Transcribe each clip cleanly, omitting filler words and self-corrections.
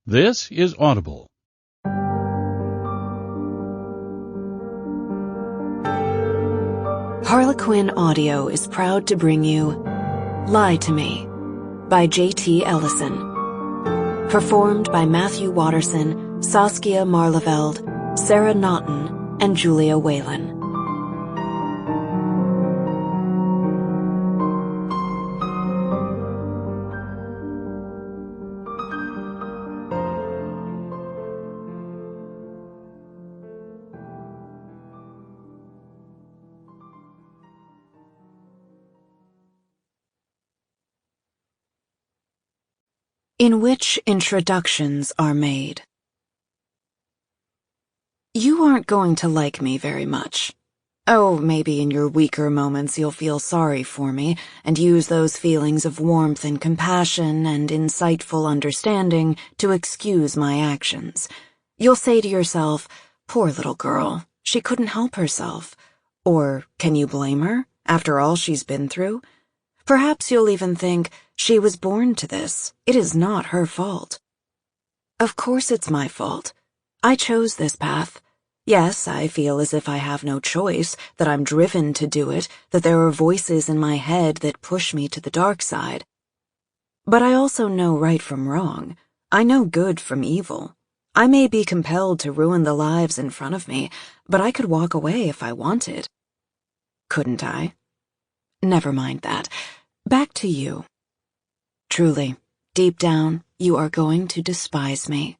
This is Audible. Harlequin Audio is proud to bring you Lie to Me by J.T. Ellison. Performed by Matthew Watterson, Saskia Marleveld, Sarah Naughton, and Julia Whalen. In which introductions are made. You aren't going to like me very much. Oh, maybe in your weaker moments you'll feel sorry for me and use those feelings of warmth and compassion and insightful understanding to excuse my actions. You'll say to yourself, "Poor little girl, she couldn't help herself." Or, "Can you blame her, after all she's been through?" Perhaps you'll even think, "She was born to this. It is not her fault." Of course it's my fault. I chose this path. Yes, I feel as if I have no choice, that I'm driven to do it, that there are voices in my head that push me to the dark side. But I also know right from wrong. I know good from evil. I may be compelled to ruin the lives in front of me, but I could walk away if I wanted. Couldn't I? Never mind that. Back to you. Truly, deep down, you are going to despise me.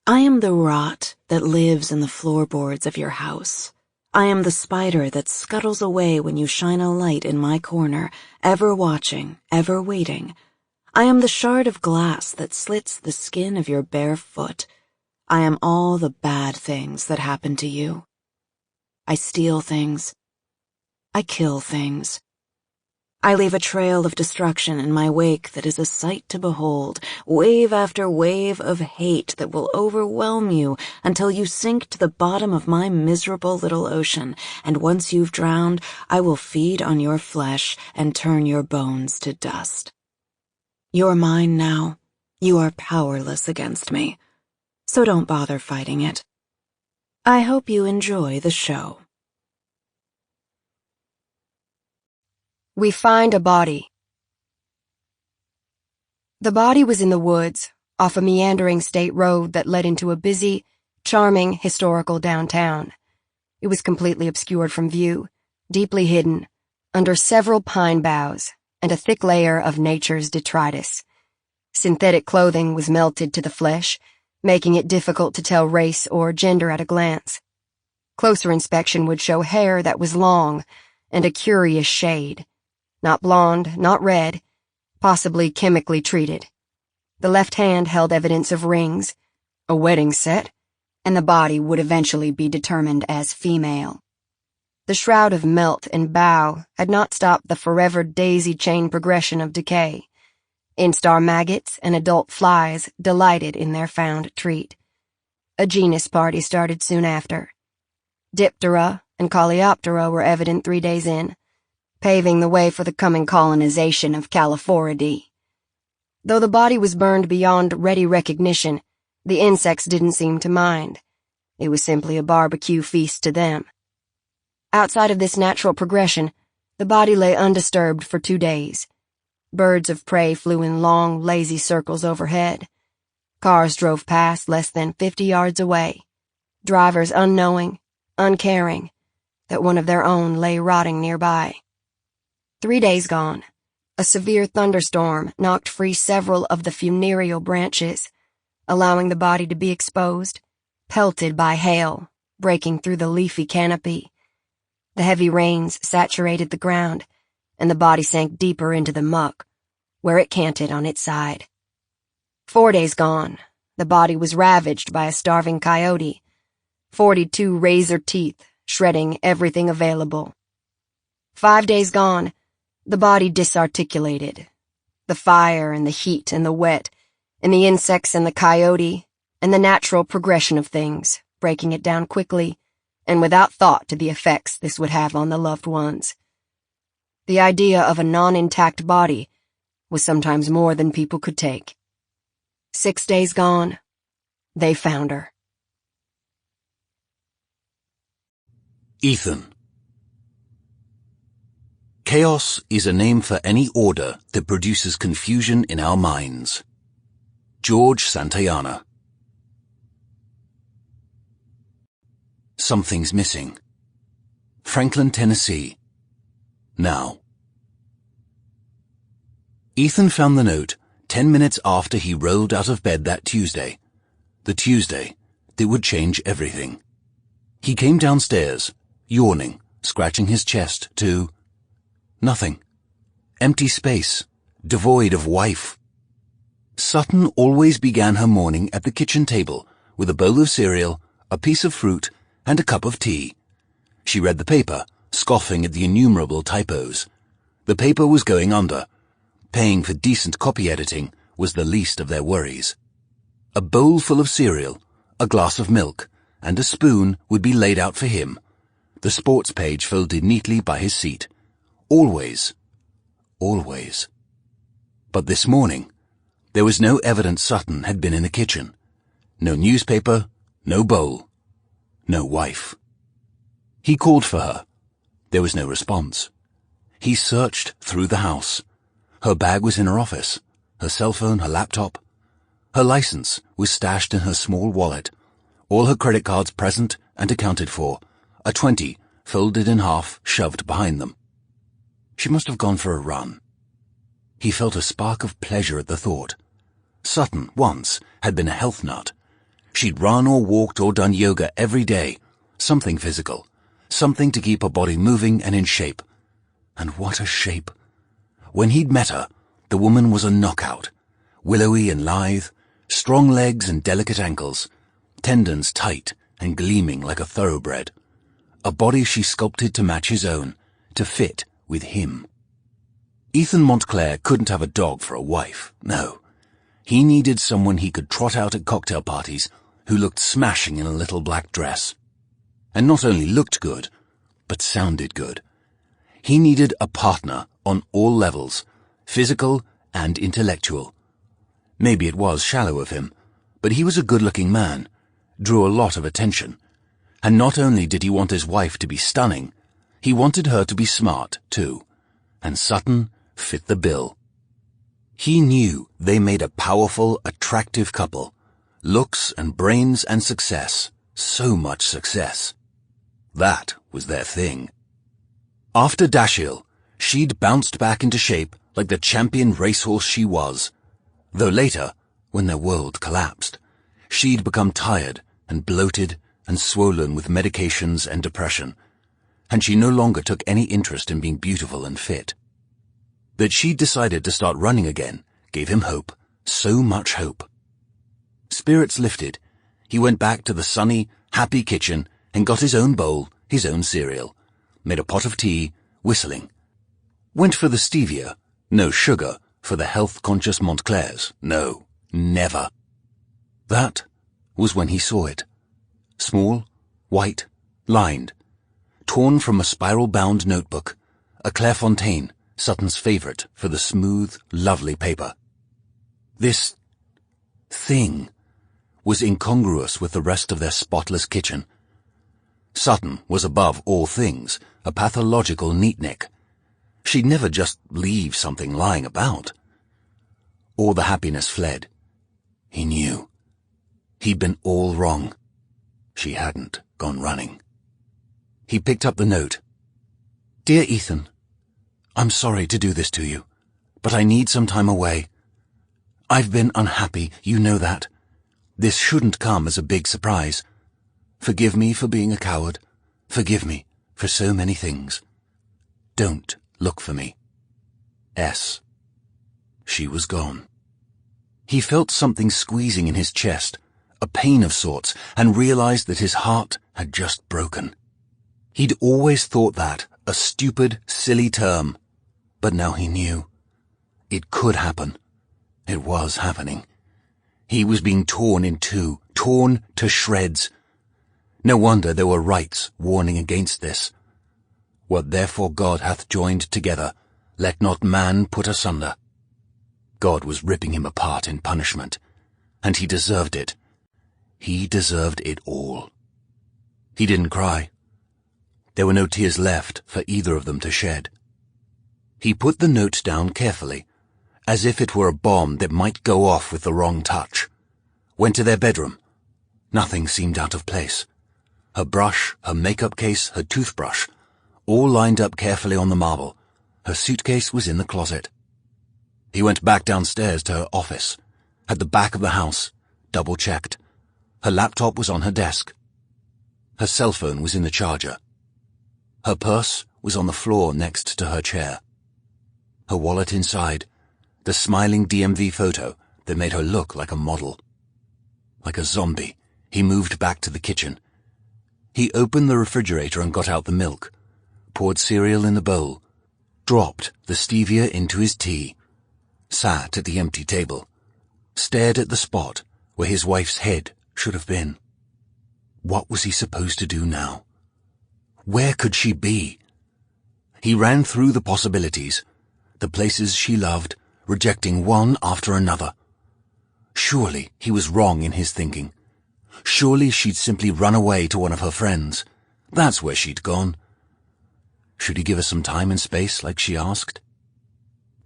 I am the rot that lives in the floorboards of your house. I am the spider that scuttles away when you shine a light in my corner, ever watching, ever waiting. I am the shard of glass that slits the skin of your bare foot. I am all the bad things that happen to you. I steal things. I kill things. I leave a trail of destruction in my wake that is a sight to behold, wave after wave of hate that will overwhelm you until you sink to the bottom of my miserable little ocean, and once you've drowned, I will feed on your flesh and turn your bones to dust. You're mine now. You are powerless against me. So don't bother fighting it. I hope you enjoy the show. We find a body. The body was in the woods, off a meandering state road that led into a busy, charming, historical downtown. It was completely obscured from view, deeply hidden, under several pine boughs and a thick layer of nature's detritus. Synthetic clothing was melted to the flesh, making it difficult to tell race or gender at a glance. Closer inspection would show hair that was long and a curious shade. Not blonde, not red, possibly chemically treated. The left hand held evidence of rings, a wedding set, and the body would eventually be determined as female. The shroud of melt and bough had not stopped the forever daisy chain progression of decay. Instar maggots and adult flies delighted in their found treat. A genus party started soon after. Diptera and Coleoptera were evident 3 days in, paving the way for the coming colonization of Califoridae. Though the body was burned beyond ready recognition, the insects didn't seem to mind. It was simply a barbecue feast to them. Outside of this natural progression, the body lay undisturbed for 2 days. Birds of prey flew in long, lazy circles overhead. Cars drove past less than 50 yards away, drivers unknowing, uncaring, that one of their own lay rotting nearby. 3 days gone. A severe thunderstorm knocked free several of the funereal branches, allowing the body to be exposed, pelted by hail, breaking through the leafy canopy. The heavy rains saturated the ground, and the body sank deeper into the muck, where it canted on its side. 4 days gone. The body was ravaged by a starving coyote, 42 razor teeth shredding everything available. 5 days gone. The body disarticulated. The fire and the heat and the wet, and the insects and the coyote, and the natural progression of things, breaking it down quickly, and without thought to the effects this would have on the loved ones. The idea of a non-intact body was sometimes more than people could take. 6 days gone. They found her. Ethan. Chaos is a name for any order that produces confusion in our minds. George Santayana. Something's missing. Franklin, Tennessee. Now. Ethan found the note 10 minutes after he rolled out of bed that Tuesday. The Tuesday that would change everything. He came downstairs, yawning, scratching his chest, to nothing. Empty space, devoid of wife. Sutton always began her morning at the kitchen table with a bowl of cereal, a piece of fruit, and a cup of tea. She read the paper, scoffing at the innumerable typos. The paper was going under. Paying for decent copy editing was the least of their worries. A bowl full of cereal, a glass of milk, and a spoon would be laid out for him. The sports page folded neatly by his seat. Always. Always. But this morning, there was no evidence Sutton had been in the kitchen. No newspaper, no bowl, no wife. He called for her. There was no response. He searched through the house. Her bag was in her office, her cell phone, her laptop. Her license was stashed in her small wallet, all her credit cards present and accounted for, a 20 folded in half shoved behind them. She must have gone for a run. He felt a spark of pleasure at the thought. Sutton, once, had been a health nut. She'd run or walked or done yoga every day, something physical, something to keep her body moving and in shape. And what a shape! When he'd met her, the woman was a knockout, willowy and lithe, strong legs and delicate ankles, tendons tight and gleaming like a thoroughbred. A body she sculpted to match his own, to fit with him. Ethan Montclair couldn't have a dog for a wife, no. He needed someone he could trot out at cocktail parties who looked smashing in a little black dress. And not only looked good, but sounded good. He needed a partner on all levels, physical and intellectual. Maybe it was shallow of him, but he was a good-looking man, drew a lot of attention. And not only did he want his wife to be stunning, he wanted her to be smart, too. And Sutton fit the bill. He knew they made a powerful, attractive couple. Looks and brains and success. So much success. That was their thing. After Dashiell, she'd bounced back into shape like the champion racehorse she was. Though later, when their world collapsed, she'd become tired and bloated and swollen with medications and depression, and she no longer took any interest in being beautiful and fit. That she'd decided to start running again gave him hope, so much hope. Spirits lifted, he went back to the sunny, happy kitchen and got his own bowl, his own cereal, made a pot of tea, whistling. Went for the stevia, no sugar, for the health-conscious Montclairs, no, never. That was when he saw it. Small, white, lined, torn from a spiral-bound notebook, a Clairefontaine, Sutton's favorite for the smooth, lovely paper. This thing was incongruous with the rest of their spotless kitchen. Sutton was above all things a pathological neatnik. She'd never just leave something lying about. All the happiness fled. He knew. He'd been all wrong. She hadn't gone running. He picked up the note. Dear Ethan, I'm sorry to do this to you, but I need some time away. I've been unhappy, you know that. This shouldn't come as a big surprise. Forgive me for being a coward. Forgive me for so many things. Don't look for me. S. She was gone. He felt something squeezing in his chest, a pain of sorts, and realized that his heart had just broken. He'd always thought that a stupid, silly term, but now he knew. It could happen. It was happening. He was being torn in two, torn to shreds. No wonder there were rights warning against this. What therefore God hath joined together, let not man put asunder. God was ripping him apart in punishment. and he deserved it. He deserved it all. He didn't cry. There were no tears left for either of them to shed. He put the note down carefully, as if it were a bomb that might go off with the wrong touch. Went to their bedroom. Nothing seemed out of place. Her brush, her makeup case, her toothbrush, all lined up carefully on the marble. Her suitcase was in the closet. He went back downstairs to her office, at the back of the house, double-checked. Her laptop was on her desk. Her cell phone was in the charger. Her purse was on the floor next to her chair. Her wallet inside, the smiling DMV photo that made her look like a model. Like a zombie, he moved back to the kitchen. He opened the refrigerator and got out the milk, poured cereal in the bowl, dropped the stevia into his tea, sat at the empty table, stared at the spot where his wife's head should have been. What was he supposed to do now? Where could she be? He ran through the possibilities, the places she loved, rejecting one after another. Surely he was wrong in his thinking. Surely she'd simply run away to one of her friends. That's where she'd gone. Should he give her some time and space like she asked?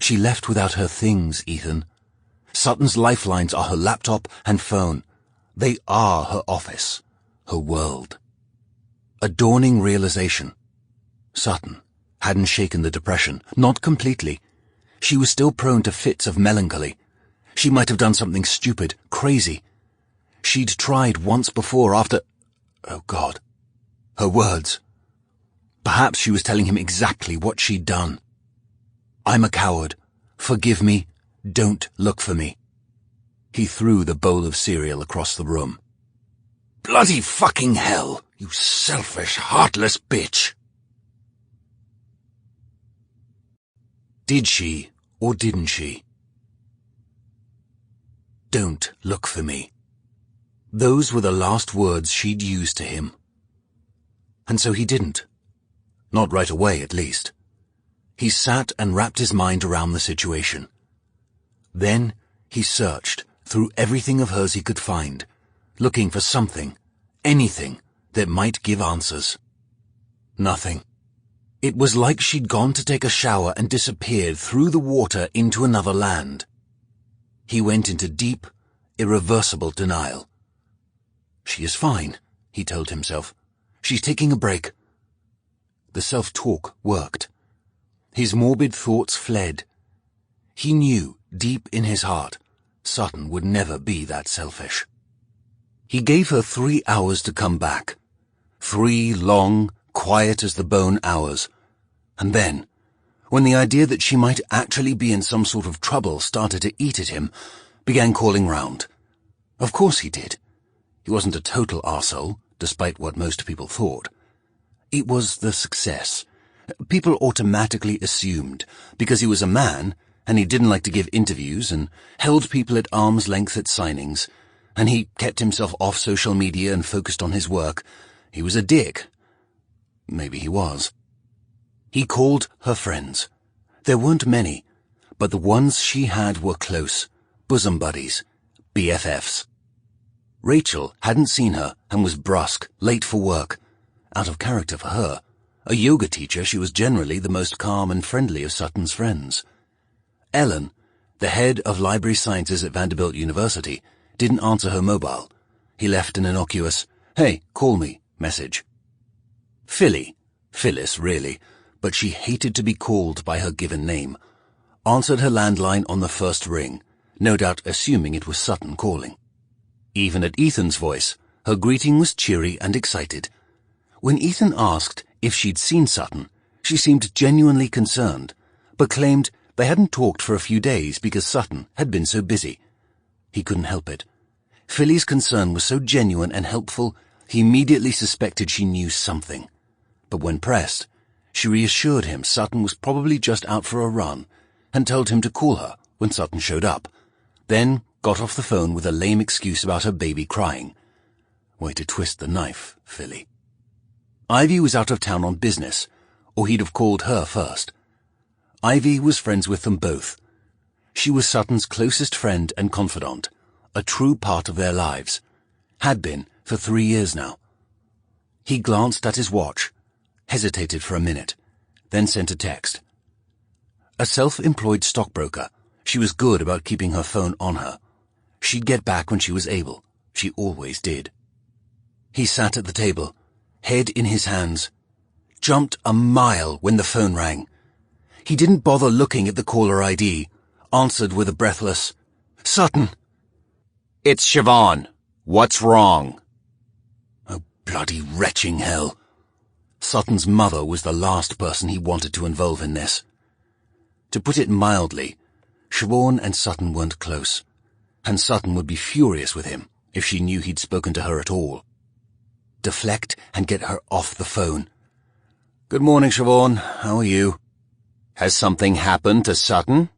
She left without her things, Ethan. Sutton's lifelines are her laptop and phone. They are her office, her world. A dawning realization. Sutton hadn't shaken the depression, not completely. She was still prone to fits of melancholy. She might have done something stupid, crazy. She'd tried once before after... Oh, God. Her words. Perhaps she was telling him exactly what she'd done. I'm a coward. Forgive me. Don't look for me. He threw the bowl of cereal across the room. Bloody fucking hell, you selfish, heartless bitch. Did she, or didn't she? Don't look for me. Those were the last words she'd used to him. And so he didn't. Not right away, at least. He sat and wrapped his mind around the situation. Then he searched through everything of hers he could find, looking for something, anything, that might give answers. Nothing. It was like she'd gone to take a shower and disappeared through the water into another land. He went into deep, irreversible denial. She is fine, he told himself. She's taking a break. The self-talk worked. His morbid thoughts fled. He knew, deep in his heart, Sutton would never be that selfish. He gave her 3 hours to come back. 3 long, quiet-as-the-bone hours. And then, when the idea that she might actually be in some sort of trouble started to eat at him, began calling round. Of course he did. He wasn't a total arsehole, despite what most people thought. It was the success. People automatically assumed, because he was a man, and he didn't like to give interviews, and held people at arm's length at signings, and he kept himself off social media and focused on his work, he was a dick. Maybe he was. He called her friends. There weren't many, but the ones she had were close, bosom buddies, BFFs. Rachel hadn't seen her and was brusque, late for work. Out of character for her. A yoga teacher, she was generally the most calm and friendly of Sutton's friends. Ellen, the head of library sciences at Vanderbilt University, didn't answer her mobile. He left an innocuous, "Hey, call me," message. Phyllis really, but she hated to be called by her given name, answered her landline on the first ring, no doubt assuming it was Sutton calling. Even at Ethan's voice, her greeting was cheery and excited. When Ethan asked if she'd seen Sutton, she seemed genuinely concerned, but claimed they hadn't talked for a few days because Sutton had been so busy. He couldn't help it. Philly's concern was so genuine and helpful, he immediately suspected she knew something. But when pressed, she reassured him Sutton was probably just out for a run, and told him to call her when Sutton showed up, then got off the phone with a lame excuse about her baby crying. Way to twist the knife, Philly. Ivy was out of town on business, or he'd have called her first. Ivy was friends with them both. She was Sutton's closest friend and confidant, a true part of their lives. Had been for 3 years now. He glanced at his watch, hesitated for a minute, then sent a text. A self-employed stockbroker, she was good about keeping her phone on her. She'd get back when she was able. She always did. He sat at the table, head in his hands, jumped a mile when the phone rang. He didn't bother looking at the caller ID, answered with a breathless, "Sutton." "It's Siobhan. What's wrong?" Oh, bloody retching hell. Sutton's mother was the last person he wanted to involve in this. To put it mildly, Siobhan and Sutton weren't close, and Sutton would be furious with him if she knew he'd spoken to her at all. Deflect and get her off the phone. "Good morning, Siobhan. How are you?" "Has something happened to Sutton?"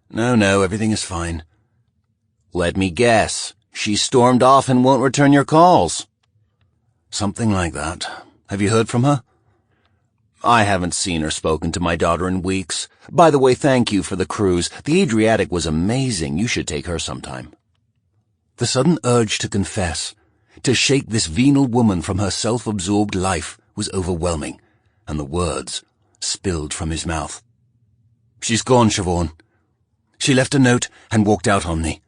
No, everything is fine." "Let me guess. She stormed off and won't return your calls." "Something like that. Have you heard from her?" "I haven't seen or spoken to my daughter in weeks. By the way, thank you for the cruise. The Adriatic was amazing. You should take her sometime." The sudden urge to confess, to shake this venal woman from her self-absorbed life, was overwhelming, and the words spilled from his mouth. "She's gone, Siobhan. She left a note and walked out on me.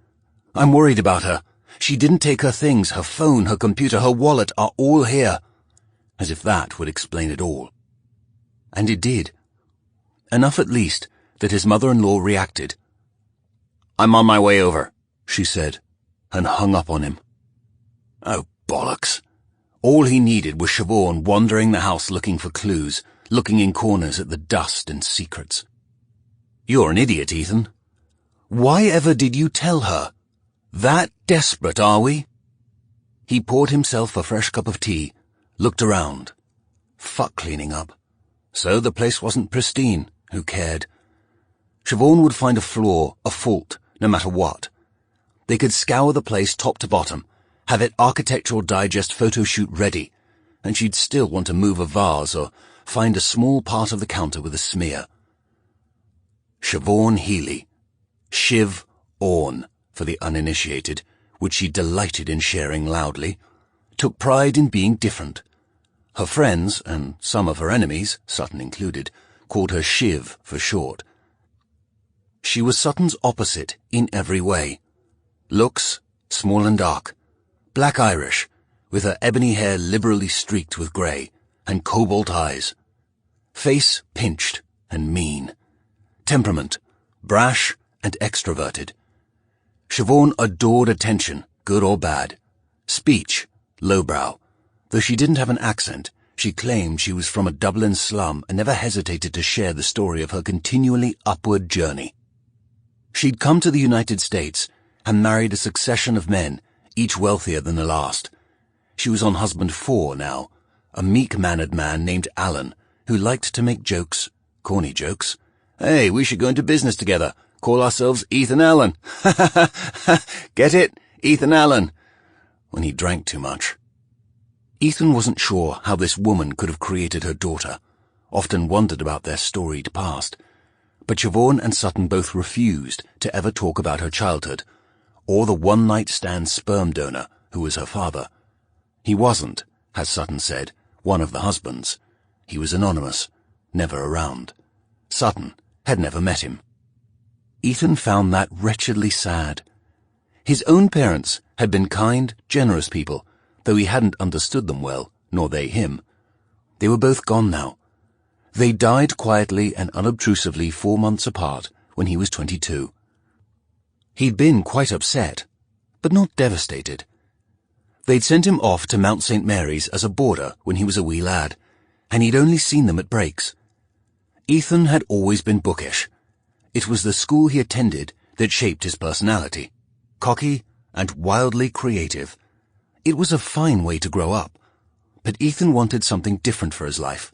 I'm worried about her. She didn't take her things, her phone, her computer, her wallet are all here." As if that would explain it all. And it did. Enough at least that his mother-in-law reacted. "I'm on my way over," she said, and hung up on him. Oh, bollocks. All he needed was Siobhan wandering the house looking for clues, looking in corners at the dust and secrets. "You're an idiot, Ethan. Why ever did you tell her? That desperate, are we?" He poured himself a fresh cup of tea, looked around. Fuck cleaning up. So the place wasn't pristine. Who cared? Siobhan would find a flaw, a fault, no matter what. They could scour the place top to bottom, have it Architectural Digest photo shoot ready, and she'd still want to move a vase or find a small part of the counter with a smear. Siobhan Healy. Shiv Orn, for the uninitiated, which she delighted in sharing loudly, took pride in being different. Her friends, and some of her enemies, Sutton included, called her Shiv for short. She was Sutton's opposite in every way. Looks, small and dark. Black Irish, with her ebony hair liberally streaked with grey, and cobalt eyes. Face pinched and mean. Temperament, brash and extroverted. Siobhan adored attention, good or bad. Speech, lowbrow. Though she didn't have an accent, she claimed she was from a Dublin slum and never hesitated to share the story of her continually upward journey. She'd come to the United States and married a succession of men, each wealthier than the last. She was on husband 4 now, a meek-mannered man named Alan, who liked to make jokes, corny jokes. "Hey, we should go into business together. Call ourselves Ethan Allen." "Get it? Ethan Allen," when he drank too much. Ethan wasn't sure how this woman could have created her daughter, often wondered about their storied past. But Siobhan and Sutton both refused to ever talk about her childhood, or the one-night-stand sperm donor who was her father. He wasn't, as Sutton said, one of the husbands. He was anonymous, never around. Sutton had never met him. Ethan found that wretchedly sad. His own parents had been kind, generous people, though he hadn't understood them well, nor they him. They were both gone now. They died quietly and unobtrusively 4 months apart when he was 22. He'd been quite upset, but not devastated. They'd sent him off to Mount St. Mary's as a boarder when he was a wee lad, and he'd only seen them at breaks. Ethan had always been bookish. It was the school he attended that shaped his personality, cocky and wildly creative. It was a fine way to grow up, but Ethan wanted something different for his life.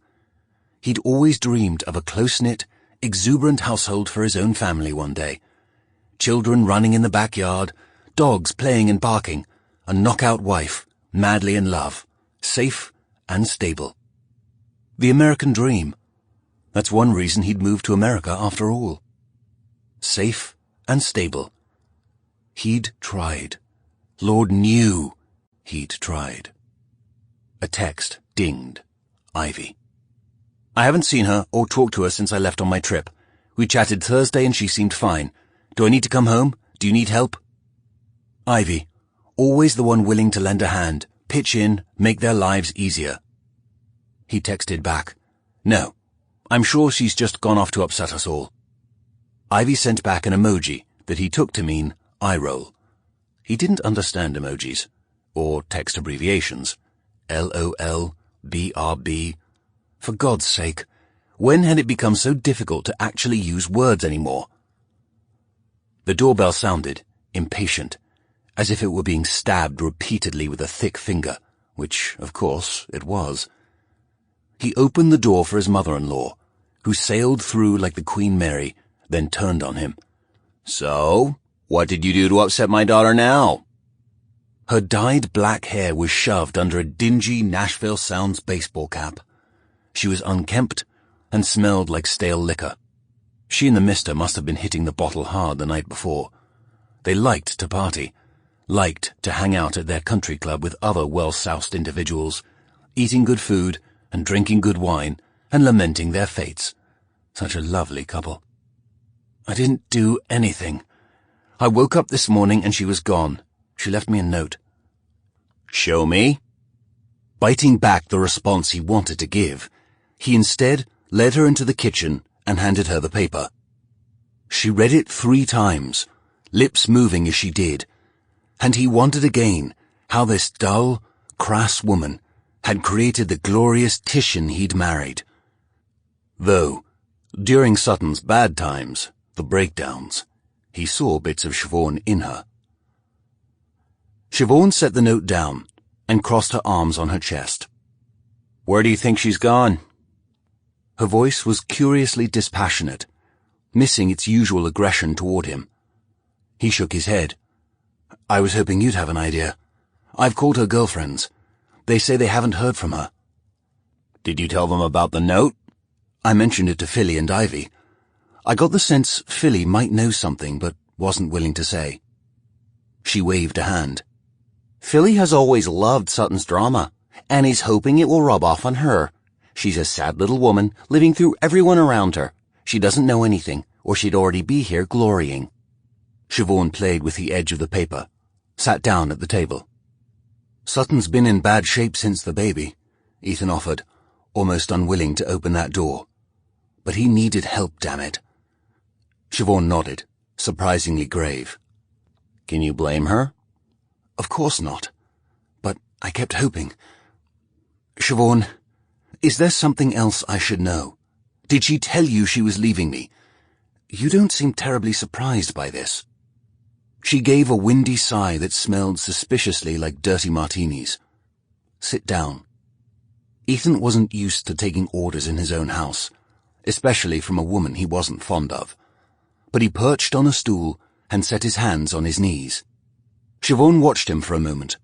He'd always dreamed of a close-knit, exuberant household for his own family one day. Children running in the backyard, dogs playing and barking, a knockout wife, madly in love, safe and stable. The American dream. That's one reason he'd moved to America after all. Safe and stable. He'd tried. Lord knew he'd tried. A text dinged. Ivy. I haven't seen her or talked to her since I left on my trip. We chatted Thursday and she seemed fine. Do I need to come home? Do you need help? Ivy. Always the one willing to lend a hand, pitch in, make their lives easier. He texted back. No. I'm sure she's just gone off to upset us all. Ivy sent back an emoji that he took to mean eye roll. He didn't understand emojis, or text abbreviations. LOL, BRB. For God's sake, when had it become so difficult to actually use words anymore? The doorbell sounded, impatient, as if it were being stabbed repeatedly with a thick finger, which, of course, it was. He opened the door for his mother-in-law, who sailed through like the Queen Mary, then turned on him. So, what did you do to upset my daughter now? Her dyed black hair was shoved under a dingy Nashville Sounds baseball cap. She was unkempt and smelled like stale liquor. She and the mister must have been hitting the bottle hard the night before. They liked to party, liked to hang out at their country club with other well-soused individuals, eating good food and drinking good wine and lamenting their fates. Such a lovely couple. I didn't do anything. I woke up this morning and she was gone. She left me a note. Show me. Biting back the response he wanted to give, he instead led her into the kitchen and handed her the paper. She read it 3 times, lips moving as she did, and he wondered again how this dull, crass woman had created the glorious Titian he'd married. Though, during Sutton's bad times, the breakdowns, he saw bits of Siobhan in her. Siobhan set the note down and crossed her arms on her chest. Where do you think she's gone? Her voice was curiously dispassionate, missing its usual aggression toward him. He shook his head. I was hoping you'd have an idea. I've called her girlfriends. They say they haven't heard from her. Did you tell them about the note? I mentioned it to Philly and Ivy. I got the sense Philly might know something, but wasn't willing to say. She waved a hand. Philly has always loved Sutton's drama, and is hoping it will rub off on her. She's a sad little woman, living through everyone around her. She doesn't know anything, or she'd already be here glorying. Siobhan played with the edge of the paper, sat down at the table. Sutton's been in bad shape since the baby, Ethan offered, almost unwilling to open that door. But he needed help, damn it. Siobhan nodded, surprisingly grave. Can you blame her? Of course not. But I kept hoping. Siobhan, is there something else I should know? Did she tell you she was leaving me? You don't seem terribly surprised by this. She gave a windy sigh that smelled suspiciously like dirty martinis. Sit down. Ethan wasn't used to taking orders in his own house, especially from a woman he wasn't fond of. But he perched on a stool and set his hands on his knees. Siobhan watched him for a moment.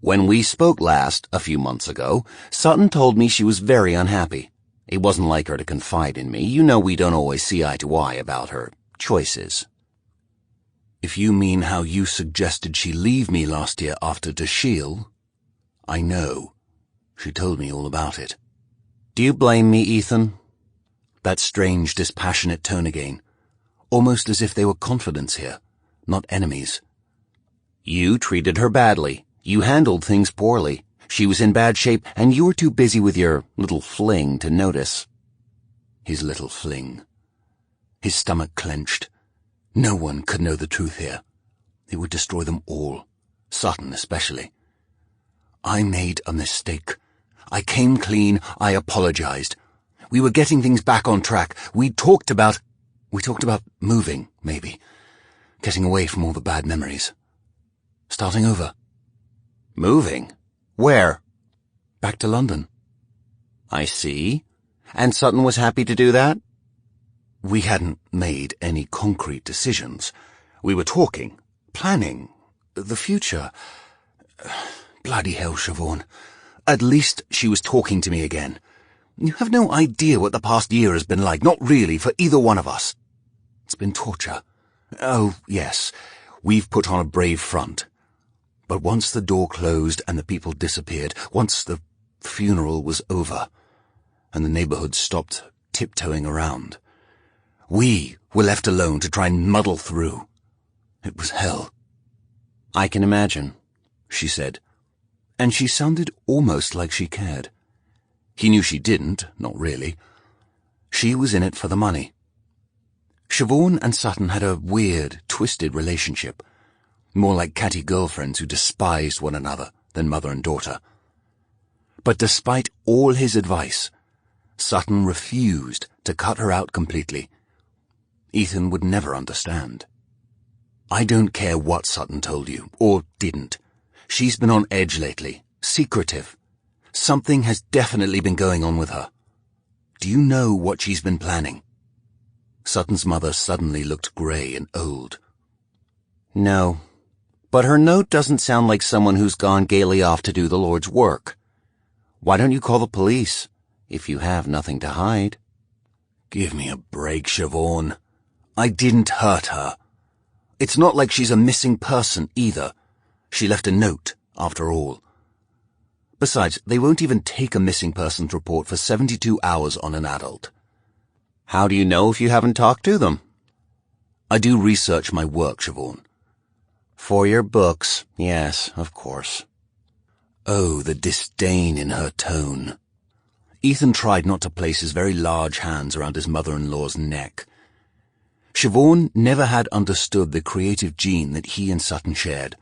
When we spoke last, a few months ago, Sutton told me she was very unhappy. It wasn't like her to confide in me. You know we don't always see eye to eye about her choices. If you mean how you suggested she leave me last year after Dashiell, I know. She told me all about it. Do you blame me, Ethan? That strange, dispassionate tone again, almost as if they were confidants here, not enemies. You treated her badly. You handled things poorly. She was in bad shape, and you were too busy with your little fling to notice. His little fling. His stomach clenched. No one could know the truth here. It would destroy them all, Sutton especially. I made a mistake. I came clean. I apologized. We were getting things back on track. We talked about moving, maybe. Getting away from all the bad memories. Starting over. Moving? Where? Back to London. I see. And Sutton was happy to do that? We hadn't made any concrete decisions. We were talking, planning, the future. Bloody hell, Siobhan. At least she was talking to me again. You have no idea what the past year has been like, not really, for either one of us. It's been torture. Oh, yes, we've put on a brave front. But once the door closed and the people disappeared, once the funeral was over, and the neighborhood stopped tiptoeing around, we were left alone to try and muddle through. It was hell. I can imagine, she said, and she sounded almost like she cared. He knew she didn't, not really. She was in it for the money. Siobhan and Sutton had a weird, twisted relationship, more like catty girlfriends who despised one another than mother and daughter. But despite all his advice, Sutton refused to cut her out completely. Ethan would never understand. I don't care what Sutton told you, or didn't. She's been on edge lately, secretive. Something has definitely been going on with her. Do you know what she's been planning? Sutton's mother suddenly looked grey and old. No, but her note doesn't sound like someone who's gone gaily off to do the Lord's work. Why don't you call the police, if you have nothing to hide? Give me a break, Siobhan. I didn't hurt her. It's not like she's a missing person either. She left a note, after all. Besides, they won't even take a missing persons report for 72 hours on an adult. How do you know if you haven't talked to them? I do research my work, Siobhan. For your books, yes, of course. Oh, the disdain in her tone. Ethan tried not to place his very large hands around his mother-in-law's neck. Siobhan never had understood the creative gene that he and Sutton shared.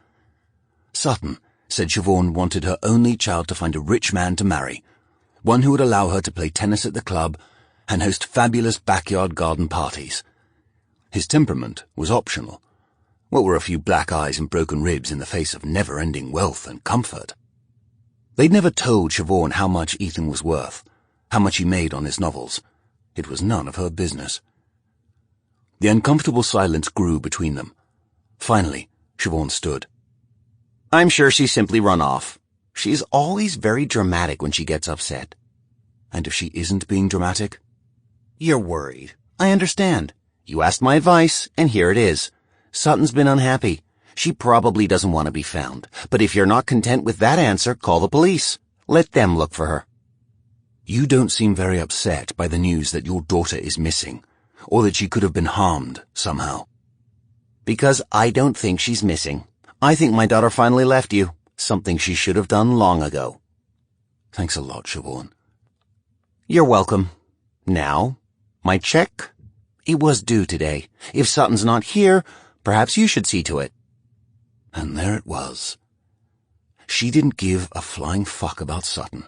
Sutton said Siobhan wanted her only child to find a rich man to marry, one who would allow her to play tennis at the club and host fabulous backyard garden parties. His temperament was optional. What were a few black eyes and broken ribs in the face of never-ending wealth and comfort? They'd never told Siobhan how much Ethan was worth, how much he made on his novels. It was none of her business. The uncomfortable silence grew between them. Finally, Siobhan stood. I'm sure she's simply run off. She's always very dramatic when she gets upset. And if she isn't being dramatic? You're worried. I understand. You asked my advice, and here it is. Sutton's been unhappy. She probably doesn't want to be found. But if you're not content with that answer, call the police. Let them look for her. You don't seem very upset by the news that your daughter is missing, or that she could have been harmed somehow. Because I don't think she's missing. I think my daughter finally left you, something she should have done long ago. Thanks a lot, Siobhan. You're welcome. Now, my check? It was due today. If Sutton's not here, perhaps you should see to it. And there it was. She didn't give a flying fuck about Sutton.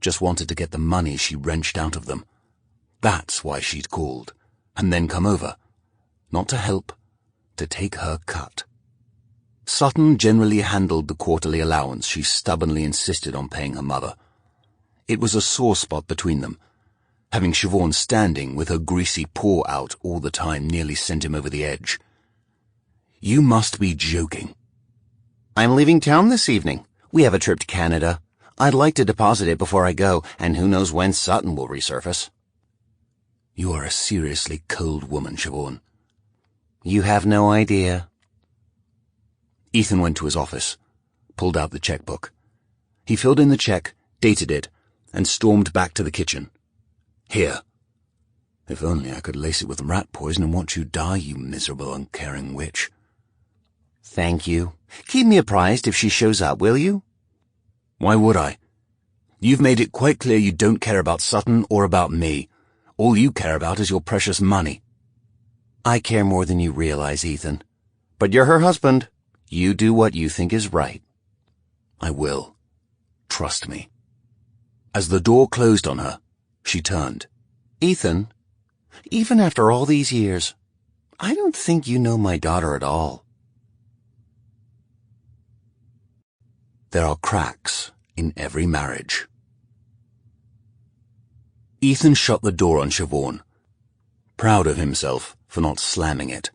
Just wanted to get the money she wrenched out of them. That's why she'd called, and then come over. Not to help, to take her cut. Sutton generally handled the quarterly allowance she stubbornly insisted on paying her mother. It was a sore spot between them. Having Siobhan standing with her greasy paw out all the time nearly sent him over the edge. You must be joking. I'm leaving town this evening. We have a trip to Canada. I'd like to deposit it before I go, and who knows when Sutton will resurface. You are a seriously cold woman, Siobhan. You have no idea. Ethan went to his office, pulled out the checkbook. He filled in the check, dated it, and stormed back to the kitchen. Here. If only I could lace it with rat poison and watch you die, you miserable, uncaring witch. Thank you. Keep me apprised if she shows up, will you? Why would I? You've made it quite clear you don't care about Sutton or about me. All you care about is your precious money. I care more than you realize, Ethan. But you're her husband. You do what you think is right. I will. Trust me. As the door closed on her, she turned. Ethan, even after all these years, I don't think you know my daughter at all. There are cracks in every marriage. Ethan shut the door on Siobhan, proud of himself for not slamming it.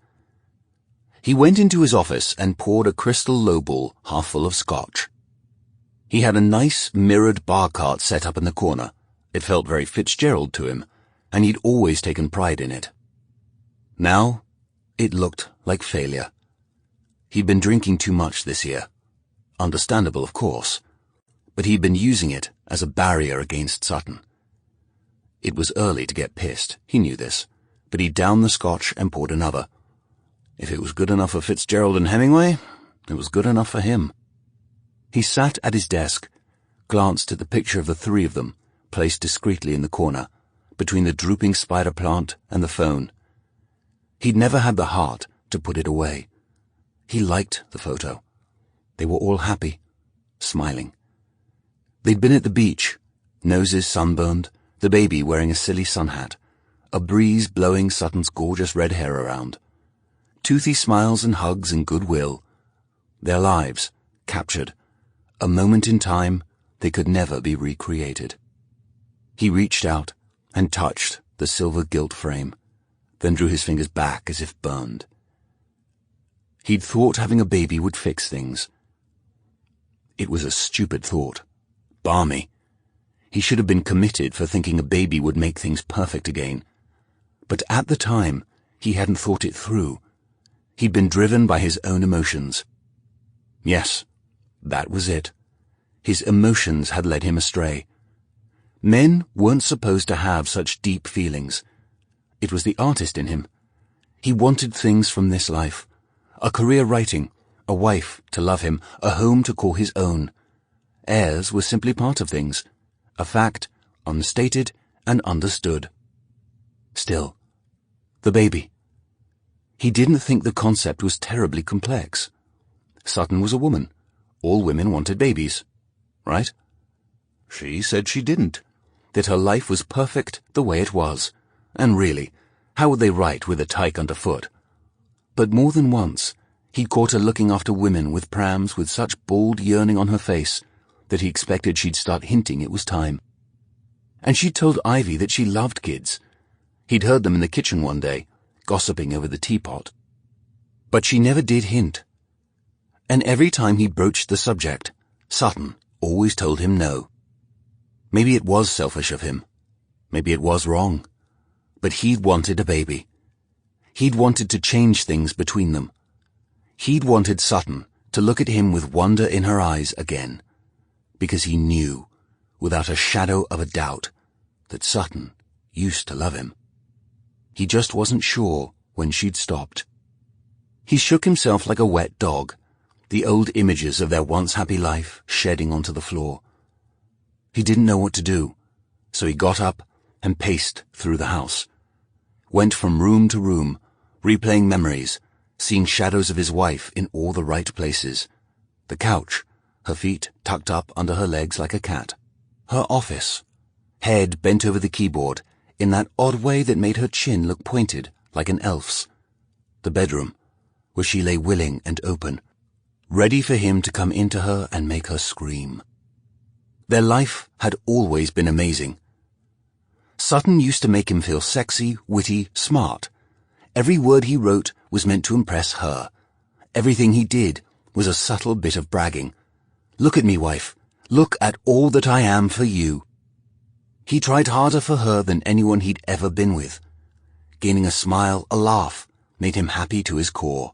He went into his office and poured a crystal lowball half full of scotch. He had a nice mirrored bar cart set up in the corner. It felt very Fitzgerald to him, and he'd always taken pride in it. Now, it looked like failure. He'd been drinking too much this year. Understandable, of course. But he'd been using it as a barrier against Sutton. It was early to get pissed, he knew this, but he downed the scotch and poured another. If it was good enough for Fitzgerald and Hemingway, it was good enough for him. He sat at his desk, glanced at the picture of the three of them, placed discreetly in the corner, between the drooping spider plant and the phone. He'd never had the heart to put it away. He liked the photo. They were all happy, smiling. They'd been at the beach, noses sunburned, the baby wearing a silly sun hat, a breeze blowing Sutton's gorgeous red hair around. Toothy smiles and hugs and goodwill. Their lives, captured. A moment in time they could never be recreated. He reached out and touched the silver gilt frame, then drew his fingers back as if burned. He'd thought having a baby would fix things. It was a stupid thought. Balmy. He should have been committed for thinking a baby would make things perfect again. But at the time, he hadn't thought it through. He'd been driven by his own emotions. Yes, that was it. His emotions had led him astray. Men weren't supposed to have such deep feelings. It was the artist in him. He wanted things from this life. A career writing, a wife to love him, a home to call his own. Heirs were simply part of things, a fact, unstated and understood. Still, the baby. He didn't think the concept was terribly complex. Sutton was a woman. All women wanted babies, right? She said she didn't, that her life was perfect the way it was, and really, how would they write with a tyke underfoot? But more than once, he'd caught her looking after women with prams with such bold yearning on her face that he expected she'd start hinting it was time. And she'd told Ivy that she loved kids. He'd heard them in the kitchen one day, gossiping over the teapot. But she never did hint. And every time he broached the subject, Sutton always told him no. Maybe it was selfish of him. Maybe it was wrong. But he'd wanted a baby. He'd wanted to change things between them. He'd wanted Sutton to look at him with wonder in her eyes again, because he knew, without a shadow of a doubt, that Sutton used to love him. He just wasn't sure when she'd stopped. He shook himself like a wet dog, the old images of their once happy life shedding onto the floor. He didn't know what to do, so he got up and paced through the house, went from room to room, replaying memories, seeing shadows of his wife in all the right places. The couch, her feet tucked up under her legs like a cat. Her office, head bent over the keyboard in that odd way that made her chin look pointed like an elf's. The bedroom, where she lay willing and open, ready for him to come into her and make her scream. Their life had always been amazing. Sutton used to make him feel sexy, witty, smart. Every word he wrote was meant to impress her. Everything he did was a subtle bit of bragging. Look at me, wife. Look at all that I am for you. He tried harder for her than anyone he'd ever been with. Gaining a smile, a laugh, made him happy to his core.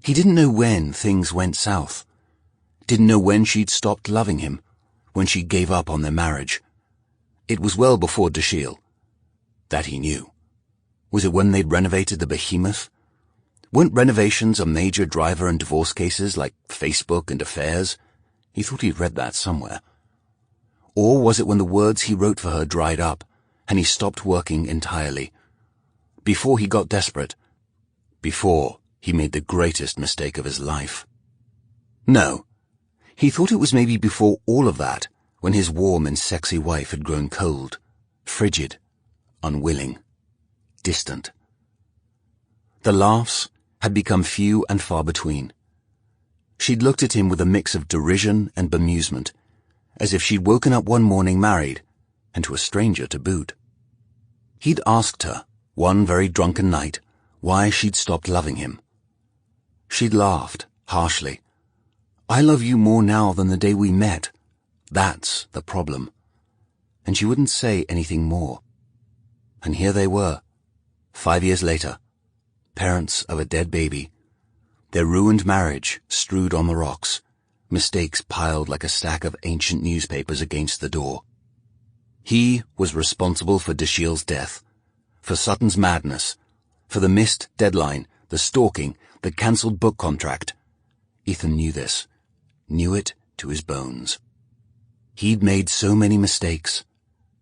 He didn't know when things went south. Didn't know when she'd stopped loving him, when she gave up on their marriage. It was well before Dashiell. That he knew. Was it when they'd renovated the behemoth? Weren't renovations a major driver in divorce cases like Facebook and affairs? He thought he'd read that somewhere. Or was it when the words he wrote for her dried up, and he stopped working entirely? Before he got desperate. Before he made the greatest mistake of his life. No. He thought it was maybe before all of that, when his warm and sexy wife had grown cold, frigid, unwilling, distant. The laughs had become few and far between. She'd looked at him with a mix of derision and bemusement, as if she'd woken up one morning married, and to a stranger to boot. He'd asked her, one very drunken night, why she'd stopped loving him. She'd laughed, harshly. I love you more now than the day we met. That's the problem. And she wouldn't say anything more. And here they were, 5 years later, parents of a dead baby, their ruined marriage strewed on the rocks, mistakes piled like a stack of ancient newspapers against the door. He was responsible for Dashiell's death, for Sutton's madness, for the missed deadline, the stalking, the cancelled book contract. Ethan knew this, knew it to his bones. He'd made so many mistakes.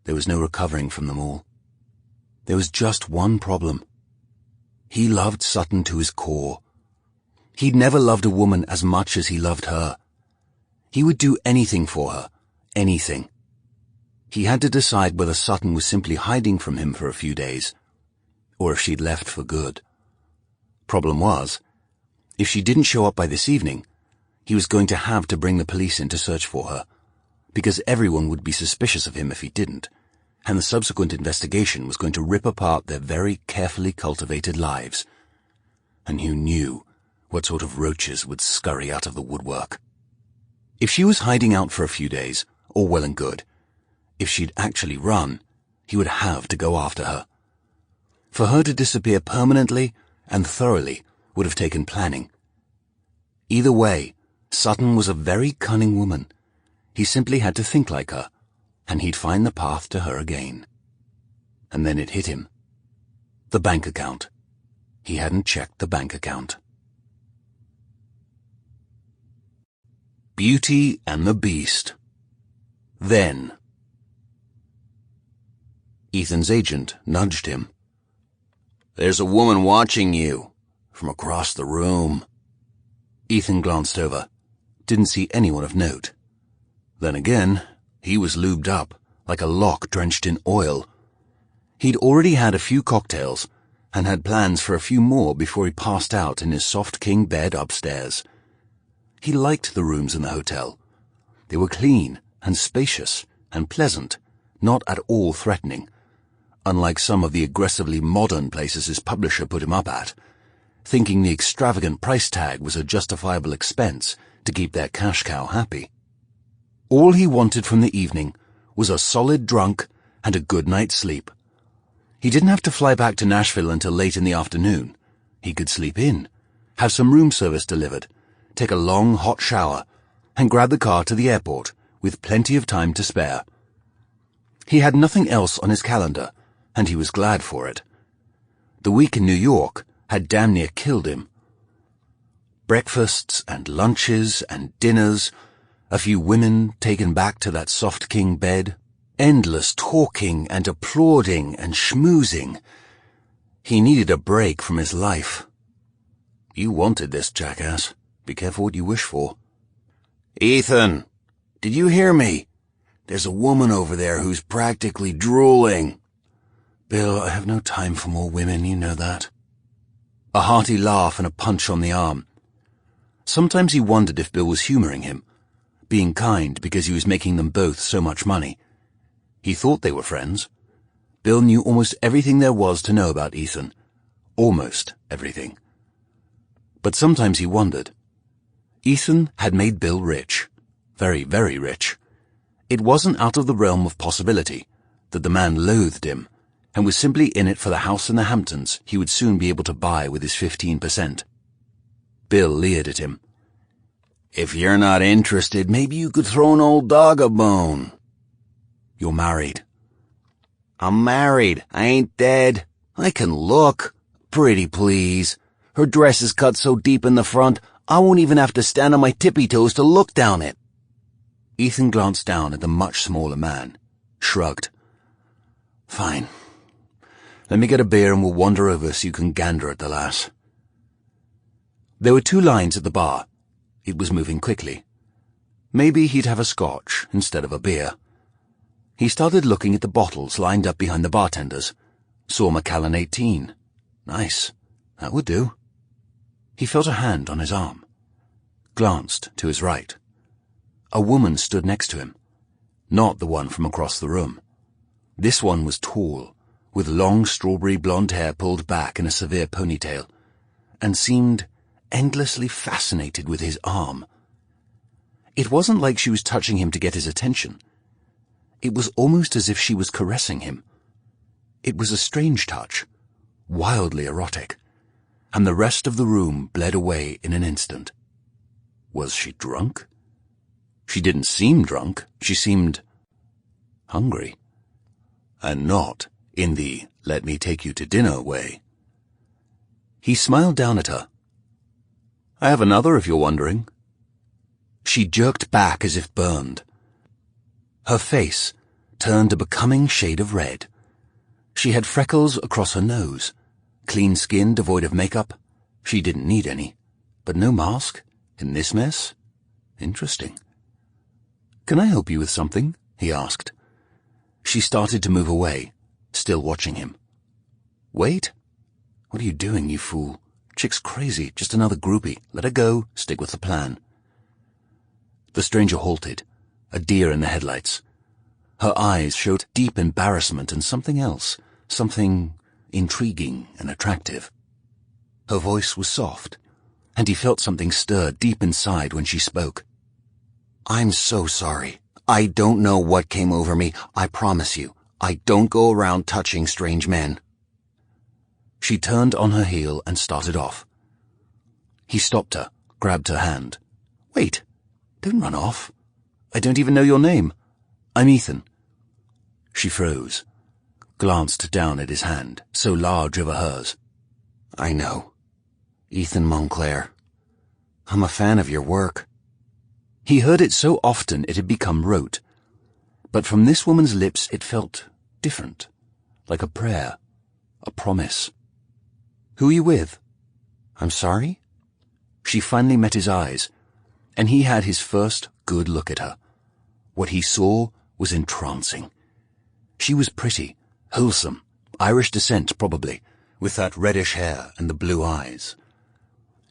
There was no recovering from them all. There was just one problem. He loved Sutton to his core. He'd never loved a woman as much as he loved her. He would do anything for her, anything. He had to decide whether Sutton was simply hiding from him for a few days, or if she'd left for good. Problem was, if she didn't show up by this evening, he was going to have to bring the police in to search for her, because everyone would be suspicious of him if he didn't, and the subsequent investigation was going to rip apart their very carefully cultivated lives. And who knew what sort of roaches would scurry out of the woodwork? If she was hiding out for a few days, all well and good. If she'd actually run, he would have to go after her. For her to disappear permanently and thoroughly would have taken planning. Either way, Sutton was a very cunning woman. He simply had to think like her, and he'd find the path to her again. And then it hit him. The bank account. He hadn't checked the bank account. Beauty and the Beast. Then. Ethan's agent nudged him. "There's a woman watching you, from across the room." Ethan glanced over. Didn't see anyone of note. Then again, he was lubed up, like a lock drenched in oil. He'd already had a few cocktails, and had plans for a few more before he passed out in his soft king bed upstairs. He liked the rooms in the hotel. They were clean and spacious and pleasant, not at all threatening, unlike some of the aggressively modern places his publisher put him up at, thinking the extravagant price tag was a justifiable expense to keep their cash cow happy. All he wanted from the evening was a solid drunk and a good night's sleep. He didn't have to fly back to Nashville until late in the afternoon. He could sleep in, have some room service delivered, take a long hot shower, and grab the car to the airport with plenty of time to spare. He had nothing else on his calendar, and he was glad for it. The week in New York had damn near killed him. Breakfasts and lunches and dinners, a few women taken back to that soft king bed, endless talking and applauding and schmoozing. He needed a break from his life. You wanted this, jackass. Be careful what you wish for. "Ethan, did you hear me? There's a woman over there who's practically drooling." "Bill, I have no time for more women, you know that." A hearty laugh and a punch on the arm. Sometimes he wondered if Bill was humoring him, being kind because he was making them both so much money. He thought they were friends. Bill knew almost everything there was to know about Ethan. Almost everything. But sometimes he wondered. Ethan had made Bill rich. Very, very rich. It wasn't out of the realm of possibility that the man loathed him and was simply in it for the house in the Hamptons he would soon be able to buy with his 15%. Bill leered at him. "If you're not interested, maybe you could throw an old dog a bone." "You're married." "I'm married. I ain't dead. I can look. Pretty please. Her dress is cut so deep in the front, I won't even have to stand on my tippy toes to look down it." Ethan glanced down at the much smaller man, shrugged. "Fine. Let me get a beer and we'll wander over so you can gander at the lass." There were 2 lines at the bar. It was moving quickly. Maybe he'd have a scotch instead of a beer. He started looking at the bottles lined up behind the bartenders. Saw Macallan 18. Nice. That would do. He felt a hand on his arm. Glanced to his right. A woman stood next to him. Not the one from across the room. This one was tall, with long strawberry blonde hair pulled back in a severe ponytail, and seemed endlessly fascinated with his arm. It wasn't like she was touching him to get his attention. It was almost as if she was caressing him. It was a strange touch, wildly erotic, and the rest of the room bled away in an instant. Was she drunk? She didn't seem drunk. She seemed hungry. And not in the let me take you to dinner way. He smiled down at her. I have another if you're wondering. She jerked back as if burned. Her face turned a becoming shade of red. She had freckles across her nose, clean skin devoid of makeup. She didn't need any, but no mask in this mess? Interesting. Can I help you with something? He asked. She started to move away, still watching him. Wait. What are you doing, you fool? Chick's crazy, just another groupie. Let her go, stick with the plan. The stranger halted, a deer in the headlights. Her eyes showed deep embarrassment and something else, something intriguing and attractive. Her voice was soft, and he felt something stir deep inside when she spoke. I'm so sorry. I don't know what came over me. I promise you, I don't go around touching strange men. She turned on her heel and started off. He stopped her, grabbed her hand. Wait, don't run off. I don't even know your name. I'm Ethan. She froze, glanced down at his hand, so large over hers. I know. Ethan Montclair. I'm a fan of your work. He heard it so often it had become rote. But from this woman's lips it felt different, like a prayer, a promise. Who are you with? I'm sorry? She finally met his eyes, and he had his first good look at her. What he saw was entrancing. She was pretty, wholesome, Irish descent probably, with that reddish hair and the blue eyes.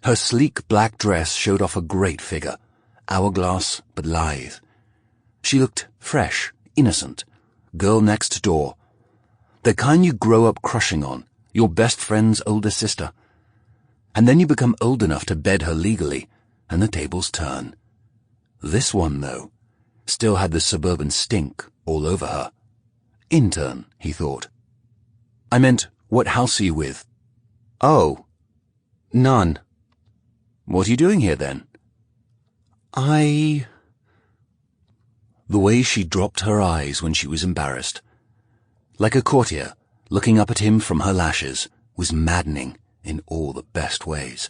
Her sleek black dress showed off a great figure, hourglass but lithe. She looked fresh, innocent, girl next door. The kind you grow up crushing on, your best friend's older sister. And then you become old enough to bed her legally, and the tables turn. This one, though, still had the suburban stink all over her. Intern, he thought. I meant, what house are you with? Oh, none. What are you doing here, then? The way she dropped her eyes when she was embarrassed, like a courtier looking up at him from her lashes, was maddening in all the best ways.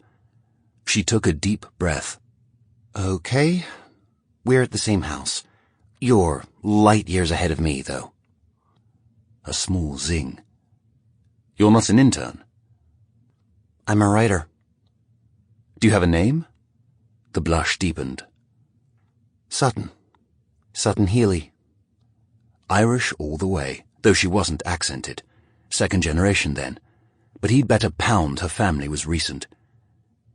She took a deep breath. Okay, we're at the same house. You're light years ahead of me, though. A small zing. You're not an intern? I'm a writer. Do you have a name? The blush deepened. Sutton. Sutton Healy. Irish all the way, though she wasn't accented. Second generation then. But he'd bet a pound her family was recent.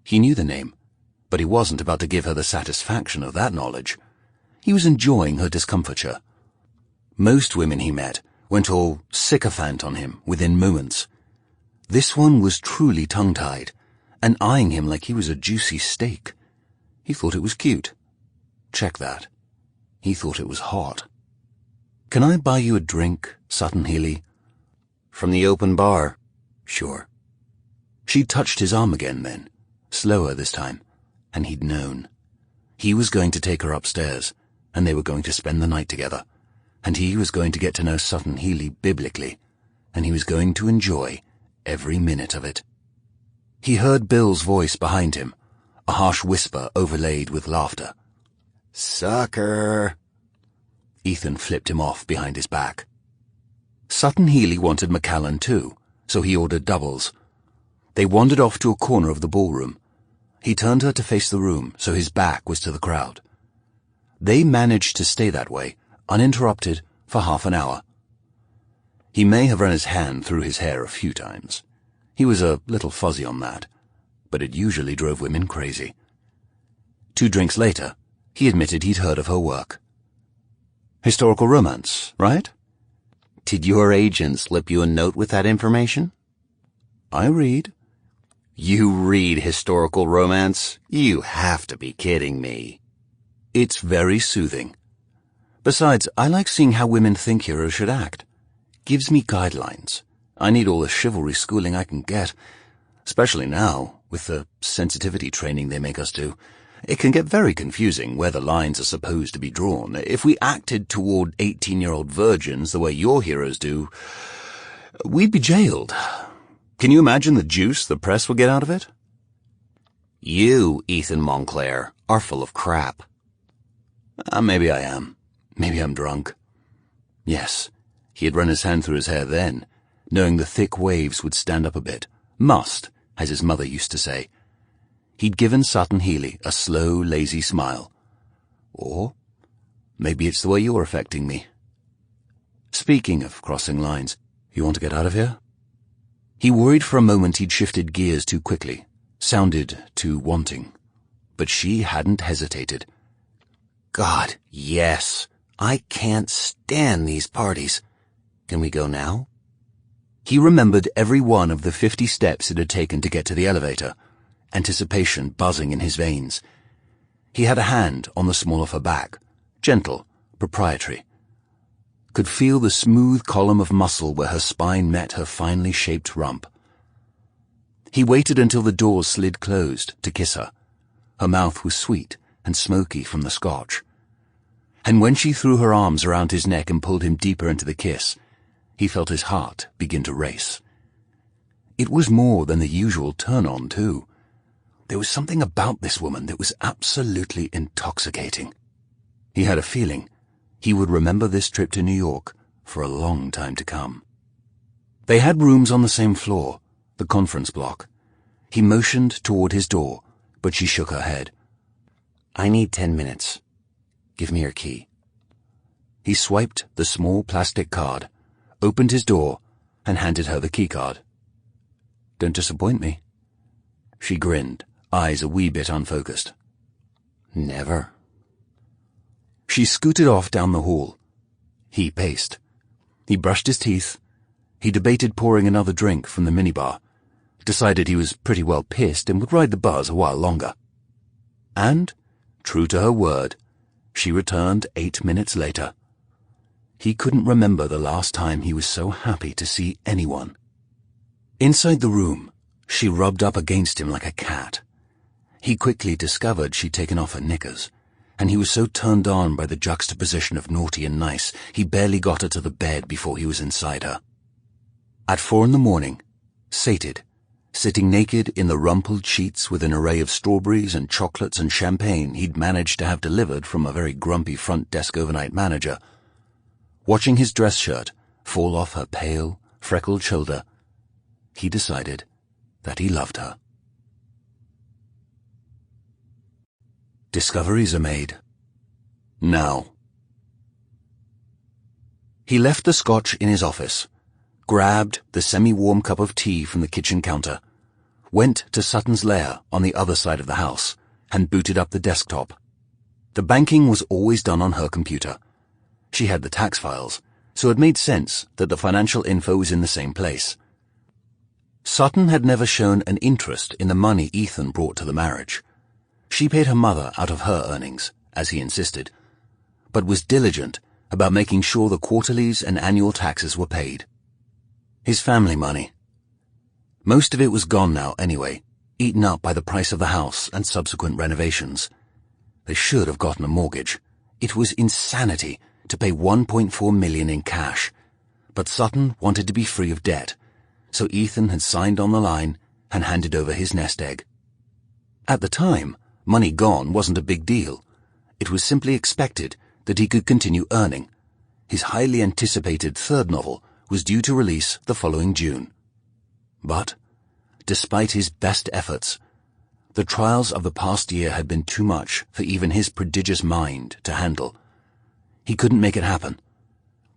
He knew the name, but he wasn't about to give her the satisfaction of that knowledge. He was enjoying her discomfiture. Most women he met went all sycophant on him within moments. This one was truly tongue-tied, and eyeing him like he was a juicy steak. He thought it was cute. Check that. He thought it was hot. Can I buy you a drink, Sutton Healy? From the open bar? Sure. She touched his arm again then, slower this time, and he'd known. He was going to take her upstairs, and they were going to spend the night together, and he was going to get to know Sutton Healy biblically, and he was going to enjoy every minute of it. He heard Bill's voice behind him, a harsh whisper overlaid with laughter. Sucker! Ethan flipped him off behind his back. Sutton Healy wanted Macallan too, so he ordered doubles. They wandered off to a corner of the ballroom. He turned her to face the room, so his back was to the crowd. They managed to stay that way, uninterrupted, for half an hour. He may have run his hand through his hair a few times. He was a little fuzzy on that, but it usually drove women crazy. 2 drinks later, he admitted he'd heard of her work. Historical romance, right? Did your agent slip you a note with that information? I read. You read historical romance? You have to be kidding me. It's very soothing. Besides, I like seeing how women think heroes should act. Gives me guidelines. I need all the chivalry schooling I can get, especially now, with the sensitivity training they make us do. It can get very confusing where the lines are supposed to be drawn. If we acted toward 18-year-old virgins the way your heroes do, we'd be jailed. Can you imagine the juice the press would get out of it? You, Ethan Montclair, are full of crap. Maybe I am. Maybe I'm drunk. Yes, he had run his hand through his hair then, knowing the thick waves would stand up a bit. Must, as his mother used to say. He'd given Sutton Healy a slow, lazy smile. Or maybe it's the way you're affecting me. Speaking of crossing lines, you want to get out of here? He worried for a moment he'd shifted gears too quickly, sounded too wanting. But she hadn't hesitated. God, yes. I can't stand these parties. Can we go now? He remembered every one of the 50 steps it had taken to get to the elevator, anticipation buzzing in his veins. He had a hand on the small of her back, gentle, proprietary. Could feel the smooth column of muscle where her spine met her finely shaped rump. He waited until the doors slid closed to kiss her. Her mouth was sweet and smoky from the scotch. And when she threw her arms around his neck and pulled him deeper into the kiss, he felt his heart begin to race. It was more than the usual turn-on, too. There was something about this woman that was absolutely intoxicating. He had a feeling he would remember this trip to New York for a long time to come. They had rooms on the same floor, the conference block. He motioned toward his door, but she shook her head. I need 10 minutes. Give me your key. He swiped the small plastic card, opened his door, and handed her the keycard. Don't disappoint me. She grinned, eyes a wee bit unfocused. Never. She scooted off down the hall. He paced. He brushed his teeth. He debated pouring another drink from the minibar, decided he was pretty well pissed and would ride the buzz a while longer. And, true to her word, she returned 8 minutes later. He couldn't remember the last time he was so happy to see anyone. Inside the room, she rubbed up against him like a cat. He quickly discovered she'd taken off her knickers, and he was so turned on by the juxtaposition of naughty and nice, he barely got her to the bed before he was inside her. At 4 a.m, sated, sitting naked in the rumpled sheets with an array of strawberries and chocolates and champagne he'd managed to have delivered from a very grumpy front desk overnight manager, watching his dress shirt fall off her pale, freckled shoulder, he decided that he loved her. Discoveries are made. Now. He left the scotch in his office, grabbed the semi-warm cup of tea from the kitchen counter, went to Sutton's lair on the other side of the house, and booted up the desktop. The banking was always done on her computer. She had the tax files, so it made sense that the financial info was in the same place. Sutton had never shown an interest in the money Ethan brought to the marriage. She paid her mother out of her earnings, as he insisted, but was diligent about making sure the quarterlies and annual taxes were paid. His family money. Most of it was gone now anyway, eaten up by the price of the house and subsequent renovations. They should have gotten a mortgage. It was insanity to pay $1.4 million in cash, but Sutton wanted to be free of debt, so Ethan had signed on the line and handed over his nest egg. At the time, money gone wasn't a big deal. It was simply expected that he could continue earning. His highly anticipated third novel was due to release the following June. But, despite his best efforts, the trials of the past year had been too much for even his prodigious mind to handle. He couldn't make it happen.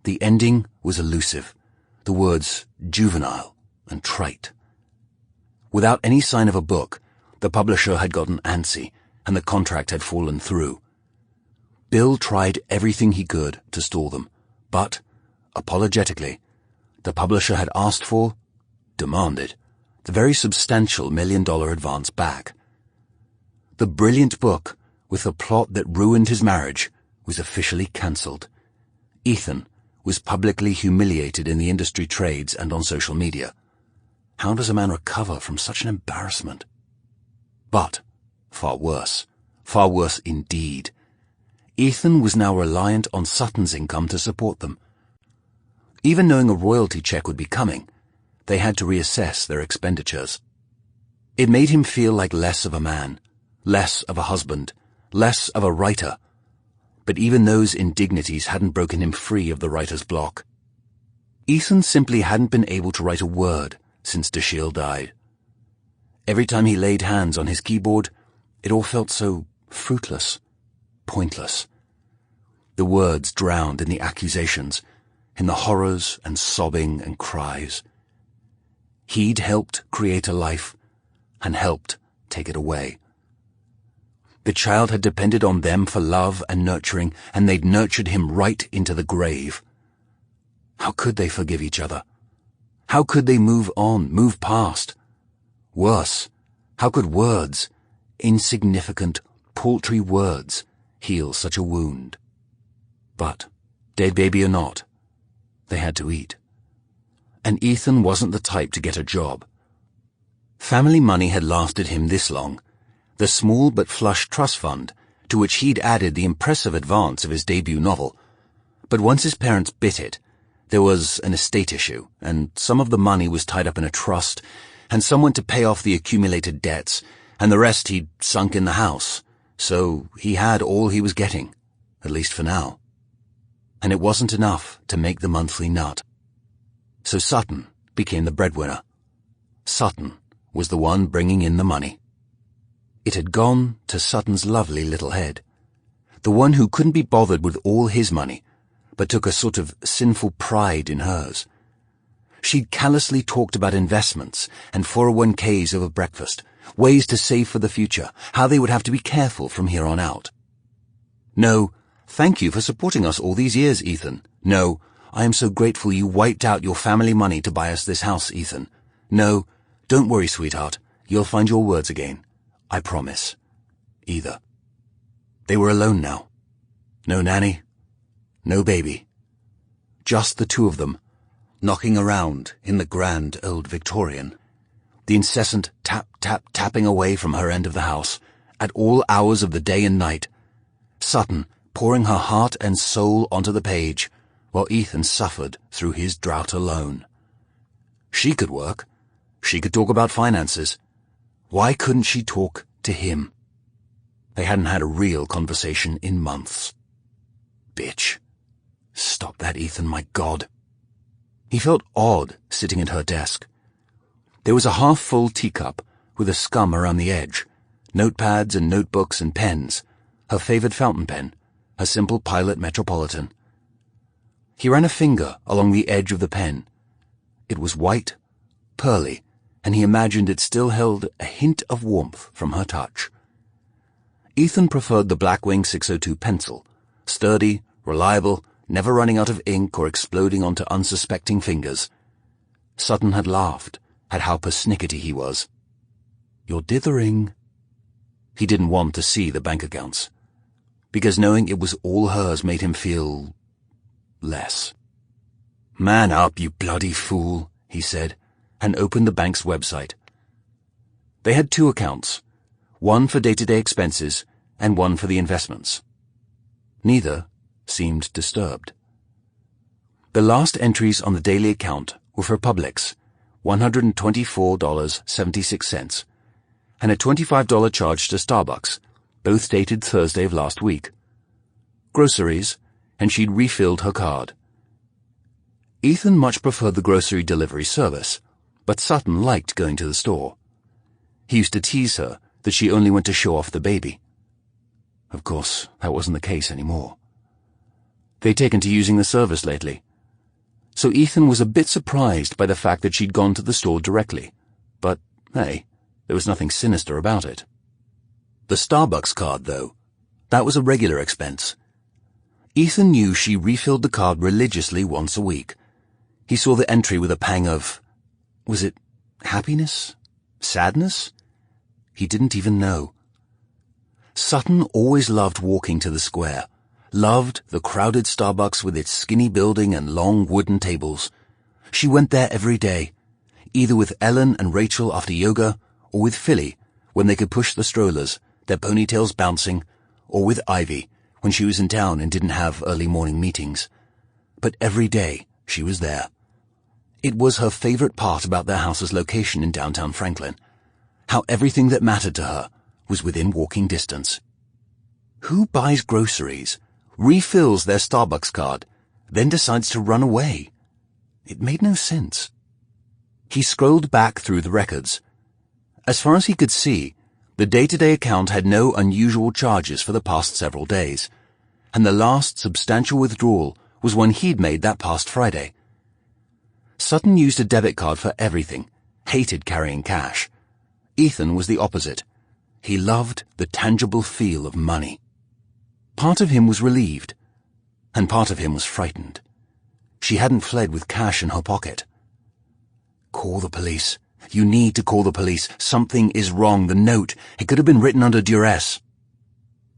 The ending was elusive, the words juvenile and trite. Without any sign of a book, the publisher had gotten antsy, and the contract had fallen through. Bill tried everything he could to stall them, but, apologetically, the publisher had asked for, demanded, the very substantial $1 million advance back. The brilliant book, with the plot that ruined his marriage, was officially cancelled. Ethan was publicly humiliated in the industry trades and on social media. How does a man recover from such an embarrassment? But, far worse, far worse indeed. Ethan was now reliant on Sutton's income to support them. Even knowing a royalty check would be coming, they had to reassess their expenditures. It made him feel like less of a man, less of a husband, less of a writer. But even those indignities hadn't broken him free of the writer's block. Ethan simply hadn't been able to write a word since Dashiell died. Every time he laid hands on his keyboard, it all felt so fruitless, pointless. The words drowned in the accusations, in the horrors and sobbing and cries. He'd helped create a life, and helped take it away. The child had depended on them for love and nurturing, and they'd nurtured him right into the grave. How could they forgive each other? How could they move on, move past? Worse, how could words, insignificant, paltry words, heal such a wound? But, dead baby or not, they had to eat. And Ethan wasn't the type to get a job. Family money had lasted him this long, the small but flush trust fund to which he'd added the impressive advance of his debut novel. But once his parents bit it, there was an estate issue, and some of the money was tied up in a trust, and someone to pay off the accumulated debts, and the rest he'd sunk in the house. So he had all he was getting, at least for now. And it wasn't enough to make the monthly nut. So Sutton became the breadwinner. Sutton was the one bringing in the money. It had gone to Sutton's lovely little head, the one who couldn't be bothered with all his money, but took a sort of sinful pride in hers. She'd callously talked about investments and 401ks over breakfast, ways to save for the future, how they would have to be careful from here on out. No, thank you for supporting us all these years, Ethan. No, I am so grateful you wiped out your family money to buy us this house, Ethan. No, don't worry, sweetheart. You'll find your words again. I promise. Either. They were alone now. No nanny. No baby. Just the two of them, knocking around in the grand old Victorian. The incessant tapping away from her end of the house, at all hours of the day and night. Sutton pouring her heart and soul onto the page, while Ethan suffered through his drought alone. She could work. She could talk about finances. Why couldn't she talk to him? They hadn't had a real conversation in months. Bitch. Stop that, Ethan, my God. He felt odd sitting at her desk. There was a half-full teacup with a scum around the edge, notepads and notebooks and pens, her favorite fountain pen, a simple Pilot Metropolitan. He ran a finger along the edge of the pen. It was white, pearly, and he imagined it still held a hint of warmth from her touch. Ethan preferred the Blackwing 602 pencil, sturdy, reliable, never running out of ink or exploding onto unsuspecting fingers. Sutton had laughed at how persnickety he was. You're dithering. He didn't want to see the bank accounts, because knowing it was all hers made him feel less. Man up, you bloody fool, he said, and opened the bank's website. They had two accounts, one for day-to-day expenses and one for the investments. Neither seemed disturbed. The last entries on the daily account were for Publix, $124.76, and a $25 charge to Starbucks, both dated Thursday of last week. Groceries, and she'd refilled her card. Ethan much preferred the grocery delivery service, but Sutton liked going to the store. He used to tease her that she only went to show off the baby. Of course, that wasn't the case anymore. They'd taken to using the service lately, so Ethan was a bit surprised by the fact that she'd gone to the store directly. But, hey, there was nothing sinister about it. The Starbucks card, though, that was a regular expense. Ethan knew she refilled the card religiously once a week. He saw the entry with a pang of, was it happiness? Sadness? He didn't even know. Sutton always loved walking to the square, loved the crowded Starbucks with its skinny building and long wooden tables. She went there every day, either with Ellen and Rachel after yoga, or with Philly when they could push the strollers, their ponytails bouncing, or with Ivy when she was in town and didn't have early morning meetings. But every day she was there. It was her favorite part about their house's location in downtown Franklin, how everything that mattered to her was within walking distance. Who buys groceries, refills their Starbucks card, then decides to run away? It made no sense. He scrolled back through the records. As far as he could see, the day-to-day account had no unusual charges for the past several days, and the last substantial withdrawal was one he'd made that past Friday. Sutton used a debit card for everything, hated carrying cash. Ethan was the opposite. He loved the tangible feel of money. Part of him was relieved, and part of him was frightened. She hadn't fled with cash in her pocket. Call the police. You need to call the police. Something is wrong. The note, it could have been written under duress.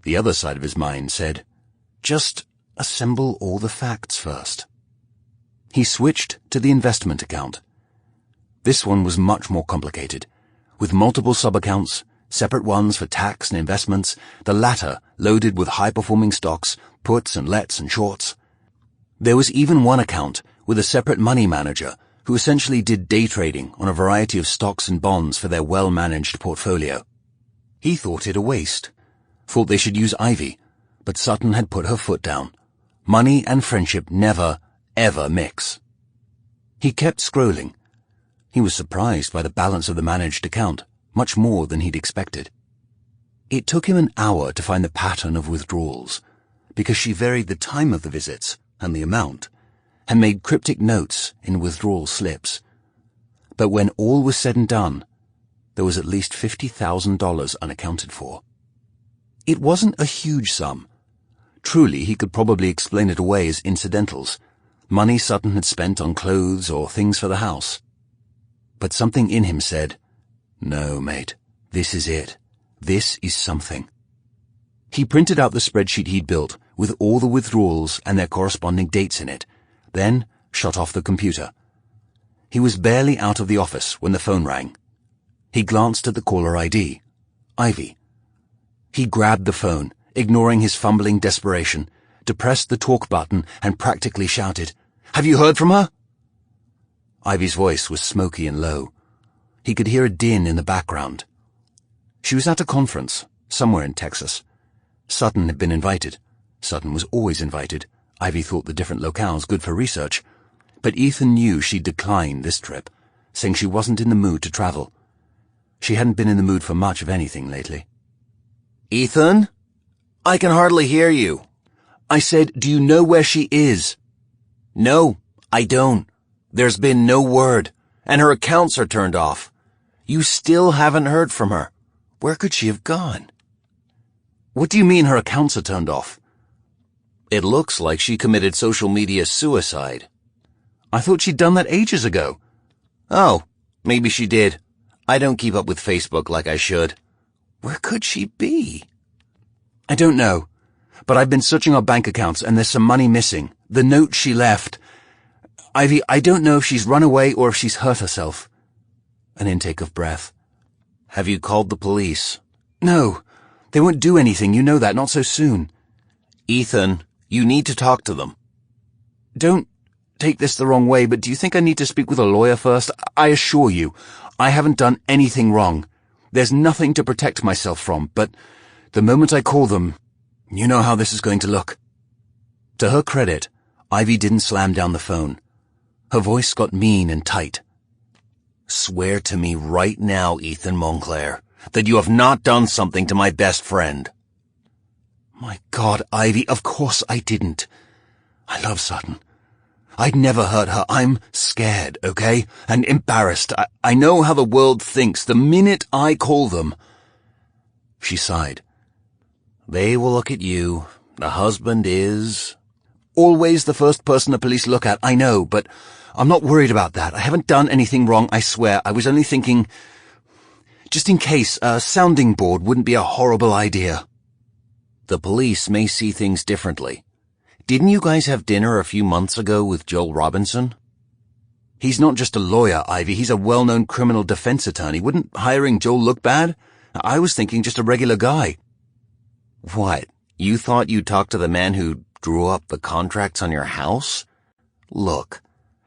The other side of his mind said, just assemble all the facts first. He switched to the investment account. This one was much more complicated, with multiple sub-accounts, separate ones for tax and investments, the latter loaded with high-performing stocks, puts and lets and shorts. There was even one account with a separate money manager who essentially did day trading on a variety of stocks and bonds for their well-managed portfolio. He thought it a waste, thought they should use Ivy, but Sutton had put her foot down. Money and friendship never, ever mix. He kept scrolling. He was surprised by the balance of the managed account, much more than he'd expected. It took him an hour to find the pattern of withdrawals, because she varied the time of the visits and the amount, and made cryptic notes in withdrawal slips. But when all was said and done, there was at least $50,000 unaccounted for. It wasn't a huge sum. Truly, he could probably explain it away as incidentals, money Sutton had spent on clothes or things for the house. But something in him said, no, mate, this is it. This is something. He printed out the spreadsheet he'd built with all the withdrawals and their corresponding dates in it, then shut off the computer. He was barely out of the office when the phone rang. He glanced at the caller ID. Ivy. He grabbed the phone, ignoring his fumbling desperation, depressed the talk button and practically shouted, "Have you heard from her?" Ivy's voice was smoky and low. He could hear a din in the background. She was at a conference, somewhere in Texas. Sutton had been invited. Sutton was always invited. Ivy thought the different locales good for research. But Ethan knew she'd declined this trip, saying she wasn't in the mood to travel. She hadn't been in the mood for much of anything lately. "Ethan? I can hardly hear you." I said, "Do you know where she is?" "No, I don't. There's been no word, and her accounts are turned off. You still haven't heard from her. Where could she have gone?" "What do you mean her accounts are turned off?" "It looks like she committed social media suicide." "I thought she'd done that ages ago." "Oh, maybe she did. I don't keep up with Facebook like I should." "Where could she be?" "I don't know, but I've been searching our bank accounts and there's some money missing. The note she left. Ivy, I don't know if she's run away or if she's hurt herself." An intake of breath. "Have you called the police?" "No, they won't do anything, you know that, not so soon." "Ethan, you need to talk to them." "Don't take this the wrong way, but do you think I need to speak with a lawyer first? I assure you, I haven't done anything wrong. There's nothing to protect myself from, but the moment I call them, you know how this is going to look." To her credit, Ivy didn't slam down the phone. Her voice got mean and tight. "Swear to me right now, Ethan Montclair, that you have not done something to my best friend." "My God, Ivy, of course I didn't. I love Sutton. I'd never hurt her. I'm scared, okay? And embarrassed. I know how the world thinks the minute I call them." She sighed. "They will look at you. The husband is always the first person the police look at, I know, but I'm not worried about that. I haven't done anything wrong, I swear. I was only thinking, just in case, a sounding board wouldn't be a horrible idea." "The police may see things differently. Didn't you guys have dinner a few months ago with Joel Robinson?" "He's not just a lawyer, Ivy. He's a well-known criminal defense attorney. Wouldn't hiring Joel look bad? I was thinking just a regular guy. What, you thought you talked to the man who drew up the contracts on your house? Look,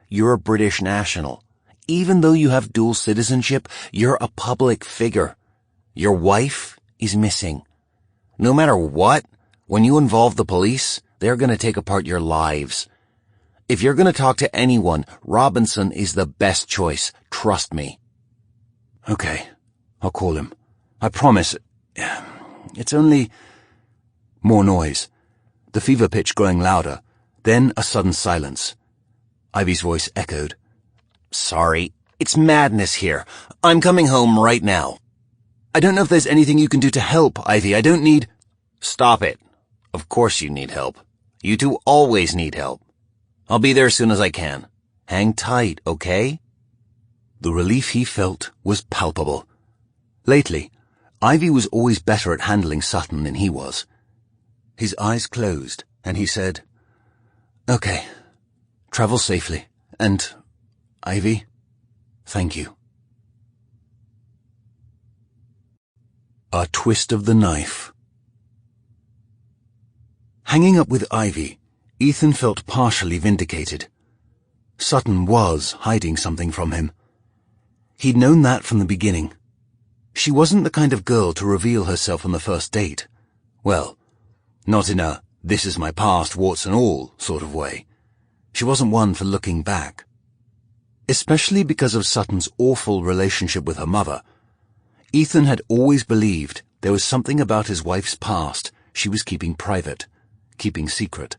you're a British national. Even though you have dual citizenship, you're a public figure. Your wife is missing. No matter what, when you involve the police, they're going to take apart your lives. If you're going to talk to anyone, Robinson is the best choice. Trust me. Okay, I'll call him. I promise. It's only... More noise. The fever pitch growing louder. Then a sudden silence. Ivy's voice echoed. Sorry, it's madness here. I'm coming home right now. I don't know if there's anything you can do to help, Ivy. I don't need... Stop it. Of course you need help. You two always need help. I'll be there as soon as I can. Hang tight, okay? The relief he felt was palpable. Lately, Ivy was always better at handling Sutton than he was. His eyes closed, and he said, Okay, travel safely, and, Ivy, thank you. A twist of the knife. Hanging up with Ivy, Ethan felt partially vindicated. Sutton was hiding something from him. He'd known that from the beginning. She wasn't the kind of girl to reveal herself on the first date. Well, not in a this is my past, warts and all sort of way. She wasn't one for looking back. Especially because of Sutton's awful relationship with her mother, Ethan had always believed there was something about his wife's past she was keeping private, keeping secret.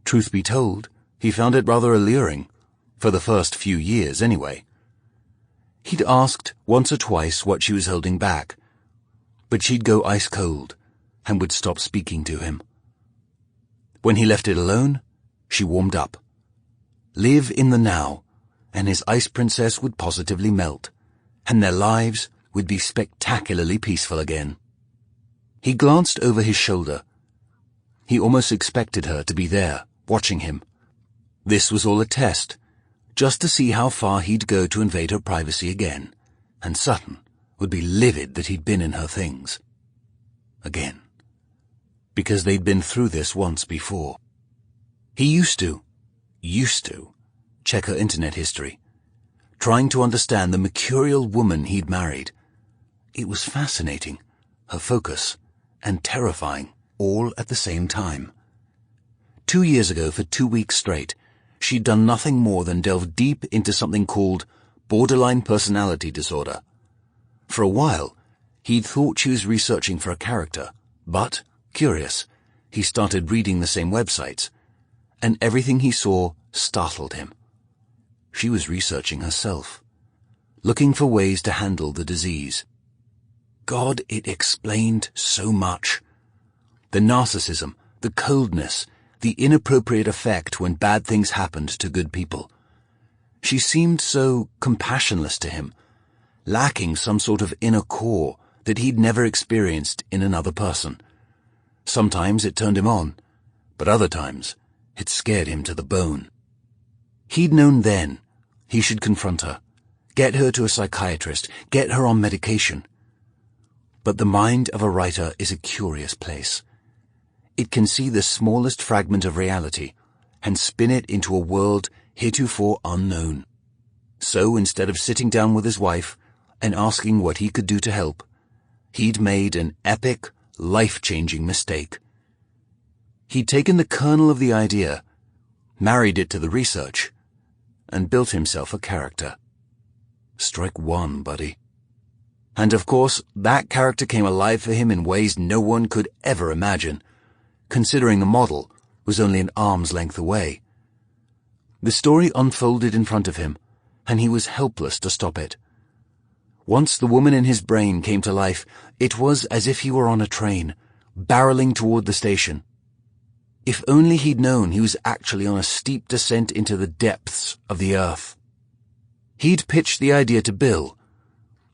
Truth be told, he found it rather alluring, for the first few years anyway. He'd asked once or twice what she was holding back, but she'd go ice cold and would stop speaking to him. When he left it alone, she warmed up. Live in the now, and his ice princess would positively melt, and their lives would be spectacularly peaceful again. He glanced over his shoulder. He almost expected her to be there, watching him. This was all a test, just to see how far he'd go to invade her privacy again, and Sutton would be livid that he'd been in her things. Again. Because they'd been through this once before. He used to check her internet history, trying to understand the mercurial woman he'd married. It was fascinating, her focus, and terrifying, all at the same time. 2 years ago, for 2 weeks straight, she'd done nothing more than delve deep into something called borderline personality disorder. For a while, he'd thought she was researching for a character, but, curious, he started reading the same websites, and everything he saw startled him. She was researching herself, looking for ways to handle the disease. God, it explained so much. The narcissism, the coldness, the inappropriate effect when bad things happened to good people. She seemed so compassionless to him, lacking some sort of inner core that he'd never experienced in another person. Sometimes it turned him on, but other times it scared him to the bone. He'd known then he should confront her, get her to a psychiatrist, get her on medication. But the mind of a writer is a curious place. It can see the smallest fragment of reality and spin it into a world heretofore unknown. So instead of sitting down with his wife and asking what he could do to help, he'd made an epic, life-changing mistake. He'd taken the kernel of the idea, married it to the research, and built himself a character. Strike one, buddy. And of course, that character came alive for him in ways no one could ever imagine, considering the model was only an arm's length away. The story unfolded in front of him, and he was helpless to stop it. Once the woman in his brain came to life, it was as if he were on a train, barreling toward the station. If only he'd known he was actually on a steep descent into the depths of the earth. He'd pitched the idea to Bill,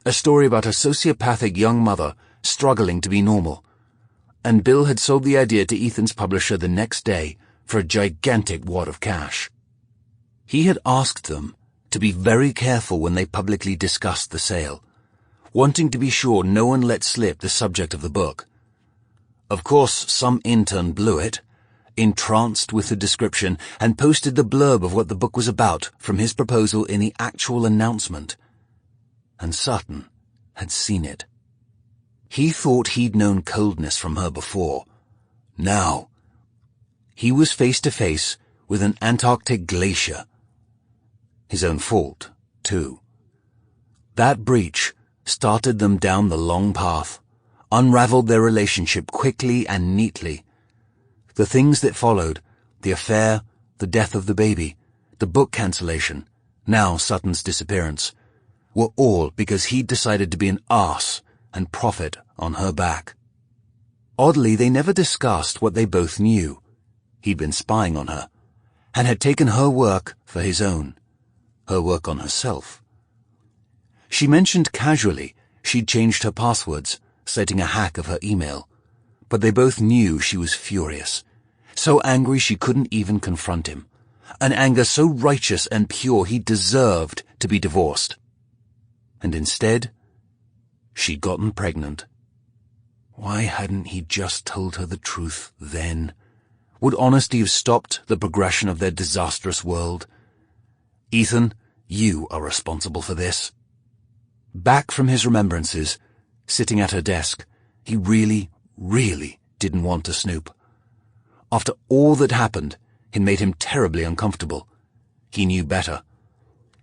a story about a sociopathic young mother struggling to be normal, and Bill had sold the idea to Ethan's publisher the next day for a gigantic wad of cash. He had asked them to be very careful when they publicly discussed the sale. wanting to be sure no one let slip the subject of the book. Of course, some intern blew it, entranced with the description, and posted the blurb of what the book was about from his proposal in the actual announcement. And Sutton had seen it. He thought he'd known coldness from her before. Now, he was face to face with an Antarctic glacier. His own fault, too. That breach started them down the long path, unraveled their relationship quickly and neatly. The things that followed, the affair, the death of the baby, the book cancellation, now Sutton's disappearance, were all because he'd decided to be an arse and profit on her back. Oddly, they never discussed what they both knew. He'd been spying on her, and had taken her work for his own, her work on herself. She mentioned casually she'd changed her passwords, citing a hack of her email, but they both knew she was furious, so angry she couldn't even confront him, an anger so righteous and pure he deserved to be divorced. And instead, she'd gotten pregnant. Why hadn't he just told her the truth then? Would honesty have stopped the progression of their disastrous world? Ethan, you are responsible for this. Back from his remembrances, sitting at her desk, he really didn't want to snoop. After all that happened, it made him terribly uncomfortable. He knew better.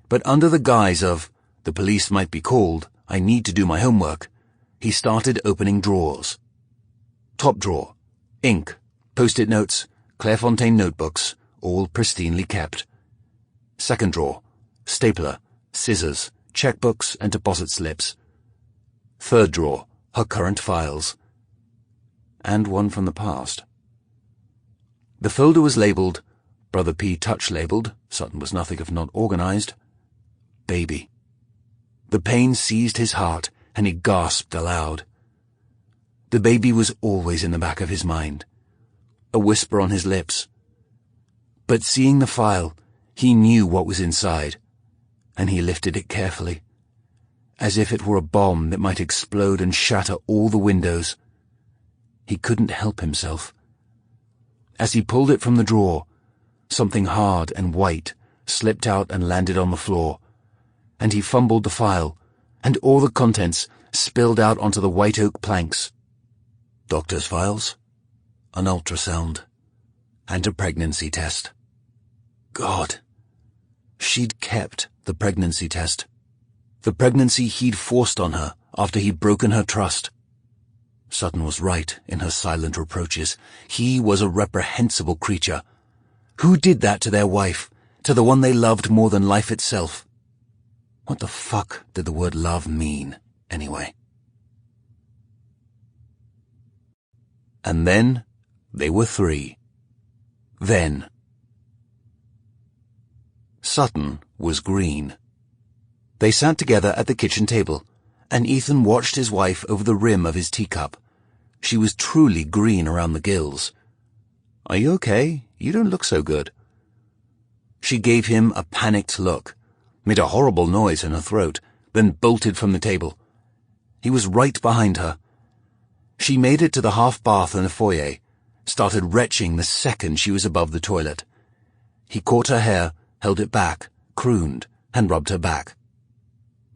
But under the guise of, the police might be called, I need to do my homework, he started opening drawers. Top drawer, ink, post-it notes, Clairefontaine notebooks, all pristinely kept. Second drawer, stapler, scissors, checkbooks and deposit slips. Third drawer, her current files. And one from the past. The folder was labelled, Brother P. touch-labelled, Sutton was nothing if not organised, baby. The pain seized his heart, and he gasped aloud. The baby was always in the back of his mind, a whisper on his lips. But seeing the file, he knew what was inside, and he lifted it carefully, as if it were a bomb that might explode and shatter all the windows. He couldn't help himself. As he pulled it from the drawer, something hard and white slipped out and landed on the floor, and he fumbled the file, and all the contents spilled out onto the white oak planks. Doctor's files, an ultrasound, and a pregnancy test. God. She'd kept the pregnancy test. The pregnancy he'd forced on her after he'd broken her trust. Sutton was right in her silent reproaches. He was a reprehensible creature. Who did that to their wife, to the one they loved more than life itself? What the fuck did the word love mean, anyway? And then they were three. Then. Sutton was green. They sat together at the kitchen table, and Ethan watched his wife over the rim of his teacup. She was truly green around the gills. Are you okay? You don't look so good. She gave him a panicked look, made a horrible noise in her throat, then bolted from the table. He was right behind her. She made it to the half-bath in the foyer, started retching the second she was above the toilet. He caught her hair, held it back, crooned, and rubbed her back.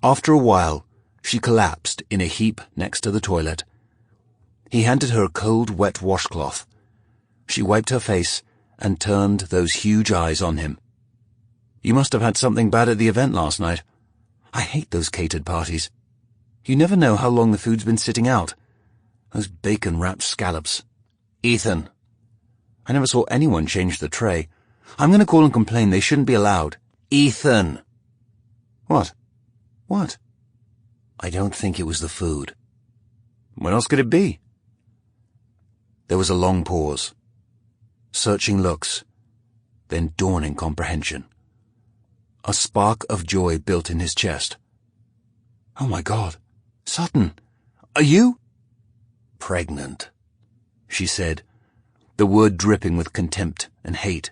After a while, she collapsed in a heap next to the toilet. He handed her a cold, wet washcloth. She wiped her face and turned those huge eyes on him. You must have had something bad at the event last night. I hate those catered parties. You never know how long the food's been sitting out. Those bacon-wrapped scallops. Ethan. I never saw anyone change the tray. I'm going to call and complain. They shouldn't be allowed. Ethan. What? What? I don't think it was the food. What else could it be? There was a long pause. Searching looks. Then dawning comprehension. A spark of joy built in his chest. Oh my God. Sutton. Are you? Pregnant, she said, the word dripping with contempt and hate.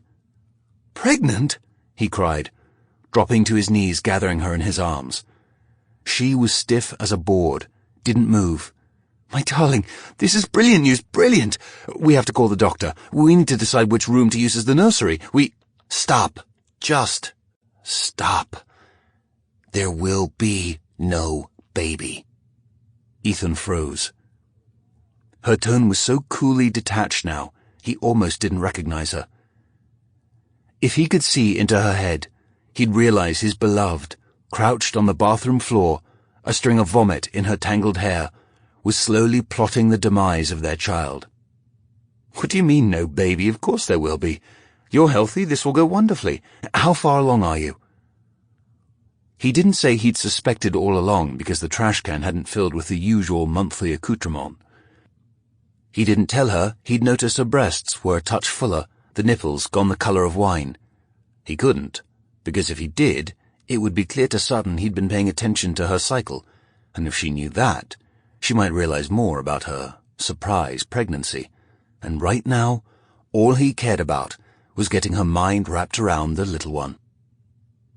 Pregnant? He cried, dropping to his knees, gathering her in his arms. She was stiff as a board, didn't move. My darling, this is brilliant news, brilliant. We have to call the doctor. We need to decide which room to use as the nursery. Stop. Just stop. There will be no baby. Ethan froze. Her tone was so coolly detached now, he almost didn't recognize her. If he could see into her head, he'd realize his beloved, crouched on the bathroom floor, a string of vomit in her tangled hair, was slowly plotting the demise of their child. What do you mean, no baby? Of course there will be. You're healthy, this will go wonderfully. How far along are you? He didn't say he'd suspected all along because the trash can hadn't filled with the usual monthly accoutrement. He didn't tell her he'd noticed her breasts were a touch fuller, the nipples gone the colour of wine. He couldn't, because if he did, it would be clear to Sutton he'd been paying attention to her cycle, and if she knew that, she might realize more about her surprise pregnancy. And right now, all he cared about was getting her mind wrapped around the little one.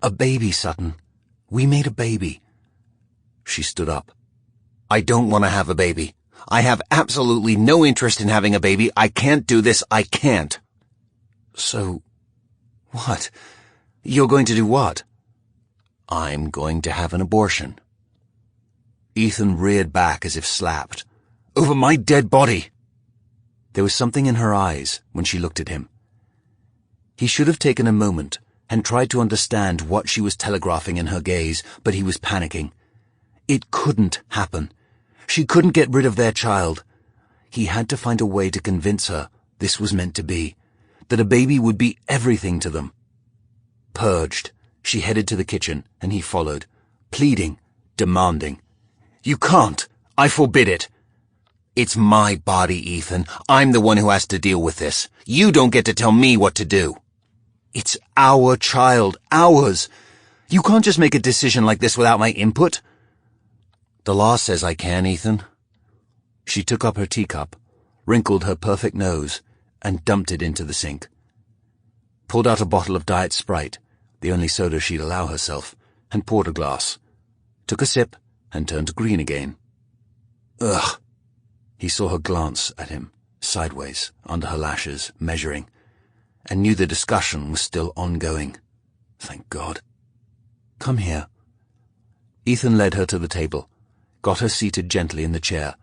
A baby, Sutton. We made a baby. She stood up. I don't want to have a baby. I have absolutely no interest in having a baby. I can't do this. I can't. So, what? You're going to do what? I'm going to have an abortion. Ethan reared back as if slapped. Over my dead body! There was something in her eyes when she looked at him. He should have taken a moment and tried to understand what she was telegraphing in her gaze, but he was panicking. It couldn't happen. She couldn't get rid of their child. He had to find a way to convince her this was meant to be, that a baby would be everything to them. Purged, she headed to the kitchen, and he followed, pleading, demanding. You can't! I forbid it! It's my body, Ethan. I'm the one who has to deal with this. You don't get to tell me what to do. It's our child, ours. You can't just make a decision like this without my input. The law says I can, Ethan. She took up her teacup, wrinkled her perfect nose, and dumped it into the sink. Pulled out a bottle of Diet Sprite, the only soda she'd allow herself, and poured a glass. Took a sip, and turned green again. Ugh! He saw her glance at him, sideways, under her lashes, measuring, and knew the discussion was still ongoing. Thank God. Come here. Ethan led her to the table, got her seated gently in the chair,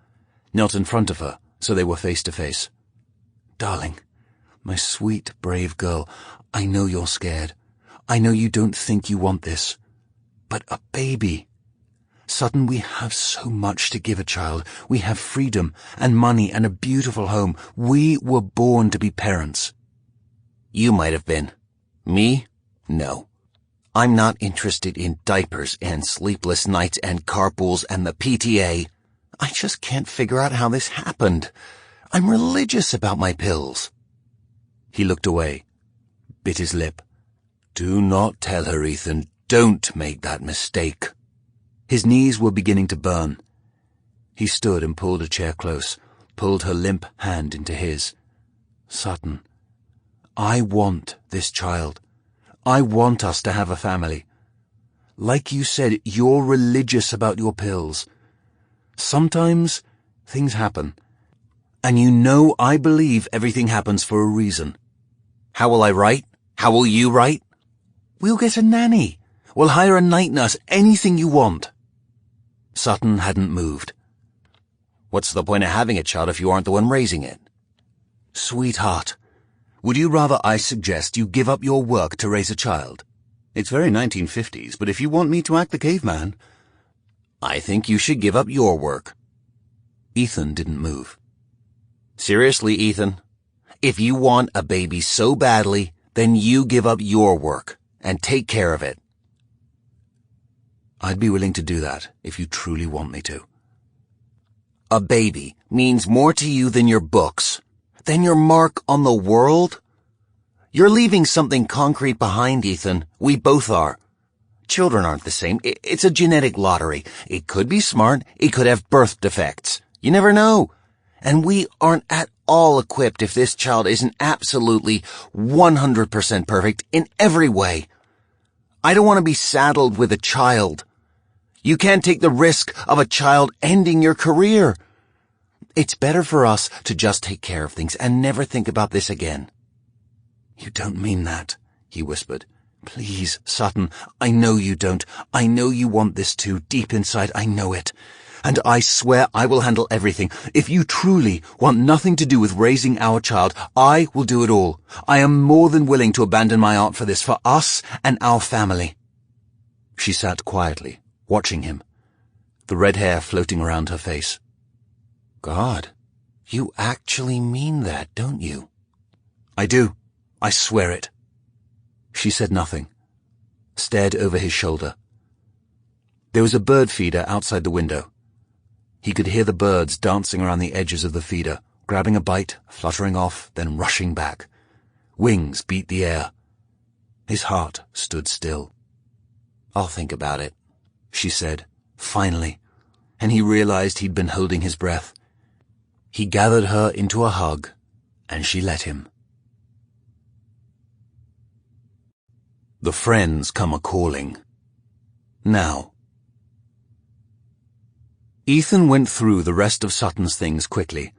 knelt in front of her so they were face to face. Darling, my sweet, brave girl, I know you're scared. I know you don't think you want this. But a baby... Sutton, we have so much to give a child. We have freedom and money and a beautiful home. We were born to be parents. You might have been. Me? No. I'm not interested in diapers and sleepless nights and carpools and the PTA. I just can't figure out how this happened. I'm religious about my pills. He looked away, bit his lip. Do not tell her, Ethan. Don't make that mistake. His knees were beginning to burn. He stood and pulled a chair close, pulled her limp hand into his. Sutton, I want this child. I want us to have a family. Like you said, you're religious about your pills. Sometimes things happen. And you know I believe everything happens for a reason. How will I write? How will you write? We'll get a nanny. We'll hire a night nurse, anything you want. Sutton hadn't moved. What's the point of having a child if you aren't the one raising it? Sweetheart, would you rather I suggest you give up your work to raise a child? It's very 1950s, but if you want me to act the caveman... I think you should give up your work. Ethan didn't move. Seriously, Ethan, if you want a baby so badly, then you give up your work and take care of it. I'd be willing to do that if you truly want me to. A baby means more to you than your books, than your mark on the world. You're leaving something concrete behind, Ethan. We both are. Children aren't the same. It's a genetic lottery. It could be smart. It could have birth defects. You never know. And we aren't at all equipped if this child isn't absolutely 100% perfect in every way. I don't want to be saddled with a child. You can't take the risk of a child ending your career. It's better for us to just take care of things and never think about this again." "You don't mean that," he whispered. "Please, Sutton, I know you don't. I know you want this too. Deep inside, I know it. And I swear I will handle everything. If you truly want nothing to do with raising our child, I will do it all. I am more than willing to abandon my art for this, for us and our family." She sat quietly, watching him, the red hair floating around her face. "God, you actually mean that, don't you?" "I do. I swear it." She said nothing, stared over his shoulder. There was a bird feeder outside the window. He could hear the birds dancing around the edges of the feeder, grabbing a bite, fluttering off, then rushing back. Wings beat the air. His heart stood still. "I'll think about it," she said, finally, and he realized he'd been holding his breath. He gathered her into a hug, and she let him. The friends come a-calling. Now. Ethan went through the rest of Sutton's things quickly.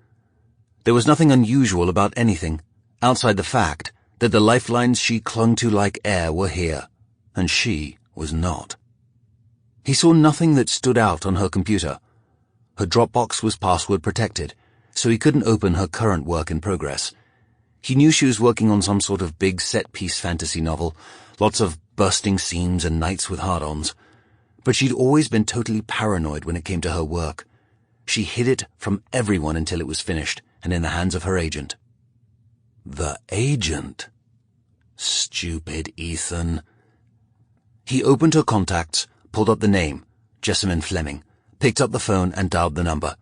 There was nothing unusual about anything, outside the fact that the lifelines she clung to like air were here, and she was not. He saw nothing that stood out on her computer. Her Dropbox was password protected, so he couldn't open her current work in progress. He knew she was working on some sort of big set-piece fantasy novel, lots of bursting seams and nights with hard-ons. But she'd always been totally paranoid when it came to her work. She hid it from everyone until it was finished and in the hands of her agent. The agent? Stupid Ethan. He opened her contacts, pulled up the name, Jessamine Fleming, picked up the phone and dialed the number.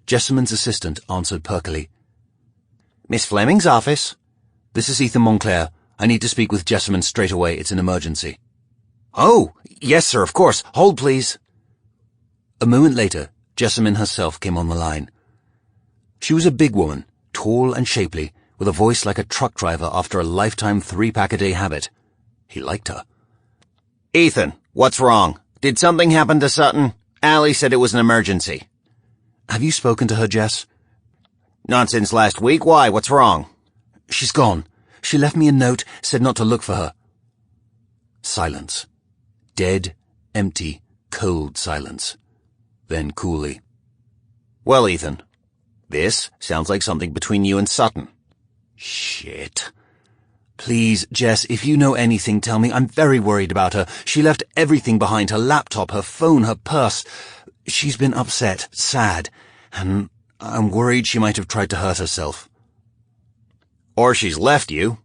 Jessamine's assistant answered perkily. "Miss Fleming's office." "This is Ethan Montclair. I need to speak with Jessamine straight away. It's an emergency." "Oh, yes, sir, of course. Hold, please." A moment later, Jessamine herself came on the line. She was a big woman, tall and shapely, with a voice like a truck driver after a lifetime 3-pack-a-day habit. He liked her. "Ethan, what's wrong? Did something happen to Sutton? Allie said it was an emergency." "Have you spoken to her, Jess?" "Not since last week. Why? What's wrong?" "She's gone. She left me a note, said not to look for her." Silence. Dead, empty, cold silence. Then coolly. "Well, Ethan, this sounds like something between you and Sutton." "Shit. Please, Jess, if you know anything, tell me. I'm very worried about her. She left everything behind, her laptop, her phone, her purse. She's been upset, sad, and I'm worried she might have tried to hurt herself." "Or she's left you."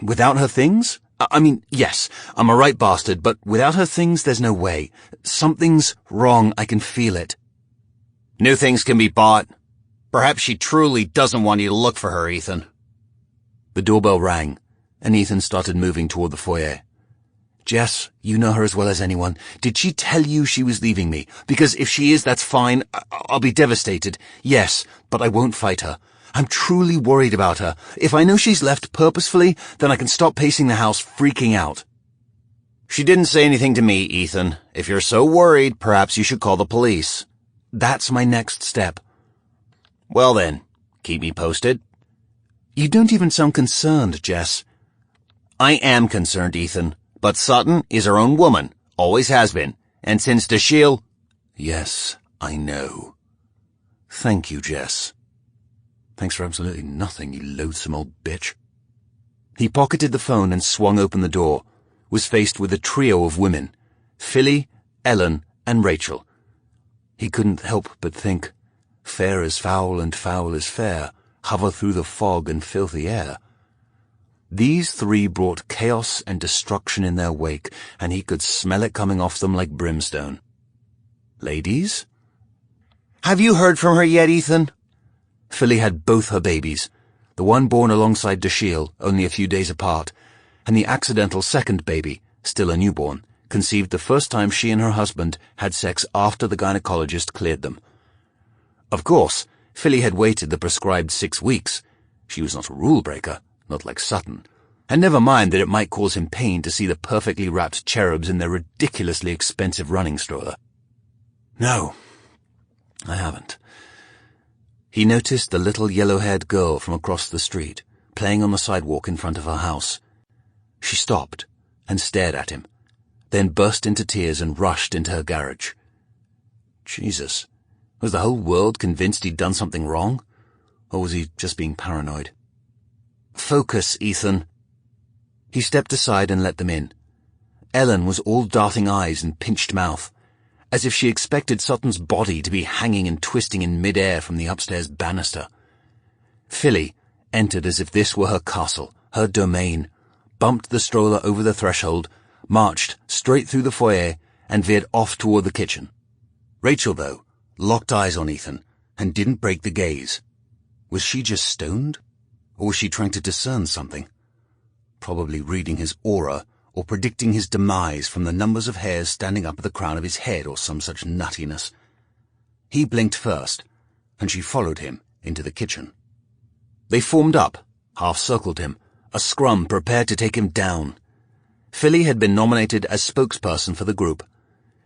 "Without her things? I mean, yes, I'm a right bastard, but without her things, there's no way. Something's wrong, I can feel it." "New things can be bought. Perhaps she truly doesn't want you to look for her, Ethan." The doorbell rang, and Ethan started moving toward the foyer. "Jess, you know her as well as anyone. Did she tell you she was leaving me? Because if she is, that's fine. I'll be devastated. Yes, but I won't fight her. I'm truly worried about her. If I know she's left purposefully, then I can stop pacing the house freaking out." "She didn't say anything to me, Ethan. If you're so worried, perhaps you should call the police." "That's my next step." "Well then, keep me posted." "You don't even sound concerned, Jess." "I am concerned, Ethan. But Sutton is her own woman. Always has been. And since Dashiell—" "Yes, I know. Thank you, Jess." "Thanks for absolutely nothing, you loathsome old bitch." He pocketed the phone and swung open the door, was faced with a trio of women, Philly, Ellen, and Rachel. He couldn't help but think, fair is foul and foul is fair, hover through the fog and filthy air. These three brought chaos and destruction in their wake, and he could smell it coming off them like brimstone. Ladies? "Have you heard from her yet, Ethan?" Philly had both her babies, the one born alongside Dashiell, only a few days apart, and the accidental second baby, still a newborn, conceived the first time she and her husband had sex after the gynecologist cleared them. Of course, Philly had waited the prescribed 6 weeks. She was not a rule breaker, not like Sutton. And never mind that it might cause him pain to see the perfectly wrapped cherubs in their ridiculously expensive running stroller. No, I haven't. He noticed the little yellow-haired girl from across the street, playing on the sidewalk in front of her house. She stopped and stared at him, then burst into tears and rushed into her garage. Jesus, was the whole world convinced he'd done something wrong? Or was he just being paranoid? Focus, Ethan. He stepped aside and let them in. Ellen was all darting eyes and pinched mouth, as if she expected Sutton's body to be hanging and twisting in mid-air from the upstairs banister. Philly entered as if this were her castle, her domain, bumped the stroller over the threshold, marched straight through the foyer, and veered off toward the kitchen. Rachel, though, locked eyes on Ethan and didn't break the gaze. Was she just stoned? Or was she trying to discern something? Probably reading his aura or predicting his demise from the numbers of hairs standing up at the crown of his head or some such nuttiness. He blinked first, and she followed him into the kitchen. They formed up, half-circled him, a scrum prepared to take him down. Philly had been nominated as spokesperson for the group.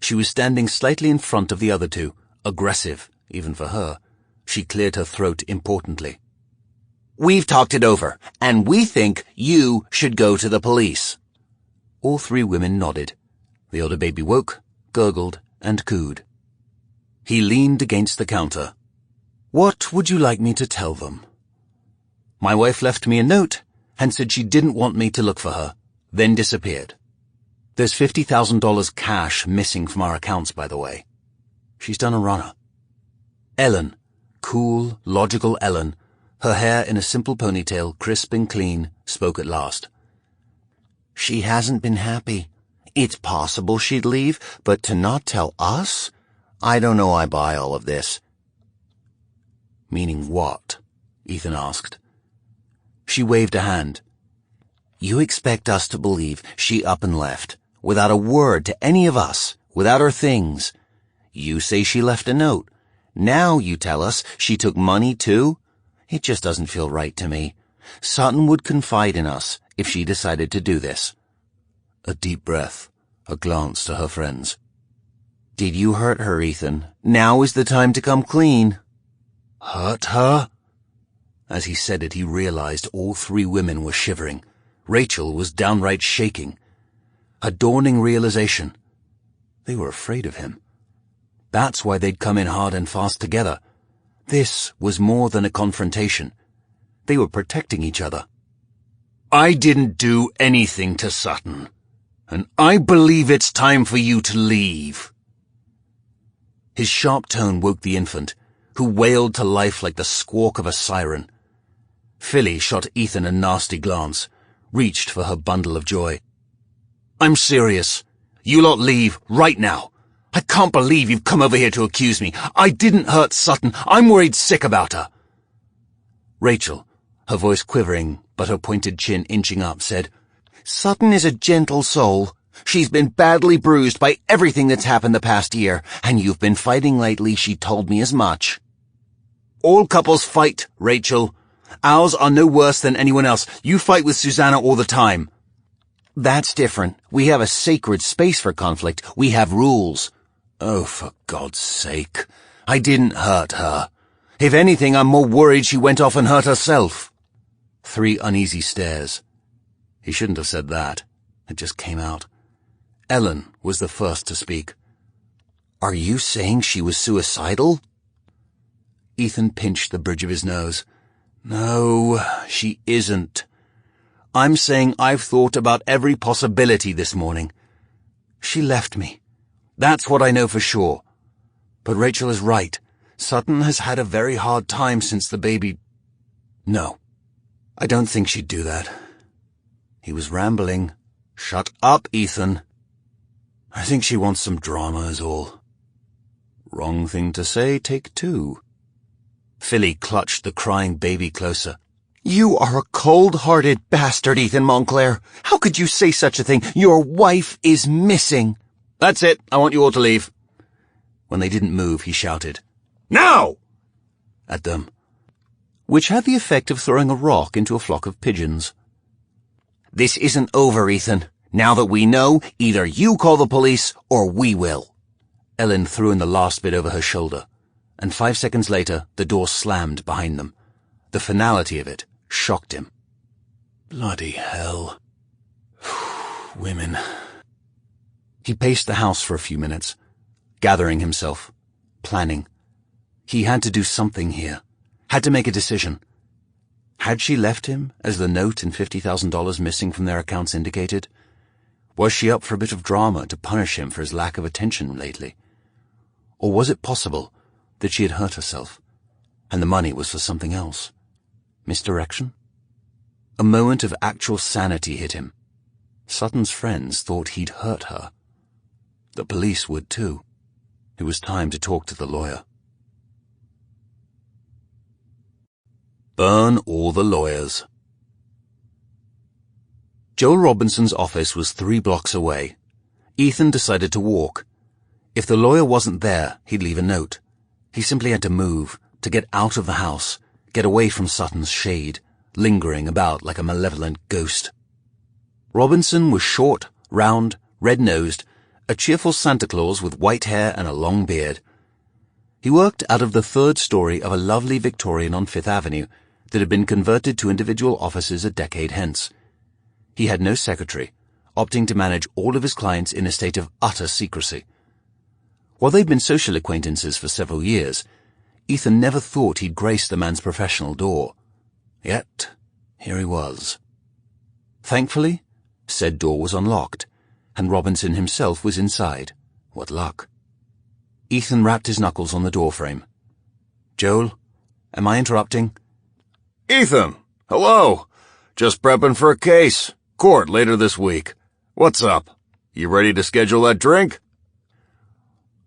She was standing slightly in front of the other two, aggressive, even for her. She cleared her throat importantly. We've talked it over, and we think you should go to the police. All three women nodded. The older baby woke, gurgled, and cooed. He leaned against the counter. What would you like me to tell them? My wife left me a note and said she didn't want me to look for her, then disappeared. There's $50,000 cash missing from our accounts, by the way. She's done a runner. Ellen, cool, logical Ellen, her hair in a simple ponytail, crisp and clean, spoke at last. She hasn't been happy. It's possible she'd leave, but to not tell us? I don't know I buy all of this. Meaning what? Ethan asked. She waved a hand. You expect us to believe she up and left, without a word to any of us, without her things. You say she left a note. Now you tell us she took money too? It just doesn't feel right to me. Sutton would confide in us if she decided to do this. A deep breath, a glance to her friends. Did you hurt her, Ethan? Now is the time to come clean. Hurt her? As he said it, he realized all three women were shivering. Rachel was downright shaking. A dawning realization. They were afraid of him. That's why they'd come in hard and fast together. This was more than a confrontation. They were protecting each other. I didn't do anything to Sutton, and I believe it's time for you to leave. His sharp tone woke the infant, who wailed to life like the squawk of a siren. Philly shot Ethan a nasty glance, reached for her bundle of joy. I'm serious. You lot leave right now. I can't believe you've come over here to accuse me. I didn't hurt Sutton. I'm worried sick about her. Rachel, her voice quivering but her pointed chin inching up, said, Sutton is a gentle soul. She's been badly bruised by everything that's happened the past year, and you've been fighting lately. She told me as much. All couples fight, Rachel. Ours are no worse than anyone else. You fight with Susanna all the time. That's different. We have a sacred space for conflict. We have rules. Oh, for God's sake. I didn't hurt her. If anything, I'm more worried she went off and hurt herself. 3 uneasy stares. He shouldn't have said that. It just came out. Ellen was the first to speak. Are you saying she was suicidal? Ethan pinched the bridge of his nose. No, she isn't. I'm saying I've thought about every possibility this morning. She left me. That's what I know for sure. But Rachel is right. Sutton has had a very hard time since the baby... No, I don't think she'd do that. He was rambling. Shut up, Ethan. I think she wants some drama is all. Wrong thing to say, take 2. Philly clutched the crying baby closer. You are a cold-hearted bastard, Ethan Montclair. How could you say such a thing? Your wife is missing. That's it. I want you all to leave. When they didn't move, he shouted, Now! At them, which had the effect of throwing a rock into a flock of pigeons. This isn't over, Ethan. Now that we know, either you call the police or we will. Ellen threw in the last bit over her shoulder, and 5 seconds later the door slammed behind them. The finality of it shocked him. Bloody hell. Women. He paced the house for a few minutes, gathering himself, planning. He had to do something here, had to make a decision. Had she left him, as the note and $50,000 missing from their accounts indicated? Was she up for a bit of drama to punish him for his lack of attention lately? Or was it possible that she had hurt herself, and the money was for something else? Misdirection? A moment of actual sanity hit him. Sutton's friends thought he'd hurt her. The police would too. It was time to talk to the lawyer. Burn all the lawyers. Joel Robinson's office was 3 blocks away. Ethan decided to walk. If the lawyer wasn't there, he'd leave a note. He simply had to move, to get out of the house, get away from Sutton's shade, lingering about like a malevolent ghost. Robinson was short, round, red-nosed, a cheerful Santa Claus with white hair and a long beard. He worked out of the 3rd story of a lovely Victorian on 5th Avenue that had been converted to individual offices a decade hence. He had no secretary, opting to manage all of his clients in a state of utter secrecy. While they'd been social acquaintances for several years, Ethan never thought he'd grace the man's professional door. Yet, here he was. Thankfully, said door was unlocked, and Robinson himself was inside. What luck. Ethan rapped his knuckles on the doorframe. Joel, am I interrupting? Ethan, hello. Just prepping for a case. Court later this week. What's up? You ready to schedule that drink?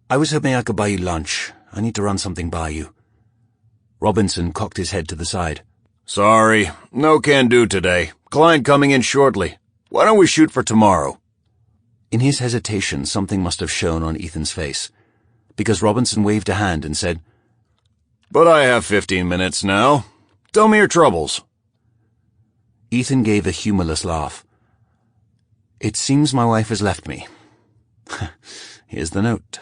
I was hoping I could buy you lunch. I need to run something by you. Robinson cocked his head to the side. Sorry, no can do today. Client coming in shortly. Why don't we shoot for tomorrow? In his hesitation, something must have shown on Ethan's face, because Robinson waved a hand and said, But I have 15 minutes now. Tell me your troubles. Ethan gave a humorless laugh. It seems my wife has left me. Here's the note.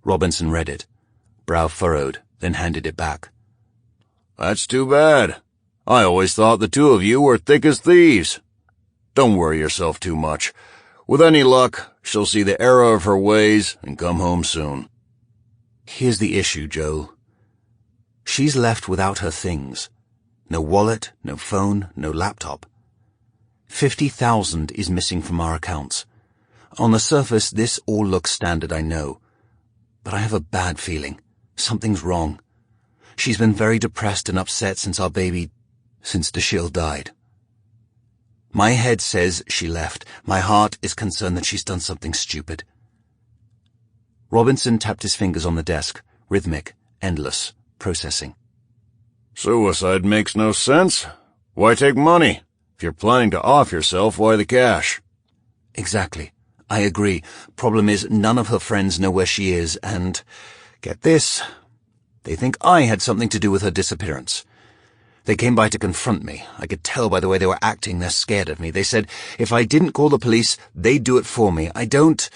Robinson read it, brow furrowed, then handed it back. That's too bad. I always thought the two of you were thick as thieves. Don't worry yourself too much. With any luck, she'll see the error of her ways and come home soon. Here's the issue, Joel. She's left without her things. No wallet, no phone, no laptop. 50,000 is missing from our accounts. On the surface, this all looks standard, I know. But I have a bad feeling. Something's wrong. She's been very depressed and upset since Dashiell died. My head says she left. My heart is concerned that she's done something stupid. Robinson tapped his fingers on the desk, rhythmic, endless, processing. Suicide makes no sense. Why take money? If you're planning to off yourself, why the cash? Exactly. I agree. Problem is, none of her friends know where she is, and, get this, they think I had something to do with her disappearance. They came by to confront me. I could tell by the way they were acting they're scared of me. They said if I didn't call the police, they'd do it for me. I don't...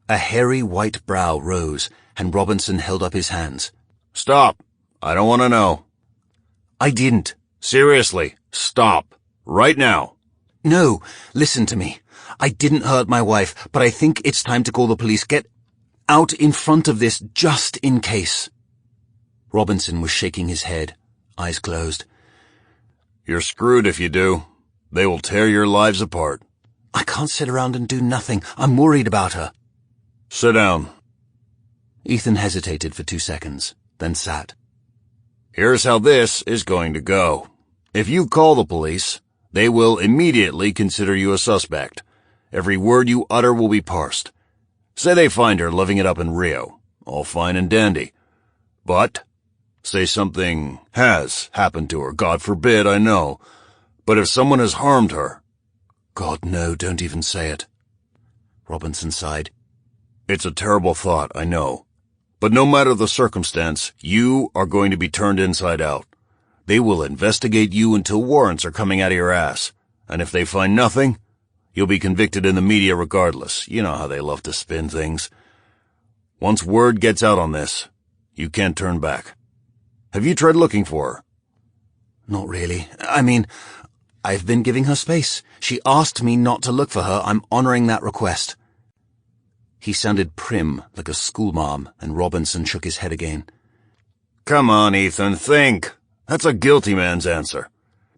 A hairy white brow rose, and Robinson held up his hands. Stop. I don't want to know. I didn't. Seriously, stop. Right now. No, listen to me. I didn't hurt my wife, but I think it's time to call the police. Get out in front of this, just in case. Robinson was shaking his head, eyes closed. You're screwed if you do. They will tear your lives apart. I can't sit around and do nothing. I'm worried about her. Sit down. Ethan hesitated for 2 seconds, then sat. Here's how this is going to go. If you call the police, they will immediately consider you a suspect. Every word you utter will be parsed. Say they find her living it up in Rio. All fine and dandy. But say something has happened to her. God forbid, I know. But if someone has harmed her... God, no, don't even say it. Robinson sighed. It's a terrible thought, I know. But no matter the circumstance, you are going to be turned inside out. They will investigate you until warrants are coming out of your ass. And if they find nothing, you'll be convicted in the media regardless. You know how they love to spin things. Once word gets out on this, you can't turn back. Have you tried looking for her? Not really. I mean, I've been giving her space. She asked me not to look for her. I'm honoring that request. He sounded prim, like a schoolmarm, and Robinson shook his head again. Come on, Ethan, think. That's a guilty man's answer.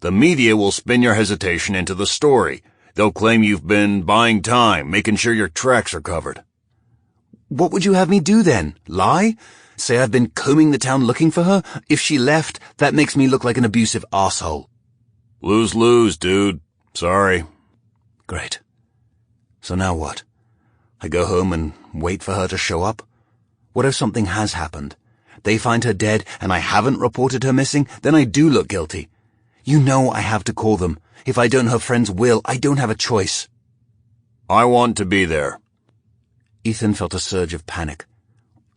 The media will spin your hesitation into the story. They'll claim you've been buying time, making sure your tracks are covered. What would you have me do then? Lie? Say I've been combing the town looking for her? If she left, that makes me look like an abusive arsehole. Lose-lose, dude. Sorry. Great. So now what? I go home and wait for her to show up? What if something has happened? They find her dead and I haven't reported her missing? Then I do look guilty. You know I have to call them. If I don't, her friends will. I don't have a choice. I want to be there. Ethan felt a surge of panic.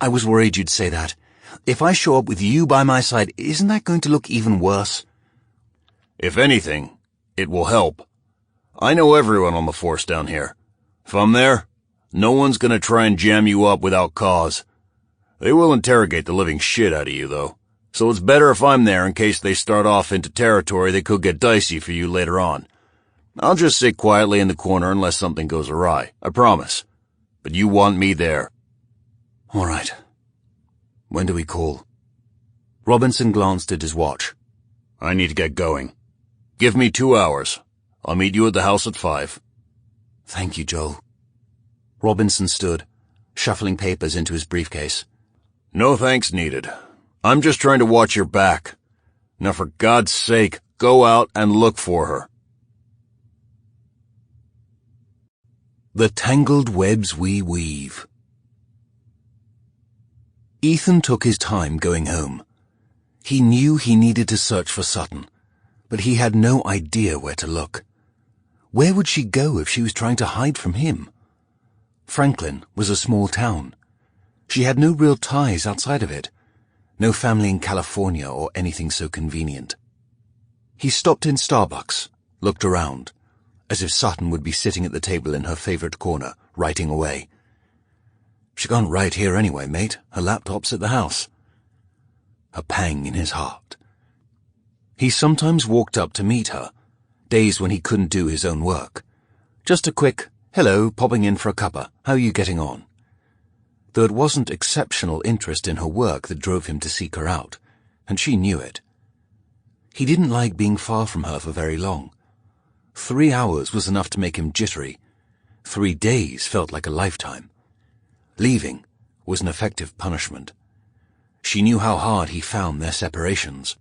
I was worried you'd say that. If I show up with you by my side, isn't that going to look even worse? If anything, it will help. I know everyone on the force down here. If I'm there, no one's gonna try and jam you up without cause. They will interrogate the living shit out of you, though. So it's better if I'm there in case they start off into territory that could get dicey for you later on. I'll just sit quietly in the corner unless something goes awry. I promise. But you want me there. All right. When do we call? Robinson glanced at his watch. I need to get going. Give me 2 hours. I'll meet you at the house at 5. Thank you, Joel. Robinson stood, shuffling papers into his briefcase. No thanks needed. I'm just trying to watch your back. Now for God's sake, go out and look for her. The tangled webs we weave. Ethan took his time going home. He knew he needed to search for Sutton, but he had no idea where to look. Where would she go if she was trying to hide from him? Franklin was a small town. She had no real ties outside of it. No family in California or anything so convenient. He stopped in Starbucks, looked around, as if Sutton would be sitting at the table in her favorite corner, writing away. She can't write here anyway, mate. Her laptop's at the house. A pang in his heart. He sometimes walked up to meet her, days when he couldn't do his own work. Just a quick, hello, popping in for a cuppa. How are you getting on? Though it wasn't exceptional interest in her work that drove him to seek her out, and she knew it. He didn't like being far from her for very long. 3 hours was enough to make him jittery. 3 days felt like a lifetime. Leaving was an effective punishment. She knew how hard he found their separations.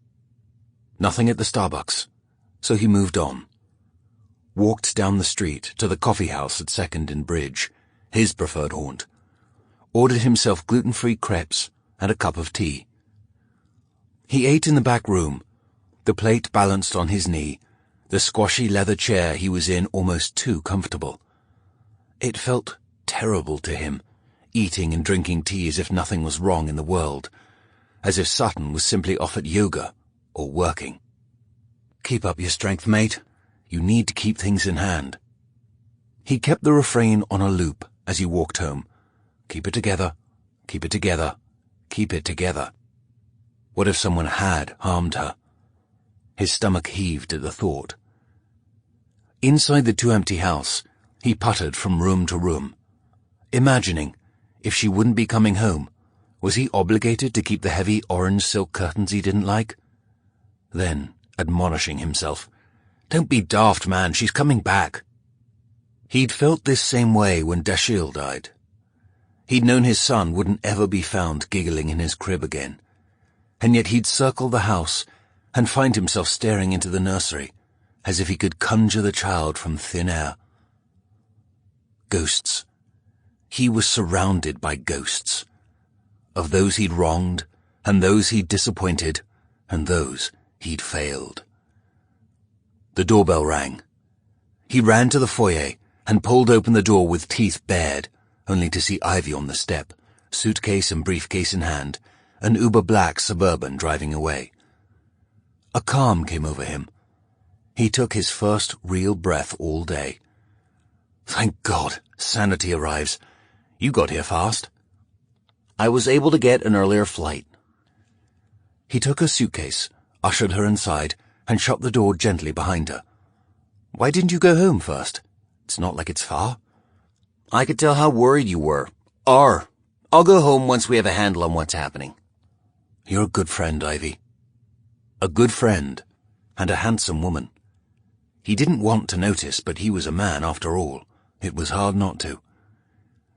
Nothing at the Starbucks, so he moved on. Walked down the street to the coffee house at 2nd and Bridge, his preferred haunt. Ordered himself gluten-free crepes and a cup of tea. He ate in the back room, the plate balanced on his knee, the squashy leather chair he was in almost too comfortable. It felt terrible to him, eating and drinking tea as if nothing was wrong in the world, as if Sutton was simply off at yoga or working. Keep up your strength, mate. You need to keep things in hand. He kept the refrain on a loop as he walked home. Keep it together, keep it together, keep it together. What if someone had harmed her? His stomach heaved at the thought. Inside the too-empty house, he puttered from room to room, imagining, if she wouldn't be coming home, was he obligated to keep the heavy orange silk curtains he didn't like? Then, admonishing himself, don't be daft, man, she's coming back. He'd felt this same way when Dashiell died. He'd known his son wouldn't ever be found giggling in his crib again, and yet he'd circle the house and find himself staring into the nursery, as if he could conjure the child from thin air. Ghosts. He was surrounded by ghosts. Of those he'd wronged, and those he'd disappointed, and those he'd failed. The doorbell rang. He ran to the foyer and pulled open the door with teeth bared, only to see Ivy on the step, suitcase and briefcase in hand, an uber-black Suburban driving away. A calm came over him. He took his first real breath all day. Thank God, sanity arrives. You got here fast. I was able to get an earlier flight. He took her suitcase, ushered her inside, and shut the door gently behind her. Why didn't you go home first? It's not like it's far. I could tell how worried you were. I'll go home once we have a handle on what's happening. You're a good friend, Ivy. A good friend, and a handsome woman. He didn't want to notice, but he was a man after all. It was hard not to.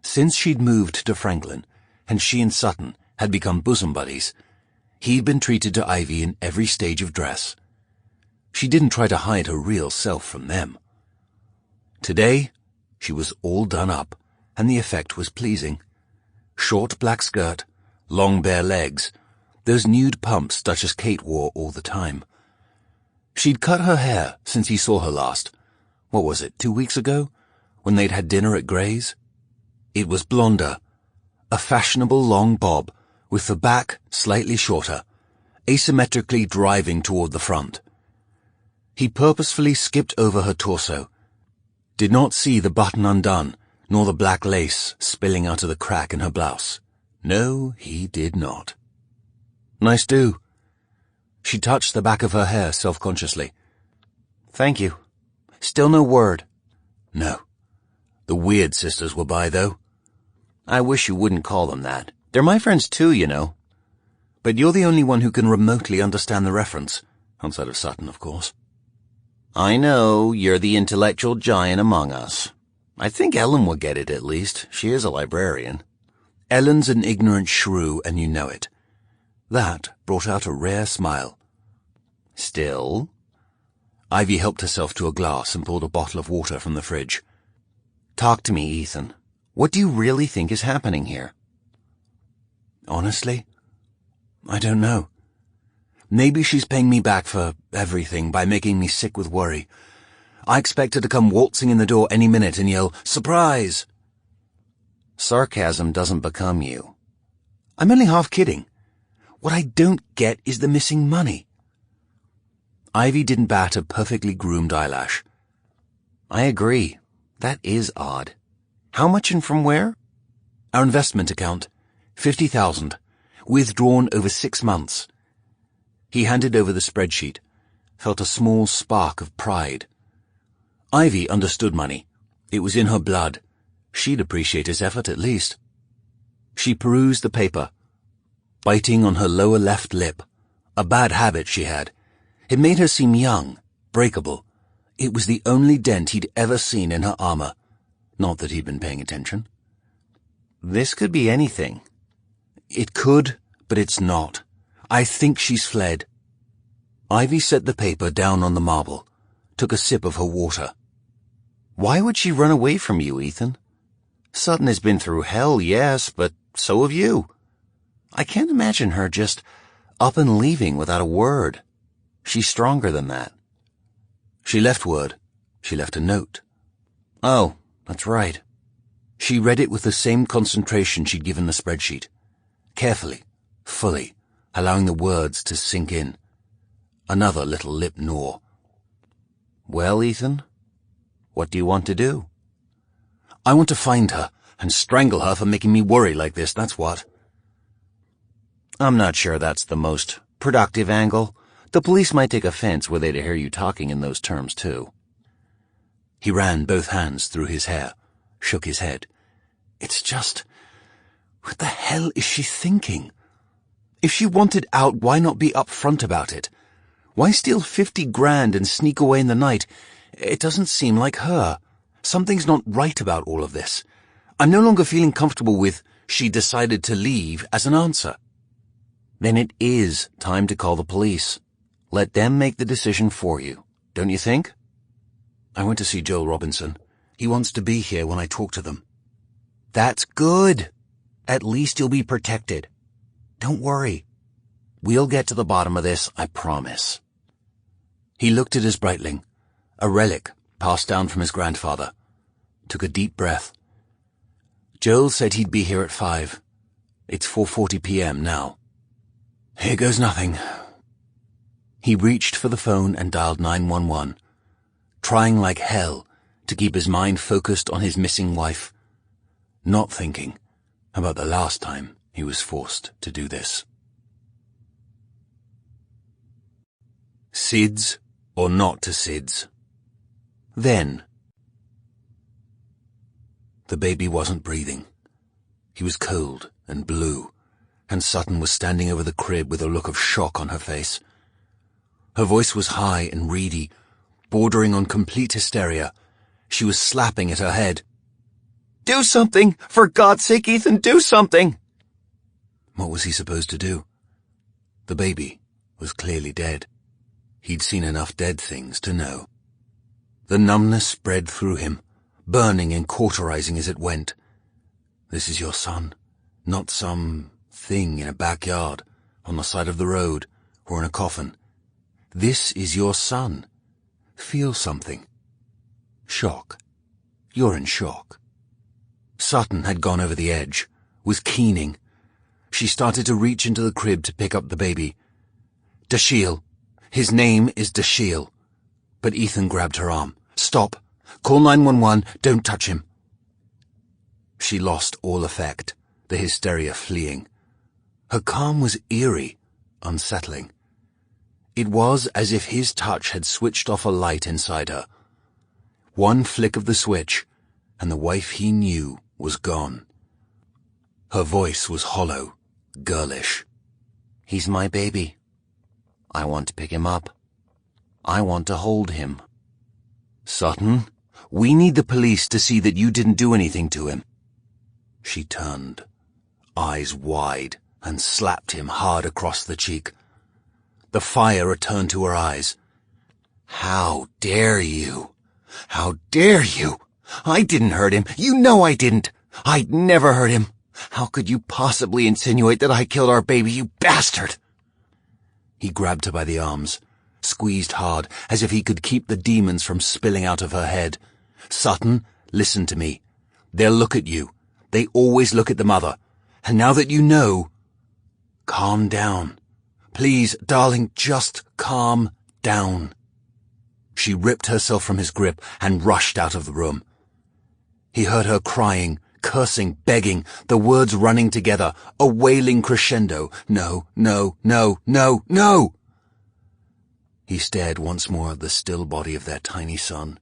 Since she'd moved to Franklin, and she and Sutton had become bosom buddies, he'd been treated to Ivy in every stage of dress. She didn't try to hide her real self from them. Today, she was all done up, and the effect was pleasing. Short black skirt, long bare legs, those nude pumps Duchess Kate wore all the time. She'd cut her hair since he saw her last. What was it, 2 weeks ago? When they'd had dinner at Gray's? It was blonder, a fashionable long bob, with the back slightly shorter, asymmetrically driving toward the front. He purposefully skipped over her torso, did not see the button undone, nor the black lace spilling out of the crack in her blouse. No, he did not. Nice do. She touched the back of her hair self-consciously. Thank you. Still no word. No. The Weird sisters were by, though. I wish you wouldn't call them that. They're my friends too, you know. But you're the only one who can remotely understand the reference, outside of Sutton, of course. I know, you're the intellectual giant among us. I think Ellen will get it at least. She is a librarian. Ellen's an ignorant shrew, and you know it. That brought out a rare smile. Still? Ivy helped herself to a glass and pulled a bottle of water from the fridge. Talk to me, Ethan. What do you really think is happening here? Honestly, I don't know. Maybe she's paying me back for everything by making me sick with worry. I expect her to come waltzing in the door any minute and yell, "Surprise!" Sarcasm doesn't become you. I'm only half kidding. What I don't get is the missing money. Ivy didn't bat a perfectly groomed eyelash. I agree. That is odd. How much and from where? Our investment account, 50,000, withdrawn over 6 months. He handed over the spreadsheet, felt a small spark of pride. Ivy understood money. It was in her blood. She'd appreciate his effort at least. She perused the paper, biting on her lower left lip, a bad habit she had. It made her seem young, breakable. It was the only dent he'd ever seen in her armor. Not that he'd been paying attention. This could be anything. It could, but it's not. I think she's fled. Ivy set the paper down on the marble, took a sip of her water. Why would she run away from you, Ethan? Sutton has been through hell, yes, but so have you. I can't imagine her just up and leaving without a word. She's stronger than that. She left word. She left a note. Oh, that's right. She read it with the same concentration she'd given the spreadsheet. Carefully, fully, allowing the words to sink in. Another little lip gnaw. Well, Ethan, what do you want to do? I want to find her and strangle her for making me worry like this, that's what. I'm not sure that's the most productive angle. The police might take offense were they to hear you talking in those terms, too. He ran both hands through his hair, shook his head. It's just... what the hell is she thinking? If she wanted out, why not be upfront about it? Why steal 50 grand and sneak away in the night? It doesn't seem like her. Something's not right about all of this. I'm no longer feeling comfortable with "she decided to leave" as an answer. Then it is time to call the police. Let them make the decision for you, don't you think? I went to see Joel Robinson. He wants to be here when I talk to them. That's good. At least you'll be protected. Don't worry. We'll get to the bottom of this, I promise. He looked at his Breitling, a relic passed down from his grandfather, took a deep breath. Joel said he'd be here at 5. It's 4:40 p.m. now. Here goes nothing. He reached for the phone and dialed 911, trying like hell to keep his mind focused on his missing wife, not thinking about the last time he was forced to do this. SIDS or not to SIDS. Then. The baby wasn't breathing. He was cold and blue, and Sutton was standing over the crib with a look of shock on her face. Her voice was high and reedy, bordering on complete hysteria. She was slapping at her head. Do something! For God's sake, Ethan, do something! What was he supposed to do? The baby was clearly dead. He'd seen enough dead things to know. The numbness spread through him, burning and cauterizing as it went. This is your son, not some thing in a backyard, on the side of the road, or in a coffin. This is your son. Feel something. Shock. You're in shock. Sutton had gone over the edge, was keening. She started to reach into the crib to pick up the baby. Dashiell. His name is Dashiell. But Ethan grabbed her arm. Stop. Call 911. Don't touch him. She lost all effect, the hysteria fleeing. Her calm was eerie, unsettling. It was as if his touch had switched off a light inside her. One flick of the switch, and the wife he knew was gone. Her voice was hollow, girlish. He's my baby. I want to pick him up. I want to hold him. Sutton, we need the police to see that you didn't do anything to him. She turned, eyes wide, and slapped him hard across the cheek. The fire returned to her eyes. How dare you? How dare you? I didn't hurt him. You know I didn't. I'd never hurt him. How could you possibly insinuate that I killed our baby, you bastard? He grabbed her by the arms, squeezed hard, as if he could keep the demons from spilling out of her head. Sutton, listen to me. They'll look at you. They always look at the mother. And now that you know... Calm down. Please, darling, just calm down. She ripped herself from his grip and rushed out of the room. He heard her crying, cursing, begging, the words running together, a wailing crescendo. No, no, no, no, no! He stared once more at the still body of their tiny son.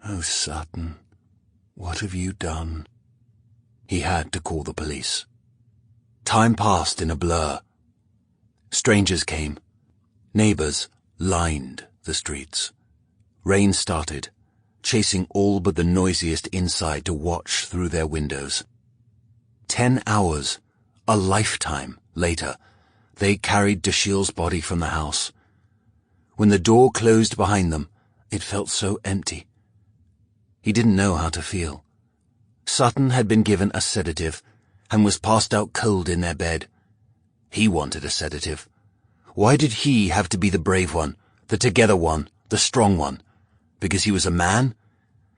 Oh, Sutton, what have you done? He had to call the police. Time passed in a blur. Strangers came. Neighbors lined the streets. Rain started, chasing all but the noisiest inside to watch through their windows. 10 hours, a lifetime later, they carried Dashiell's body from the house. When the door closed behind them, it felt so empty. He didn't know how to feel. Sutton had been given a sedative and was passed out cold in their bed. He wanted a sedative. Why did he have to be the brave one, the together one, the strong one? Because he was a man?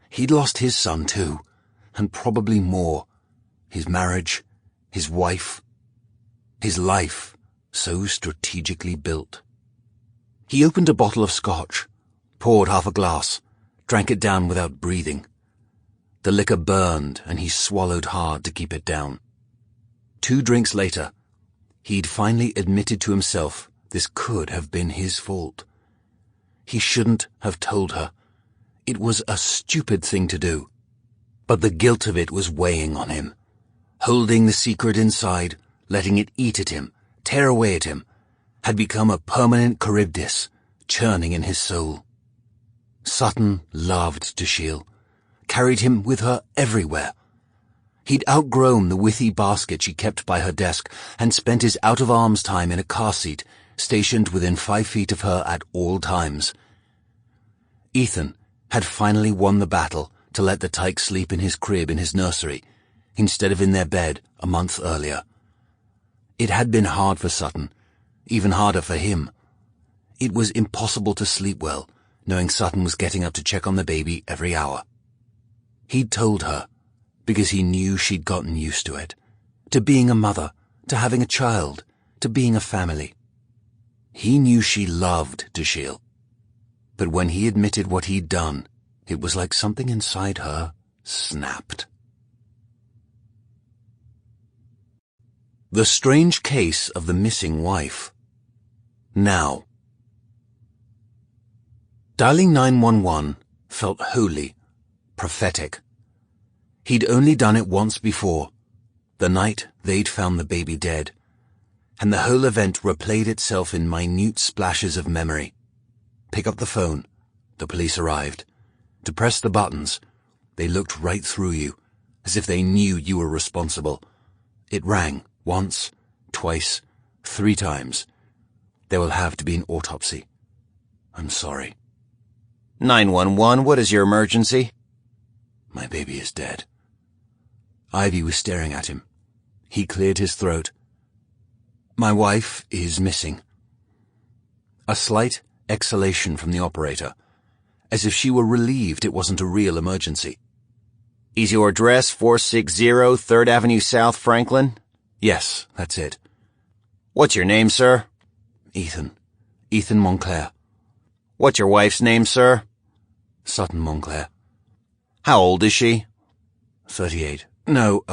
He'd lost his son too, and probably more. His marriage, his wife, his life so strategically built. He opened a bottle of scotch, poured half a glass, drank it down without breathing. The liquor burned, and he swallowed hard to keep it down. 2 drinks later, he'd finally admitted to himself this could have been his fault. He shouldn't have told her. It was a stupid thing to do. But the guilt of it was weighing on him. Holding the secret inside, letting it eat at him, tear away at him, had become a permanent Charybdis, churning in his soul. Sutton loved Dashiell, carried him with her everywhere. He'd outgrown the withy basket she kept by her desk and spent his out-of-arms time in a car seat, stationed within 5 feet of her at all times. Ethan had finally won the battle to let the tyke sleep in his crib in his nursery, instead of in their bed a month earlier. It had been hard for Sutton, even harder for him. It was impossible to sleep well, knowing Sutton was getting up to check on the baby every hour. He'd told her, because he knew she'd gotten used to it, to being a mother, to having a child, to being a family. He knew she loved Dashiell. But when he admitted what he'd done, it was like something inside her snapped. The strange case of the missing wife. Now. Dialing 911 felt holy, prophetic. He'd only done it once before, the night they'd found the baby dead, and the whole event replayed itself in minute splashes of memory. Pick up the phone. The police arrived. To press the buttons, they looked right through you, as if they knew you were responsible. It rang. Once, twice, 3 times. There will have to be an autopsy. I'm sorry. 911, what is your emergency? My baby is dead. Ivy was staring at him. He cleared his throat. My wife is missing. A slight exhalation from the operator, as if she were relieved it wasn't a real emergency. Is your address 460 3rd Avenue South, Franklin? Yes, that's it. What's your name, sir? Ethan Montclair. What's your wife's name, sir? Sutton Montclair. How old is she? 38. No,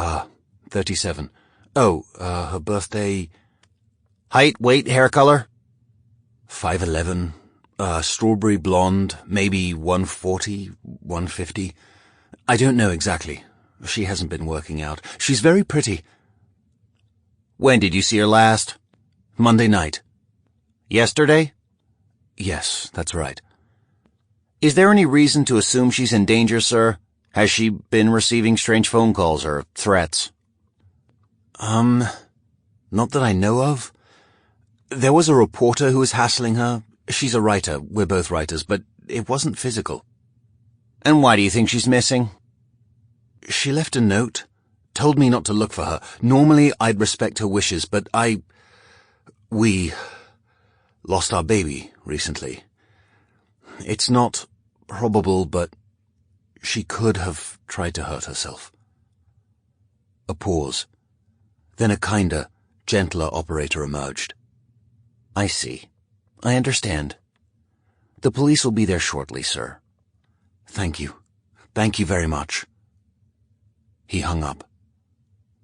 37. Her birthday... Height, weight, hair color? 5'11", strawberry blonde, maybe 140, 150. I don't know exactly. She hasn't been working out. She's very pretty. When did you see her last? Monday night. Yesterday? Yes, that's right. Is there any reason to assume she's in danger, sir? Has she been receiving strange phone calls or threats? Not that I know of. There was a reporter who was hassling her. She's a writer. We're both writers, but it wasn't physical. And why do you think she's missing? She left a note. Told me not to look for her. Normally, I'd respect her wishes, but we lost our baby recently. It's not probable, but she could have tried to hurt herself. A pause. Then a kinder, gentler operator emerged. I see. I understand. The police will be there shortly, sir. Thank you. Thank you very much. He hung up.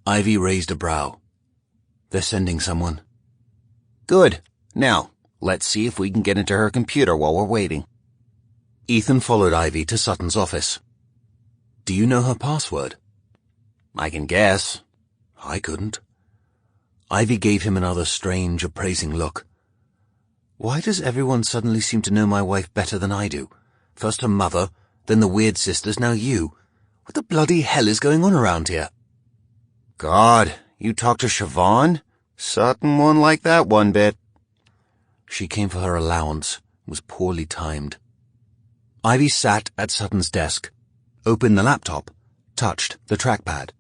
Ivy raised a brow. They're sending someone. Good. Now, let's see if we can get into her computer while we're waiting. Ethan followed Ivy to Sutton's office. Do you know her password? I can guess. I couldn't. Ivy gave him another strange, appraising look. Why does everyone suddenly seem to know my wife better than I do? First her mother, then the weird sisters, now you. What the bloody hell is going on around here? God, you talked to Siobhan? Sutton won't like that one bit. She came for her allowance. It was poorly timed. Ivy sat at Sutton's desk, opened the laptop, touched the trackpad.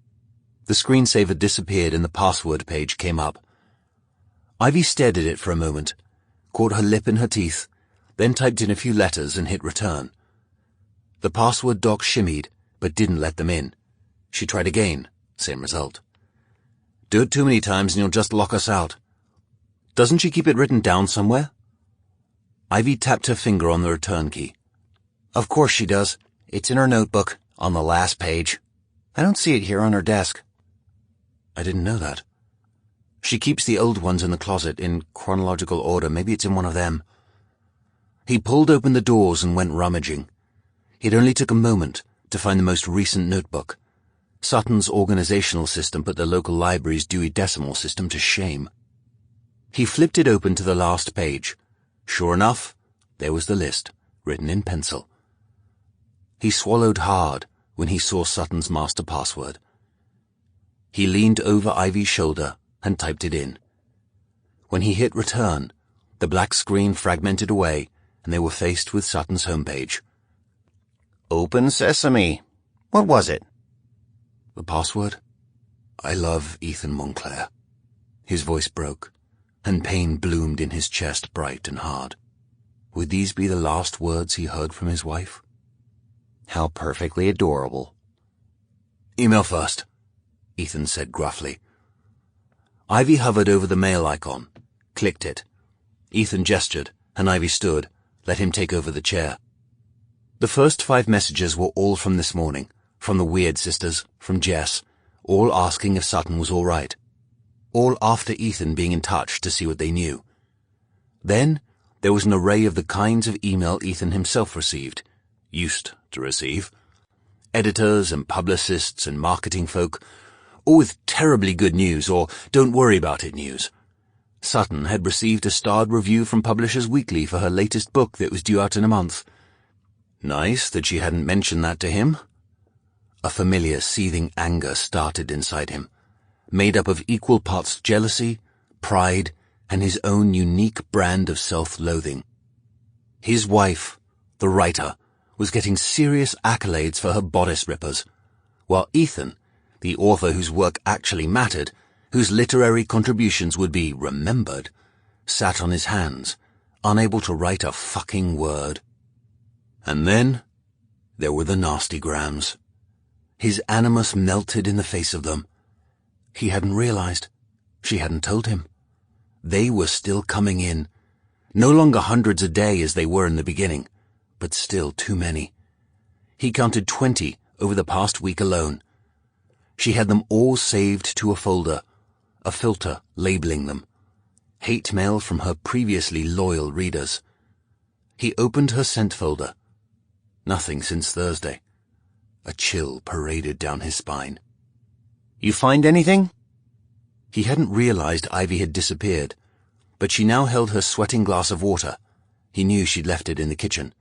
The screensaver disappeared and the password page came up. Ivy stared at it for a moment, caught her lip in her teeth, then typed in a few letters and hit return. The password doc shimmied, but didn't let them in. She tried again, same result. Do it too many times and you'll just lock us out. Doesn't she keep it written down somewhere? Ivy tapped her finger on the return key. Of course she does. It's in her notebook, on the last page. I don't see it here on her desk. I didn't know that. She keeps the old ones in the closet in chronological order. Maybe it's in one of them. He pulled open the doors and went rummaging. It only took a moment to find the most recent notebook. Sutton's organizational system put the local library's Dewey Decimal System to shame. He flipped it open to the last page. Sure enough, there was the list, written in pencil. He swallowed hard when he saw Sutton's master password. He leaned over Ivy's shoulder and typed it in. When he hit return, the black screen fragmented away and they were faced with Sutton's homepage. Open sesame. What was it? The password? I love Ethan Montclair. His voice broke, and pain bloomed in his chest bright and hard. Would these be the last words he heard from his wife? How perfectly adorable. Email first, Ethan said gruffly. Ivy hovered over the mail icon, clicked it. Ethan gestured, and Ivy stood, let him take over the chair. The first 5 messages were all from this morning, from the Weird sisters, from Jess, all asking if Sutton was all right. All after Ethan being in touch to see what they knew. Then there was an array of the kinds of email Ethan himself received, used to receive. Editors and publicists and marketing folk, all with terribly good news or don't worry about it news. Sutton had received a starred review from Publishers Weekly for her latest book that was due out in a month. Nice that she hadn't mentioned that to him. A familiar seething anger started inside him, made up of equal parts jealousy, pride, and his own unique brand of self-loathing. His wife, the writer, was getting serious accolades for her bodice rippers, while Ethan, the author whose work actually mattered, whose literary contributions would be remembered, sat on his hands, unable to write a fucking word. And then there were the nasty grams. His animus melted in the face of them. He hadn't realized. She hadn't told him. They were still coming in. No longer hundreds a day as they were in the beginning, but still too many. He counted 20 over the past week alone. She had them all saved to a folder, a filter labeling them. Hate mail from her previously loyal readers. He opened her sent folder. Nothing since Thursday. A chill paraded down his spine. "You find anything?" He hadn't realized Ivy had disappeared, but she now held her sweating glass of water. He knew she'd left it in the kitchen.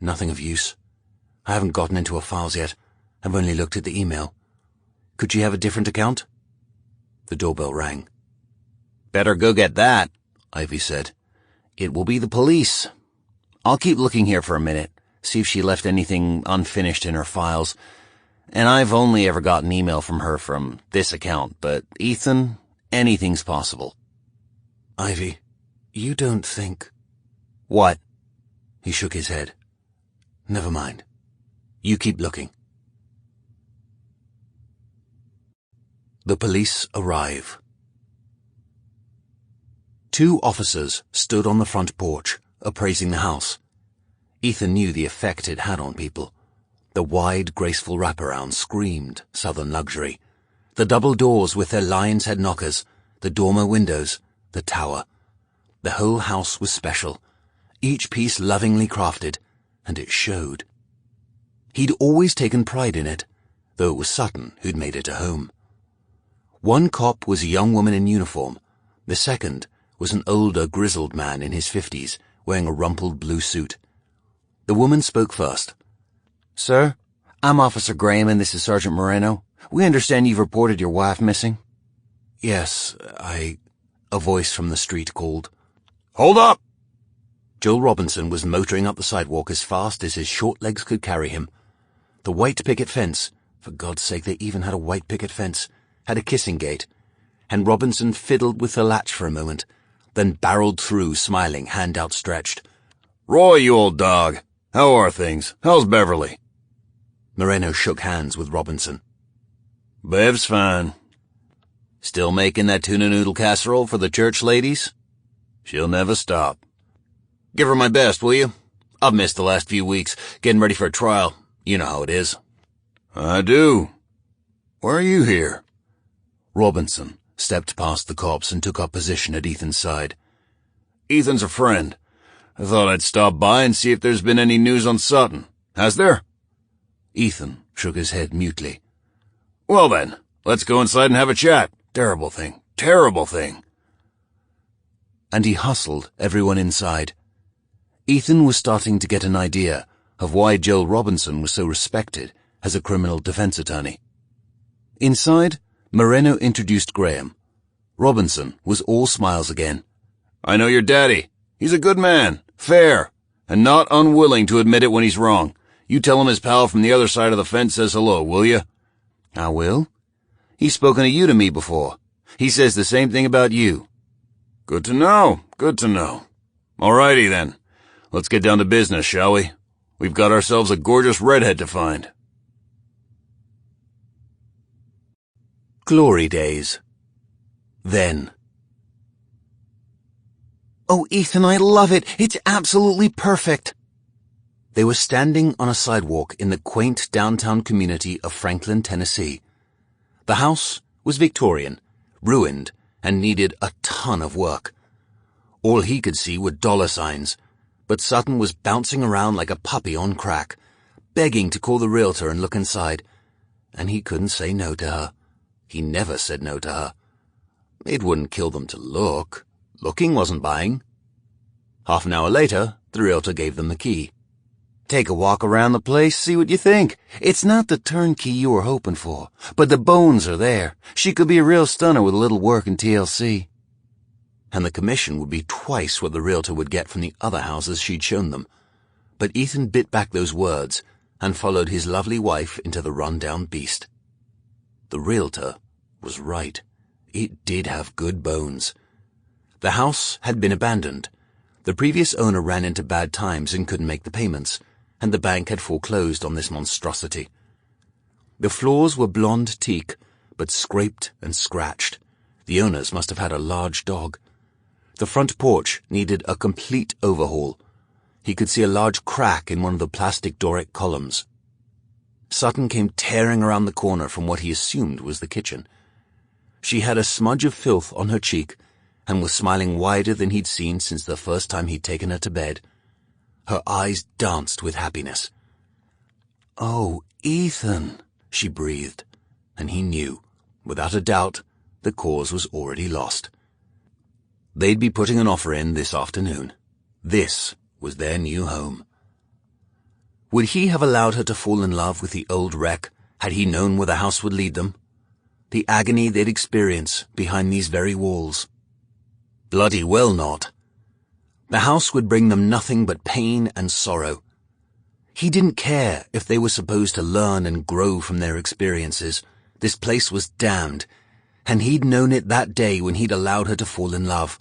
"Nothing of use. I haven't gotten into her files yet. I've only looked at the email. Could she have a different account?" The doorbell rang. "Better go get that," Ivy said. "It will be the police. I'll keep looking here for a minute, see if she left anything unfinished in her files. And I've only ever gotten email from her from this account, but Ethan, anything's possible." "Ivy, you don't think—" "What?" He shook his head. "Never mind. You keep looking." The police arrive. 2 officers stood on the front porch, appraising the house. Ethan knew the effect it had on people. The wide, graceful wraparound screamed southern luxury. The double doors with their lion's head knockers, the dormer windows, the tower. The whole house was special, each piece lovingly crafted, and it showed. He'd always taken pride in it, though it was Sutton who'd made it a home. One cop was a young woman in uniform. The second was an older, grizzled man in his 50s, wearing a rumpled blue suit. The woman spoke first. "Sir, I'm Officer Graham and this is Sergeant Moreno. We understand you've reported your wife missing." "Yes, a voice from the street called. Hold up! Joel Robinson was motoring up the sidewalk as fast as his short legs could carry him. The white picket fence, for God's sake they even had a white picket fence, had a kissing gate, and Robinson fiddled with the latch for a moment, then barreled through, smiling, hand outstretched. Roy, you old dog. How are things? How's Beverly? Moreno shook hands with Robinson. Bev's fine. Still making that tuna noodle casserole for the church ladies? She'll never stop. Give her my best, will you? I've missed the last few weeks, getting ready for a trial. You know how it is. I do. Why are you here? Robinson stepped past the cops and took up position at Ethan's side. Ethan's a friend. I thought I'd stop by and see if there's been any news on Sutton. Has there? Ethan shook his head mutely. Well then, let's go inside and have a chat. Terrible thing. Terrible thing. And he hustled everyone inside. Ethan was starting to get an idea of why Joel Robinson was so respected as a criminal defense attorney. Inside, Moreno introduced Graham. Robinson was all smiles again. I know your daddy. He's a good man, fair, and not unwilling to admit it when he's wrong. You tell him his pal from the other side of the fence says hello, will you? I will. He's spoken of you to me before. He says the same thing about you. Good to know, good to know. Alrighty then. Let's get down to business, shall we? We've got ourselves a gorgeous redhead to find. Glory days. Then. Oh, Ethan, I love it. It's absolutely perfect. They were standing on a sidewalk in the quaint downtown community of Franklin, Tennessee. The house was Victorian, ruined, and needed a ton of work. All he could see were dollar signs, but Sutton was bouncing around like a puppy on crack, begging to call the realtor and look inside, and he couldn't say no to her. He never said no to her. It wouldn't kill them to look. Looking wasn't buying. Half an hour later, the realtor gave them the key. Take a walk around the place, see what you think. It's not the turnkey you were hoping for, but the bones are there. She could be a real stunner with a little work in TLC. And the commission would be twice what the realtor would get from the other houses she'd shown them. But Ethan bit back those words and followed his lovely wife into the run-down beast. The realtor was right. It did have good bones. The house had been abandoned. The previous owner ran into bad times and couldn't make the payments, and the bank had foreclosed on this monstrosity. The floors were blonde teak, but scraped and scratched. The owners must have had a large dog. The front porch needed a complete overhaul. He could see a large crack in one of the plastic Doric columns. Sutton came tearing around the corner from what he assumed was the kitchen. She had a smudge of filth on her cheek and was smiling wider than he'd seen since the first time he'd taken her to bed. Her eyes danced with happiness. "Oh, Ethan," she breathed, and he knew, without a doubt, the cause was already lost. They'd be putting an offer in this afternoon. This was their new home. Would he have allowed her to fall in love with the old wreck had he known where the house would lead them? The agony they'd experience behind these very walls. Bloody well not. The house would bring them nothing but pain and sorrow. He didn't care if they were supposed to learn and grow from their experiences. This place was damned, and he'd known it that day when he'd allowed her to fall in love,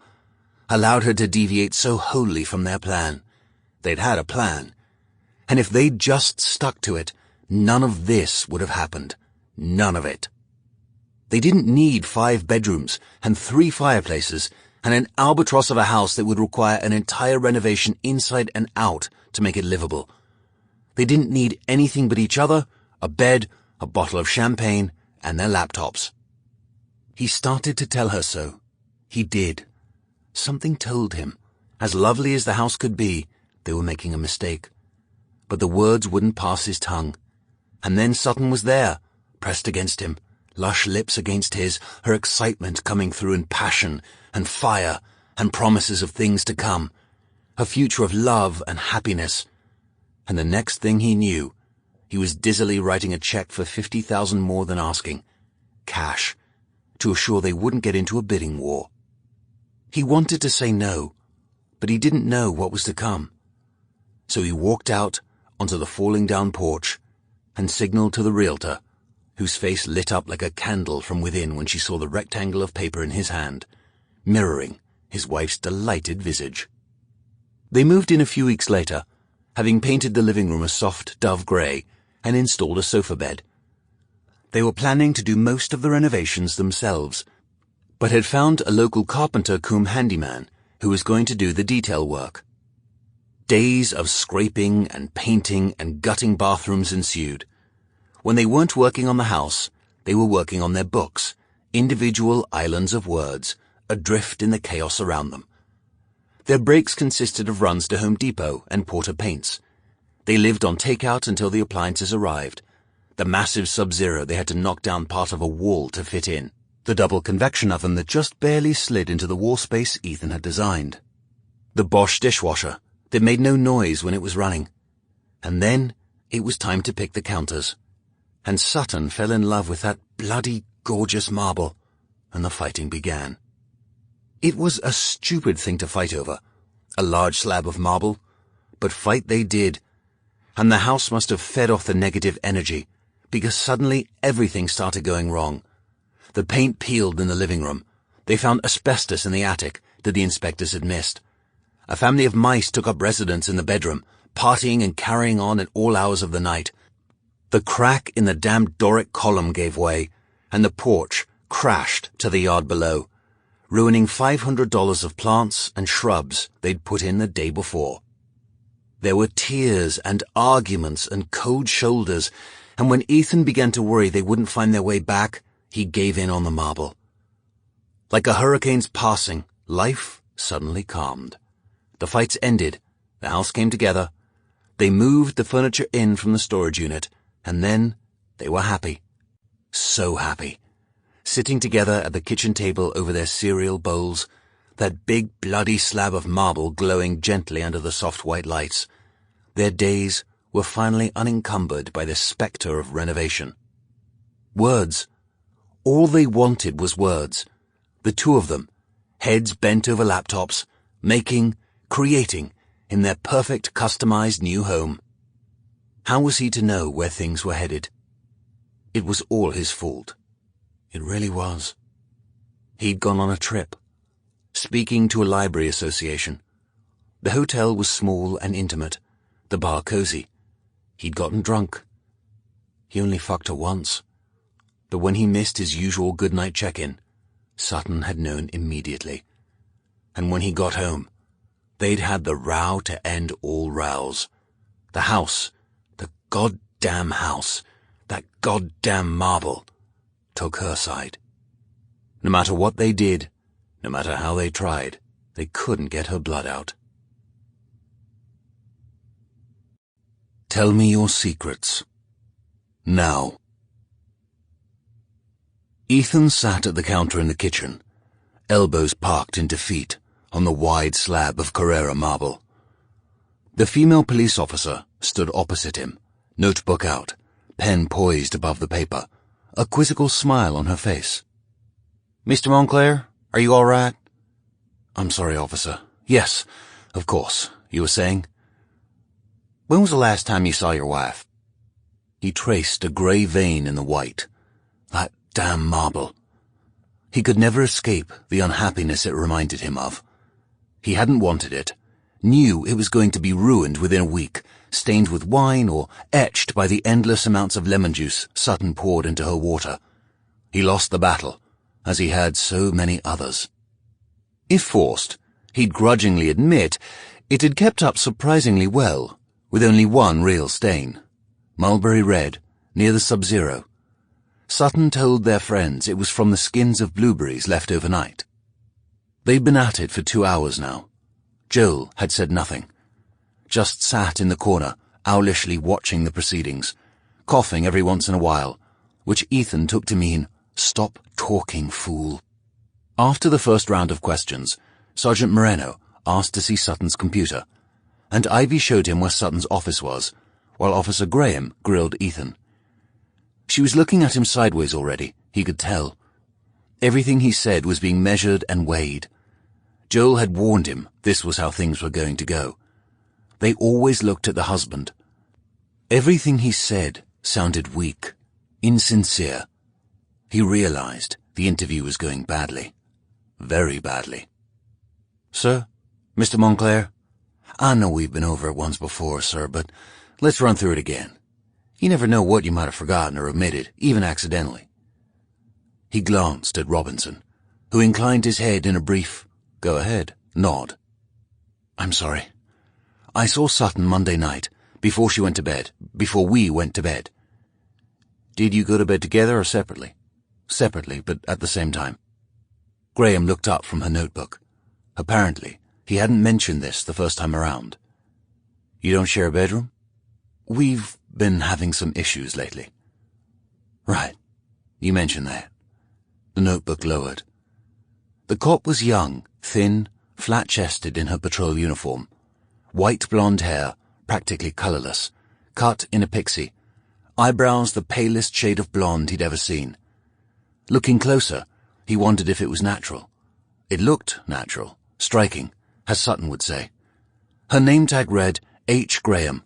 allowed her to deviate so wholly from their plan. They'd had a plan, and if they'd just stuck to it, none of this would have happened. None of it. They didn't need 5 bedrooms and 3 fireplaces and an albatross of a house that would require an entire renovation inside and out to make it livable. They didn't need anything but each other, a bed, a bottle of champagne, and their laptops. He started to tell her so. He did. Something told him, as lovely as the house could be, they were making a mistake. But the words wouldn't pass his tongue. And then Sutton was there, pressed against him, lush lips against his, her excitement coming through in passion and fire and promises of things to come, a future of love and happiness. And the next thing he knew, he was dizzily writing a check for $50,000 more than asking, cash, to assure they wouldn't get into a bidding war. He wanted to say no, but he didn't know what was to come. So he walked out onto the falling down porch and signaled to the realtor, whose face lit up like a candle from within when she saw the rectangle of paper in his hand, mirroring his wife's delighted visage. They moved in a few weeks later, having painted the living room a soft dove grey and installed a sofa bed. They were planning to do most of the renovations themselves, but had found a local carpenter cum handyman who was going to do the detail work. Days of scraping and painting and gutting bathrooms ensued. When they weren't working on the house, they were working on their books, individual islands of words, adrift in the chaos around them. Their breaks consisted of runs to Home Depot and Porter Paints. They lived on takeout until the appliances arrived. The massive Sub-Zero they had to knock down part of a wall to fit in. The double convection oven that just barely slid into the wall space Ethan had designed. The Bosch dishwasher that made no noise when it was running. And then it was time to pick the counters. And Sutton fell in love with that bloody gorgeous marble, and the fighting began. It was a stupid thing to fight over, a large slab of marble, but fight they did, and the house must have fed off the negative energy, because suddenly everything started going wrong. The paint peeled in the living room. They found asbestos in the attic that the inspectors had missed. A family of mice took up residence in the bedroom, partying and carrying on at all hours of the night. The crack in the damned Doric column gave way, and the porch crashed to the yard below. ruining $500 of plants and shrubs they'd put in the day before. There were tears and arguments and cold shoulders, and when Ethan began to worry they wouldn't find their way back, he gave in on the marble. Like a hurricane's passing, life suddenly calmed. The fights ended, the house came together, they moved the furniture in from the storage unit, and then they were happy. So happy. Sitting together at the kitchen table over their cereal bowls, that big bloody slab of marble glowing gently under the soft white lights. Their days were finally unencumbered by the spectre of renovation. Words. All they wanted was words. The two of them, heads bent over laptops, making, creating, in their perfect customized new home. How was he to know where things were headed? It was all his fault. It really was. He'd gone on a trip, speaking to a library association. The hotel was small and intimate, the bar cozy. He'd gotten drunk. He only fucked her once. But when he missed his usual good-night check-in, Sutton had known immediately. And when he got home, they'd had the row to end all rows. The house, the goddamn house, that goddamn marble, took her side. No matter what they did, no matter how they tried, they couldn't get her blood out. Tell me your secrets. Now. Ethan sat at the counter in the kitchen, elbows parked in defeat on the wide slab of Carrera marble. The female police officer stood opposite him, notebook out, pen poised above the paper, a quizzical smile on her face. Mr. Montclair, are you all right? I'm sorry, officer. Yes, of course. You were saying? When was the last time you saw your wife? He traced a grey vein in the white. That damn marble. He could never escape the unhappiness it reminded him of. He hadn't wanted it, knew it was going to be ruined within a week, stained with wine or etched by the endless amounts of lemon juice Sutton poured into her water. He lost the battle, as he had so many others. If forced, he'd grudgingly admit it had kept up surprisingly well, with only one real stain. Mulberry red, near the sub-zero. Sutton told their friends it was from the skins of blueberries left overnight. They'd been at it for 2 hours now. Joel had said nothing, just sat in the corner, owlishly watching the proceedings, coughing every once in a while, which Ethan took to mean, "Stop talking, fool." After the first round of questions, Sergeant Moreno asked to see Sutton's computer, and Ivy showed him where Sutton's office was, while Officer Graham grilled Ethan. She was looking at him sideways already, he could tell. Everything he said was being measured and weighed. Joel had warned him this was how things were going to go. They always looked at the husband. Everything he said sounded weak, insincere. He realized the interview was going badly. Very badly. Sir? Mr. Montclair? I know we've been over it once before, sir, but let's run through it again. You never know what you might have forgotten or omitted, even accidentally. He glanced at Robinson, who inclined his head in a brief, "Go ahead," nod. I'm sorry. I saw Sutton Monday night, before she went to bed, before we went to bed. Did you go to bed together or separately? Separately, but at the same time. Graham looked up from her notebook. Apparently, he hadn't mentioned this the first time around. You don't share a bedroom? We've been having some issues lately. Right. You mentioned that. The notebook lowered. The cop was young, thin, flat-chested in her patrol uniform. White blonde hair, practically colorless, cut in a pixie. Eyebrows the palest shade of blonde he'd ever seen. Looking closer, he wondered if it was natural. It looked natural, striking, as Sutton would say. Her name tag read H. Graham,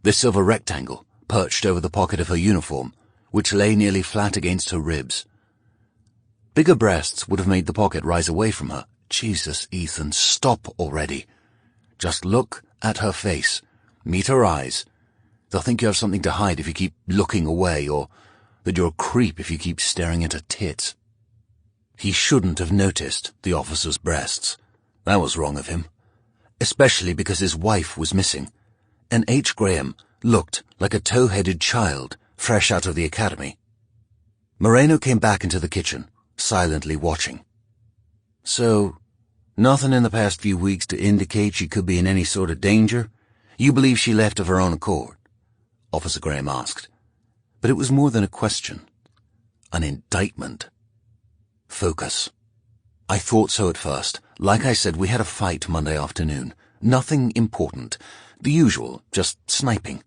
the silver rectangle perched over the pocket of her uniform, which lay nearly flat against her ribs. Bigger breasts would have made the pocket rise away from her. Jesus, Ethan, stop already. Just look at her face. Meet her eyes. They'll think you have something to hide if you keep looking away, or that you're a creep if you keep staring at her tits. He shouldn't have noticed the officer's breasts. That was wrong of him. Especially because his wife was missing, and H. Graham looked like a tow-headed child fresh out of the academy. Moreno came back into the kitchen, silently watching. So, nothing in the past few weeks to indicate she could be in any sort of danger? You believe she left of her own accord? Officer Graham asked. But it was more than a question. An indictment. Focus. I thought so at first. Like I said, we had a fight Monday afternoon. Nothing important. The usual, just sniping.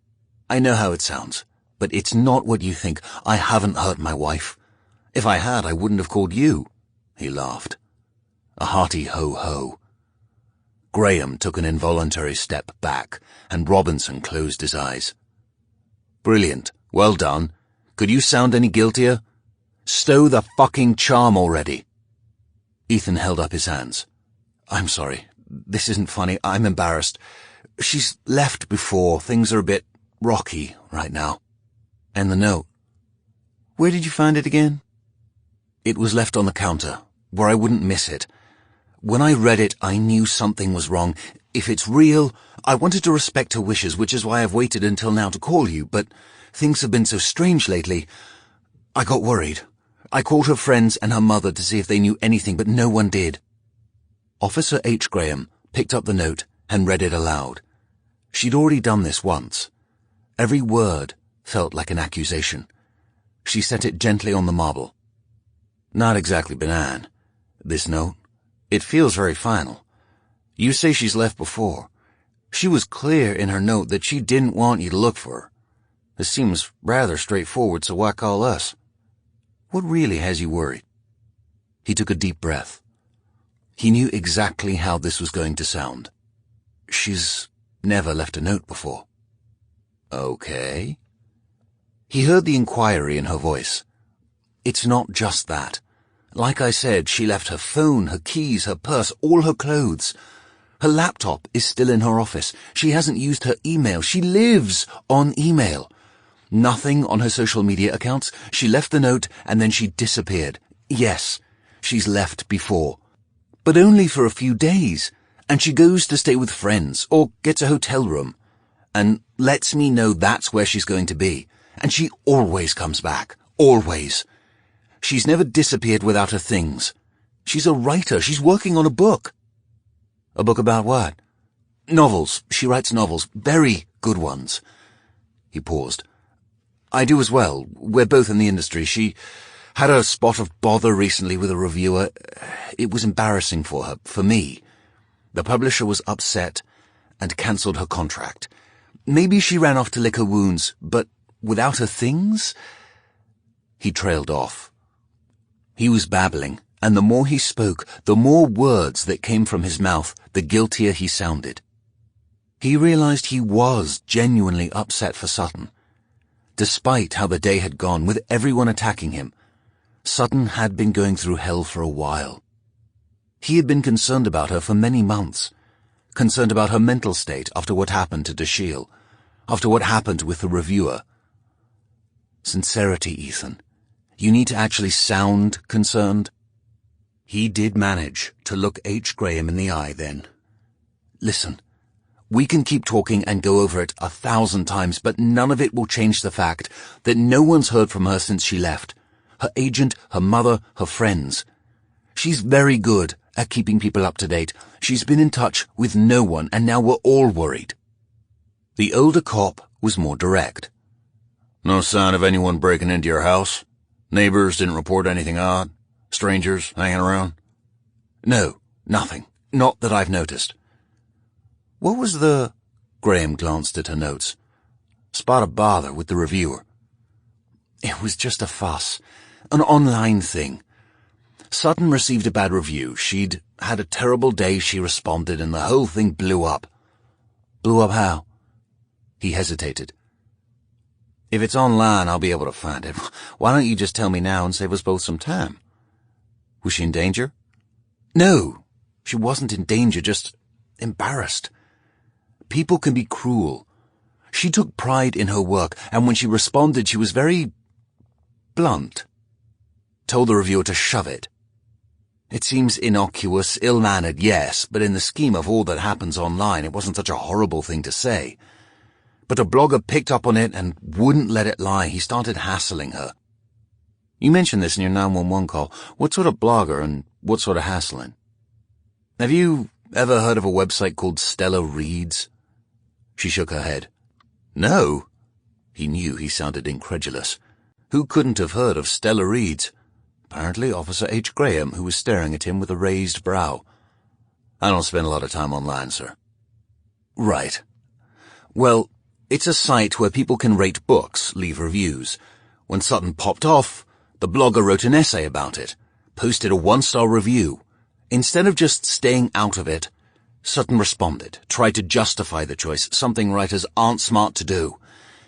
I know how it sounds, but it's not what you think. I haven't hurt my wife. If I had, I wouldn't have called you. He laughed. A hearty ho-ho. Graham took an involuntary step back, and Robinson closed his eyes. Brilliant. Well done. Could you sound any guiltier? Stow the fucking charm already. Ethan held up his hands. I'm sorry. This isn't funny. I'm embarrassed. She's left before. Things are a bit rocky right now. And the note. Where did you find it again? It was left on the counter, where I wouldn't miss it. When I read it, I knew something was wrong. If it's real, I wanted to respect her wishes, which is why I've waited until now to call you, but things have been so strange lately. I got worried. I called her friends and her mother to see if they knew anything, but no one did. Officer H. Graham picked up the note and read it aloud. She'd already done this once. Every word felt like an accusation. She set it gently on the marble. Not exactly benign, this note. It feels very final. You say she's left before. She was clear in her note that she didn't want you to look for her. This seems rather straightforward, so why call us? What really has you worried? He took a deep breath. He knew exactly how this was going to sound. She's never left a note before. Okay. He heard the inquiry in her voice. It's not just that. Like I said, she left her phone, her keys, her purse, all her clothes. Her laptop is still in her office. She hasn't used her email. She lives on email. Nothing on her social media accounts. She left the note and then she disappeared. Yes, she's left before. But only for a few days. And she goes to stay with friends or gets a hotel room and lets me know that's where she's going to be. And she always comes back. Always. She's never disappeared without her things. She's a writer. She's working on a book. A book about what? Novels. She writes novels. Very good ones. He paused. I do as well. We're both in the industry. She had a spot of bother recently with a reviewer. It was embarrassing for her, for me. The publisher was upset and cancelled her contract. Maybe she ran off to lick her wounds, but without her things? He trailed off. He was babbling, and the more he spoke, the more words that came from his mouth, the guiltier he sounded. He realized he was genuinely upset for Sutton. Despite how the day had gone, with everyone attacking him, Sutton had been going through hell for a while. He had been concerned about her for many months, concerned about her mental state after what happened to Dashiell, after what happened with the reviewer. Sincerity, Ethan. You need to actually sound concerned. He did manage to look H. Graham in the eye then. Listen, we can keep talking and go over it 1,000 times, but none of it will change the fact that no one's heard from her since she left. Her agent, her mother, her friends. She's very good at keeping people up to date. She's been in touch with no one, and now we're all worried. The older cop was more direct. No sign of anyone breaking into your house? Neighbors didn't report anything odd? Strangers hanging around? No, nothing. Not that I've noticed. What was the... Graham glanced at her notes. Spot of bother with the reviewer. It was just a fuss. An online thing. Sutton received a bad review. She'd had a terrible day, she responded, and the whole thing blew up. Blew up how? He hesitated. If it's online, I'll be able to find it. Why don't you just tell me now and save us both some time? Was she in danger? No, she wasn't in danger, just embarrassed. People can be cruel. She took pride in her work, and when she responded, she was very blunt. Told the reviewer to shove it. It seems innocuous, ill-mannered, yes, but in the scheme of all that happens online, it wasn't such a horrible thing to say. But a blogger picked up on it and wouldn't let it lie. He started hassling her. You mentioned this in your 911 call. What sort of blogger and what sort of hassling? Have you ever heard of a website called Stella Reads? She shook her head. No. He knew he sounded incredulous. Who couldn't have heard of Stella Reads? Apparently Officer H. Graham, who was staring at him with a raised brow. I don't spend a lot of time online, sir. Right. Well, it's a site where people can rate books, leave reviews. When Sutton popped off, the blogger wrote an essay about it, posted a 1-star review. Instead of just staying out of it, Sutton responded, tried to justify the choice, something writers aren't smart to do.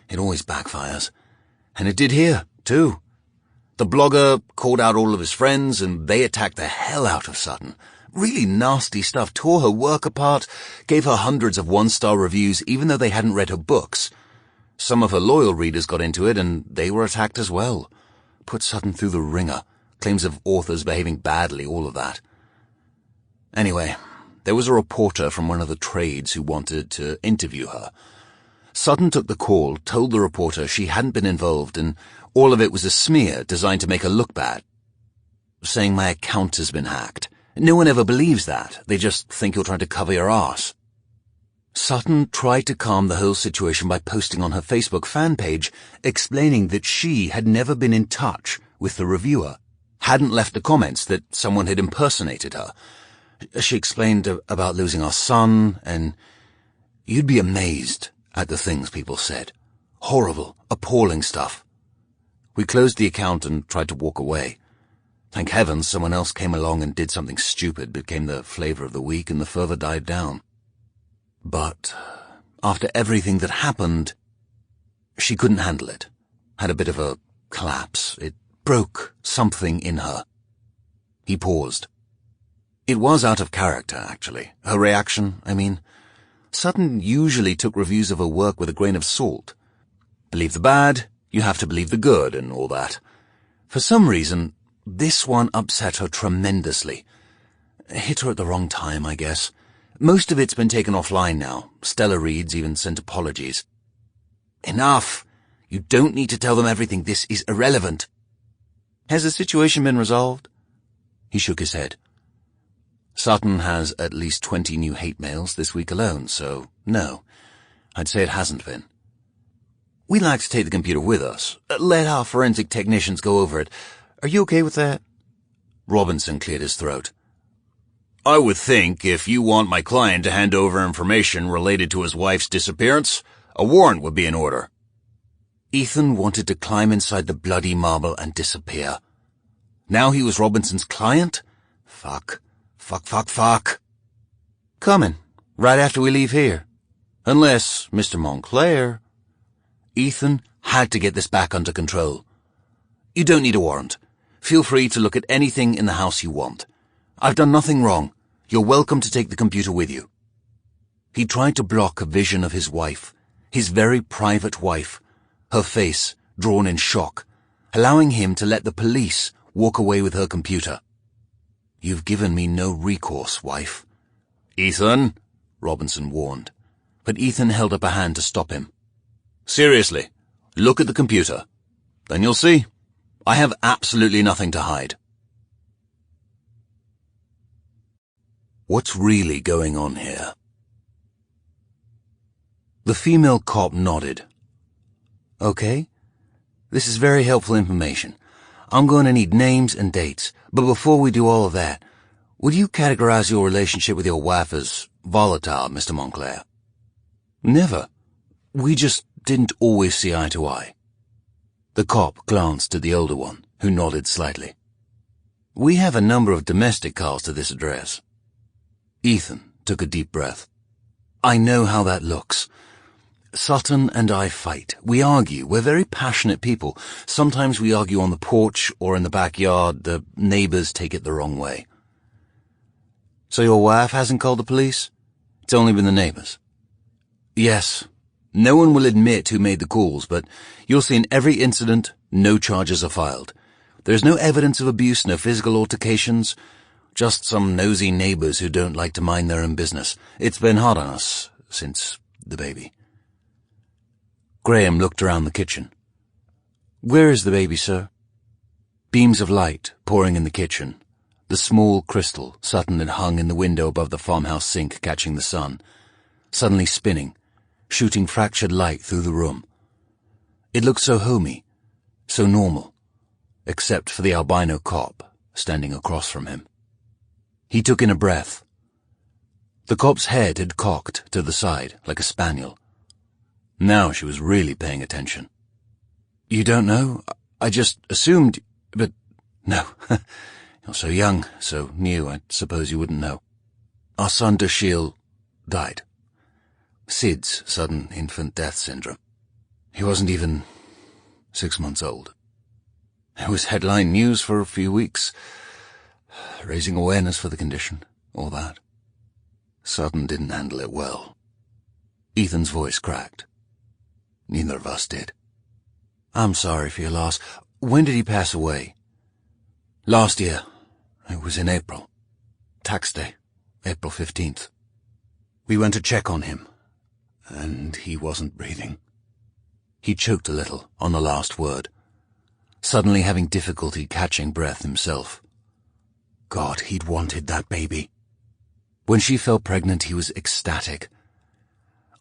It always backfires. And it did here, too. The blogger called out all of his friends, and they attacked the hell out of Sutton. Really nasty stuff, tore her work apart, gave her hundreds of 1-star reviews even though they hadn't read her books. Some of her loyal readers got into it, and they were attacked as well. Put Sutton through the ringer. Claims of authors behaving badly, all of that. Anyway, there was a reporter from one of the trades who wanted to interview her. Sutton took the call, told the reporter she hadn't been involved, and all of it was a smear designed to make her look bad. Saying my account has been hacked. No one ever believes that. They just think you're trying to cover your arse. Sutton tried to calm the whole situation by posting on her Facebook fan page, explaining that she had never been in touch with the reviewer, hadn't left the comments that someone had impersonated her. She explained about losing our son, and you'd be amazed at the things people said. Horrible, appalling stuff. We closed the account and tried to walk away. Thank heavens someone else came along and did something stupid, became the flavor of the week, and the fervor died down. But after everything that happened, she couldn't handle it. Had a bit of a collapse. It broke something in her. He paused. It was out of character, actually. Her reaction, I mean. Sutton usually took reviews of her work with a grain of salt. Believe the bad, you have to believe the good, and all that. For some reason, this one upset her tremendously. Hit her at the wrong time, I guess. Most of it's been taken offline now. Stella Reads even sent apologies. Enough! You don't need to tell them everything. This is irrelevant. Has the situation been resolved? He shook his head. Sutton has at least 20 new hate mails this week alone, so no. I'd say it hasn't been. We'd like to take the computer with us. Let our forensic technicians go over it. Are you okay with that? Robinson cleared his throat. I would think if you want my client to hand over information related to his wife's disappearance, a warrant would be in order. Ethan wanted to climb inside the bloody marble and disappear. Now he was Robinson's client? Fuck. Coming, right after we leave here. Unless, Mr. Montclair... Ethan had to get this back under control. You don't need a warrant. Feel free to look at anything in the house you want. I've done nothing wrong. You're welcome to take the computer with you. He tried to block a vision of his wife, his very private wife, her face drawn in shock, allowing him to let the police walk away with her computer. You've given me no recourse, wife. Ethan, Robinson warned, but Ethan held up a hand to stop him. Seriously, look at the computer. Then you'll see. I have absolutely nothing to hide. What's really going on here? The female cop nodded. Okay. This is very helpful information. I'm going to need names and dates, but before we do all of that, would you categorize your relationship with your wife as volatile, Mr. Montclair? Never. We just didn't always see eye to eye. The cop glanced at the older one, who nodded slightly. We have a number of domestic calls to this address. Ethan took a deep breath. I know how that looks. Sutton and I fight. We argue. We're very passionate people. Sometimes we argue on the porch or in the backyard. The neighbors take it the wrong way. So your wife hasn't called the police? It's only been the neighbors. Yes. No one will admit who made the calls, but you'll see in every incident, no charges are filed. There's no evidence of abuse, no physical altercations. Just some nosy neighbors who don't like to mind their own business. It's been hard on us since the baby. Graham looked around the kitchen. Where is the baby, sir? Beams of light pouring in the kitchen. The small crystal Sutton had hung in the window above the farmhouse sink catching the sun, suddenly spinning, shooting fractured light through the room. It looked so homey, so normal, except for the albino cop standing across from him. He took in a breath. The cop's head had cocked to the side like a spaniel. Now she was really paying attention. You don't know? I just assumed, but no. You're so young, so new, I suppose you wouldn't know. Our son Dashiell died. SIDS, sudden infant death syndrome. He wasn't even 6 months old. It was headline news for a few weeks, raising awareness for the condition, all that. Sutton didn't handle it well. Ethan's voice cracked. Neither of us did. I'm sorry for your loss. When did he pass away? Last year. It was in April. Tax day, April 15th. We went to check on him, and he wasn't breathing. He choked a little on the last word, suddenly having difficulty catching breath himself. God, he'd wanted that baby. When she fell pregnant, he was ecstatic.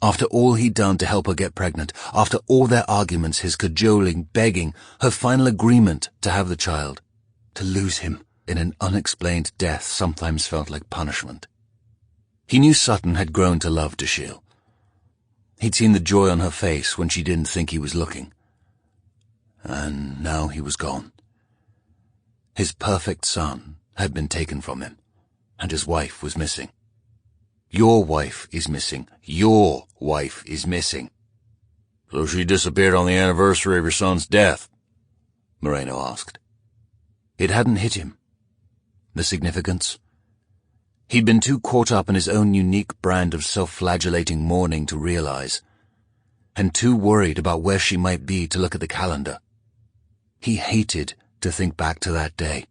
After all he'd done to help her get pregnant, after all their arguments, his cajoling, begging, her final agreement to have the child, to lose him in an unexplained death sometimes felt like punishment. He knew Sutton had grown to love Dashiell. He'd seen the joy on her face when she didn't think he was looking. And now he was gone. His perfect son had been taken from him, and his wife was missing. Your wife is missing. Your wife is missing. So she disappeared on the anniversary of your son's death? Moreno asked. It hadn't hit him. The significance. He'd been too caught up in his own unique brand of self-flagellating mourning to realize, and too worried about where she might be to look at the calendar. He hated to think back to that day.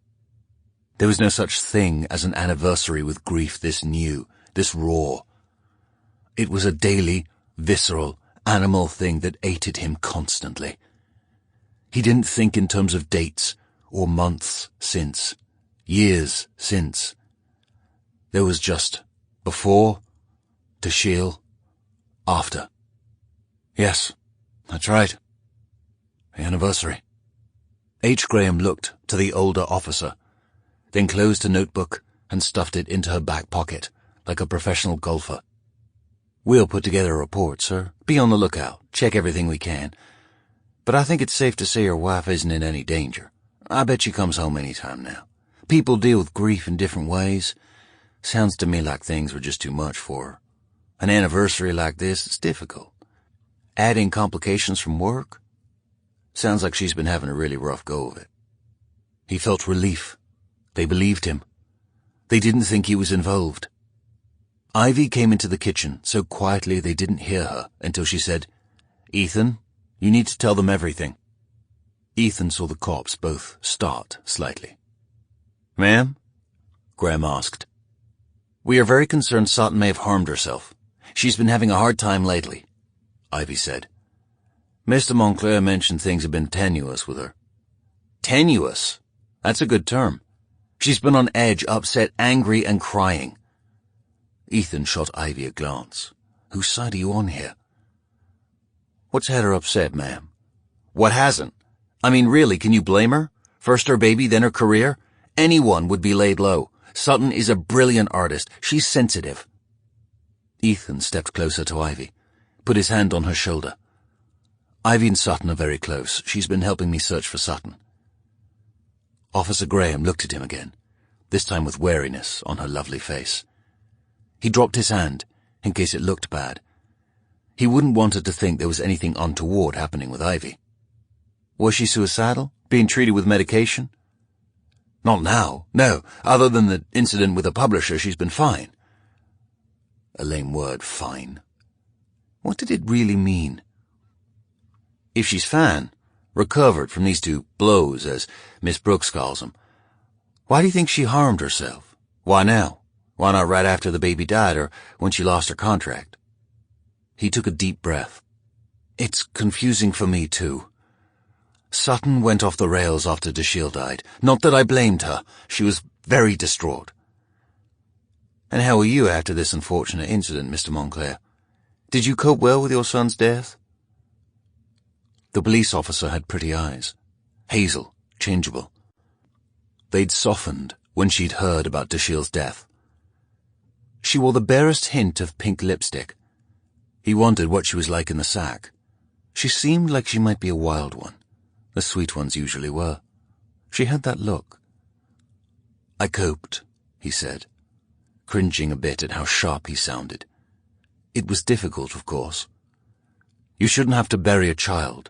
There was no such thing as an anniversary with grief this new, this raw. It was a daily, visceral, animal thing that ate at him constantly. He didn't think in terms of dates, or months since, years since. There was just before, Dashiell, after. Yes, that's right. The anniversary. H. Graham looked to the older officer, then closed a notebook and stuffed it into her back pocket, like a professional golfer. We'll put together a report, sir. Be on the lookout. Check everything we can. But I think it's safe to say your wife isn't in any danger. I bet she comes home any time now. People deal with grief in different ways. Sounds to me like things were just too much for her. An anniversary like this is difficult. Adding complications from work? Sounds like she's been having a really rough go of it. He felt relief. They believed him. They didn't think he was involved. Ivy came into the kitchen so quietly they didn't hear her until she said, Ethan, you need to tell them everything. Ethan saw the cops both start slightly. Ma'am? Graham asked. We are very concerned Sutton may have harmed herself. She's been having a hard time lately, Ivy said. Mr. Montclair mentioned things have been tenuous with her. Tenuous? That's a good term. She's been on edge, upset, angry, and crying. Ethan shot Ivy a glance. Whose side are you on here? What's had her upset, ma'am? What hasn't? I mean, really, can you blame her? First her baby, then her career? Anyone would be laid low. Sutton is a brilliant artist. She's sensitive. Ethan stepped closer to Ivy, put his hand on her shoulder. Ivy and Sutton are very close. She's been helping me search for Sutton. Officer Graham looked at him again, this time with wariness on her lovely face. He dropped his hand, in case it looked bad. He wouldn't want her to think there was anything untoward happening with Ivy. Was she suicidal? Being treated with medication? Not now, no. Other than the incident with the publisher, she's been fine. A lame word, fine. What did it really mean? If she's fine, recovered from these two blows, as Miss Brooks calls them, why do you think she harmed herself? Why now? Why not right after the baby died or when she lost her contract? He took a deep breath. It's confusing for me, too. Sutton went off the rails after Dashiell died. Not that I blamed her. She was very distraught. And how were you after this unfortunate incident, Mr. Montclair? Did you cope well with your son's death? The police officer had pretty eyes. Hazel, changeable. They'd softened when she'd heard about Dashiell's death. She wore the barest hint of pink lipstick. He wondered what she was like in the sack. She seemed like she might be a wild one. The sweet ones usually were. She had that look. I coped, he said, cringing a bit at how sharp he sounded. It was difficult, of course. You shouldn't have to bury a child.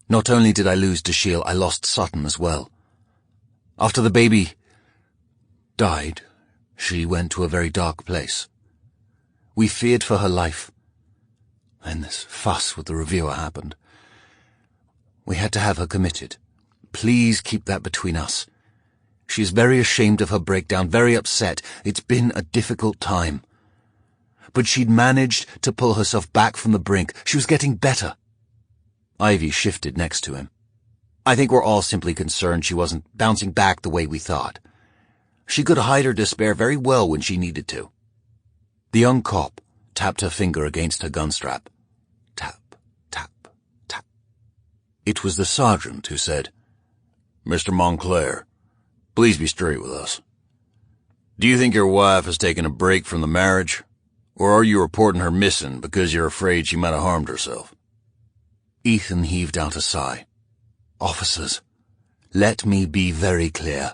Not only did I lose Dashiell, I lost Sutton as well. After the baby died, she went to a very dark place. We feared for her life. Then this fuss with the reviewer happened. We had to have her committed. Please keep that between us. She's very ashamed of her breakdown, very upset. It's been a difficult time. But she'd managed to pull herself back from the brink. She was getting better. Ivy shifted next to him. I think we're all simply concerned she wasn't bouncing back the way we thought. She could hide her despair very well when she needed to. The young cop tapped her finger against her gun strap. Tap, tap, tap. It was the sergeant who said, Mr. Montclair, please be straight with us. Do you think your wife has taken a break from the marriage, or are you reporting her missing because you're afraid she might have harmed herself? Ethan heaved out a sigh. Officers, let me be very clear.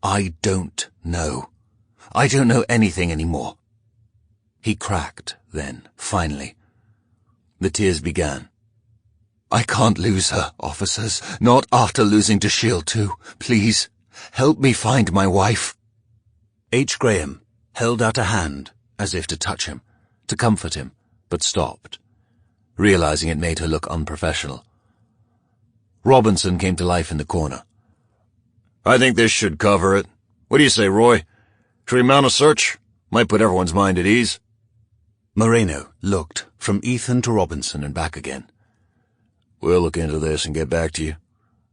I don't know. I don't know anything anymore. He cracked, then, finally. The tears began. I can't lose her, officers, not after losing Dashiell too. Please, help me find my wife. H. Graham held out a hand as if to touch him, to comfort him, but stopped, realizing it made her look unprofessional. Robinson came to life in the corner. I think this should cover it. What do you say, Roy? Should we mount a search? Might put everyone's mind at ease. Moreno looked from Ethan to Robinson and back again. We'll look into this and get back to you.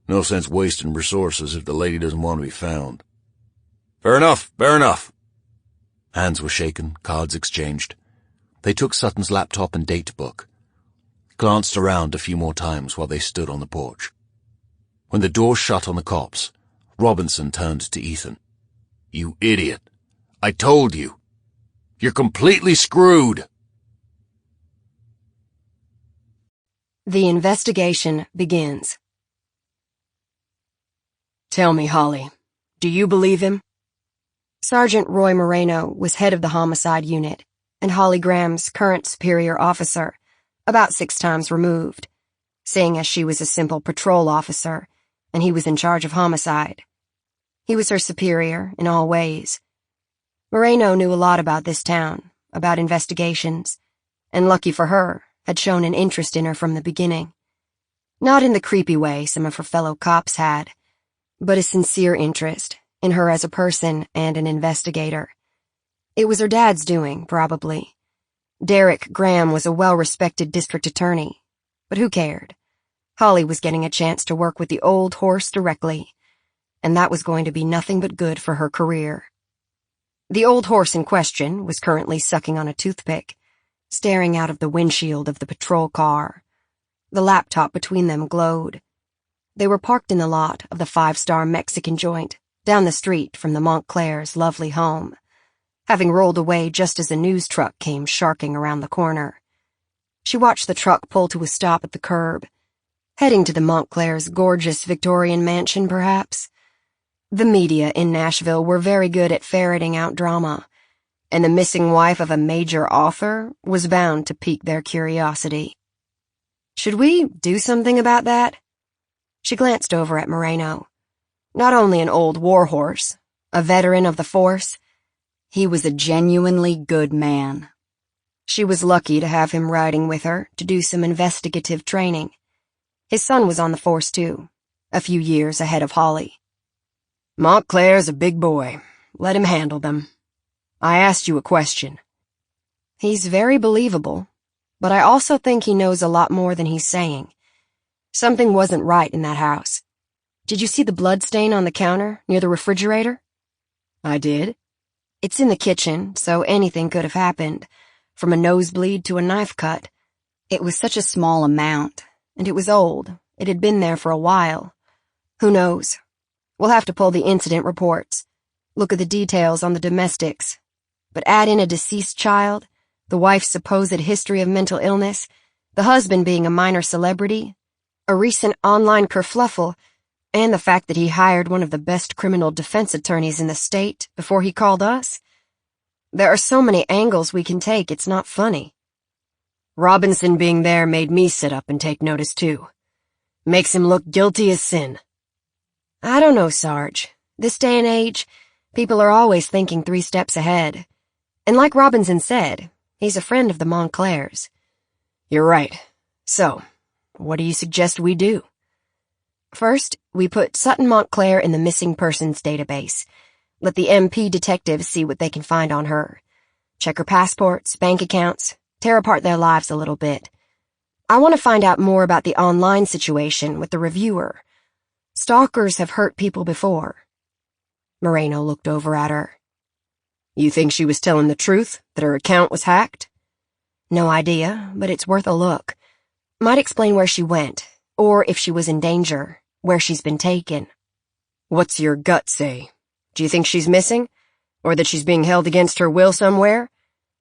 No sense wasting resources if the lady doesn't want to be found. Fair enough, fair enough. Hands were shaken, cards exchanged. They took Sutton's laptop and date book, glanced around a few more times while they stood on the porch. When the door shut on the cops, Robinson turned to Ethan. You idiot. I told you. You're completely screwed. The investigation begins. Tell me, Holly, do you believe him? Sergeant Roy Moreno was head of the homicide unit, and Holly Graham's current superior officer, about 6 times removed, seeing as she was a simple patrol officer, and he was in charge of homicide. He was her superior in all ways. Moreno knew a lot about this town, about investigations, and lucky for her, had shown an interest in her from the beginning. Not in the creepy way some of her fellow cops had, but a sincere interest in her as a person and an investigator. It was her dad's doing, probably. Derek Graham was a well-respected district attorney, but who cared? Holly was getting a chance to work with the old horse directly, and that was going to be nothing but good for her career. The old horse in question was currently sucking on a toothpick, staring out of the windshield of the patrol car. The laptop between them glowed. They were parked in the lot of the 5-star Mexican joint, down the street from the Montclairs' lovely home, having rolled away just as a news truck came sharking around the corner. She watched the truck pull to a stop at the curb, heading to the Montclairs' gorgeous Victorian mansion, perhaps. The media in Nashville were very good at ferreting out drama, and the missing wife of a major author was bound to pique their curiosity. Should we do something about that? She glanced over at Moreno. Not only an old warhorse, a veteran of the force, he was a genuinely good man. She was lucky to have him riding with her to do some investigative training. His son was on the force too, a few years ahead of Holly. Montclair's a big boy. let him handle them. I asked you a question. He's very believable, but I also think he knows a lot more than he's saying. Something wasn't right in that house. Did you see the blood stain on the counter near the refrigerator? I did. It's in the kitchen, so anything could have happened, from a nosebleed to a knife cut. It was such a small amount, and it was old. It had been there for a while. Who knows? We'll have to pull the incident reports, look at the details on the domestics, but add in a deceased child, the wife's supposed history of mental illness, the husband being a minor celebrity, a recent online kerfluffle, and the fact that he hired one of the best criminal defense attorneys in the state before he called us. There are so many angles we can take, it's not funny. Robinson being there made me sit up and take notice too. Makes him look guilty as sin. I don't know, Sarge. This day and age, people are always thinking 3 steps ahead. And like Robinson said, he's a friend of the Montclairs. You're right. So, what do you suggest we do? First, we put Sutton Montclair in the missing persons database. Let the MP detectives see what they can find on her. Check her passports, bank accounts, tear apart their lives a little bit. I want to find out more about the online situation with the reviewer. Stalkers have hurt people before. Moreno looked over at her. You think she was telling the truth, that her account was hacked? No idea, but it's worth a look. Might explain where she went, or if she was in danger, where she's been taken. What's your gut say? Do you think she's missing? Or that she's being held against her will somewhere?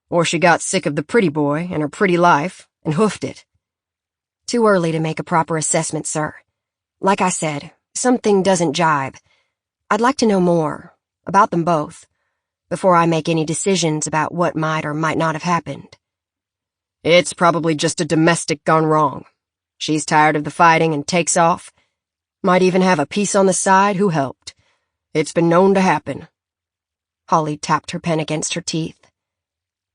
Or she got sick of the pretty boy and her pretty life and hoofed it? Too early to make a proper assessment, sir. Like I said, something doesn't jibe. I'd like to know more, about them both, before I make any decisions about what might or might not have happened. It's probably just a domestic gone wrong. She's tired of the fighting and takes off. Might even have a piece on the side who helped. It's been known to happen. Holly tapped her pen against her teeth.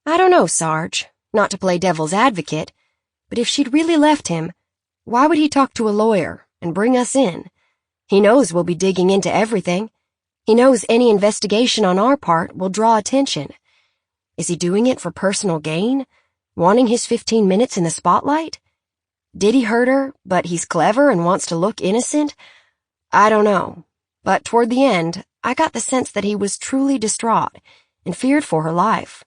I don't know, Sarge, not to play devil's advocate, but if she'd really left him, why would he talk to a lawyer and bring us in? He knows we'll be digging into everything. He knows any investigation on our part will draw attention. Is he doing it for personal gain? Wanting his 15 minutes in the spotlight? Did he hurt her, but he's clever and wants to look innocent? I don't know. But toward the end, I got the sense that he was truly distraught and feared for her life.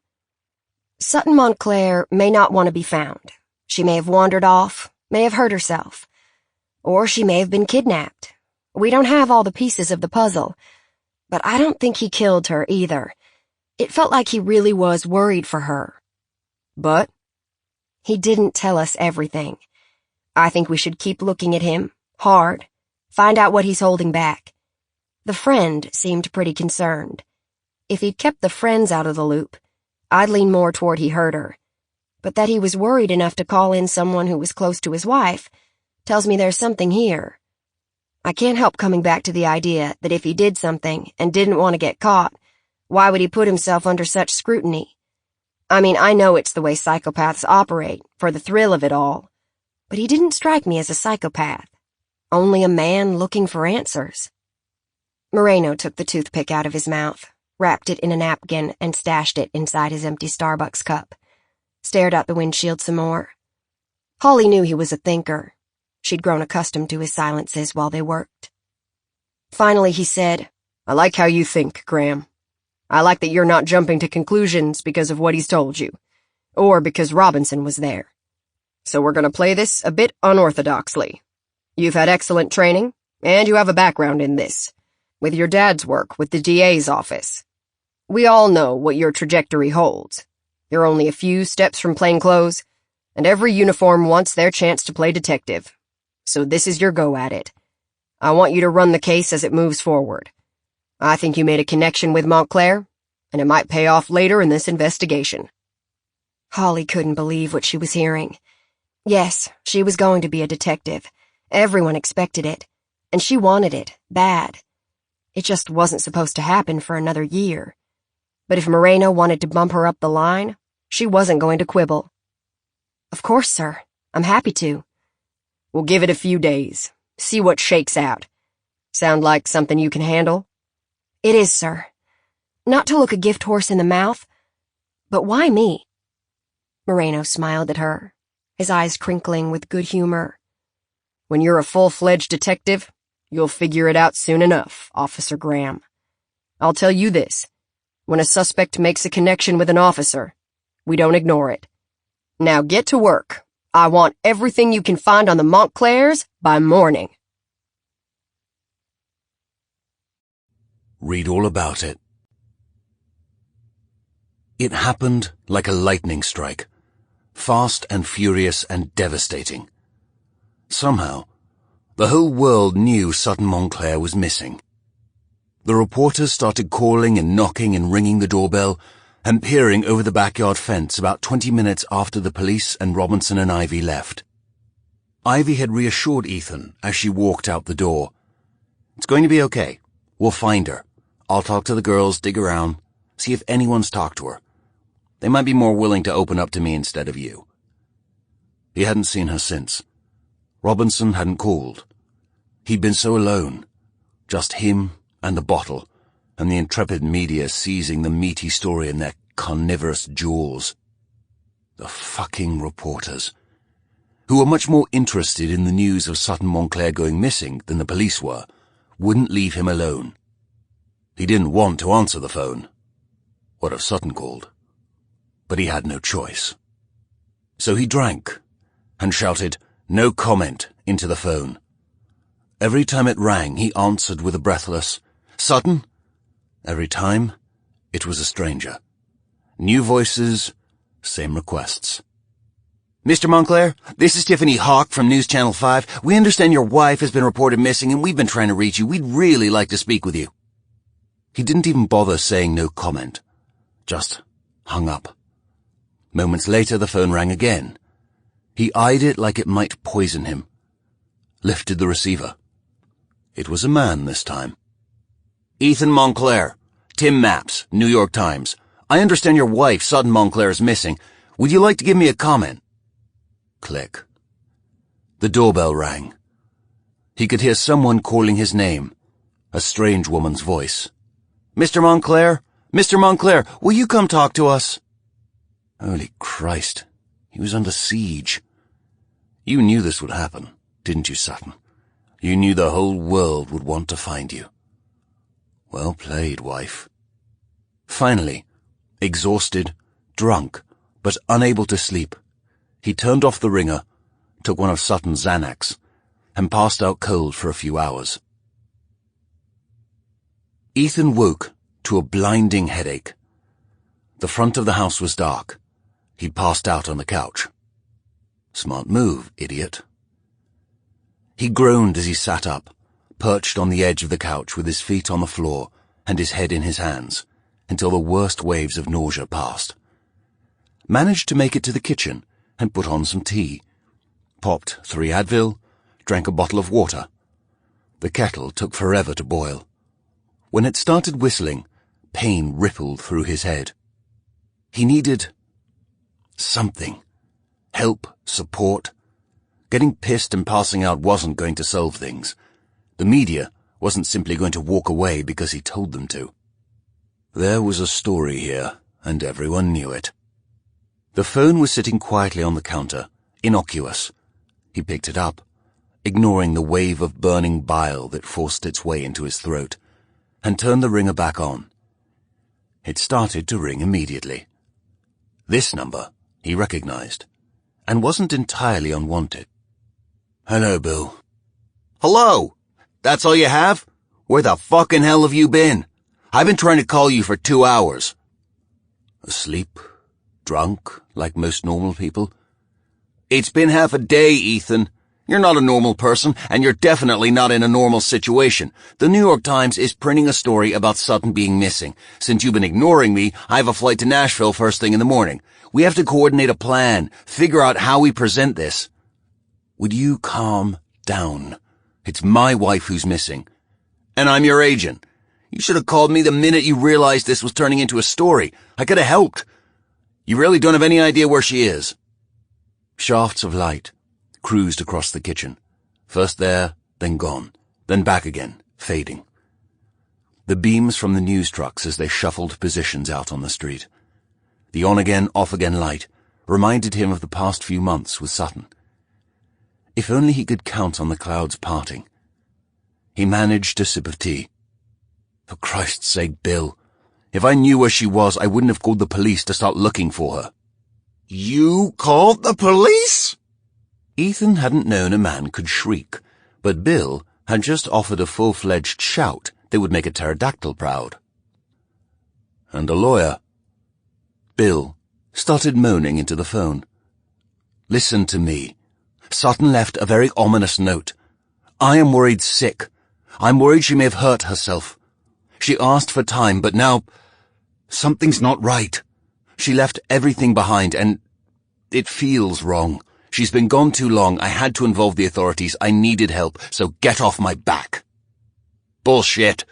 Sutton Montclair may not want to be found. She may have wandered off, may have hurt herself. Or she may have been kidnapped. We don't have all the pieces of the puzzle. But I don't think he killed her either. It felt like he really was worried for her. But? He didn't tell us everything. I think we should keep looking at him, hard, find out what he's holding back. The friend seemed pretty concerned. If he'd kept the friends out of the loop, I'd lean more toward he hurt her. But that he was worried enough to call in someone who was close to his wife tells me there's something here. I can't help coming back to the idea that if he did something and didn't want to get caught, why would he put himself under such scrutiny? I mean, I know it's the way psychopaths operate, for the thrill of it all, but he didn't strike me as a psychopath. Only a man looking for answers. Moreno took the toothpick out of his mouth, wrapped it in a napkin, and stashed it inside his empty Starbucks cup. Stared out the windshield some more. Holly knew he was a thinker. She'd grown accustomed to his silences while they worked. Finally, he said, I like how you think, Graham. I like that you're not jumping to conclusions because of what he's told you, or because Robinson was there. So we're going to play this a bit unorthodoxly. You've had excellent training, and you have a background in this, with your dad's work with the DA's office. We all know what your trajectory holds. You're only a few steps from plainclothes, and every uniform wants their chance to play detective. So this is your go at it. I want you to run the case as it moves forward. I think you made a connection with Montclair, and it might pay off later in this investigation. Holly couldn't believe what she was hearing. Yes, she was going to be a detective. Everyone expected it, and she wanted it, bad. It just wasn't supposed to happen for another year. But if Moreno wanted to bump her up the line, she wasn't going to quibble. Of course, sir. I'm happy to. We'll give it a few days. See what shakes out. Sound like something you can handle? It is, sir. Not to look a gift horse in the mouth, but why me? Moreno smiled at her, his eyes crinkling with good humor. When you're a full-fledged detective, you'll figure it out soon enough, Officer Graham. I'll tell you this. When a suspect makes a connection with an officer, we don't ignore it. Now get to work. I want everything you can find on the Montclairs by morning. Read all about it. It happened like a lightning strike, fast and furious and devastating. Somehow, the whole world knew Sutton Montclair was missing. The reporters started calling and knocking and ringing the doorbell and peering over the backyard fence about 20 minutes after the police and Robinson and Ivy left. Ivy had reassured Ethan as she walked out the door. "It's going to be okay. We'll find her. I'll talk to the girls, dig around, see if anyone's talked to her. They might be more willing to open up to me instead of you." He hadn't seen her since. Robinson hadn't called. He'd been so alone. Just him and the bottle, and the intrepid media seizing the meaty story in their carnivorous jaws. The fucking reporters, who were much more interested in the news of Sutton Montclair going missing than the police were, wouldn't leave him alone. He didn't want to answer the phone. What if Sutton called? But he had no choice. So he drank and shouted, "No comment," into the phone. Every time it rang, he answered with a breathless, "Sutton?" Every time, it was a stranger. New voices, same requests. "Mr. Montclair, this is Tiffany Hawk from News Channel 5. We understand your wife has been reported missing and we've been trying to reach you. We'd really like to speak with you." He didn't even bother saying no comment. Just hung up. Moments later, the phone rang again. He eyed it like it might poison him. Lifted the receiver. It was a man this time. "Ethan Montclair, Tim Mapps, New York Times. I understand your wife, Sutton Montclair, is missing. Would you like to give me a comment?" Click. The doorbell rang. He could hear someone calling his name, a strange woman's voice. "Mr. Montclair? Mr. Montclair, will you come talk to us?" Holy Christ, he was under siege. You knew this would happen, didn't you, Sutton? You knew the whole world would want to find you. Well played, wife. Finally, exhausted, drunk, but unable to sleep, he turned off the ringer, took one of Sutton's Xanax, and passed out cold for a few hours. Ethan woke to a blinding headache. The front of the house was dark. He'd passed out on the couch. Smart move, idiot. He groaned as he sat up, perched on the edge of the couch with his feet on the floor and his head in his hands, until the worst waves of nausea passed. Managed to make it to the kitchen and put on some tea. Popped 3 Advil, drank a bottle of water. The kettle took forever to boil. When it started whistling, pain rippled through his head. He needed something. Help, support. Getting pissed and passing out wasn't going to solve things. The media wasn't simply going to walk away because he told them to. There was a story here, and everyone knew it. The phone was sitting quietly on the counter, innocuous. He picked it up, ignoring the wave of burning bile that forced its way into his throat, and turned the ringer back on. It started to ring immediately. This number he recognized, and wasn't entirely unwanted. "Hello, Bill." "Hello? That's all you have? Where the fucking hell have you been? I've been trying to call you for 2 hours. Asleep? Drunk, like most normal people? It's been half a day, Ethan. You're not a normal person, and you're definitely not in a normal situation. The New York Times is printing a story about Sutton being missing. Since you've been ignoring me, I have a flight to Nashville first thing in the morning. We have to coordinate a plan, figure out how we present this. Would you calm down? It's my wife who's missing. And I'm your agent. You should have called me the minute you realized this was turning into a story. I could have helped. You really don't have any idea where she is." Shafts of light cruised across the kitchen. First there, then gone, then back again, fading. the beams from the news trucks as they shuffled positions out on the street. The on-again, off-again light reminded him of the past few months with Sutton. If only he could count on the clouds parting. He managed a sip of tea. For Christ's sake, Bill, if I knew where she was, I wouldn't have called the police to start looking for her. You called the police? Ethan hadn't known a man could shriek, but Bill had just offered a full-fledged shout that would make a pterodactyl proud. And a lawyer. Bill started moaning into the phone. Listen to me. Sutton left a very ominous note. I am worried sick. I'm worried she may have hurt herself. She asked for time, but now something's not right. She left everything behind, and it feels wrong. She's been gone too long. I had to involve the authorities. I needed help, so get off my back. Bullshit.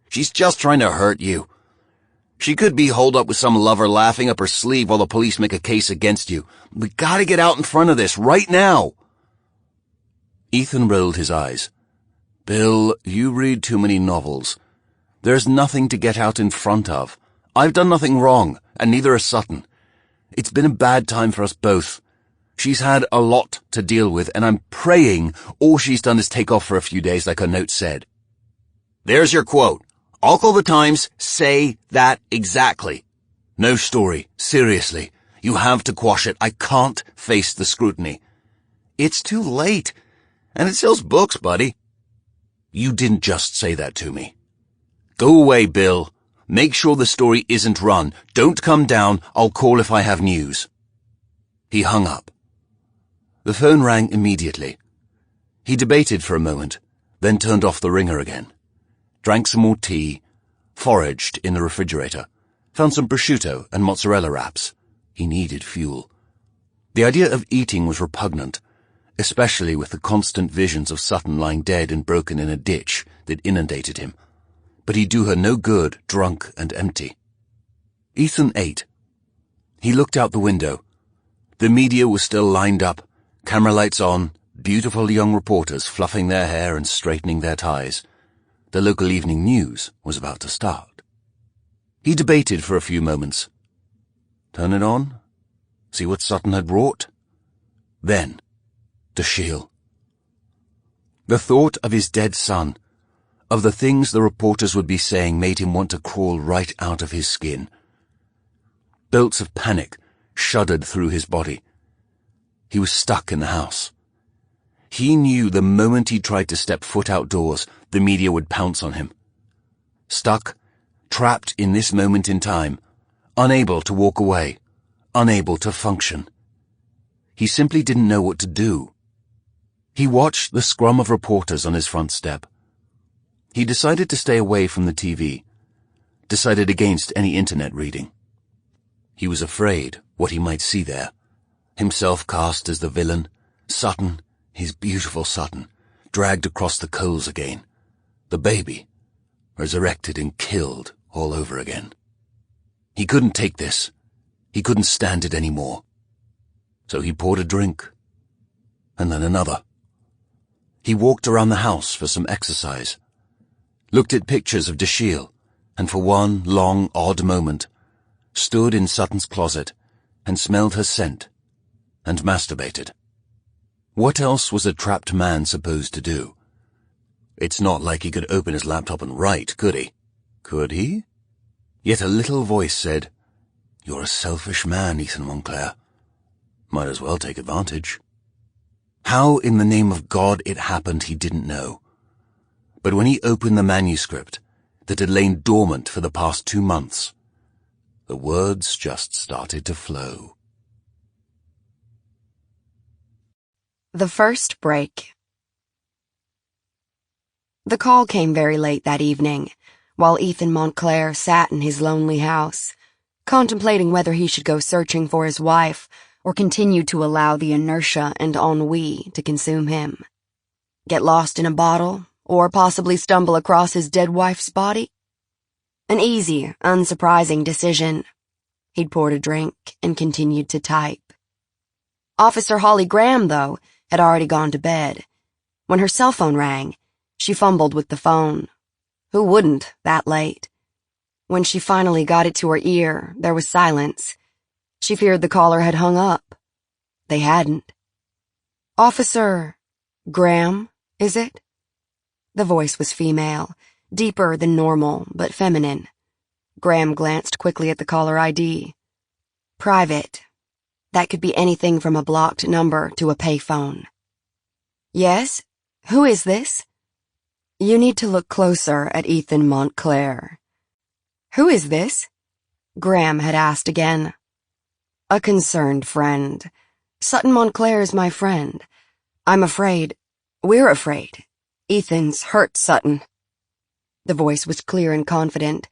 She's just trying to hurt you. She could be holed up with some lover laughing up her sleeve while the police make a case against you. We gotta get out in front of this right now. Ethan rolled his eyes. Bill, you read too many novels. There's nothing to get out in front of. I've done nothing wrong, and neither has Sutton. It's been a bad time for us both. She's had a lot to deal with, and I'm praying all she's done is take off for a few days like her note said. There's your quote. I'll call the Times, say that exactly. No story. Seriously. You have to quash it. I can't face the scrutiny. It's too late. And it sells books, buddy. You didn't just say that to me. Go away, Bill. Make sure the story isn't run. Don't come down. I'll call if I have news. He hung up. The phone rang immediately. He debated for a moment, then turned off the ringer again. Drank some more tea, foraged in the refrigerator, found some prosciutto and mozzarella wraps. He needed fuel. The idea of eating was repugnant, especially with the constant visions of Sutton lying dead and broken in a ditch that inundated him. But he'd do her no good, drunk and empty. Ethan ate. He looked out the window. The media was still lined up, camera lights on, beautiful young reporters fluffing their hair and straightening their ties. The local evening news was about to start. He debated for a few moments. Turn it on? See what Sutton had brought? Then, Dashiell. The thought of his dead son, of the things the reporters would be saying, made him want to crawl right out of his skin. Bolts of panic shuddered through his body. He was stuck in the house. He knew the moment he tried to step foot outdoors, the media would pounce on him. Stuck, trapped in this moment in time, unable to walk away, unable to function. He simply didn't know what to do. He watched the scrum of reporters on his front step. He decided to stay away from the TV, decided against any internet reading. He was afraid what he might see there. Himself cast as the villain, Sutton, his beautiful Sutton, dragged across the coals again. The baby, resurrected and killed all over again. He couldn't take this. He couldn't stand it anymore. So he poured a drink, and then another. He walked around the house for some exercise, looked at pictures of Dashiell, and for one long, odd moment, stood in Sutton's closet and smelled her scent, and masturbated. What else was a trapped man supposed to do? It's not like he could open his laptop and write, could he? Could he? Yet a little voice said, "You're a selfish man, Ethan Montclair. Might as well take advantage." How in the name of God it happened he didn't know. But when he opened the manuscript that had lain dormant for the past 2 months, the words just started to flow. The first break. The call came very late that evening, while Ethan Montclair sat in his lonely house, contemplating whether he should go searching for his wife or continue to allow the inertia and ennui to consume him. Get lost in a bottle, or possibly stumble across his dead wife's body? An easy, unsurprising decision. He'd poured a drink and continued to type. Officer Holly Graham, though, had already gone to bed. When her cell phone rang, she fumbled with the phone. Who wouldn't, that late? When she finally got it to her ear, there was silence. She feared the caller had hung up. They hadn't. Officer Graham, is it? The voice was female, deeper than normal, but feminine. Graham glanced quickly at the caller ID. Private. That could be anything from a blocked number to a payphone. Yes? Who is this? You need to look closer at Ethan Montclair. Who is this? Graham had asked again. A concerned friend. Sutton Montclair is my friend. I'm afraid. We're afraid. Ethan's hurt Sutton. The voice was clear and confident,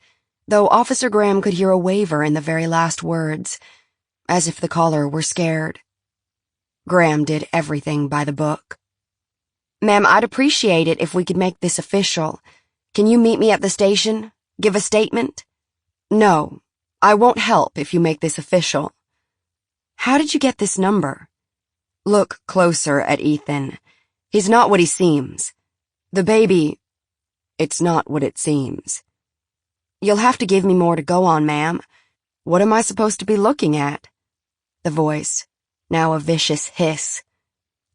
though Officer Graham could hear a waver in the very last words, as if the caller were scared. Graham did everything by the book. Ma'am, I'd appreciate it if we could make this official. Can you meet me at the station? Give a statement? No, I won't help if you make this official. How did you get this number? Look closer at Ethan. He's not what he seems. The baby, it's not what it seems. You'll have to give me more to go on, ma'am. What am I supposed to be looking at? The voice, now a vicious hiss.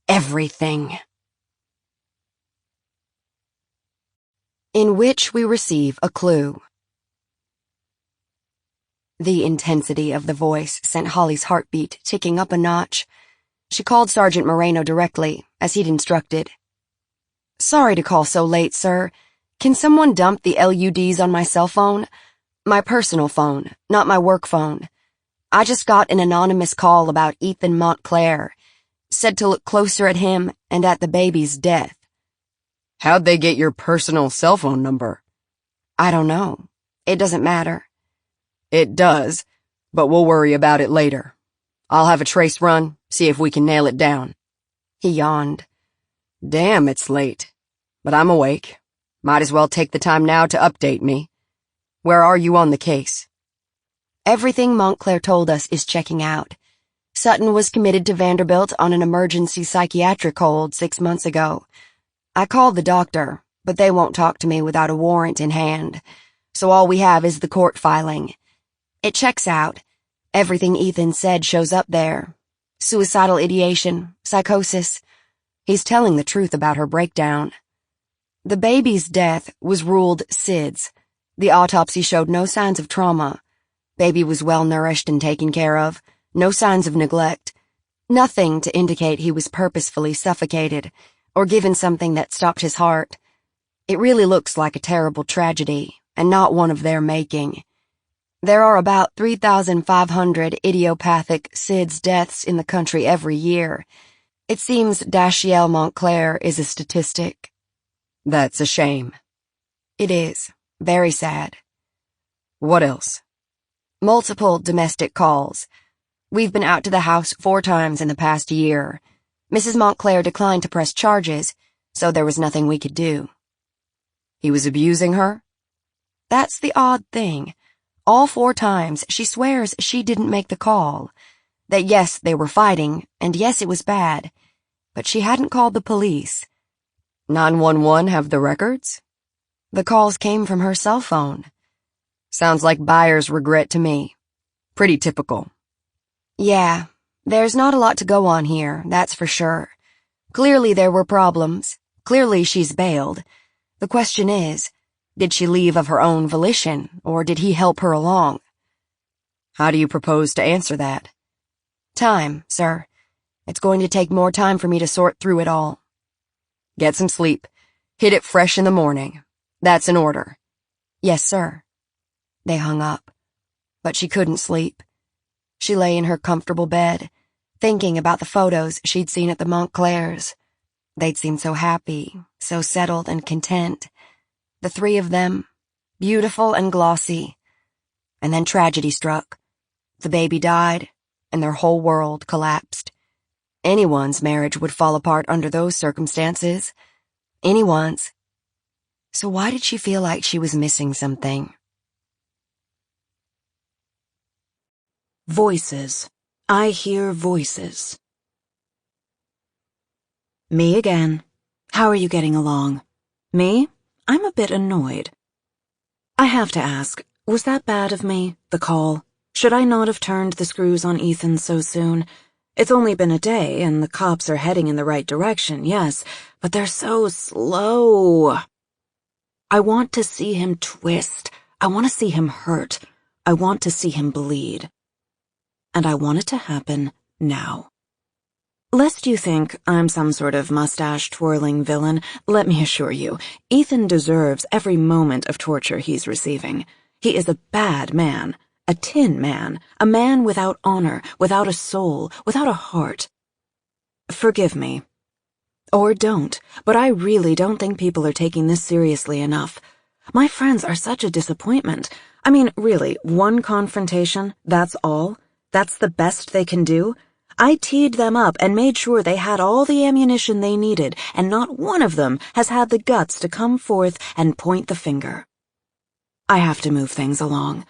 Everything. In which we receive a clue. The intensity of the voice sent Holly's heartbeat ticking up a notch. She called Sergeant Moreno directly, as he'd instructed. Sorry to call so late, sir. Can someone dump the LUDs on my cell phone? My personal phone, not my work phone. I just got an anonymous call about Ethan Montclair. Said to look closer at him and at the baby's death. How'd they get your personal cell phone number? I don't know. It doesn't matter. It does, but we'll worry about it later. I'll have a trace run, see if we can nail it down. He yawned. Damn, it's late. But I'm awake. Might as well take the time now to update me. Where are you on the case? Everything Montclair told us is checking out. Sutton was committed to Vanderbilt on an emergency psychiatric hold 6 months ago. I called the doctor, but they won't talk to me without a warrant in hand, so all we have is the court filing. It checks out. Everything Ethan said shows up there. Suicidal ideation, psychosis. He's telling the truth about her breakdown. The baby's death was ruled SIDS. The autopsy showed no signs of trauma. Baby was well nourished and taken care of. No signs of neglect. Nothing to indicate he was purposefully suffocated or given something that stopped his heart. It really looks like a terrible tragedy, and not one of their making. There are about 3,500 idiopathic SIDS deaths in the country every year. It seems Dashiell Montclair is a statistic. That's a shame. It is. Very sad. What else? Multiple domestic calls. We've been out to the house 4 times in the past year. Mrs. Montclair declined to press charges, so there was nothing we could do. He was abusing her? That's the odd thing. All 4 times, she swears she didn't make the call. That yes, they were fighting, and yes, it was bad. But she hadn't called the police. 911 have the records? The calls came from her cell phone. Sounds like buyer's regret to me. Pretty typical. Yeah, there's not a lot to go on here, that's for sure. Clearly there were problems. Clearly she's bailed. The question is, did she leave of her own volition, or did he help her along? How do you propose to answer that? Time, sir. It's going to take more time for me to sort through it all. Get some sleep. Hit it fresh in the morning. That's an order. Yes, sir. They hung up. But she couldn't sleep. She lay in her comfortable bed, thinking about the photos she'd seen at the Montclairs. They'd seemed so happy, so settled and content. The 3 of them, beautiful and glossy. And then tragedy struck. The baby died, and their whole world collapsed. Anyone's marriage would fall apart under those circumstances. Anyone's. So why did she feel like she was missing something? Voices. I hear voices. Me again. How are you getting along? Me? I'm a bit annoyed. I have to ask, was that bad of me, the call? Should I not have turned the screws on Ethan so soon? It's only been a day, and the cops are heading in the right direction, yes, but they're so slow. I want to see him twist. I want to see him hurt. I want to see him bleed. And I want it to happen now. Lest you think I'm some sort of mustache-twirling villain, let me assure you, Ethan deserves every moment of torture he's receiving. He is a bad man, a tin man, a man without honor, without a soul, without a heart. Forgive me. Or don't, but I really don't think people are taking this seriously enough. My friends are such a disappointment. I mean, really, one confrontation, that's all? That's the best they can do? I teed them up and made sure they had all the ammunition they needed, and not one of them has had the guts to come forth and point the finger. I have to move things along.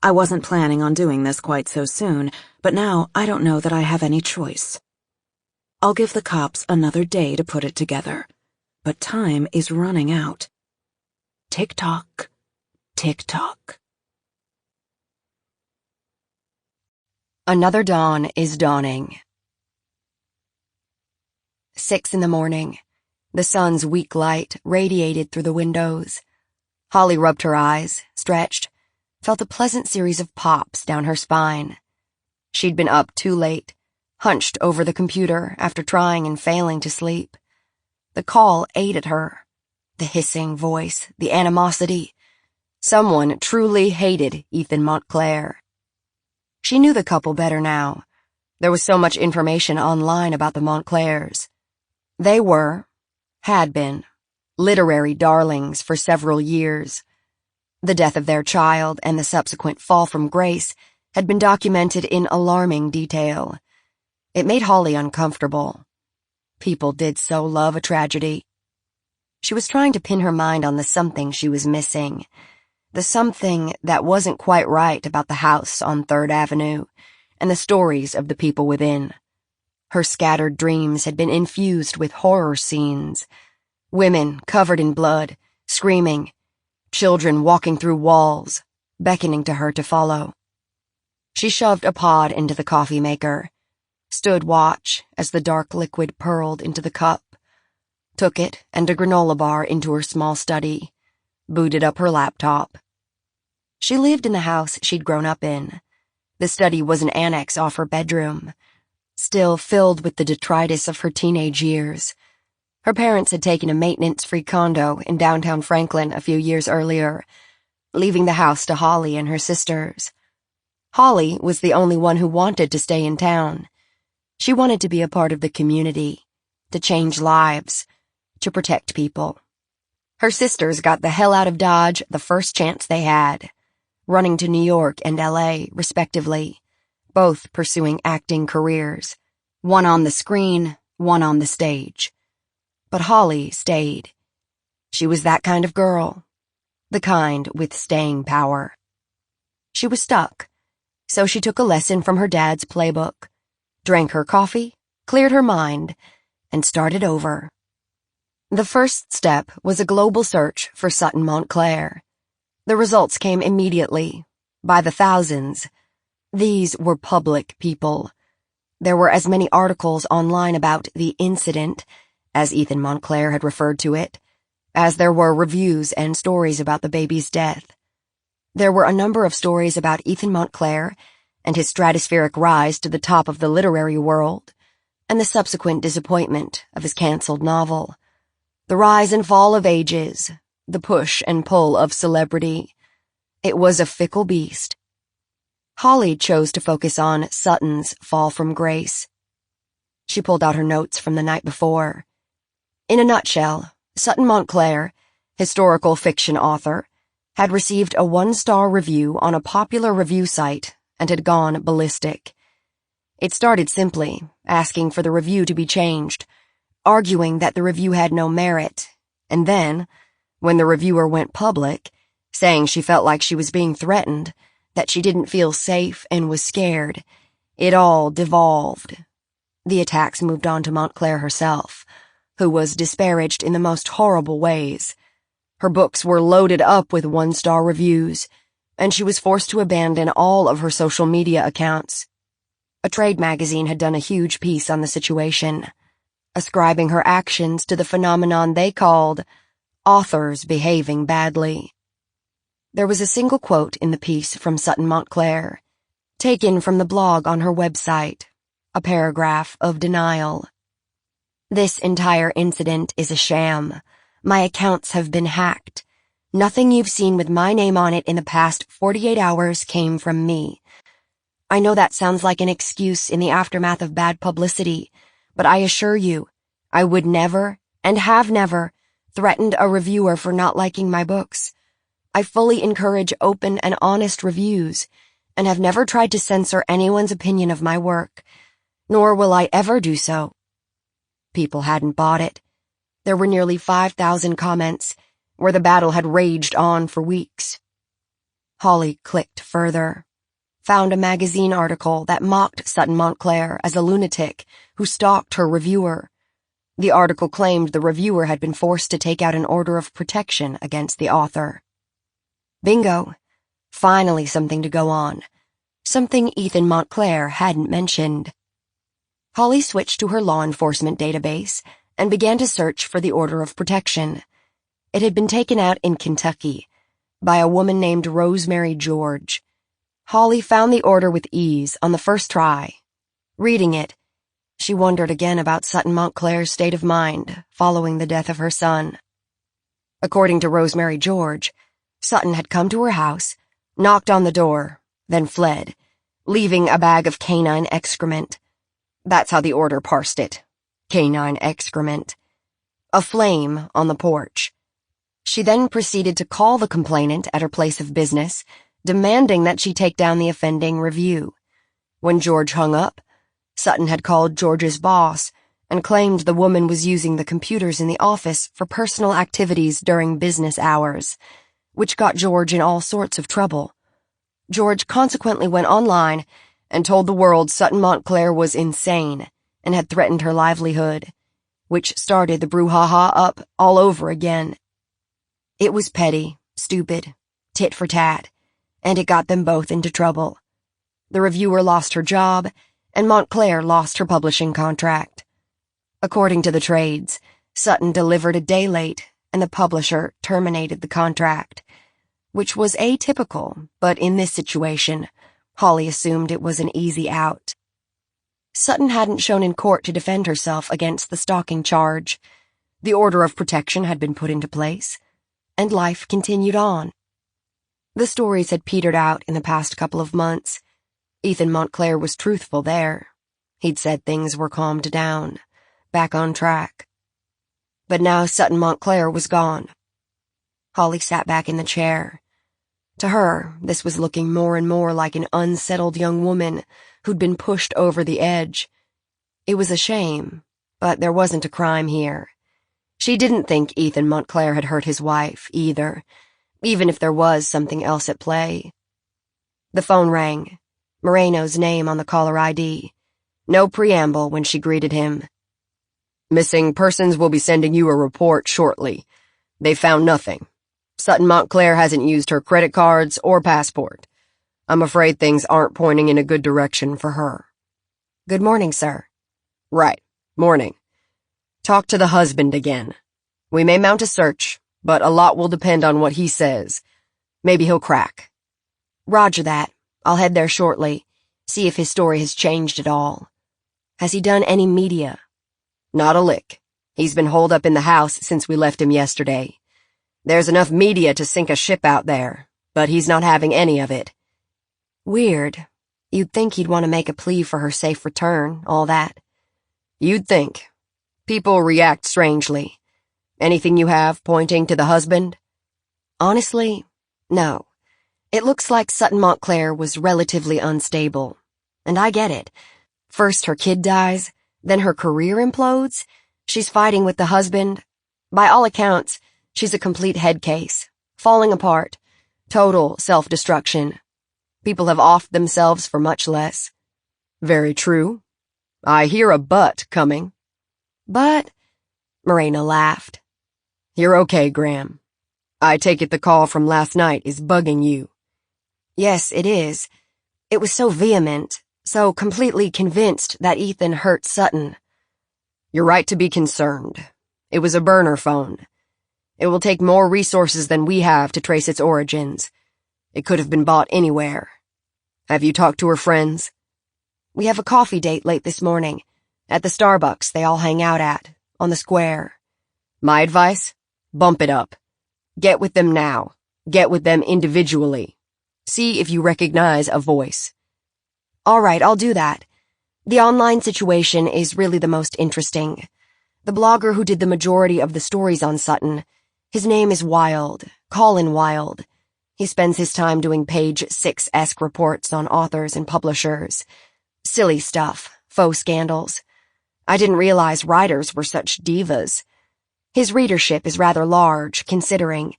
I wasn't planning on doing this quite so soon, but now I don't know that I have any choice. I'll give the cops another day to put it together, but time is running out. Tick-tock, tick-tock. Another dawn is dawning. 6 a.m. The sun's weak light radiated through the windows. Holly rubbed her eyes, stretched, felt a pleasant series of pops down her spine. She'd been up too late, hunched over the computer after trying and failing to sleep. The call ate at her. The hissing voice, the animosity. Someone truly hated Ethan Montclair. She knew the couple better now. There was so much information online about the Montclairs. They had been, literary darlings for several years. The death of their child and the subsequent fall from grace had been documented in alarming detail. It made Holly uncomfortable. People did so love a tragedy. She was trying to pin her mind on the something she was missing. The something that wasn't quite right about the house on 3rd Avenue, and the stories of the people within. Her scattered dreams had been infused with horror scenes. Women covered in blood, screaming. Children walking through walls, beckoning to her to follow. She shoved a pod into the coffee maker, stood watch as the dark liquid purled into the cup, took it and a granola bar into her small study, booted up her laptop. She lived in the house she'd grown up in. The study was an annex off her bedroom, still filled with the detritus of her teenage years. Her parents had taken a maintenance-free condo in downtown Franklin a few years earlier, leaving the house to Holly and her sisters. Holly was the only one who wanted to stay in town. She wanted to be a part of the community, to change lives, to protect people. Her sisters got the hell out of Dodge the first chance they had, running to New York and LA, respectively, both pursuing acting careers, one on the screen, one on the stage. But Holly stayed. She was that kind of girl, the kind with staying power. She was stuck, so she took a lesson from her dad's playbook, drank her coffee, cleared her mind, and started over. The first step was a global search for Sutton Montclair. The results came immediately, by the thousands. These were public people. There were as many articles online about the incident, as Ethan Montclair had referred to it, as there were reviews and stories about the baby's death. There were a number of stories about Ethan Montclair and his stratospheric rise to the top of the literary world, and the subsequent disappointment of his canceled novel. The rise and fall of ages, the push and pull of celebrity. It was a fickle beast. Holly chose to focus on Sutton's fall from grace. She pulled out her notes from the night before. In a nutshell, Sutton Montclair, historical fiction author, had received a 1-star review on a popular review site and had gone ballistic. It started simply, asking for the review to be changed, arguing that the review had no merit, and then, when the reviewer went public, saying she felt like she was being threatened, that she didn't feel safe and was scared, it all devolved. The attacks moved on to Montclair herself, who was disparaged in the most horrible ways. Her books were loaded up with one-star reviews, and she was forced to abandon all of her social media accounts. A trade magazine had done a huge piece on the situation, ascribing her actions to the phenomenon they called authors behaving badly. There was a single quote in the piece from Sutton Montclair, taken from the blog on her website, a paragraph of denial. "This entire incident is a sham. My accounts have been hacked. Nothing you've seen with my name on it in the past 48 hours came from me. I know that sounds like an excuse in the aftermath of bad publicity, but I assure you, I would never, and have never, threatened a reviewer for not liking my books. I fully encourage open and honest reviews, and have never tried to censor anyone's opinion of my work, nor will I ever do so." People hadn't bought it. There were nearly 5,000 comments, where the battle had raged on for weeks. Holly clicked further, found a magazine article that mocked Sutton Montclair as a lunatic who stalked her reviewer. The article claimed the reviewer had been forced to take out an order of protection against the author. Bingo. Finally something to go on. Something Ethan Montclair hadn't mentioned. Holly switched to her law enforcement database and began to search for the order of protection. It had been taken out in Kentucky by a woman named Rosemary George. Holly found the order with ease on the first try. Reading it, she wondered again about Sutton Montclair's state of mind following the death of her son. According to Rosemary George, Sutton had come to her house, knocked on the door, then fled, leaving a bag of canine excrement. That's how the order parsed it. Canine excrement. A flame on the porch. She then proceeded to call the complainant at her place of business, demanding that she take down the offending review. When George hung up, Sutton had called George's boss and claimed the woman was using the computers in the office for personal activities during business hours, which got George in all sorts of trouble. George consequently went online and told the world Sutton Montclair was insane and had threatened her livelihood, which started the brouhaha up all over again. It was petty, stupid, tit for tat, and it got them both into trouble. The reviewer lost her job, and Montclair lost her publishing contract. According to the trades, Sutton delivered a day late, and the publisher terminated the contract, which was atypical, but in this situation, Holly assumed it was an easy out. Sutton hadn't shown in court to defend herself against the stalking charge. The order of protection had been put into place, and life continued on. The stories had petered out in the past couple of months. Ethan Montclair was truthful there. He'd said things were calmed down, back on track. But now Sutton Montclair was gone. Holly sat back in the chair. To her, this was looking more and more like an unsettled young woman who'd been pushed over the edge. It was a shame, but there wasn't a crime here. She didn't think Ethan Montclair had hurt his wife, either, even if there was something else at play. The phone rang. Moreno's name on the caller ID. No preamble when she greeted him. "Missing persons will be sending you a report shortly. They found nothing. Sutton Montclair hasn't used her credit cards or passport. I'm afraid things aren't pointing in a good direction for her." "Good morning, sir." "Right. Morning. Talk to the husband again. We may mount a search, but a lot will depend on what he says. Maybe he'll crack." "Roger that. I'll head there shortly, see if his story has changed at all. Has he done any media?" "Not a lick. He's been holed up in the house since we left him yesterday. There's enough media to sink a ship out there, but he's not having any of it." "Weird. You'd think he'd want to make a plea for her safe return, all that." "You'd think. People react strangely. Anything you have pointing to the husband?" "Honestly, no. It looks like Sutton Montclair was relatively unstable. And I get it. First her kid dies, then her career implodes. She's fighting with the husband. By all accounts, she's a complete head case, falling apart, total self-destruction. People have offed themselves for much less." "Very true. I hear a but coming." "But," Moreno laughed. "You're okay, Graham. I take it the call from last night is bugging you. Yes, it is. It was so vehement, so completely convinced that Ethan hurt Sutton. You're right to be concerned. It was a burner phone. It will take more resources than we have to trace its origins. It could have been bought anywhere. Have you talked to her friends? We have a coffee date late this morning, at the Starbucks they all hang out at, on the square. My advice? Bump it up. Get with them now. Get with them individually. See if you recognize a voice. All right, I'll do that. The online situation is really the most interesting. The blogger who did the majority of the stories on Sutton, his name is Wilde, Colin Wilde. He spends his time doing page 6-esque reports on authors and publishers. Silly stuff, faux scandals. I didn't realize writers were such divas. His readership is rather large, considering,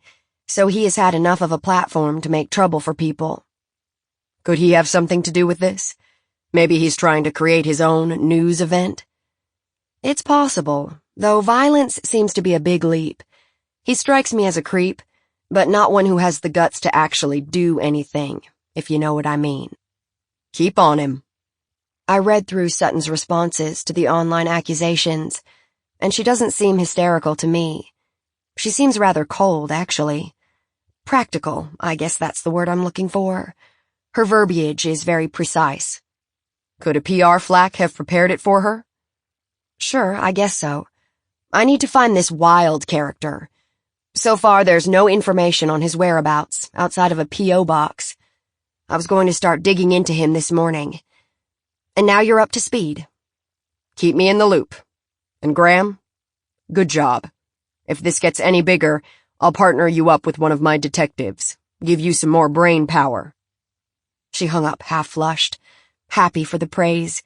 so he has had enough of a platform to make trouble for people. Could he have something to do with this? Maybe he's trying to create his own news event? It's possible, though violence seems to be a big leap. He strikes me as a creep, but not one who has the guts to actually do anything, if you know what I mean. Keep on him. I read through Sutton's responses to the online accusations, and she doesn't seem hysterical to me. She seems rather cold, actually. Practical, I guess that's the word I'm looking for. Her verbiage is very precise. Could a PR flack have prepared it for her? Sure, I guess so. I need to find this Wilde character. So far, there's no information on his whereabouts, outside of a P.O. box. I was going to start digging into him this morning. And now you're up to speed. Keep me in the loop. And Graham, good job. If this gets any bigger, I'll partner you up with one of my detectives. Give you some more brain power. She hung up half-flushed, happy for the praise,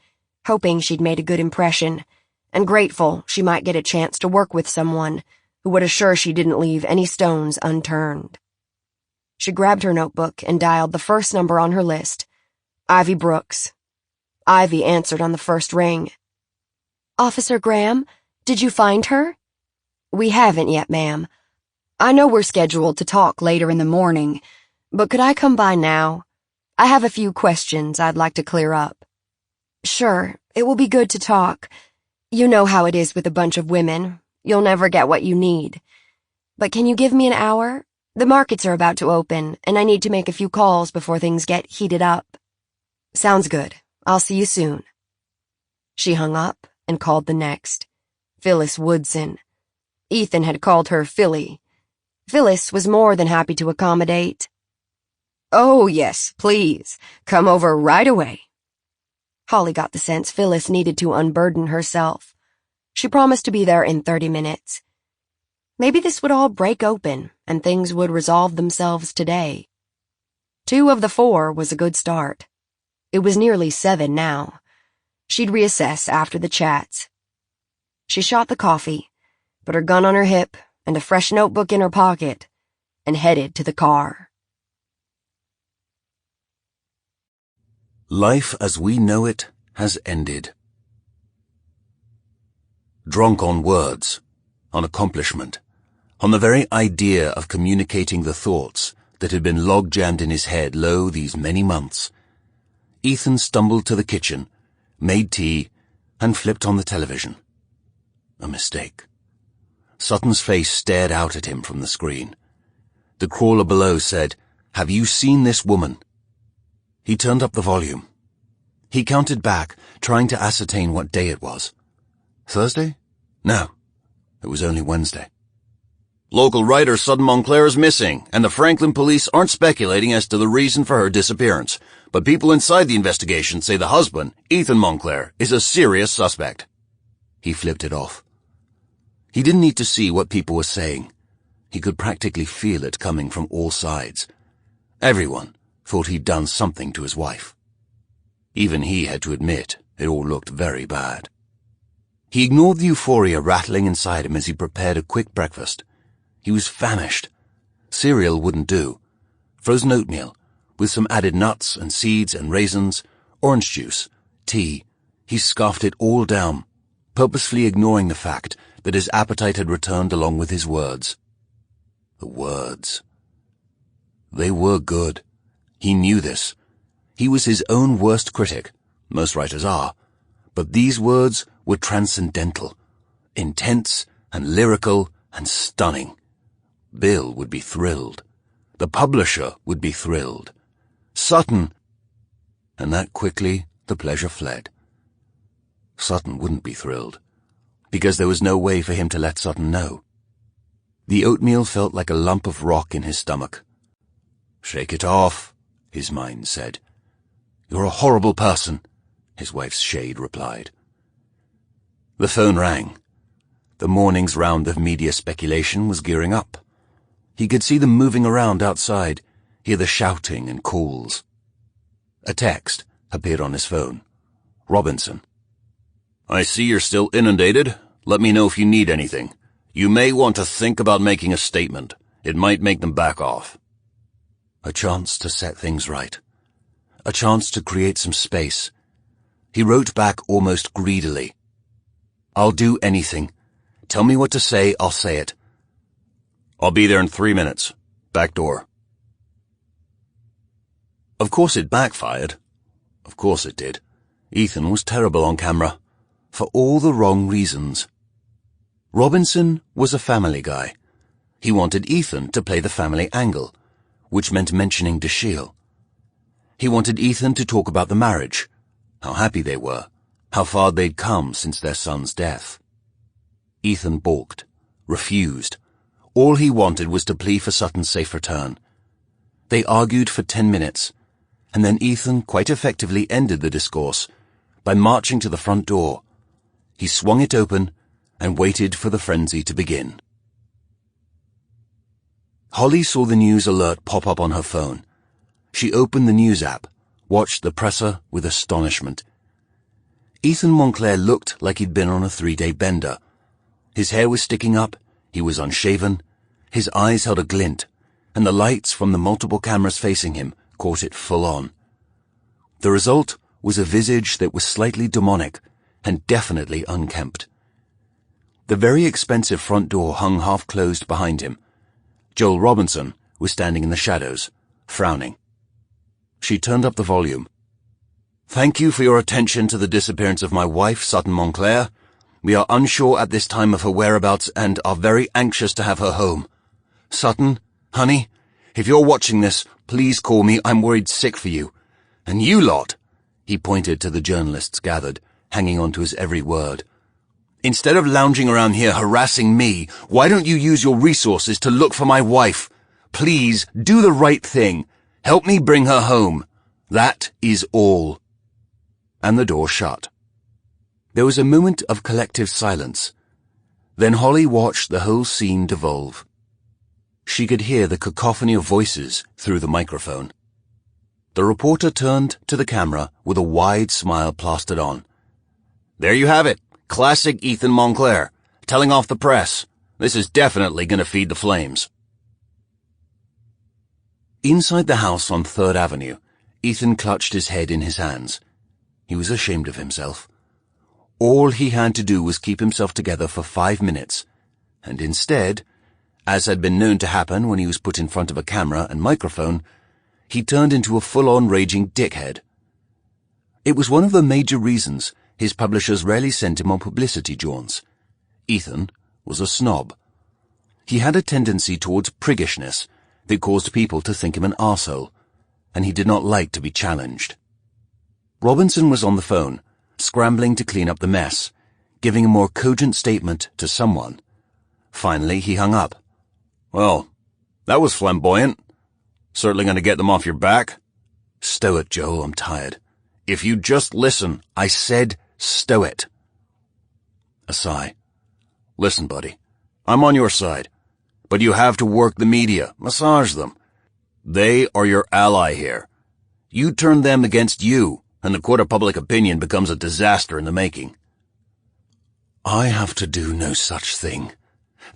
hoping she'd made a good impression, and grateful she might get a chance to work with someone who would assure she didn't leave any stones unturned. She grabbed her notebook and dialed the first number on her list, Ivy Brooks. Ivy answered on the first ring. Officer Graham, did you find her? We haven't yet, ma'am. I know we're scheduled to talk later in the morning, but could I come by now? I have a few questions I'd like to clear up. Sure, it will be good to talk. You know how it is with a bunch of women. You'll never get what you need. But can you give me an hour? The markets are about to open, and I need to make a few calls before things get heated up. Sounds good. I'll see you soon. She hung up and called the next. Phyllis Woodson. Ethan had called her Philly. Phyllis was more than happy to accommodate. Oh, yes, please. Come over right away. Holly got the sense Phyllis needed to unburden herself. She promised to be there in 30 minutes. Maybe this would all break open and things would resolve themselves today. 2 of the 4 was a good start. It was nearly 7 now. She'd reassess after the chats. She shot the coffee, put her gun on her hip and a fresh notebook in her pocket, and headed to the car. Life as we know it has ended. Drunk on words, on accomplishment, on the very idea of communicating the thoughts that had been log-jammed in his head these many months, Ethan stumbled to the kitchen, made tea, and flipped on the television. A mistake. Sutton's face stared out at him from the screen. The crawler below said, "Have you seen this woman?" He turned up the volume. He counted back, trying to ascertain what day it was. Thursday? No, it was only Wednesday. Local writer Sutton Montclair is missing, and the Franklin police aren't speculating as to the reason for her disappearance. But people inside the investigation say the husband, Ethan Montclair, is a serious suspect. He flipped it off. He didn't need to see what people were saying. He could practically feel it coming from all sides. Everyone thought he'd done something to his wife. Even he had to admit it all looked very bad. He ignored the euphoria rattling inside him as he prepared a quick breakfast. He was famished. Cereal wouldn't do. Frozen oatmeal, with some added nuts and seeds and raisins, orange juice, tea. He scarfed it all down, purposefully ignoring the fact that his appetite had returned along with his words. The words. They were good. He knew this. He was his own worst critic. Most writers are. But these words were transcendental, intense and lyrical and stunning. Bill would be thrilled. The publisher would be thrilled. Sutton. And that quickly the pleasure fled. Sutton wouldn't be thrilled, because there was no way for him to let Sutton know. The oatmeal felt like a lump of rock in his stomach. "Shake it off," his mind said. "You're a horrible person," his wife's shade replied. The phone rang. The morning's round of media speculation was gearing up. He could see them moving around outside, hear the shouting and calls. A text appeared on his phone. Robinson. "I see you're still inundated. Let me know if you need anything. You may want to think about making a statement. It might make them back off." A chance to set things right. A chance to create some space. He wrote back almost greedily. "I'll do anything. Tell me what to say, I'll say it." "I'll be there in 3 minutes. Back door." Of course it backfired. Of course it did. Ethan was terrible on camera. For all the wrong reasons. Robinson was a family guy. He wanted Ethan to play the family angle, which meant mentioning Dashiell. He wanted Ethan to talk about the marriage, how happy they were, how far they'd come since their son's death. Ethan balked, refused. All he wanted was to plea for Sutton's safe return. They argued for 10 minutes, and then Ethan quite effectively ended the discourse by marching to the front door. He swung it open and waited for the frenzy to begin. Holly saw the news alert pop up on her phone. She opened the news app, watched the presser with astonishment. Ethan Montclair looked like he'd been on a 3-day bender. His hair was sticking up, he was unshaven, his eyes held a glint, and the lights from the multiple cameras facing him caught it full on. The result was a visage that was slightly demonic and definitely unkempt. The very expensive front door hung half-closed behind him. Joel Robinson was standing in the shadows, frowning. She turned up the volume. "Thank you for your attention to the disappearance of my wife, Sutton Montclair. We are unsure at this time of her whereabouts and are very anxious to have her home. Sutton, honey, if you're watching this, please call me. I'm worried sick for you. And you lot," he pointed to the journalists gathered, hanging on to his every word. "Instead of lounging around here harassing me, why don't you use your resources to look for my wife? Please, do the right thing. Help me bring her home. That is all." And the door shut. There was a moment of collective silence. Then Holly watched the whole scene devolve. She could hear the cacophony of voices through the microphone. The reporter turned to the camera with a wide smile plastered on. "There you have it. Classic Ethan Montclair. Telling off the press. This is definitely going to feed the flames." Inside the house on 3rd Avenue, Ethan clutched his head in his hands. He was ashamed of himself. All he had to do was keep himself together for 5 minutes, and instead, as had been known to happen when he was put in front of a camera and microphone, he turned into a full-on raging dickhead. It was one of the major reasons his publishers rarely sent him on publicity jaunts. Ethan was a snob. He had a tendency towards priggishness that caused people to think him an arsehole, and he did not like to be challenged. Robinson was on the phone, scrambling to clean up the mess, giving a more cogent statement to someone. Finally, he hung up. "Well, that was flamboyant. Certainly going to get them off your back." "Stow it, Joel, I'm tired." "If you just listen, I said stow it." A sigh. "Listen, buddy, I'm on your side, but you have to work the media, massage them. They are your ally here. You turn them against you, and the court of public opinion becomes a disaster in the making." "I have to do no such thing.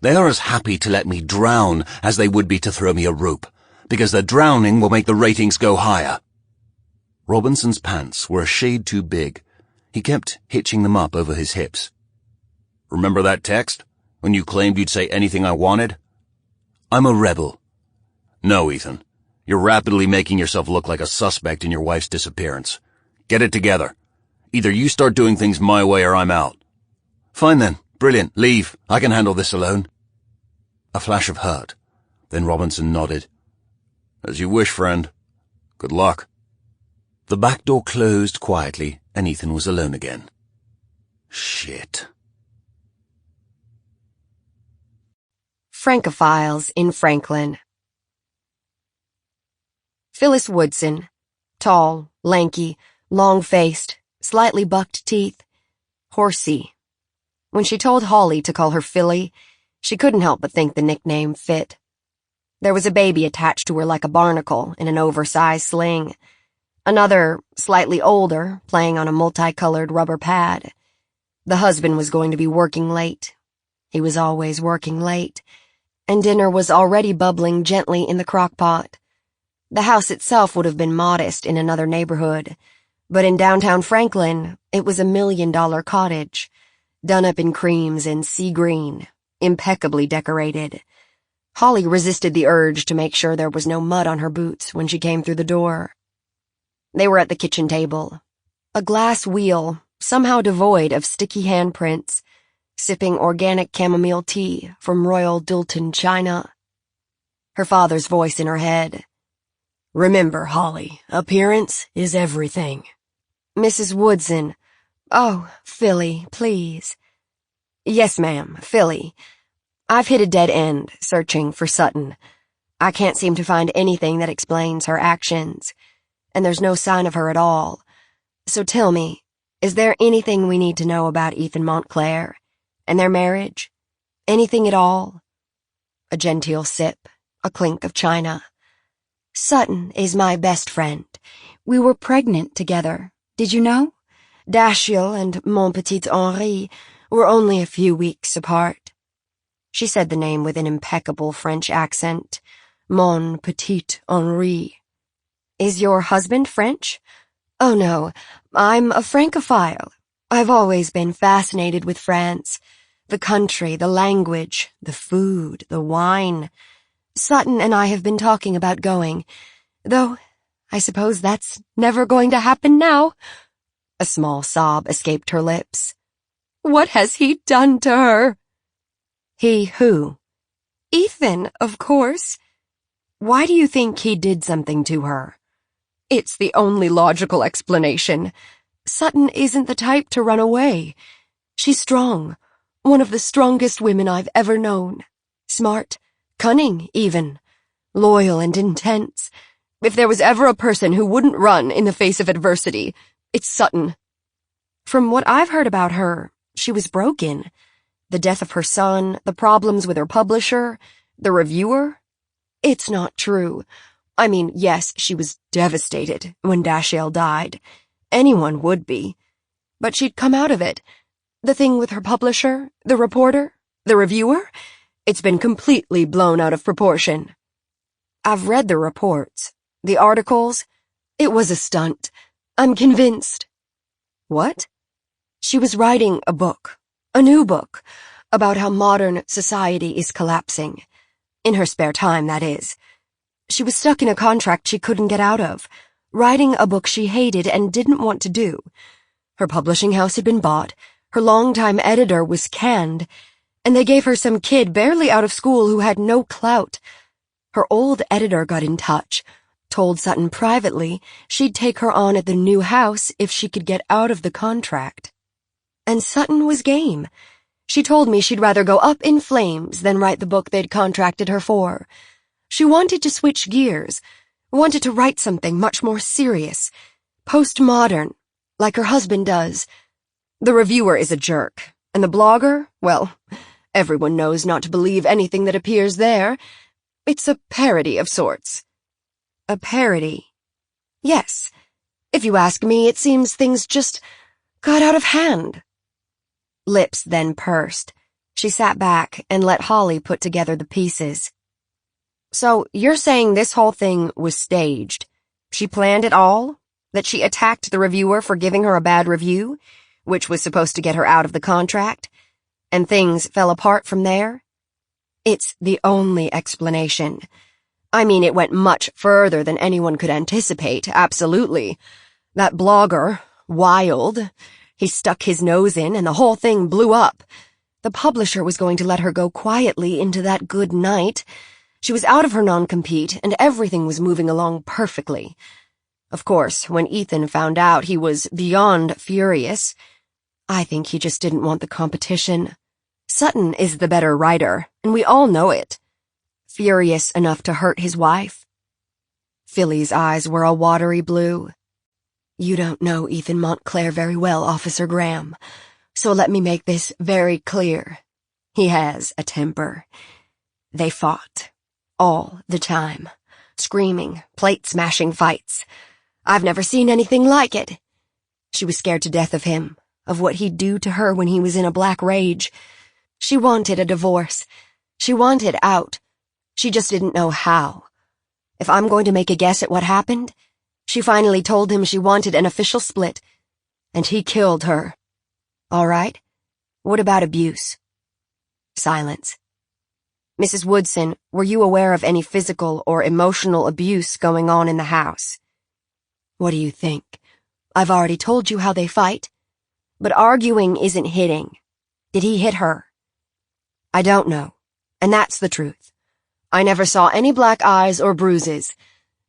They are as happy to let me drown as they would be to throw me a rope, because the drowning will make the ratings go higher." Robinson's pants were a shade too big. He kept hitching them up over his hips. "Remember that text, when you claimed you'd say anything I wanted?" I'm a rebel. No, Ethan. You're rapidly making yourself look like a suspect in your wife's disappearance. Get it together. Either you start doing things my way or I'm out. Fine then. Brilliant. Leave. I can handle this alone. A flash of hurt. Then Robinson nodded. As you wish, friend. Good luck. The back door closed quietly, and Ethan was alone again. Shit. Francophiles in Franklin. Phyllis Woodson, tall, lanky, long-faced, slightly bucked teeth, horsey. When she told Holly to call her Philly, she couldn't help but think the nickname fit. There was a baby attached to her like a barnacle in an oversized sling. Another, slightly older, playing on a multicolored rubber pad. The husband was going to be working late. He was always working late. And dinner was already bubbling gently in the crock-pot. The house itself would have been modest in another neighborhood, but in downtown Franklin, it was $1 million cottage, done up in creams and sea green, impeccably decorated. Holly resisted the urge to make sure there was no mud on her boots when she came through the door. They were at the kitchen table, a glass wheel, somehow devoid of sticky handprints, sipping organic chamomile tea from Royal Doulton china. Her father's voice in her head. "Remember, Holly, appearance is everything." Mrs. Woodson. "Oh, Philly, please." "Yes, ma'am, Philly. I've hit a dead end, searching for Sutton. I can't seem to find anything that explains her actions, and there's no sign of her at all. So tell me, is there anything we need to know about Ethan Montclair and their marriage? Anything at all?" A genteel sip, a clink of china. "Sutton is my best friend. We were pregnant together. Did you know? Dashiell and mon petit Henri were only a few weeks apart." She said the name with an impeccable French accent. Mon petit Henri. "Is your husband French?" "Oh no, I'm a Francophile. I've always been fascinated with France. The country, the language, the food, the wine. Sutton and I have been talking about going, though I suppose that's never going to happen now." A small sob escaped her lips. "What has he done to her?" "He who?" "Ethan, of course." "Why do you think he did something to her?" "It's the only logical explanation. Sutton isn't the type to run away. She's strong, one of the strongest women I've ever known. Smart, cunning, even. Loyal and intense. If there was ever a person who wouldn't run in the face of adversity, it's Sutton. From what I've heard about her, she was broken. The death of her son, the problems with her publisher, the reviewer. It's not true. I mean, yes, she was devastated when Dashiell died. Anyone would be. But she'd come out of it. The thing with her publisher, the reporter, the reviewer, it's been completely blown out of proportion. I've read the reports, the articles. It was a stunt. I'm convinced." "What?" "She was writing a book, a new book, about how modern society is collapsing. In her spare time, that is. She was stuck in a contract she couldn't get out of, writing a book she hated and didn't want to do. Her publishing house had been bought, her longtime editor was canned, and they gave her some kid barely out of school who had no clout. Her old editor got in touch, told Sutton privately she'd take her on at the new house if she could get out of the contract. And Sutton was game. She told me she'd rather go up in flames than write the book they'd contracted her for. She wanted to switch gears, wanted to write something much more serious, postmodern, like her husband does. The reviewer is a jerk, and the blogger, well, everyone knows not to believe anything that appears there. It's a parody of sorts." "A parody?" "Yes. If you ask me, it seems things just got out of hand." Lips then pursed. She sat back and let Holly put together the pieces. "So you're saying this whole thing was staged? She planned it all? That she attacked the reviewer for giving her a bad review, which was supposed to get her out of the contract, and things fell apart from there?" It's the only explanation. I mean, it went much further than anyone could anticipate, absolutely. That blogger, Wild, he stuck his nose in and the whole thing blew up. The publisher was going to let her go quietly into that good night. She was out of her non-compete, and everything was moving along perfectly. Of course, when Ethan found out, he was beyond furious. I think he just didn't want the competition. Sutton is the better writer, and we all know it. Furious enough to hurt his wife. Philly's eyes were a watery blue. You don't know Ethan Montclair very well, Officer Graham, so let me make this very clear. He has a temper. They fought. All the time. Screaming, plate-smashing fights. I've never seen anything like it. She was scared to death of him, of what he'd do to her when he was in a black rage. She wanted a divorce. She wanted out. She just didn't know how. If I'm going to make a guess at what happened, she finally told him she wanted an official split, and he killed her. All right? What about abuse? Silence. Mrs. Woodson, were you aware of any physical or emotional abuse going on in the house? What do you think? I've already told you how they fight. But arguing isn't hitting. Did he hit her? I don't know, and that's the truth. I never saw any black eyes or bruises,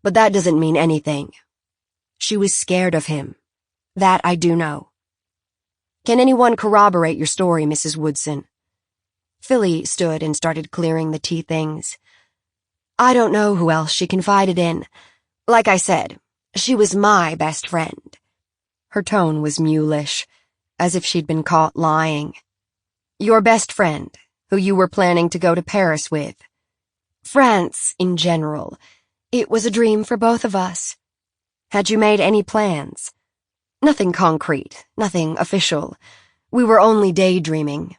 but that doesn't mean anything. She was scared of him. That I do know. Can anyone corroborate your story, Mrs. Woodson? Philly stood and started clearing the tea things. I don't know who else she confided in. Like I said, she was my best friend. Her tone was mulish, as if she'd been caught lying. Your best friend, who you were planning to go to Paris with. France, in general. It was a dream for both of us. Had you made any plans? Nothing concrete, nothing official. We were only daydreaming.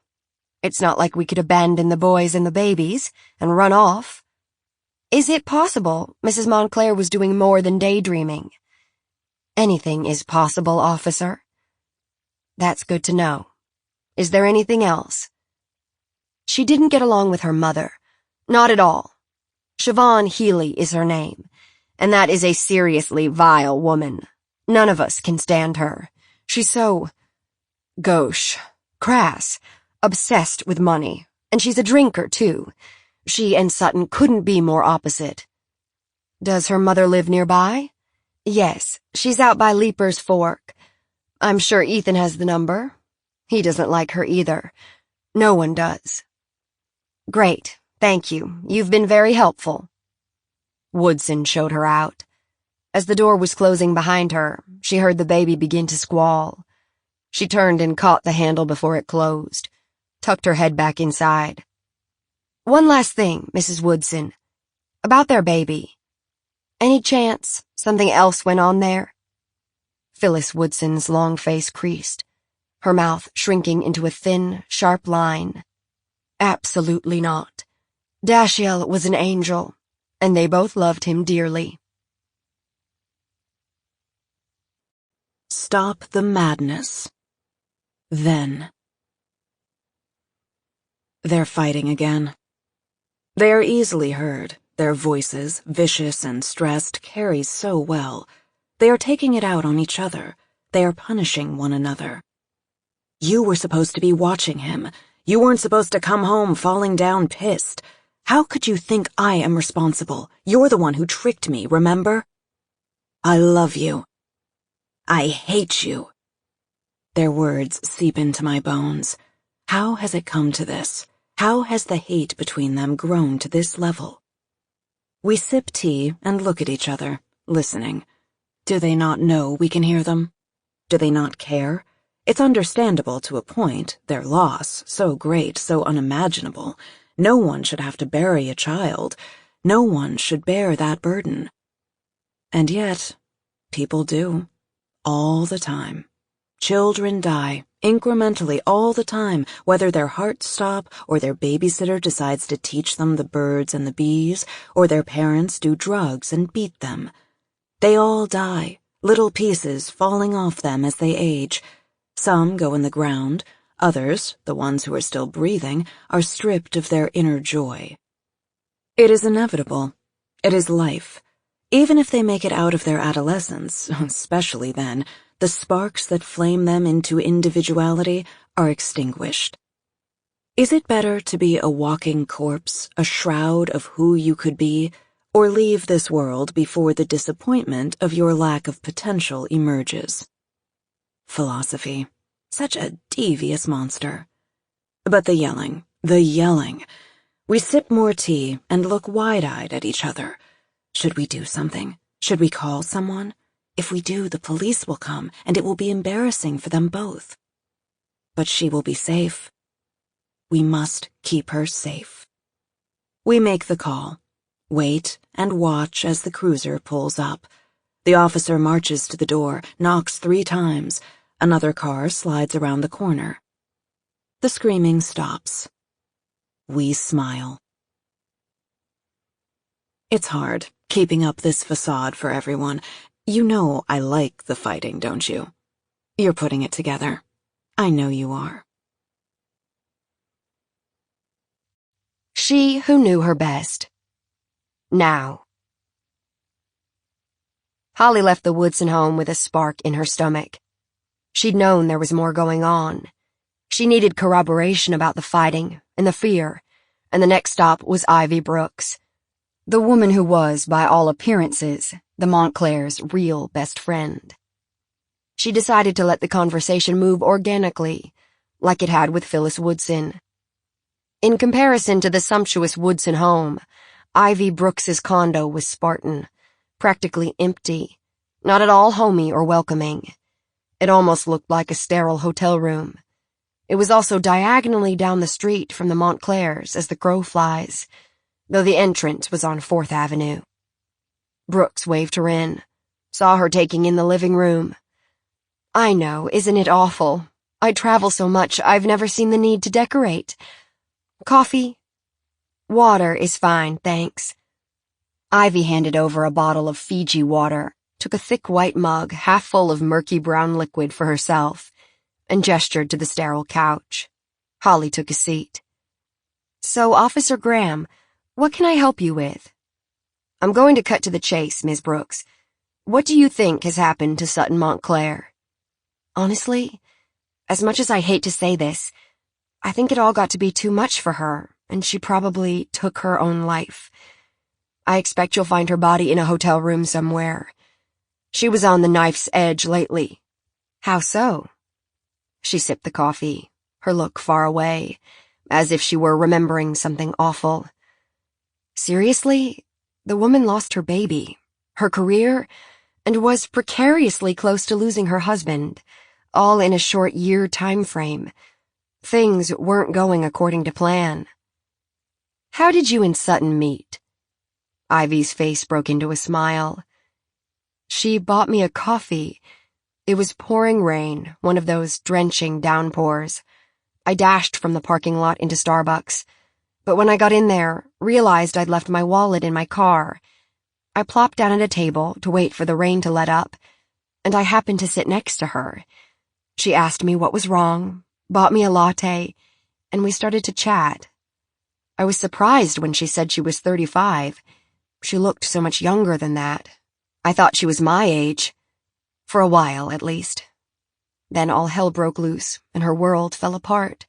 It's not like we could abandon the boys and the babies and run off. Is it possible Mrs. Montclair was doing more than daydreaming? Anything is possible, officer. That's good to know. Is there anything else? She didn't get along with her mother. Not at all. Siobhan Healy is her name, and that is a seriously vile woman. None of us can stand her. She's so gauche, crass, obsessed with money, and she's a drinker, too. She and Sutton couldn't be more opposite. Does her mother live nearby? Yes, she's out by Leaper's Fork. I'm sure Ethan has the number. He doesn't like her either. No one does. Great, thank you. You've been very helpful. Woodson showed her out. As the door was closing behind her, she heard the baby begin to squall. She turned and caught the handle before it closed, tucked her head back inside. One last thing, Mrs. Woodson. About their baby. Any chance something else went on there? Phyllis Woodson's long face creased, her mouth shrinking into a thin, sharp line. Absolutely not. Dashiell was an angel, and they both loved him dearly. Stop the madness. Then. They're fighting again. They are easily heard. Their voices, vicious and stressed, carry so well. They are taking it out on each other. They are punishing one another. You were supposed to be watching him. You weren't supposed to come home falling down pissed. How could you think I am responsible? You're the one who tricked me, remember? I love you. I hate you. Their words seep into my bones. How has it come to this? How has the hate between them grown to this level? We sip tea and look at each other, listening. Do they not know we can hear them? Do they not care? It's understandable to a point, their loss, so great, so unimaginable. No one should have to bury a child. No one should bear that burden. And yet, people do. All the time. Children die, incrementally all the time, whether their hearts stop, or their babysitter decides to teach them the birds and the bees, or their parents do drugs and beat them. They all die, little pieces falling off them as they age. Some go in the ground, Others, the ones who are still breathing, are stripped of their inner joy. It is inevitable. It is life. Even if they make it out of their adolescence, especially then, the sparks that flame them into individuality are extinguished. Is it better to be a walking corpse, a shroud of who you could be, or leave this world before the disappointment of your lack of potential emerges? Philosophy. Such a devious monster. But the yelling. We sip more tea and look wide-eyed at each other. Should we do something? Should we call someone? If we do, the police will come, and it will be embarrassing for them both. But she will be safe. We must keep her safe. We make the call. Wait and watch as the cruiser pulls up. The officer marches to the door, knocks 3 times. Another car slides around the corner. The screaming stops. We smile. It's hard, keeping up this facade for everyone. You know I like the fighting, don't you? You're putting it together. I know you are. She who knew her best. Now. Holly left the Woodson home with a spark in her stomach. She'd known there was more going on. She needed corroboration about the fighting and the fear, and the next stop was Ivy Brooks, the woman who was, by all appearances, the Montclair's real best friend. She decided to let the conversation move organically, like it had with Phyllis Woodson. In comparison to the sumptuous Woodson home, Ivy Brooks's condo was Spartan, practically empty, not at all homey or welcoming. It almost looked like a sterile hotel room. It was also diagonally down the street from the Montclairs as the crow flies, though the entrance was on 4th Avenue. Brooks waved her in, saw her taking in the living room. I know, isn't it awful? I travel so much I've never seen the need to decorate. Coffee? Water is fine, thanks. Ivy handed over a bottle of Fiji water, took a thick white mug half full of murky brown liquid for herself, and gestured to the sterile couch. Holly took a seat. So, Officer Graham, what can I help you with? I'm going to cut to the chase, Miss Brooks. What do you think has happened to Sutton Montclair? Honestly, as much as I hate to say this, I think it all got to be too much for her, and she probably took her own life. I expect you'll find her body in a hotel room somewhere. She was on the knife's edge lately. How so? She sipped the coffee, her look far away, as if she were remembering something awful. Seriously, the woman lost her baby, her career, and was precariously close to losing her husband, all in a short year time frame. Things weren't going according to plan. How did you and Sutton meet? Ivy's face broke into a smile. She bought me a coffee. It was pouring rain, one of those drenching downpours. I dashed from the parking lot into Starbucks, but when I got in there, realized I'd left my wallet in my car. I plopped down at a table to wait for the rain to let up, and I happened to sit next to her. She asked me what was wrong, bought me a latte, and we started to chat. I was surprised when she said she was 35. She looked so much younger than that. I thought she was my age. For a while, at least. Then all hell broke loose, and her world fell apart.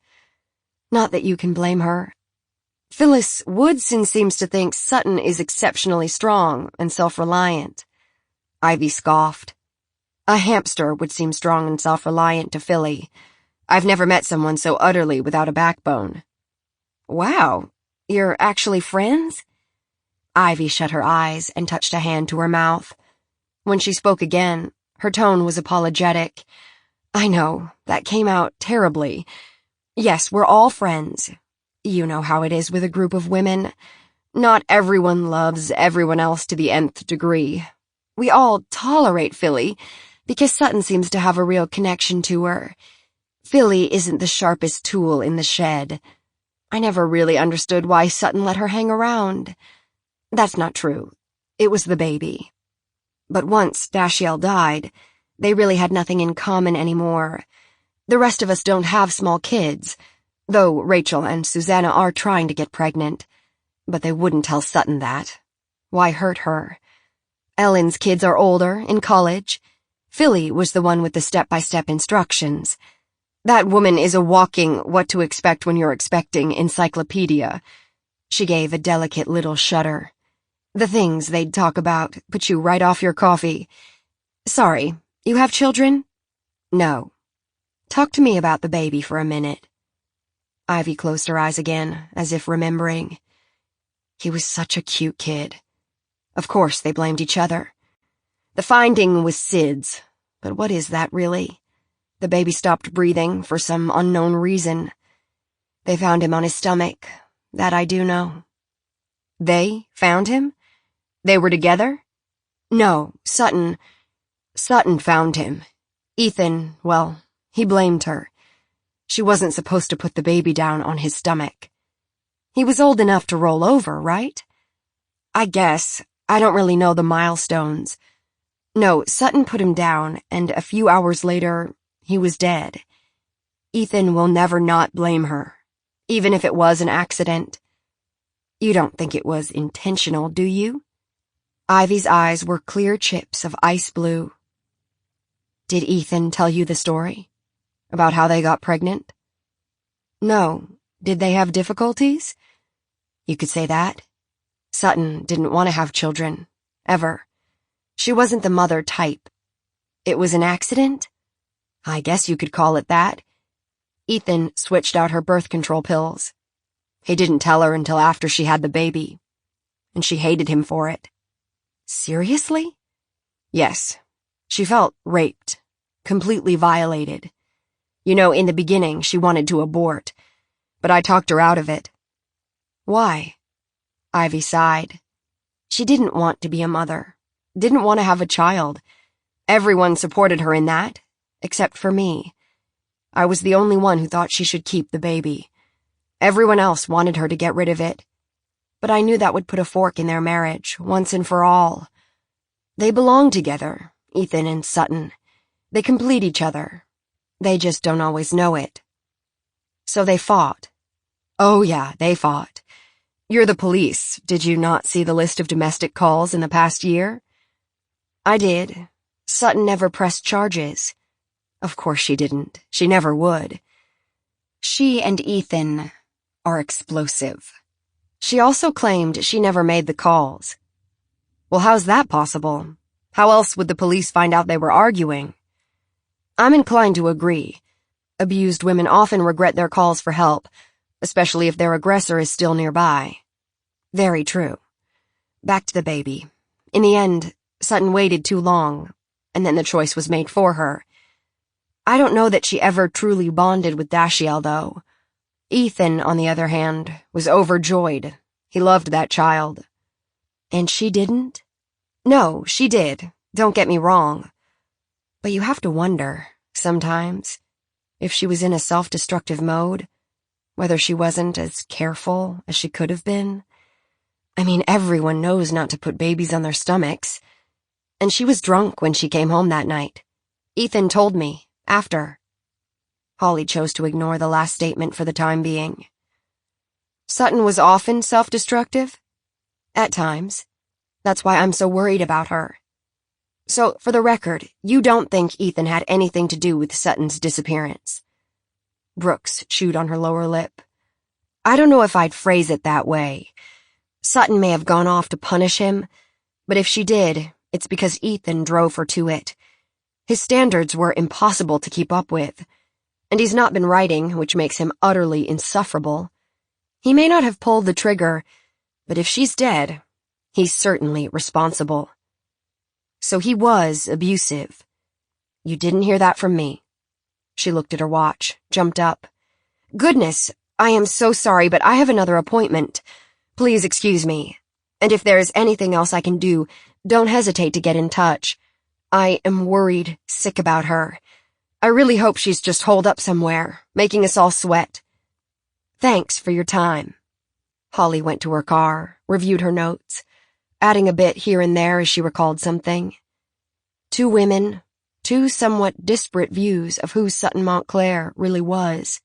Not that you can blame her. Phyllis Woodson seems to think Sutton is exceptionally strong and self-reliant. Ivy scoffed. A hamster would seem strong and self-reliant to Philly. I've never met someone so utterly without a backbone. Wow, you're actually friends? Ivy shut her eyes and touched a hand to her mouth. When she spoke again, her tone was apologetic. I know, that came out terribly. Yes, we're all friends. You know how it is with a group of women. Not everyone loves everyone else to the nth degree. We all tolerate Philly, because Sutton seems to have a real connection to her. Philly isn't the sharpest tool in the shed. I never really understood why Sutton let her hang around. That's not true. It was the baby. But once Dashiell died, they really had nothing in common anymore. The rest of us don't have small kids, though Rachel and Susanna are trying to get pregnant. But they wouldn't tell Sutton that. Why hurt her? Ellen's kids are older, in college. Philly was the one with the step-by-step instructions. That woman is a walking what to expect when you're expecting encyclopedia. She gave a delicate little shudder. The things they'd talk about put you right off your coffee. Sorry, you have children? No. Talk to me about the baby for a minute. Ivy closed her eyes again, as if remembering. He was such a cute kid. Of course, they blamed each other. The finding was SIDS, but what is that really? The baby stopped breathing for some unknown reason. They found him on his stomach, that I do know. They found him? They were together? No, Sutton found him. Ethan, well, he blamed her. She wasn't supposed to put the baby down on his stomach. He was old enough to roll over, right? I guess. I don't really know the milestones. No, Sutton put him down, and a few hours later, he was dead. Ethan will never not blame her, even if it was an accident. You don't think it was intentional, do you? Ivy's eyes were clear chips of ice blue. Did Ethan tell you the story? About how they got pregnant? No. Did they have difficulties? You could say that. Sutton didn't want to have children. Ever. She wasn't the mother type. It was an accident? I guess you could call it that. Ethan switched out her birth control pills. He didn't tell her until after she had the baby. And she hated him for it. Seriously? Yes. She felt raped. Completely violated. You know, in the beginning, she wanted to abort. But I talked her out of it. Why? Ivy sighed. She didn't want to be a mother. Didn't want to have a child. Everyone supported her in that, except for me. I was the only one who thought she should keep the baby. Everyone else wanted her to get rid of it. But I knew that would put a fork in their marriage, once and for all. They belong together, Ethan and Sutton. They complete each other. They just don't always know it. So they fought. Oh yeah, they fought. You're the police. Did you not see the list of domestic calls in the past year? I did. Sutton never pressed charges. Of course she didn't. She never would. She and Ethan are explosive. She also claimed she never made the calls. Well, how's that possible? How else would the police find out they were arguing? I'm inclined to agree. Abused women often regret their calls for help, especially if their aggressor is still nearby. Very true. Back to the baby. In the end, Sutton waited too long, and then the choice was made for her. I don't know that she ever truly bonded with Dashiell, though. Ethan, on the other hand, was overjoyed. He loved that child. And she didn't? No, she did. Don't get me wrong. But you have to wonder, sometimes, if she was in a self-destructive mode, whether she wasn't as careful as she could have been. I mean, everyone knows not to put babies on their stomachs. And she was drunk when she came home that night. Ethan told me, after. Holly chose to ignore the last statement for the time being. Sutton was often self-destructive? At times. That's why I'm so worried about her. So, for the record, you don't think Ethan had anything to do with Sutton's disappearance? Brooks chewed on her lower lip. I don't know if I'd phrase it that way. Sutton may have gone off to punish him, but if she did, it's because Ethan drove her to it. His standards were impossible to keep up with, and he's not been writing, which makes him utterly insufferable. He may not have pulled the trigger, but if she's dead, he's certainly responsible. So he was abusive. You didn't hear that from me. She looked at her watch, jumped up. Goodness, I am so sorry, but I have another appointment. Please excuse me. And if there's anything else I can do, don't hesitate to get in touch. I am worried, sick about her. I really hope she's just holed up somewhere, making us all sweat. Thanks for your time. Holly went to her car, reviewed her notes, adding a bit here and there as she recalled something. 2 women, two somewhat disparate views of who Sutton Montclair really was.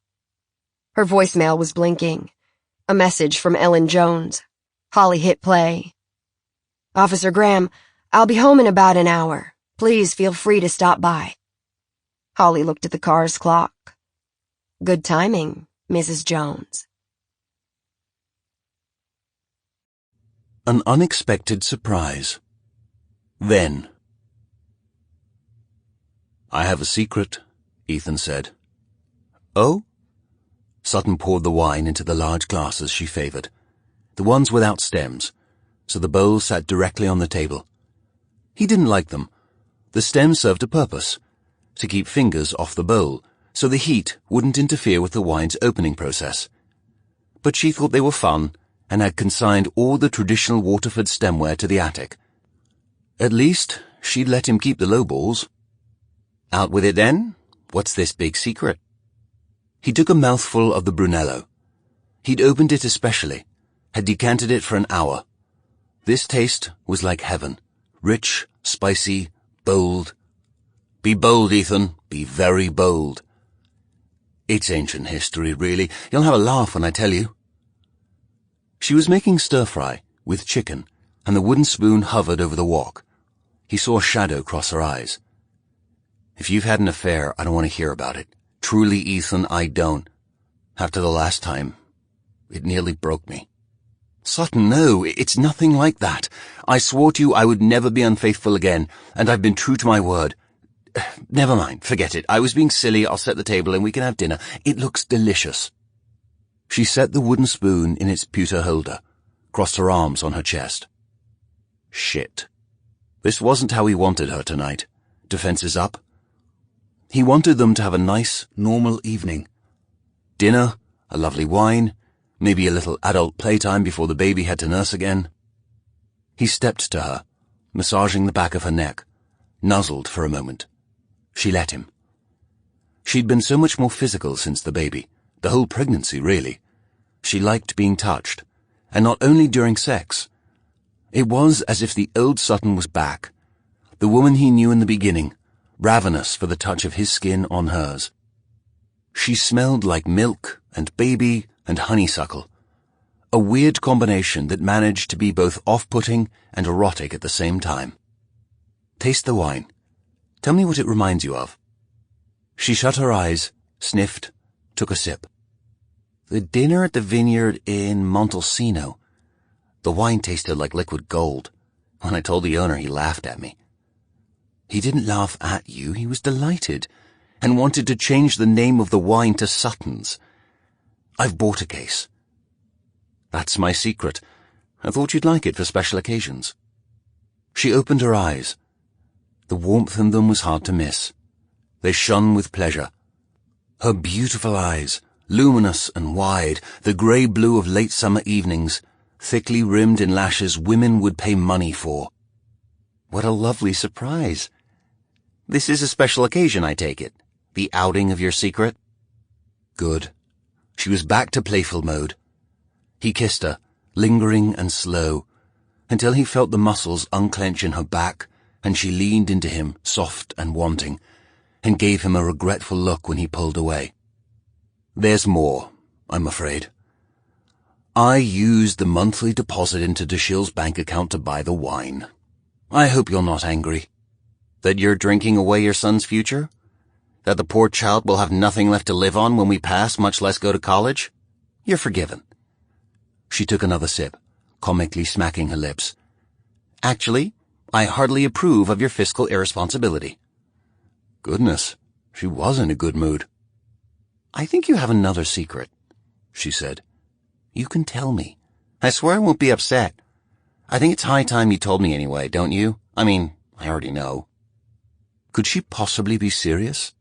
Her voicemail was blinking. A message from Ellen Jones. Holly hit play. "Officer Graham, I'll be home in about an hour. Please feel free to stop by." Holly looked at the car's clock. "Good timing, Mrs. Jones." An unexpected surprise. Then. "I have a secret," Ethan said. "Oh?" Sutton poured the wine into the large glasses she favored, the ones without stems, so the bowl sat directly on the table. He didn't like them. The stems served a purpose, to keep fingers off the bowl, so the heat wouldn't interfere with the wine's opening process. But she thought they were fun, and had consigned all the traditional Waterford stemware to the attic. At least, she'd let him keep the lowballs. "Out with it then? What's this big secret?" He took a mouthful of the Brunello. He'd opened it especially, had decanted it for an hour. This taste was like heaven, rich, spicy, bold. "Be bold, Ethan, be very bold." "It's ancient history, really. You'll have a laugh when I tell you." She was making stir-fry, with chicken, and the wooden spoon hovered over the wok. He saw a shadow cross her eyes. "If you've had an affair, I don't want to hear about it. Truly, Ethan, I don't. After the last time, it nearly broke me." "Sutton, no, it's nothing like that. I swore to you I would never be unfaithful again, and I've been true to my word. Never mind, forget it. I was being silly. I'll set the table and we can have dinner. It looks delicious." She set the wooden spoon in its pewter holder, crossed her arms on her chest. Shit. This wasn't how he wanted her tonight. Defenses up. He wanted them to have a nice, normal evening. Dinner, a lovely wine, maybe a little adult playtime before the baby had to nurse again. He stepped to her, massaging the back of her neck, nuzzled for a moment. She let him. She'd been so much more physical since the baby, the whole pregnancy, really. She liked being touched, and not only during sex. It was as if the old Sutton was back, the woman he knew in the beginning, ravenous for the touch of his skin on hers. She smelled like milk and baby and honeysuckle, a weird combination that managed to be both off-putting and erotic at the same time. "Taste the wine. Tell me what it reminds you of." She shut her eyes, sniffed, took a sip. "The dinner at the vineyard in Montalcino. The wine tasted like liquid gold. When I told the owner, he laughed at me." "He didn't laugh at you, he was delighted, and wanted to change the name of the wine to Sutton's. I've bought a case." "That's my secret. I thought you'd like it for special occasions." She opened her eyes. The warmth in them was hard to miss. They shone with pleasure. Her beautiful eyes, luminous and wide, the grey-blue of late summer evenings, thickly rimmed in lashes women would pay money for. "What a lovely surprise. This is a special occasion, I take it. The outing of your secret?" Good. She was back to playful mode. He kissed her, lingering and slow, until he felt the muscles unclench in her back, and she leaned into him, soft and wanting, and gave him a regretful look when he pulled away. "There's more, I'm afraid. I used the monthly deposit into Dashill's bank account to buy the wine. I hope you're not angry. That you're drinking away your son's future? That the poor child will have nothing left to live on when we pass, much less go to college? You're forgiven." She took another sip, comically smacking her lips. "Actually, I hardly approve of your fiscal irresponsibility." Goodness, she was in a good mood. "I think you have another secret," she said. "You can tell me. I swear I won't be upset. I think it's high time you told me anyway, don't you? I mean, I already know." Could she possibly be serious?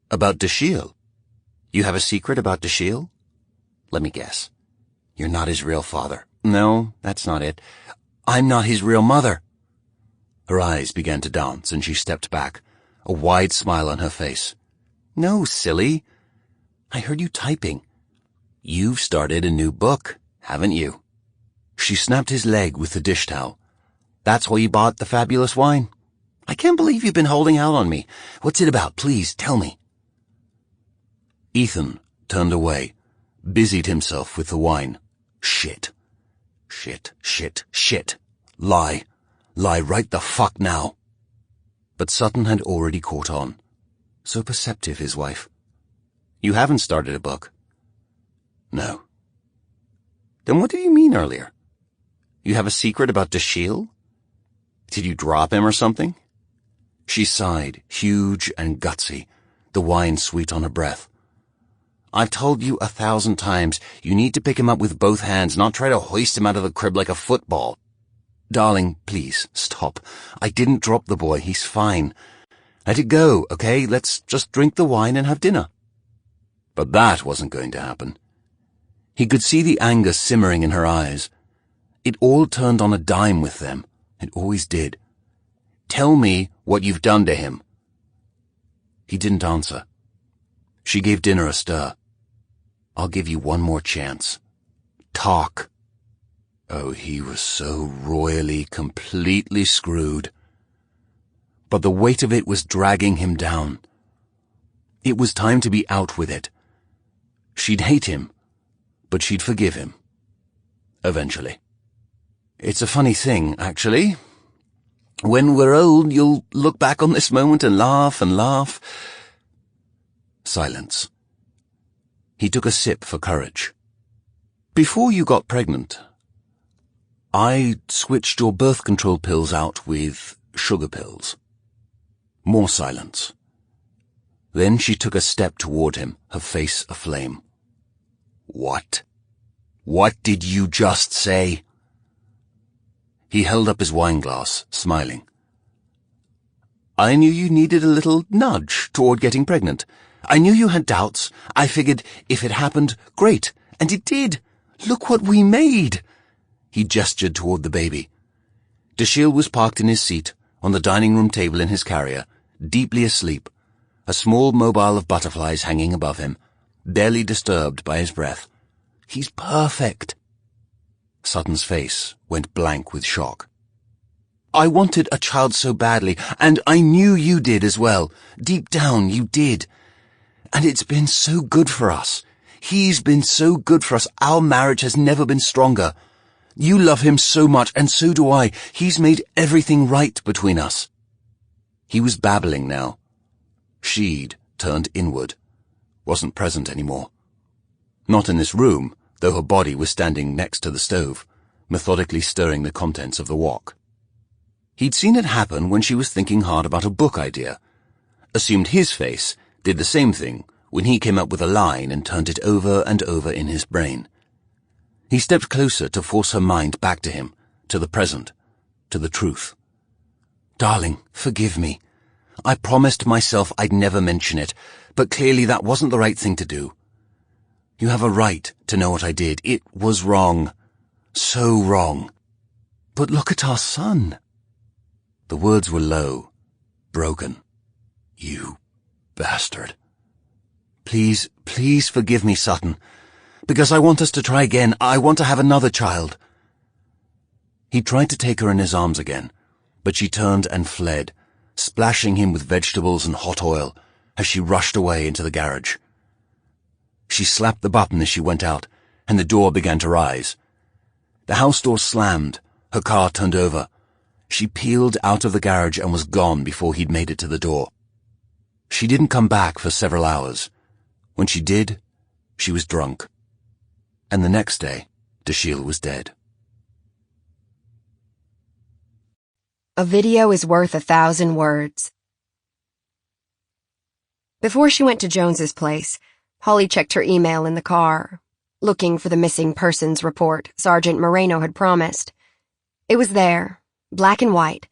"About Dashiell? You have a secret about Dashiell? Let me guess. You're not his real father." "No, that's not it. I'm not his real mother." Her eyes began to dance, and she stepped back, a wide smile on her face. "No, silly. I heard you typing. You've started a new book, haven't you?" She snapped his leg with the dish towel. "That's why you bought the fabulous wine?" I can't believe you've been holding out on me. What's it about? Please, tell me. Ethan turned away, busied himself with the wine. Shit. Shit, shit, shit. Lie. Lie right the fuck now. But Sutton had already caught on. So perceptive, his wife. You haven't started a book. No. Then what did you mean earlier? You have a secret about Dashiell? Did you drop him or something? She sighed, huge and gutsy, the wine sweet on her breath. I've told you 1,000 times, you need to pick him up with both hands, not try to hoist him out of the crib like a football. Darling, please, stop. I didn't drop the boy, he's fine. Let it go, okay? Let's just drink the wine and have dinner. But that wasn't going to happen. He could see the anger simmering in her eyes. It all turned on a dime with them. It always did. Tell me what you've done to him. He didn't answer. She gave dinner a stir. I'll give you one more chance. Talk. Oh, he was so royally, completely screwed. But the weight of it was dragging him down. It was time to be out with it. She'd hate him, but she'd forgive him. Eventually. It's a funny thing, actually. When we're old, you'll look back on this moment and laugh and laugh. Silence. He took a sip for courage. Before you got pregnant, I switched your birth control pills out with sugar pills. More silence. Then she took a step toward him, her face aflame. What? What did you just say? He held up his wineglass, smiling. I knew you needed a little nudge toward getting pregnant. I knew you had doubts. I figured if it happened, great. And it did. Look what we made. He gestured toward the baby. Dashiell was parked in his seat, on the dining room table in his carrier, deeply asleep, a small mobile of butterflies hanging above him, barely disturbed by his breath. He's perfect. Sutton's face went blank with shock. I wanted a child so badly, and I knew you did as well. Deep down, you did. And it's been so good for us. He's been so good for us. Our marriage has never been stronger. You love him so much, and so do I. He's made everything right between us. He was babbling now. She'd turned inward, wasn't present anymore. Not in this room, though her body was standing next to the stove, methodically stirring the contents of the wok. He'd seen it happen when she was thinking hard about a book idea. Assumed his face did the same thing when he came up with a line and turned it over and over in his brain. He stepped closer to force her mind back to him, to the present, to the truth. Darling, forgive me. I promised myself I'd never mention it, but clearly that wasn't the right thing to do. You have a right to know what I did. It was wrong. So wrong. But look at our son. The words were low, broken. You bastard. Please, please forgive me, Sutton. Because I want us to try again. I want to have another child. He tried to take her in his arms again, but she turned and fled, splashing him with vegetables and hot oil as she rushed away into the garage. She slapped the button as she went out, and the door began to rise. The house door slammed, her car turned over. She peeled out of the garage and was gone before he'd made it to the door. She didn't come back for several hours. When she did, she was drunk. And the next day, Dashiell was dead. A video is worth 1,000 words. Before she went to Jones's place, Holly checked her email in the car, looking for the missing persons report Sergeant Moreno had promised. It was there, black and white.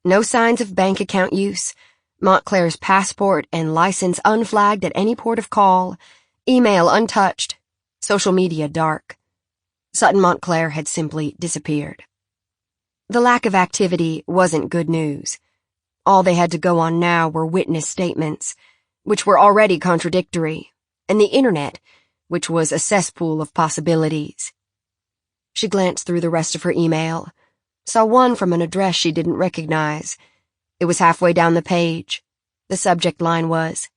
No signs of bank account use, Montclair's passport and license unflagged at any port of call, email untouched, social media dark. Sutton Montclair had simply disappeared. The lack of activity wasn't good news. All they had to go on now were witness statements, which were already contradictory, and the internet, which was a cesspool of possibilities. She glanced through the rest of her email, saw one from an address she didn't recognize. It was halfway down the page. The subject line was,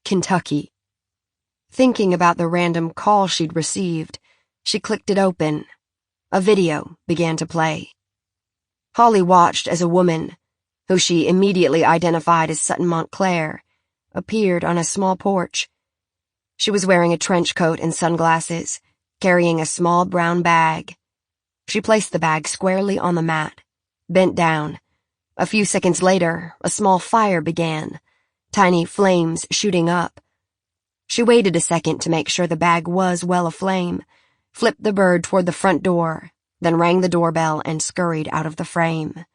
Kentucky. Thinking about the random call she'd received, she clicked it open. A video began to play. Holly watched as a woman, who she immediately identified as Sutton Montclair, appeared on a small porch. She was wearing a trench coat and sunglasses, carrying a small brown bag. She placed the bag squarely on the mat, bent down. A few seconds later, a small fire began, tiny flames shooting up. She waited a second to make sure the bag was well aflame, flipped the bird toward the front door, then rang the doorbell and scurried out of the frame.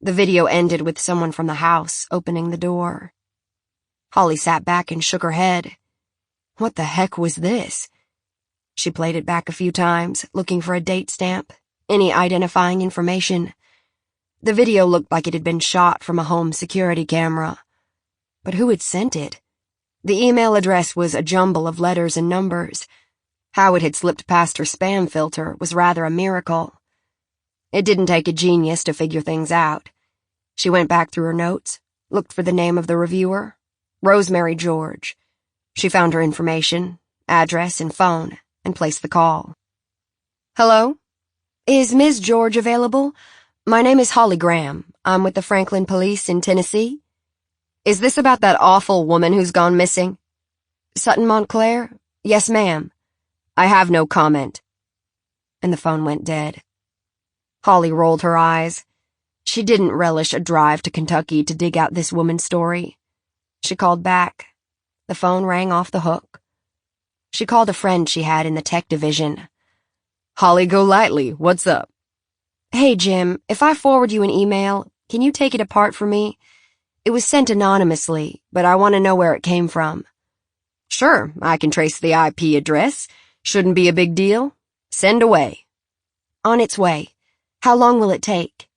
The video ended with someone from the house opening the door. Holly sat back and shook her head. What the heck was this? She played it back a few times, looking for a date stamp, any identifying information. The video looked like it had been shot from a home security camera. But who had sent it? The email address was a jumble of letters and numbers. How it had slipped past her spam filter was rather a miracle. It didn't take a genius to figure things out. She went back through her notes, looked for the name of the reviewer, Rosemary George. She found her information, address, and phone, and placed the call. Hello? Is Ms. George available? My name is Holly Graham. I'm with the Franklin Police in Tennessee. Is this about that awful woman who's gone missing? Sutton Montclair? Yes, ma'am. I have no comment. And the phone went dead. Holly rolled her eyes. She didn't relish a drive to Kentucky to dig out this woman's story. She called back. The phone rang off the hook. She called a friend she had in the tech division. Holly Golightly, what's up? Hey, Jim, if I forward you an email, can you take it apart for me? It was sent anonymously, but I want to know where it came from. Sure, I can trace the IP address. Shouldn't be a big deal. Send away. On its way. How long will it take?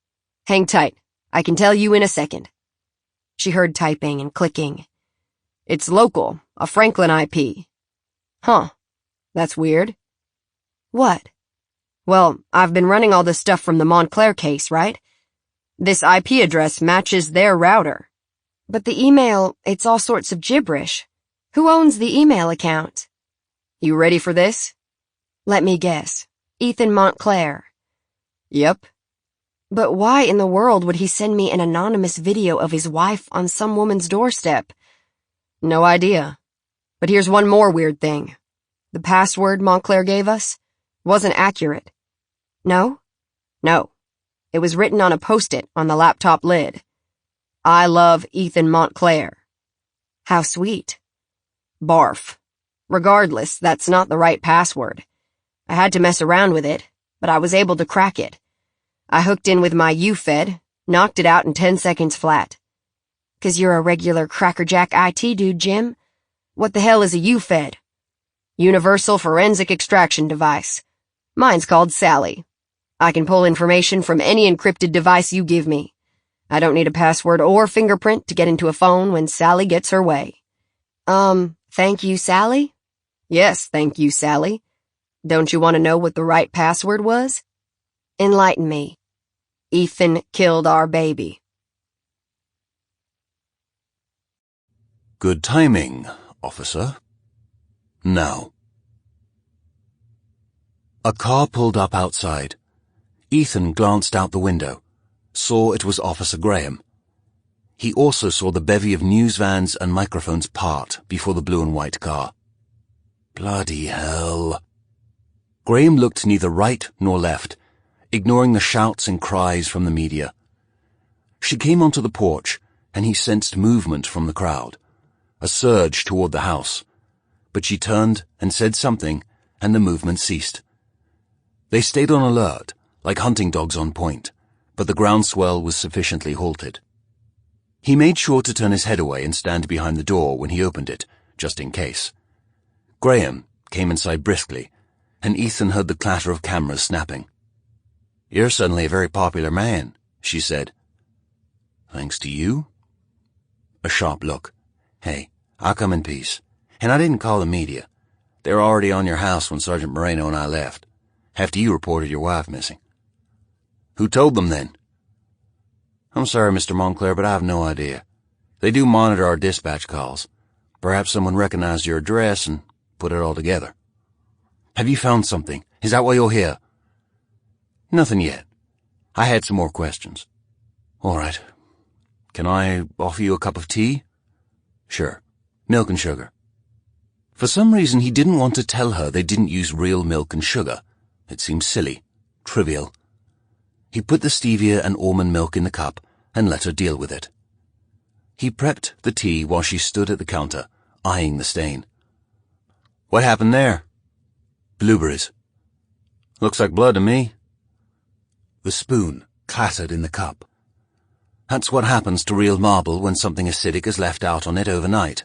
Hang tight. I can tell you in a second. She heard typing and clicking. It's local, a Franklin IP. Huh. That's weird. What? Well, I've been running all this stuff from the Montclair case, right? This IP address matches their router. But the email, it's all sorts of gibberish. Who owns the email account? You ready for this? Let me guess. Ethan Montclair. Yep. But why in the world would he send me an anonymous video of his wife on some woman's doorstep? No idea. But here's one more weird thing. The password Montclair gave us wasn't accurate. No? No. It was written on a post-it on the laptop lid. I love Ethan Montclair. How sweet. Barf. Regardless, that's not the right password. I had to mess around with it, but I was able to crack it. I hooked in with my UFED, knocked it out in 10 seconds flat. 'Cause you're a regular crackerjack IT dude, Jim. What the hell is a UFED? Universal Forensic Extraction Device. Mine's called Sally. I can pull information from any encrypted device you give me. I don't need a password or fingerprint to get into a phone when Sally gets her way. Thank you, Sally? Yes, thank you, Sally. Don't you want to know what the right password was? Enlighten me. Ethan killed our baby. Good timing, officer. Now. A car pulled up outside. Ethan glanced out the window, saw it was Officer Graham. He also saw the bevy of news vans and microphones part before the blue and white car. Bloody hell. Graham looked neither right nor left, ignoring the shouts and cries from the media. She came onto the porch, and he sensed movement from the crowd, a surge toward the house. But she turned and said something, and the movement ceased. They stayed on alert, like hunting dogs on point, but the groundswell was sufficiently halted. He made sure to turn his head away and stand behind the door when he opened it, just in case. Graham came inside briskly, and Ethan heard the clatter of cameras snapping. You're suddenly a very popular man, she said. Thanks to you? A sharp look. Hey, I'll come in peace. And I didn't call the media. They were already on your house when Sergeant Moreno and I left, after you reported your wife missing. Who told them then? I'm sorry, Mr. Montclair, but I have no idea. They do monitor our dispatch calls. Perhaps someone recognized your address and put it all together. Have you found something? Is that why you're here? Nothing yet. I had some more questions. All right. Can I offer you a cup of tea? Sure. Milk and sugar. For some reason, he didn't want to tell her they didn't use real milk and sugar. It seemed silly, trivial. He put the stevia and almond milk in the cup and let her deal with it. He prepped the tea while she stood at the counter, eyeing the stain. What happened there? Blueberries. Looks like blood to me. The spoon clattered in the cup. That's what happens to real marble when something acidic is left out on it overnight.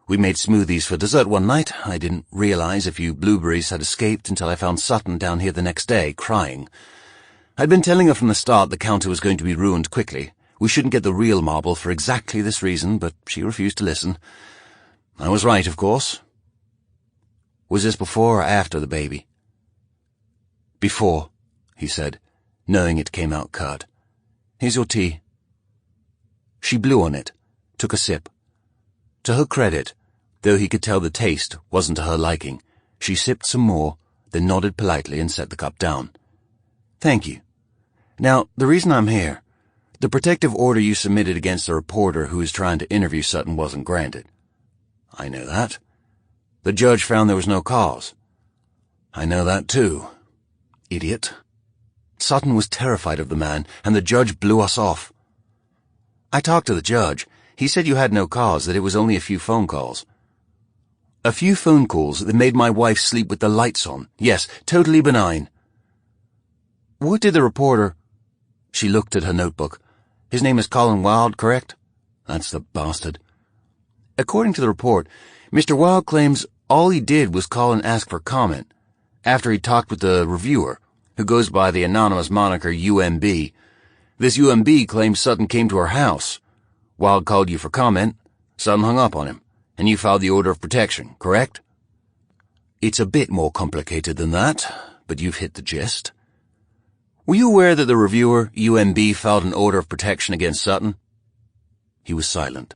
We made smoothies for dessert one night. I didn't realize a few blueberries had escaped until I found Sutton down here the next day, crying. I'd been telling her from the start the counter was going to be ruined quickly. We shouldn't get the real marble for exactly this reason, but she refused to listen. I was right, of course. Was this before or after the baby? Before, he said, knowing it came out curt. Here's your tea. She blew on it, took a sip. To her credit, though he could tell the taste wasn't to her liking, she sipped some more, then nodded politely and set the cup down. Thank you. Now, the reason I'm here, the protective order you submitted against the reporter who was trying to interview Sutton wasn't granted. I know that. The judge found there was no cause. I know that too. Idiot. Sutton was terrified of the man, and the judge blew us off. I talked to the judge. He said you had no cause, that it was only a few phone calls. A few phone calls that made my wife sleep with the lights on. Yes, totally benign. What did the reporter... She looked at her notebook. His name is Colin Wilde, correct? That's the bastard. According to the report, Mr. Wilde claims all he did was call and ask for comment, after he talked with the reviewer, who goes by the anonymous moniker UMB. This UMB claims Sutton came to her house. Wilde called you for comment, Sutton hung up on him, and you filed the order of protection, correct? It's a bit more complicated than that, but you've hit the gist. Were you aware that the reviewer, UMB, filed an order of protection against Sutton? He was silent.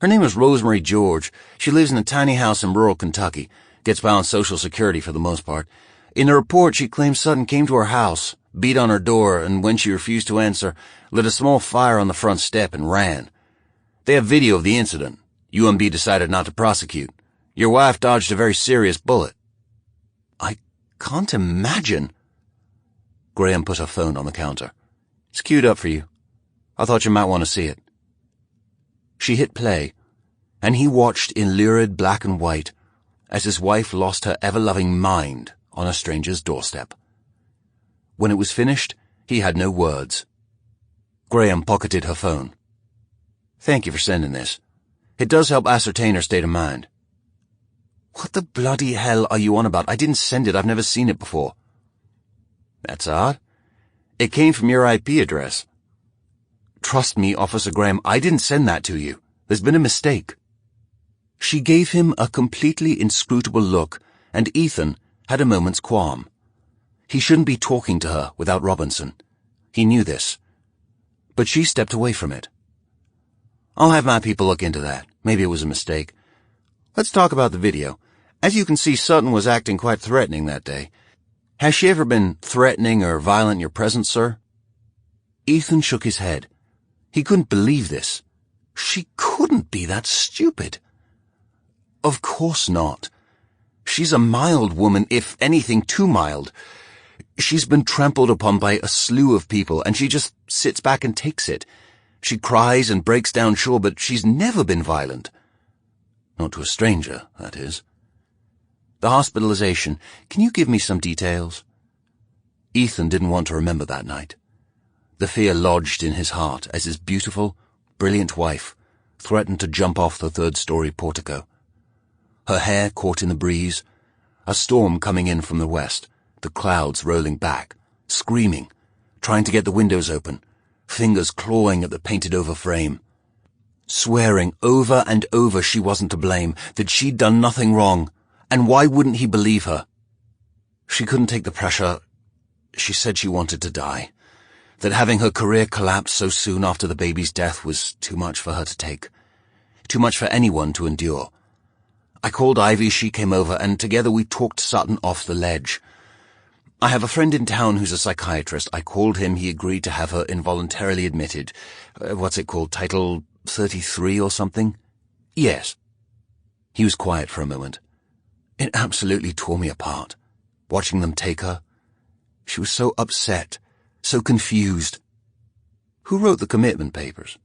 Her name is Rosemary George. She lives in a tiny house in rural Kentucky, gets by on Social Security for the most part. In the report, she claims Sutton came to her house, beat on her door, and when she refused to answer, lit a small fire on the front step and ran. They have video of the incident. UMB decided not to prosecute. Your wife dodged a very serious bullet. I can't imagine. Graham put her phone on the counter. It's queued up for you. I thought you might want to see it. She hit play, and he watched in lurid black and white as his wife lost her ever-loving mind on a stranger's doorstep. When it was finished, he had no words. Graham pocketed her phone. Thank you for sending this. It does help ascertain her state of mind. What the bloody hell are you on about? I didn't send it. I've never seen it before. That's odd. It came from your IP address. Trust me, Officer Graham, I didn't send that to you. There's been a mistake. She gave him a completely inscrutable look, and Ethan had a moment's qualm. He shouldn't be talking to her without Robinson. He knew this. But she stepped away from it. I'll have my people look into that. Maybe it was a mistake. Let's talk about the video. As you can see, Sutton was acting quite threatening that day. Has she ever been threatening or violent in your presence, sir? Ethan shook his head. He couldn't believe this. She couldn't be that stupid. Of course not. She's a mild woman, if anything too mild. She's been trampled upon by a slew of people, and she just sits back and takes it. She cries and breaks down, sure, but she's never been violent. Not to a stranger, that is. The hospitalization, can you give me some details? Ethan didn't want to remember that night. The fear lodged in his heart as his beautiful, brilliant wife threatened to jump off the third-story portico. Her hair caught in the breeze, a storm coming in from the west, the clouds rolling back, screaming, trying to get the windows open, fingers clawing at the painted-over frame, swearing over and over she wasn't to blame, that she'd done nothing wrong, and why wouldn't he believe her? She couldn't take the pressure. She said she wanted to die. that having her career collapse so soon after the baby's death was too much for her to take. Too much for anyone to endure. I called Ivy, she came over, and together we talked Sutton off the ledge. I have a friend in town who's a psychiatrist. I called him, he agreed to have her involuntarily admitted. What's it called, Title 33 or something? Yes. He was quiet for a moment. It absolutely tore me apart, watching them take her. She was so upset, so confused. Who wrote the commitment papers?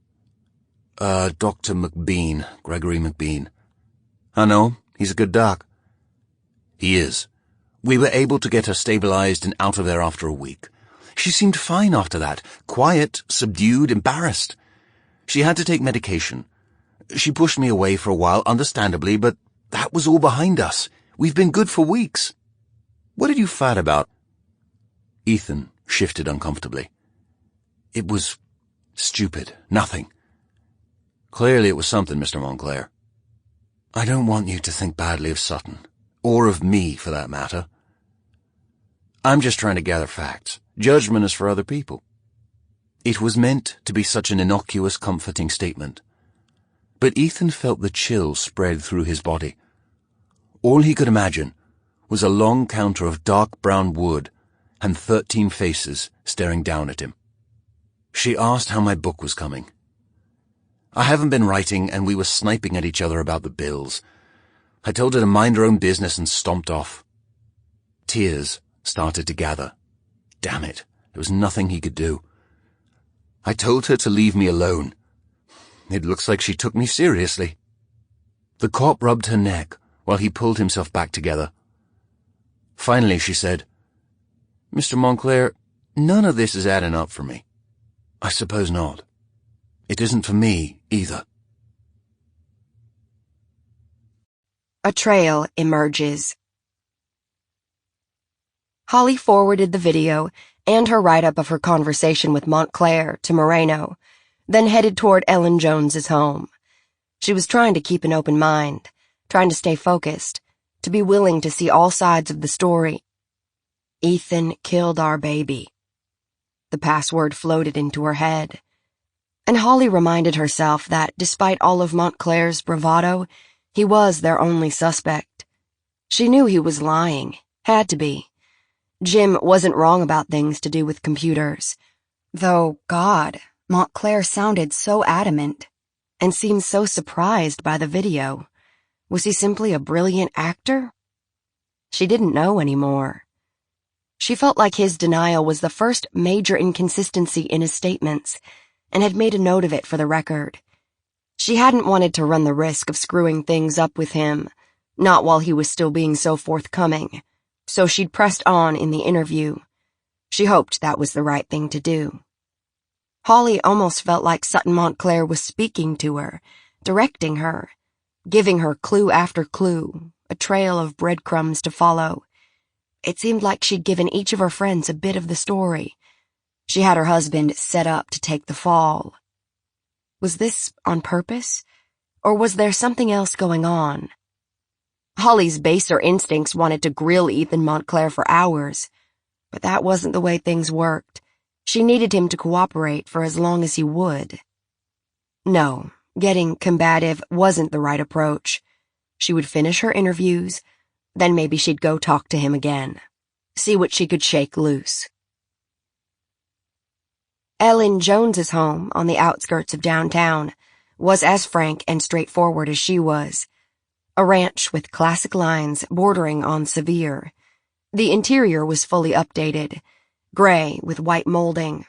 Dr. McBean, Gregory McBean. I know, he's a good doc. He is. We were able to get her stabilized and out of there after a week. She seemed fine after that, quiet, subdued, embarrassed. She had to take medication. She pushed me away for a while, understandably, but that was all behind us. We've been good for weeks. What did you fight about? Ethan shifted uncomfortably. It was stupid, nothing. Clearly it was something, Mr. Montclair. I don't want you to think badly of Sutton, or of me, for that matter. I'm just trying to gather facts. Judgment is for other people. It was meant to be such an innocuous, comforting statement. But Ethan felt the chill spread through his body. All he could imagine was a long counter of dark brown wood and 13 faces staring down at him. She asked how my book was coming. I haven't been writing, and we were sniping at each other about the bills. I told her to mind her own business and stomped off. Tears started to gather. Damn it, there was nothing he could do. I told her to leave me alone. It looks like she took me seriously. The cop rubbed her neck while he pulled himself back together. Finally, she said, Mr. Montclair, none of this is adding up for me. I suppose not. It isn't for me, either. A trail emerges. Holly forwarded the video and her write-up of her conversation with Montclair to Moreno, then headed toward Ellen Jones's home. She was trying to keep an open mind, trying to stay focused, to be willing to see all sides of the story. Ethan killed our baby. The password floated into her head. And Holly reminded herself that, despite all of Montclair's bravado, he was their only suspect. She knew he was lying, had to be. Jim wasn't wrong about things to do with computers. Though, God, Montclair sounded so adamant, and seemed so surprised by the video. Was he simply a brilliant actor? She didn't know anymore. She felt like his denial was the first major inconsistency in his statements, and had made a note of it for the record. She hadn't wanted to run the risk of screwing things up with him, not while he was still being so forthcoming, so she'd pressed on in the interview. She hoped that was the right thing to do. Holly almost felt like Sutton Montclair was speaking to her, directing her, giving her clue after clue, a trail of breadcrumbs to follow. It seemed like she'd given each of her friends a bit of the story. She had her husband set up to take the fall. Was this on purpose, or was there something else going on? Holly's baser instincts wanted to grill Ethan Montclair for hours, but that wasn't the way things worked. She needed him to cooperate for as long as he would. No, getting combative wasn't the right approach. She would finish her interviews, then maybe she'd go talk to him again, see what she could shake loose. Ellen Jones's home on the outskirts of downtown was as frank and straightforward as she was. A ranch with classic lines bordering on severe. The interior was fully updated, gray with white molding,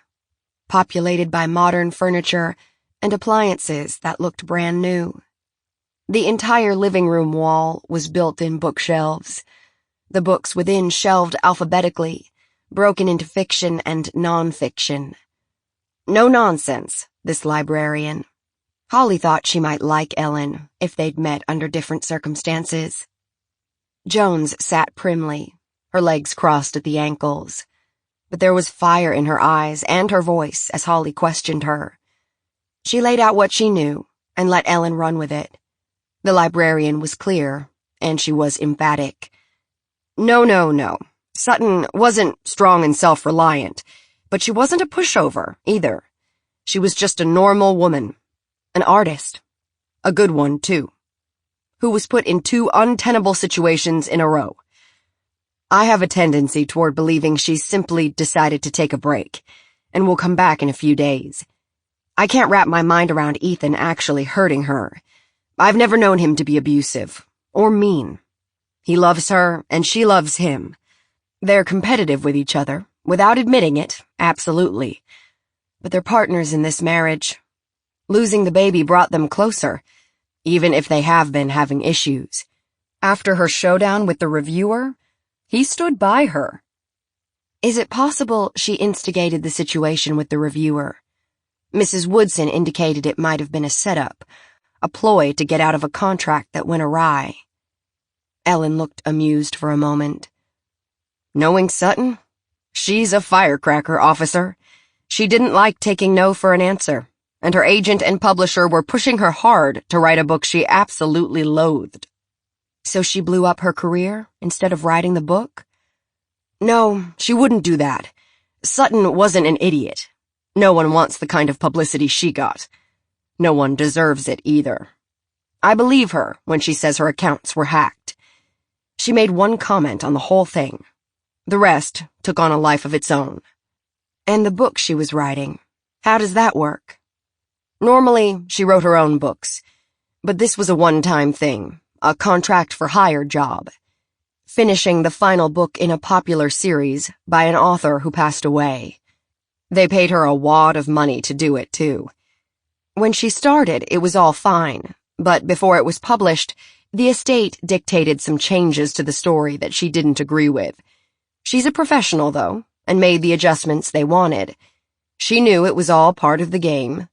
populated by modern furniture and appliances that looked brand new. The entire living room wall was built in bookshelves, the books within shelved alphabetically, broken into fiction and non-fiction. No nonsense, this librarian. Holly thought she might like Ellen if they'd met under different circumstances. Jones sat primly, her legs crossed at the ankles, but there was fire in her eyes and her voice as Holly questioned her. She laid out what she knew and let Ellen run with it. The librarian was clear, and she was emphatic. No. Sutton wasn't strong and self-reliant. But she wasn't a pushover, either. She was just a normal woman. An artist. A good one, too. Who was put in 2 untenable situations in a row. I have a tendency toward believing she simply decided to take a break, and will come back in a few days. I can't wrap my mind around Ethan actually hurting her. I've never known him to be abusive, or mean. He loves her, and she loves him. They're competitive with each other, without admitting it, absolutely. But they're partners in this marriage. Losing the baby brought them closer, even if they have been having issues. After her showdown with the reviewer, he stood by her. Is it possible she instigated the situation with the reviewer? Mrs. Woodson indicated it might have been a setup, a ploy to get out of a contract that went awry. Ellen looked amused for a moment. Knowing Sutton? She's a firecracker, officer. She didn't like taking no for an answer, and her agent and publisher were pushing her hard to write a book she absolutely loathed. So she blew up her career instead of writing the book? No, she wouldn't do that. Sutton wasn't an idiot. No one wants the kind of publicity she got. No one deserves it either. I believe her when she says her accounts were hacked. She made one comment on the whole thing. The rest took on a life of its own. And the book she was writing, how does that work? Normally, she wrote her own books, but this was a one-time thing, a contract-for-hire job. Finishing the final book in a popular series by an author who passed away. They paid her a wad of money to do it, too. When she started, it was all fine, but before it was published, the estate dictated some changes to the story that she didn't agree with. She's a professional, though, and made the adjustments they wanted. She knew it was all part of the game.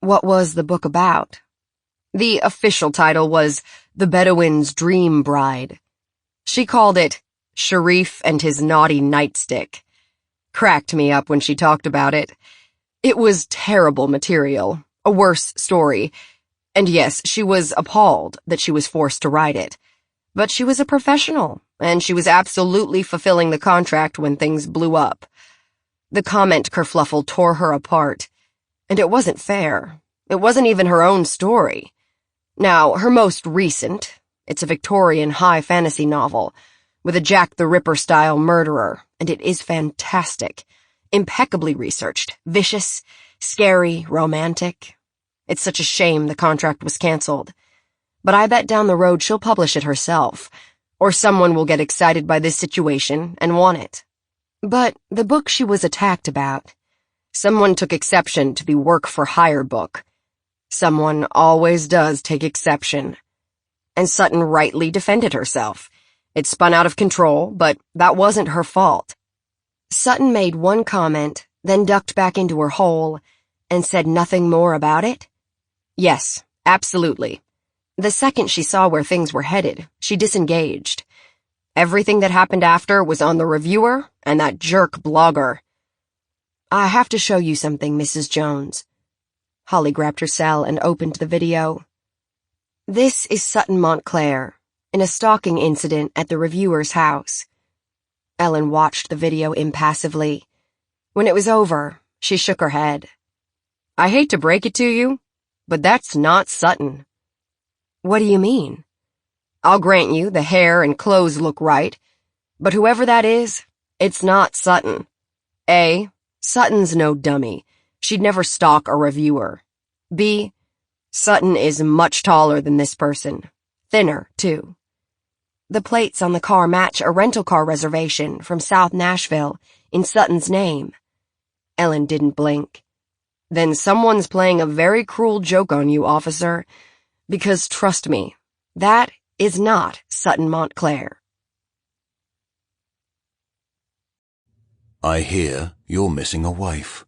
What was the book about? The official title was The Bedouin's Dream Bride. She called it Sharif and His Naughty Nightstick. Cracked me up when she talked about it. It was terrible material, a worse story, and yes, she was appalled that she was forced to write it. But she was a professional, and she was absolutely fulfilling the contract when things blew up. The comment kerfluffle tore her apart, and it wasn't fair. It wasn't even her own story. Now, her most recent, it's a Victorian high fantasy novel, with a Jack the Ripper-style murderer, and it is fantastic. Impeccably researched, vicious, scary, romantic. It's such a shame the contract was canceled. But I bet down the road she'll publish it herself, or someone will get excited by this situation and want it. But the book she was attacked about, someone took exception to the work-for-hire book. Someone always does take exception. And Sutton rightly defended herself. It spun out of control, but that wasn't her fault. Sutton made one comment, then ducked back into her hole, and said nothing more about it? Yes, absolutely. The second she saw where things were headed, she disengaged. Everything that happened after was on the reviewer and that jerk blogger. I have to show you something, Mrs. Jones. Holly grabbed her cell and opened the video. This is Sutton Montclair, in a stalking incident at the reviewer's house. Ellen watched the video impassively. When it was over, she shook her head. I hate to break it to you, but that's not Sutton. What do you mean? I'll grant you the hair and clothes look right, but whoever that is, it's not Sutton. A, Sutton's no dummy. She'd never stalk a reviewer. B, Sutton is much taller than this person. Thinner, too. The plates on the car match a rental car reservation from South Nashville in Sutton's name. Ellen didn't blink. Then someone's playing a very cruel joke on you, officer, because trust me, that is not Sutton Montclair. I hear you're missing a wife.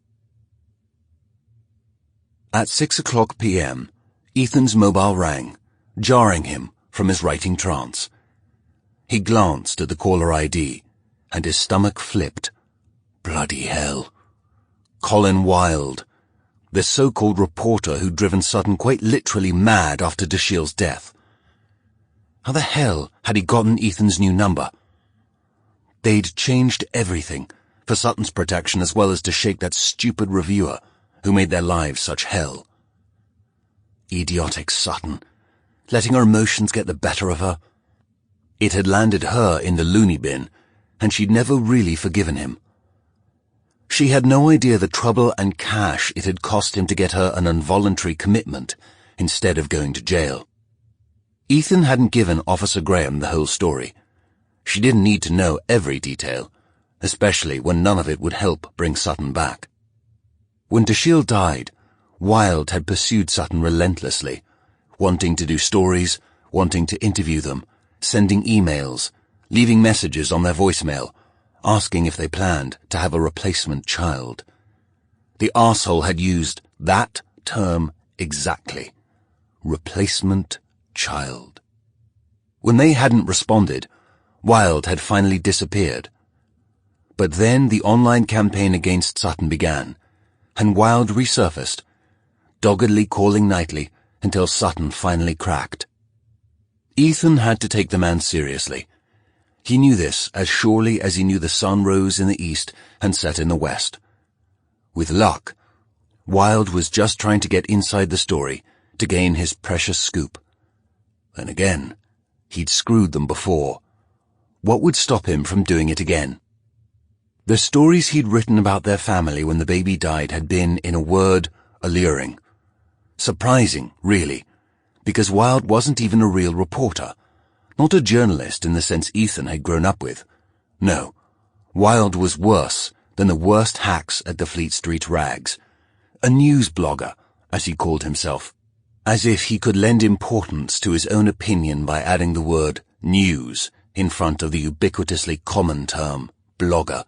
At 6:00 p.m., Ethan's mobile rang, jarring him from his writing trance. He glanced at the caller ID, and his stomach flipped. Bloody hell. Colin Wilde, the so-called reporter who'd driven Sutton quite literally mad after Dashiell's death. How the hell had he gotten Ethan's new number? They'd changed everything, for Sutton's protection as well as to shake that stupid reviewer who made their lives such hell. Idiotic Sutton, letting her emotions get the better of her. It had landed her in the loony bin, and she'd never really forgiven him. She had no idea the trouble and cash it had cost him to get her an involuntary commitment instead of going to jail. Ethan hadn't given Officer Graham the whole story. She didn't need to know every detail, especially when none of it would help bring Sutton back. When Dashiell died, Wilde had pursued Sutton relentlessly, wanting to do stories, wanting to interview them, sending emails, leaving messages on their voicemail, asking if they planned to have a replacement child. The arsehole had used that term exactly. Replacement child. When they hadn't responded, Wilde had finally disappeared. But then the online campaign against Sutton began, and Wilde resurfaced, doggedly calling nightly until Sutton finally cracked. Ethan had to take the man seriously. He knew this as surely as he knew the sun rose in the east and set in the west. With luck, Wilde was just trying to get inside the story to gain his precious scoop. Then again, he'd screwed them before. What would stop him from doing it again? The stories he'd written about their family when the baby died had been, in a word, alluring. Surprising, really, because Wilde wasn't even a real reporter, not a journalist in the sense Ethan had grown up with. No, Wilde was worse than the worst hacks at the Fleet Street rags. A news blogger, as he called himself, as if he could lend importance to his own opinion by adding the word news in front of the ubiquitously common term blogger.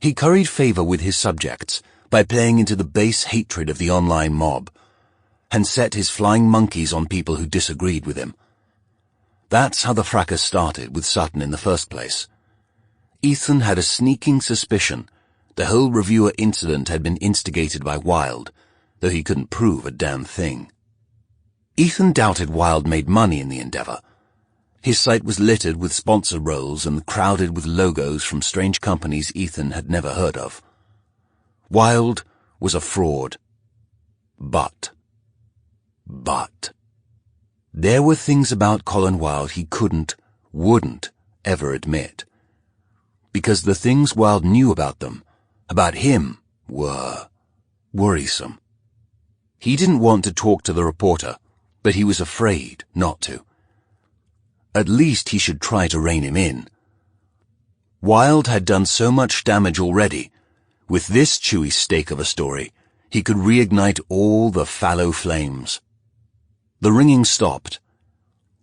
He curried favor with his subjects by playing into the base hatred of the online mob, and set his flying monkeys on people who disagreed with him. That's how the fracas started with Sutton in the first place. Ethan had a sneaking suspicion the whole reviewer incident had been instigated by Wilde, though he couldn't prove a damn thing. Ethan doubted Wilde made money in the endeavor. His site was littered with sponsor roles and crowded with logos from strange companies Ethan had never heard of. Wilde was a fraud. But there were things about Colin Wilde he wouldn't ever admit. Because the things Wilde knew about them, about him, were worrisome. He didn't want to talk to the reporter, but he was afraid not to. At least he should try to rein him in. Wilde had done so much damage already. With this chewy steak of a story, he could reignite all the fallow flames. The ringing stopped.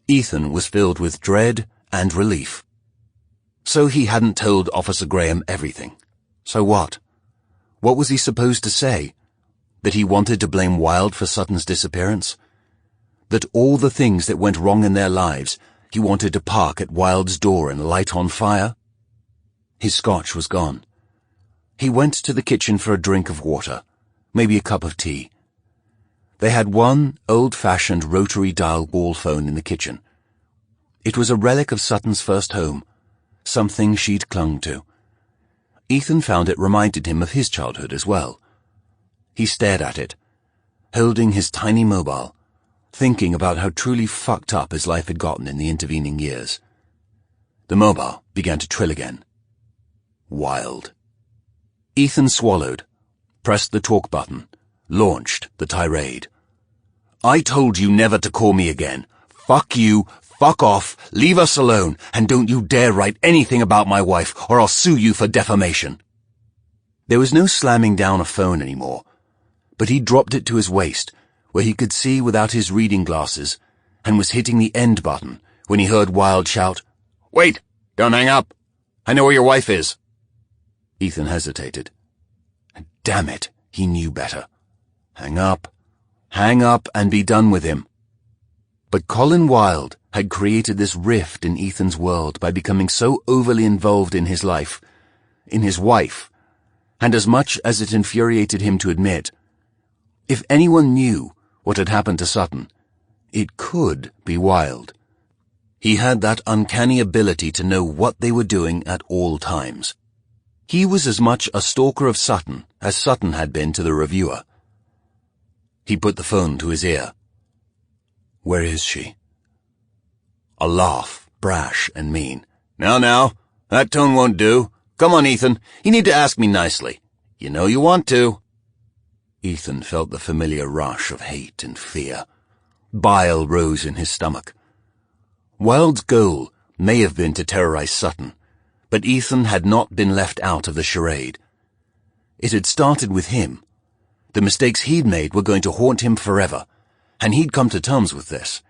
Ethan was filled with dread and relief. So he hadn't told Officer Graham everything. So what? What was he supposed to say? That he wanted to blame Wilde for Sutton's disappearance? That all the things that went wrong in their lives he wanted to park at Wilde's door and light on fire? His scotch was gone. He went to the kitchen for a drink of water, maybe a cup of tea. They had one old-fashioned rotary-dial wall phone in the kitchen. It was a relic of Sutton's first home, something she'd clung to. Ethan found it reminded him of his childhood as well. He stared at it, holding his tiny mobile, thinking about how truly fucked up his life had gotten in the intervening years. The mobile began to trill again. Wild. Ethan swallowed, pressed the talk button, launched the tirade. I told you never to call me again. Fuck you, fuck off, leave us alone, and don't you dare write anything about my wife, or I'll sue you for defamation. There was no slamming down a phone anymore, but he dropped it to his waist, where he could see without his reading glasses, and was hitting the end button when he heard Wilde shout, Wait! Don't hang up! I know where your wife is! Ethan hesitated. Damn it, he knew better. Hang up, and be done with him. But Colin Wilde had created this rift in Ethan's world by becoming so overly involved in his life, in his wife, and as much as it infuriated him to admit, if anyone knew what had happened to Sutton, it could be Wilde. He had that uncanny ability to know what they were doing at all times. He was as much a stalker of Sutton as Sutton had been to the reviewer. He put the phone to his ear. Where is she? A laugh, brash and mean. Now, that tone won't do. Come on, Ethan, you need to ask me nicely. You know you want to. Ethan felt the familiar rush of hate and fear. Bile rose in his stomach. Wilde's goal may have been to terrorize Sutton, but Ethan had not been left out of the charade. It had started with him. The mistakes he'd made were going to haunt him forever, and he'd come to terms with this.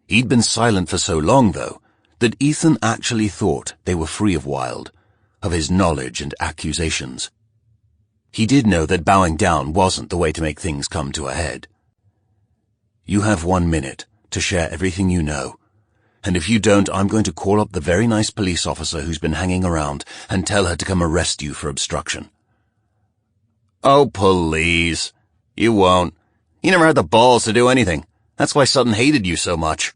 He'd been silent for so long, though, that Ethan actually thought they were free of Wilde, of his knowledge and accusations. He did know that bowing down wasn't the way to make things come to a head. You have 1 minute to share everything you know, and if you don't, I'm going to call up the very nice police officer who's been hanging around and tell her to come arrest you for obstruction. Oh, please. You won't. You never had the balls to do anything. That's why Sutton hated you so much.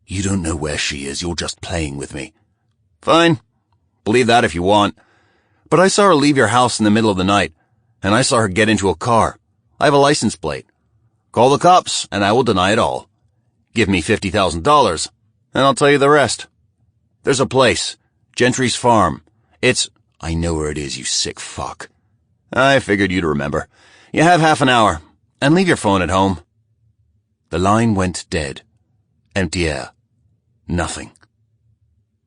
You don't know where she is. You're just playing with me. Fine. Believe that if you want. But I saw her leave your house in the middle of the night, and I saw her get into a car. I have a license plate. Call the cops, and I will deny it all. Give me $50,000, and I'll tell you the rest. There's a place. Gentry's Farm. I know where it is, you sick fuck. I figured you'd remember. You have half an hour, and leave your phone at home. The line went dead. Empty air. Nothing.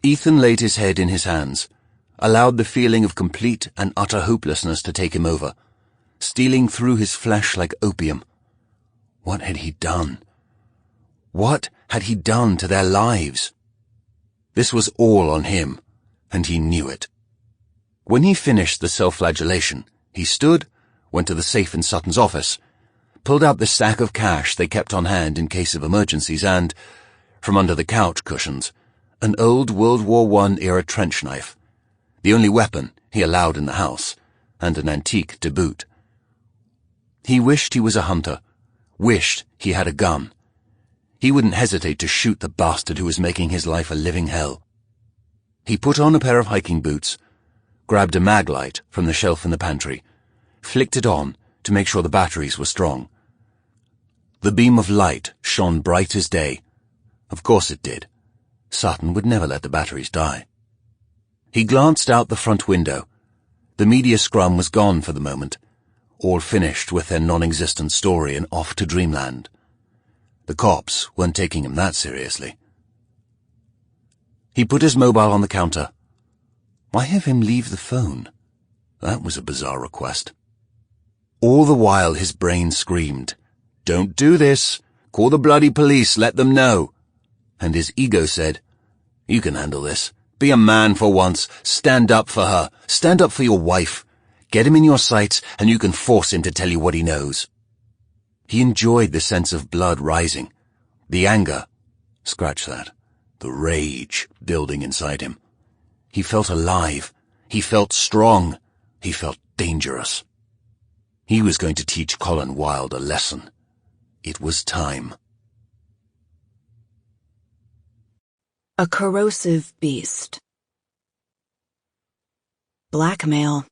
Ethan laid his head in his hands, allowed the feeling of complete and utter hopelessness to take him over, stealing through his flesh like opium. What had he done? What had he done to their lives? This was all on him, and he knew it. When he finished the self-flagellation, he stood, went to the safe in Sutton's office, pulled out the stack of cash they kept on hand in case of emergencies and, from under the couch cushions, an old World War I-era trench knife, the only weapon he allowed in the house, and an antique to boot. He wished he was a hunter, wished he had a gun. He wouldn't hesitate to shoot the bastard who was making his life a living hell. He put on a pair of hiking boots, grabbed a mag light from the shelf in the pantry, flicked it on to make sure the batteries were strong. The beam of light shone bright as day. Of course it did. Sutton would never let the batteries die. He glanced out the front window. The media scrum was gone for the moment, all finished with their non-existent story and off to dreamland. The cops weren't taking him that seriously. He put his mobile on the counter. Why have him leave the phone? That was a bizarre request. All the while his brain screamed, "Don't do this. Call the bloody police, let them know." And his ego said, "You can handle this. Be a man for once. Stand up for her. Stand up for your wife. Get him in your sights and you can force him to tell you what he knows." He enjoyed the sense of blood rising, the anger, scratch that, the rage building inside him. He felt alive. He felt strong. He felt dangerous. He was going to teach Colin Wilde a lesson. It was time. A corrosive beast. Blackmail.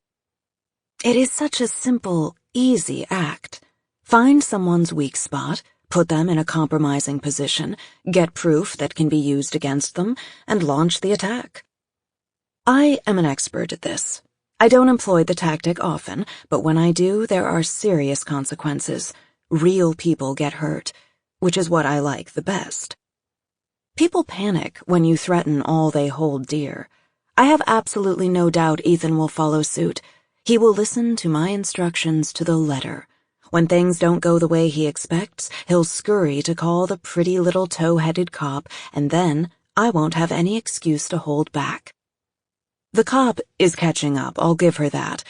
It is such a simple, easy act. Find someone's weak spot, put them in a compromising position, get proof that can be used against them, and launch the attack. I am an expert at this. I don't employ the tactic often, but when I do, there are serious consequences. Real people get hurt, which is what I like the best. People panic when you threaten all they hold dear. I have absolutely no doubt Ethan will follow suit. He will listen to my instructions to the letter. When things don't go the way he expects, he'll scurry to call the pretty little tow-headed cop, and then I won't have any excuse to hold back. The cop is catching up, I'll give her that.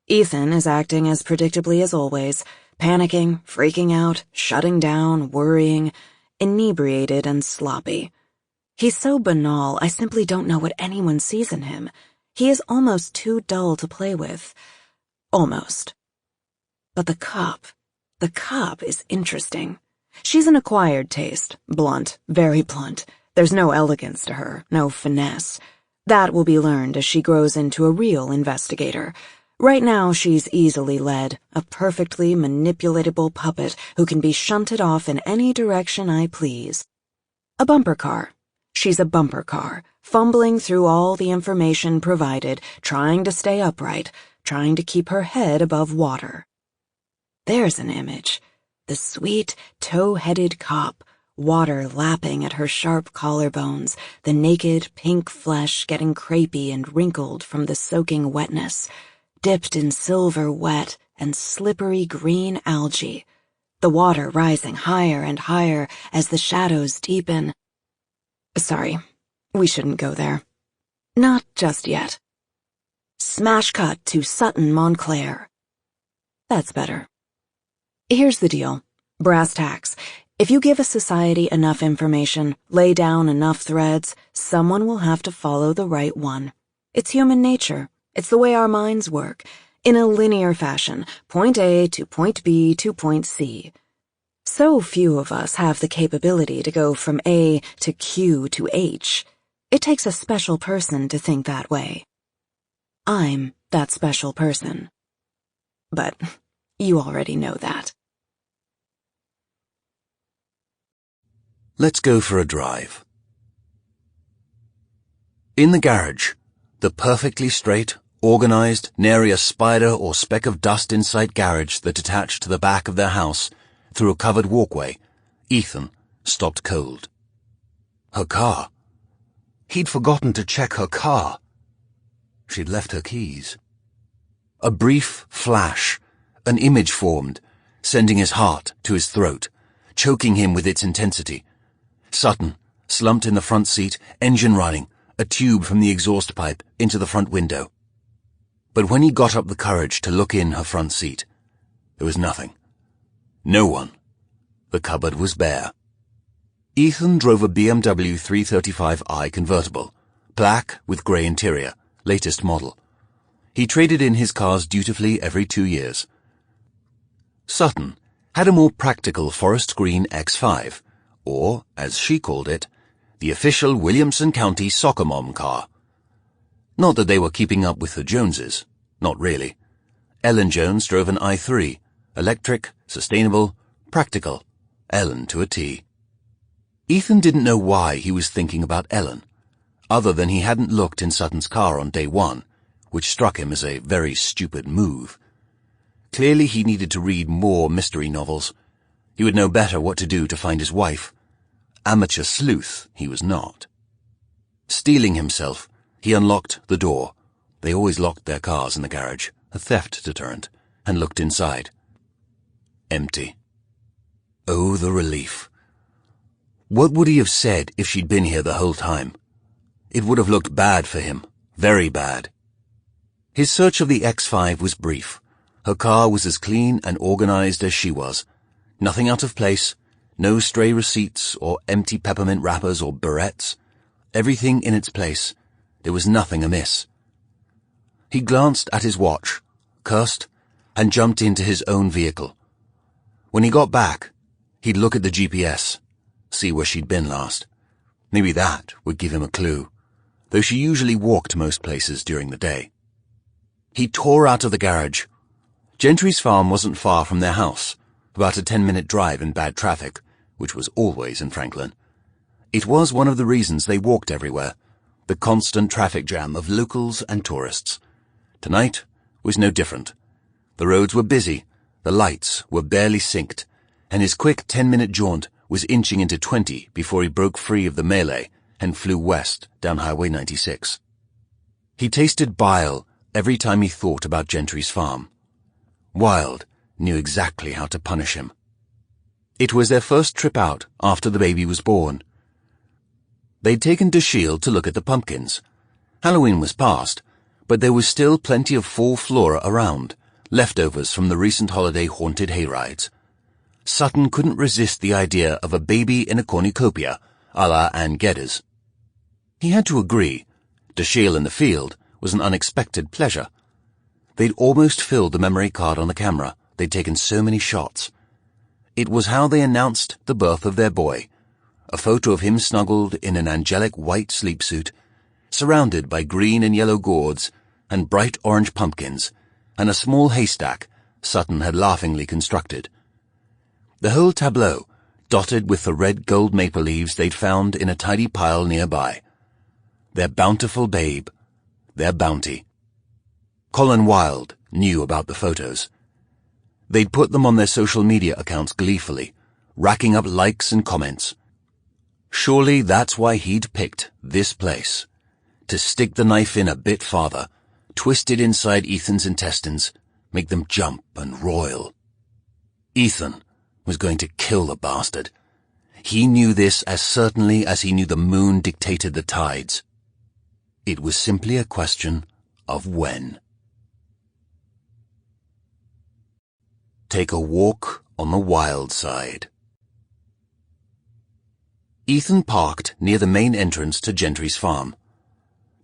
Ethan is acting as predictably as always, panicking, freaking out, shutting down, worrying, inebriated and sloppy. He's so banal, I simply don't know what anyone sees in him. He is almost too dull to play with. Almost. But the cop is interesting. She's an acquired taste, blunt, very blunt. There's no elegance to her, no finesse. That will be learned as she grows into a real investigator. Right now, she's easily led, a perfectly manipulatable puppet who can be shunted off in any direction I please. A bumper car. She's a bumper car, fumbling through all the information provided, trying to stay upright, trying to keep her head above water. There's an image. The sweet, tow-headed cop, water lapping at her sharp collarbones, the naked, pink flesh getting crepey and wrinkled from the soaking wetness, dipped in silver wet and slippery green algae, the water rising higher and higher as the shadows deepen. Sorry, we shouldn't go there. Not just yet. Smash cut to Sutton, Montclair. That's better. Here's the deal. Brass tacks. If you give a society enough information, lay down enough threads, someone will have to follow the right one. It's human nature. It's the way our minds work. In a linear fashion, point A to point B to point C. So few of us have the capability to go from A to Q to H. It takes a special person to think that way. I'm that special person. But you already know that. Let's go for a drive. In the garage, the perfectly straight, organized, nary a spider or speck of dust in sight garage that attached to the back of their house, through a covered walkway, Ethan stopped cold. Her car. He'd forgotten to check her car. She'd left her keys. A brief flash, an image formed, sending his heart to his throat, choking him with its intensity. Sutton, slumped in the front seat, engine running, a tube from the exhaust pipe into the front window. But when he got up the courage to look in her front seat, there was nothing. No one. The cupboard was bare. Ethan drove a BMW 335i convertible, black with grey interior, latest model. He traded in his cars dutifully every 2 years. Sutton had a more practical forest green X5, or, as she called it, the official Williamson County soccer mom car. Not that they were keeping up with the Joneses. Not really. Ellen Jones drove an i3, electric, sustainable, practical, Ellen to a T. Ethan didn't know why he was thinking about Ellen, other than he hadn't looked in Sutton's car on day one, which struck him as a very stupid move. Clearly he needed to read more mystery novels. He would know better what to do to find his wife. Amateur sleuth he was not. Steeling himself, he unlocked the door. They always locked their cars in the garage, a theft deterrent, and looked inside. Empty. Oh, the relief. What would he have said if she'd been here the whole time? It would have looked bad for him, very bad. His search of the X5 was brief. Her car was as clean and organized as she was. Nothing out of place, no stray receipts or empty peppermint wrappers or barrettes. Everything in its place. There was nothing amiss. He glanced at his watch, cursed, and jumped into his own vehicle. When he got back, he'd look at the GPS, see where she'd been last. Maybe that would give him a clue, though she usually walked most places during the day. He tore out of the garage. Gentry's farm wasn't far from their house, about a 10-minute drive in bad traffic, which was always in Franklin. It was one of the reasons they walked everywhere, the constant traffic jam of locals and tourists. Tonight was no different. The roads were busy, the lights were barely synced, and his quick 10-minute jaunt was inching into 20 before he broke free of the melee and flew west down Highway 96. He tasted bile every time he thought about Gentry's farm. Wilde knew exactly how to punish him. It was their first trip out after the baby was born. They'd taken Dashiell to look at the pumpkins. Halloween was past, but there was still plenty of fall flora around, leftovers from the recent holiday-haunted hayrides. Sutton couldn't resist the idea of a baby in a cornucopia, a la Ann Geddes. He had to agree. Dashiell in the field was an unexpected pleasure. They'd almost filled the memory card on the camera. They'd taken so many shots. It was how they announced the birth of their boy. A photo of him snuggled in an angelic white sleepsuit, surrounded by green and yellow gourds and bright orange pumpkins, and a small haystack Sutton had laughingly constructed. The whole tableau dotted with the red gold maple leaves they'd found in a tidy pile nearby. Their bountiful babe, their bounty. Colin Wilde knew about the photos. They'd put them on their social media accounts gleefully, racking up likes and comments. Surely that's why he'd picked this place, to stick the knife in a bit farther, twist it inside Ethan's intestines, make them jump and roil. Ethan was going to kill the bastard. He knew this as certainly as he knew the moon dictated the tides. It was simply a question of when. Take a walk on the wild side. Ethan parked near the main entrance to Gentry's farm.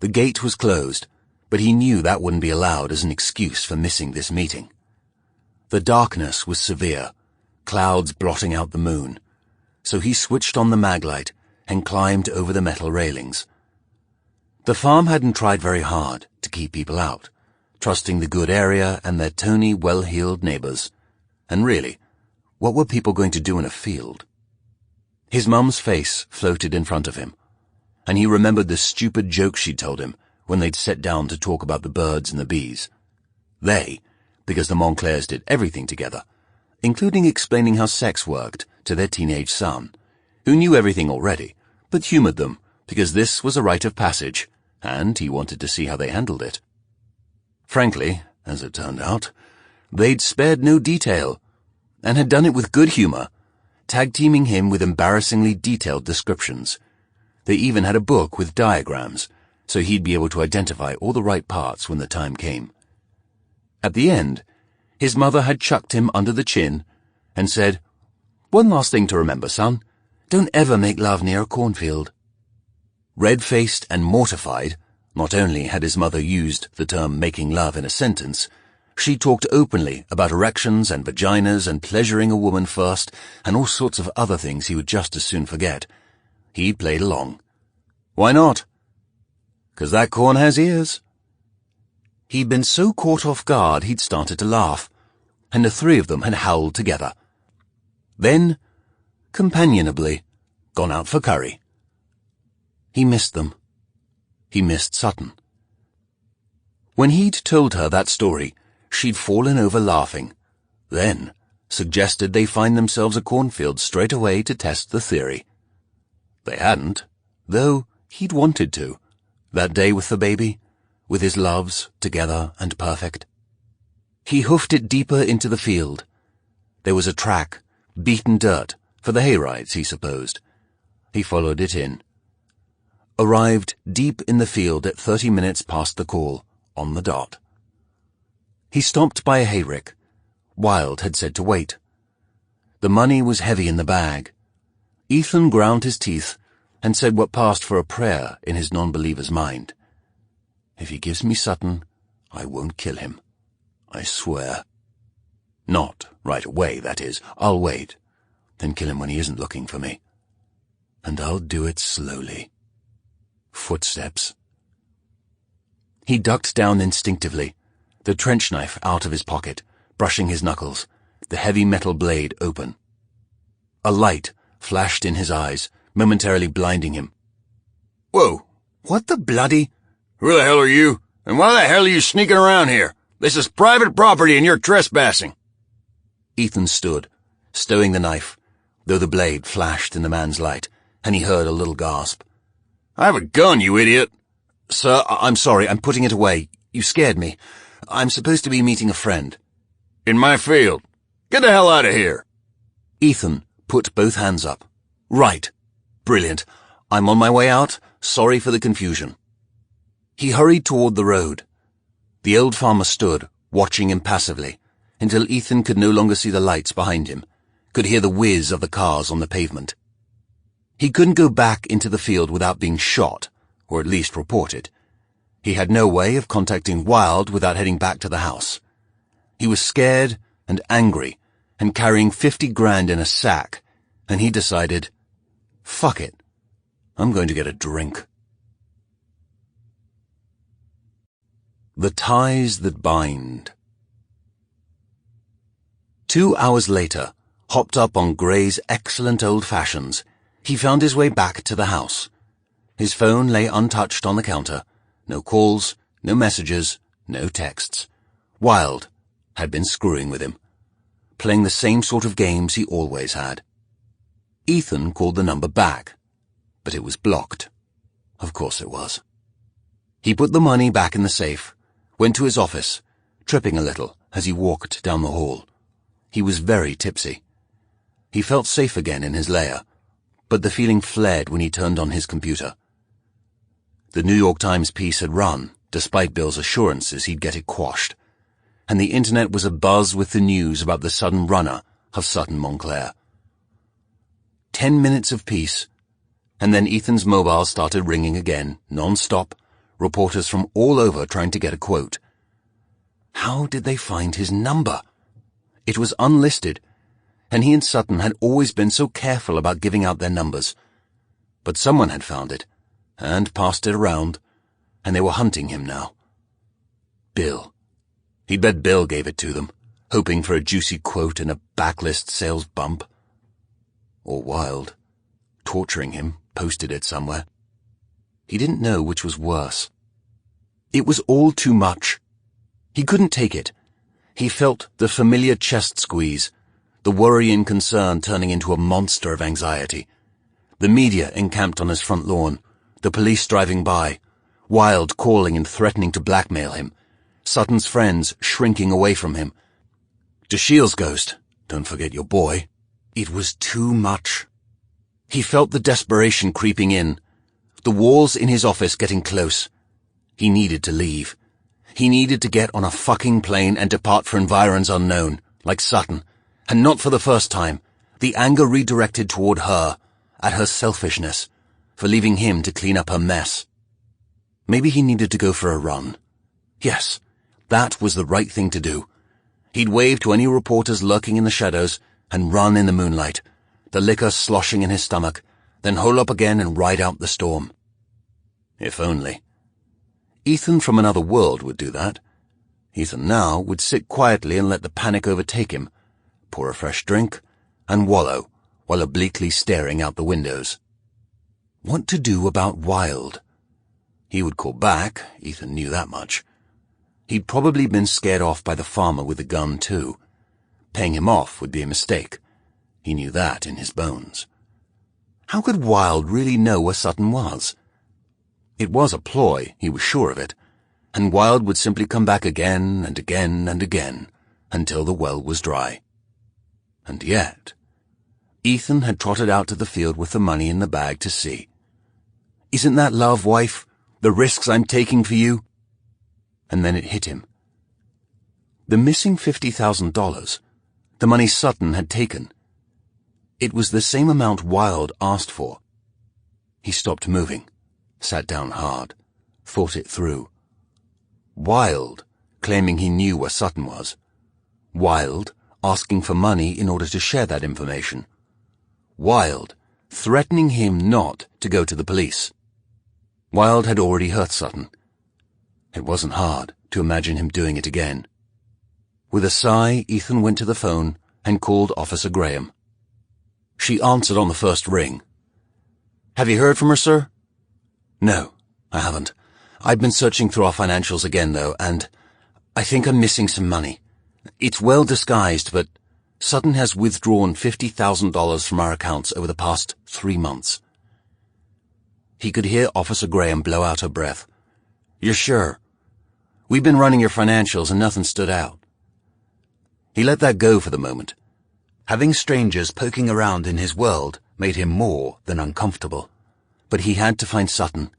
The gate was closed, but he knew that wouldn't be allowed as an excuse for missing this meeting. The darkness was severe, clouds blotting out the moon, so he switched on the maglight and climbed over the metal railings. The farm hadn't tried very hard to keep people out, trusting the good area and their tony, well-heeled neighbors. And really, what were people going to do in a field? His mum's face floated in front of him, and he remembered the stupid jokes she'd told him when they'd sat down to talk about the birds and the bees. They, because the Montclairs did everything together, including explaining how sex worked to their teenage son, who knew everything already, but humored them because this was a rite of passage, and he wanted to see how they handled it. Frankly, as it turned out, they'd spared no detail, and had done it with good humor, tag-teaming him with embarrassingly detailed descriptions. They even had a book with diagrams, so he'd be able to identify all the right parts when the time came. At the end, his mother had chucked him under the chin and said, "One last thing to remember, son. Don't ever make love near a cornfield." Red-faced and mortified, not only had his mother used the term making love in a sentence, she talked openly about erections and vaginas and pleasuring a woman first and all sorts of other things he would just as soon forget. He played along. Why not? 'Cause that corn has ears. He'd been so caught off guard he'd started to laugh, and the three of them had howled together. Then, companionably, gone out for curry. He missed them. He missed Sutton. When he'd told her that story, she'd fallen over laughing, then suggested they find themselves a cornfield straight away to test the theory. They hadn't, though he'd wanted to, that day with the baby, with his loves together and perfect. He hoofed it deeper into the field. There was a track, beaten dirt, for the hayrides, he supposed. He followed it in. Arrived deep in the field at 30 minutes past the call, on the dot. He stopped by a hayrick. Wilde had said to wait. The money was heavy in the bag. Ethan ground his teeth and said what passed for a prayer in his non-believer's mind. If he gives me Sutton, I won't kill him. I swear. Not right away, that is. I'll wait, then kill him when he isn't looking for me. And I'll do it slowly. Footsteps. He ducked down instinctively, the trench knife out of his pocket, brushing his knuckles, the heavy metal blade open. A light flashed in his eyes, momentarily blinding him. Whoa, what the bloody? Who the hell are you? And why the hell are you sneaking around here? This is private property and you're trespassing. Ethan stood, stowing the knife, though the blade flashed in the man's light, and he heard a little gasp. I have a gun, you idiot. Sir, I'm sorry, I'm putting it away. You scared me. I'm supposed to be meeting a friend. In my field. Get the hell out of here. Ethan put both hands up. Right. Brilliant. I'm on my way out. Sorry for the confusion. He hurried toward the road. The old farmer stood, watching impassively, until Ethan could no longer see the lights behind him, could hear the whiz of the cars on the pavement. He couldn't go back into the field without being shot, or at least reported. He had no way of contacting Wilde without heading back to the house. He was scared and angry and carrying 50 grand in a sack, and he decided, fuck it, I'm going to get a drink. The Ties That Bind. 2 hours later, hopped up on Gray's excellent old fashions, he found his way back to the house. His phone lay untouched on the counter. No calls, no messages, no texts. Wilde had been screwing with him, playing the same sort of games he always had. Ethan called the number back, but it was blocked. Of course it was. He put the money back in the safe, went to his office, tripping a little as he walked down the hall. He was very tipsy. He felt safe again in his lair, but the feeling fled when he turned on his computer. The New York Times piece had run, despite Bill's assurances he'd get it quashed, and the internet was abuzz with the news about the sudden runner of Sutton Montclair. 10 minutes of peace, and then Ethan's mobile started ringing again, non-stop, reporters from all over trying to get a quote. How did they find his number? It was unlisted, and he and Sutton had always been so careful about giving out their numbers. But someone had found it, and passed it around, and they were hunting him now. Bill. He'd bet Bill gave it to them, hoping for a juicy quote and a backlist sales bump. Or Wilde, torturing him, posted it somewhere. He didn't know which was worse. It was all too much. He couldn't take it. He felt the familiar chest squeeze, the worry and concern turning into a monster of anxiety. The media encamped on his front lawn, the police driving by, Wilde calling and threatening to blackmail him, Sutton's friends shrinking away from him. DeShiel's ghost, don't forget your boy. It was too much. He felt the desperation creeping in, the walls in his office getting close. He needed to leave. He needed to get on a fucking plane and depart for environs unknown, like Sutton, and not for the first time, the anger redirected toward her, at her selfishness, for leaving him to clean up her mess. Maybe he needed to go for a run. Yes, that was the right thing to do. He'd wave to any reporters lurking in the shadows and run in the moonlight, the liquor sloshing in his stomach, then hole up again and ride out the storm. If only. Ethan from another world would do that. Ethan now would sit quietly and let the panic overtake him, pour a fresh drink, and wallow while obliquely staring out the windows. What to do about Wilde? He would call back, Ethan knew that much. He'd probably been scared off by the farmer with the gun too. Paying him off would be a mistake. He knew that in his bones. How could Wilde really know where Sutton was? It was a ploy, he was sure of it, and Wilde would simply come back again and again and again, until the well was dry. And yet, Ethan had trotted out to the field with the money in the bag to see. Isn't that love, wife? The risks I'm taking for you? And then it hit him. The missing $50,000, the money Sutton had taken. It was the same amount Wilde asked for. He stopped moving, sat down hard, thought it through. Wilde, claiming he knew where Sutton was. Wilde, asking for money in order to share that information. Wilde, threatening him not to go to the police. Wilde had already hurt Sutton. It wasn't hard to imagine him doing it again. With a sigh, Ethan went to the phone and called Officer Graham. She answered on the first ring. Have you heard from her, sir? No, I haven't. I've been searching through our financials again, though, and I think I'm missing some money. It's well disguised, but Sutton has withdrawn $50,000 from our accounts over the past 3 months. He could hear Officer Graham blow out her breath. You're sure? We've been running your financials and nothing stood out. He let that go for the moment. Having strangers poking around in his world made him more than uncomfortable. But he had to find Sutton.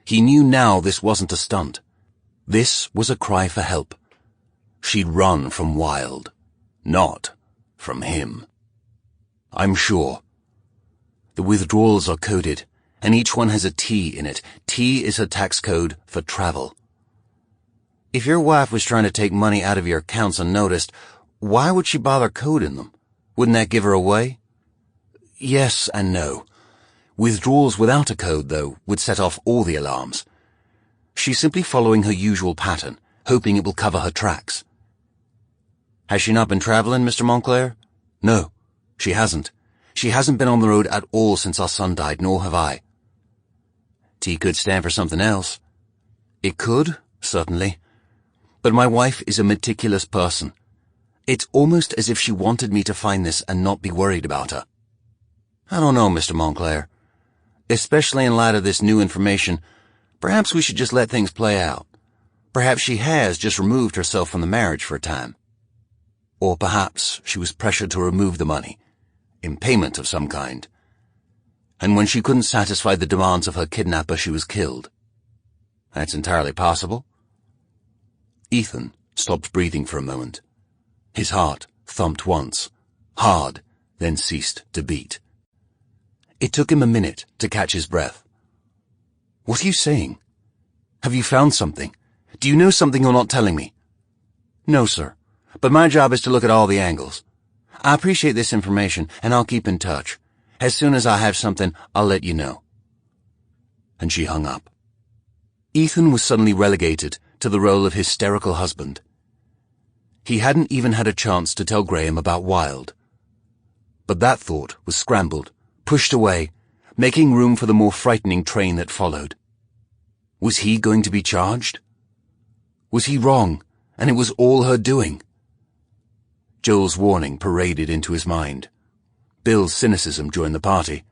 He knew now this wasn't a stunt. This was a cry for help. She'd run from Wilde, not from him. I'm sure. The withdrawals are coded, and each one has a T in it. T is her tax code for travel. If your wife was trying to take money out of your accounts unnoticed, why would she bother coding them? Wouldn't that give her away? Yes and no. Withdrawals without a code, though, would set off all the alarms. She's simply following her usual pattern, hoping it will cover her tracks. Has she not been traveling, Mr. Montclair? No, she hasn't. She hasn't been on the road at all since our son died, nor have I. T could stand for something else. It could, certainly. But my wife is a meticulous person. It's almost as if she wanted me to find this and not be worried about her. I don't know, Mr. Montclair. Especially in light of this new information, perhaps we should just let things play out. Perhaps she has just removed herself from the marriage for a time. Or perhaps she was pressured to remove the money, in payment of some kind. And when she couldn't satisfy the demands of her kidnapper, she was killed. That's entirely possible. Ethan stopped breathing for a moment. His heart thumped once, hard, then ceased to beat. It took him a minute to catch his breath. What are you saying? Have you found something? Do you know something you're not telling me? No, sir, but my job is to look at all the angles. I appreciate this information, and I'll keep in touch. As soon as I have something, I'll let you know. And she hung up. Ethan was suddenly relegated to the role of hysterical husband. He hadn't even had a chance to tell Graham about Wilde. But that thought was scrambled, pushed away, making room for the more frightening train that followed. Was he going to be charged? Was he wrong, and it was all her doing? Joel's warning paraded into his mind. Bill's cynicism during the party.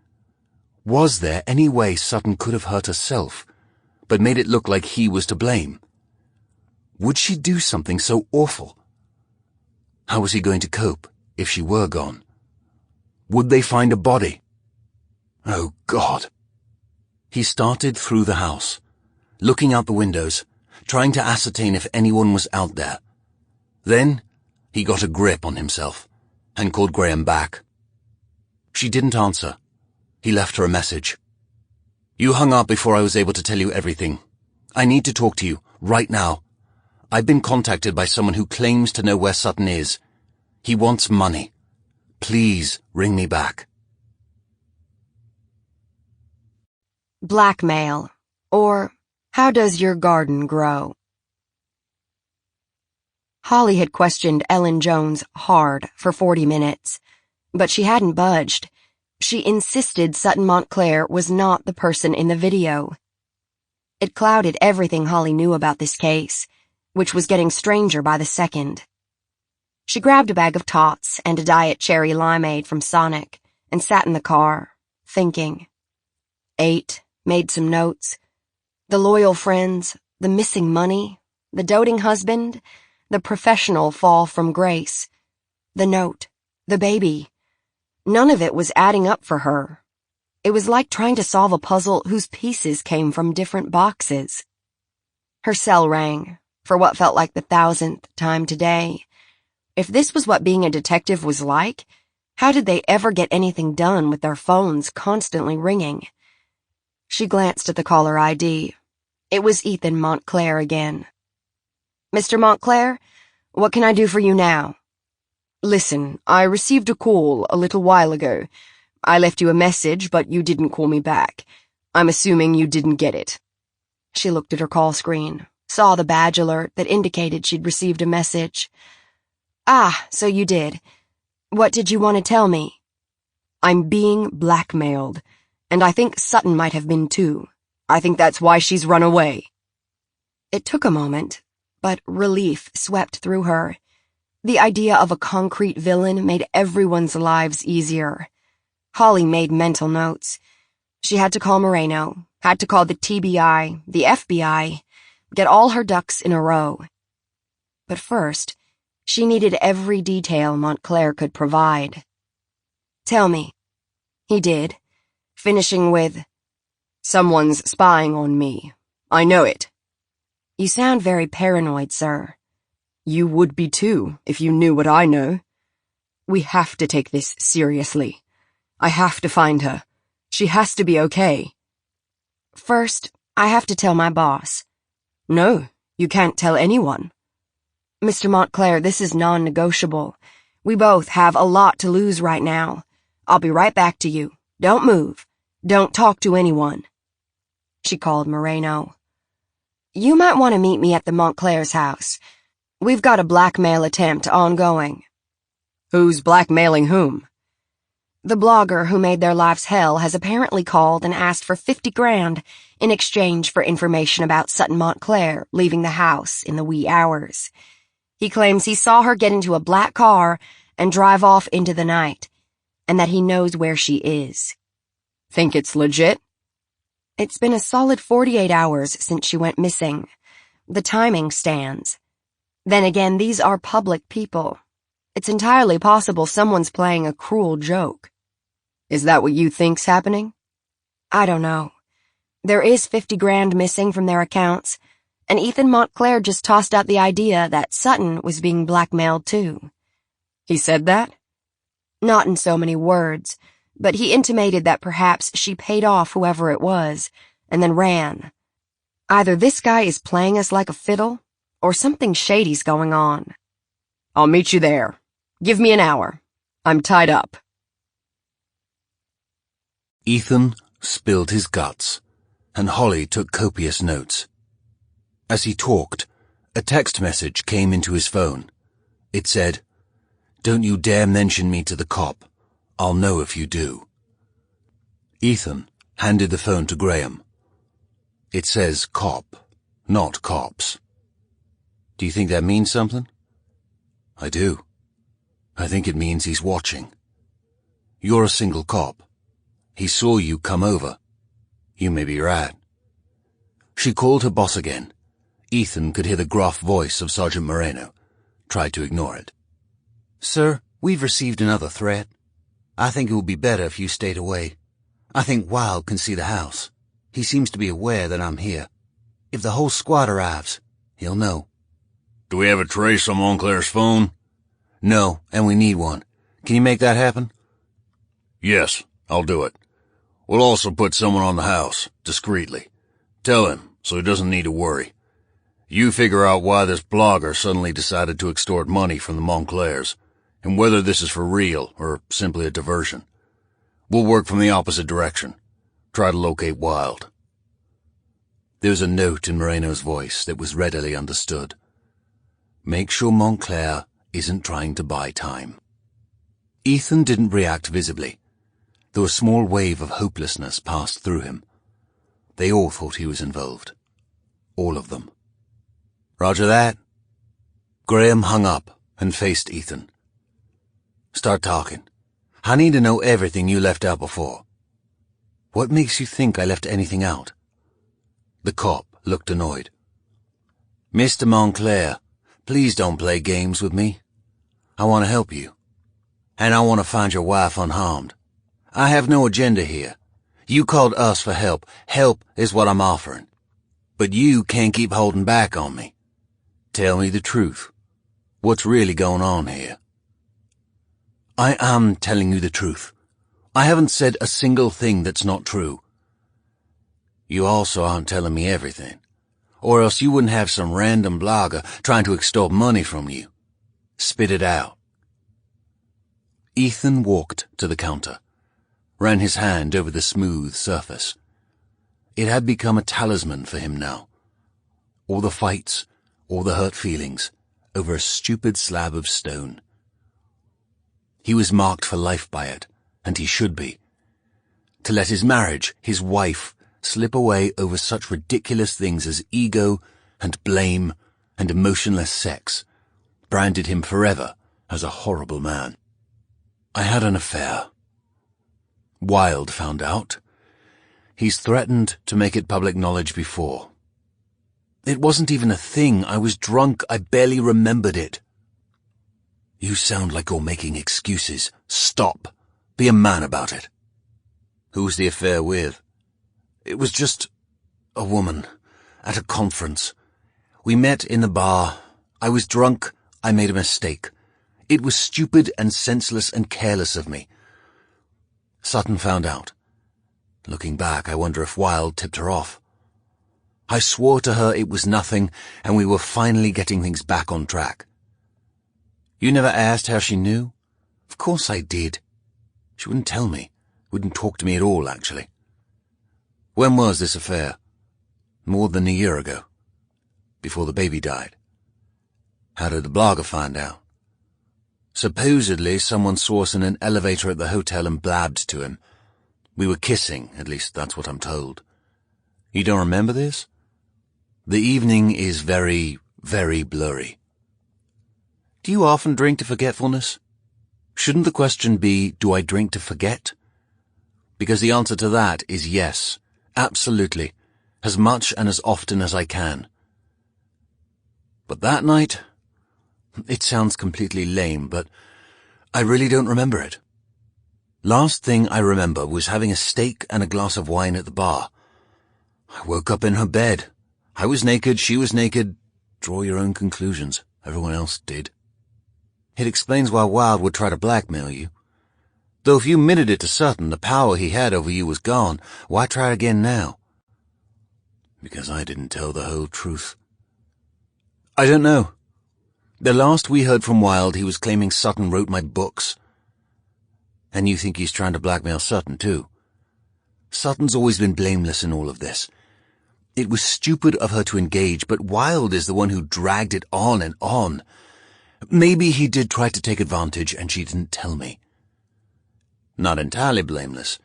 Was there any way Sutton could have hurt herself, but made it look like he was to blame? Would she do something so awful? How was he going to cope if she were gone? Would they find a body? Oh, God. He started through the house, looking out the windows, trying to ascertain if anyone was out there. Then he got a grip on himself and called Graham back. She didn't answer. He left her a message. You hung up before I was able to tell you everything. I need to talk to you, right now. I've been contacted by someone who claims to know where Sutton is. He wants money. Please ring me back. Blackmail, or How Does Your Garden Grow? Holly had questioned Ellen Jones hard for 40 minutes, but she hadn't budged. She insisted Sutton Montclair was not the person in the video. It clouded everything Holly knew about this case, which was getting stranger by the second. She grabbed a bag of tots and a diet cherry limeade from Sonic and sat in the car, thinking. Ate, made some notes. The loyal friends, the missing money, the doting husband, the professional fall from grace, the note, the baby. None of it was adding up for her. It was like trying to solve a puzzle whose pieces came from different boxes. Her cell rang, for what felt like the 1,000th time today. If this was what being a detective was like, how did they ever get anything done with their phones constantly ringing? She glanced at the caller ID. It was Ethan Montclair again. Mr. Montclair, what can I do for you now? Listen, I received a call a little while ago. I left you a message, but you didn't call me back. I'm assuming you didn't get it. She looked at her call screen, saw the badge alert that indicated she'd received a message. Ah, so you did. What did you want to tell me? I'm being blackmailed, and I think Sutton might have been too. I think that's why she's run away. It took a moment, but relief swept through her. The idea of a concrete villain made everyone's lives easier. Holly made mental notes. She had to call Moreno, had to call the TBI, the FBI, get all her ducks in a row. But first, she needed every detail Montclair could provide. Tell me. He did, finishing with, Someone's spying on me. I know it. You sound very paranoid, sir. You would be too, if you knew what I know. We have to take this seriously. I have to find her. She has to be okay. First, I have to tell my boss. No, you can't tell anyone. Mr. Montclair, this is non-negotiable. We both have a lot to lose right now. I'll be right back to you. Don't move. Don't talk to anyone. She called Moreno. You might want to meet me at the Montclair's house. We've got a blackmail attempt ongoing. Who's blackmailing whom? The blogger who made their lives hell has apparently called and asked for 50 grand in exchange for information about Sutton Montclair leaving the house in the wee hours. He claims he saw her get into a black car and drive off into the night, and that he knows where she is. Think it's legit? It's been a solid 48 hours since she went missing. The timing stands. Then again, these are public people. It's entirely possible someone's playing a cruel joke. Is that what you think's happening? I don't know. There is 50 grand missing from their accounts, and Ethan Montclair just tossed out the idea that Sutton was being blackmailed too. He said that? Not in so many words, but he intimated that perhaps she paid off whoever it was, and then ran. Either this guy is playing us like a fiddle, or something shady's going on. I'll meet you there. Give me an hour. I'm tied up. Ethan spilled his guts, and Holly took copious notes. As he talked, a text message came into his phone. It said, "Don't you dare mention me to the cop. I'll know if you do." Ethan handed the phone to Graham. "It says cop, not cops. Do you think that means something?" "I do. I think it means he's watching. You're a single cop. He saw you come over. You may be right." She called her boss again. Ethan could hear the gruff voice of Sergeant Moreno. Tried to ignore it. "Sir, we've received another threat. I think it would be better if you stayed away. I think Wilde can see the house. He seems to be aware that I'm here. If the whole squad arrives, he'll know." Do we have a trace on Montclair's phone? No, and we need one. Can you make that happen? Yes, I'll do it. We'll also put someone on the house, discreetly. Tell him, so he doesn't need to worry. You figure out why this blogger suddenly decided to extort money from the Montclairs, and whether this is for real or simply a diversion. We'll work from the opposite direction. Try to locate Wilde. There was a note in Moreno's voice that was readily understood. Make sure Montclair isn't trying to buy time. Ethan didn't react visibly, though a small wave of hopelessness passed through him. They all thought he was involved. All of them. Roger that. Graham hung up and faced Ethan. Start talking. I need to know everything you left out before. What makes you think I left anything out? The cop looked annoyed. Mr. Montclair, please don't play games with me. I want to help you. And I want to find your wife unharmed. I have no agenda here. You called us for help. Help is what I'm offering. But you can't keep holding back on me. Tell me the truth. What's really going on here? I am telling you the truth. I haven't said a single thing that's not true. You also aren't telling me everything, or else you wouldn't have some random blogger trying to extort money from you. Spit it out. Ethan walked to the counter, ran his hand over the smooth surface. It had become a talisman for him now. All the fights, all the hurt feelings, over a stupid slab of stone. He was marked for life by it, and he should be. To let his marriage, his wife, slip away over such ridiculous things as ego and blame and emotionless sex branded him forever as a horrible man. I had an affair. Wilde found out. He's threatened to make it public knowledge before. It wasn't even a thing. I was drunk. I barely remembered it. You sound like you're making excuses. Stop. Be a man about it. Who was the affair with? It was just a woman at a conference. We met in the bar. I was drunk. I made a mistake. It was stupid and senseless and careless of me. Sutton found out. Looking back, I wonder if Wilde tipped her off. I swore to her it was nothing, and we were finally getting things back on track. You never asked how she knew? Of course I did. She wouldn't tell me. Wouldn't talk to me at all, actually. When was this affair? More than a year ago. before the baby died. How did the blogger find out? Supposedly, someone saw us in an elevator at the hotel and blabbed to him. We were kissing, at least that's what I'm told. You don't remember this? The evening is very, very blurry. Do you often drink to forgetfulness? Shouldn't the question be, do I drink to forget? Because the answer to that is yes, absolutely, as much and as often as I can. But that night, it sounds completely lame, but I really don't remember it. Last thing I remember was having a steak and a glass of wine at the bar. I woke up in her bed. I was naked, she was naked. Draw your own conclusions. Everyone else did. It explains why Wilde would try to blackmail you. Though if you admitted it to Sutton, the power he had over you was gone. Why try again now? Because I didn't tell the whole truth. I don't know. The last we heard from Wilde, he was claiming Sutton wrote my books. And you think he's trying to blackmail Sutton, too? Sutton's always been blameless in all of this. It was stupid of her to engage, but Wilde is the one who dragged it on and on. Maybe he did try to take advantage and she didn't tell me. Not entirely blameless.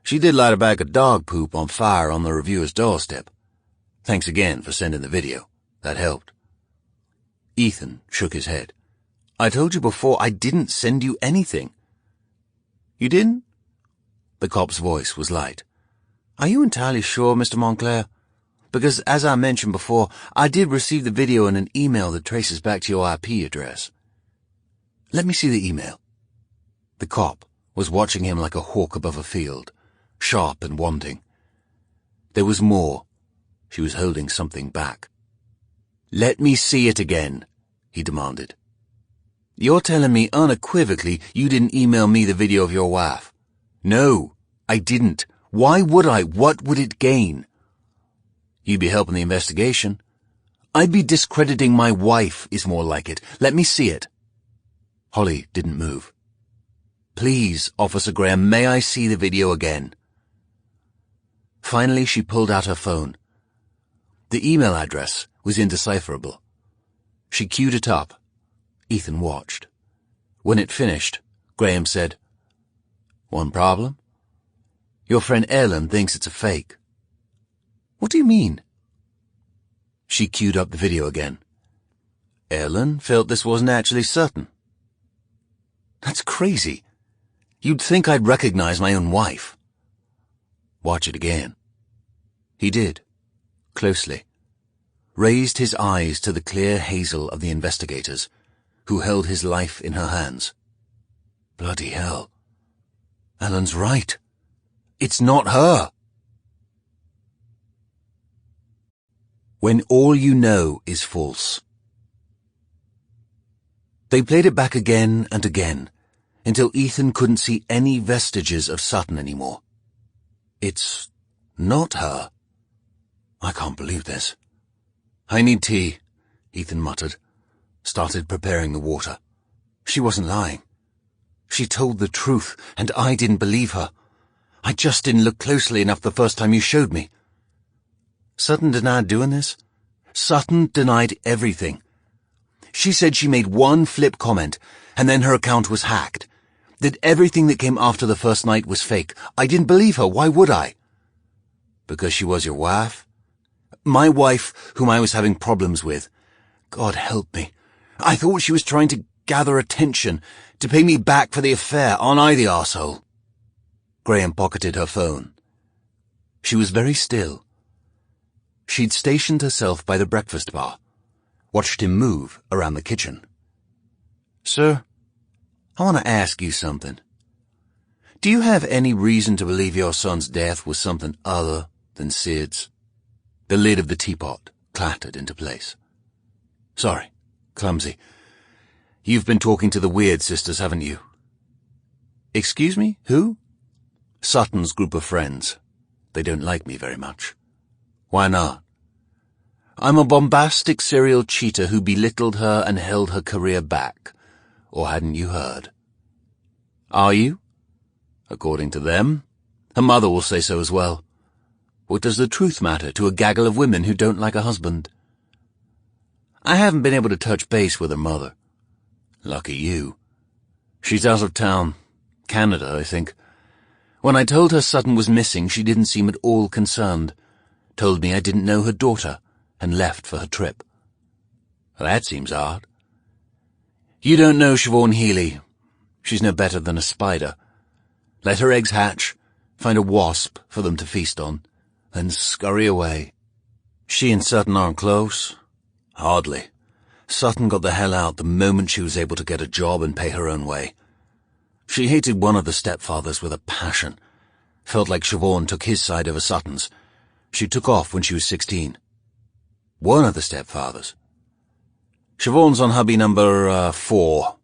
She did light a bag of dog poop on fire on the reviewer's doorstep. Thanks again for sending the video. That helped. Ethan shook his head. I told you before I didn't send you anything. You didn't? The cop's voice was light. Are you entirely sure, Mr. Montclair? Because, as I mentioned before, I did receive the video in an email that traces back to your IP address. Let me see the email. The cop was watching him like a hawk above a field, sharp and wanting. There was more. She was holding something back. Let me see it again, he demanded. You're telling me unequivocally you didn't email me the video of your wife? No, I didn't. Why would I? What would it gain? You'd be helping the investigation. I'd be discrediting my wife, is more like it. Let me see it. Holly didn't move. Please, Officer Graham, may I see the video again? Finally, she pulled out her phone. The email address was indecipherable. She queued it up. Ethan watched. When it finished, Graham said, One problem? Your friend Ellen thinks it's a fake. What do you mean? She queued up the video again. Ellen felt this wasn't actually Sutton. That's crazy. You'd think I'd recognize my own wife. Watch it again. He did, closely. Raised his eyes to the clear hazel of the investigators, who held his life in her hands. Bloody hell. Ellen's right. It's not her. When all you know is false. They played it back again and again, until Ethan couldn't see any vestiges of Sutton anymore. It's not her. I can't believe this. I need tea, Ethan muttered. Started preparing the water. She wasn't lying. She told the truth, and I didn't believe her. I just didn't look closely enough the first time you showed me. Sutton denied doing this. Sutton denied everything. She said she made one flip comment, and then her account was hacked. That everything that came after the first night was fake. I didn't believe her. Why would I? Because she was your wife? My wife, whom I was having problems with. God help me. I thought she was trying to gather attention, to pay me back for the affair. Aren't I the arsehole? Graham pocketed her phone. She was very still. She'd stationed herself by the breakfast bar, watched him move around the kitchen. Sir, I want to ask you something. Do you have any reason to believe your son's death was something other than Sid's? The lid of the teapot clattered into place. Sorry, clumsy. You've been talking to the Weird Sisters, haven't you? Excuse me? Who? Sutton's group of friends. They don't like me very much. Why not? I'm a bombastic serial cheater who belittled her and held her career back. Or hadn't you heard? Are you? According to them. Her mother will say so as well. What does the truth matter to a gaggle of women who don't like a husband? I haven't been able to touch base with her mother. Lucky you. She's out of town. Canada, I think. When I told her Sutton was missing, she didn't seem at all concerned. Told me I didn't know her daughter, and left for her trip. That seems odd. You don't know Siobhan Healy. She's no better than a spider. Let her eggs hatch, find a wasp for them to feast on, then scurry away. She and Sutton aren't close. Hardly. Sutton got the hell out the moment she was able to get a job and pay her own way. She hated one of the stepfathers with a passion. Felt like Siobhan took his side over Sutton's. She took off when she was 16. One of the stepfathers. Siobhan's on hubby number 4.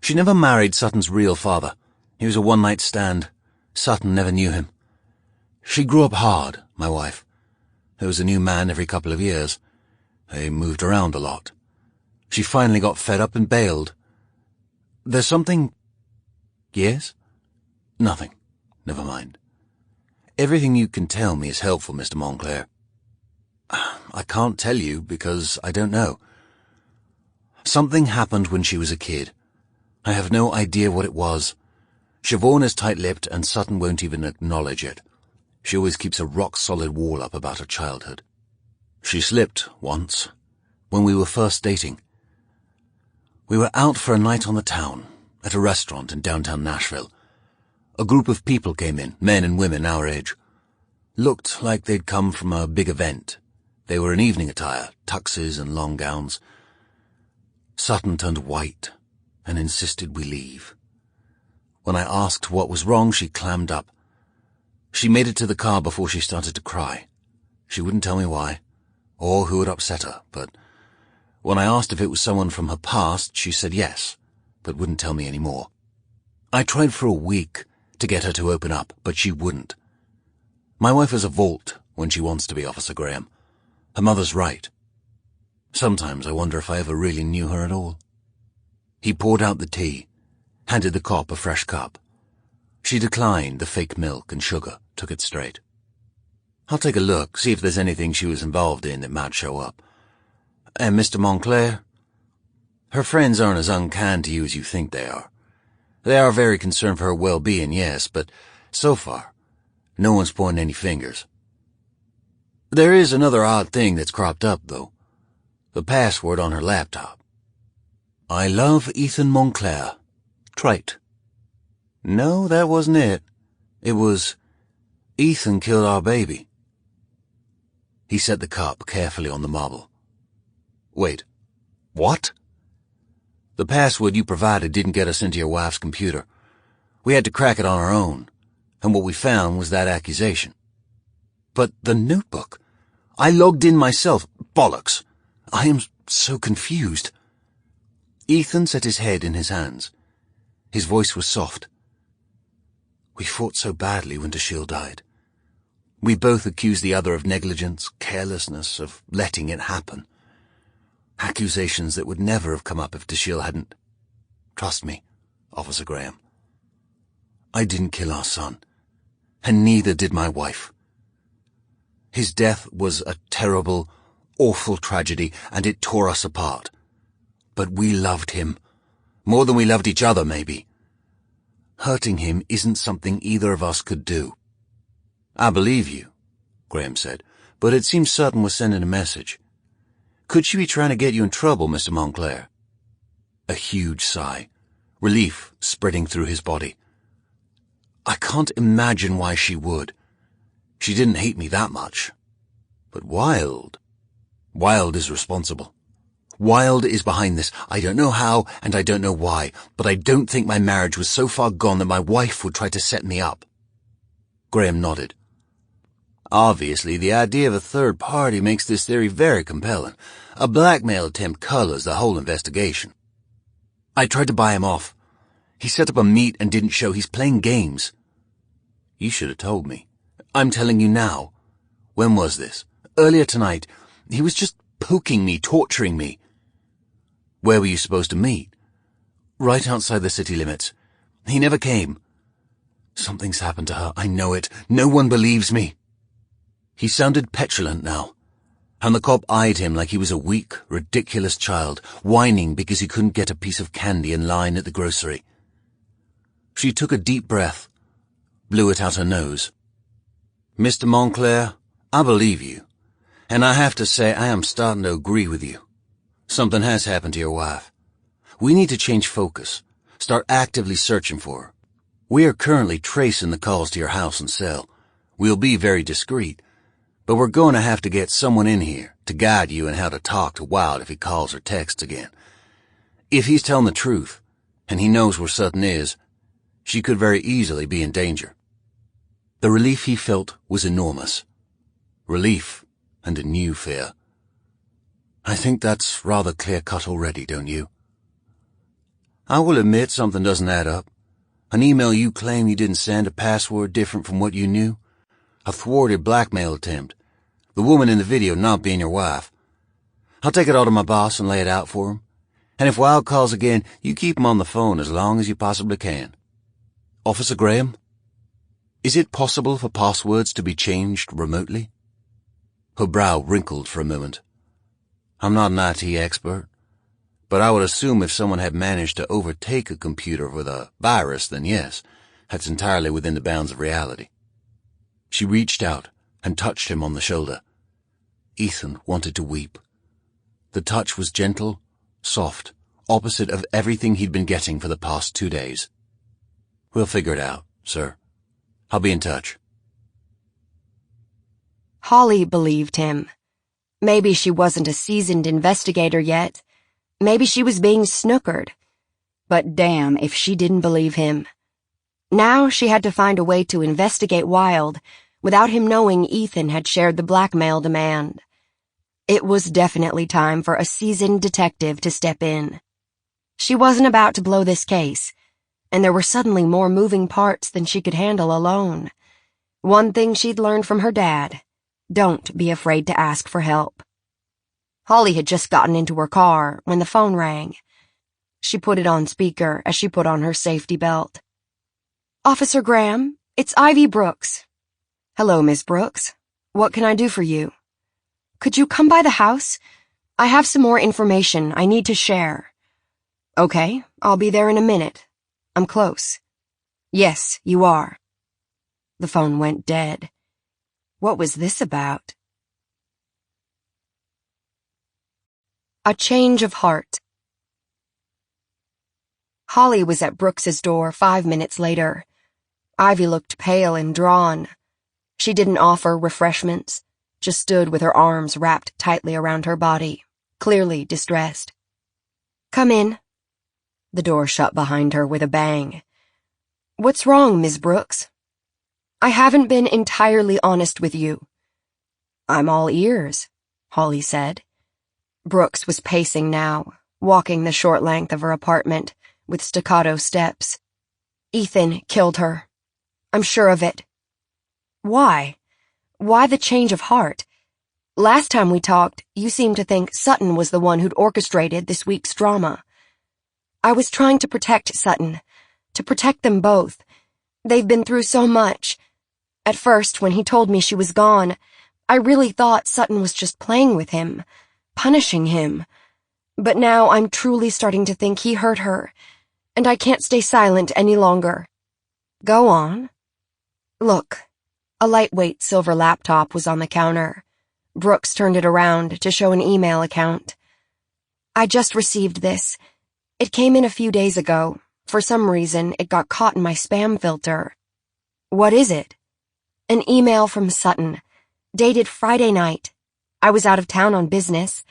She never married Sutton's real father. He was a one-night stand. Sutton never knew him. She grew up hard, my wife. There was a new man every couple of years. They moved around a lot. She finally got fed up and bailed. There's something... Yes? Nothing. Never mind. Everything you can tell me is helpful, Mr. Montclair. I can't tell you because I don't know. Something happened when she was a kid. I have no idea what it was. Siobhan is tight-lipped and Sutton won't even acknowledge it. She always keeps a rock-solid wall up about her childhood. She slipped once, when we were first dating. We were out for a night on the town, at a restaurant in downtown Nashville. A group of people came in, men and women our age. Looked like they'd come from a big event. They were in evening attire, tuxes and long gowns. Sutton turned white and insisted we leave. When I asked what was wrong, she clammed up. She made it to the car before she started to cry. She wouldn't tell me why, or who had upset her, but when I asked if it was someone from her past, she said yes, but wouldn't tell me any more. I tried for a week to get her to open up, but she wouldn't. My wife is a vault when she wants to be, Officer Graham. Her mother's right. Sometimes I wonder if I ever really knew her at all. He poured out the tea, handed the cop a fresh cup. She declined the fake milk and sugar, took it straight. I'll take a look, see if there's anything she was involved in that might show up. And Mr. Montclair? Her friends aren't as unkind to you as you think they are. They are very concerned for her well-being, yes, but so far, no one's pointing any fingers. There is another odd thing that's cropped up, though. The password on her laptop. I love Ethan Montclair. Trite. No, that wasn't it. It was, Ethan killed our baby. He set the cup carefully on the marble. Wait, what? The password you provided didn't get us into your wife's computer. We had to crack it on our own, and what we found was that accusation. But the notebook. I logged in myself. Bollocks. I am so confused. Ethan set his head in his hands. His voice was soft. We fought so badly when Dashiell died. We both accused the other of negligence, carelessness, of letting it happen. Accusations that would never have come up if Dashiell hadn't... Trust me, Officer Graham. I didn't kill our son, and neither did my wife. His death was a terrible, awful tragedy, and it tore us apart. But we loved him. More than we loved each other, maybe. Hurting him isn't something either of us could do. I believe you, Graham said, but it seems Sutton was sending a message. Could she be trying to get you in trouble, Mr. Montclair? A huge sigh, relief spreading through his body. I can't imagine why she would. She didn't hate me that much. But Wilde is responsible. Wilde is behind this. I don't know how, and I don't know why, but I don't think my marriage was so far gone that my wife would try to set me up. Graham nodded. Obviously, the idea of a third party makes this theory very compelling. A blackmail attempt colors the whole investigation. I tried to buy him off. He set up a meet and didn't show. He's playing games. You should have told me. I'm telling you now. When was this? Earlier tonight. He was just poking me, torturing me. Where were you supposed to meet? Right outside the city limits. He never came. Something's happened to her. I know it. No one believes me. He sounded petulant now. And the cop eyed him like he was a weak, ridiculous child, whining because he couldn't get a piece of candy in line at the grocery. She took a deep breath, blew it out her nose. Mr. Montclair, I believe you, and I have to say I am starting to agree with you. Something has happened to your wife. We need to change focus, start actively searching for her. We are currently tracing the calls to your house and cell. We'll be very discreet, but we're going to have to get someone in here to guide you in how to talk to Wilde if he calls or texts again. If he's telling the truth, and he knows where Sutton is, she could very easily be in danger. The relief he felt was enormous. Relief and a new fear. I think that's rather clear-cut already, don't you? I will admit something doesn't add up. An email you claim you didn't send, a password different from what you knew. A thwarted blackmail attempt. The woman in the video not being your wife. I'll take it all to my boss and lay it out for him. And if Wilde calls again, you keep him on the phone as long as you possibly can. Officer Graham? Is it possible for passwords to be changed remotely? Her brow wrinkled for a moment. I'm not an IT expert, but I would assume if someone had managed to overtake a computer with a virus, then yes, that's entirely within the bounds of reality. She reached out and touched him on the shoulder. Ethan wanted to weep. The touch was gentle, soft, opposite of everything he'd been getting for the past 2 days. We'll figure it out, sir. I'll be in touch. Holly believed him. Maybe she wasn't a seasoned investigator yet. Maybe she was being snookered. But damn if she didn't believe him. Now she had to find a way to investigate Wilde without him knowing Ethan had shared the blackmail demand. It was definitely time for a seasoned detective to step in. She wasn't about to blow this case, and there were suddenly more moving parts than she could handle alone. One thing she'd learned from her dad: don't be afraid to ask for help. Holly had just gotten into her car when the phone rang. She put it on speaker as she put on her safety belt. Officer Graham, it's Ivy Brooks. Hello, Miss Brooks. What can I do for you? Could you come by the house? I have some more information I need to share. Okay, I'll be there in a minute. I'm close. Yes, you are. The phone went dead. What was this about? A change of heart. Holly was at Brooks's door 5 minutes later. Ivy looked pale and drawn. She didn't offer refreshments, just stood with her arms wrapped tightly around her body, clearly distressed. Come in. The door shut behind her with a bang. What's wrong, Miss Brooks? I haven't been entirely honest with you. I'm all ears, Holly said. Brooks was pacing now, walking the short length of her apartment with staccato steps. Ethan killed her. I'm sure of it. Why? Why the change of heart? Last time we talked, you seemed to think Sutton was the one who'd orchestrated this week's drama. I was trying to protect Sutton, to protect them both. They've been through so much. At first, when he told me she was gone, I really thought Sutton was just playing with him, punishing him. But now I'm truly starting to think he hurt her, and I can't stay silent any longer. Go on. Look. A lightweight silver laptop was on the counter. Brooks turned it around to show an email account. I just received this. It came in a few days ago. For some reason, it got caught in my spam filter. What is it? An email from Sutton, dated Friday night. I was out of town on business.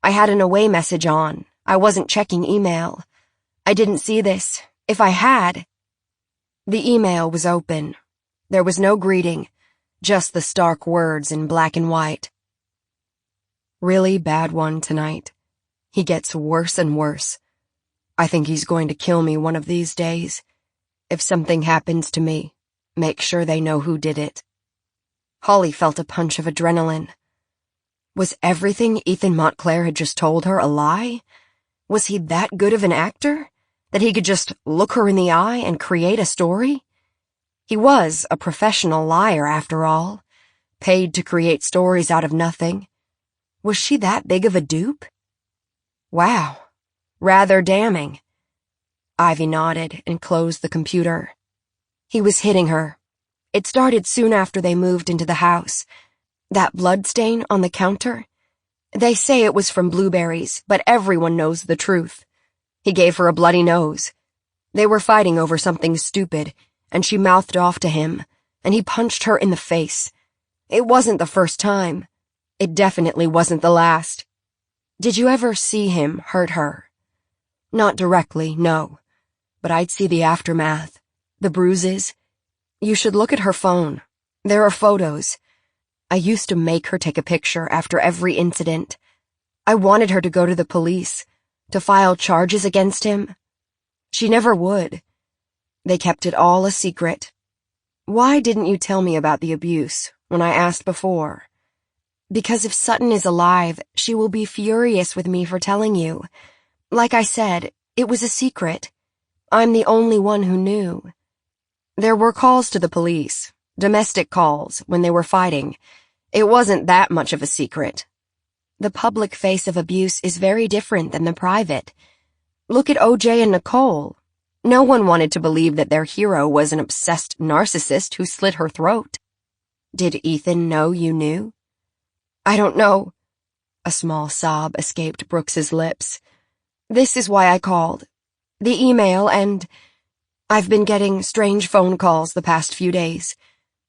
I had an away message on. I wasn't checking email. I didn't see this. If I had... The email was open. There was no greeting, just the stark words in black and white. Really bad one tonight. He gets worse and worse. I think he's going to kill me one of these days. If something happens to me, make sure they know who did it. Holly felt a punch of adrenaline. Was everything Ethan Montclair had just told her a lie? Was he that good of an actor, that he could just look her in the eye and create a story? He was a professional liar, after all, paid to create stories out of nothing. Was she that big of a dupe? Wow, rather damning. Ivy nodded and closed the computer. He was hitting her. It started soon after they moved into the house. That blood stain on the counter? They say it was from blueberries, but everyone knows the truth. He gave her a bloody nose. They were fighting over something stupid, and she mouthed off to him, and he punched her in the face. It wasn't the first time. It definitely wasn't the last. Did you ever see him hurt her? Not directly, no. But I'd see the aftermath. The bruises. You should look at her phone. There are photos. I used to make her take a picture after every incident. I wanted her to go to the police, to file charges against him. She never would. They kept it all a secret. Why didn't you tell me about the abuse when I asked before? Because if Sutton is alive, she will be furious with me for telling you. Like I said, it was a secret. I'm the only one who knew. There were calls to the police, domestic calls, when they were fighting. It wasn't that much of a secret. The public face of abuse is very different than the private. Look at OJ and Nicole. No one wanted to believe that their hero was an obsessed narcissist who slit her throat. Did Ethan know you knew? I don't know. A small sob escaped Brooks's lips. This is why I called. The email and... I've been getting strange phone calls the past few days.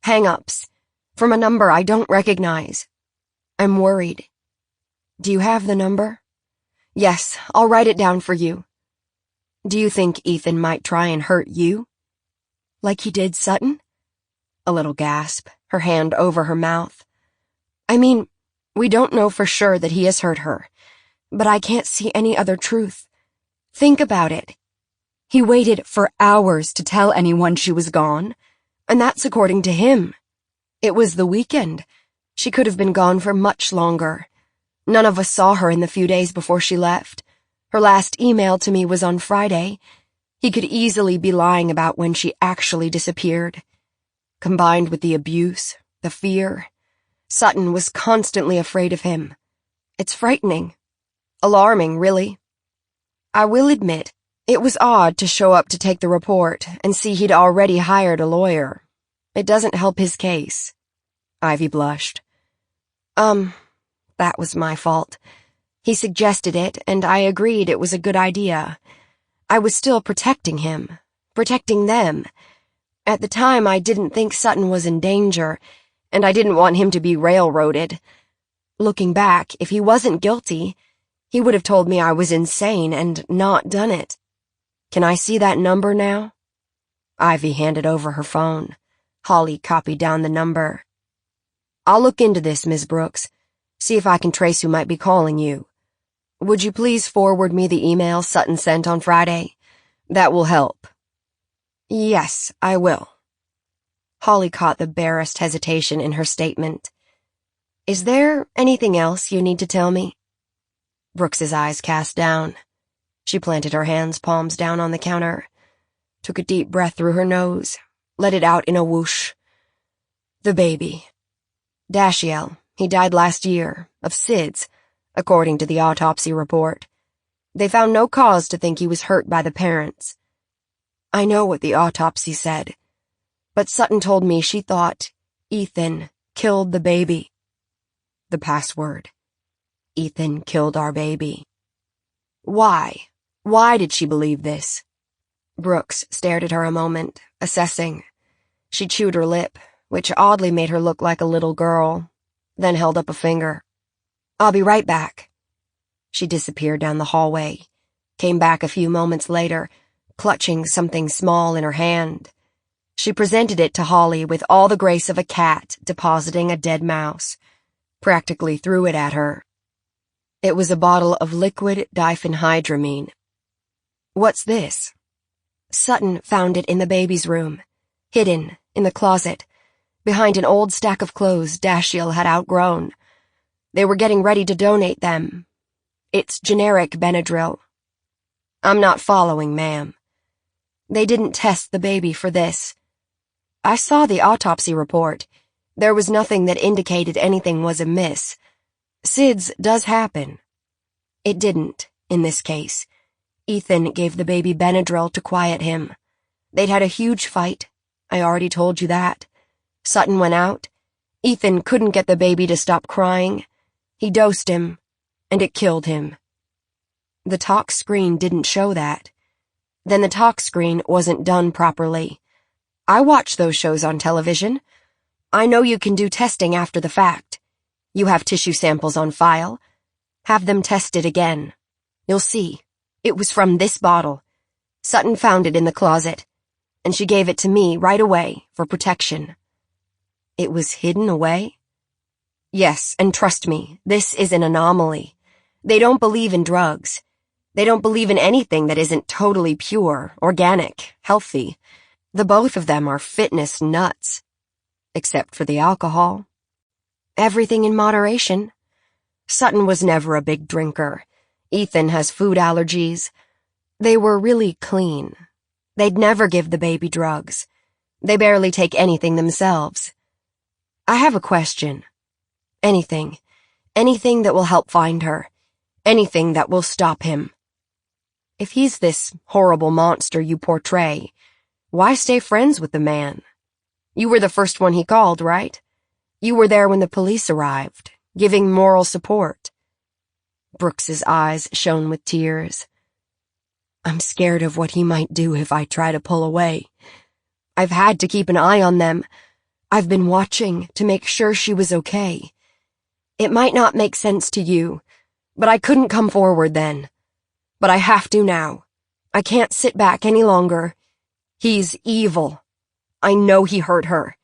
Hang-ups. From a number I don't recognize. I'm worried. Do you have the number? Yes, I'll write it down for you. Do you think Ethan might try and hurt you? Like he did Sutton? A little gasp, her hand over her mouth. I mean, we don't know for sure that he has hurt her, but I can't see any other truth. Think about it. He waited for hours to tell anyone she was gone, and that's according to him. It was the weekend. She could have been gone for much longer. None of us saw her in the few days before she left. Her last email to me was on Friday. He could easily be lying about when she actually disappeared. Combined with the abuse, the fear, Sutton was constantly afraid of him. It's frightening. Alarming, really. I will admit, it was odd to show up to take the report and see he'd already hired a lawyer. It doesn't help his case. Ivy blushed. That was my fault. He suggested it, and I agreed it was a good idea. I was still protecting him, protecting them. At the time, I didn't think Sutton was in danger, and I didn't want him to be railroaded. Looking back, if he wasn't guilty, he would have told me I was insane and not done it. Can I see that number now? Ivy handed over her phone. Holly copied down the number. I'll look into this, Miss Brooks. See if I can trace who might be calling you. Would you please forward me the email Sutton sent on Friday? That will help. Yes, I will. Holly caught the barest hesitation in her statement. Is there anything else you need to tell me? Brooks's eyes cast down. She planted her hands palms down on the counter, took a deep breath through her nose, let it out in a whoosh. The baby. Dashiell, he died last year, of SIDS, according to the autopsy report. They found no cause to think he was hurt by the parents. I know what the autopsy said, but Sutton told me she thought Ethan killed the baby. The password. Ethan killed our baby. Why? Why did she believe this? Brooks stared at her a moment, assessing. She chewed her lip, which oddly made her look like a little girl, then held up a finger. I'll be right back. She disappeared down the hallway, came back a few moments later, clutching something small in her hand. She presented it to Holly with all the grace of a cat depositing a dead mouse, practically threw it at her. It was a bottle of liquid diphenhydramine. What's this? Sutton found it in the baby's room, hidden in the closet, behind an old stack of clothes Dashiell had outgrown. They were getting ready to donate them. It's generic Benadryl. I'm not following, ma'am. They didn't test the baby for this. I saw the autopsy report. There was nothing that indicated anything was amiss. SIDS does happen. It didn't, in this case. Ethan gave the baby Benadryl to quiet him. They'd had a huge fight. I already told you that. Sutton went out. Ethan couldn't get the baby to stop crying. He dosed him, and it killed him. The talk screen didn't show that. Then the talk screen wasn't done properly. I watch those shows on television. I know you can do testing after the fact. You have tissue samples on file. Have them tested again. You'll see. It was from this bottle. Sutton found it in the closet, and she gave it to me right away for protection. It was hidden away? Yes, and trust me, this is an anomaly. They don't believe in drugs. They don't believe in anything that isn't totally pure, organic, healthy. The both of them are fitness nuts. Except for the alcohol. Everything in moderation. Sutton was never a big drinker. Ethan has food allergies. They were really clean. They'd never give the baby drugs. They barely take anything themselves. I have a question. Anything. Anything that will help find her. Anything that will stop him. If he's this horrible monster you portray, why stay friends with the man? You were the first one he called, right? You were there when the police arrived, giving moral support. Brooks's eyes shone with tears. I'm scared of what he might do if I try to pull away. I've had to keep an eye on them. I've been watching to make sure she was okay. It might not make sense to you, but I couldn't come forward then. But I have to now. I can't sit back any longer. He's evil. I know he hurt her.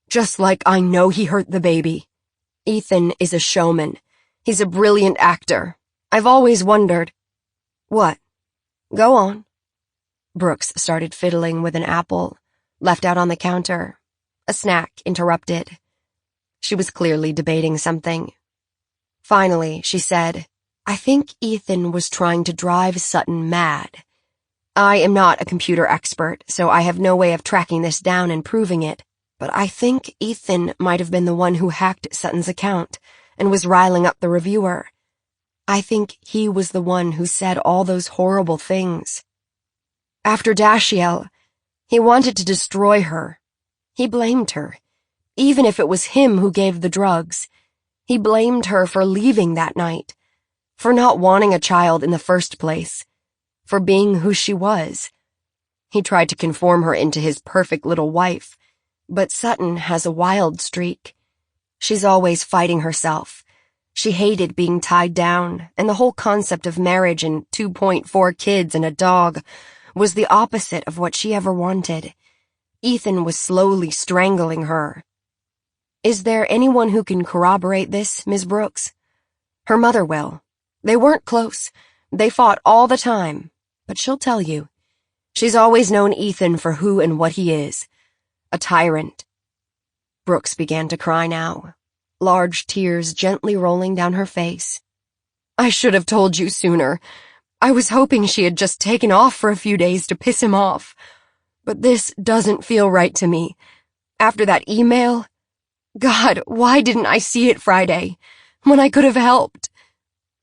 Just like I know he hurt the baby. Ethan is a showman. He's a brilliant actor. I've always wondered. What? Go on. Brooks started fiddling with an apple, left out on the counter. A snack interrupted. She was clearly debating something. Finally, she said, I think Ethan was trying to drive Sutton mad. I am not a computer expert, so I have no way of tracking this down and proving it, but I think Ethan might have been the one who hacked Sutton's account and was riling up the reviewer. I think he was the one who said all those horrible things. After Dashiell, he wanted to destroy her. He blamed her, even if it was him who gave the drugs. He blamed her for leaving that night, for not wanting a child in the first place, for being who she was. He tried to conform her into his perfect little wife, but Sutton has a wild streak. She's always fighting herself. She hated being tied down, and the whole concept of marriage and 2.4 kids and a dog was the opposite of what she ever wanted. Ethan was slowly strangling her. Is there anyone who can corroborate this, Ms. Brooks? Her mother will. They weren't close. They fought all the time, but she'll tell you. She's always known Ethan for who and what he is. A tyrant. Brooks began to cry now, large tears gently rolling down her face. I should have told you sooner. I was hoping she had just taken off for a few days to piss him off. But this doesn't feel right to me. After that email, God, why didn't I see it Friday, when I could have helped?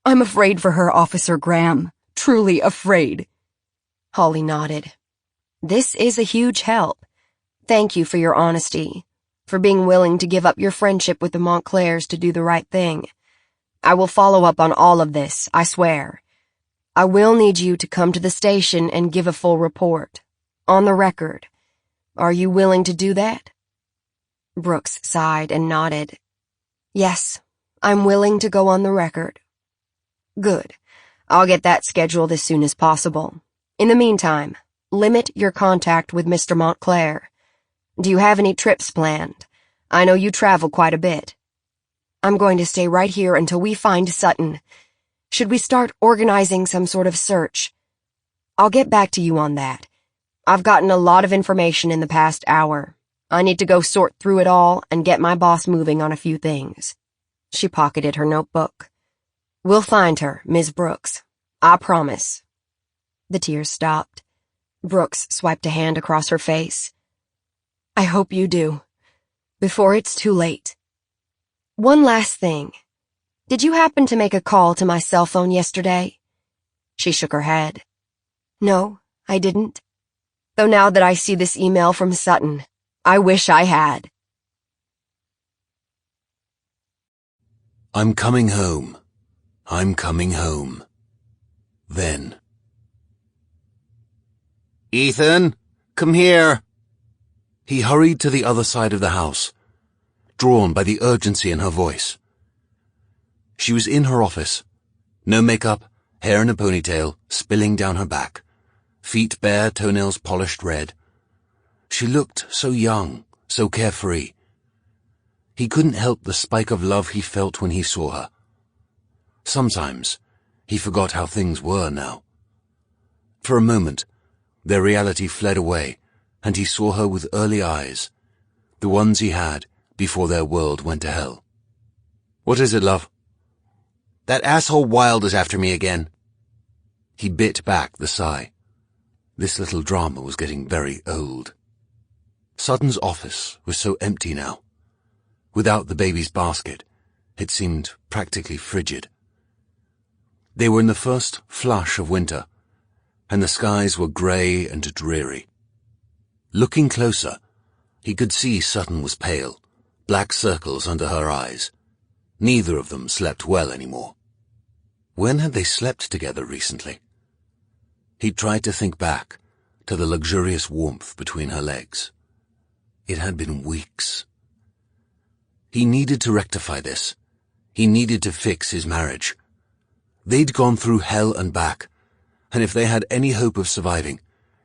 I'm afraid for her, Officer Graham. Truly afraid. Holly nodded. This is a huge help. Thank you for your honesty, for being willing to give up your friendship with the Montclairs to do the right thing. I will follow up on all of this, I swear. I will need you to come to the station and give a full report. On the record. Are you willing to do that? Brooks sighed and nodded. Yes, I'm willing to go on the record. Good. I'll get that scheduled as soon as possible. In the meantime, limit your contact with Mr. Montclair. Do you have any trips planned? I know you travel quite a bit. I'm going to stay right here until we find Sutton. Should we start organizing some sort of search? I'll get back to you on that. I've gotten a lot of information in the past hour. I need to go sort through it all and get my boss moving on a few things. She pocketed her notebook. We'll find her, Ms. Brooks. I promise. The tears stopped. Brooks swiped a hand across her face. I hope you do. Before it's too late. One last thing. Did you happen to make a call to my cell phone yesterday? She shook her head. No, I didn't. Though now that I see this email from Sutton, I wish I had. I'm coming home. I'm coming home. Then. Ethan, come here. He hurried to the other side of the house, drawn by the urgency in her voice. She was in her office. No makeup, hair in a ponytail, spilling down her back. Feet bare, toenails polished red. She looked so young, so carefree. He couldn't help the spike of love he felt when he saw her. Sometimes he forgot how things were now. For a moment, their reality fled away, and he saw her with early eyes, the ones he had before their world went to hell. What is it, love? That asshole Wild is after me again. He bit back the sigh. This little drama was getting very old. Sutton's office was so empty now. Without the baby's basket, it seemed practically frigid. They were in the first flush of winter, and the skies were grey and dreary. Looking closer, he could see Sutton was pale, black circles under her eyes. Neither of them slept well anymore. When had they slept together recently? He tried to think back to the luxurious warmth between her legs. It had been weeks. He needed to rectify this. He needed to fix his marriage. They'd gone through hell and back, and if they had any hope of surviving,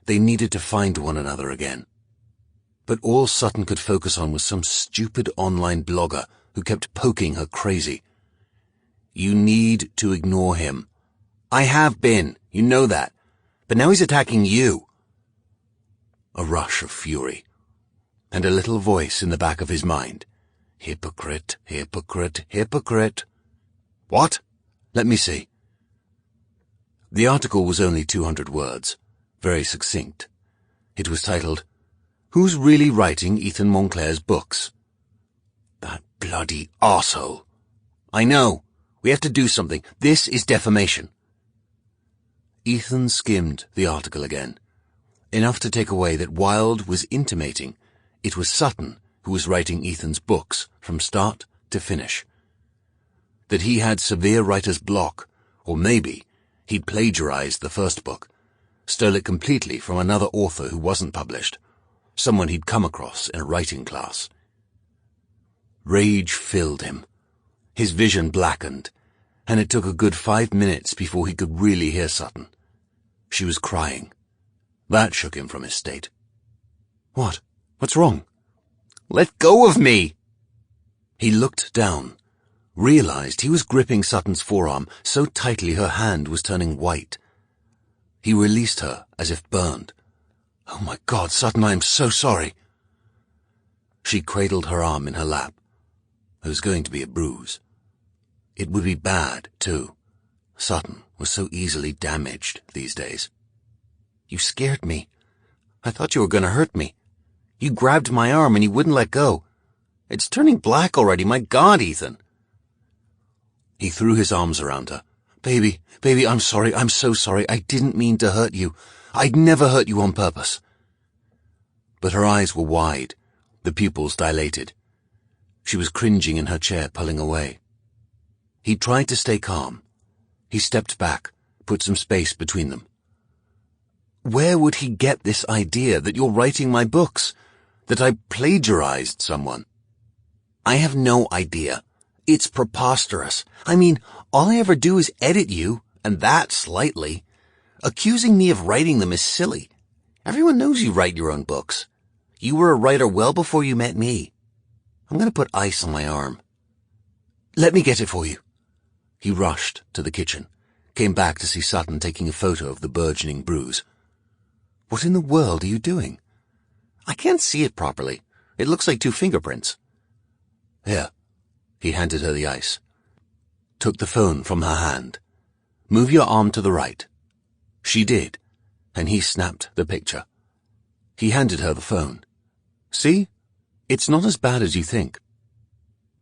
they needed to find one another again. But all Sutton could focus on was some stupid online blogger who kept poking her crazy. You need to ignore him. I have been, you know that. But now he's attacking you. A rush of fury, and a little voice in the back of his mind. Hypocrite, hypocrite, hypocrite. What? Let me see. The article was only 200 words, very succinct. It was titled, Who's Really Writing Ethan Monclair's Books? That bloody arsehole. I know. We have to do something. This is defamation. Ethan skimmed the article again, enough to take away that Wilde was intimating it was Sutton who was writing Ethan's books from start to finish. That he had severe writer's block, or maybe he'd plagiarized the first book, stole it completely from another author who wasn't published, someone he'd come across in a writing class. Rage filled him. His vision blackened, and it took a good 5 minutes before he could really hear Sutton. She was crying. That shook him from his state. What? What's wrong? Let go of me! He looked down, realized he was gripping Sutton's forearm so tightly her hand was turning white. He released her as if burned. Oh my God, Sutton, I am so sorry. She cradled her arm in her lap. There was going to be a bruise. It would be bad, too. Sutton was so easily damaged these days. You scared me. I thought you were going to hurt me. You grabbed my arm and you wouldn't let go. It's turning black already. My God, Ethan. He threw his arms around her. Baby, I'm sorry. I'm so sorry. I didn't mean to hurt you. I'd never hurt you on purpose. But her eyes were wide, the pupils dilated. She was cringing in her chair, pulling away. He tried to stay calm. He stepped back, put some space between them. Where would he get this idea that you're writing my books? That I plagiarized someone? I have no idea. It's preposterous. I mean, all I ever do is edit you, and that slightly. Accusing me of writing them is silly. Everyone knows you write your own books. You were a writer well before you met me. I'm going to put ice on my arm. Let me get it for you. He rushed to the kitchen, came back to see Sutton taking a photo of the burgeoning bruise. What in the world are you doing? I can't see it properly. It looks like 2 fingerprints. Here. He handed her the ice. Took the phone from her hand. Move your arm to the right. She did, and he snapped the picture. He handed her the phone. See? It's not as bad as you think.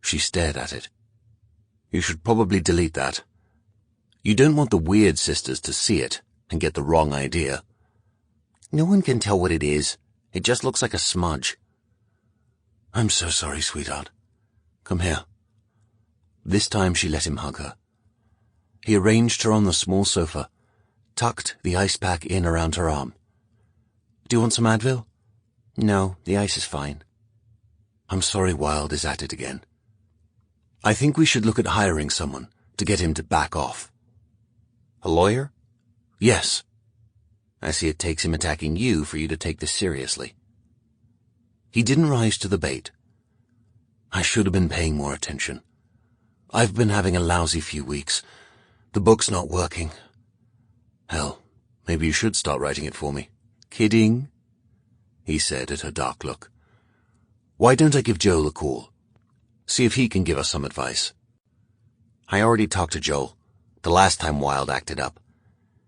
She stared at it. You should probably delete that. You don't want the Weird Sisters to see it and get the wrong idea. No one can tell what it is. It just looks like a smudge. I'm so sorry, sweetheart. Come here. This time she let him hug her. He arranged her on the small sofa, tucked the ice pack in around her arm. Do you want some Advil? No, the ice is fine. I'm sorry Wilde is at it again. I think we should look at hiring someone to get him to back off. A lawyer? Yes. I see it takes him attacking you for you to take this seriously. He didn't rise to the bait. I should have been paying more attention. I've been having a lousy few weeks. The book's not working. Hell, maybe you should start writing it for me. Kidding? He said at her dark look. Why don't I give Joel a call? See if he can give us some advice. I already talked to Joel, the last time Wilde acted up.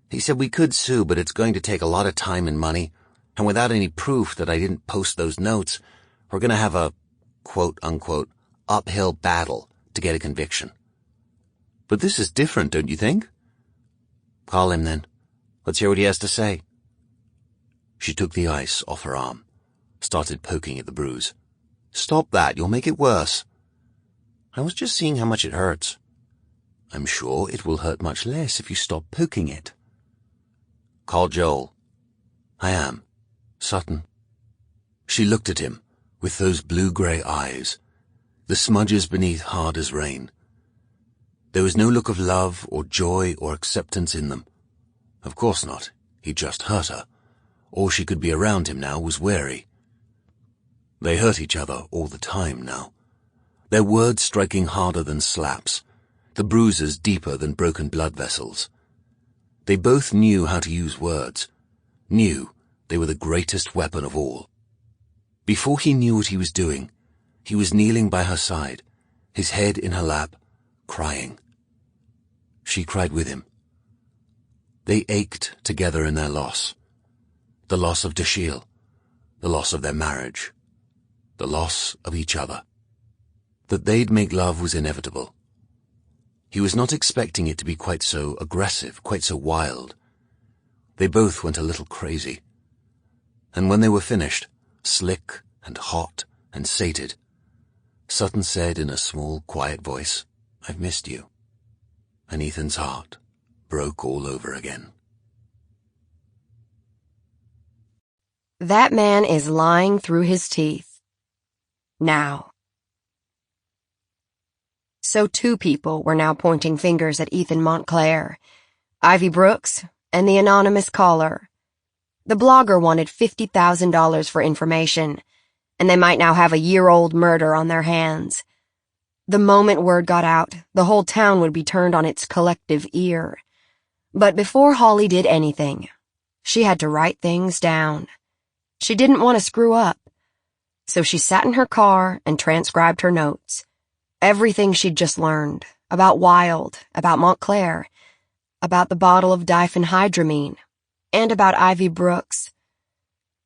He said we could sue, but it's going to take a lot of time and money, and without any proof that I didn't post those notes, we're going to have a, quote-unquote, uphill battle to get a conviction. But this is different, don't you think? Call him then. Let's hear what he has to say. She took the ice off her arm, started poking at the bruise. Stop that, you'll make it worse. I was just seeing how much it hurts. I'm sure it will hurt much less if you stop poking it. Call Joel. I am. Sutton. She looked at him with those blue-grey eyes, the smudges beneath hard as rain. There was no look of love or joy or acceptance in them. Of course not. He just hurt her. All she could be around him now was wary. They hurt each other all the time now, their words striking harder than slaps, the bruises deeper than broken blood vessels. They both knew how to use words, knew they were the greatest weapon of all. Before he knew what he was doing, he was kneeling by her side, his head in her lap, crying. She cried with him. They ached together in their loss. The loss of Dashiell, the loss of their marriage, the loss of each other. That they'd make love was inevitable. He was not expecting it to be quite so aggressive, quite so wild. They both went a little crazy. And when they were finished, slick and hot and sated, Sutton said in a small, quiet voice, "I've missed you." And Ethan's heart broke all over again. That man is lying through his teeth. Now. So 2 people were now pointing fingers at Ethan Montclair, Ivy Brooks and the anonymous caller. The blogger wanted $50,000 for information, and they might now have a year-old murder on their hands. The moment word got out, the whole town would be turned on its collective ear. But before Holly did anything, she had to write things down. She didn't want to screw up. So she sat in her car and transcribed her notes. Everything she'd just learned, about Wilde, about Montclair, about the bottle of diphenhydramine, and about Ivy Brooks.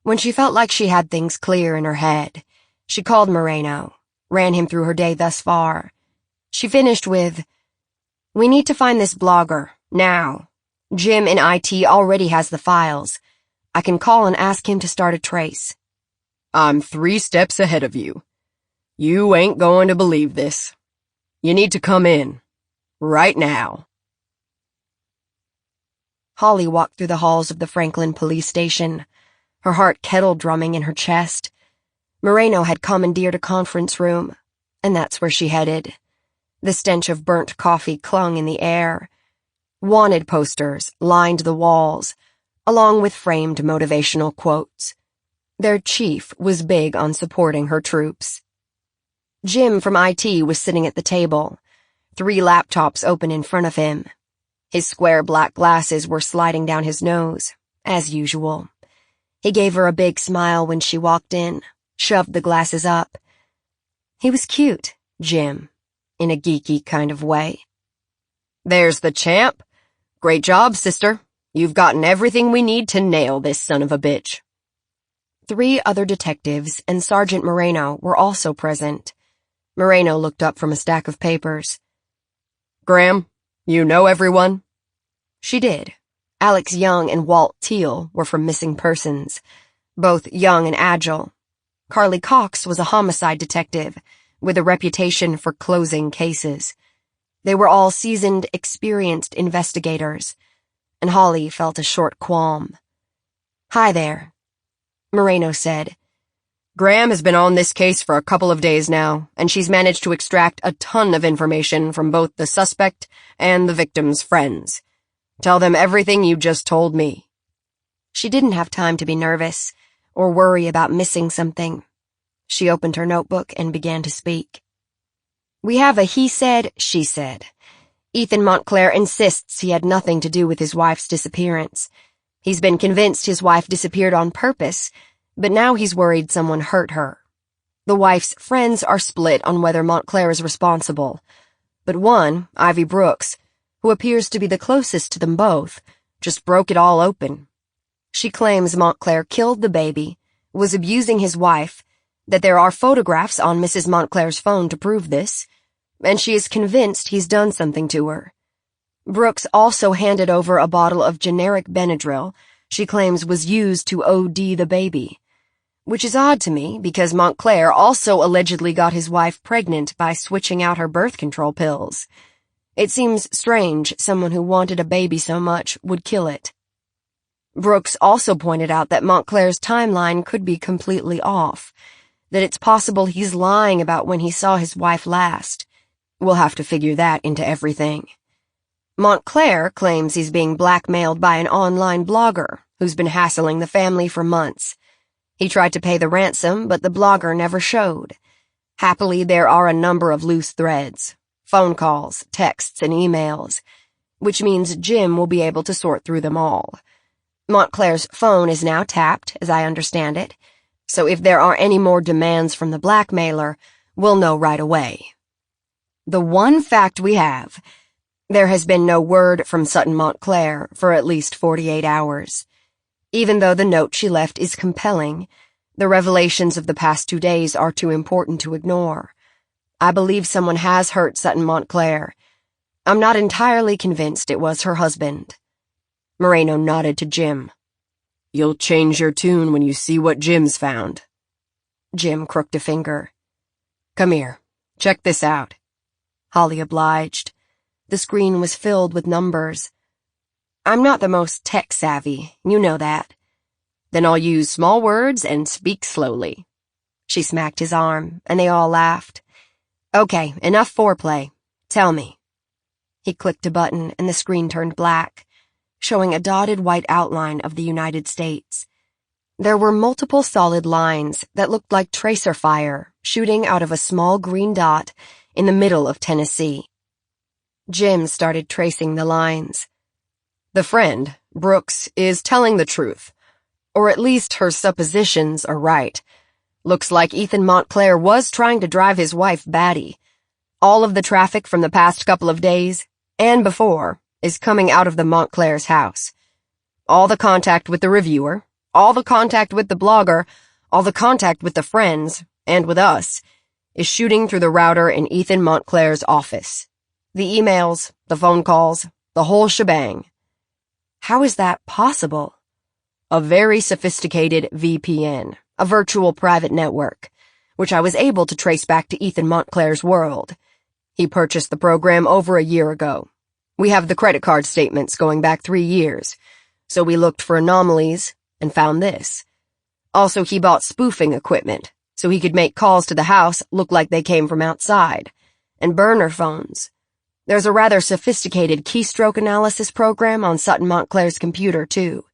When she felt like she had things clear in her head, she called Moreno, ran him through her day thus far. She finished with, "We need to find this blogger, now. Jim in IT already has the files. I can call and ask him to start a trace." "I'm 3 steps ahead of you. You ain't going to believe this. You need to come in. Right now." Holly walked through the halls of the Franklin police station, her heart kettle drumming in her chest. Moreno had commandeered a conference room, and that's where she headed. The stench of burnt coffee clung in the air. Wanted posters lined the walls, along with framed motivational quotes. Their chief was big on supporting her troops. Jim from IT was sitting at the table, 3 laptops open in front of him. His square black glasses were sliding down his nose, as usual. He gave her a big smile when she walked in, shoved the glasses up. He was cute, Jim, in a geeky kind of way. "There's the champ. Great job, sister. You've gotten everything we need to nail this son of a bitch." 3 other detectives and Sergeant Moreno were also present. Moreno looked up from a stack of papers. Graham, you know everyone?" She did. Alex Young and Walt Teal were from Missing Persons, both young and agile. Carly Cox was a homicide detective with a reputation for closing cases. They were all seasoned, experienced investigators, and Holly felt a short qualm. "Hi there," Moreno said. "Graham has been on this case for a couple of days now, and she's managed to extract a ton of information from both the suspect and the victim's friends. Tell them everything you just told me." She didn't have time to be nervous or worry about missing something. She opened her notebook and began to speak. "We have a he said, she said. Ethan Montclair insists he had nothing to do with his wife's disappearance. He's been convinced his wife disappeared on purpose, but now he's worried someone hurt her. The wife's friends are split on whether Montclair is responsible, but one, Ivy Brooks, who appears to be the closest to them both, just broke it all open. She claims Montclair killed the baby, was abusing his wife, that there are photographs on Mrs. Montclair's phone to prove this, and she is convinced he's done something to her. Brooks also handed over a bottle of generic Benadryl she claims was used to OD the baby, which is odd to me because Montclair also allegedly got his wife pregnant by switching out her birth control pills. It seems strange someone who wanted a baby so much would kill it. Brooks also pointed out that Montclair's timeline could be completely off, that it's possible he's lying about when he saw his wife last. We'll have to figure that into everything. Montclair claims he's being blackmailed by an online blogger who's been hassling the family for months. He tried to pay the ransom, but the blogger never showed. Happily, there are a number of loose threads. Phone calls, texts, and emails, which means Jim will be able to sort through them all. Montclair's phone is now tapped, as I understand it, so if there are any more demands from the blackmailer, we'll know right away. The one fact we have, there has been no word from Sutton Montclair for at least 48 hours. Even though the note she left is compelling, the revelations of the past 2 days are too important to ignore. I believe someone has hurt Sutton Montclair. I'm not entirely convinced it was her husband. Moreno nodded to Jim. "You'll change your tune when you see what Jim's found." Jim crooked a finger. "Come here. Check this out." Holly obliged. The screen was filled with numbers. "I'm not the most tech-savvy, you know that." "Then I'll use small words and speak slowly." She smacked his arm, and they all laughed. "Okay, enough foreplay. Tell me." He clicked a button, and the screen turned black, showing a dotted white outline of the United States. There were multiple solid lines that looked like tracer fire shooting out of a small green dot in the middle of Tennessee. Jim started tracing the lines. "The friend, Brooks, is telling the truth, or at least her suppositions are right. Looks like Ethan Montclair was trying to drive his wife batty. All of the traffic from the past couple of days, and before, is coming out of the Montclair's house. All the contact with the reviewer, all the contact with the blogger, all the contact with the friends, and with us, is shooting through the router in Ethan Montclair's office. The emails, the phone calls, the whole shebang." "How is that possible?" "A very sophisticated VPN, a virtual private network, which I was able to trace back to Ethan Montclair's world. He purchased the program over a year ago. We have the credit card statements going back 3 years, so we looked for anomalies and found this. Also, he bought spoofing equipment, so he could make calls to the house look like they came from outside, and burner phones. There's a rather sophisticated keystroke analysis program on Sutton Montclair's computer, too.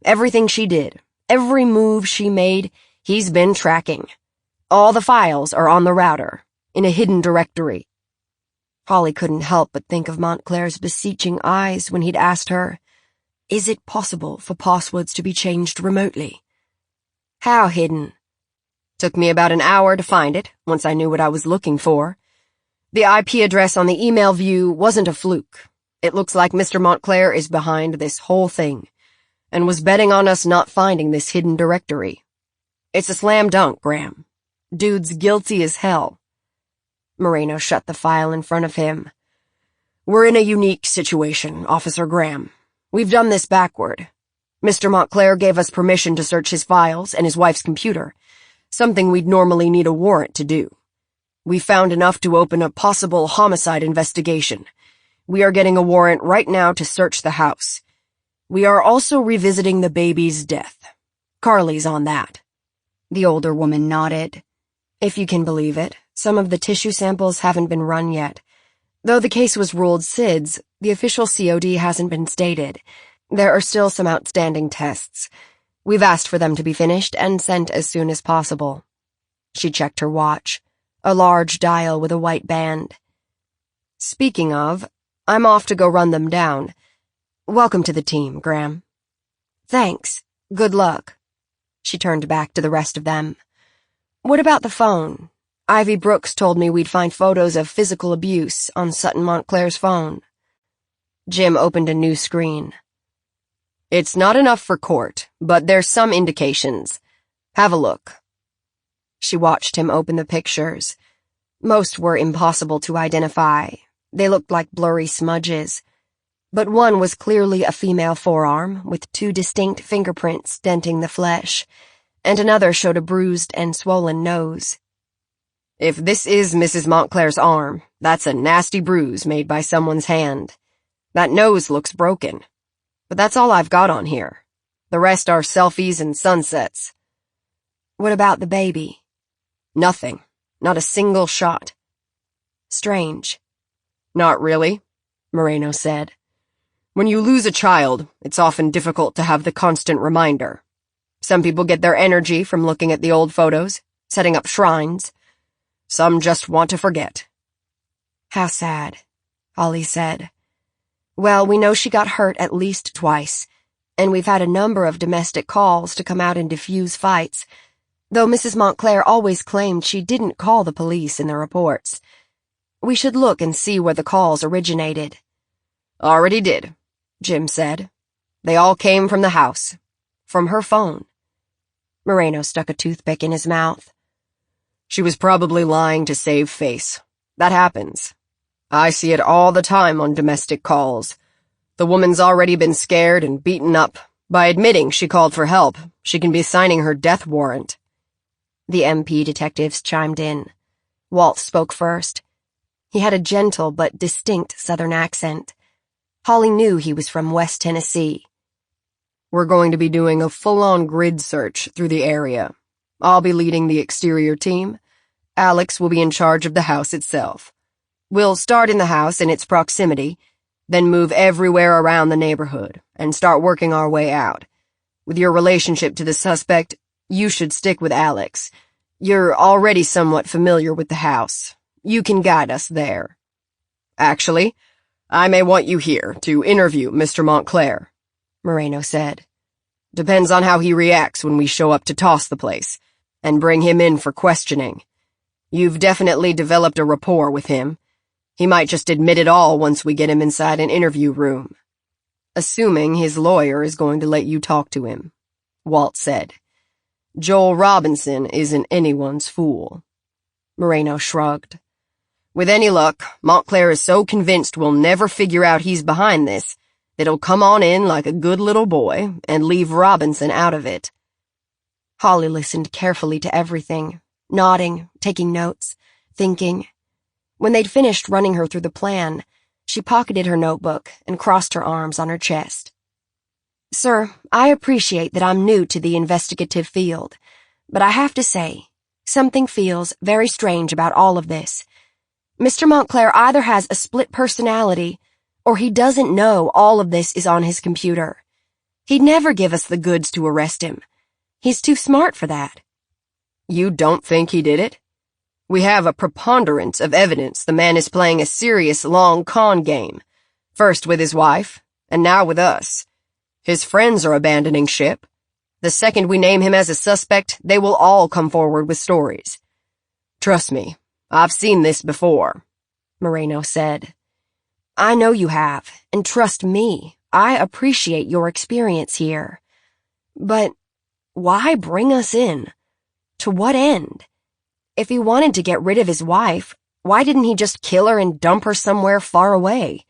Everything she did, every move she made, he's been tracking. All the files are on the router, in a hidden directory." Holly couldn't help but think of Montclair's beseeching eyes when he'd asked her, "Is it possible for passwords to be changed remotely?" "How hidden?" "Took me about an hour to find it, once I knew what I was looking for. The IP address on the email view wasn't a fluke. It looks like Mr. Montclair is behind this whole thing, and was betting on us not finding this hidden directory. It's a slam dunk, Graham. Dude's guilty as hell." Moreno shut the file in front of him. We're in a unique situation, Officer Graham. We've done this backward. Mr. Montclair gave us permission to search his files and his wife's computer, something we'd normally need a warrant to do. We found enough to open a possible homicide investigation. We are getting a warrant right now to search the house. We are also revisiting the baby's death. Carly's on that." The older woman nodded. If you can believe it, some of the tissue samples haven't been run yet. Though the case was ruled SIDS, the official COD hasn't been stated. There are still some outstanding tests. We've asked for them to be finished and sent as soon as possible. She checked her watch, a large dial with a white band. "Speaking of, I'm off to go run them down. Welcome to the team, Graham." "Thanks. Good luck." She turned back to the rest of them. "What about the phone? Ivy Brooks told me we'd find photos of physical abuse on Sutton Montclair's phone." Jim opened a new screen. "It's not enough for court, but there's some indications. Have a look." She watched him open the pictures. Most were impossible to identify. They looked like blurry smudges. But one was clearly a female forearm, with 2 distinct fingerprints denting the flesh, and another showed a bruised and swollen nose. "If this is Mrs. Montclair's arm, that's a nasty bruise made by someone's hand. That nose looks broken. But that's all I've got on here. The rest are selfies and sunsets." "What about the baby?" "Nothing. Not a single shot." "Strange." "Not really," Moreno said. "When you lose a child, it's often difficult to have the constant reminder. Some people get their energy from looking at the old photos, setting up shrines. Some just want to forget." "How sad," Ollie said. "Well, we know she got hurt at least twice, and we've had a number of domestic calls to come out and defuse fights, though Mrs. Montclair always claimed she didn't call the police in the reports. We should look and see where the calls originated." "Already did," Jim said. "They all came from the house. From her phone." Moreno stuck a toothpick in his mouth. "She was probably lying to save face. That happens. I see it all the time on domestic calls. The woman's already been scared and beaten up. By admitting she called for help, she can be signing her death warrant." The MP detectives chimed in. Walt spoke first. He had a gentle but distinct Southern accent. Holly knew he was from West Tennessee. "We're going to be doing a full-on grid search through the area. I'll be leading the exterior team. Alex will be in charge of the house itself. We'll start in the house and its proximity, then move everywhere around the neighborhood and start working our way out. With your relationship to the suspect, you should stick with Alex. You're already somewhat familiar with the house. You can guide us there. Actually, I may want you here to interview Mr. Montclair," Moreno said. "Depends on how he reacts when we show up to toss the place and bring him in for questioning. You've definitely developed a rapport with him. He might just admit it all once we get him inside an interview room. Assuming his lawyer is going to let you talk to him," Walt said. "Joel Robinson isn't anyone's fool." Moreno shrugged. "With any luck, Montclair is so convinced we'll never figure out he's behind this that he'll come on in like a good little boy and leave Robinson out of it." Holly listened carefully to everything, nodding, taking notes, thinking. When they'd finished running her through the plan, she pocketed her notebook and crossed her arms on her chest. "Sir, I appreciate that I'm new to the investigative field, but I have to say, something feels very strange about all of this. Mr. Montclair either has a split personality, or he doesn't know all of this is on his computer. He'd never give us the goods to arrest him. He's too smart for that." "You don't think he did it? We have a preponderance of evidence the man is playing a serious long con game, first with his wife, and now with us. His friends are abandoning ship. The second we name him as a suspect, they will all come forward with stories. Trust me, I've seen this before," Moreno said. "I know you have, and trust me, I appreciate your experience here. But why bring us in? To what end? If he wanted to get rid of his wife, why didn't he just kill her and dump her somewhere far away?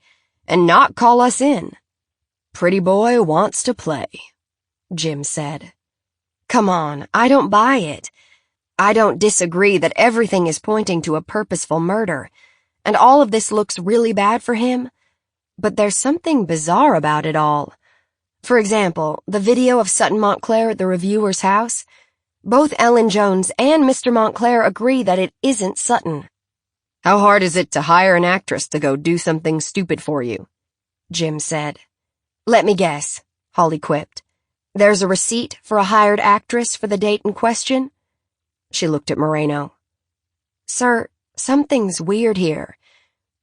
and not call us in. Pretty boy wants to play, Jim said. Come on, I don't buy it. I don't disagree that everything is pointing to a purposeful murder, and all of this looks really bad for him, but there's something bizarre about it all. For example, the video of Sutton Montclair at the reviewer's house. Both Ellen Jones and Mr. Montclair agree that it isn't Sutton. How hard is it to hire an actress to go do something stupid for you? Jim said. Let me guess, Holly quipped. There's a receipt for a hired actress for the date in question? She looked at Moreno. Sir, something's weird here.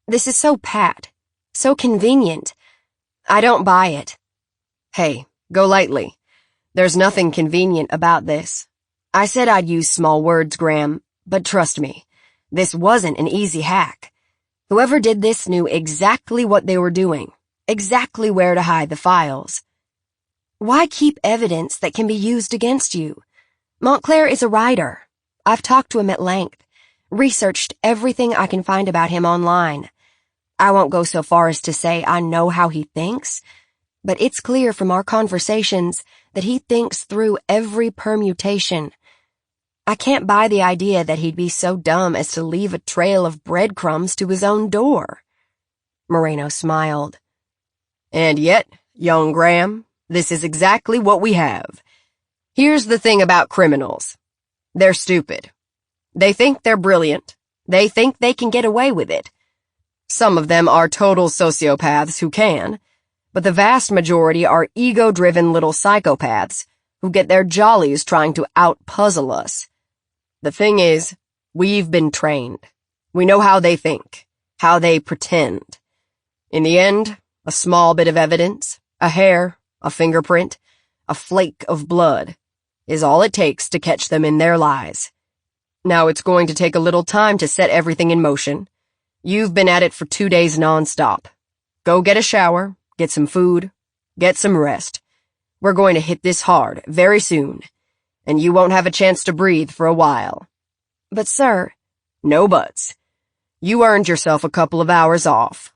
This is so pat, so convenient. I don't buy it. Hey, go lightly. There's nothing convenient about this. I said I'd use small words, Graham, but trust me, this wasn't an easy hack. Whoever did this knew exactly what they were doing, exactly where to hide the files. Why keep evidence that can be used against you? Montclair is a writer. I've talked to him at length, researched everything I can find about him online. I won't go so far as to say I know how he thinks, but it's clear from our conversations that he thinks through every permutation. I can't buy the idea that he'd be so dumb as to leave a trail of breadcrumbs to his own door. Moreno smiled. And yet, young Graham, this is exactly what we have. Here's the thing about criminals. They're stupid. They think they're brilliant. They think they can get away with it. Some of them are total sociopaths who can, but the vast majority are ego-driven little psychopaths who get their jollies trying to out-puzzle us. The thing is, we've been trained. We know how they think, how they pretend. In the end, a small bit of evidence, a hair, a fingerprint, a flake of blood, is all it takes to catch them in their lies. Now it's going to take a little time to set everything in motion. You've been at it for 2 days non-stop. Go get a shower, get some food, get some rest. We're going to hit this hard very soon, and you won't have a chance to breathe for a while. But, sir— No buts. You earned yourself a couple of hours off.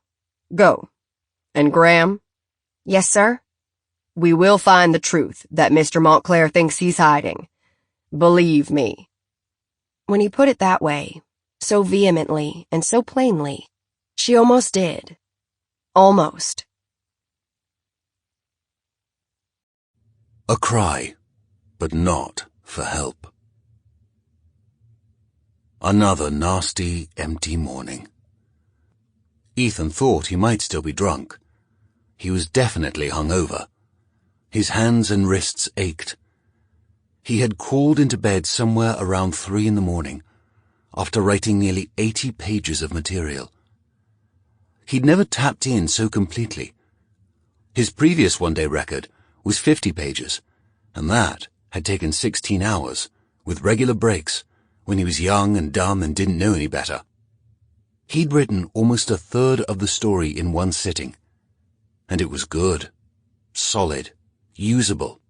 Go. And Graham? Yes, sir? We will find the truth that Mr. Montclair thinks he's hiding. Believe me. When he put it that way, so vehemently and so plainly, she almost did. Almost. A cry, but not for help. Another nasty, empty morning. Ethan thought he might still be drunk. He was definitely hungover. His hands and wrists ached. He had crawled into bed somewhere around 3 a.m, after writing nearly 80 pages of material. He'd never tapped in so completely. His previous one-day record was 50 pages, and that had taken 16 hours, with regular breaks, when he was young and dumb and didn't know any better. He'd written almost a third of the story in one sitting, and it was good, solid, usable.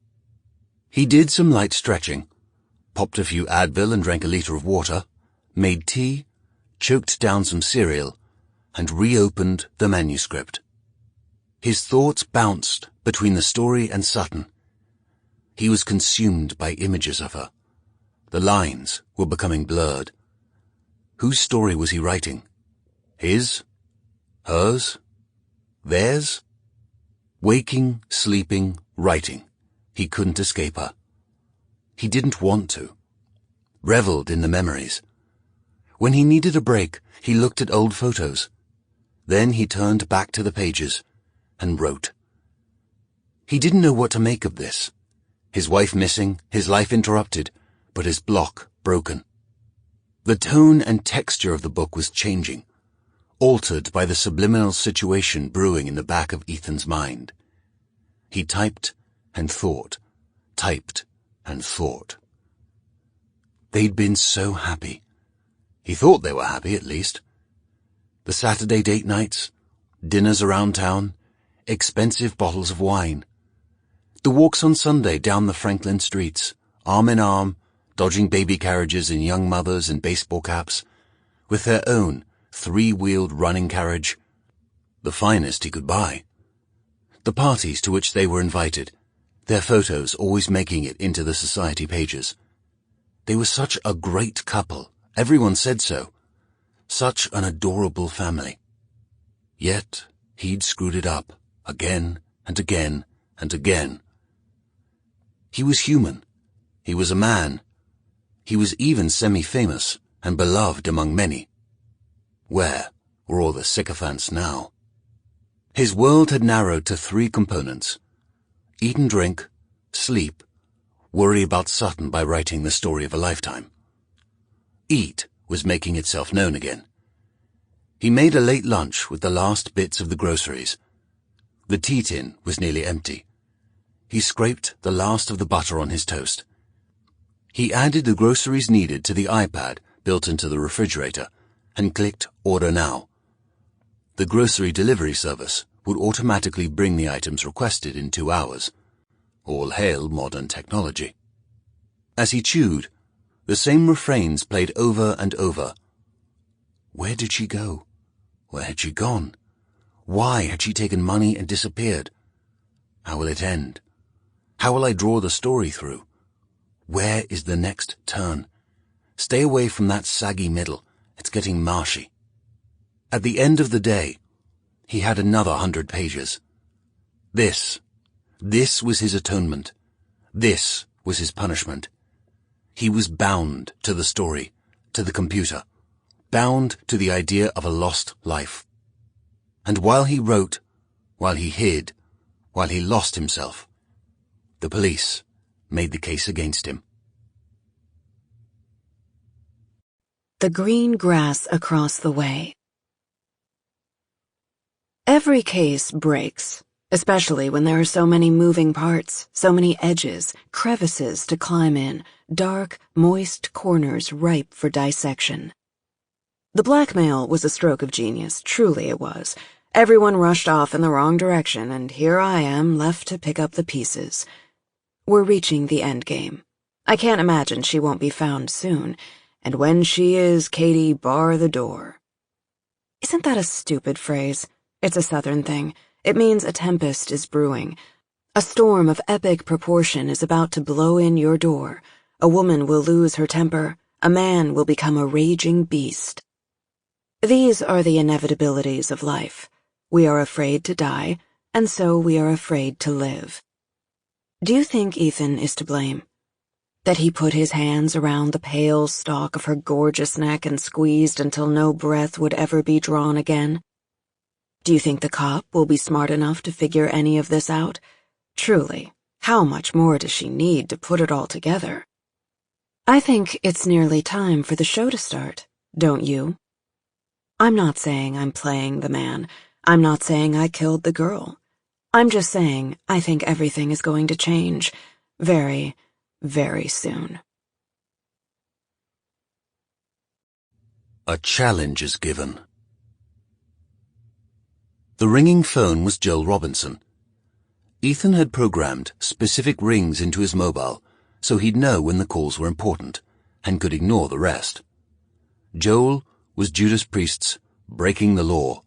He did some light stretching, popped a few Advil and drank a liter of water, made tea, choked down some cereal, and reopened the manuscript. His thoughts bounced between the story and Sutton. He was consumed by images of her. The lines were becoming blurred. Whose story was he writing? His? Hers? Theirs? Waking, sleeping, writing. He couldn't escape her. He didn't want to. Reveled in the memories. When he needed a break, he looked at old photos. Then he turned back to the pages and wrote. He didn't know what to make of this. His wife missing, his life interrupted, but his block broken. The tone and texture of the book was changing, altered by the subliminal situation brewing in the back of Ethan's mind. He typed and thought, typed and thought. They'd been so happy. He thought they were happy, at least. The Saturday date nights, dinners around town, expensive bottles of wine. The walks on Sunday down the Franklin streets, arm in arm, dodging baby carriages and young mothers in baseball caps, with their own 3-wheeled running carriage. the finest he could buy. The parties to which they were invited, their photos always making it into the society pages. They were such a great couple, everyone said so. Such an adorable family. Yet he'd screwed it up, again and again and again. He was human. He was a man. He was even semi-famous and beloved among many. Where were all the sycophants now? His world had narrowed to 3 components: eat and drink, sleep, worry about Sutton by writing the story of a lifetime. Eat was making itself known again. He made a late lunch with the last bits of the groceries. The tea tin was nearly empty. He scraped the last of the butter on his toast. He added the groceries needed to the iPad built into the refrigerator and clicked Order Now. The grocery delivery service would automatically bring the items requested in 2 hours. All hail modern technology. As he chewed, the same refrains played over and over. Where did she go? Where had she gone? Why had she taken money and disappeared? How will it end? How will I draw the story through? Where is the next turn? Stay away from that saggy middle. It's getting marshy. At the end of the day, he had another 100 pages. This was his atonement. This was his punishment. He was bound to the story, to the computer, bound to the idea of a lost life. And while he wrote, while he hid, while he lost himself, the police made the case against him. The green grass across the way. Every case breaks, especially when there are so many moving parts, so many edges, crevices to climb in, dark, moist corners ripe for dissection. The blackmail was a stroke of genius, truly it was. Everyone rushed off in the wrong direction, and here I am, left to pick up the pieces. We're reaching the end game. I can't imagine she won't be found soon, and when she is, Katie, bar the door. Isn't that a stupid phrase? It's a Southern thing. It means a tempest is brewing. A storm of epic proportion is about to blow in your door. A woman will lose her temper. A man will become a raging beast. These are the inevitabilities of life. We are afraid to die, and so we are afraid to live. Do you think Ethan is to blame? That he put his hands around the pale stalk of her gorgeous neck and squeezed until no breath would ever be drawn again? Do you think the cop will be smart enough to figure any of this out? Truly, how much more does she need to put it all together? I think it's nearly time for the show to start, don't you? I'm not saying I'm playing the man. I'm not saying I killed the girl. I'm just saying I think everything is going to change very, very soon. A challenge is given. The ringing phone was Joel Robinson. Ethan had programmed specific rings into his mobile so he'd know when the calls were important and could ignore the rest. Joel was Judas Priest's Breaking the Law.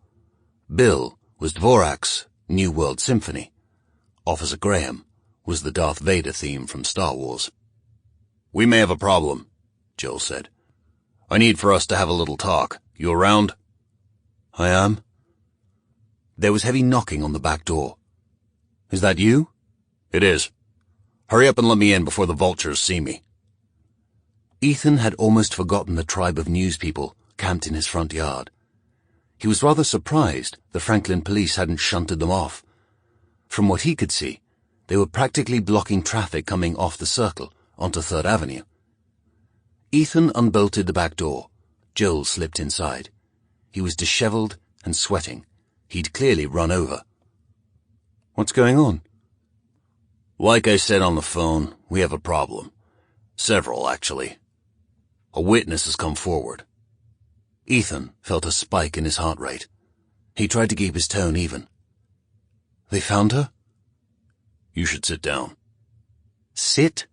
Bill was Dvorak's New World Symphony. Officer Graham was the Darth Vader theme from Star Wars. "We may have a problem," Joel said. "I need for us to have a little talk. You around?" I am. There was heavy knocking on the back door. Is that you? "It is. Hurry up and let me in before the vultures see me." Ethan had almost forgotten the tribe of news people camped in his front yard. He was rather surprised the Franklin police hadn't shunted them off. From what he could see, they were practically blocking traffic coming off the Circle onto 3rd Avenue. Ethan unbolted the back door. Joel slipped inside. He was disheveled and sweating. He'd clearly run over. What's going on? "Like I said on the phone, we have a problem. Several, actually. A witness has come forward." Ethan felt a spike in his heart rate. He tried to keep his tone even. They found her? "You should sit down." Sit?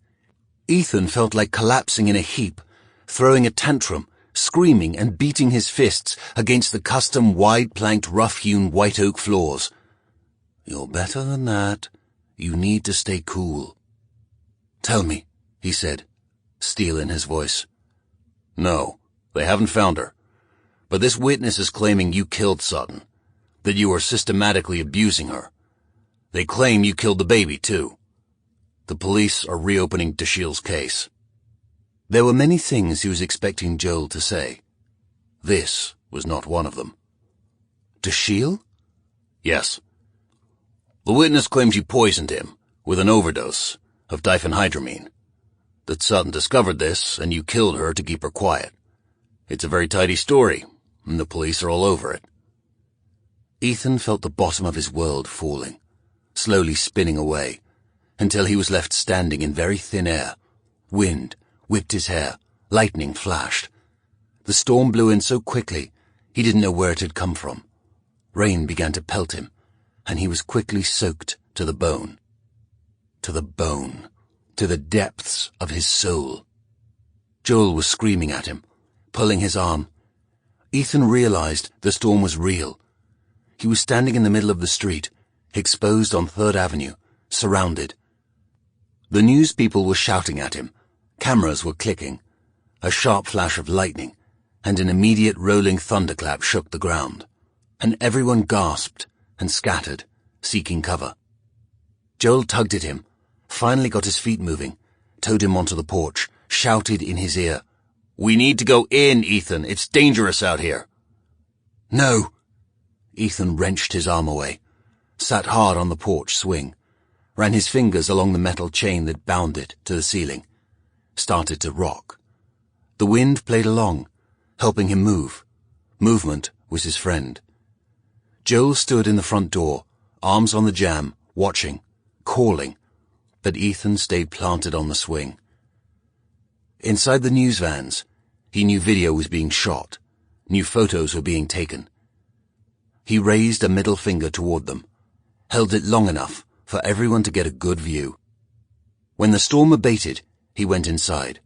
Ethan felt like collapsing in a heap, throwing a tantrum, screaming and beating his fists against the custom wide-planked rough-hewn white oak floors. "You're better than that. You need to stay cool." "Tell me," he said, steel in his voice. "No, they haven't found her. But this witness is claiming you killed Sutton, that you are systematically abusing her. They claim you killed the baby, too. The police are reopening Dashiell's case." There were many things he was expecting Joel to say. This was not one of them. "Dashiell?" "Yes. The witness claims you poisoned him with an overdose of diphenhydramine. That Sutton discovered this and you killed her to keep her quiet. It's a very tidy story, and the police are all over it." Ethan felt the bottom of his world falling, slowly spinning away, until he was left standing in very thin air. Wind whipped his hair, lightning flashed. The storm blew in so quickly he didn't know where it had come from. Rain began to pelt him, and he was quickly soaked to the bone. To the bone, to the depths of his soul. Joel was screaming at him, pulling his arm. Ethan realized the storm was real. He was standing in the middle of the street, exposed on 3rd Avenue, surrounded. The news people were shouting at him. Cameras were clicking. A sharp flash of lightning, and an immediate rolling thunderclap shook the ground. And everyone gasped and scattered, seeking cover. Joel tugged at him, finally got his feet moving, towed him onto the porch, shouted in his ear, "We need to go in, Ethan. It's dangerous out here." "No." Ethan wrenched his arm away, sat hard on the porch swing, ran his fingers along the metal chain that bound it to the ceiling, started to rock. The wind played along, helping him move. Movement was his friend. Joel stood in the front door, arms on the jamb, watching, calling, but Ethan stayed planted on the swing. Inside the news vans, he knew video was being shot, knew photos were being taken. He raised a middle finger toward them, held it long enough for everyone to get a good view. When the storm abated, he went inside.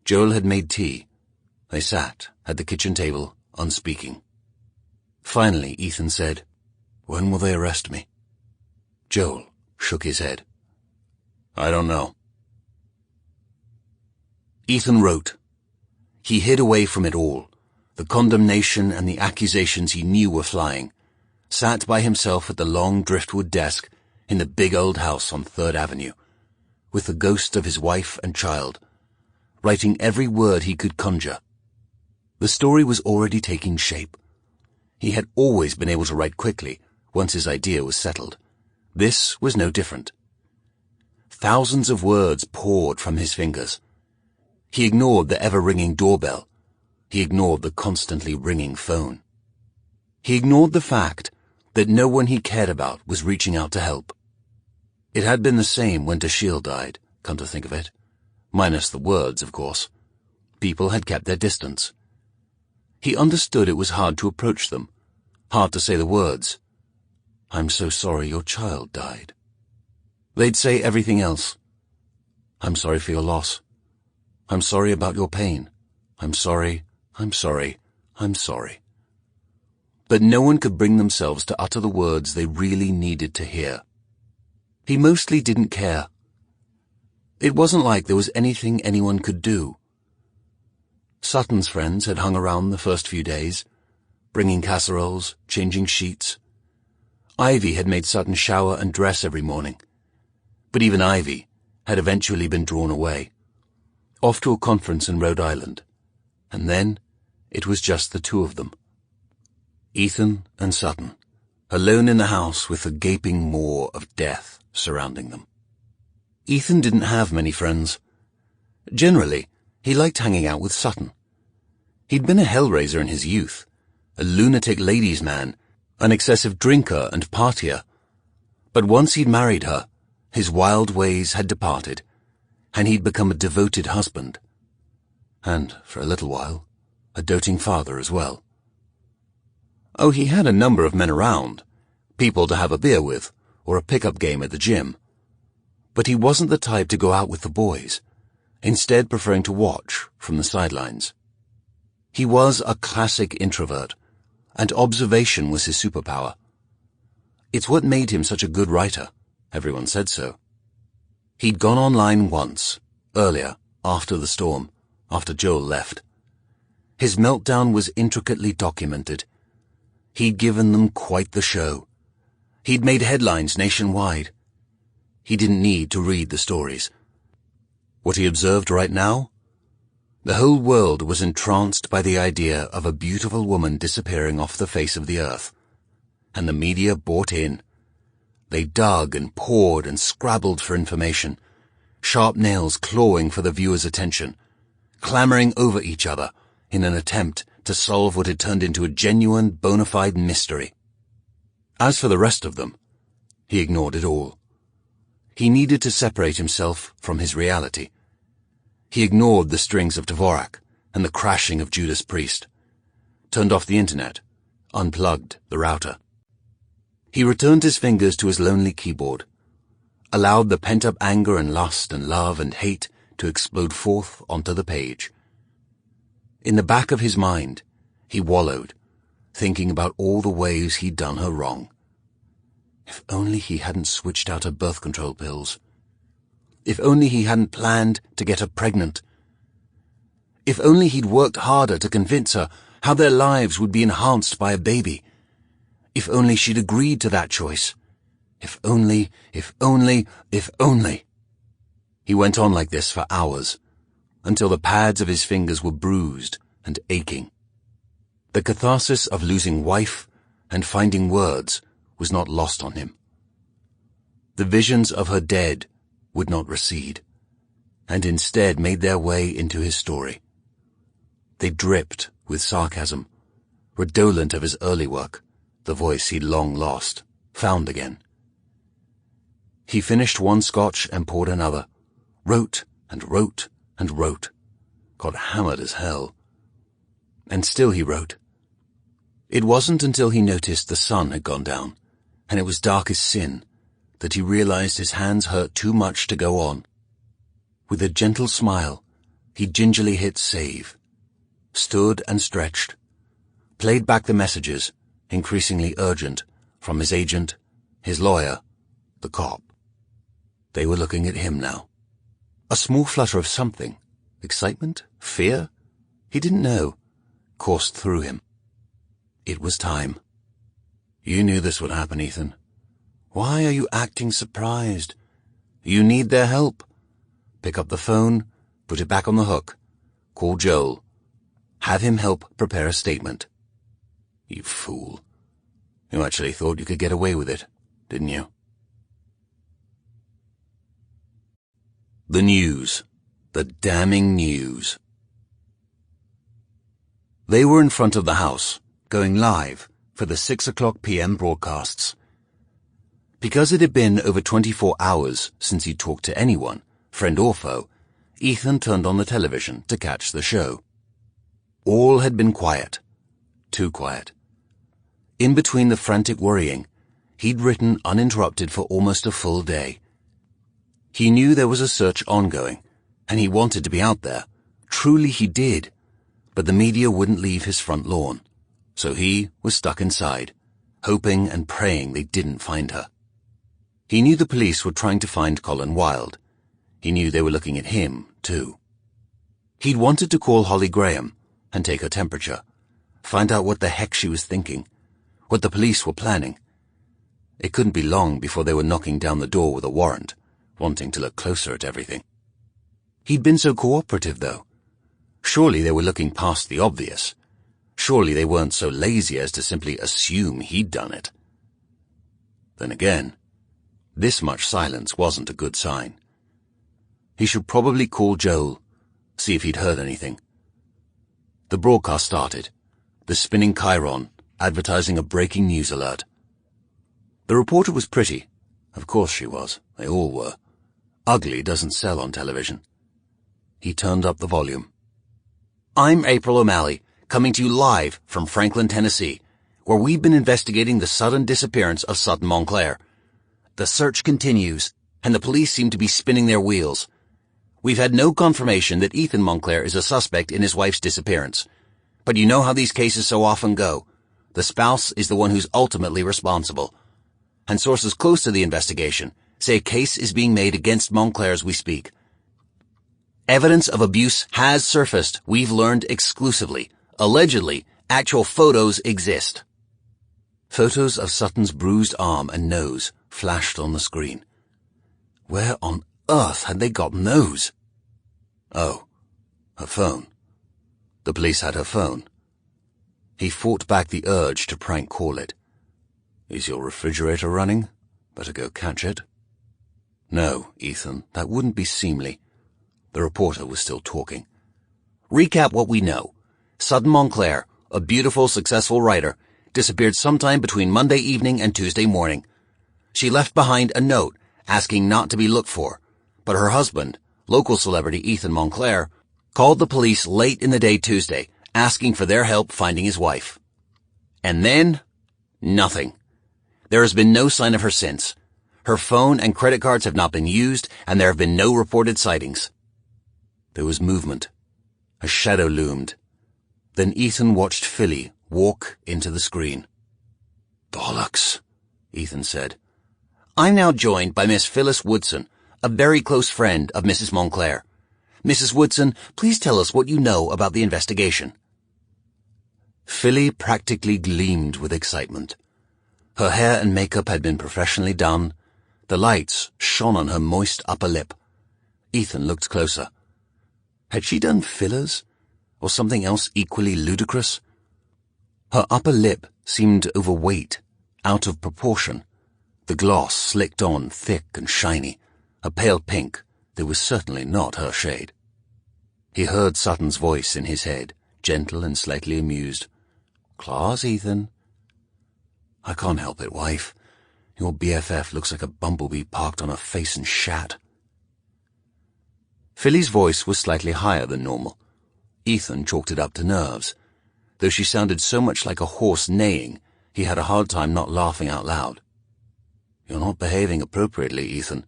Joel had made tea. They sat at the kitchen table, unspeaking. Finally, Ethan said, "When will they arrest me?" Joel shook his head. "I don't know." Ethan wrote. He hid away from it all, the condemnation and the accusations he knew were flying, sat by himself at the long driftwood desk in the big old house on 3rd Avenue, with the ghost of his wife and child, writing every word he could conjure. The story was already taking shape. He had always been able to write quickly once his idea was settled. This was no different. Thousands of words poured from his fingers. He ignored the ever-ringing doorbell. He ignored the constantly ringing phone. He ignored the fact that no one he cared about was reaching out to help. It had been the same when Dashiell died, come to think of it. Minus the words, of course. People had kept their distance. He understood it was hard to approach them, hard to say the words. "I'm so sorry your child died." They'd say everything else. "I'm sorry for your loss. I'm sorry about your pain. I'm sorry, I'm sorry, I'm sorry." But no one could bring themselves to utter the words they really needed to hear. He mostly didn't care. It wasn't like there was anything anyone could do. Sutton's friends had hung around the first few days, bringing casseroles, changing sheets. Ivy had made Sutton shower and dress every morning. But even Ivy had eventually been drawn away, off to a conference in Rhode Island, and then it was just the two of them. Ethan and Sutton, alone in the house with the gaping maw of death surrounding them. Ethan didn't have many friends. Generally, he liked hanging out with Sutton. He'd been a hellraiser in his youth, a lunatic ladies' man, an excessive drinker and partier. But once he'd married her, his wild ways had departed, and he'd become a devoted husband. And, for a little while, a doting father as well. Oh, he had a number of men around, people to have a beer with, or a pickup game at the gym. But he wasn't the type to go out with the boys, instead preferring to watch from the sidelines. He was a classic introvert, and observation was his superpower. It's what made him such a good writer. Everyone said so. He'd gone online once, earlier, after the storm, after Joel left. His meltdown was intricately documented. He'd given them quite the show. He'd made headlines nationwide. He didn't need to read the stories. What he observed right now? The whole world was entranced by the idea of a beautiful woman disappearing off the face of the earth. And the media bought in. They dug and poured and scrabbled for information, sharp nails clawing for the viewer's attention, clamoring over each other in an attempt to solve what had turned into a genuine, bona fide mystery. As for the rest of them, he ignored it all. He needed to separate himself from his reality. He ignored the strings of Dvorak and the crashing of Judas Priest, turned off the internet, unplugged the router. He returned his fingers to his lonely keyboard, allowed the pent-up anger and lust and love and hate to explode forth onto the page. In the back of his mind, he wallowed, thinking about all the ways he'd done her wrong. If only he hadn't switched out her birth control pills. If only he hadn't planned to get her pregnant. If only he'd worked harder to convince her how their lives would be enhanced by a baby. If only she'd agreed to that choice. If only, if only, if only. He went on like this for hours, until the pads of his fingers were bruised and aching. The catharsis of losing wife and finding words was not lost on him. The visions of her dead would not recede, and instead made their way into his story. They dripped with sarcasm, redolent of his early work, the voice he'd long lost, found again. He finished one scotch and poured another, wrote and wrote and wrote, got hammered as hell. And still he wrote. It wasn't until he noticed the sun had gone down, and it was dark as sin, that he realized his hands hurt too much to go on. With a gentle smile, he gingerly hit save, stood and stretched, played back the messages, increasingly urgent, from his agent, his lawyer, the cop. They were looking at him now. A small flutter of something, excitement, fear, he didn't know, coursed through him. It was time. You knew this would happen, Ethan. Why are you acting surprised? You need their help. Pick up the phone, put it back on the hook, call Joel. Have him help prepare a statement. You fool. You actually thought you could get away with it, didn't you? The news. The damning news. They were in front of the house, going live for the 6:00 p.m. broadcasts. Because it had been over 24 hours since he'd talked to anyone, friend or foe, Ethan turned on the television to catch the show. All had been quiet. Too quiet. In between the frantic worrying, he'd written uninterrupted for almost a full day. He knew there was a search ongoing, and he wanted to be out there. Truly he did. But the media wouldn't leave his front lawn, so he was stuck inside, hoping and praying they didn't find her. He knew the police were trying to find Colin Wilde. He knew they were looking at him, too. He'd wanted to call Holly Graham and take her temperature, find out what the heck she was thinking, what the police were planning. It couldn't be long before they were knocking down the door with a warrant, wanting to look closer at everything. He'd been so cooperative, though. Surely they were looking past the obvious. Surely they weren't so lazy as to simply assume he'd done it. Then again, this much silence wasn't a good sign. He should probably call Joel, see if he'd heard anything. The broadcast started, the spinning chyron advertising a breaking news alert. The reporter was pretty. Of course she was. They all were. Ugly doesn't sell on television. He turned up the volume. I'm April O'Malley, coming to you live from Franklin, Tennessee, where we've been investigating the sudden disappearance of Sutton Montclair. The search continues, and the police seem to be spinning their wheels. We've had no confirmation that Ethan Montclair is a suspect in his wife's disappearance. But you know how these cases so often go. The spouse is the one who's ultimately responsible. And sources close to the investigation say a case is being made against Montclair as we speak. Evidence of abuse has surfaced, we've learned exclusively. Allegedly, actual photos exist. Photos of Sutton's bruised arm and nose flashed on the screen. Where on earth had they gotten those? Oh, her phone. The police had her phone. He fought back the urge to prank call it. Is your refrigerator running? Better go catch it. No, Ethan, that wouldn't be seemly. The reporter was still talking. Recap what we know. Sutton Montclair, a beautiful, successful writer, disappeared sometime between Monday evening and Tuesday morning. She left behind a note asking not to be looked for, but her husband, local celebrity Ethan Montclair, called the police late in the day Tuesday, asking for their help finding his wife. And then, nothing. There has been no sign of her since. Her phone and credit cards have not been used, and there have been no reported sightings. There was movement. A shadow loomed. Then Ethan watched Philly walk into the screen. Bollocks, Ethan said. I'm now joined by Miss Phyllis Woodson, a very close friend of Mrs. Montclair. Mrs. Woodson, please tell us what you know about the investigation. Philly practically gleamed with excitement. Her hair and makeup had been professionally done. The lights shone on her moist upper lip. Ethan looked closer. Had she done fillers? Or something else equally ludicrous? Her upper lip seemed overweight, out of proportion. The gloss slicked on thick and shiny, a pale pink that was certainly not her shade. He heard Sutton's voice in his head, gentle and slightly amused. Claws, Ethan. I can't help it, wife. Your BFF looks like a bumblebee parked on her face and shat. Philly's voice was slightly higher than normal. Ethan chalked it up to nerves. Though she sounded so much like a horse neighing, he had a hard time not laughing out loud. You're not behaving appropriately, Ethan.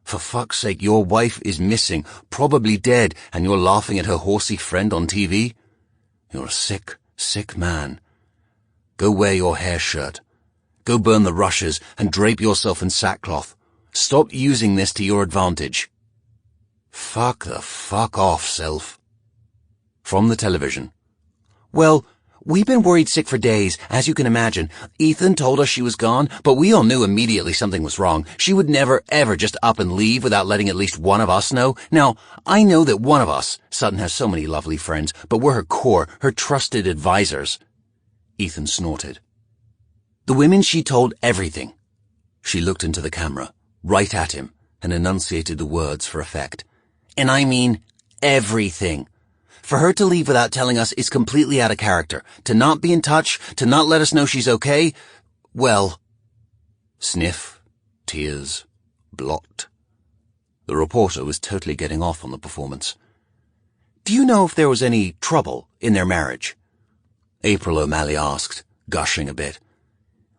For fuck's sake, your wife is missing, probably dead, and you're laughing at her horsey friend on TV? You're a sick, sick man. Go wear your hair shirt. Go burn the rushes and drape yourself in sackcloth. Stop using this to your advantage. Fuck the fuck off, self. From the television. Well, we've been worried sick for days, as you can imagine. Ethan told us she was gone, but we all knew immediately something was wrong. She would never, ever just up and leave without letting at least one of us know. Now, I know that one of us, Sutton has so many lovely friends, but we're her core, her trusted advisors. Ethan snorted. The women she told everything. She looked into the camera, right at him, and enunciated the words for effect. And I mean everything. For her to leave without telling us is completely out of character. To not be in touch, to not let us know she's okay, well... Sniff, tears, blocked. The reporter was totally getting off on the performance. Do you know if there was any trouble in their marriage? April O'Malley asked, gushing a bit.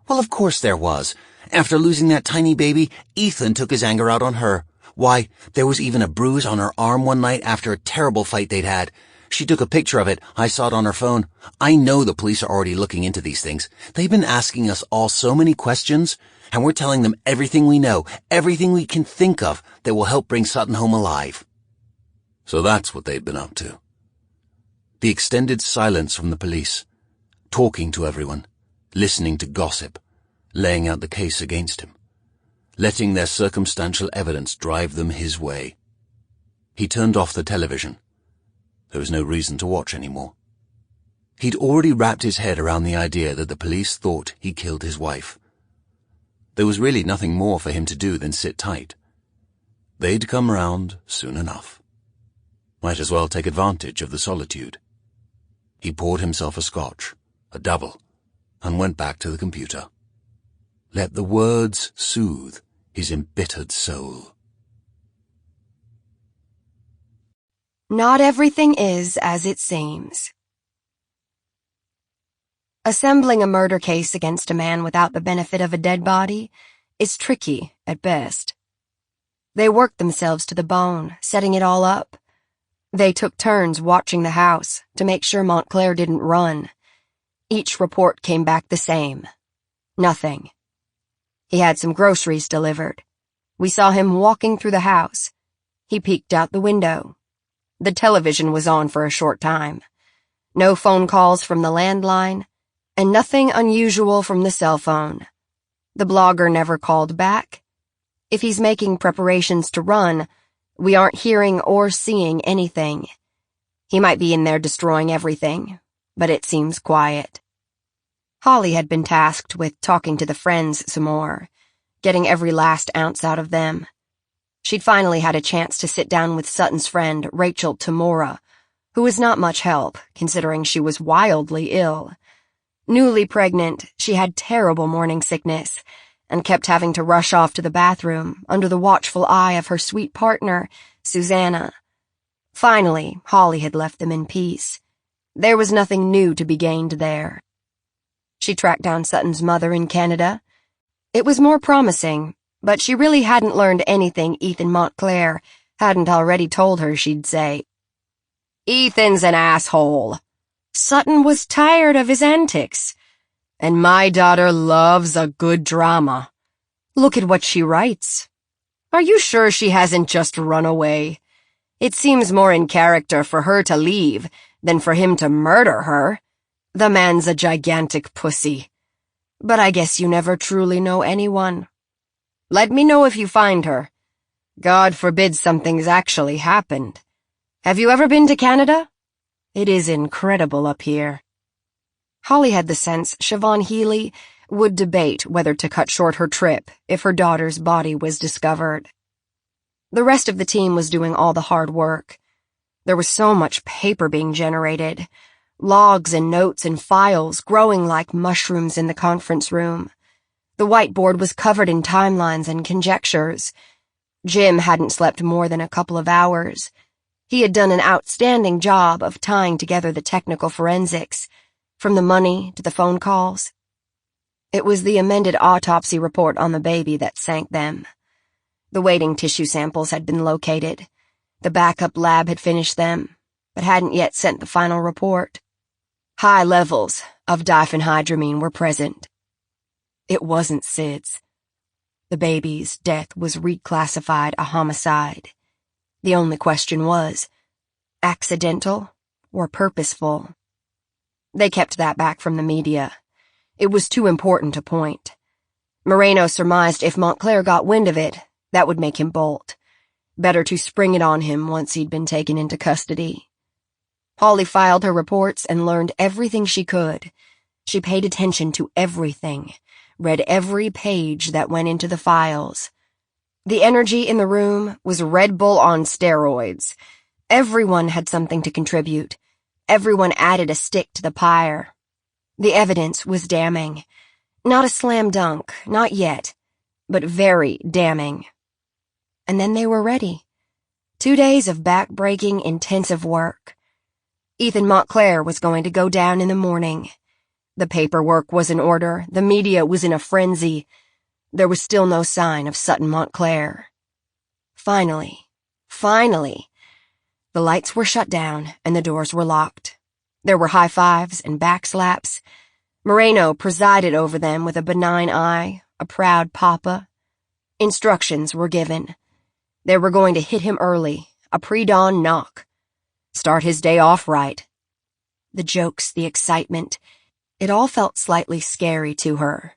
Well, of course there was. After losing that tiny baby, Ethan took his anger out on her. Why, there was even a bruise on her arm one night after a terrible fight they'd had. She took a picture of it. I saw it on her phone. I know the police are already looking into these things. They've been asking us all so many questions, and we're telling them everything we know, everything we can think of that will help bring Sutton home alive. So that's what they'd been up to. The extended silence from the police, talking to everyone, listening to gossip, laying out the case against him, letting their circumstantial evidence drive them his way. He turned off the television. There was no reason to watch anymore. He'd already wrapped his head around the idea that the police thought he killed his wife. There was really nothing more for him to do than sit tight. They'd come round soon enough. Might as well take advantage of the solitude. He poured himself a scotch, a double, and went back to the computer. Let the words soothe his embittered soul. Not everything is as it seems. Assembling a murder case against a man without the benefit of a dead body is tricky at best. They work themselves to the bone, setting it all up. They took turns watching the house to make sure Montclair didn't run. Each report came back the same. Nothing. He had some groceries delivered. We saw him walking through the house. He peeked out the window. The television was on for a short time. No phone calls from the landline, and nothing unusual from the cell phone. The blogger never called back. If he's making preparations to run, we aren't hearing or seeing anything. He might be in there destroying everything, but it seems quiet. Holly had been tasked with talking to the friends some more, getting every last ounce out of them. She'd finally had a chance to sit down with Sutton's friend, Rachel Tamora, who was not much help, considering she was wildly ill. Newly pregnant, she had terrible morning sickness, and kept having to rush off to the bathroom under the watchful eye of her sweet partner, Susanna. Finally, Holly had left them in peace. There was nothing new to be gained there. She tracked down Sutton's mother in Canada. It was more promising, but she really hadn't learned anything Ethan Montclair hadn't already told her she'd say. "Ethan's an asshole. Sutton was tired of his antics. And my daughter loves a good drama. Look at what she writes. Are you sure she hasn't just run away? It seems more in character for her to leave than for him to murder her. The man's a gigantic pussy. But I guess you never truly know anyone. Let me know if you find her. God forbid something's actually happened. Have you ever been to Canada? It is incredible up here." Holly had the sense Siobhan Healy would debate whether to cut short her trip if her daughter's body was discovered. The rest of the team was doing all the hard work. There was so much paper being generated, logs and notes and files growing like mushrooms in the conference room. The whiteboard was covered in timelines and conjectures. Jim hadn't slept more than a couple of hours. He had done an outstanding job of tying together the technical forensics, from the money to the phone calls. It was the amended autopsy report on the baby that sank them. The waiting tissue samples had been located. The backup lab had finished them, but hadn't yet sent the final report. High levels of diphenhydramine were present. It wasn't Sid's. The baby's death was reclassified a homicide. The only question was, accidental or purposeful? They kept that back from the media. It was too important to point. Moreno surmised if Montclair got wind of it, that would make him bolt. Better to spring it on him once he'd been taken into custody. Holly filed her reports and learned everything she could. She paid attention to everything, read every page that went into the files. The energy in the room was Red Bull on steroids. Everyone had something to contribute. Everyone added a stick to the pyre. The evidence was damning. Not a slam dunk, not yet, but very damning. And then they were ready. 2 days of back-breaking, intensive work. Ethan Montclair was going to go down in the morning. The paperwork was in order. The media was in a frenzy. There was still no sign of Sutton Montclair. Finally, the lights were shut down and the doors were locked. There were high fives and backslaps. Moreno presided over them with a benign eye, a proud papa. Instructions were given. They were going to hit him early, a pre-dawn knock. Start his day off right. The jokes, the excitement, it all felt slightly scary to her.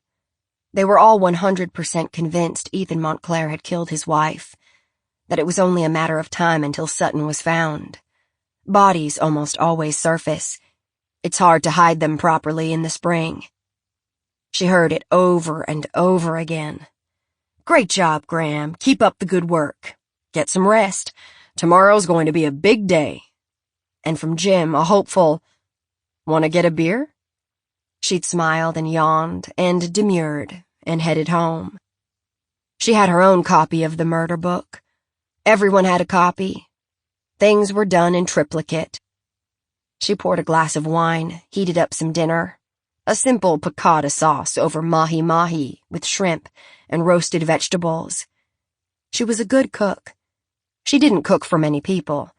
They were all 100% convinced Ethan Montclair had killed his wife, that it was only a matter of time until Sutton was found. Bodies almost always surface. It's hard to hide them properly in the spring. She heard it over and over again. "Great job, Graham. Keep up the good work. Get some rest. Tomorrow's going to be a big day." And from Jim, a hopeful, "Want to get a beer?" She'd smiled and yawned and demurred and headed home. She had her own copy of the murder book. Everyone had a copy. Things were done in triplicate. She poured a glass of wine, heated up some dinner, a simple piccata sauce over mahi-mahi with shrimp and roasted vegetables. She was a good cook. She didn't cook for many people.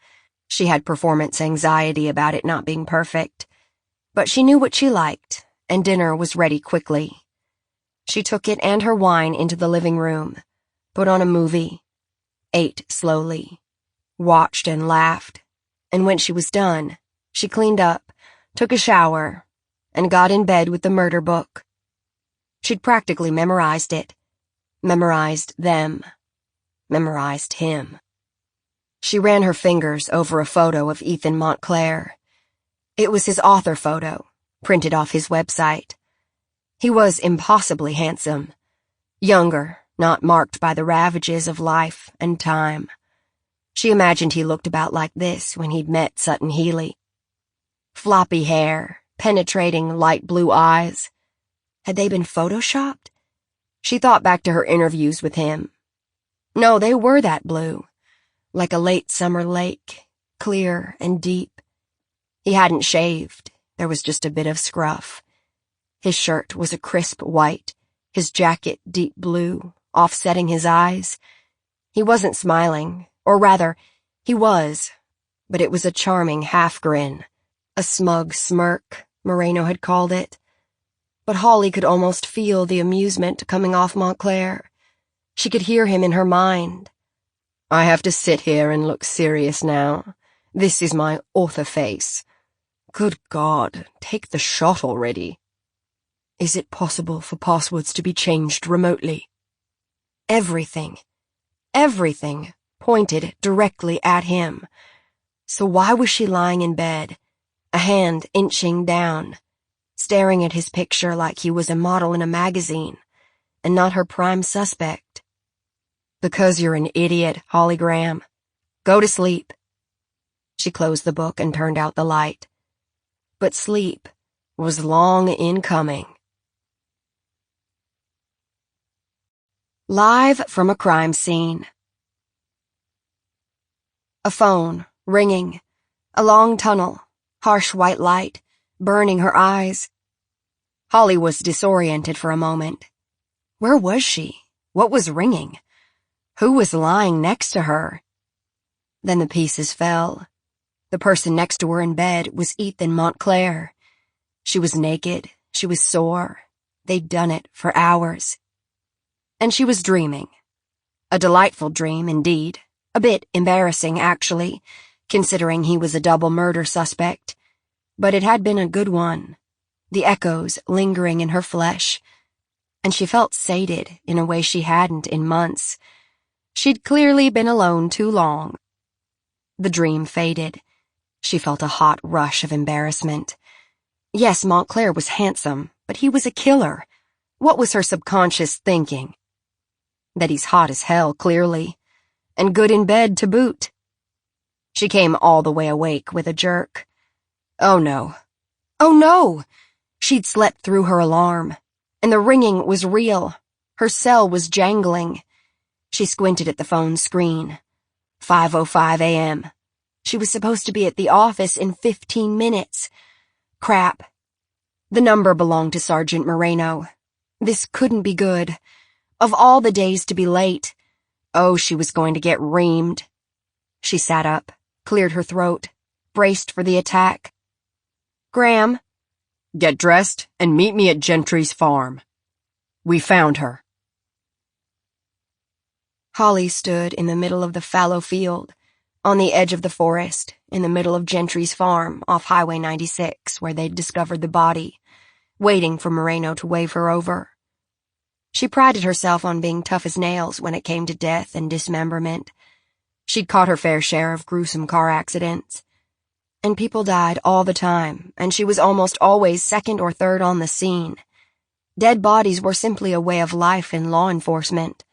She had performance anxiety about it not being perfect, but she knew what she liked, and dinner was ready quickly. She took it and her wine into the living room, put on a movie, ate slowly, watched and laughed, and when she was done, she cleaned up, took a shower, and got in bed with the murder book. She'd practically memorized it, memorized them, memorized him. She ran her fingers over a photo of Ethan Montclair. It was his author photo, printed off his website. He was impossibly handsome, younger, not marked by the ravages of life and time. She imagined he looked about like this when he'd met Sutton Healy. Floppy hair, penetrating light blue eyes. Had they been photoshopped? She thought back to her interviews with him. No, they were that blue, like a late summer lake, clear and deep. He hadn't shaved, there was just a bit of scruff. His shirt was a crisp white, his jacket deep blue, offsetting his eyes. He wasn't smiling, or rather, he was, but it was a charming half-grin, a smug smirk, Moreno had called it. But Holly could almost feel the amusement coming off Montclair. She could hear him in her mind. I have to sit here and look serious now. This is my author face. Good God, take the shot already. Is it possible for passwords to be changed remotely? Everything pointed directly at him. So why was she lying in bed, a hand inching down, staring at his picture like he was a model in a magazine, and not her prime suspect? Because you're an idiot, Holly Graham. Go to sleep. She closed the book and turned out the light. But sleep was long in coming. Live from a crime scene. A phone, ringing, a long tunnel, harsh white light, burning her eyes. Holly was disoriented for a moment. Where was she? What was ringing? Who was lying next to her? Then the pieces fell. The person next to her in bed was Ethan Montclair. She was naked. She was sore. They'd done it for hours. And she was dreaming. A delightful dream, indeed. A bit embarrassing, actually, considering he was a double murder suspect. But it had been a good one. The echoes lingering in her flesh. And she felt sated in a way she hadn't in months. She'd clearly been alone too long. The dream faded. She felt a hot rush of embarrassment. Yes, Montclair was handsome, but he was a killer. What was her subconscious thinking? That he's hot as hell, clearly. And good in bed to boot. She came all the way awake with a jerk. Oh no. Oh no! She'd slept through her alarm. And the ringing was real. Her cell was jangling. She squinted at the phone screen. 5:05 a.m. She was supposed to be at the office in 15 minutes. Crap. The number belonged to Sergeant Moreno. This couldn't be good. Of all the days to be late. Oh, she was going to get reamed. She sat up, cleared her throat, braced for the attack. Graham. Get dressed and meet me at Gentry's farm. We found her. Holly stood in the middle of the fallow field, on the edge of the forest, in the middle of Gentry's farm off Highway 96, where they'd discovered the body, waiting for Moreno to wave her over. She prided herself on being tough as nails when it came to death and dismemberment. She'd caught her fair share of gruesome car accidents. And people died all the time, and she was almost always second or third on the scene. Dead bodies were simply a way of life in law enforcement.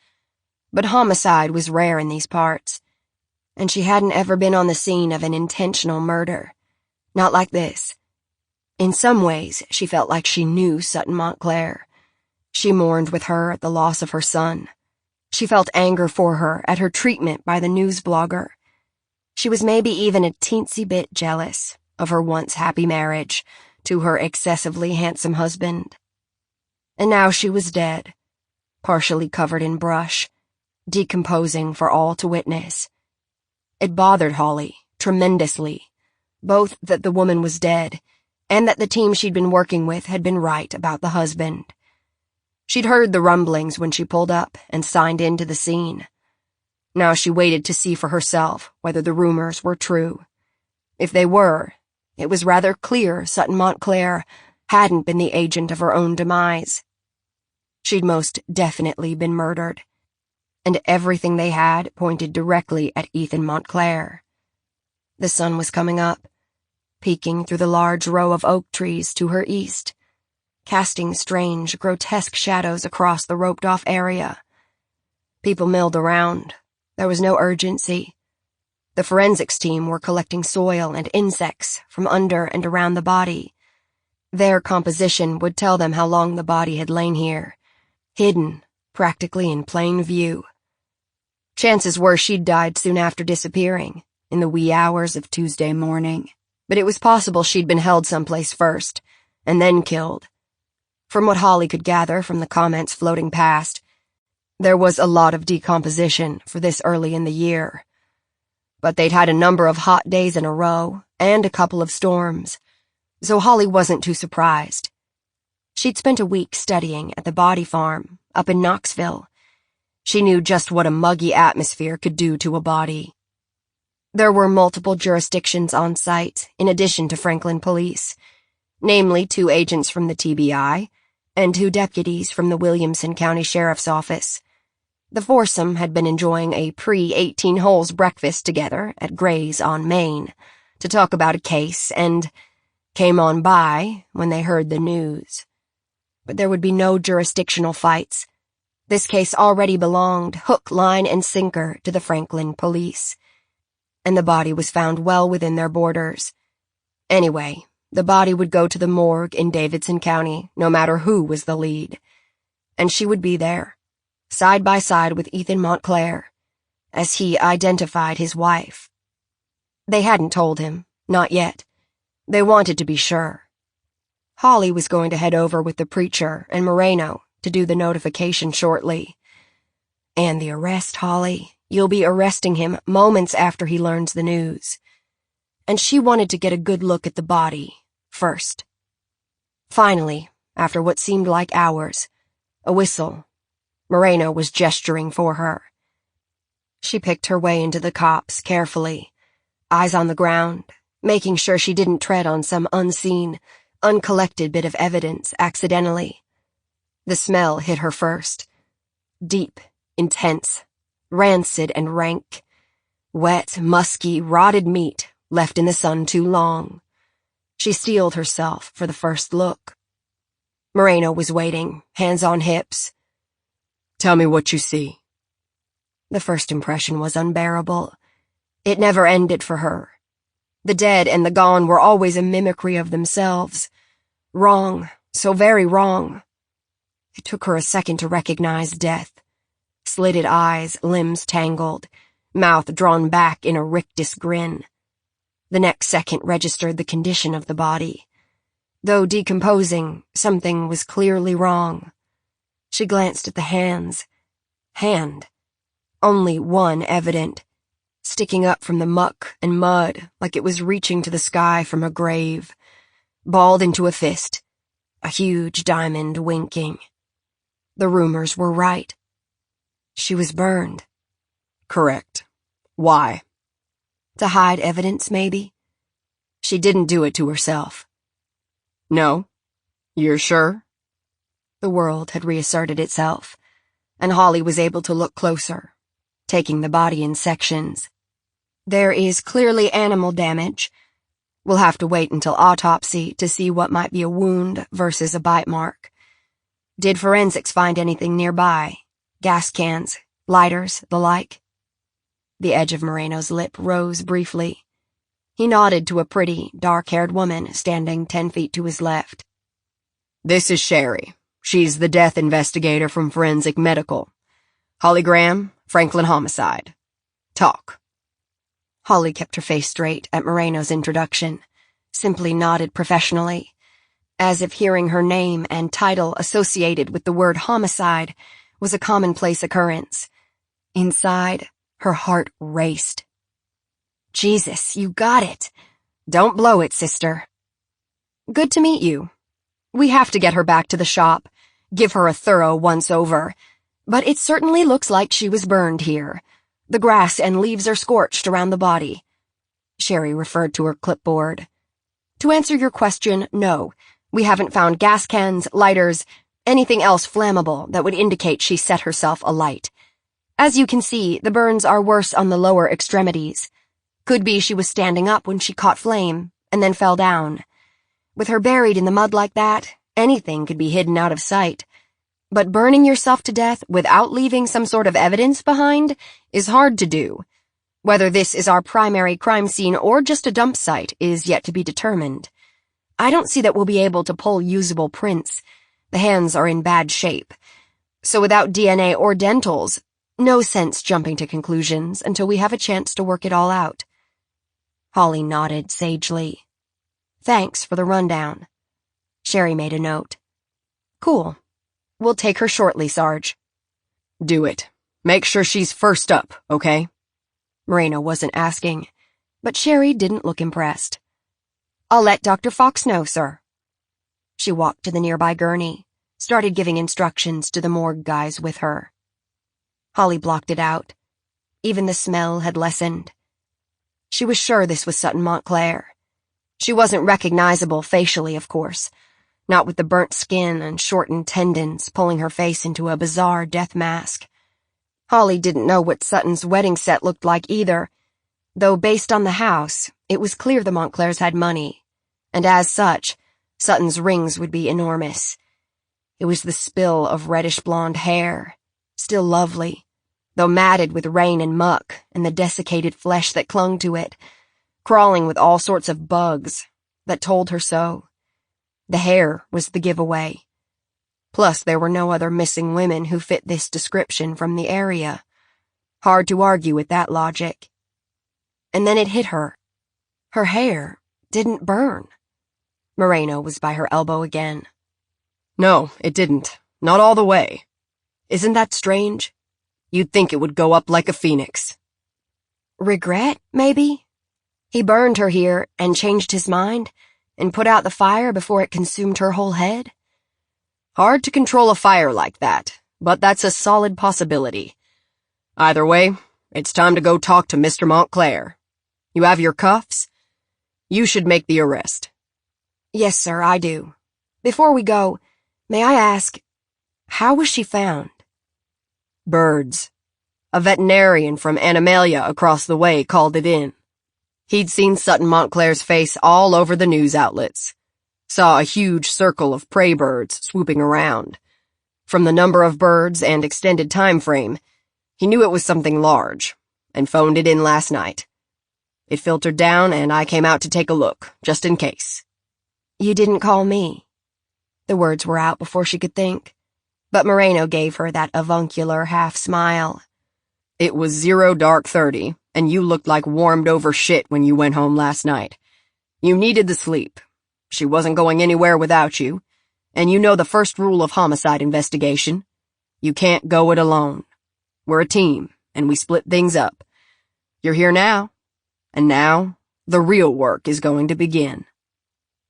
But homicide was rare in these parts, and she hadn't ever been on the scene of an intentional murder. Not like this. In some ways, she felt like she knew Sutton Montclair. She mourned with her at the loss of her son. She felt anger for her at her treatment by the news blogger. She was maybe even a teensy bit jealous of her once happy marriage to her excessively handsome husband. And now she was dead, partially covered in brush, decomposing for all to witness. It bothered Holly, tremendously, both that the woman was dead and that the team she'd been working with had been right about the husband. She'd heard the rumblings when she pulled up and signed into the scene. Now she waited to see for herself whether the rumors were true. If they were, it was rather clear Sutton Montclair hadn't been the agent of her own demise. She'd most definitely been murdered, and everything they had pointed directly at Ethan Montclair. The sun was coming up, peeking through the large row of oak trees to her east, casting strange, grotesque shadows across the roped-off area. People milled around. There was no urgency. The forensics team were collecting soil and insects from under and around the body. Their composition would tell them how long the body had lain here, hidden, practically in plain view. Chances were she'd died soon after disappearing, in the wee hours of Tuesday morning, but it was possible she'd been held someplace first, and then killed. From what Holly could gather from the comments floating past, there was a lot of decomposition for this early in the year. But they'd had a number of hot days in a row, and a couple of storms, so Holly wasn't too surprised. She'd spent a week studying at the body farm up in Knoxville. She knew just what a muggy atmosphere could do to a body. There were multiple jurisdictions on site, in addition to Franklin Police, namely 2 agents from the TBI and 2 deputies from the Williamson County Sheriff's Office. The foursome had been enjoying a pre-18 holes breakfast together at Gray's on Main to talk about a case and came on by when they heard the news. But there would be no jurisdictional fights. This case already belonged, hook, line, and sinker, to the Franklin Police, and the body was found well within their borders. Anyway, the body would go to the morgue in Davidson County, no matter who was the lead. And she would be there, side by side with Ethan Montclair, as he identified his wife. They hadn't told him, not yet. They wanted to be sure. Holly was going to head over with the preacher and Moreno to do the notification shortly. And the arrest, Holly. You'll be arresting him moments after he learns the news. And she wanted to get a good look at the body first. Finally, after what seemed like hours, a whistle. Moreno was gesturing for her. She picked her way into the copse carefully, eyes on the ground, making sure she didn't tread on some unseen, uncollected bit of evidence accidentally. The smell hit her first. Deep, intense, rancid and rank. Wet, musky, rotted meat left in the sun too long. She steeled herself for the first look. Moreno was waiting, hands on hips. "Tell me what you see." The first impression was unbearable. It never ended for her. The dead and the gone were always a mimicry of themselves. Wrong, so very wrong. It took her a second to recognize death. Slitted eyes, limbs tangled, mouth drawn back in a rictus grin. The next second registered the condition of the body. Though decomposing, something was clearly wrong. She glanced at the hands. Hand. Only one evident, sticking up from the muck and mud like it was reaching to the sky from a grave, balled into a fist, a huge diamond winking. The rumors were right. She was burned. Correct. Why? To hide evidence, maybe? She didn't do it to herself. No? You're sure? The world had reasserted itself, and Holly was able to look closer, taking the body in sections. There is clearly animal damage. We'll have to wait until autopsy to see what might be a wound versus a bite mark. Did forensics find anything nearby? Gas cans, lighters, the like? The edge of Moreno's lip rose briefly. He nodded to a pretty, dark-haired woman standing 10 feet to his left. "This is Sherry. She's the death investigator from Forensic Medical. Holly Graham, Franklin Homicide. Talk." Holly kept her face straight at Moreno's introduction, simply nodded professionally, as if hearing her name and title associated with the word homicide was a commonplace occurrence. Inside, her heart raced. Jesus, you got it. Don't blow it, sister. Good to meet you. We have to get her back to the shop, give her a thorough once-over. But it certainly looks like she was burned here. The grass and leaves are scorched around the body. Sherry referred to her clipboard. To answer your question, no. We haven't found gas cans, lighters, anything else flammable that would indicate she set herself alight. As you can see, the burns are worse on the lower extremities. Could be she was standing up when she caught flame, and then fell down. With her buried in the mud like that, anything could be hidden out of sight. But burning yourself to death without leaving some sort of evidence behind is hard to do. Whether this is our primary crime scene or just a dump site is yet to be determined. I don't see that we'll be able to pull usable prints. The hands are in bad shape. So without DNA or dentals, no sense jumping to conclusions until we have a chance to work it all out. Holly nodded sagely. Thanks for the rundown. Sherry made a note. Cool. We'll take her shortly, Sarge. Do it. Make sure she's first up, okay? Moreno wasn't asking, but Sherry didn't look impressed. I'll let Dr. Fox know, sir. She walked to the nearby gurney, started giving instructions to the morgue guys with her. Holly blocked it out. Even the smell had lessened. She was sure this was Sutton Montclair. She wasn't recognizable facially, of course, not with the burnt skin and shortened tendons pulling her face into a bizarre death mask. Holly didn't know what Sutton's wedding set looked like either, though based on the house, it was clear the Montclairs had money, and as such, Sutton's rings would be enormous. It was the spill of reddish-blonde hair, still lovely, though matted with rain and muck and the desiccated flesh that clung to it, crawling with all sorts of bugs, that told her so. The hair was the giveaway. Plus, there were no other missing women who fit this description from the area. Hard to argue with that logic. And then it hit her. Her hair didn't burn. Moreno was by her elbow again. No, it didn't. Not all the way. Isn't that strange? You'd think it would go up like a phoenix. Regret, maybe? He burned her here and changed his mind and put out the fire before it consumed her whole head? Hard to control a fire like that, but that's a solid possibility. Either way, it's time to go talk to Mr. Montclair. You have your cuffs? You should make the arrest. Yes, sir, I do. Before we go, may I ask, how was she found? Birds. A veterinarian from Animalia across the way called it in. He'd seen Sutton Montclair's face all over the news outlets. Saw a huge circle of prey birds swooping around. From the number of birds and extended time frame, he knew it was something large, and phoned it in last night. It filtered down, and I came out to take a look, just in case. You didn't call me. The words were out before she could think, but Moreno gave her that avuncular half-smile. It was 0:30, and you looked like warmed-over shit when you went home last night. You needed the sleep. She wasn't going anywhere without you, and you know the first rule of homicide investigation. You can't go it alone. We're a team, and we split things up. You're here now, and now the real work is going to begin.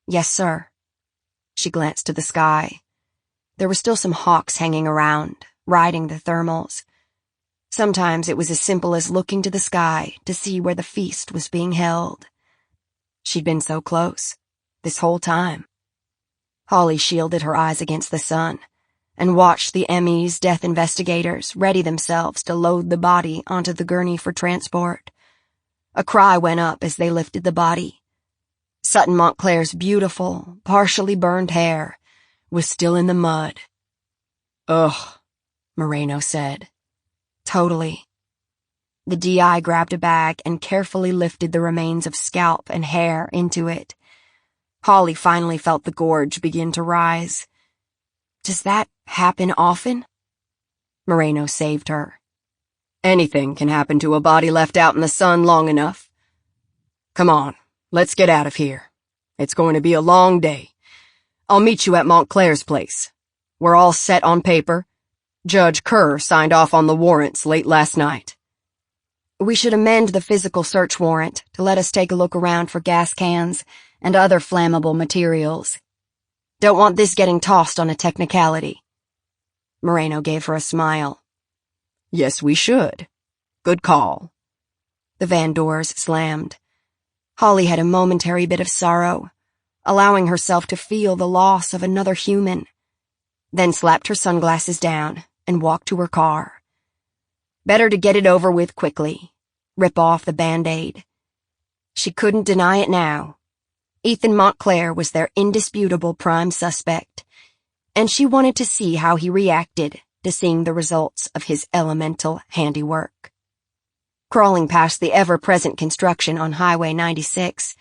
Yes, sir. She glanced to the sky. There were still some hawks hanging around, riding the thermals. Sometimes it was as simple as looking to the sky to see where the feast was being held. She'd been so close, this whole time. Holly shielded her eyes against the sun and watched the ME's death investigators ready themselves to load the body onto the gurney for transport. A cry went up as they lifted the body. Sutton Montclair's beautiful, partially burned hair was still in the mud. Ugh, Moreno said. Totally. The DI grabbed a bag and carefully lifted the remains of scalp and hair into it. Holly finally felt the gorge begin to rise. Does that happen often? Moreno saved her. Anything can happen to a body left out in the sun long enough. Come on, let's get out of here. It's going to be a long day. I'll meet you at Montclair's place. We're all set on paper. Judge Kerr signed off on the warrants late last night. We should amend the physical search warrant to let us take a look around for gas cans and other flammable materials. Don't want this getting tossed on a technicality. Moreno gave her a smile. Yes, we should. Good call. The van doors slammed. Holly had a momentary bit of sorrow, allowing herself to feel the loss of another human, then slapped her sunglasses down and walked to her car. Better to get it over with quickly, rip off the Band-Aid. She couldn't deny it now. Ethan Montclair was their indisputable prime suspect, and she wanted to see how he reacted to seeing the results of his elemental handiwork. Crawling past the ever-present construction on Highway 96,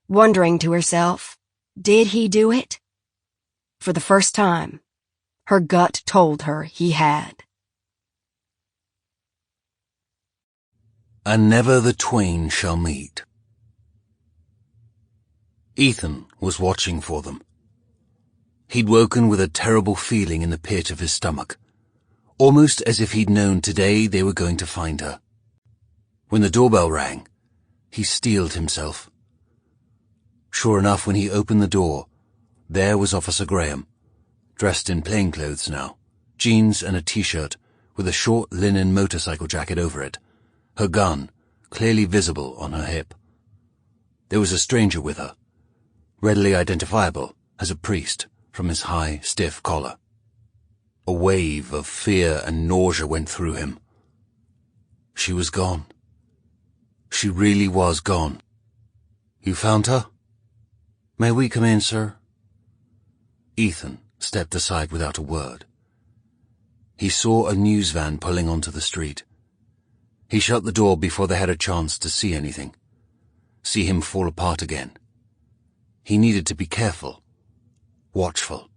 wondering to herself, did he do it? For the first time, her gut told her he had. And never the twain shall meet. Ethan was watching for them. He'd woken with a terrible feeling in the pit of his stomach, almost as if he'd known today they were going to find her. When the doorbell rang, he steeled himself. Sure enough, when he opened the door, there was Officer Graham, dressed in plainclothes now, jeans and a t-shirt with a short linen motorcycle jacket over it, her gun clearly visible on her hip. There was a stranger with her, readily identifiable as a priest from his high, stiff collar. A wave of fear and nausea went through him. She was gone. She really was gone. You found her? May we come in, sir? Ethan stepped aside without a word. He saw a news van pulling onto the street. He shut the door before they had a chance to see anything, see him fall apart again. He needed to be careful, watchful,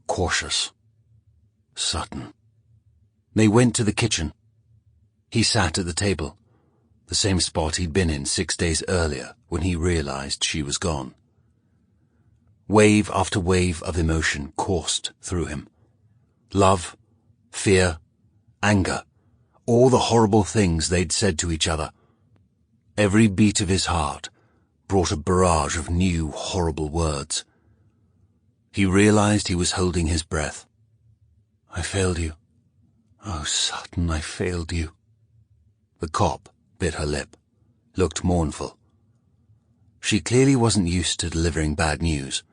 cautious. Sutton. They went to the kitchen. He sat at the table, the same spot he'd been in 6 days earlier when he realized she was gone. Wave after wave of emotion coursed through him. Love, fear, anger, all the horrible things they'd said to each other. Every beat of his heart brought a barrage of new, horrible words. He realized he was holding his breath. I failed you. Oh, Sutton, I failed you. The cop bit her lip, looked mournful. She clearly wasn't used to delivering bad news.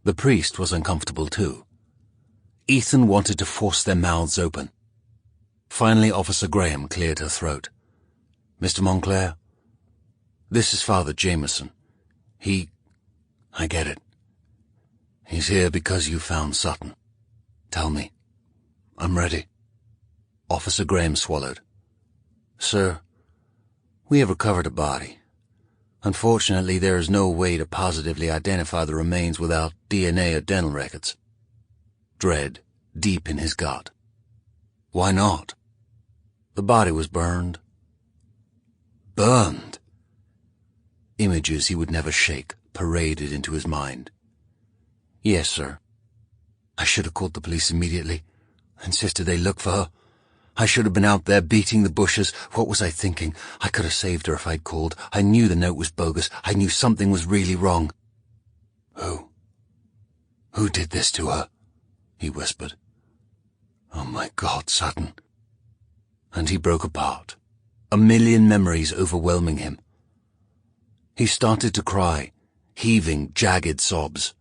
The priest was uncomfortable too. Ethan wanted to force their mouths open. Finally, Officer Graham cleared her throat. Mr. Montclair, this is Father Jameson. I get it. He's here because you found Sutton. Tell me. I'm ready. Officer Graham swallowed. Sir, we have recovered a body. Unfortunately, there is no way to positively identify the remains without DNA or dental records. Dread deep in his gut. Why not? The body was burned. Burned? Images he would never shake paraded into his mind. Yes, sir. I should have called the police immediately. Insisted they look for her. I should have been out there beating the bushes. What was I thinking? I could have saved her if I'd called. I knew the note was bogus. I knew something was really wrong. Who did this to her? He whispered. Oh my God, Sutton. And he broke apart, a million memories overwhelming him. He started to cry, heaving jagged sobs.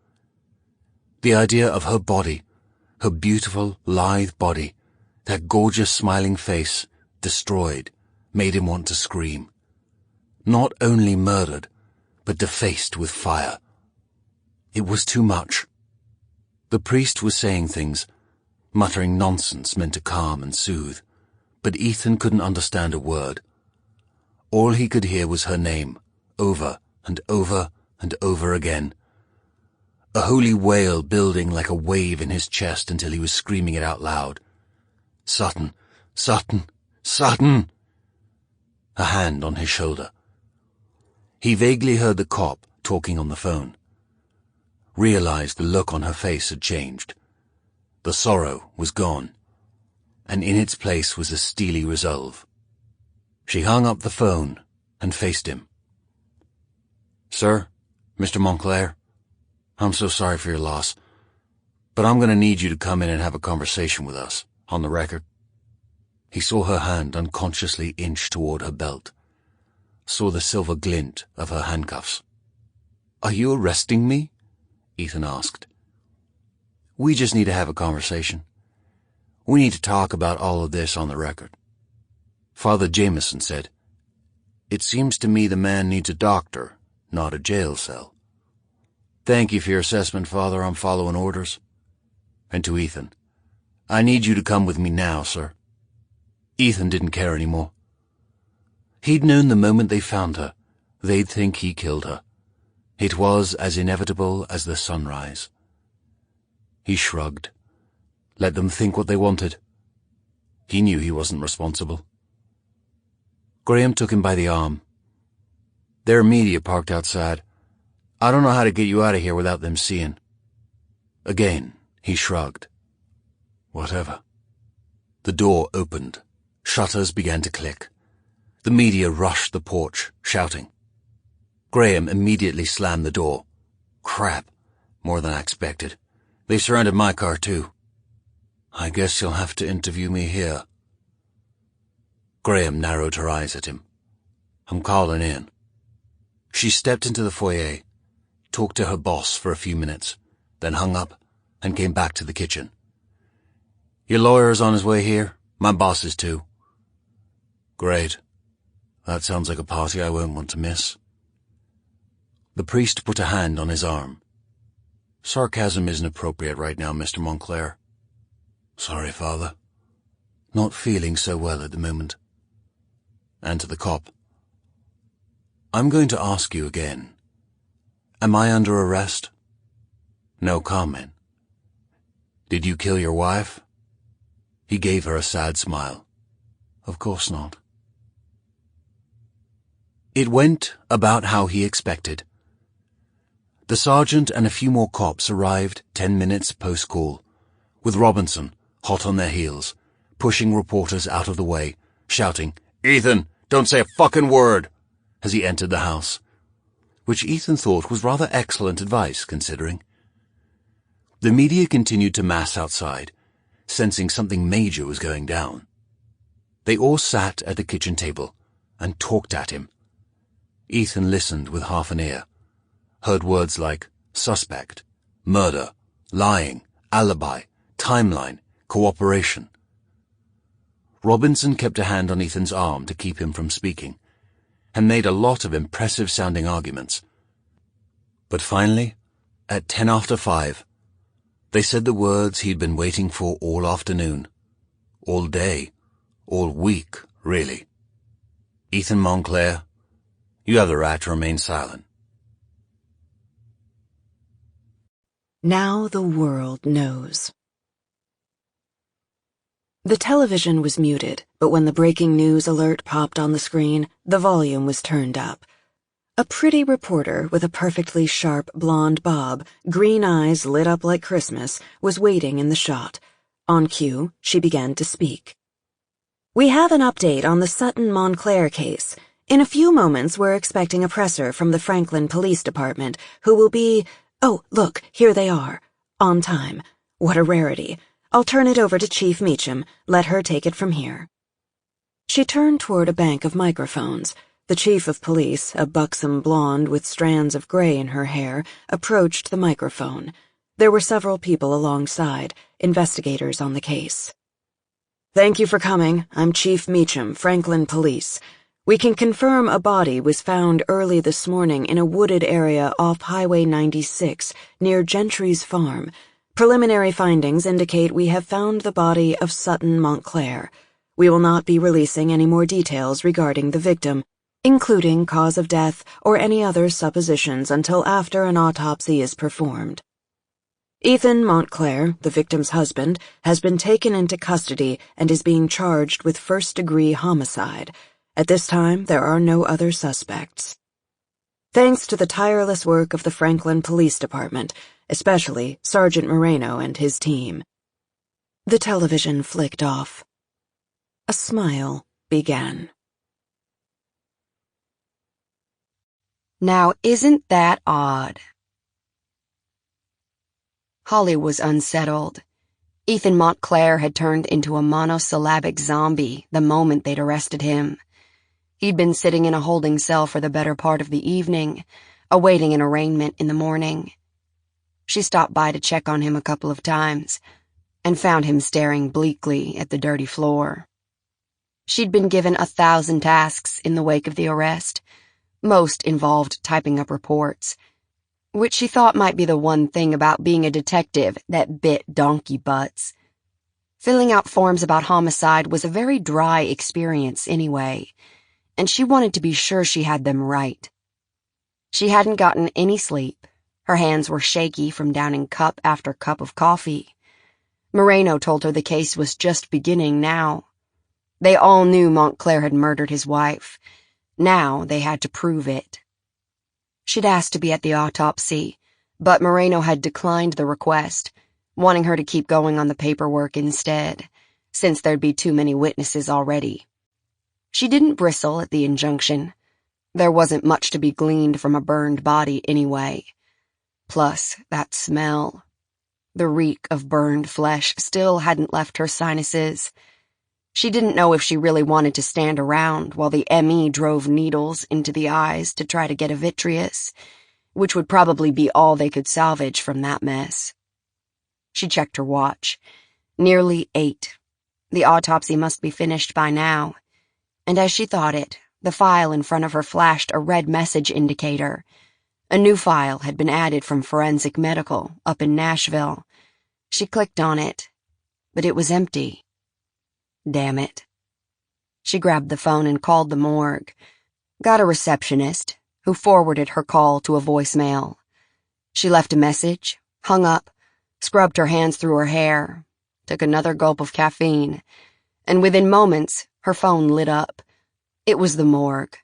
The idea of her body, her beautiful, lithe body, that gorgeous smiling face, destroyed, made him want to scream. Not only murdered, but defaced with fire. It was too much. The priest was saying things, muttering nonsense meant to calm and soothe, but Ethan couldn't understand a word. All he could hear was her name, over and over and over again. A holy wail building like a wave in his chest until he was screaming it out loud. Sutton, Sutton, Sutton! A hand on his shoulder. He vaguely heard the cop talking on the phone. Realized the look on her face had changed. The sorrow was gone, and in its place was a steely resolve. She hung up the phone and faced him. "Sir, Mr. Montclair, I'm so sorry for your loss, but I'm going to need you to come in and have a conversation with us, on the record." He saw her hand unconsciously inch toward her belt, saw the silver glint of her handcuffs. "Are you arresting me?" Ethan asked. "We just need to have a conversation. We need to talk about all of this on the record." Father Jameson said, "It seems to me the man needs a doctor, not a jail cell." "Thank you for your assessment, Father. I'm following orders." And to Ethan, "I need you to come with me now, sir." Ethan didn't care anymore. He'd known the moment they found her, they'd think he killed her. It was as inevitable as the sunrise. He shrugged. Let them think what they wanted. He knew he wasn't responsible. Graham took him by the arm. "There are media parked outside. I don't know how to get you out of here without them seeing." Again, he shrugged. "Whatever." The door opened. Shutters began to click. The media rushed the porch, shouting. Graham immediately slammed the door. "Crap, more than I expected. They surrounded my car too. I guess you'll have to interview me here." Graham narrowed her eyes at him. "I'm calling in." She stepped into the foyer, talked to her boss for a few minutes, then hung up and came back to the kitchen. "Your lawyer is on his way here. My boss is too." "Great. That sounds like a party I won't want to miss." The priest put a hand on his arm. "Sarcasm isn't appropriate right now, Mr. Montclair." "Sorry, Father. Not feeling so well at the moment." And to the cop, "I'm going to ask you again. Am I under arrest?" No comment. "Did you kill your wife?" He gave her a sad smile. "Of course not." It went about how he expected. The sergeant and a few more cops arrived 10 minutes post-call, with Robinson, hot on their heels, pushing reporters out of the way, shouting, "Ethan, don't say a fucking word," as he entered the house, which Ethan thought was rather excellent advice, considering. The media continued to mass outside, sensing something major was going down. They all sat at the kitchen table and talked at him. Ethan listened with half an ear, heard words like suspect, murder, lying, alibi, timeline, cooperation. Robinson kept a hand on Ethan's arm to keep him from speaking, and made a lot of impressive-sounding arguments. But finally, at 5:10, they said the words he'd been waiting for all afternoon, all day, all week, really. "Ethan Montclair, you have the right to remain silent." Now the world knows. The television was muted, but when the breaking news alert popped on the screen, the volume was turned up. A pretty reporter with a perfectly sharp blonde bob, green eyes lit up like Christmas, was waiting in the shot. On cue, she began to speak. "We have an update on the Sutton Montclair case. In a few moments, we're expecting a presser from the Franklin Police Department, who will be— oh, look, here they are. On time. What a rarity. I'll turn it over to Chief Meacham. Let her take it from here." She turned toward a bank of microphones. The chief of police, a buxom blonde with strands of gray in her hair, approached the microphone. There were several people alongside, investigators on the case. "Thank you for coming. I'm Chief Meacham, Franklin Police. We can confirm a body was found early this morning in a wooded area off Highway 96, near Gentry's farm. Preliminary findings indicate we have found the body of Sutton Montclair. We will not be releasing any more details regarding the victim, including cause of death or any other suppositions until after an autopsy is performed. Ethan Montclair, the victim's husband, has been taken into custody and is being charged with first-degree homicide. At this time, there are no other suspects. Thanks to the tireless work of the Franklin Police Department, especially Sergeant Moreno and his team." The television flicked off. A smile began. Now, isn't that odd? Holly was unsettled. Ethan Montclair had turned into a monosyllabic zombie the moment they'd arrested him. He'd been sitting in a holding cell for the better part of the evening, awaiting an arraignment in the morning. She stopped by to check on him a couple of times, and found him staring bleakly at the dirty floor. She'd been given 1,000 tasks in the wake of the arrest. Most involved typing up reports, which she thought might be the one thing about being a detective that bit donkey butts. Filling out forms about homicide was a very dry experience anyway, and she wanted to be sure she had them right. She hadn't gotten any sleep. Her hands were shaky from downing cup after cup of coffee. Moreno told her the case was just beginning now. They all knew Montclair had murdered his wife. Now they had to prove it. She'd asked to be at the autopsy, but Moreno had declined the request, wanting her to keep going on the paperwork instead, since there'd be too many witnesses already. She didn't bristle at the injunction. There wasn't much to be gleaned from a burned body anyway. Plus, that smell. The reek of burned flesh still hadn't left her sinuses. She didn't know if she really wanted to stand around while the ME drove needles into the eyes to try to get a vitreous, which would probably be all they could salvage from that mess. She checked her watch. Nearly 8. The autopsy must be finished by now. And as she thought it, the file in front of her flashed a red message indicator. A new file had been added from Forensic Medical up in Nashville. She clicked on it, but it was empty. Damn it. She grabbed the phone and called the morgue. Got a receptionist, who forwarded her call to a voicemail. She left a message, hung up, scrubbed her hands through her hair, took another gulp of caffeine, and within moments, her phone lit up. It was the morgue.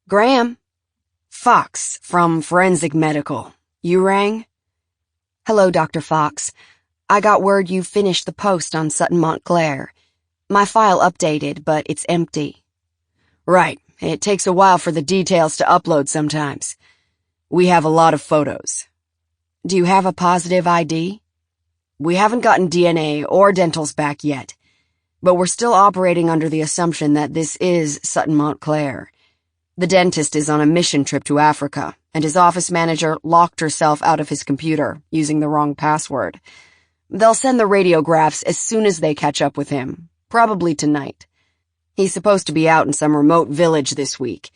Graham? Fox, from Forensic Medical. You rang? Hello, Dr. Fox. I got word you finished the post on Sutton Montclair. My file updated, but it's empty. Right. It takes a while for the details to upload sometimes. We have a lot of photos. Do you have a positive ID? We haven't gotten DNA or dentals back yet, but we're still operating under the assumption that this is Sutton Montclair. The dentist is on a mission trip to Africa, and his office manager locked herself out of his computer using the wrong password. They'll send the radiographs as soon as they catch up with him, probably tonight. He's supposed to be out in some remote village this week,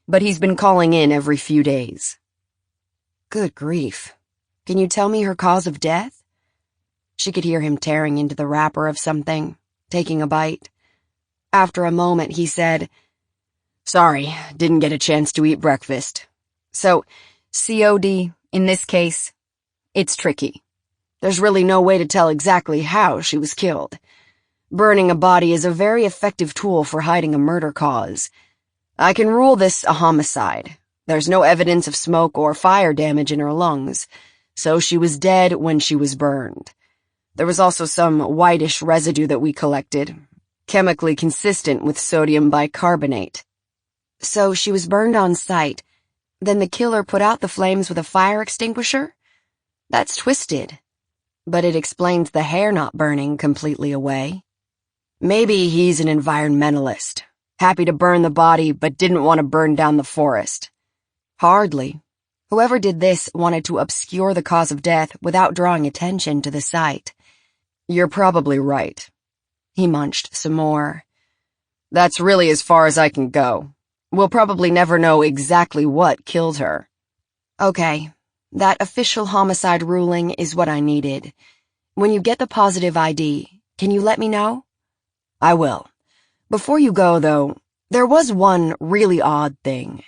but he's been calling in every few days. Good grief. Can you tell me her cause of death? She could hear him tearing into the wrapper of something, taking a bite. After a moment, he said, Sorry, didn't get a chance to eat breakfast. So, COD, in this case, it's tricky. There's really no way to tell exactly how she was killed. Burning a body is a very effective tool for hiding a murder cause. I can rule this a homicide. There's no evidence of smoke or fire damage in her lungs, so she was dead when she was burned. There was also some whitish residue that we collected, chemically consistent with sodium bicarbonate. So she was burned on sight, then the killer put out the flames with a fire extinguisher? That's twisted. But it explains the hair not burning completely away. Maybe he's an environmentalist, happy to burn the body but didn't want to burn down the forest. Hardly. Whoever did this wanted to obscure the cause of death without drawing attention to the site. You're probably right. He munched some more. That's really as far as I can go. We'll probably never know exactly what killed her. Okay, that official homicide ruling is what I needed. When you get the positive ID, can you let me know? I will. Before you go, though, there was one really odd thing.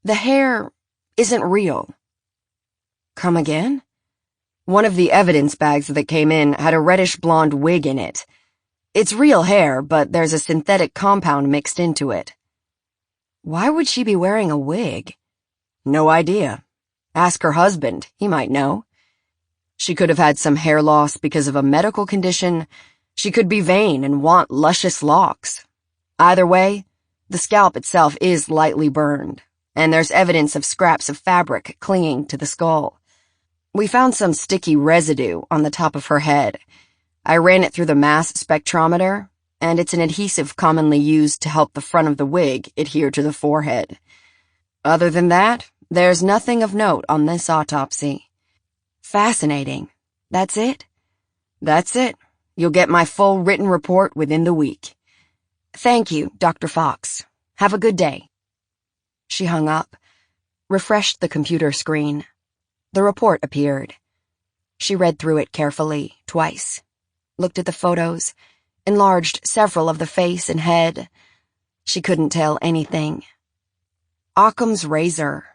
The hair isn't real. Come again? One of the evidence bags that came in had a reddish-blonde wig in it. It's real hair, but there's a synthetic compound mixed into it. Why would she be wearing a wig? No idea. Ask her husband, he might know. She could have had some hair loss because of a medical condition. She could be vain and want luscious locks. Either way, the scalp itself is lightly burned, and there's evidence of scraps of fabric clinging to the skull. We found some sticky residue on the top of her head. I ran it through the mass spectrometer, and it's an adhesive commonly used to help the front of the wig adhere to the forehead. Other than that, there's nothing of note on this autopsy. Fascinating. That's it? That's it. You'll get my full written report within the week. Thank you, Dr. Fox. Have a good day. She hung up, refreshed the computer screen. The report appeared. She read through it carefully, twice, looked at the photos, enlarged several of the face and head. She couldn't tell anything. Occam's razor.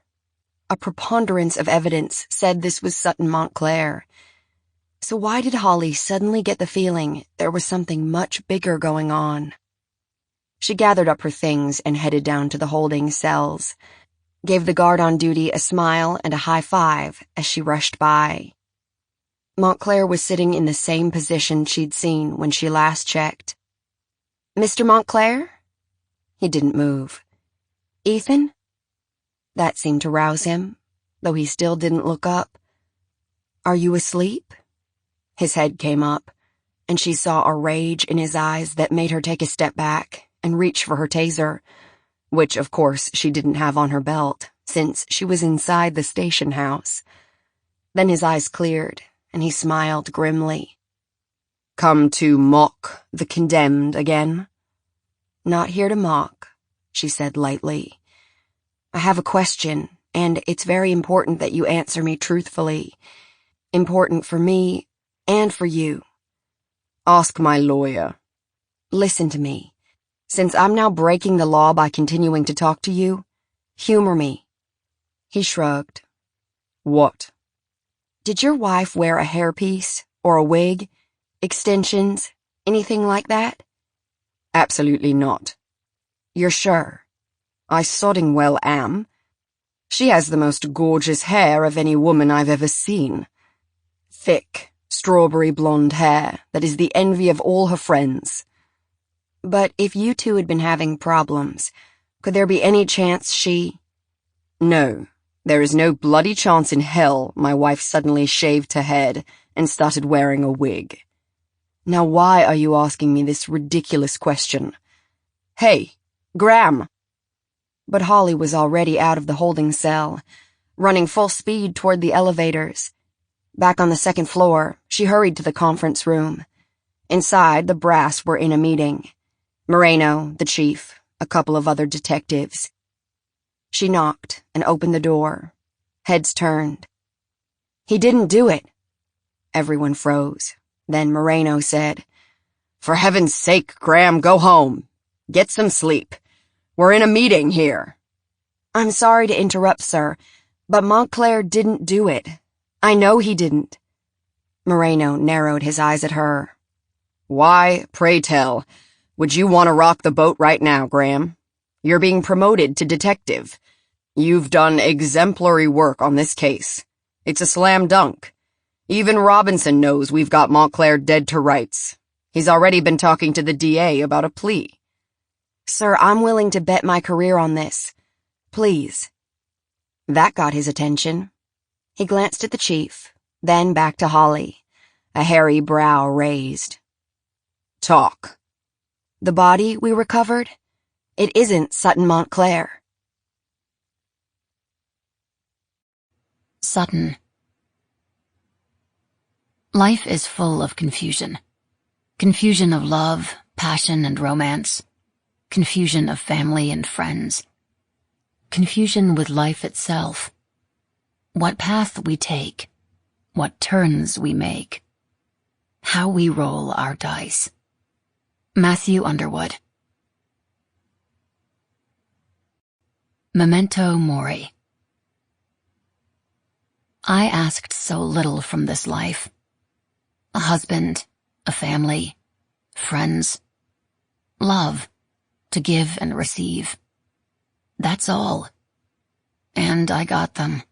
A preponderance of evidence said this was Sutton Montclair. So why did Holly suddenly get the feeling there was something much bigger going on? She gathered up her things and headed down to the holding cells, gave the guard on duty a smile and a high five as she rushed by. Montclair was sitting in the same position she'd seen when she last checked. "Mr. Montclair?" He didn't move. "Ethan?" That seemed to rouse him, though he still didn't look up. "Are you asleep?" His head came up, and she saw a rage in his eyes that made her take a step back and reach for her taser, which, of course, she didn't have on her belt, since she was inside the station house. Then his eyes cleared, and he smiled grimly. "Come to mock the condemned again?" "Not here to mock," she said lightly. "I have a question, and it's very important that you answer me truthfully. Important for me and for you." "Ask my lawyer." "Listen to me. Since I'm now breaking the law by continuing to talk to you, humor me." He shrugged. "What?" "Did your wife wear a hairpiece or a wig, extensions, anything like that?" "Absolutely not." "You're sure?" "I sodding well am. She has the most gorgeous hair of any woman I've ever seen. Thick, strawberry blonde hair that is the envy of all her friends." "But if you two had been having problems, could there be any chance she—" "No, there is no bloody chance in hell my wife suddenly shaved her head and started wearing a wig. Now why are you asking me this ridiculous question? Hey, Graham!" But Holly was already out of the holding cell, running full speed toward the elevators. Back on the second floor, she hurried to the conference room. Inside, the brass were in a meeting. Moreno, the chief, a couple of other detectives. She knocked and opened the door. Heads turned. "He didn't do it." Everyone froze. Then Moreno said, "For heaven's sake, Graham, go home. Get some sleep. We're in a meeting here." "I'm sorry to interrupt, sir, but Montclair didn't do it. I know he didn't." Moreno narrowed his eyes at her. "Why, pray tell, would you want to rock the boat right now, Graham? You're being promoted to detective. You've done exemplary work on this case. It's a slam dunk. Even Robinson knows we've got Montclair dead to rights. He's already been talking to the DA about a plea." "Sir, I'm willing to bet my career on this. Please." That got his attention. He glanced at the chief, then back to Holly, a hairy brow raised. "Talk." "The body we recovered? It isn't Sutton Montclair." Sutton. Life is full of confusion. Confusion of love, passion, and romance. Confusion of family and friends. Confusion with life itself. What path we take. What turns we make. How we roll our dice. Matthew Underwood. Memento Mori. I asked so little from this life. A husband, a family, friends, love, to give and receive. That's all. And I got them.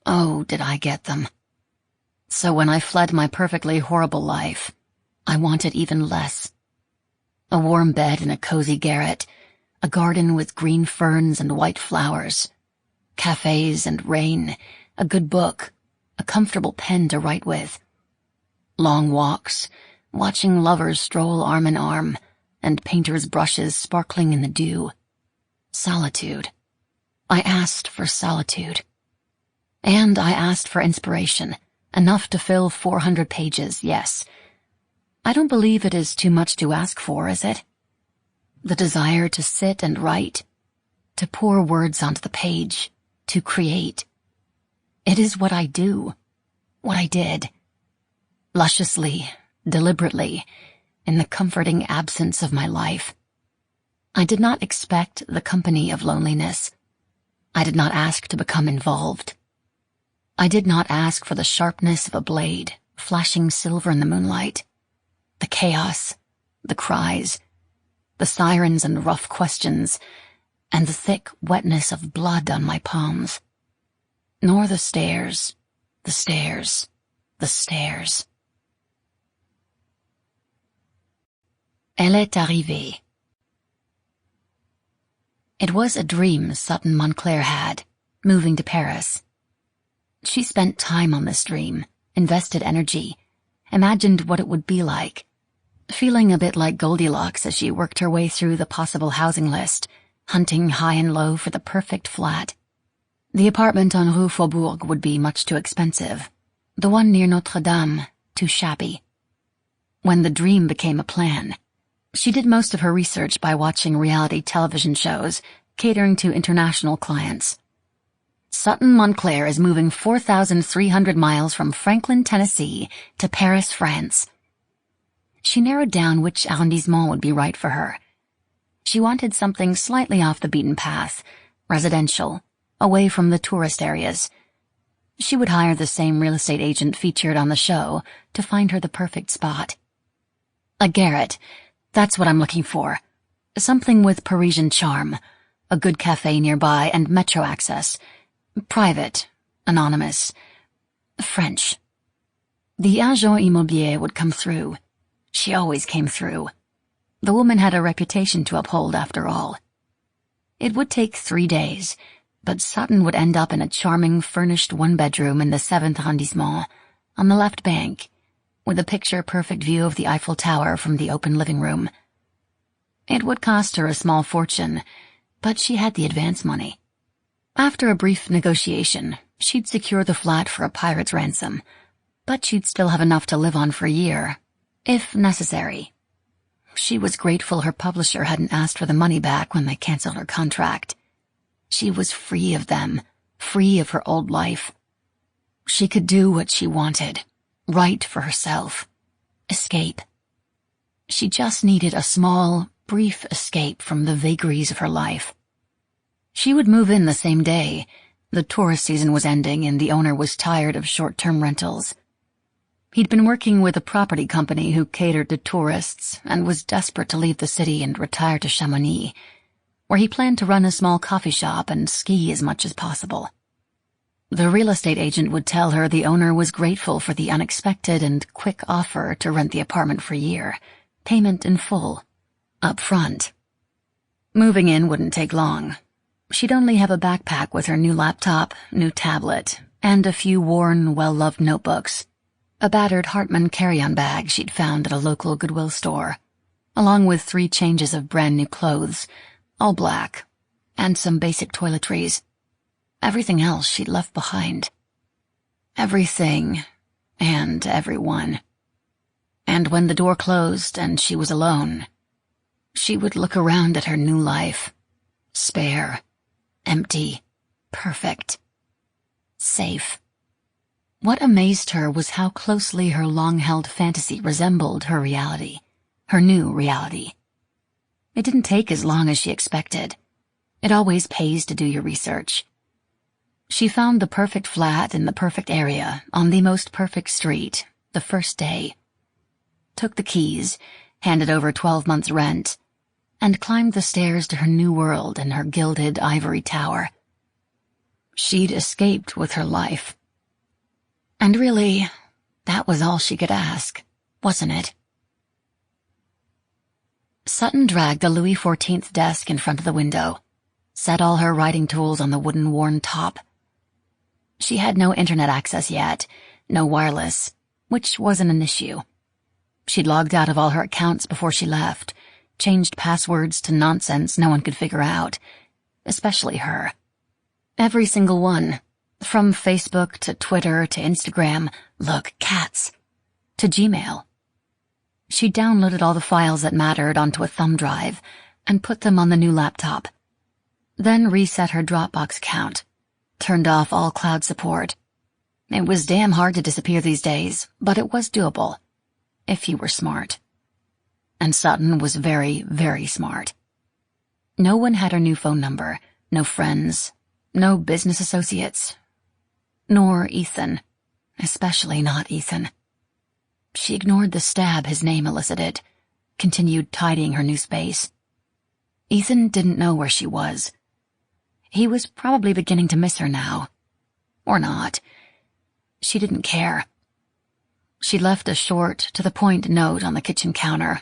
Oh, did I get them. So when I fled my perfectly horrible life, I wanted even less. A warm bed in a cozy garret, a garden with green ferns and white flowers, Cafes and rain, a good book, a comfortable pen to write with. Long walks, watching lovers stroll arm in arm, and painters' brushes sparkling in the dew. Solitude. I asked for solitude. And I asked for inspiration, enough to fill 400 pages, yes. I don't believe it is too much to ask for, is it? The desire to sit and write, to pour words onto the page, to create. It is what I do, what I did. Lusciously, deliberately, in the comforting absence of my life. I did not expect the company of loneliness. I did not ask to become involved. I did not ask for the sharpness of a blade, flashing silver in the moonlight. The chaos, the cries, the sirens and rough questions, and the thick wetness of blood on my palms. Nor the stairs, the stairs, the stairs. Elle est arrivée. It was a dream Sutton Montclair had, moving to Paris. She spent time on this dream, invested energy, imagined what it would be like, feeling a bit like Goldilocks as she worked her way through the possible housing list, hunting high and low for the perfect flat. The apartment on Rue Faubourg would be much too expensive. The one near Notre Dame, too shabby. When the dream became a plan, she did most of her research by watching reality television shows, catering to international clients. Sutton Montclair is moving 4,300 miles from Franklin, Tennessee, to Paris, France. She narrowed down which arrondissement would be right for her. She wanted something slightly off the beaten path, residential, away from the tourist areas. She would hire the same real estate agent featured on the show to find her the perfect spot. A garret, that's what I'm looking for. Something with Parisian charm, a good cafe nearby and metro access. Private, anonymous, French. The agent immobilier would come through. She always came through. The woman had a reputation to uphold after all. It would take 3 days, but Sutton would end up in a charming furnished one-bedroom in the 7th arrondissement, on the left bank, with a picture-perfect view of the Eiffel Tower from the open living room. It would cost her a small fortune, but she had the advance money. After a brief negotiation, she'd secure the flat for a pirate's ransom, but she'd still have enough to live on for a year, if necessary. She was grateful her publisher hadn't asked for the money back when they canceled her contract. She was free of them, free of her old life. She could do what she wanted, write for herself, escape. She just needed a small, brief escape from the vagaries of her life. She would move in the same day. The tourist season was ending and the owner was tired of short-term rentals. He'd been working with a property company who catered to tourists and was desperate to leave the city and retire to Chamonix, where he planned to run a small coffee shop and ski as much as possible. The real estate agent would tell her the owner was grateful for the unexpected and quick offer to rent the apartment for a year, payment in full, up front. Moving in wouldn't take long. She'd only have a backpack with her new laptop, new tablet, and a few worn, well-loved notebooks. A battered Hartmann carry-on bag she'd found at a local Goodwill store, along with 3 changes of brand-new clothes, all black, and some basic toiletries. Everything else she'd left behind. Everything and everyone. And when the door closed and she was alone, she would look around at her new life, spare, empty, perfect, safe. What amazed her was how closely her long-held fantasy resembled her reality, her new reality. It didn't take as long as she expected. It always pays to do your research. She found the perfect flat in the perfect area, on the most perfect street, the first day. Took the keys, handed over 12 months' rent, and climbed the stairs to her new world in her gilded ivory tower. She'd escaped with her life. And really, that was all she could ask, wasn't it? Sutton dragged the Louis XIV desk in front of the window. set all her writing tools on the wooden worn top. She had no internet access yet, no wireless, which wasn't an issue. She'd logged out of all her accounts before she left, changed passwords to nonsense no one could figure out, especially her. Every single one, from Facebook to Twitter to Instagram, look, cats, to Gmail. She downloaded all the files that mattered onto a thumb drive and put them on the new laptop. Then reset her Dropbox account, turned off all cloud support. It was damn hard to disappear these days, but it was doable, if you were smart. And Sutton was very, very smart. No one had her new phone number, no friends, no business associates, nor Ethan, especially not Ethan. She ignored the stab his name elicited, continued tidying her new space. Ethan didn't know where she was. He was probably beginning to miss her now. Or not. She didn't care. She left a short, to-the-point note on the kitchen counter.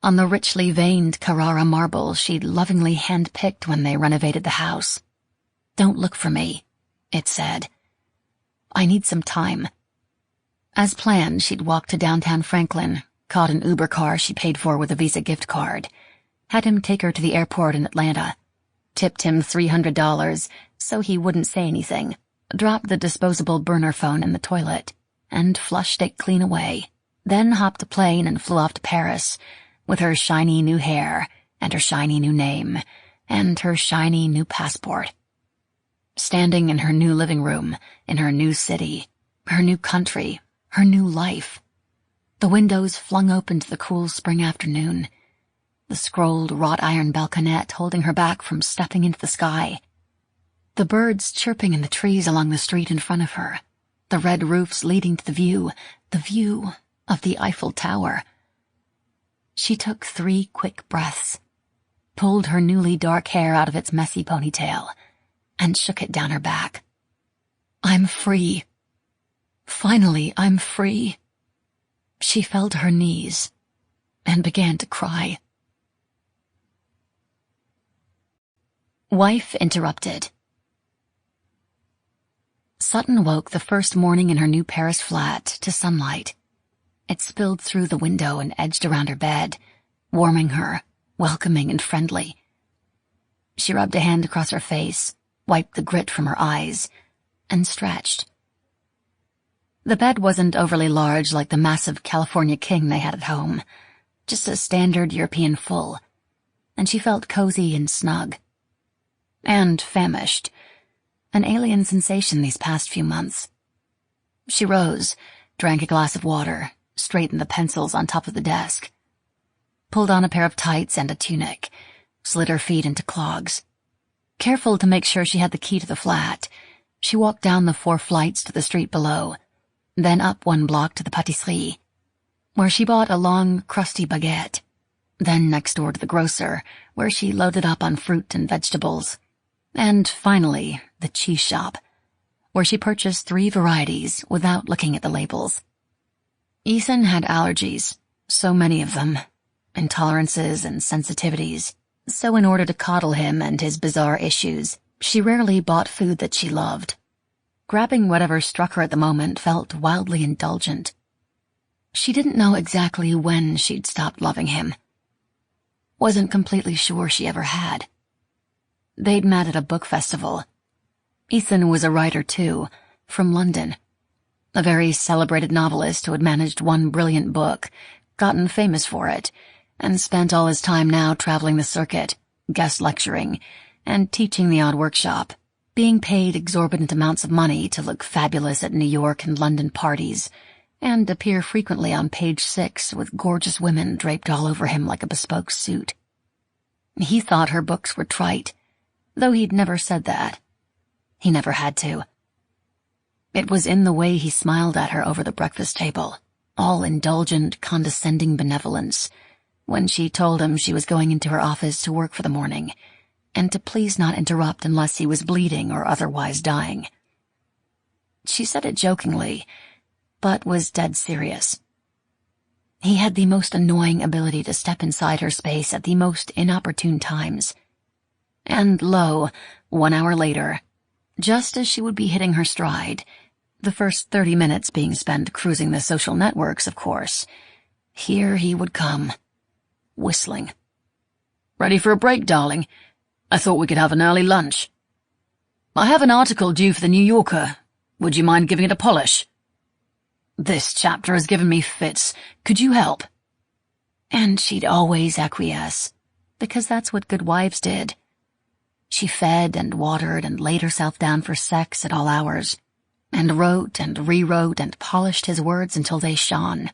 On the richly veined Carrara marble she'd lovingly hand-picked when they renovated the house. "Don't look for me," it said. "I need some time." As planned, she'd walked to downtown Franklin, caught an Uber car she paid for with a Visa gift card, had him take her to the airport in Atlanta, tipped him $300 so he wouldn't say anything, dropped the disposable burner phone in the toilet, and flushed it clean away, then hopped a plane and flew off to Paris with her shiny new hair and her shiny new name and her shiny new passport. Standing in her new living room, in her new city, her new country, her new life. The windows flung open to the cool spring afternoon, the scrolled wrought iron balconette holding her back from stepping into the sky, the birds chirping in the trees along the street in front of her, the red roofs leading to the view of the Eiffel Tower. She took 3 quick breaths, pulled her newly dark hair out of its messy ponytail, and shook it down her back. I'm free. Finally, I'm free. She fell to her knees and began to cry. Wife interrupted. Sutton woke the first morning in her new Paris flat to sunlight. It spilled through the window and edged around her bed, warming her, welcoming and friendly. She rubbed a hand across her face, wiped the grit from her eyes, and stretched. The bed wasn't overly large like the massive California king they had at home, just a standard European full, and she felt cozy and snug. And famished, an alien sensation these past few months. She rose, drank a glass of water, straightened the pencils on top of the desk, pulled on a pair of tights and a tunic, slid her feet into clogs. Careful to make sure she had the key to the flat, she walked down the 4 flights to the street below, then up 1 block to the pâtisserie, where she bought a long, crusty baguette, then next door to the grocer, where she loaded up on fruit and vegetables, and finally the cheese shop, where she purchased 3 varieties without looking at the labels. Ethan had allergies, so many of them, intolerances and sensitivities, so in order to coddle him and his bizarre issues, she rarely bought food that she loved. Grabbing whatever struck her at the moment felt wildly indulgent. She didn't know exactly when she'd stopped loving him. Wasn't completely sure she ever had. They'd met at a book festival. Ethan was a writer, too, from London. A very celebrated novelist who had managed 1 brilliant book, gotten famous for it, and spent all his time now traveling the circuit, guest lecturing, and teaching the odd workshop, being paid exorbitant amounts of money to look fabulous at New York and London parties, and appear frequently on page 6 with gorgeous women draped all over him like a bespoke suit. He thought her books were trite, though he'd never said that. He never had to. It was in the way he smiled at her over the breakfast table, all indulgent, condescending benevolence, when she told him she was going into her office to work for the morning, and to please not interrupt unless he was bleeding or otherwise dying. She said it jokingly, but was dead serious. He had the most annoying ability to step inside her space at the most inopportune times. And lo, 1 hour later, just as she would be hitting her stride, the first 30 minutes being spent cruising the social networks, of course, here he would come, whistling. "Ready for a break, darling? I thought we could have an early lunch. I have an article due for the New Yorker. Would you mind giving it a polish? This chapter has given me fits. Could you help?" And she'd always acquiesce, because that's what good wives did. She fed and watered and laid herself down for sex at all hours, and wrote and rewrote and polished his words until they shone,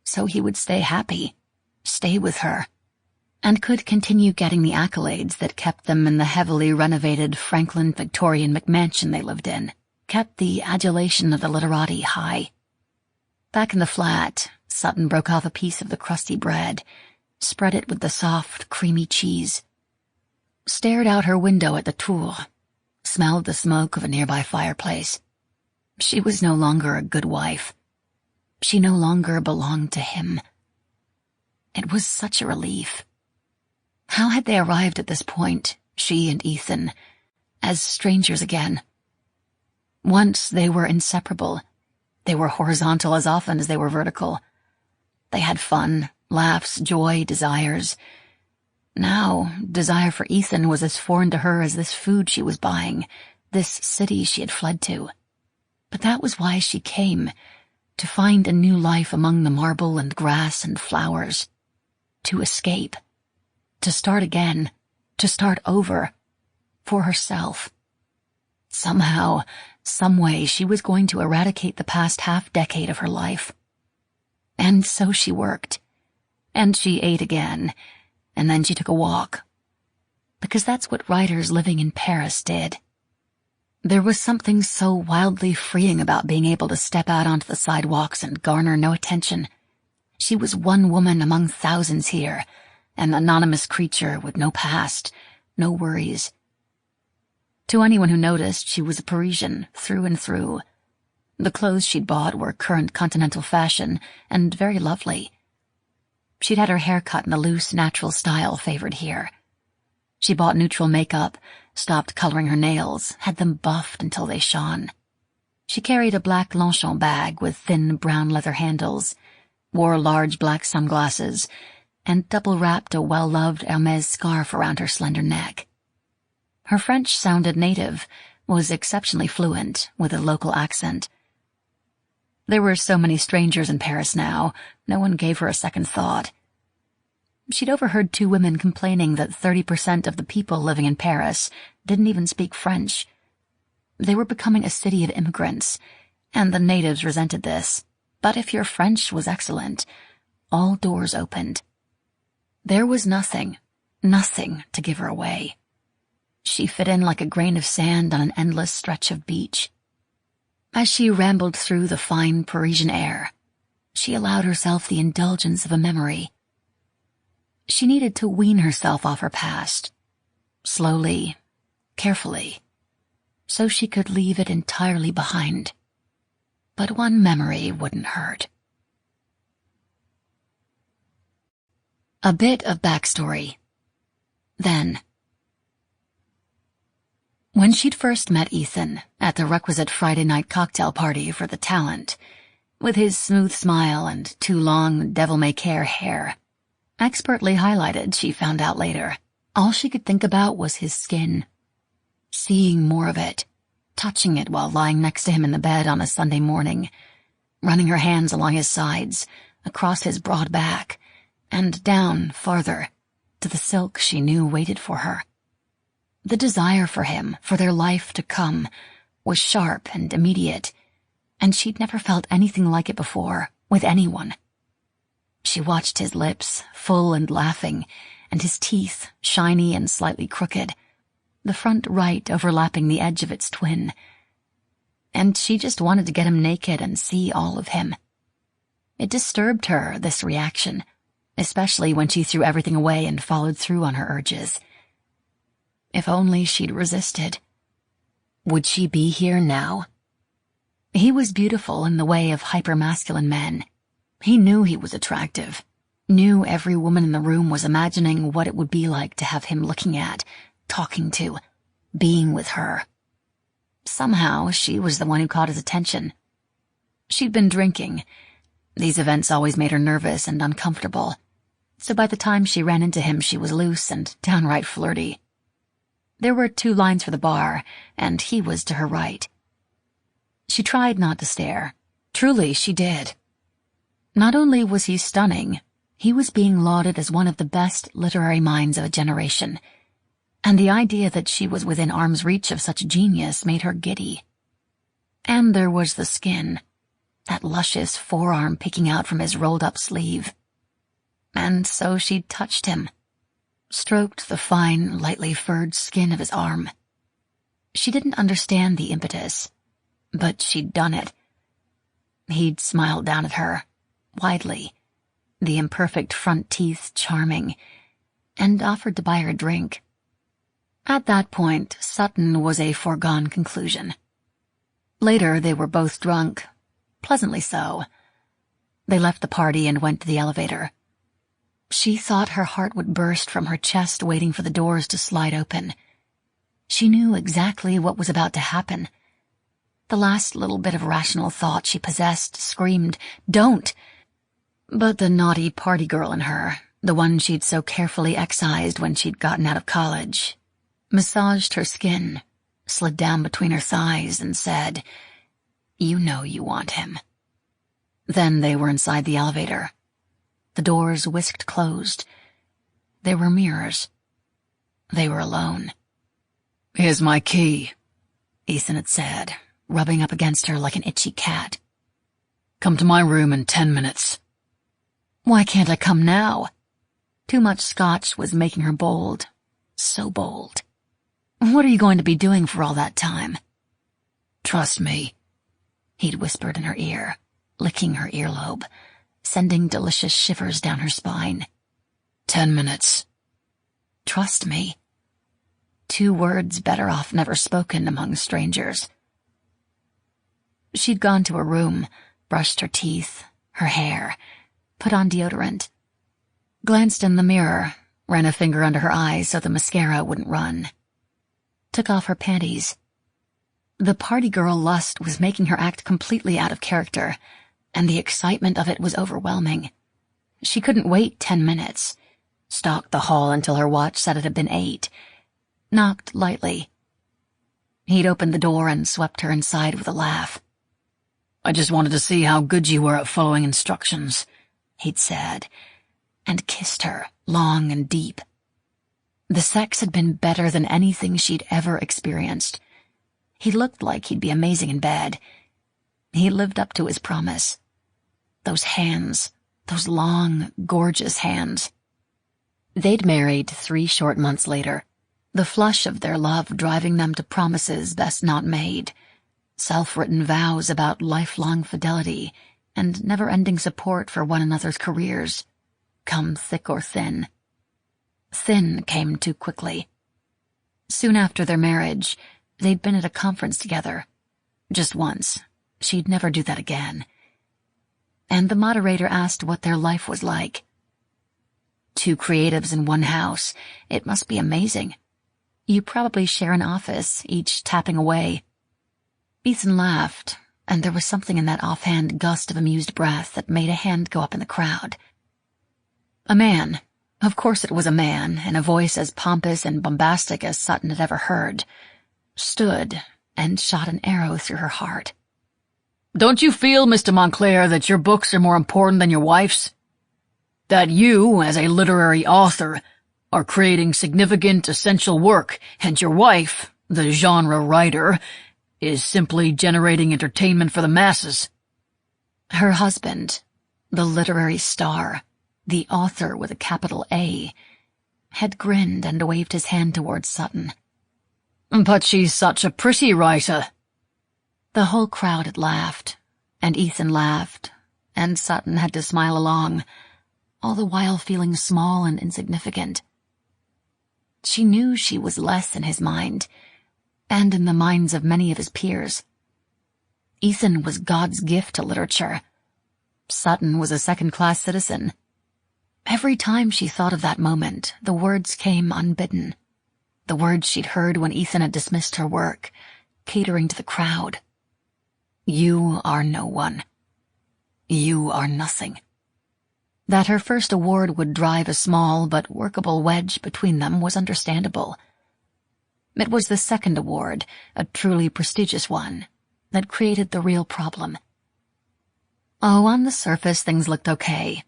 so he would stay happy, stay with her, and could continue getting the accolades that kept them in the heavily renovated Franklin Victorian McMansion they lived in, kept the adulation of the literati high. Back in the flat, Sutton broke off a piece of the crusty bread, spread it with the soft, creamy cheese, stared out her window at the Tour, smelled the smoke of a nearby fireplace. She was no longer a good wife. She no longer belonged to him. It was such a relief. How had they arrived at this point, she and Ethan, as strangers again? Once they were inseparable. They were horizontal as often as they were vertical. They had fun, laughs, joy, desires. Now, desire for Ethan was as foreign to her as this food she was buying, this city she had fled to. But that was why she came, to find a new life among the marble and grass and flowers, to escape, to start again, to start over, for herself. Somehow, some way, she was going to eradicate the past half-decade of her life. And so she worked, and she ate again, and then she took a walk, because that's what writers living in Paris did. There was something so wildly freeing about being able to step out onto the sidewalks and garner no attention. She was one woman among thousands here, an anonymous creature with no past, no worries. To anyone who noticed, she was a Parisian through and through. The clothes she'd bought were current continental fashion and very lovely. She'd had her hair cut in the loose, natural style favored here. She bought neutral makeup, stopped coloring her nails, had them buffed until they shone. She carried a black Longchamp bag with thin brown leather handles, wore large black sunglasses, and double-wrapped a well-loved Hermès scarf around her slender neck. Her French sounded native, was exceptionally fluent, with a local accent. There were so many strangers in Paris now, no one gave her a second thought. She'd overheard 2 women complaining that 30% of the people living in Paris didn't even speak French. They were becoming a city of immigrants, and the natives resented this. But if your French was excellent, all doors opened. There was nothing to give her away. She fit in like a grain of sand on an endless stretch of beach. As she rambled through the fine Parisian air, she allowed herself the indulgence of a memory. She needed to wean herself off her past, slowly, carefully, so she could leave it entirely behind. But one memory wouldn't hurt. A bit of backstory. Then, when she'd first met Ethan at the requisite Friday night cocktail party for the talent, with his smooth smile and 2 long devil-may-care hair, expertly highlighted, she found out later, all she could think about was his skin. Seeing more of it, touching it while lying next to him in the bed on a Sunday morning, running her hands along his sides, across his broad back, and down farther, to the silk she knew waited for her. The desire for him, for their life to come, was sharp and immediate, and she'd never felt anything like it before, with anyone. She watched his lips, full and laughing, and his teeth, shiny and slightly crooked, the front right overlapping the edge of its twin. And she just wanted to get him naked and see all of him. It disturbed her, this reaction, especially when she threw everything away and followed through on her urges. If only she'd resisted. Would she be here now? He was beautiful in the way of hyper-masculine men. He knew he was attractive, knew every woman in the room was imagining what it would be like to have him looking at, talking to, being with her. Somehow, she was the one who caught his attention. She'd been drinking. These events always made her nervous and uncomfortable, so by the time she ran into him, she was loose and downright flirty. There were 2 lines for the bar, and he was to her right. She tried not to stare. Truly, she did. Not only was he stunning, he was being lauded as one of the best literary minds of a generation, and the idea that she was within arm's reach of such genius made her giddy. And there was the skin, that luscious forearm peeking out from his rolled-up sleeve. And so she touched him, stroked the fine, lightly furred skin of his arm. She didn't understand the impetus, but she'd done it. He'd smiled down at her, widely, the imperfect front teeth charming, and offered to buy her a drink. At that point, Sutton was a foregone conclusion. Later, they were both drunk, pleasantly so. They left the party and went to the elevator. She thought her heart would burst from her chest waiting for the doors to slide open. She knew exactly what was about to happen. The last little bit of rational thought she possessed screamed, "Don't!" But the naughty party girl in her, the one she'd so carefully excised when she'd gotten out of college, massaged her skin, slid down between her thighs, and said, "You know you want him." Then they were inside the elevator. The doors whisked closed. There were mirrors. They were alone. "Here's my key," Ellison had said, rubbing up against her like an itchy cat. "Come to my room in 10 minutes. Why can't I come now? Too much scotch was making her bold. So bold. What are you going to be doing for all that time? Trust me, he'd whispered in her ear, licking her earlobe, sending delicious shivers down her spine. 10 minutes. Trust me. 2 words better off never spoken among strangers. She'd gone to her room, brushed her teeth, her hair, put on deodorant, glanced in the mirror, ran a finger under her eyes so the mascara wouldn't run, took off her panties. The party girl lust was making her act completely out of character, and the excitement of it was overwhelming. She couldn't wait 10 minutes, stalked the hall until her watch said it had been 8, knocked lightly. He'd opened the door and swept her inside with a laugh. "I just wanted to see how good you were at following instructions," he'd said, and kissed her long and deep. The sex had been better than anything she'd ever experienced. He looked like he'd be amazing in bed. He lived up to his promise. Those hands, those long, gorgeous hands. They'd married 3 short months later, the flush of their love driving them to promises best not made, self-written vows about lifelong fidelity and never-ending support for one another's careers, come thick or thin. Thin came too quickly. Soon after their marriage, they'd been at a conference together. Just once. She'd never do that again. And the moderator asked what their life was like. 2 creatives in one house. It must be amazing. You probably share an office, each tapping away. Ellison laughed, and there was something in that offhand gust of amused breath that made a hand go up in the crowd. A man, of course it was a man, in a voice as pompous and bombastic as Sutton had ever heard, stood and shot an arrow through her heart. "Don't you feel, Mr. Montclair, that your books are more important than your wife's? That you, as a literary author, are creating significant, essential work, and your wife, the genre writer, is simply generating entertainment for the masses?" Her husband, the literary star, the author with a capital A, had grinned and waved his hand towards Sutton. "But she's such a pretty writer." The whole crowd had laughed, and Ellison laughed, and Sutton had to smile along, all the while feeling small and insignificant. She knew she was less in his mind, and in the minds of many of his peers. Ellison was God's gift to literature. Sutton was a second-class citizen. Every time she thought of that moment, the words came unbidden. the words she'd heard when Ethan had dismissed her work, catering to the crowd. You are no one. You are nothing. That her first award would drive a small but workable wedge between them was understandable. It was the second award, a truly prestigious one, that created the real problem. Oh, on the surface things looked okay.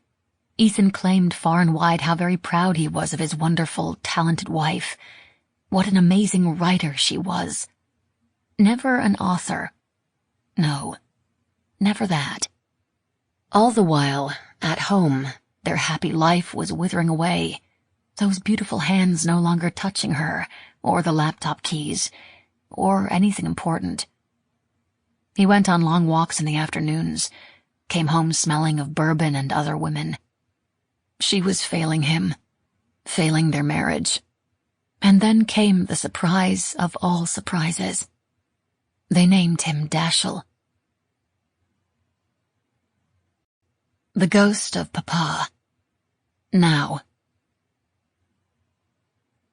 Ethan claimed far and wide how very proud he was of his wonderful, talented wife. What an amazing writer she was. Never an author. No, never that. All the while, at home, their happy life was withering away, those beautiful hands no longer touching her, or the laptop keys, or anything important. He went on long walks in the afternoons, came home smelling of bourbon and other women. She was failing him, failing their marriage. And then came the surprise of all surprises. They named him Dashiell. The ghost of Papa. Now.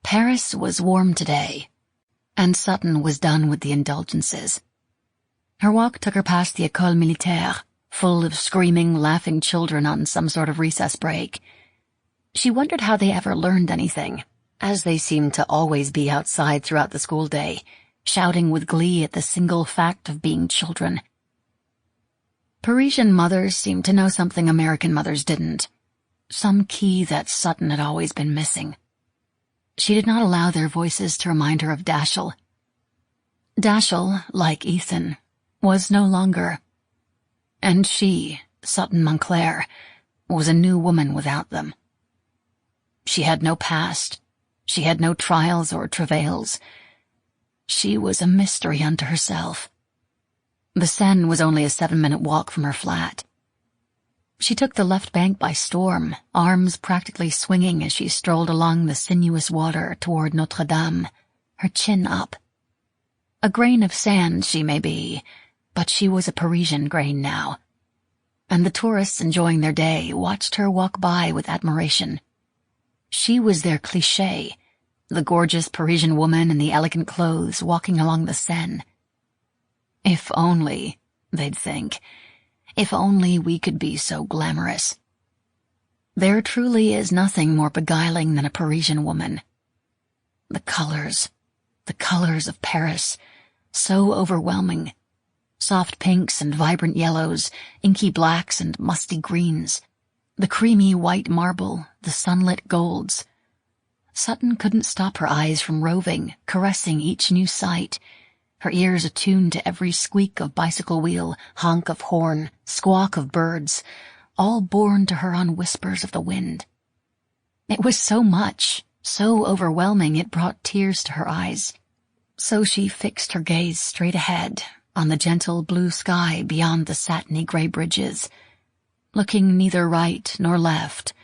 Paris was warm today, and Sutton was done with the indulgences. Her walk took her past the École Militaire, full of screaming, laughing children on some sort of recess break. She wondered how they ever learned anything, as they seemed to always be outside throughout the school day, shouting with glee at the single fact of being children. Parisian mothers seemed to know something American mothers didn't, some key that Sutton had always been missing. She did not allow their voices to remind her of Dashiell. Dashiell, like Ethan, was no longer. And she, Sutton Montclair, was a new woman without them. She had no past. She had no trials or travails. She was a mystery unto herself. The Seine was only a 7-minute walk from her flat. She took the left bank by storm, arms practically swinging as she strolled along the sinuous water toward Notre Dame, her chin up. A grain of sand she may be, but she was a Parisian grain now. And the tourists enjoying their day watched her walk by with admiration. She was their cliché, the gorgeous Parisian woman in the elegant clothes walking along the Seine. If only, they'd think, if only we could be so glamorous. There truly is nothing more beguiling than a Parisian woman. The colors of Paris, so overwhelming. Soft pinks and vibrant yellows, inky blacks and musty greens. The creamy white marble, the sunlit golds. Sutton couldn't stop her eyes from roving, caressing each new sight, her ears attuned to every squeak of bicycle wheel, honk of horn, squawk of birds, all borne to her on whispers of the wind. It was so much, so overwhelming it brought tears to her eyes. So she fixed her gaze straight ahead, on the gentle blue sky beyond the satiny gray bridges, looking neither right nor left,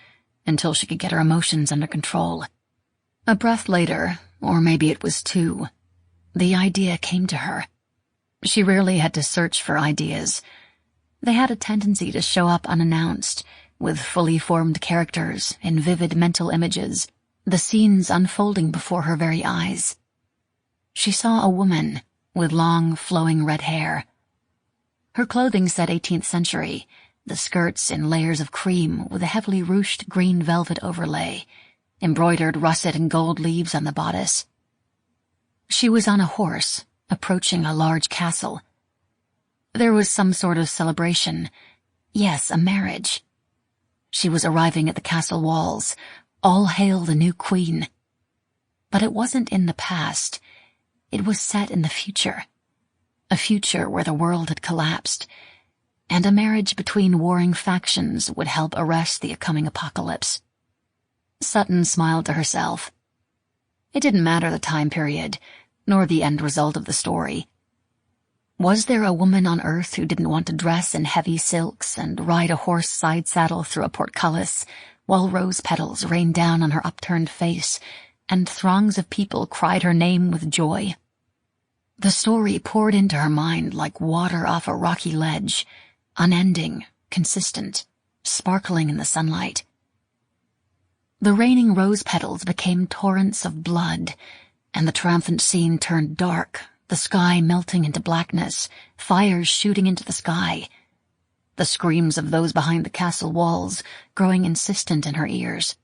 until she could get her emotions under control. A breath later, or maybe it was two, the idea came to her. She rarely had to search for ideas. They had a tendency to show up unannounced, with fully formed characters in vivid mental images, the scenes unfolding before her very eyes. She saw a woman with long, flowing red hair. Her clothing said 18th century, the skirts in layers of cream with a heavily ruched green velvet overlay, embroidered russet and gold leaves on the bodice. She was on a horse, approaching a large castle. There was some sort of celebration. Yes, a marriage. She was arriving at the castle walls. All hail the new queen. But it wasn't in the past. It was set in the future. A future where the world had collapsed, and a marriage between warring factions would help arrest the coming apocalypse. Sutton smiled to herself. It didn't matter the time period, nor the end result of the story. Was there a woman on Earth who didn't want to dress in heavy silks and ride a horse side-saddle through a portcullis while rose petals rained down on her upturned face and throngs of people cried her name with joy? The story poured into her mind like water off a rocky ledge, unending, consistent, sparkling in the sunlight. The raining rose petals became torrents of blood, and the triumphant scene turned dark, the sky melting into blackness, fires shooting into the sky. The screams of those behind the castle walls growing insistent in her ears.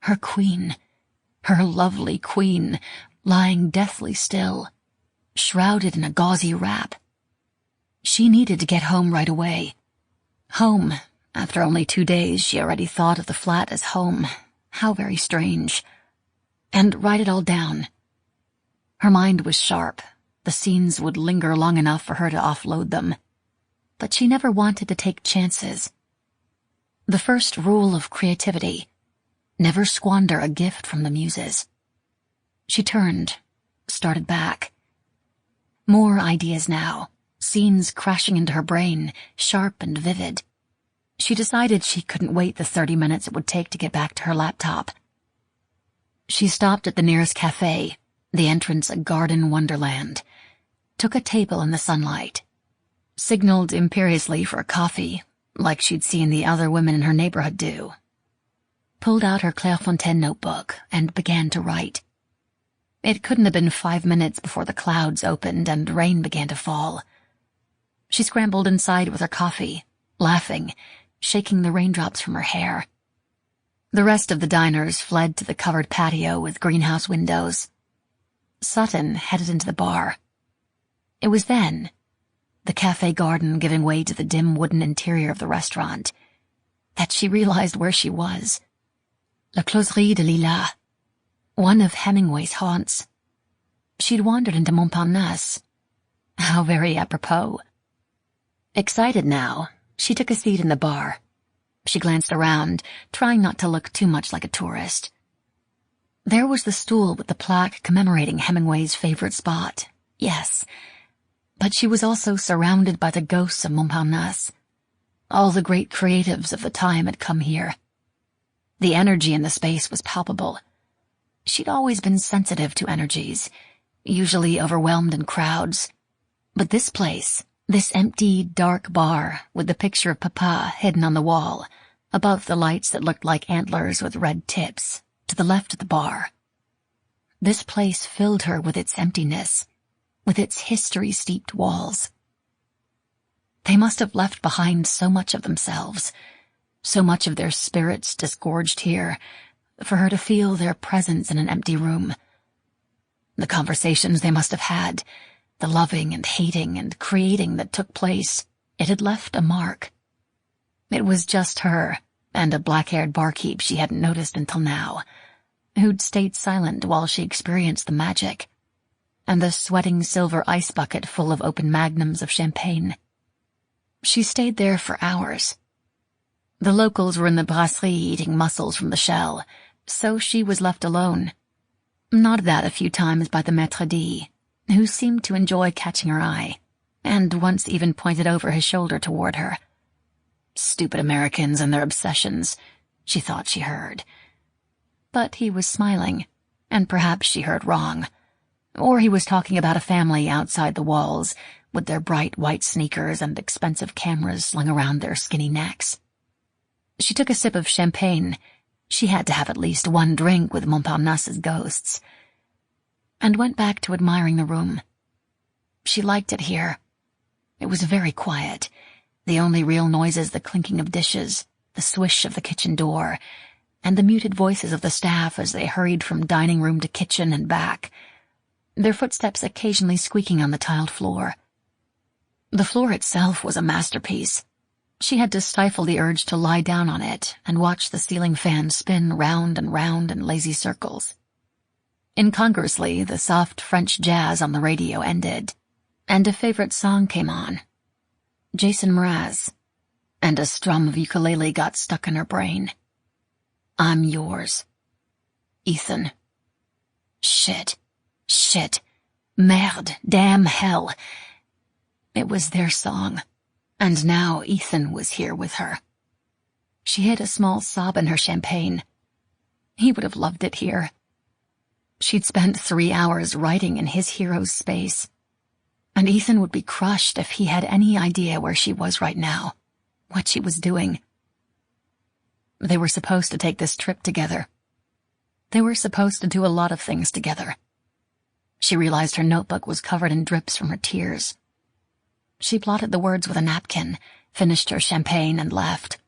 Her queen, her lovely queen, lying deathly still, shrouded in a gauzy wrap. She needed to get home right away. Home. After only 2 days, she already thought of the flat as home. How very strange. And write it all down. Her mind was sharp. The scenes would linger long enough for her to offload them. But she never wanted to take chances. The first rule of creativity: never squander a gift from the muses. She turned, started back. More ideas now, scenes crashing into her brain, sharp and vivid. She decided she couldn't wait the 30 minutes it would take to get back to her laptop. She stopped at the nearest cafe, the entrance a garden wonderland, took a table in the sunlight, signaled imperiously for a coffee, like she'd seen the other women in her neighborhood do, pulled out her Clairefontaine notebook and began to write. It couldn't have been 5 minutes before the clouds opened and rain began to fall. She scrambled inside with her coffee, laughing, shaking the raindrops from her hair. The rest of the diners fled to the covered patio with greenhouse windows. Sutton headed into the bar. It was then, the cafe garden giving way to the dim wooden interior of the restaurant, that she realized where she was. La Closerie de Lilas, one of Hemingway's haunts. She'd wandered into Montparnasse. How very apropos. Excited now, she took a seat in the bar. She glanced around, trying not to look too much like a tourist. There was the stool with the plaque commemorating Hemingway's favorite spot, yes. But she was also surrounded by the ghosts of Montparnasse. All the great creatives of the time had come here. The energy in the space was palpable. She'd always been sensitive to energies, usually overwhelmed in crowds. But this place, this empty, dark bar with the picture of Papa hidden on the wall, above the lights that looked like antlers with red tips, to the left of the bar. This place filled her with its emptiness, with its history-steeped walls. They must have left behind so much of themselves, so much of their spirits disgorged here, for her to feel their presence in an empty room. The conversations they must have had, the loving and hating and creating that took place, it had left a mark. It was just her and a black-haired barkeep she hadn't noticed until now, who'd stayed silent while she experienced the magic, and the sweating silver ice bucket full of open magnums of champagne. She stayed there for hours. The locals were in the brasserie eating mussels from the shell, so she was left alone. Nodded at a few times by the maître d', who seemed to enjoy catching her eye, and once even pointed over his shoulder toward her. Stupid Americans and their obsessions, she thought she heard. But he was smiling, and perhaps she heard wrong. Or he was talking about a family outside the walls, with their bright white sneakers and expensive cameras slung around their skinny necks. She took a sip of champagne. She had to have at least one drink with Montparnasse's ghosts, and went back to admiring the room. She liked it here. It was very quiet, the only real noises the clinking of dishes, the swish of the kitchen door, and the muted voices of the staff as they hurried from dining room to kitchen and back, their footsteps occasionally squeaking on the tiled floor. The floor itself was a masterpiece. She had to stifle the urge to lie down on it and watch the ceiling fan spin round and round in lazy circles. Incongruously, the soft French jazz on the radio ended, and a favorite song came on. Jason Mraz, and a strum of ukulele got stuck in her brain. I'm yours. Ethan. Shit. Merde. Damn hell. It was their song, and now Ethan was here with her. She hid a small sob in her champagne. He would have loved it here. She'd spent 3 hours writing in his hero's space, and Ethan would be crushed if he had any idea where she was right now, what she was doing. They were supposed to take this trip together. They were supposed to do a lot of things together. She realized her notebook was covered in drips from her tears. She blotted the words with a napkin, finished her champagne, and left.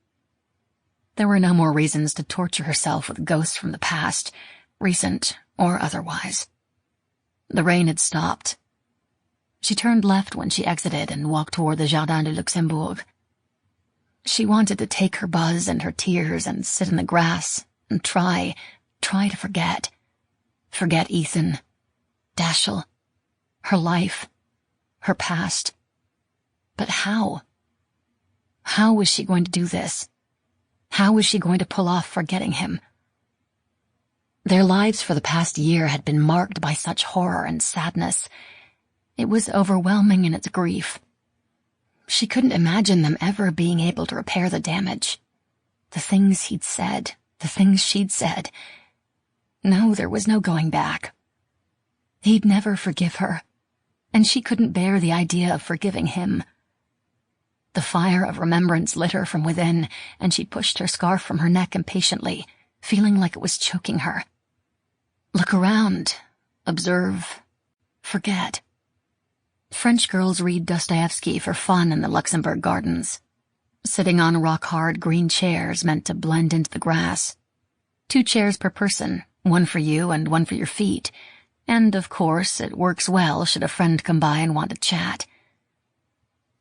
There were no more reasons to torture herself with ghosts from the past, recent or otherwise. The rain had stopped. She turned left when she exited and walked toward the Jardin de Luxembourg. She wanted to take her buzz and her tears and sit in the grass and try to forget. Forget Ethan, Dashiell, her life, her past. But how? How was she going to do this? How was she going to pull off forgetting him? Their lives for the past year had been marked by such horror and sadness. It was overwhelming in its grief. She couldn't imagine them ever being able to repair the damage. The things he'd said, the things she'd said. No, there was no going back. He'd never forgive her, and she couldn't bear the idea of forgiving him. The fire of remembrance lit her from within, and she pushed her scarf from her neck impatiently, feeling like it was choking her. Look around, observe, forget. French girls read Dostoevsky for fun in the Luxembourg Gardens, sitting on rock-hard green chairs meant to blend into the grass. 2 chairs per person, one for you and one for your feet, and, of course, it works well should a friend come by and want to chat.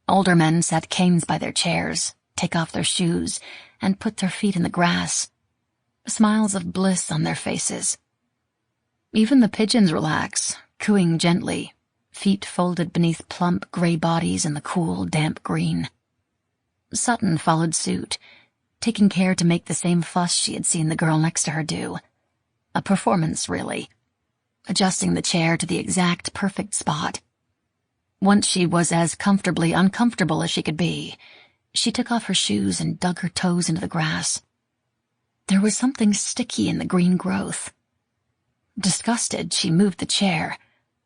Older men sat canes by their chairs, take off their shoes, and put their feet in the grass, smiles of bliss on their faces. Even the pigeons relax, cooing gently, feet folded beneath plump gray bodies in the cool, damp green. Sutton followed suit, taking care to make the same fuss she had seen the girl next to her do. A performance, really. Adjusting the chair to the exact perfect spot. Once she was as comfortably uncomfortable as she could be, she took off her shoes and dug her toes into the grass. There was something sticky in the green growth. Disgusted, she moved the chair,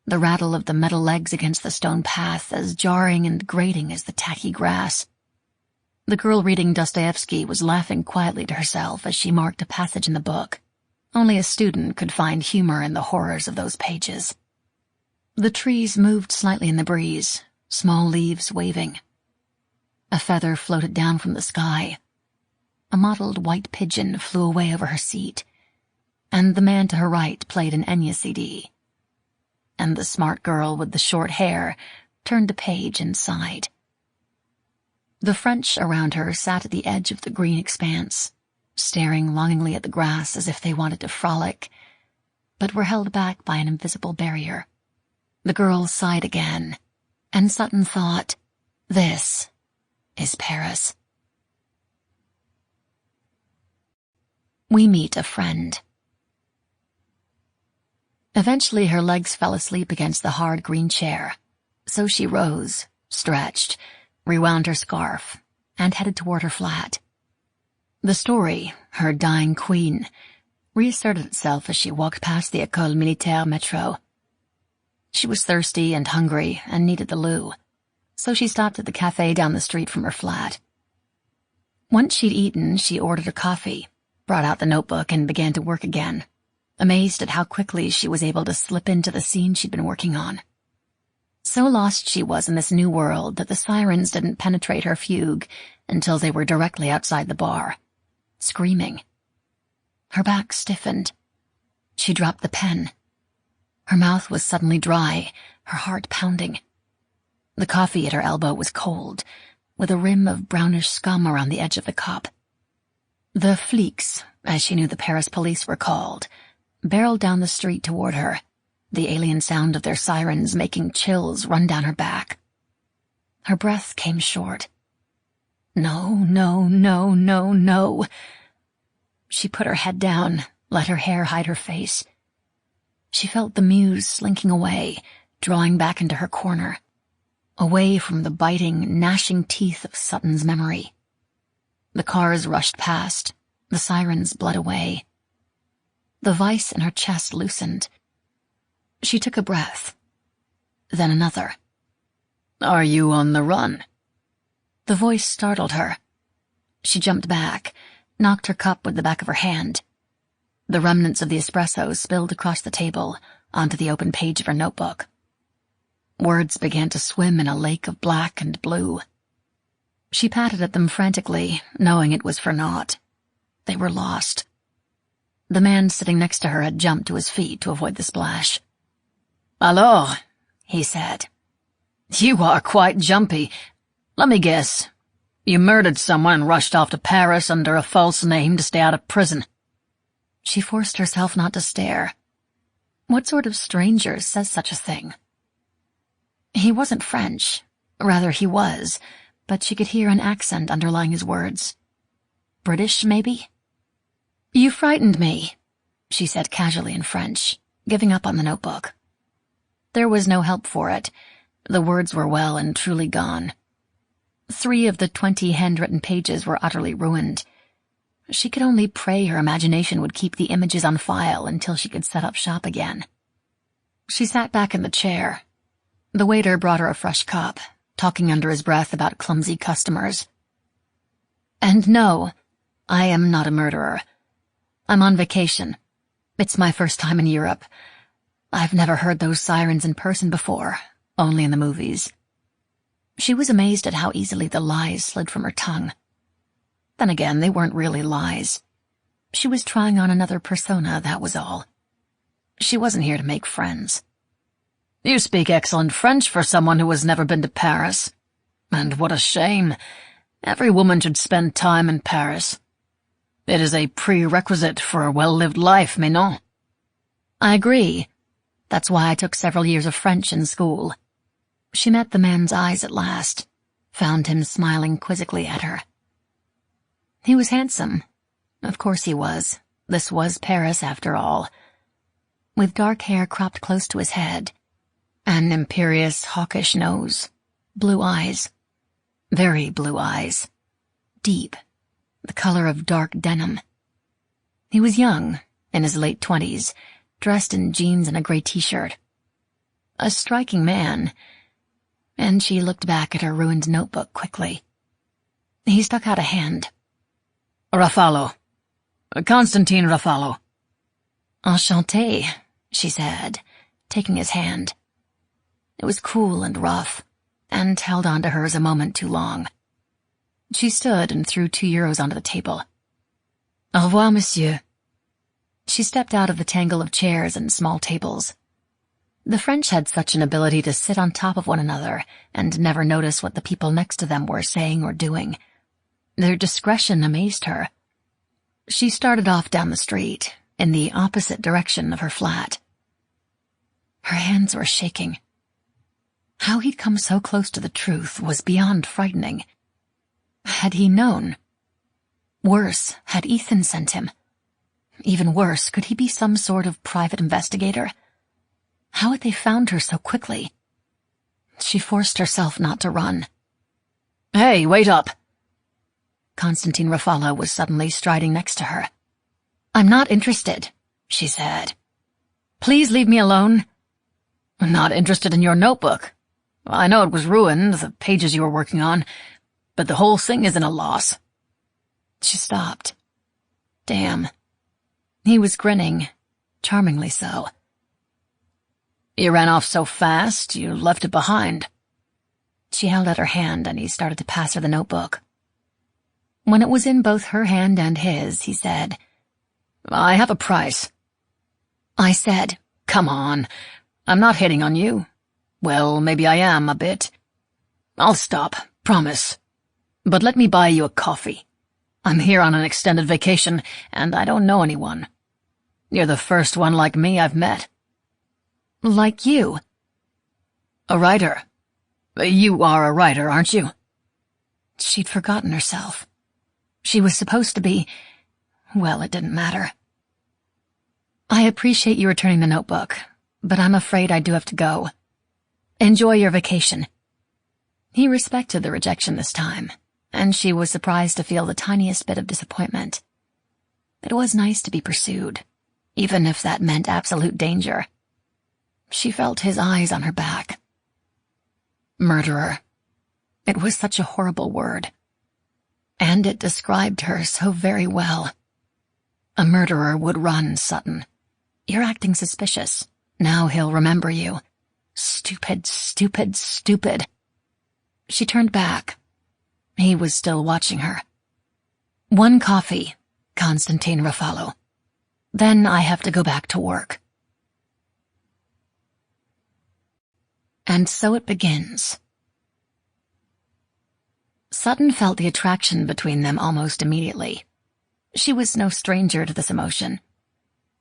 the rattle of the metal legs against the stone path as jarring and grating as the tacky grass. The girl reading Dostoevsky was laughing quietly to herself as she marked a passage in the book. Only a student could find humor in the horrors of those pages. The trees moved slightly in the breeze, small leaves waving. A feather floated down from the sky. A mottled white pigeon flew away over her seat, and the man to her right played an Enya CD. And the smart girl with the short hair turned a page and sighed. The French around her sat at the edge of the green expanse, staring longingly at the grass as if they wanted to frolic, but were held back by an invisible barrier. The girl sighed again, and Sutton thought, this is Paris. We meet a friend. Eventually her legs fell asleep against the hard green chair, so she rose, stretched, rewound her scarf, and headed toward her flat. The story, her dying queen, reasserted itself as she walked past the École Militaire metro. She was thirsty and hungry and needed the loo, so she stopped at the cafe down the street from her flat. Once she'd eaten, she ordered a coffee, brought out the notebook, and began to work again, amazed at how quickly she was able to slip into the scene she'd been working on. So lost she was in this new world that the sirens didn't penetrate her fugue until they were directly outside the bar, screaming. Her back stiffened. She dropped the pen. Her mouth was suddenly dry, her heart pounding. The coffee at her elbow was cold, with a rim of brownish scum around the edge of the cup. The flics, as she knew the Paris police were called, barreled down the street toward her, the alien sound of their sirens making chills run down her back. Her breath came short. No, no, no, no, no. She put her head down, let her hair hide her face. She felt the muse slinking away, drawing back into her corner, away from the biting, gnashing teeth of Sutton's memory. The cars rushed past, the sirens bled away. The vice in her chest loosened. She took a breath, then another. "Are you on the run?" The voice startled her. She jumped back, knocked her cup with the back of her hand. The remnants of the espresso spilled across the table, onto the open page of her notebook. Words began to swim in a lake of black and blue. She patted at them frantically, knowing it was for naught. They were lost. The man sitting next to her had jumped to his feet to avoid the splash. "Alors," he said. "You are quite jumpy. Let me guess. You murdered someone and rushed off to Paris under a false name to stay out of prison." She forced herself not to stare. What sort of stranger says such a thing? He wasn't French. Rather, he was, but she could hear an accent underlying his words. British, maybe? "You frightened me," she said casually in French, giving up on the notebook. There was no help for it. The words were well and truly gone. 3 of the 20 handwritten pages were utterly ruined. She could only pray her imagination would keep the images on file until she could set up shop again. She sat back in the chair. The waiter brought her a fresh cup, talking under his breath about clumsy customers. "And no, I am not a murderer. I'm on vacation. It's my first time in Europe. I've never heard those sirens in person before, only in the movies." She was amazed at how easily the lies slid from her tongue. Then again, they weren't really lies. She was trying on another persona, that was all. She wasn't here to make friends. "You speak excellent French for someone who has never been to Paris. And what a shame. Every woman should spend time in Paris. It is a prerequisite for a well-lived life, mais non?" "I agree. That's why I took several years of French in school." She met the man's eyes at last, found him smiling quizzically at her. He was handsome. Of course he was. This was Paris, after all. With dark hair cropped close to his head, an imperious, hawkish nose, blue eyes. Very blue eyes. Deep, the color of dark denim. He was young, in his late 20s, dressed in jeans and a gray t-shirt. A striking man, and she looked back at her ruined notebook quickly. He stuck out a hand. "Raffalo. Constantine Raffalo." "Enchanté," she said, taking his hand. It was cool and rough, and held on to hers a moment too long. She stood and threw €2 onto the table. "Au revoir, monsieur." She stepped out of the tangle of chairs and small tables. The French had such an ability to sit on top of one another and never notice what the people next to them were saying or doing. Their discretion amazed her. She started off down the street, in the opposite direction of her flat. Her hands were shaking. How he'd come so close to the truth was beyond frightening. Had he known? Worse, had Ethan sent him? Even worse, could he be some sort of private investigator? How had they found her so quickly? She forced herself not to run. "Hey, wait up!" Constantine Raffalo was suddenly striding next to her. "I'm not interested," she said. "Please leave me alone." "Not interested in your notebook. I know it was ruined, the pages you were working on, but the whole thing isn't a loss." She stopped. Damn. He was grinning, charmingly so. "You ran off so fast, you left it behind." She held out her hand and he started to pass her the notebook. When it was in both her hand and his, he said, "I have a price." I said, "Come on, I'm not hitting on you. Well, maybe I am, a bit. I'll stop, promise. But let me buy you a coffee. I'm here on an extended vacation, and I don't know anyone. You're the first one like me I've met." "Like you?" "A writer. You are a writer, aren't you?" She'd forgotten herself. She was supposed to be... well, it didn't matter. "I appreciate you returning the notebook, but I'm afraid I do have to go. Enjoy your vacation." He respected the rejection this time, and she was surprised to feel the tiniest bit of disappointment. It was nice to be pursued, even if that meant absolute danger. She felt his eyes on her back. Murderer. It was such a horrible word. And it described her so very well. A murderer would run, Sutton. You're acting suspicious. Now he'll remember you. Stupid, stupid, stupid. She turned back. He was still watching her. 1 coffee, Constantine Ruffalo. Then I have to go back to work. And so it begins. Sutton felt the attraction between them almost immediately. She was no stranger to this emotion.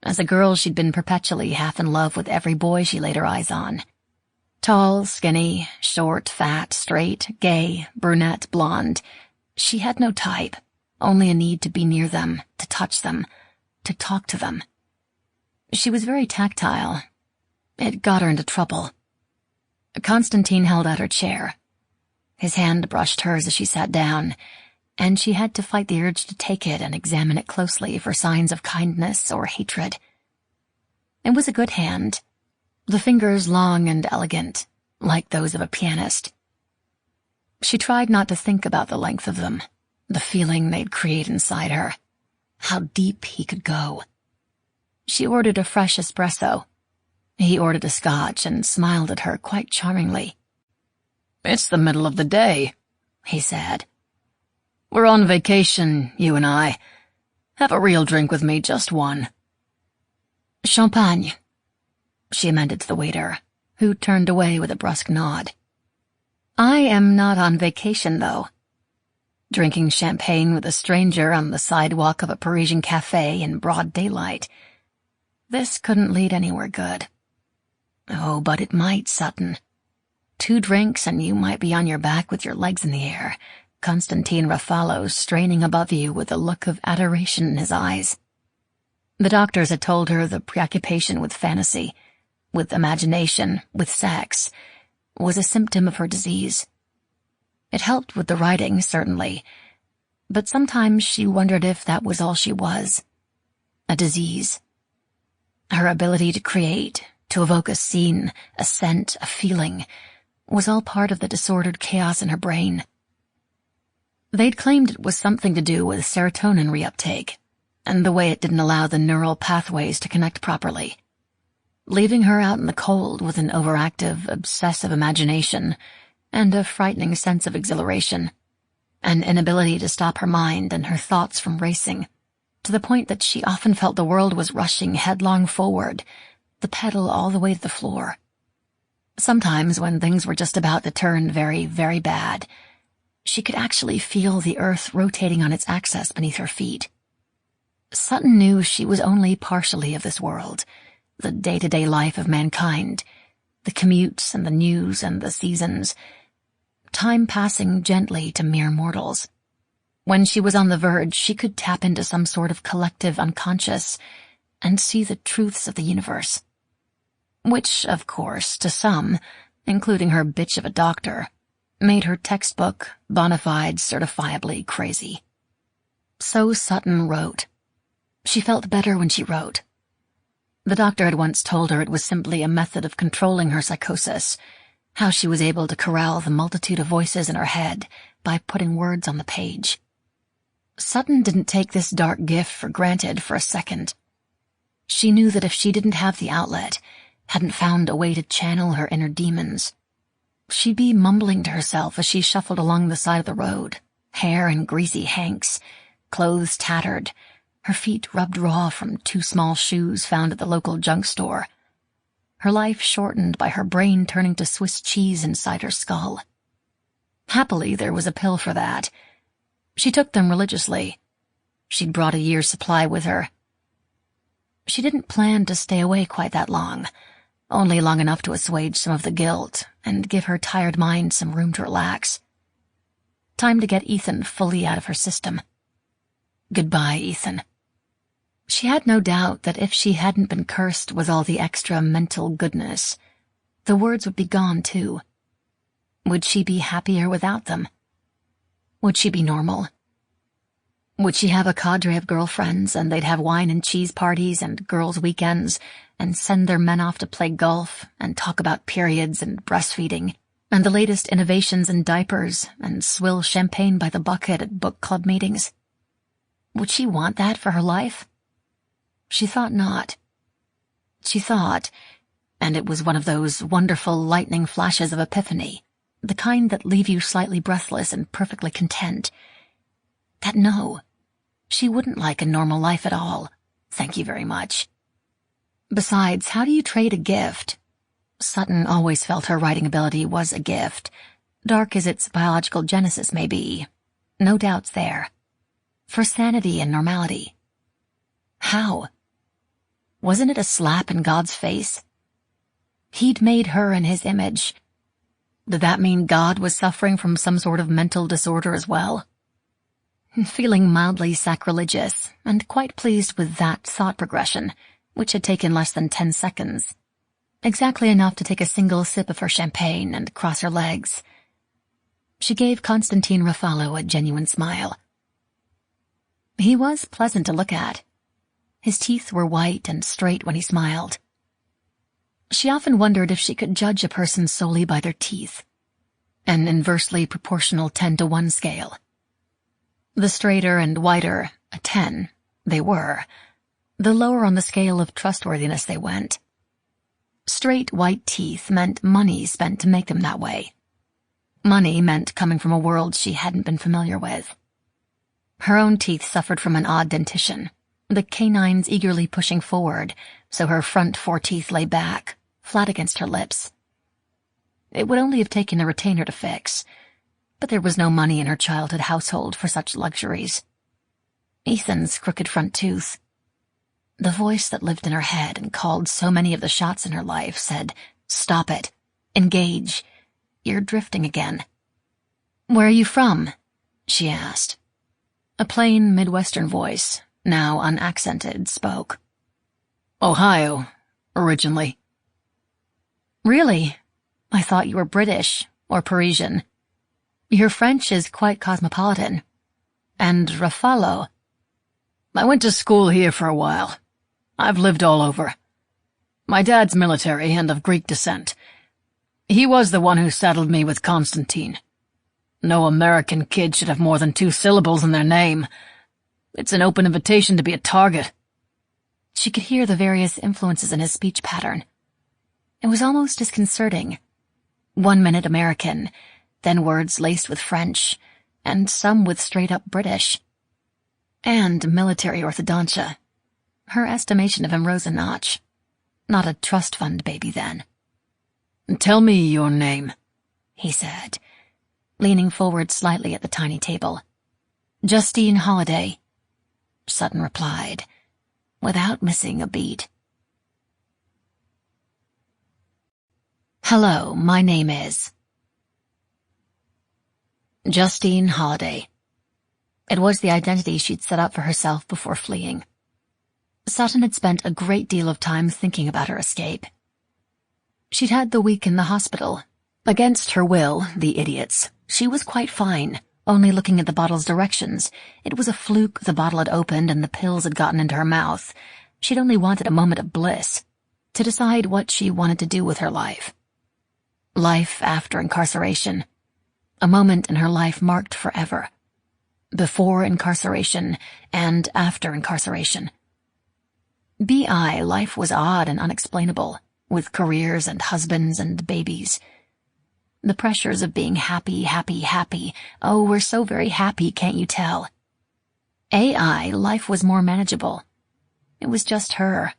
As a girl, she'd been perpetually half in love with every boy she laid her eyes on. Tall, skinny, short, fat, straight, gay, brunette, blonde. She had no type, only a need to be near them, to touch them, to talk to them. She was very tactile. It got her into trouble. Constantine held out her chair. His hand brushed hers as she sat down, and she had to fight the urge to take it and examine it closely for signs of kindness or hatred. It was a good hand, the fingers long and elegant, like those of a pianist. She tried not to think about the length of them, the feeling they'd create inside her, how deep he could go. She ordered a fresh espresso. He ordered a scotch and smiled at her quite charmingly. "It's the middle of the day," he said. "We're on vacation, you and I. Have a real drink with me, just one." "Champagne," she amended to the waiter, who turned away with a brusque nod. "I am not on vacation, though." Drinking champagne with a stranger on the sidewalk of a Parisian cafe in broad daylight. This couldn't lead anywhere good. Oh, but it might, Sutton. 2 drinks and you might be on your back with your legs in the air, Constantine Ruffalo straining above you with a look of adoration in his eyes. The doctors had told her the preoccupation with fantasy, with imagination, with sex, was a symptom of her disease. It helped with the writing, certainly, but sometimes she wondered if that was all she was, a disease. Her ability to create, to evoke a scene, a scent, a feeling, was all part of the disordered chaos in her brain. They'd claimed it was something to do with serotonin reuptake, and the way it didn't allow the neural pathways to connect properly, leaving her out in the cold with an overactive, obsessive imagination and a frightening sense of exhilaration, an inability to stop her mind and her thoughts from racing, to the point that she often felt the world was rushing headlong forward, the pedal all the way to the floor. Sometimes, when things were just about to turn very, very bad, she could actually feel the earth rotating on its axis beneath her feet. Sutton knew she was only partially of this world, the day-to-day life of mankind, the commutes and the news and the seasons, time passing gently to mere mortals. When she was on the verge, she could tap into some sort of collective unconscious and see the truths of the universe. Which, of course, to some, including her bitch of a doctor, made her textbook, bona fide, certifiably crazy. So Sutton wrote. She felt better when she wrote. The doctor had once told her it was simply a method of controlling her psychosis, how she was able to corral the multitude of voices in her head by putting words on the page. Sutton didn't take this dark gift for granted for a second. She knew that if she didn't have the outlet, hadn't found a way to channel her inner demons, she'd be mumbling to herself as she shuffled along the side of the road, hair in greasy hanks, clothes tattered, her feet rubbed raw from 2 small shoes found at the local junk store, her life shortened by her brain turning to Swiss cheese inside her skull. Happily, there was a pill for that. She took them religiously. She'd brought a year's supply with her. She didn't plan to stay away quite that long, only long enough to assuage some of the guilt and give her tired mind some room to relax. Time to get Ethan fully out of her system. Goodbye, Ethan. She had no doubt that if she hadn't been cursed with all the extra mental goodness, the words would be gone too. Would she be happier without them? Would she be normal? Would she have a cadre of girlfriends and they'd have wine and cheese parties and girls' weekends and send their men off to play golf and talk about periods and breastfeeding and the latest innovations in diapers and swill champagne by the bucket at book club meetings? Would she want that for her life? She thought not. She thought, and it was one of those wonderful lightning flashes of epiphany, the kind that leave you slightly breathless and perfectly content. That no, she wouldn't like a normal life at all. Thank you very much. Besides, how do you trade a gift? Sutton always felt her writing ability was a gift, dark as its biological genesis may be. No doubts there. For sanity and normality. How? Wasn't it a slap in God's face? He'd made her in his image. Did that mean God was suffering from some sort of mental disorder as well? Feeling mildly sacrilegious, and quite pleased with that thought progression, which had taken less than 10 seconds. Exactly enough to take a single sip of her champagne and cross her legs. She gave Constantine Ruffalo a genuine smile. He was pleasant to look at. His teeth were white and straight when he smiled. She often wondered if she could judge a person solely by their teeth. An inversely proportional 10-to-1 scale. The straighter and whiter, a 10, they were, the lower on the scale of trustworthiness they went. Straight white teeth meant money spent to make them that way. Money meant coming from a world she hadn't been familiar with. Her own teeth suffered from an odd dentition, the canines eagerly pushing forward, so her front 4 teeth lay back, flat against her lips. It would only have taken a retainer to fix, but there was no money in her childhood household for such luxuries. Ethan's crooked front tooth. The voice that lived in her head and called so many of the shots in her life said, "Stop it. Engage. You're drifting again." "Where are you from?" she asked. A plain Midwestern voice, now unaccented, spoke. "Ohio, originally." "Really? I thought you were British or Parisian. Your French is quite cosmopolitan. And Ruffalo." "I went to school here for a while. I've lived all over. My dad's military and of Greek descent. He was the one who saddled me with Constantine. No American kid should have more than 2 syllables in their name. It's an open invitation to be a target." She could hear the various influences in his speech pattern. It was almost disconcerting. 1 minute American, then words laced with French, and some with straight-up British. And military orthodontia. Her estimation of him rose a notch. Not a trust fund baby, then. "Tell me your name," he said, leaning forward slightly at the tiny table. "Justine Holliday," Sutton replied, without missing a beat. "Hello, my name is..." Justine Holliday. It was the identity she'd set up for herself before fleeing. Sutton had spent a great deal of time thinking about her escape. She'd had the week in the hospital. Against her will, the idiots, she was quite fine, only looking at the bottle's directions. It was a fluke the bottle had opened and the pills had gotten into her mouth. She'd only wanted a moment of bliss, to decide what she wanted to do with her life. Life after incarceration. A moment in her life marked forever. Before incarceration and after incarceration. B.I. life was odd and unexplainable, with careers and husbands and babies. The pressures of being happy, happy, happy. Oh, we're so very happy, can't you tell? A.I. life was more manageable. It was just her.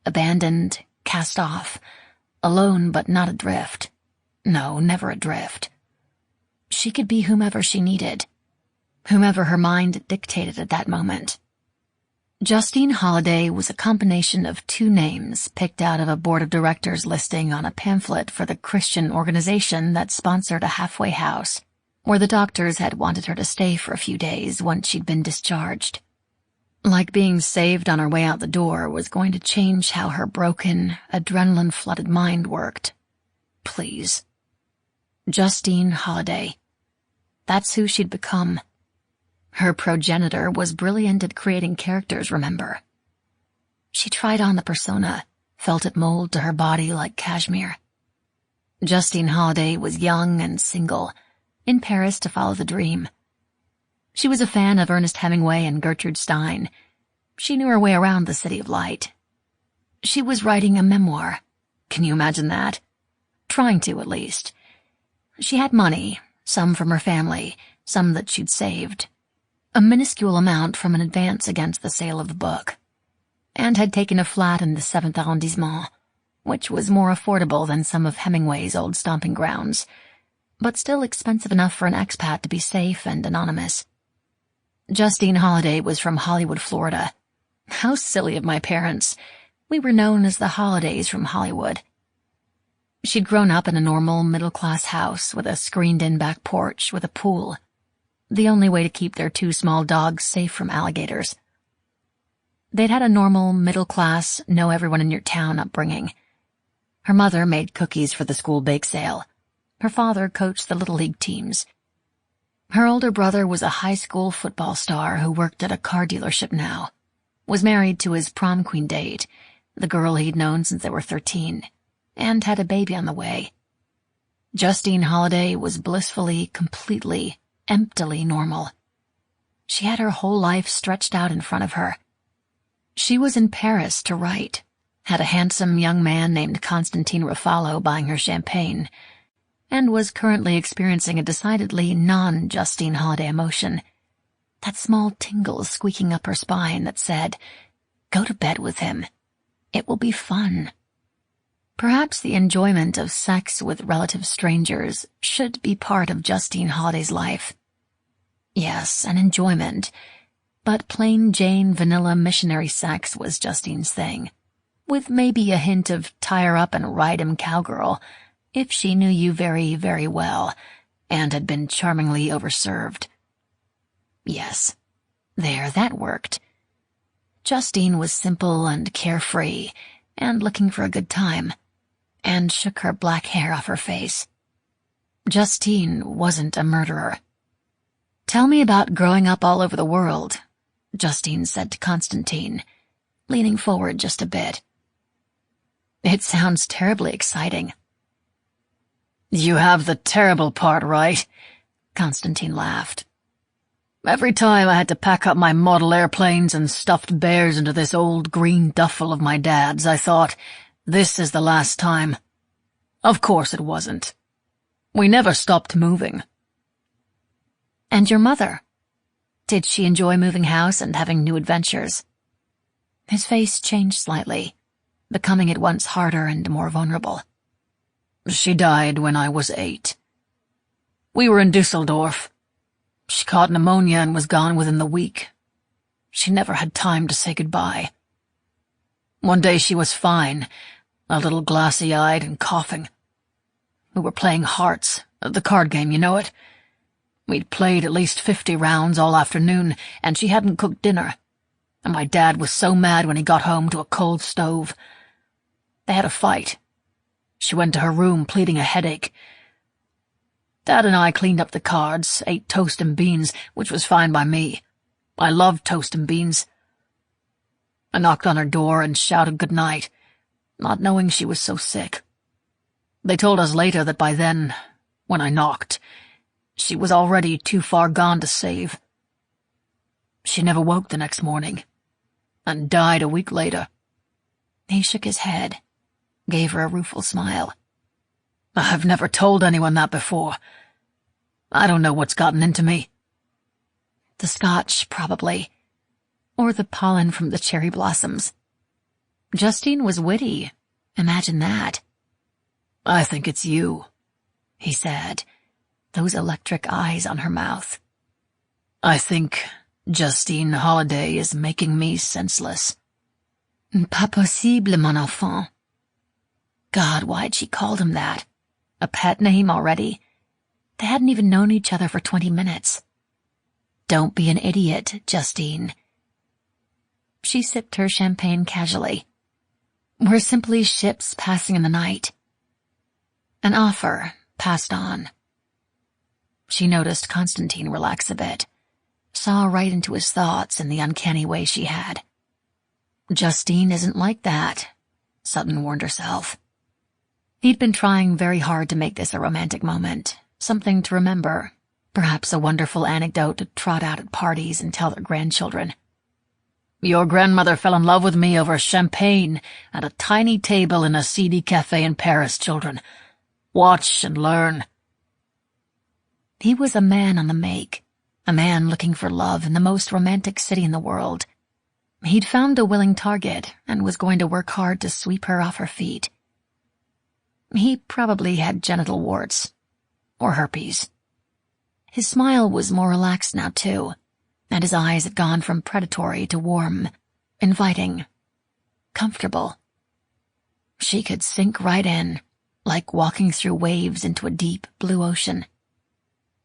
Abandoned, cast off. Alone but not adrift. No, never adrift. She could be whomever she needed. Whomever her mind dictated at that moment. Justine Holliday was a combination of 2 names picked out of a board of directors listing on a pamphlet for the Christian organization that sponsored a halfway house, where the doctors had wanted her to stay for a few days once she'd been discharged. Like being saved on her way out the door was going to change how her broken, adrenaline-flooded mind worked. Please. Justine Holliday. That's who she'd become. Her progenitor was brilliant at creating characters, remember? She tried on the persona, felt it mold to her body like cashmere. Justine Holliday was young and single, in Paris to follow the dream. She was a fan of Ernest Hemingway and Gertrude Stein. She knew her way around the City of Light. She was writing a memoir, Can you imagine that? Trying to, at least. She had money, some from her family, some that she'd saved. A minuscule amount from an advance against the sale of the book. And had taken a flat in the 7th arrondissement, which was more affordable than some of Hemingway's old stomping grounds, but still expensive enough for an expat to be safe and anonymous. Justine Holiday was from Hollywood, Florida. How silly of my parents. We were known as the Holidays from Hollywood. She'd grown up in a normal, middle-class house with a screened-in back porch with a pool, the only way to keep their 2 small dogs safe from alligators. They'd had a normal, middle-class, know-everyone-in-your-town upbringing. Her mother made cookies for the school bake sale. Her father coached the Little League teams. Her older brother was a high school football star who worked at a car dealership now, was married to his prom queen date, the girl he'd known since they were 13, and had a baby on the way. Justine Holiday was blissfully, completely, emptily normal. She had her whole life stretched out in front of her. She was in Paris to write, had a handsome young man named Constantine Ruffalo buying her champagne, and was currently experiencing a decidedly non-Justine Holiday emotion, that small tingle squeaking up her spine that said, "Go to bed with him. It will be fun." Perhaps the enjoyment of sex with relative strangers should be part of Justine Holiday's life. Yes, an enjoyment, but plain Jane vanilla missionary sex was Justine's thing, with maybe a hint of tie-her-up and ride-him cowgirl, if she knew you very, very well, and had been charmingly overserved. Yes, there, that worked. Justine was simple and carefree, and looking for a good time, and shook her black hair off her face. Justine wasn't a murderer. "Tell me about growing up all over the world," Justine said to Constantine, leaning forward just a bit. "It sounds terribly exciting." "You have the terrible part right," Constantine laughed. "Every time I had to pack up my model airplanes and stuffed bears into this old green duffel of my dad's, I thought, this is the last time. Of course it wasn't. We never stopped moving." "And your mother? Did she enjoy moving house and having new adventures?" His face changed slightly, becoming at once harder and more vulnerable. "She died when I was 8. We were in Dusseldorf. She caught pneumonia and was gone within the week. She never had time to say goodbye. One day she was fine, a little glassy-eyed and coughing. We were playing hearts, the card game, you know it. We'd played at least 50 rounds all afternoon, and she hadn't cooked dinner, and my dad was so mad when he got home to a cold stove. They had a fight. She went to her room pleading a headache. Dad and I cleaned up the cards, ate toast and beans, which was fine by me. I loved toast and beans. I knocked on her door and shouted good night, not knowing she was so sick. They told us later that by then, when I knocked, she was already too far gone to save. She never woke the next morning, and died a week later." He shook his head, gave her a rueful smile. "I've never told anyone that before. I don't know what's gotten into me." The scotch, probably, or the pollen from the cherry blossoms. Justine was witty, imagine that. "I think it's you," he said, those electric eyes on her mouth. "I think Justine Holiday is making me senseless." "Pas possible, mon enfant." God, why'd she called him that? A pet name already? They hadn't even known each other for 20 minutes. "Don't be an idiot, Justine." She sipped her champagne casually. "We're simply ships passing in the night." An offer passed on. She noticed Constantine relax a bit, saw right into his thoughts in the uncanny way she had. Justine isn't like that, Sutton warned herself. He'd been trying very hard to make this a romantic moment, something to remember, perhaps a wonderful anecdote to trot out at parties and tell their grandchildren. Your grandmother fell in love with me over champagne at a tiny table in a seedy cafe in Paris, children. Watch and learn." He was a man on the make, a man looking for love in the most romantic city in the world. He'd found a willing target and was going to work hard to sweep her off her feet. He probably had genital warts. Or herpes. His smile was more relaxed now, too, and his eyes had gone from predatory to warm, inviting, comfortable. She could sink right in, like walking through waves into a deep blue ocean.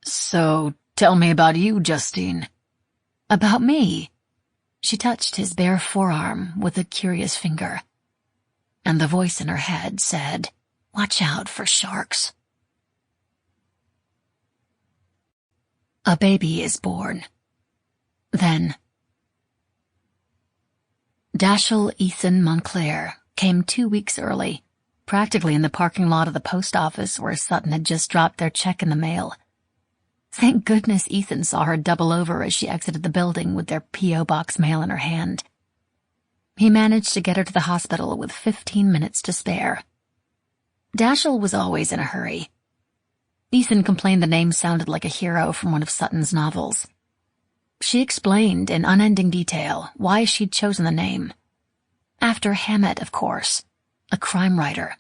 "So, tell me about you, Justine." "About me?" She touched his bare forearm with a curious finger, and the voice in her head said, "Watch out for sharks." A baby is born. Then, Dashiell Ethan Montclair came 2 weeks early, practically in the parking lot of the post office where Sutton had just dropped their check in the mail. Thank goodness Ethan saw her double over as she exited the building with their P.O. box mail in her hand. He managed to get her to the hospital with 15 minutes to spare. Dashiell was always in a hurry. Ethan complained the name sounded like a hero from one of Sutton's novels. She explained in unending detail why she'd chosen the name. After Hammett, of course. A crime writer.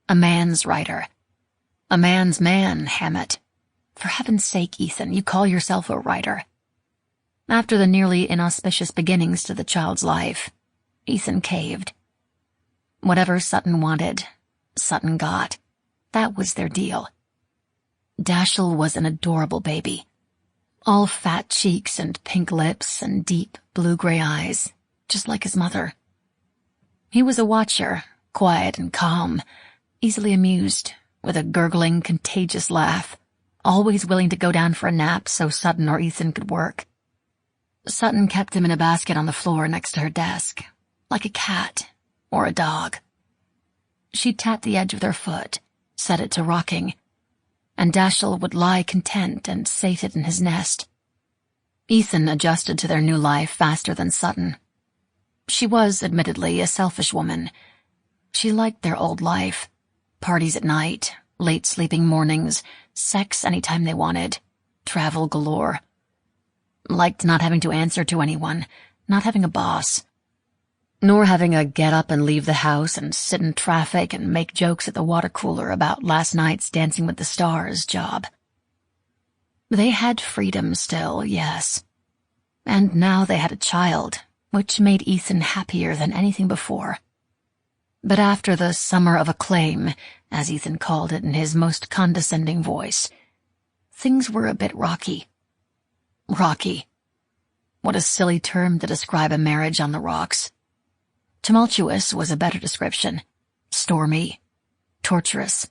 A man's writer. A man's man, Hammett. For heaven's sake, Ethan, you call yourself a writer. After the nearly inauspicious beginnings to the child's life, Ethan caved. Whatever Sutton wanted, Sutton got. That was their deal. Dashiell was an adorable baby. All fat cheeks and pink lips and deep blue-gray eyes, just like his mother. He was a watcher, quiet and calm, easily amused, with a gurgling, contagious laugh, always willing to go down for a nap so Sutton or Ethan could work. Sutton kept him in a basket on the floor next to her desk, like a cat or a dog. She'd tap the edge with her foot, set it to rocking, and Dashiell would lie content and sated in his nest. Ethan adjusted to their new life faster than Sutton. She was, admittedly, a selfish woman. She liked their old life. Parties at night, late sleeping mornings, sex anytime they wanted, travel galore. Liked not having to answer to anyone, not having a boss, nor having a get up and leave the house and sit in traffic and make jokes at the water cooler about last night's Dancing with the Stars job. They had freedom still, yes. And now they had a child, which made Ethan happier than anything before. But after the summer of acclaim, as Ethan called it in his most condescending voice, things were a bit rocky. Rocky. What a silly term to describe a marriage on the rocks. Tumultuous was a better description. Stormy. Torturous.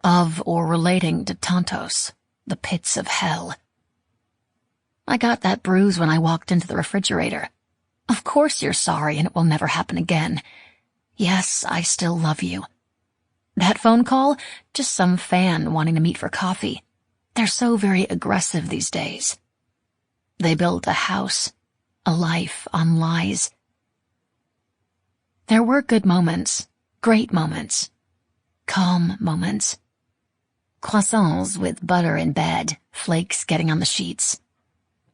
Of or relating to Tantos, the pits of hell. I got that bruise when I walked into the refrigerator. Of course you're sorry and it will never happen again. Yes, I still love you. That phone call? Just some fan wanting to meet for coffee. They're so very aggressive these days. They built a house, a life on lies. There were good moments, great moments, calm moments. Croissants with butter in bed, flakes getting on the sheets.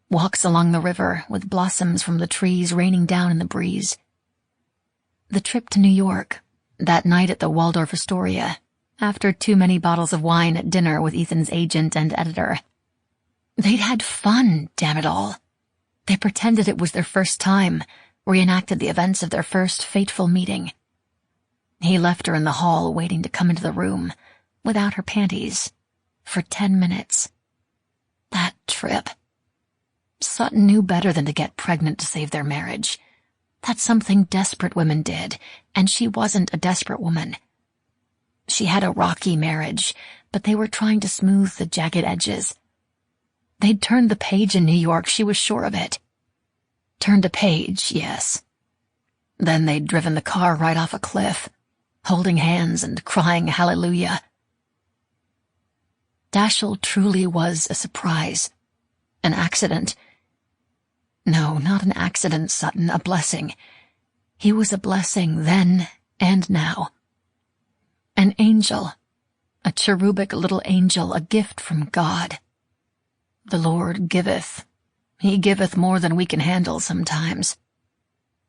Walks along the river with blossoms from the trees raining down in the breeze. The trip to New York, that night at the Waldorf Astoria, after too many bottles of wine at dinner with Ethan's agent and editor. They'd had fun, damn it all. They pretended it was their first time, reenacted the events of their first fateful meeting. He left her in the hall waiting to come into the room, without her panties, for 10 minutes. That trip. Sutton knew better than to get pregnant to save their marriage. That's something desperate women did, and she wasn't a desperate woman. She had a rocky marriage, but they were trying to smooth the jagged edges. They'd turned the page in New York, she was sure of it. Turned a page, yes. Then they'd driven the car right off a cliff, holding hands and crying hallelujah. Dashiell truly was a surprise, an accident. No, not an accident, Sutton, a blessing. He was a blessing then and now. An angel, a cherubic little angel, a gift from God. The Lord giveth. He giveth more than we can handle sometimes.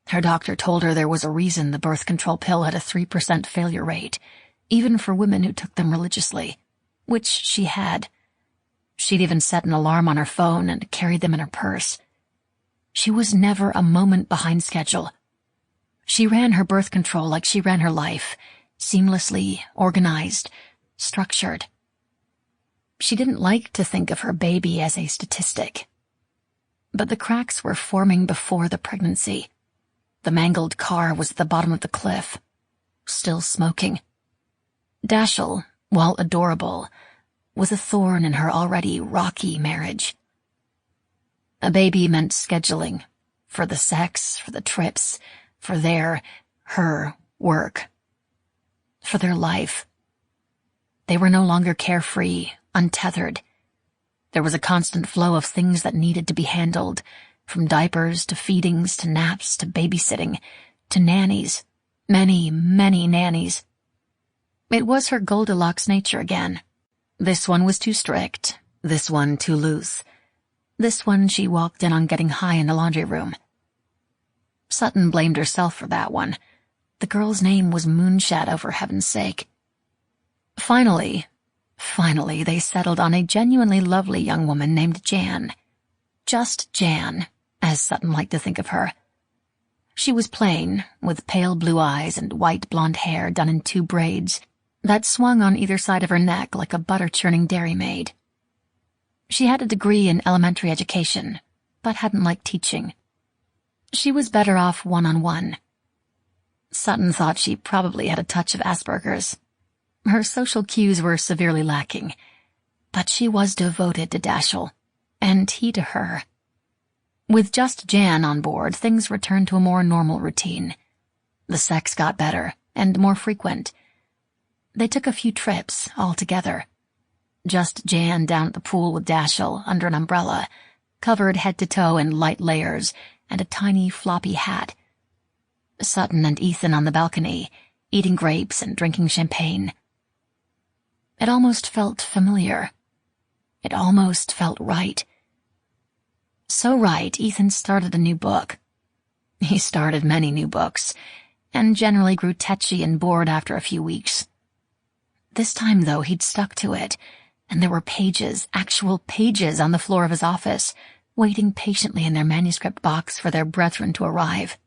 Her doctor told her there was a reason the birth control pill had a 3% failure rate, even for women who took them religiously, which she had. She'd even set an alarm on her phone and carried them in her purse. She was never a moment behind schedule. She ran her birth control like she ran her life, seamlessly, organized, structured. She didn't like to think of her baby as a statistic. But the cracks were forming before the pregnancy. The mangled car was at the bottom of the cliff, still smoking. Dashiell, while adorable, was a thorn in her already rocky marriage. A baby meant scheduling, for the sex, for the trips, for her work, for their life. They were no longer carefree, untethered. There was a constant flow of things that needed to be handled, from diapers to feedings to naps to babysitting to nannies, many, many nannies. It was her Goldilocks nature again. This one was too strict, this one too loose. This one she walked in on getting high in the laundry room. Sutton blamed herself for that one. The girl's name was Moonshadow, for heaven's sake. Finally, they settled on a genuinely lovely young woman named Jan. Just Jan, as Sutton liked to think of her. She was plain, with pale blue eyes and white blonde hair done in 2 braids that swung on either side of her neck like a butter-churning dairymaid. She had a degree in elementary education, but hadn't liked teaching. She was better off one-on-one. Sutton thought she probably had a touch of Asperger's. Her social cues were severely lacking, but she was devoted to Dashiell, and he to her. With just Jan on board, things returned to a more normal routine. The sex got better, and more frequent. They took a few trips, all together. Just Jan down at the pool with Dashiell under an umbrella, covered head to toe in light layers and a tiny floppy hat. Sutton and Ethan on the balcony, eating grapes and drinking champagne. It almost felt familiar. It almost felt right. So right, Ethan started a new book. He started many new books, and generally grew tetchy and bored after a few weeks. This time, though, he'd stuck to it, and there were pages, actual pages on the floor of his office, waiting patiently in their manuscript box for their brethren to arrive.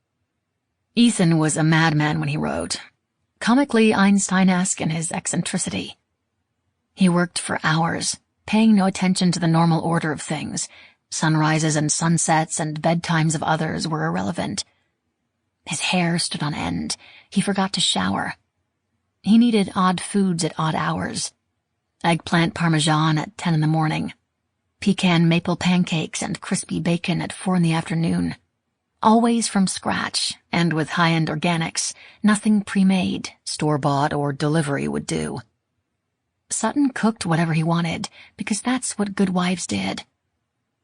Ethan was a madman when he wrote, comically Einstein-esque in his eccentricity. He worked for hours, paying no attention to the normal order of things. Sunrises and sunsets and bedtimes of others were irrelevant. His hair stood on end. He forgot to shower. He needed odd foods at odd hours. Eggplant parmesan at 10 in the morning. Pecan maple pancakes and crispy bacon at 4 in the afternoon. Always from scratch, and with high-end organics, nothing pre-made, store-bought, or delivery would do. Sutton cooked whatever he wanted, because that's what good wives did.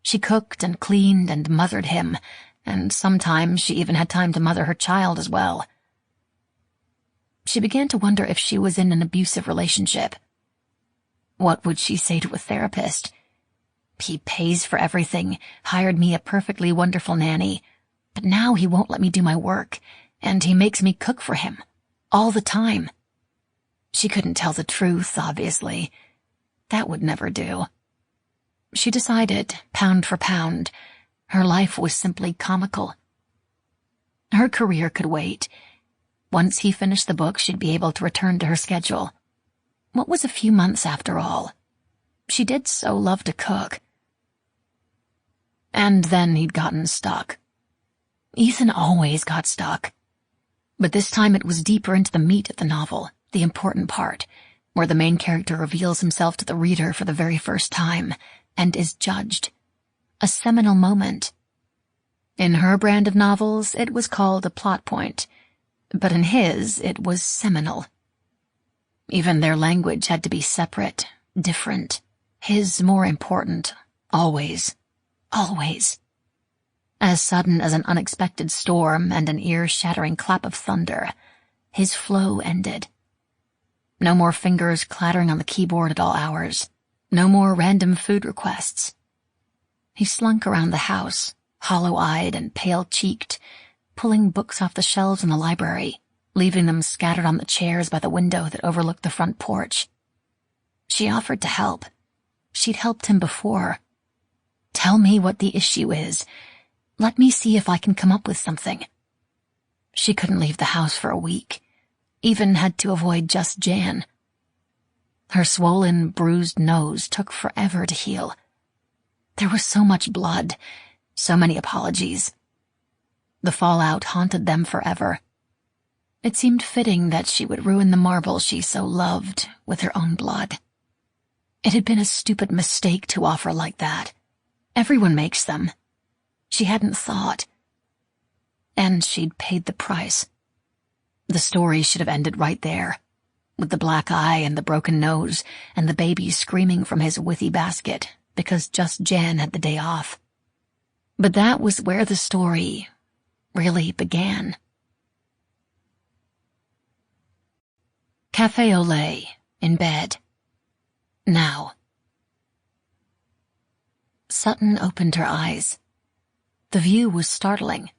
She cooked and cleaned and mothered him, and sometimes she even had time to mother her child as well. She began to wonder if she was in an abusive relationship. What would she say to a therapist? He pays for everything, hired me a perfectly wonderful nanny, but now he won't let me do my work, and he makes me cook for him, all the time. She couldn't tell the truth, obviously. That would never do. She decided, pound for pound, her life was simply comical. Her career could wait. Once he finished the book, she'd be able to return to her schedule. What was a few months after all? She did so love to cook. And then he'd gotten stuck. Ethan always got stuck. But this time it was deeper into the meat of the novel, the important part, where the main character reveals himself to the reader for the very first time, and is judged. A seminal moment. In her brand of novels, it was called a plot point, but in his, it was seminal. Even their language had to be separate, different. His more important, always, always. As sudden as an unexpected storm and an ear-shattering clap of thunder, his flow ended. No more fingers clattering on the keyboard at all hours. No more random food requests. He slunk around the house, hollow-eyed and pale-cheeked, pulling books off the shelves in the library, leaving them scattered on the chairs by the window that overlooked the front porch. She offered to help. She'd helped him before. Tell me what the issue is. Let me see if I can come up with something. She couldn't leave the house for a week, even had to avoid just Jan. Her swollen, bruised nose took forever to heal. There was so much blood, so many apologies. The fallout haunted them forever. It seemed fitting that she would ruin the marble she so loved with her own blood. It had been a stupid mistake to offer like that. Everyone makes them. She hadn't thought. And she'd paid the price. The story should have ended right there, with the black eye and the broken nose and the baby screaming from his withy basket because just Jan had the day off. But that was where the story really began. Café au lait, in bed. Now. Sutton opened her eyes. The view was startling.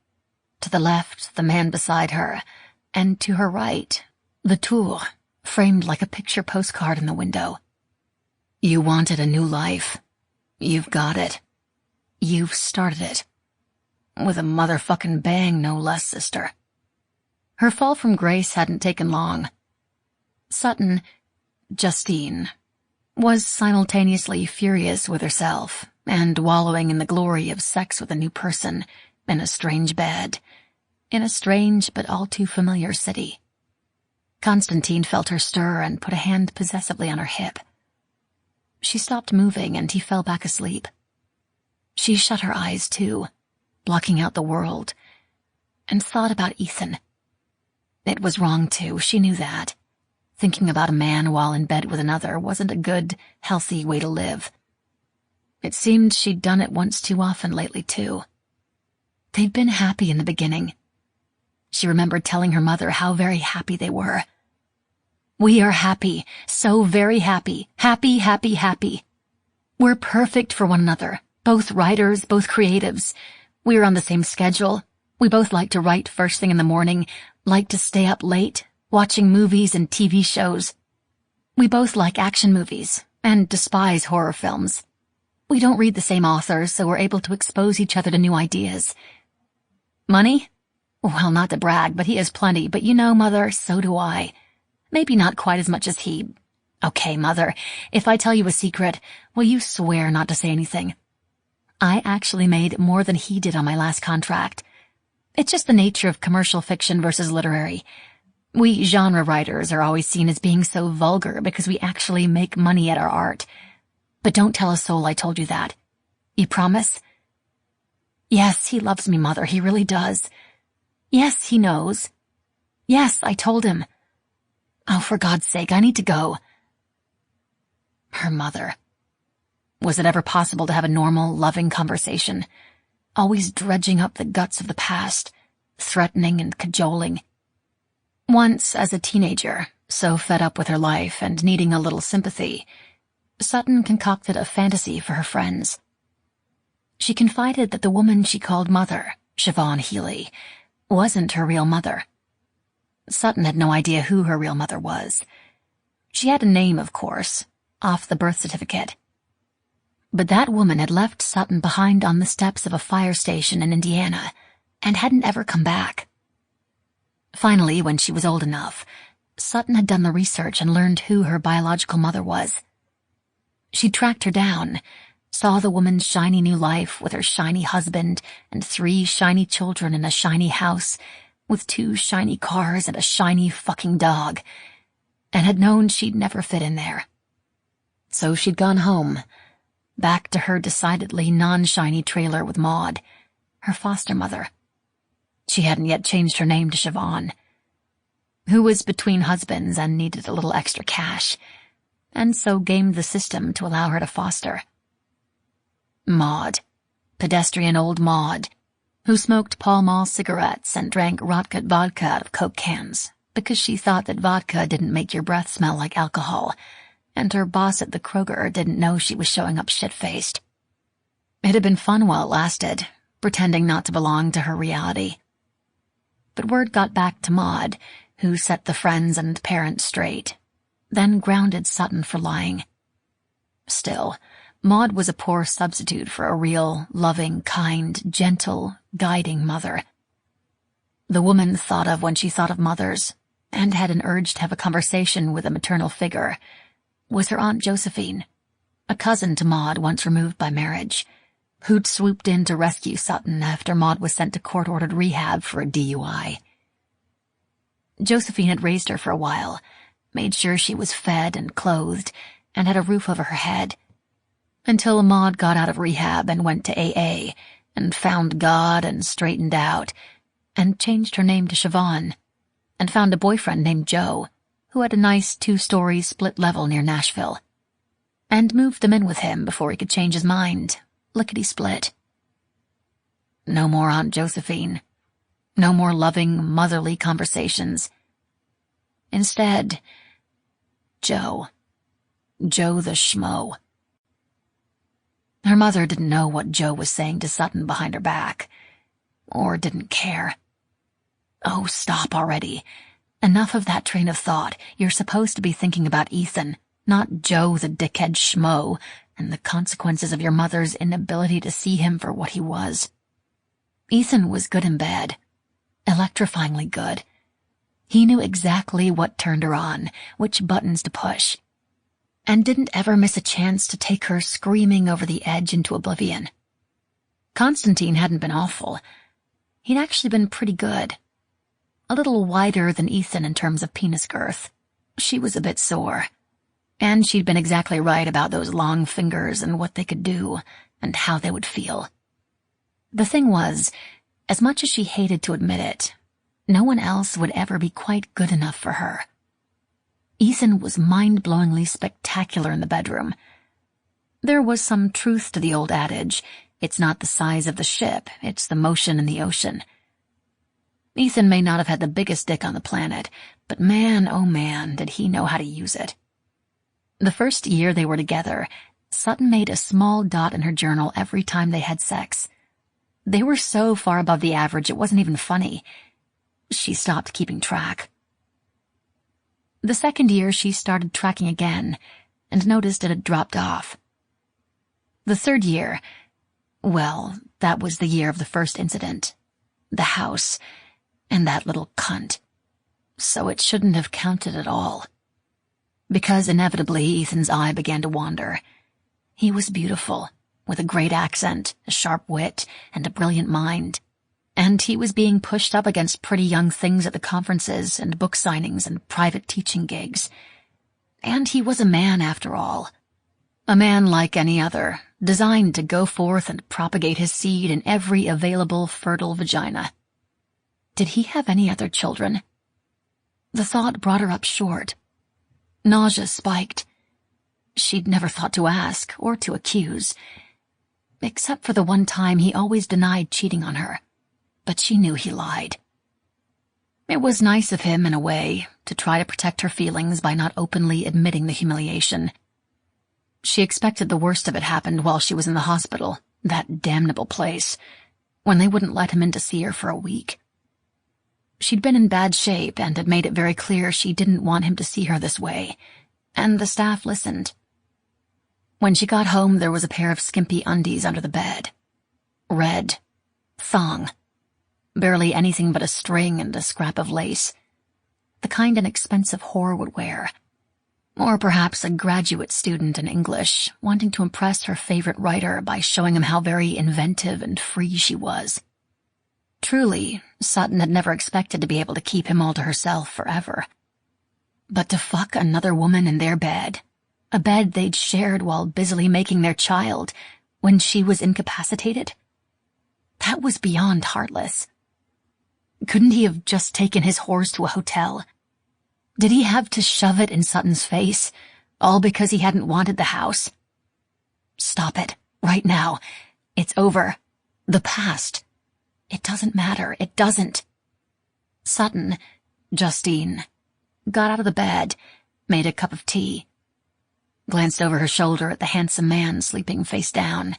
To the left, the man beside her, and to her right, the Tour, framed like a picture postcard in the window. You wanted a new life. You've got it. You've started it. With a motherfucking bang, no less, sister. Her fall from grace hadn't taken long. Sutton, Justine, was simultaneously furious with herself and wallowing in the glory of sex with a new person in a strange bed, in a strange but all too familiar city. Constantine felt her stir and put a hand possessively on her hip. She stopped moving and he fell back asleep. She shut her eyes too, blocking out the world, and thought about Ethan. It was wrong too, she knew that. Thinking about a man while in bed with another wasn't a good, healthy way to live. It seemed she'd done it once too often lately too. They'd been happy in the beginning. She remembered telling her mother how very happy they were. We are happy, so very happy, happy, happy, happy. We're perfect for one another, both writers, both creatives. We're on the same schedule. We both like to write first thing in the morning, like to stay up late, watching movies and TV shows. We both like action movies and despise horror films. We don't read the same authors, so we're able to expose each other to new ideas. Money? Well, not to brag, but he has plenty, but you know, Mother, so do I. Maybe not quite as much as he. Okay, Mother, if I tell you a secret, will you swear not to say anything? I actually made more than he did on my last contract. It's just the nature of commercial fiction versus literary. We genre writers are always seen as being so vulgar because we actually make money at our art. But don't tell a soul I told you that. You promise? Yes, he loves me, Mother, he really does. Yes, he knows. Yes, I told him. Oh, for God's sake, I need to go. Her mother. Was it ever possible to have a normal, loving conversation? Always dredging up the guts of the past, threatening and cajoling. Once, as a teenager, so fed up with her life and needing a little sympathy, Sutton concocted a fantasy for her friends. She confided that the woman she called Mother, Siobhan Healy, wasn't her real mother. Sutton had no idea who her real mother was. She had a name, of course, off the birth certificate. But that woman had left Sutton behind on the steps of a fire station in Indiana and hadn't ever come back. Finally, when she was old enough, Sutton had done the research and learned who her biological mother was. She tracked her down, saw the woman's shiny new life with her shiny husband and 3 shiny children in a shiny house with 2 shiny cars and a shiny fucking dog, and had known she'd never fit in there. So she'd gone home, back to her decidedly non-shiny trailer with Maud, her foster mother. She hadn't yet changed her name to Siobhan, who was between husbands and needed a little extra cash, and so gamed the system to allow her to foster. Maud. Pedestrian old Maud. who smoked Pall Mall cigarettes and drank Rotgut vodka out of Coke cans because she thought that vodka didn't make your breath smell like alcohol, and her boss at the Kroger didn't know she was showing up shit-faced. It had been fun while it lasted, pretending not to belong to her reality. But word got back to Maud, who set the friends and parents straight, then grounded Sutton for lying. Still, Maud was a poor substitute for a real, loving, kind, gentle, guiding mother. The woman thought of when she thought of mothers, and had an urge to have a conversation with a maternal figure, was her Aunt Josephine, a cousin to Maud once removed by marriage, who'd swooped in to rescue Sutton after Maud was sent to court-ordered rehab for a DUI. Josephine had raised her for a while, made sure she was fed and clothed, and had a roof over her head, until Maud got out of rehab and went to AA, and found God and straightened out, and changed her name to Siobhan, and found a boyfriend named Joe, who had a nice 2-story split level near Nashville, and moved them in with him before he could change his mind, lickety-split. No more Aunt Josephine. No more loving, motherly conversations. Instead, Joe. Joe the schmo. Her mother didn't know what Joe was saying to Sutton behind her back, or didn't care. Oh, stop already. Enough of that train of thought. You're supposed to be thinking about Ethan, not Joe the dickhead schmo, and the consequences of your mother's inability to see him for what he was. Ethan was good in bed. Electrifyingly good. He knew exactly what turned her on, which buttons to push, and didn't ever miss a chance to take her screaming over the edge into oblivion. Constantine hadn't been awful. He'd actually been pretty good. A little wider than Ethan in terms of penis girth. She was a bit sore. And she'd been exactly right about those long fingers and what they could do, and how they would feel. The thing was, as much as she hated to admit it, no one else would ever be quite good enough for her. Ethan was mind-blowingly spectacular in the bedroom. There was some truth to the old adage, it's not the size of the ship, it's the motion in the ocean. Ethan may not have had the biggest dick on the planet, but man, oh man, did he know how to use it. The first year they were together, Sutton made a small dot in her journal every time they had sex. They were so far above the average it wasn't even funny. She stopped keeping track. The second year she started tracking again, and noticed it had dropped off. The third year, well, that was the year of the first incident. The house, and that little cunt. So it shouldn't have counted at all. Because inevitably Ethan's eye began to wander. He was beautiful, with a great accent, a sharp wit, and a brilliant mind. And he was being pushed up against pretty young things at the conferences and book signings and private teaching gigs. And he was a man after all. A man like any other, designed to go forth and propagate his seed in every available fertile vagina. Did he have any other children? The thought brought her up short. Nausea spiked. She'd never thought to ask or to accuse. Except for the one time he always denied cheating on her. But she knew he lied. It was nice of him, in a way, to try to protect her feelings by not openly admitting the humiliation. She expected the worst of it happened while she was in the hospital, that damnable place, when they wouldn't let him in to see her for a week. She'd been in bad shape and had made it very clear she didn't want him to see her this way, and the staff listened. When she got home, there was a pair of skimpy undies under the bed. Red. Thong. Barely anything but a string and a scrap of lace. The kind an expensive whore would wear. Or perhaps a graduate student in English, wanting to impress her favorite writer by showing him how very inventive and free she was. Truly, Sutton had never expected to be able to keep him all to herself forever. But to fuck another woman in their bed, a bed they'd shared while busily making their child, when she was incapacitated? That was beyond heartless. Couldn't he have just taken his horse to a hotel? Did he have to shove it in Sutton's face, all because he hadn't wanted the house? Stop it, right now. It's over. The past. It doesn't matter. It doesn't. Sutton, Justine, got out of the bed, made a cup of tea, glanced over her shoulder at the handsome man sleeping face down,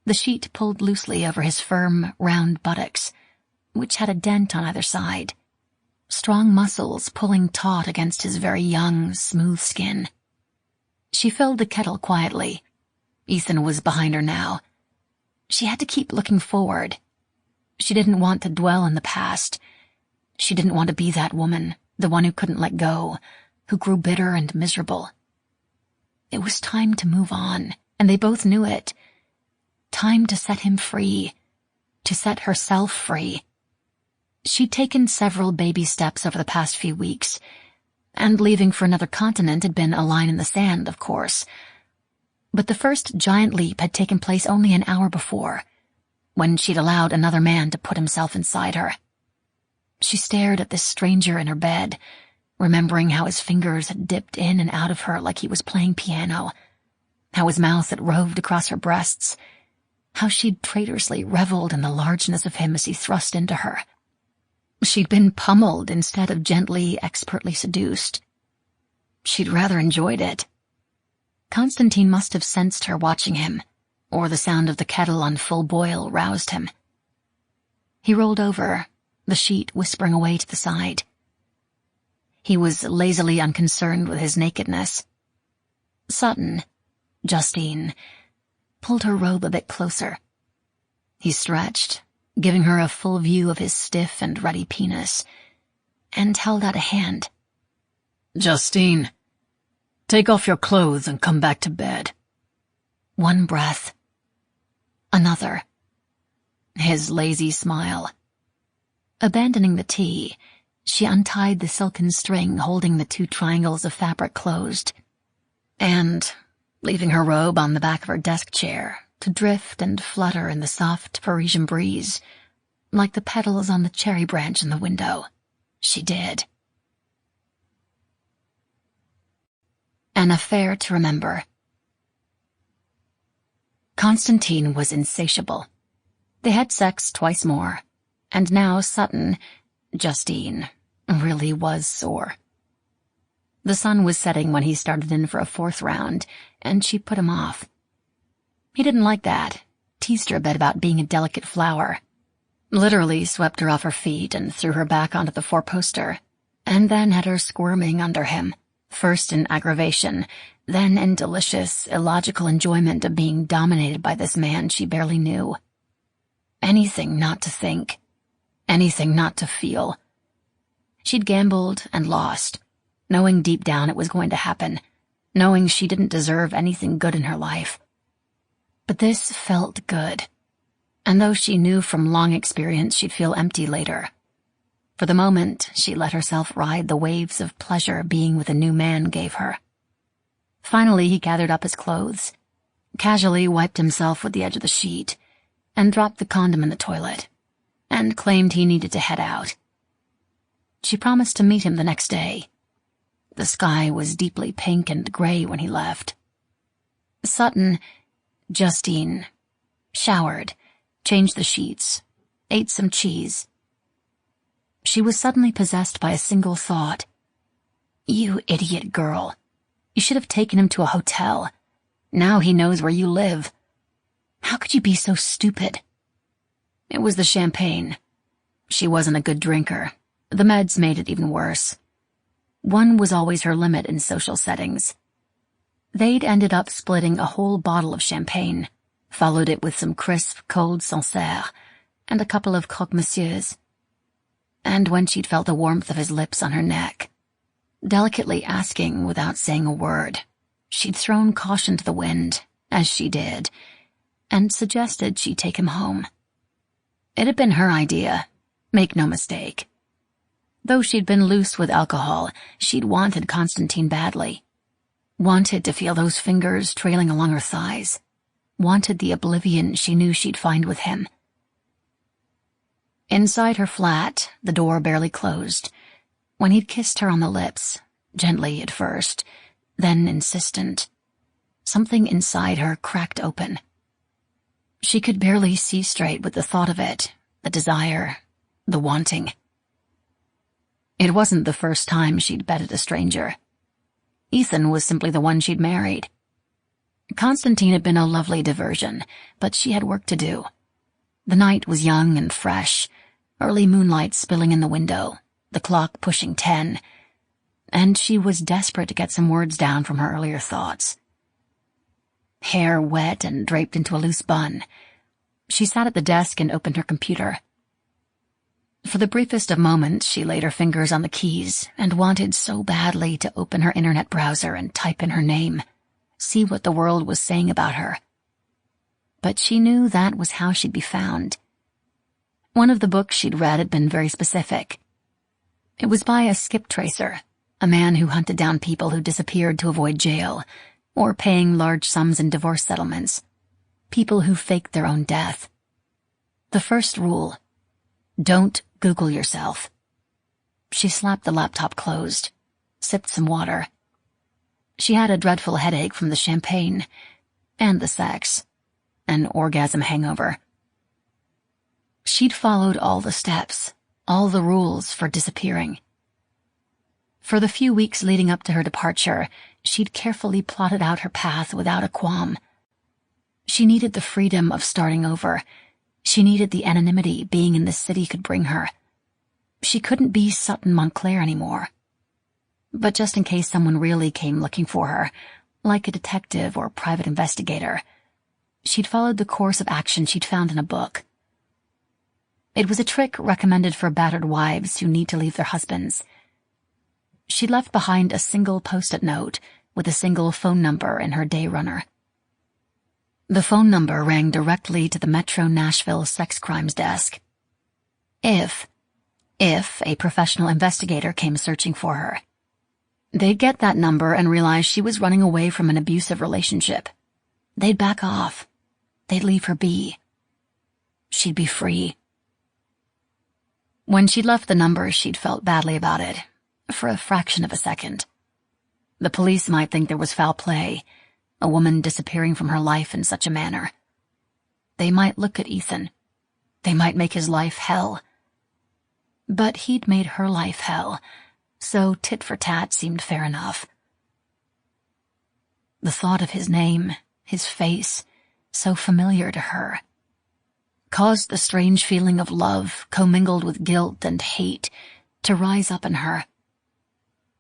the sheet pulled loosely over his firm, round buttocks, which had a dent on either side, strong muscles pulling taut against his very young, smooth skin. She filled the kettle quietly. Ethan was behind her now. She had to keep looking forward. She didn't want to dwell in the past. She didn't want to be that woman, the one who couldn't let go, who grew bitter and miserable. It was time to move on, and they both knew it. Time to set him free, to set herself free. She'd taken several baby steps over the past few weeks, and leaving for another continent had been a line in the sand, of course. But the first giant leap had taken place only an hour before, when she'd allowed another man to put himself inside her. She stared at this stranger in her bed, remembering how his fingers had dipped in and out of her like he was playing piano, how his mouth had roved across her breasts, how she'd traitorously reveled in the largeness of him as he thrust into her. She'd been pummeled instead of gently, expertly seduced. She'd rather enjoyed it. Constantine must have sensed her watching him, or the sound of the kettle on full boil roused him. He rolled over, the sheet whispering away to the side. He was lazily unconcerned with his nakedness. Sutton, Justine, pulled her robe a bit closer. He stretched, giving her a full view of his stiff and ruddy penis, and held out a hand. Justine, take off your clothes and come back to bed. One breath. Another. His lazy smile. Abandoning the tea, she untied the silken string holding the 2 triangles of fabric closed, and, leaving her robe on the back of her desk chair, to drift and flutter in the soft Parisian breeze, like the petals on the cherry branch in the window, she did. An affair to remember. Constantine was insatiable. They had sex twice more, and now Sutton, Justine, really was sore. The sun was setting when he started in for a 4th round, and she put him off. He didn't like that, teased her a bit about being a delicate flower, literally swept her off her feet and threw her back onto the 4-poster, and then had her squirming under him, first in aggravation, then in delicious, illogical enjoyment of being dominated by this man she barely knew. Anything not to think, anything not to feel. She'd gambled and lost, knowing deep down it was going to happen, knowing she didn't deserve anything good in her life. But this felt good, and though she knew from long experience she'd feel empty later, for the moment she let herself ride the waves of pleasure being with a new man gave her. Finally he gathered up his clothes, casually wiped himself with the edge of the sheet, and dropped the condom in the toilet, and claimed he needed to head out. She promised to meet him the next day. The sky was deeply pink and gray when he left. Sutton, Justine, showered, changed the sheets, ate some cheese. She was suddenly possessed by a single thought. You idiot girl. You should have taken him to a hotel. Now he knows where you live. How could you be so stupid? It was the champagne. She wasn't a good drinker. The meds made it even worse. 1 was always her limit in social settings. They'd ended up splitting a whole bottle of champagne, followed it with some crisp, cold Sancerre, and a couple of croque-monsieurs. And when she'd felt the warmth of his lips on her neck, delicately asking without saying a word, she'd thrown caution to the wind, as she did, and suggested she take him home. It had been her idea, make no mistake. Though she'd been loose with alcohol, she'd wanted Constantine badly. Wanted to feel those fingers trailing along her thighs. Wanted the oblivion she knew she'd find with him. Inside her flat, the door barely closed, when he'd kissed her on the lips, gently at first, then insistent. Something inside her cracked open. She could barely see straight with the thought of it, the desire, the wanting. It wasn't the first time she'd betted a stranger. Ethan was simply the one she'd married. Constantine had been a lovely diversion, but she had work to do. The night was young and fresh, early moonlight spilling in the window, the clock pushing 10, and she was desperate to get some words down from her earlier thoughts. Hair wet and draped into a loose bun, she sat at the desk and opened her computer. For the briefest of moments, she laid her fingers on the keys and wanted so badly to open her internet browser and type in her name, see what the world was saying about her. But she knew that was how she'd be found. One of the books she'd read had been very specific. It was by a skip tracer, a man who hunted down people who disappeared to avoid jail, or paying large sums in divorce settlements, people who faked their own death. The first rule: don't Google yourself. She slapped the laptop closed, sipped some water. She had a dreadful headache from the champagne and the sex, an orgasm hangover. She'd followed all the steps, all the rules for disappearing. For the few weeks leading up to her departure, she'd carefully plotted out her path without a qualm. She needed the freedom of starting over. She needed the anonymity being in the city could bring her. She couldn't be Sutton Montclair anymore. But just in case someone really came looking for her, like a detective or private investigator, she'd followed the course of action she'd found in a book. It was a trick recommended for battered wives who need to leave their husbands. She'd left behind a single post-it note with a single phone number in her day runner. The phone number rang directly to the Metro Nashville sex crimes desk. If a professional investigator came searching for her, they'd get that number and realize she was running away from an abusive relationship. They'd back off. They'd leave her be. She'd be free. When she'd left the number, she'd felt badly about it, for a fraction of a second. The police might think there was foul play, a woman disappearing from her life in such a manner. They might look at Ethan. They might make his life hell. But he'd made her life hell, so tit for tat seemed fair enough. The thought of his name, his face, so familiar to her, caused the strange feeling of love commingled with guilt and hate to rise up in her.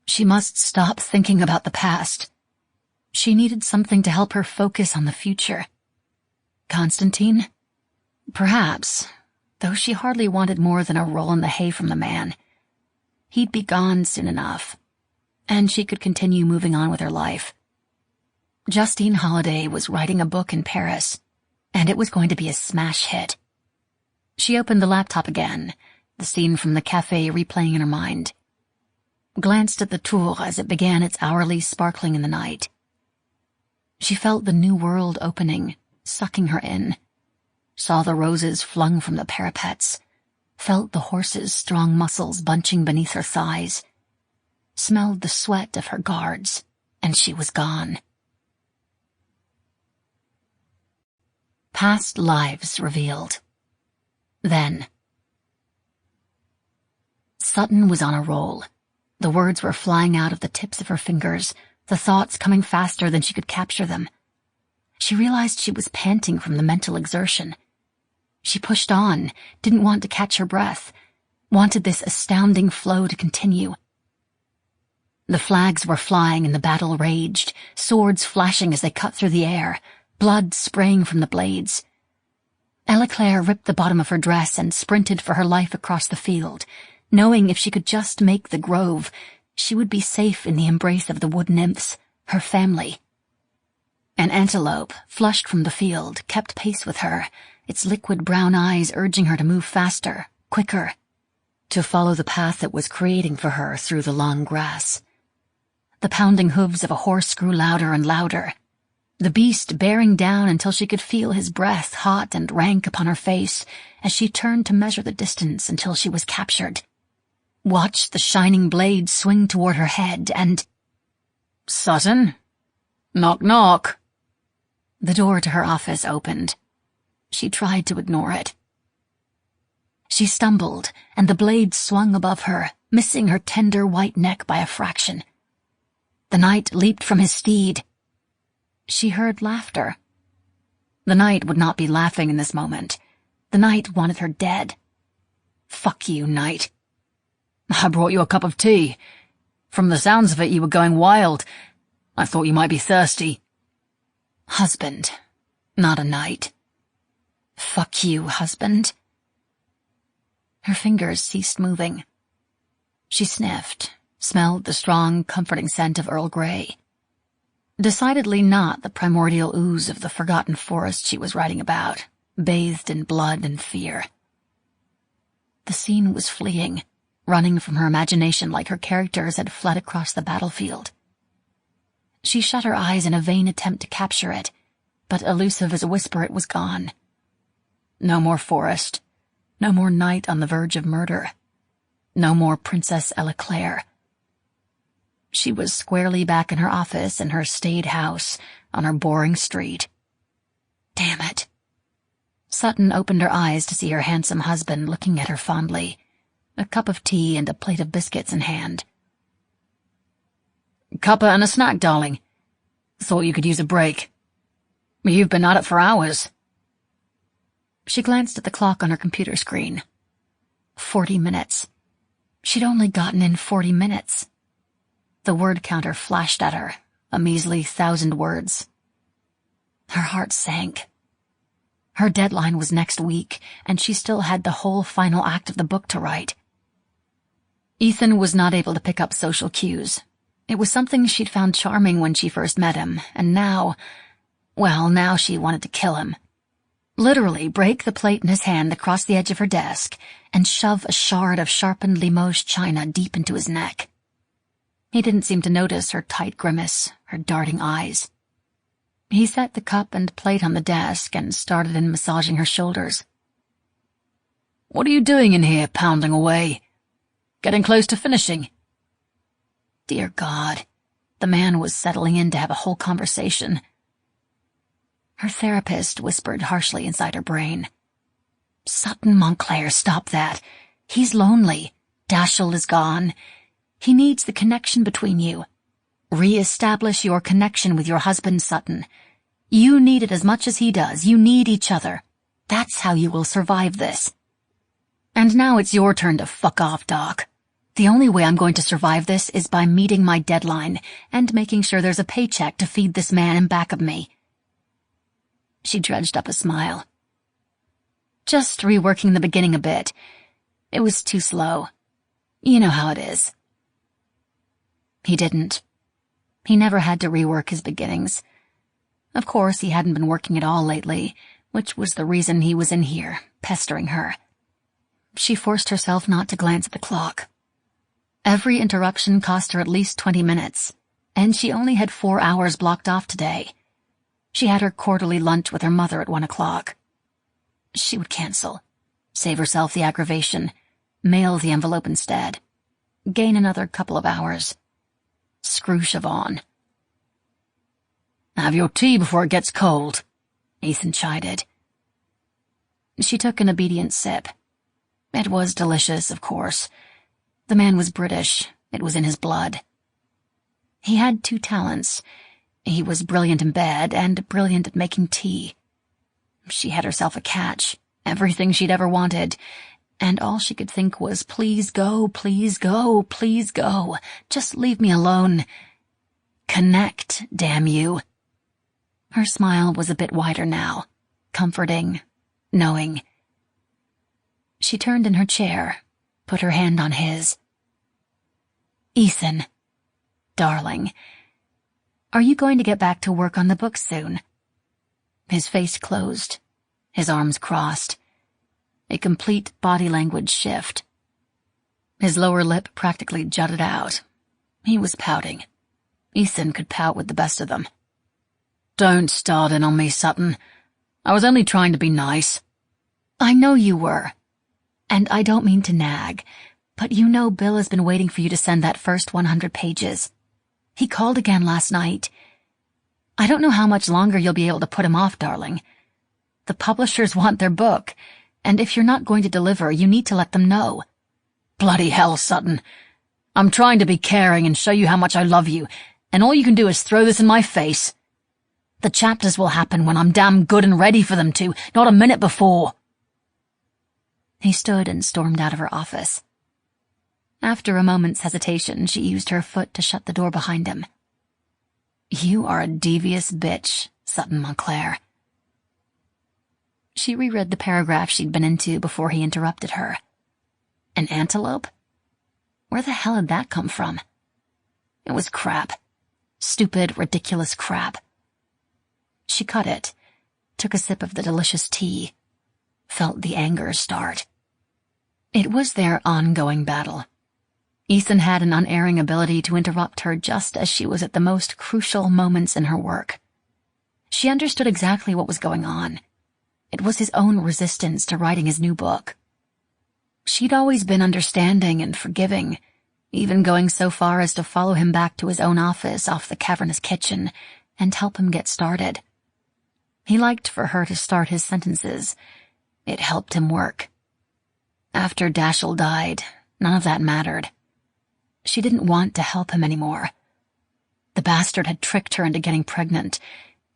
She must stop thinking about the past. She needed something to help her focus on the future. Constantine? Perhaps, though she hardly wanted more than a roll in the hay from the man. He'd be gone soon enough, and she could continue moving on with her life. Justine Holliday was writing a book in Paris, and it was going to be a smash hit. She opened the laptop again, the scene from the cafe replaying in her mind. Glanced at the tour as it began its hourly sparkling in the night. She felt the new world opening, sucking her in. Saw the roses flung from the parapets. Felt the horse's strong muscles bunching beneath her thighs. Smelled the sweat of her guards, and she was gone. Past lives revealed. Then. Sutton was on a roll. The words were flying out of the tips of her fingers, the thoughts coming faster than she could capture them. She realized she was panting from the mental exertion. She pushed on, didn't want to catch her breath, wanted this astounding flow to continue. The flags were flying and the battle raged, swords flashing as they cut through the air, blood spraying from the blades. Ellaclaire ripped the bottom of her dress and sprinted for her life across the field, knowing if she could just make the grove, she would be safe in the embrace of the wood nymphs, her family. An antelope, flushed from the field, kept pace with her, its liquid brown eyes urging her to move faster, quicker, to follow the path it was creating for her through the long grass. The pounding hooves of a horse grew louder and louder, the beast bearing down until she could feel his breath hot and rank upon her face as she turned to measure the distance until she was captured. Watched the shining blade swing toward her head and— "Sutton? Knock, knock." The door to her office opened. She tried to ignore it. She stumbled, and the blade swung above her, missing her tender white neck by a fraction. The knight leaped from his steed. She heard laughter. The knight would not be laughing in this moment. The knight wanted her dead. "Fuck you, knight. I brought you a cup of tea. From the sounds of it, you were going wild. I thought you might be thirsty." Husband, not a knight. "Fuck you, husband." Her fingers ceased moving. She sniffed, smelled the strong, comforting scent of Earl Grey. Decidedly not the primordial ooze of the forgotten forest she was writing about, bathed in blood and fear. The scene was fleeing, running from her imagination like her characters had fled across the battlefield. She shut her eyes in a vain attempt to capture it, but elusive as a whisper it was gone. No more forest, no more night on the verge of murder, no more Princess Ellaclaire. She was squarely back in her office in her staid house on her boring street. Damn it. Sutton opened her eyes to see her handsome husband looking at her fondly, a cup of tea and a plate of biscuits in hand. "Cuppa and a snack, darling. Thought you could use a break. You've been at it for hours." She glanced at the clock on her computer screen. 40 minutes. She'd only gotten in 40 minutes. The word counter flashed at her, a measly 1,000 words. Her heart sank. Her deadline was next week, and she still had the whole final act of the book to write. Ethan was not able to pick up social cues. It was something she'd found charming when she first met him, and now she wanted to kill him. Literally break the plate in his hand across the edge of her desk and shove a shard of sharpened Limoges china deep into his neck. He didn't seem to notice her tight grimace, her darting eyes. He set the cup and plate on the desk and started in massaging her shoulders. "What are you doing in here, pounding away? Getting close to finishing?" Dear God, the man was settling in to have a whole conversation. Her therapist whispered harshly inside her brain. "Sutton Montclair, stop that. He's lonely. Dashiell is gone. He needs the connection between you. Re-establish your connection with your husband, Sutton. You need it as much as he does. You need each other. That's how you will survive this. And now it's your turn to fuck off, Doc. The only way I'm going to survive this is by meeting my deadline and making sure there's a paycheck to feed this man in back of me." She dredged up a smile. "Just reworking the beginning a bit. It was too slow. You know how it is." He didn't. He never had to rework his beginnings. Of course, he hadn't been working at all lately, which was the reason he was in here, pestering her. She forced herself not to glance at the clock. Every interruption cost her at least 20 minutes, and she only had 4 hours blocked off today. She had her quarterly lunch with her mother at 1 o'clock. She would cancel, save herself the aggravation, mail the envelope instead, gain another couple of hours. Screw Siobhan. "Have your tea before it gets cold," Ethan chided. She took an obedient sip. It was delicious, of course. The man was British. It was in his blood. He had 2 talents. He was brilliant in bed and brilliant at making tea. She had herself a catch, everything she'd ever wanted, and all she could think was, "Please go, please go, please go. Just leave me alone. Connect, damn you." Her smile was a bit wider now, comforting, knowing. She turned in her chair, put her hand on his. "Ethan, darling, are you going to get back to work on the book soon?" His face closed, his arms crossed. A complete body language shift. His lower lip practically jutted out. He was pouting. Ethan could pout with the best of them. "Don't start in on me, Sutton. I was only trying to be nice." "I know you were. And I don't mean to nag, but you know Bill has been waiting for you to send that first 100 pages. He called again last night. I don't know how much longer you'll be able to put him off, darling. The publishers want their book. And if you're not going to deliver, you need to let them know. Bloody hell, Sutton. I'm trying to be caring and show you how much I love you, and all you can do is throw this in my face. The chapters will happen when I'm damn good and ready for them to, not a minute before." He stood and stormed out of her office. After a moment's hesitation, she used her foot to shut the door behind him. "You are a devious bitch, Sutton Montclair." She reread the paragraph she'd been into before he interrupted her. An antelope? Where the hell had that come from? It was crap. Stupid, ridiculous crap. She cut it, took a sip of the delicious tea, felt the anger start. It was their ongoing battle. Ethan had an unerring ability to interrupt her just as she was at the most crucial moments in her work. She understood exactly what was going on. It was his own resistance to writing his new book. She'd always been understanding and forgiving, even going so far as to follow him back to his own office off the cavernous kitchen and help him get started. He liked for her to start his sentences. It helped him work. After Dashiell died, none of that mattered. She didn't want to help him anymore. The bastard had tricked her into getting pregnant,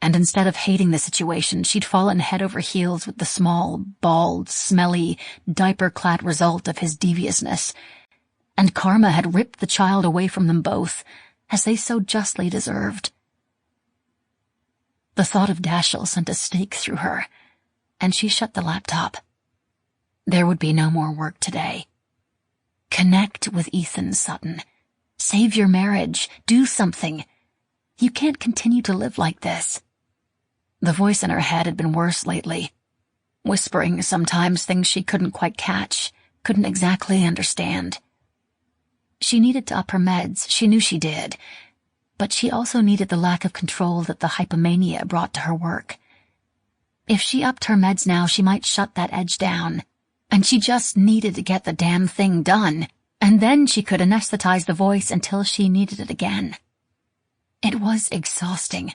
and instead of hating the situation, she'd fallen head over heels with the small, bald, smelly, diaper-clad result of his deviousness. And karma had ripped the child away from them both, as they so justly deserved. The thought of Dashiell sent a stake through her, and she shut the laptop. There would be no more work today. Connect with Ethan, Sutton. Save your marriage. Do something. You can't continue to live like this. The voice in her head had been worse lately, whispering sometimes things she couldn't quite catch, couldn't exactly understand. She needed to up her meds, she knew she did, but she also needed the lack of control that the hypomania brought to her work. If she upped her meds now, she might shut that edge down, and she just needed to get the damn thing done, and then she could anesthetize the voice until she needed it again. It was exhausting,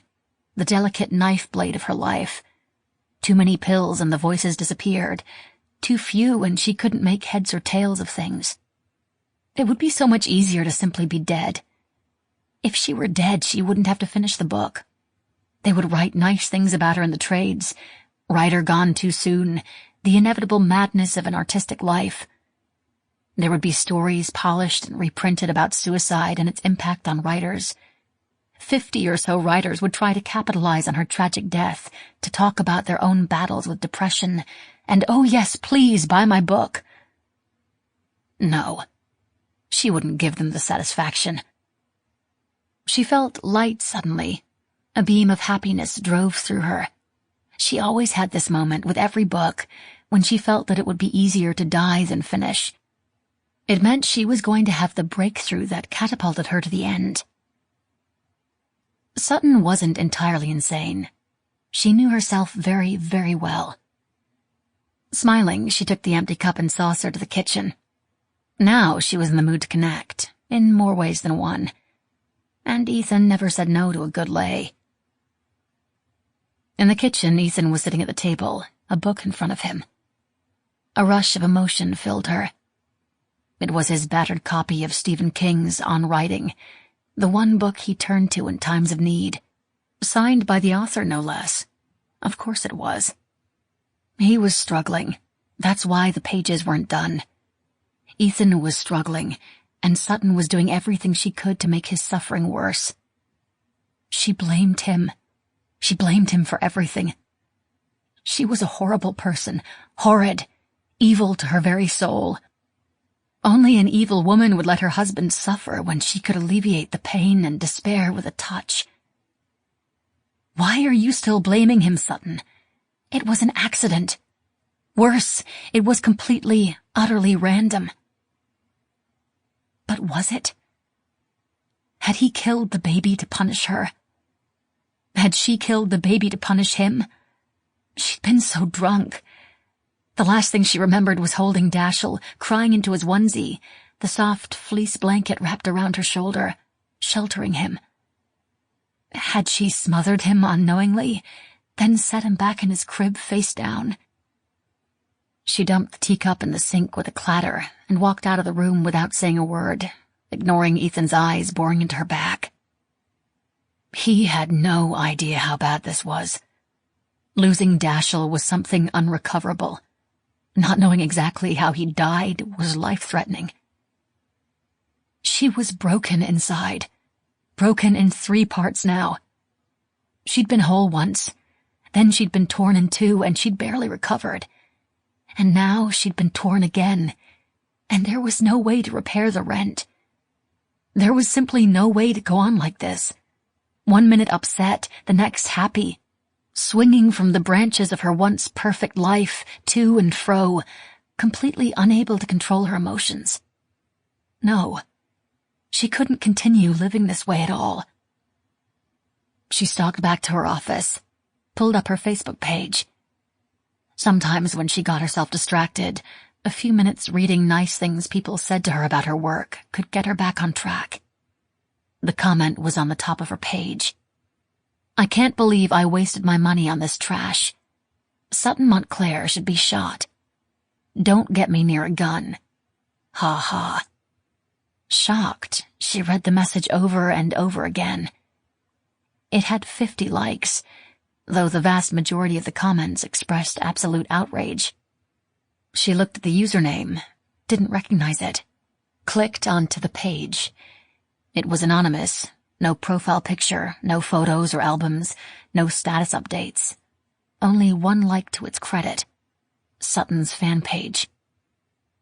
the delicate knife blade of her life. Too many pills and the voices disappeared. Too few and she couldn't make heads or tails of things. It would be so much easier to simply be dead. If she were dead, she wouldn't have to finish the book. They would write nice things about her in the trades. Writer gone too soon, the inevitable madness of an artistic life. There would be stories polished and reprinted about suicide and its impact on writers. 50 or so writers would try to capitalize on her tragic death, to talk about their own battles with depression, and oh yes, please buy my book. No, she wouldn't give them the satisfaction. She felt light suddenly. A beam of happiness drove through her. She always had this moment with every book, when she felt that it would be easier to die than finish. It meant she was going to have the breakthrough that catapulted her to the end. Sutton wasn't entirely insane. She knew herself very, very well. Smiling, she took the empty cup and saucer to the kitchen. Now she was in the mood to connect, in more ways than one. And Ethan never said no to a good lay. In the kitchen, Ethan was sitting at the table, a book in front of him. A rush of emotion filled her. It was his battered copy of Stephen King's On Writing, the one book he turned to in times of need. Signed by the author, no less. Of course it was. He was struggling. That's why the pages weren't done. Ethan was struggling, and Sutton was doing everything she could to make his suffering worse. She blamed him. She blamed him for everything. She was a horrible person, horrid, evil to her very soul. Only an evil woman would let her husband suffer when she could alleviate the pain and despair with a touch. Why are you still blaming him, Sutton? It was an accident. Worse, it was completely, utterly random. But was it? Had he killed the baby to punish her? Had she killed the baby to punish him? She'd been so drunk. The last thing she remembered was holding Dashiell, crying into his onesie, the soft fleece blanket wrapped around her shoulder, sheltering him. Had she smothered him unknowingly, then set him back in his crib face down? She dumped the teacup in the sink with a clatter and walked out of the room without saying a word, ignoring Ethan's eyes boring into her back. He had no idea how bad this was. Losing Dashiell was something unrecoverable. Not knowing exactly how he died was life-threatening. She was broken inside, broken in 3 parts now. She'd been whole once, then she'd been torn in 2 and she'd barely recovered. And now she'd been torn again, and there was no way to repair the rent. There was simply no way to go on like this. 1 minute upset, the next happy, swinging from the branches of her once perfect life to and fro, completely unable to control her emotions. No, she couldn't continue living this way at all. She stalked back to her office, pulled up her Facebook page. Sometimes when she got herself distracted, a few minutes reading nice things people said to her about her work could get her back on track. The comment was on the top of her page. "I can't believe I wasted my money on this trash. Sutton Montclair should be shot. Don't get me near a gun. Ha ha." Shocked, she read the message over and over again. It had 50 likes, though the vast majority of the comments expressed absolute outrage. She looked at the username, didn't recognize it, clicked onto the page. It was anonymous, no profile picture, no photos or albums, no status updates. Only 1 like to its credit, Sutton's fan page.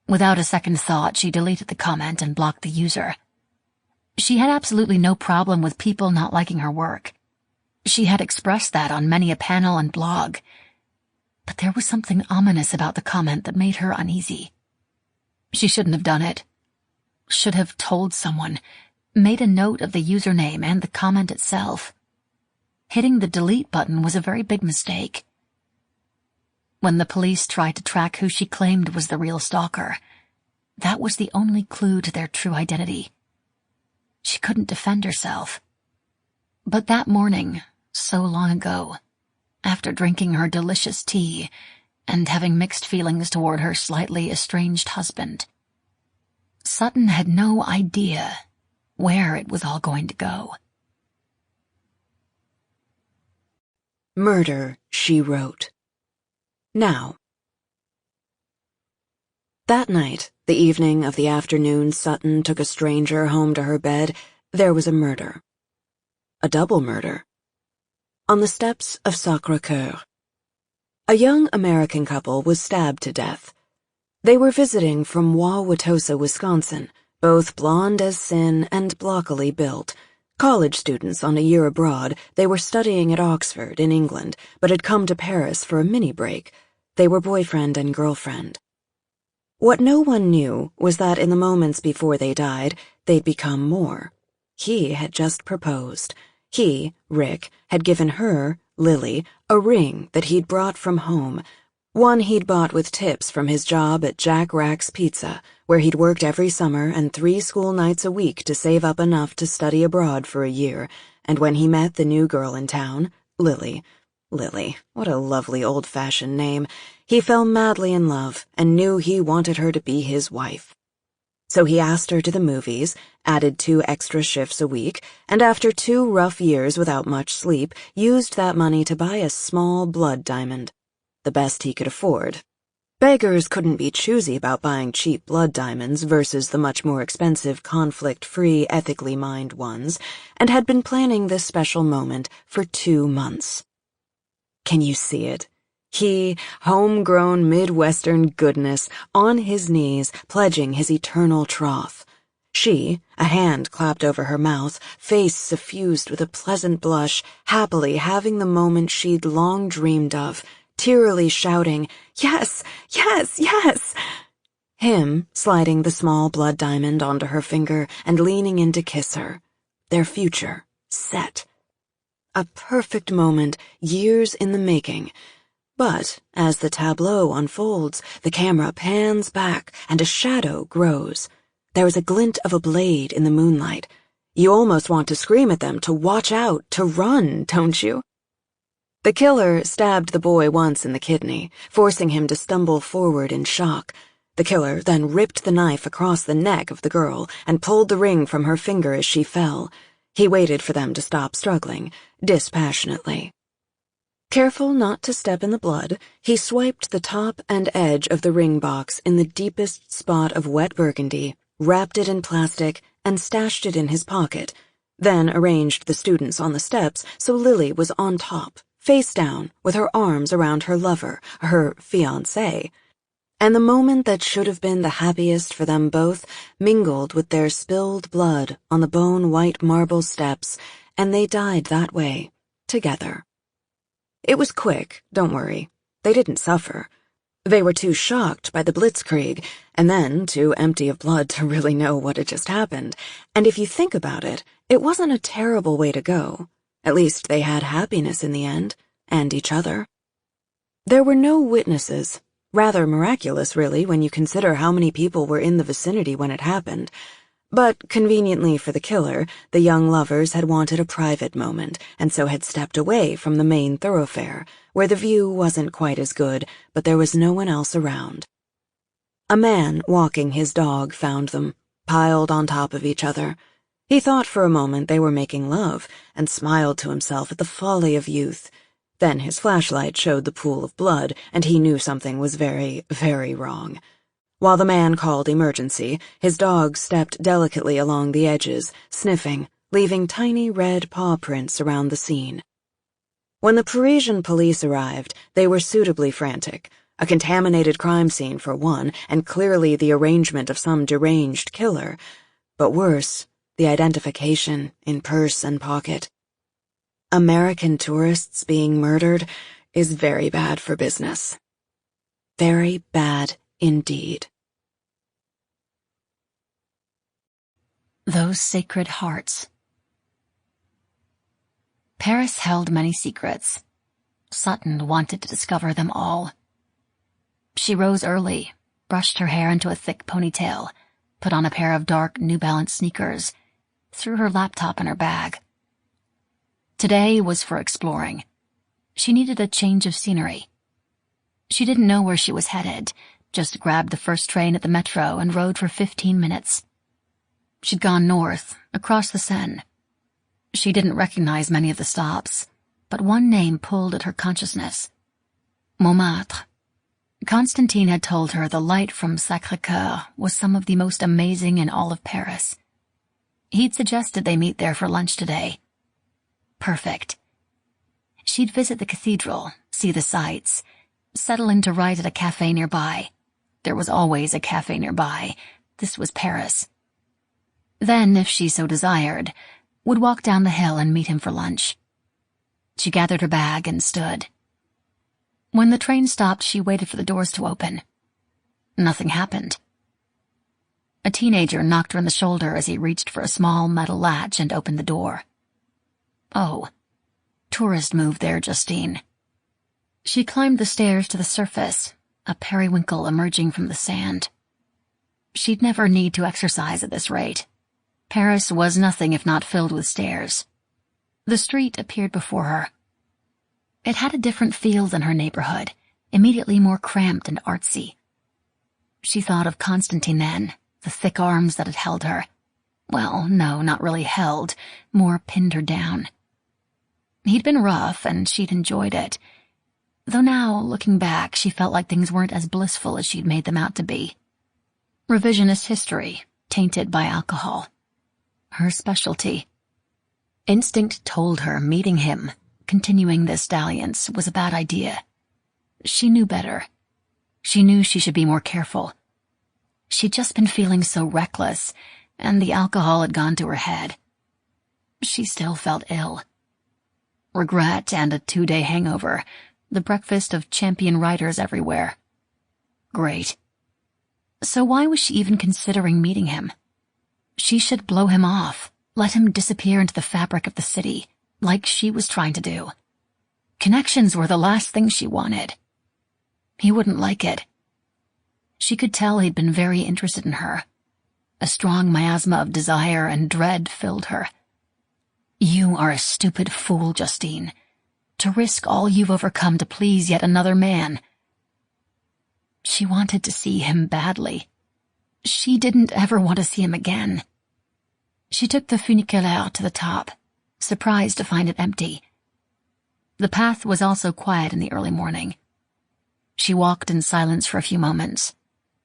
Without a second thought, she deleted the comment and blocked the user. She had absolutely no problem with people not liking her work. She had expressed that on many a panel and blog. But there was something ominous about the comment that made her uneasy. She shouldn't have done it. Should have told someone, made a note of the username and the comment itself. Hitting the delete button was a very big mistake. When the police tried to track who she claimed was the real stalker, that was the only clue to their true identity. She couldn't defend herself. But that morning, so long ago, after drinking her delicious tea and having mixed feelings toward her slightly estranged husband, Sutton had no idea where it was all going to go. Murder, she wrote. Now. That night, the evening of the afternoon Sutton took a stranger home to her bed, there was a murder. A double murder. On the steps of Sacré-Cœur. A young American couple was stabbed to death. They were visiting from Wauwatosa, Wisconsin, both blonde as sin and blockily built. College students on a year abroad, they were studying at Oxford in England, but had come to Paris for a mini-break. They were boyfriend and girlfriend. What no one knew was that in the moments before they died, they'd become more. He had just proposed. He, Rick, had given her, Lily, a ring that he'd brought from home, one he'd bought with tips from his job at Jack Rack's Pizza, where he'd worked every summer and 3 school nights a week to save up enough to study abroad for a year, and when he met the new girl in town, Lily, what a lovely old-fashioned name, he fell madly in love and knew he wanted her to be his wife. So he asked her to the movies, added 2 extra shifts a week, and after 2 rough years without much sleep, used that money to buy a small blood diamond. The best he could afford. Beggars couldn't be choosy about buying cheap blood diamonds versus the much more expensive conflict-free, ethically mined ones, and had been planning this special moment for 2 months. Can you see it? He, homegrown Midwestern goodness, on his knees, pledging his eternal troth. She, a hand clapped over her mouth, face suffused with a pleasant blush, happily having the moment she'd long dreamed of, tearily shouting, "Yes, yes, yes!" Him sliding the small blood diamond onto her finger and leaning in to kiss her. Their future set. A perfect moment, years in the making. But as the tableau unfolds, the camera pans back and a shadow grows. There is a glint of a blade in the moonlight. You almost want to scream at them to watch out, to run, don't you? The killer stabbed the boy once in the kidney, forcing him to stumble forward in shock. The killer then ripped the knife across the neck of the girl and pulled the ring from her finger as she fell. He waited for them to stop struggling, dispassionately. Careful not to step in the blood, he swiped the top and edge of the ring box in the deepest spot of wet burgundy, wrapped it in plastic, and stashed it in his pocket, then arranged the students on the steps so Lily was on top, face down, with her arms around her lover, her fiancé. And the moment that should have been the happiest for them both mingled with their spilled blood on the bone-white marble steps, and they died that way, together. It was quick, don't worry. They didn't suffer. They were too shocked by the blitzkrieg, and then too empty of blood to really know what had just happened. And if you think about it, it wasn't a terrible way to go. At least they had happiness in the end, and each other. There were no witnesses. Rather miraculous, really, when you consider how many people were in the vicinity when it happened. But, conveniently for the killer, the young lovers had wanted a private moment, and so had stepped away from the main thoroughfare, where the view wasn't quite as good, but there was no one else around. A man walking his dog found them, piled on top of each other. He thought for a moment they were making love, and smiled to himself at the folly of youth. Then his flashlight showed the pool of blood, and he knew something was very, very wrong. While the man called emergency, his dog stepped delicately along the edges, sniffing, leaving tiny red paw prints around the scene. When the Parisian police arrived, they were suitably frantic. A contaminated crime scene for one, and clearly the arrangement of some deranged killer. But worse, the identification in purse and pocket. American tourists being murdered is very bad for business. Very bad indeed. Those sacred hearts. Paris held many secrets. Sutton wanted to discover them all. She rose early, brushed her hair into a thick ponytail, put on a pair of dark New Balance sneakers, threw her laptop in her bag. Today was for exploring. She needed a change of scenery. She didn't know where she was headed, just grabbed the first train at the metro and rode for 15 minutes. She'd gone north, across the Seine. She didn't recognize many of the stops, but one name pulled at her consciousness. Montmartre. Constantine had told her the light from Sacré-Cœur was some of the most amazing in all of Paris. He'd suggested they meet there for lunch today. Perfect. She'd visit the cathedral, see the sights, settle in to write at a cafe nearby. There was always a cafe nearby. This was Paris. Then, if she so desired, would walk down the hill and meet him for lunch. She gathered her bag and stood. When the train stopped, she waited for the doors to open. Nothing happened. A teenager knocked her in the shoulder as he reached for a small metal latch and opened the door. Oh, tourist move there, Justine. She climbed the stairs to the surface, a periwinkle emerging from the sand. She'd never need to exercise at this rate. Paris was nothing if not filled with stairs. The street appeared before her. It had a different feel than her neighborhood, immediately more cramped and artsy. She thought of Constantine then, the thick arms that had held her. Well, no, not really held, more pinned her down. He'd been rough, and she'd enjoyed it. Though now, looking back, she felt like things weren't as blissful as she'd made them out to be. Revisionist history, tainted by alcohol. Her specialty. Instinct told her meeting him, continuing this dalliance, was a bad idea. She knew better. She knew she should be more careful. She'd just been feeling so reckless, and the alcohol had gone to her head. She still felt ill. Regret and a 2-day hangover, the breakfast of champion writers everywhere. Great. So why was she even considering meeting him? She should blow him off, let him disappear into the fabric of the city, like she was trying to do. Connections were the last thing she wanted. He wouldn't like it. She could tell he'd been very interested in her. A strong miasma of desire and dread filled her. You are a stupid fool, Justine. To risk all you've overcome to please yet another man. She wanted to see him badly. She didn't ever want to see him again. She took the funiculaire to the top, surprised to find it empty. The path was also quiet in the early morning. She walked in silence for a few moments.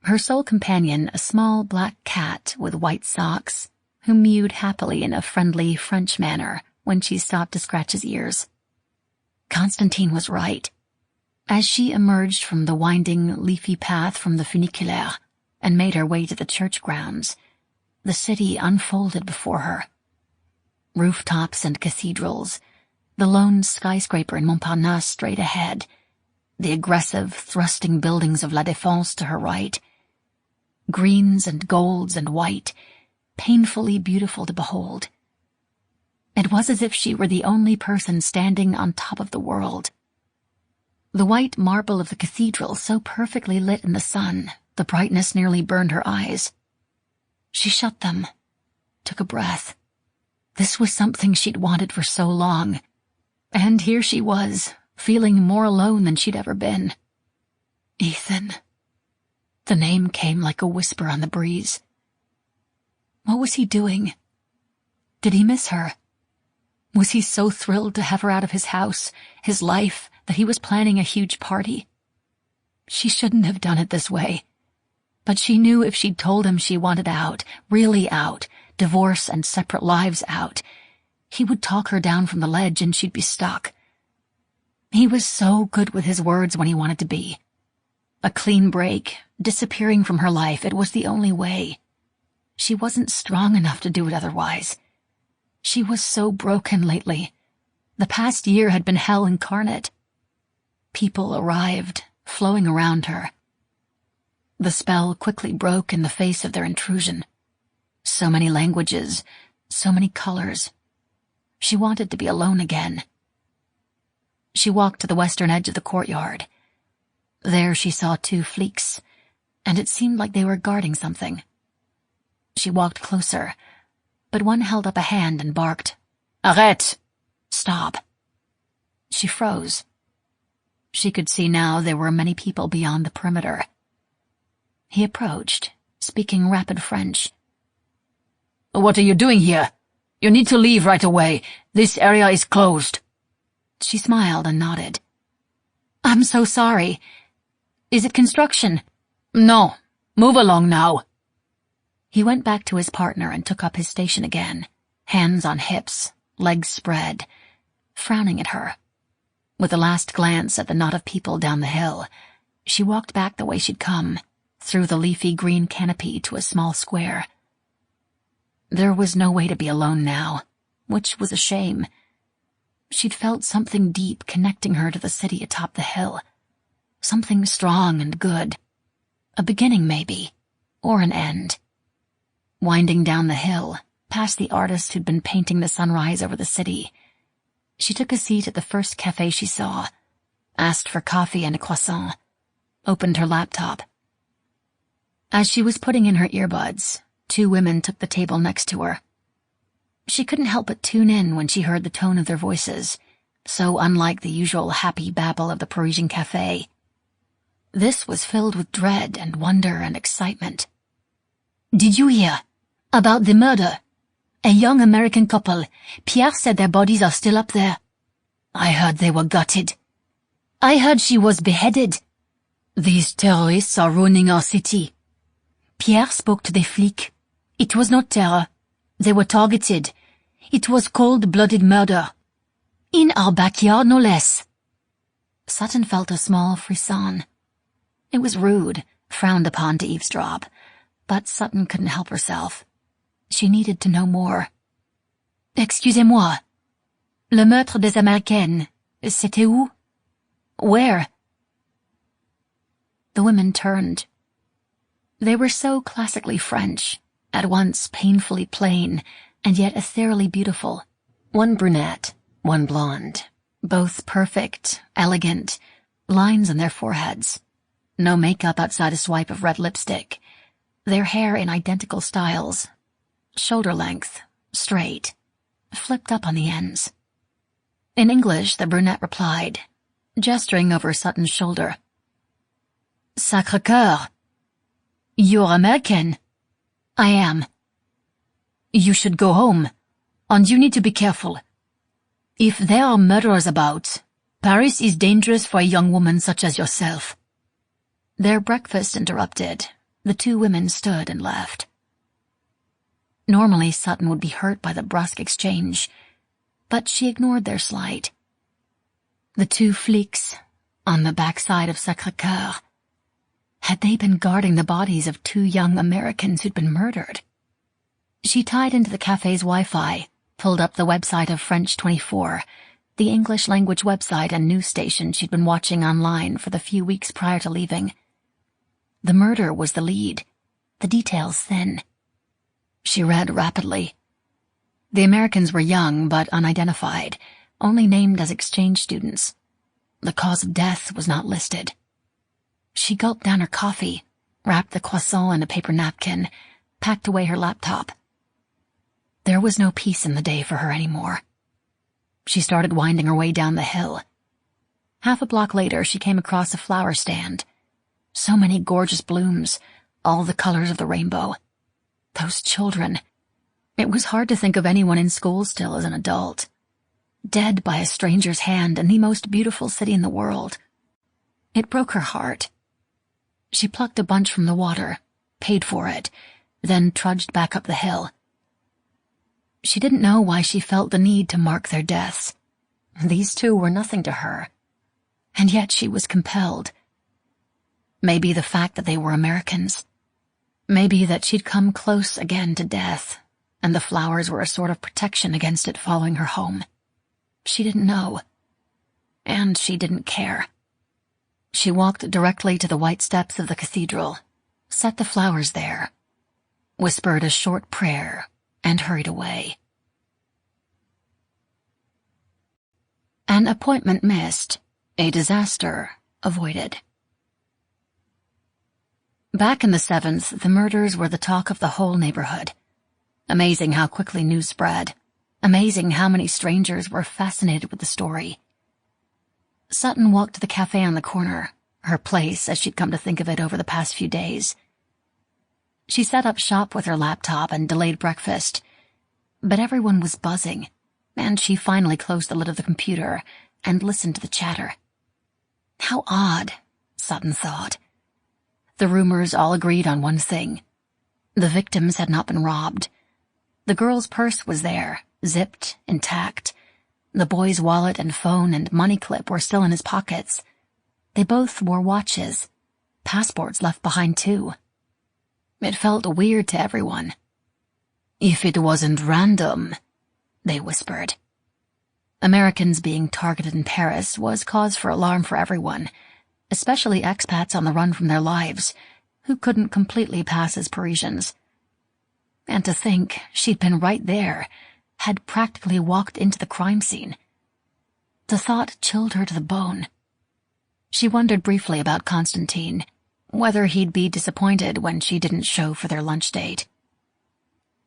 Her sole companion, a small black cat with white socks, who mewed happily in a friendly French manner when she stopped to scratch his ears. Constantine was right. As she emerged from the winding, leafy path from the funiculaire and made her way to the church grounds, the city unfolded before her. Rooftops and cathedrals, the lone skyscraper in Montparnasse straight ahead, the aggressive, thrusting buildings of La Défense to her right, greens and golds and white, painfully beautiful to behold. It was as if she were the only person standing on top of the world. The white marble of the cathedral so perfectly lit in the sun, the brightness nearly burned her eyes. She shut them, took a breath. This was something she'd wanted for so long, and here she was, feeling more alone than she'd ever been. Ethan. The name came like a whisper on the breeze. What was he doing? Did he miss her? Was he so thrilled to have her out of his house, his life, that he was planning a huge party? She shouldn't have done it this way. But she knew if she'd told him she wanted out, really out, divorce and separate lives out, he would talk her down from the ledge and she'd be stuck. He was so good with his words when he wanted to be. A clean break, disappearing from her life, it was the only way. She wasn't strong enough to do it otherwise. She was so broken lately. The past year had been hell incarnate. People arrived, flowing around her. The spell quickly broke in the face of their intrusion. So many languages, so many colors. She wanted to be alone again. She walked to the western edge of the courtyard. There she saw 2 flics, and it seemed like they were guarding something. She walked closer, but one held up a hand and barked, "Arrête! Stop." She froze. She could see now there were many people beyond the perimeter. He approached, speaking rapid French. "What are you doing here? You need to leave right away. This area is closed." She smiled and nodded. "I'm so sorry. Is it construction?" "No. Move along now." He went back to his partner and took up his station again, hands on hips, legs spread, frowning at her. With a last glance at the knot of people down the hill, she walked back the way she'd come, through the leafy green canopy to a small square. There was no way to be alone now, which was a shame. She'd felt something deep connecting her to the city atop the hill. Something strong and good. A beginning, maybe, or an end. Winding down the hill, past the artist who'd been painting the sunrise over the city, she took a seat at the first cafe she saw, asked for coffee and a croissant, opened her laptop. As she was putting in her earbuds, 2 women took the table next to her. She couldn't help but tune in when she heard the tone of their voices, so unlike the usual happy babble of the Parisian cafe. This was filled with dread and wonder and excitement. "Did you hear about the murder? A young American couple. Pierre said their bodies are still up there. I heard they were gutted. I heard she was beheaded. These terrorists are ruining our city. Pierre spoke to the flic. It was not terror. They were targeted. It was cold-blooded murder. In our backyard, no less." Sutton felt a small frisson. It was rude, frowned upon to eavesdrop, but Sutton couldn't help herself. She needed to know more. "Excusez-moi. Le meurtre des Américaines, c'était où? Where?" The women turned. They were so classically French, at once painfully plain, and yet ethereally beautiful. One brunette, one blonde, both perfect, elegant, lines on their foreheads. No makeup outside a swipe of red lipstick. Their hair in identical styles. Shoulder length, straight, flipped up on the ends. In English, the brunette replied, gesturing over Sutton's shoulder. Sacré-Cœur. You're American. I am. You should go home, and you need to be careful. If there are murderers about, Paris is dangerous for a young woman such as yourself. Their breakfast interrupted, the two women stood and left. Normally, Sutton would be hurt by the brusque exchange, but she ignored their slight. The two flics, on the backside of Sacré-Cœur, had they been guarding the bodies of two young Americans who'd been murdered? She tied into the cafe's Wi-Fi, pulled up the website of French 24, the English-language website and news station she'd been watching online for the few weeks prior to leaving. The murder was the lead, the details thin. She read rapidly. The Americans were young but unidentified, only named as exchange students. The cause of death was not listed. She gulped down her coffee, wrapped the croissant in a paper napkin, packed away her laptop. There was no peace in the day for her anymore. She started winding her way down the hill. Half a block later, she came across a flower stand. So many gorgeous blooms, all the colors of the rainbow. Those children. It was hard to think of anyone in school still as an adult. Dead by a stranger's hand in the most beautiful city in the world. It broke her heart. She plucked a bunch from the water, paid for it, then trudged back up the hill. She didn't know why she felt the need to mark their deaths. These two were nothing to her. And yet she was compelled. Maybe the fact that they were Americans. Maybe that she'd come close again to death, and the flowers were a sort of protection against it following her home. She didn't know. And she didn't care. She walked directly to the white steps of the cathedral, set the flowers there, whispered a short prayer, and hurried away. An appointment missed, a disaster avoided. Back in the 7th, the murders were the talk of the whole neighborhood. Amazing how quickly news spread. Amazing how many strangers were fascinated with the story. Sutton walked to the cafe on the corner, her place as she'd come to think of it over the past few days. She set up shop with her laptop and delayed breakfast, but everyone was buzzing, and she finally closed the lid of the computer and listened to the chatter. How odd, Sutton thought. The rumors all agreed on one thing. The victims had not been robbed. The girl's purse was there, zipped, intact. The boy's wallet and phone and money clip were still in his pockets. They both wore watches, passports left behind too. It felt weird to everyone. If it wasn't random, they whispered. Americans being targeted in Paris was cause for alarm for everyone, especially expats on the run from their lives, who couldn't completely pass as Parisians. And to think she'd been right there, had practically walked into the crime scene. The thought chilled her to the bone. She wondered briefly about Constantine, whether he'd be disappointed when she didn't show for their lunch date.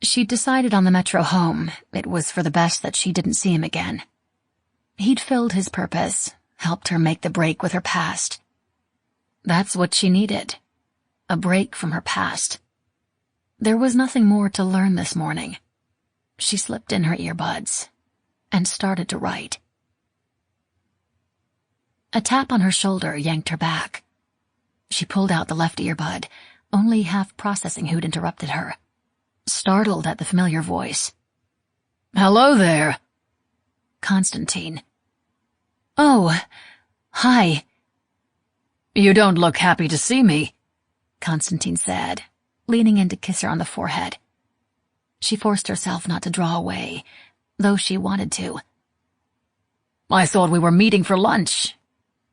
She'd decided on the metro home it was for the best that she didn't see him again. He'd filled his purpose, helped her make the break with her past. That's what she needed, a break from her past. There was nothing more to learn this morning. She slipped in her earbuds and started to write. A tap on her shoulder yanked her back. She pulled out the left earbud, only half processing who'd interrupted her, startled at the familiar voice. "Hello there." Constantine. "Oh, hi." "You don't look happy to see me," Constantine said, leaning in to kiss her on the forehead. She forced herself not to draw away, though she wanted to. "I thought we were meeting for lunch.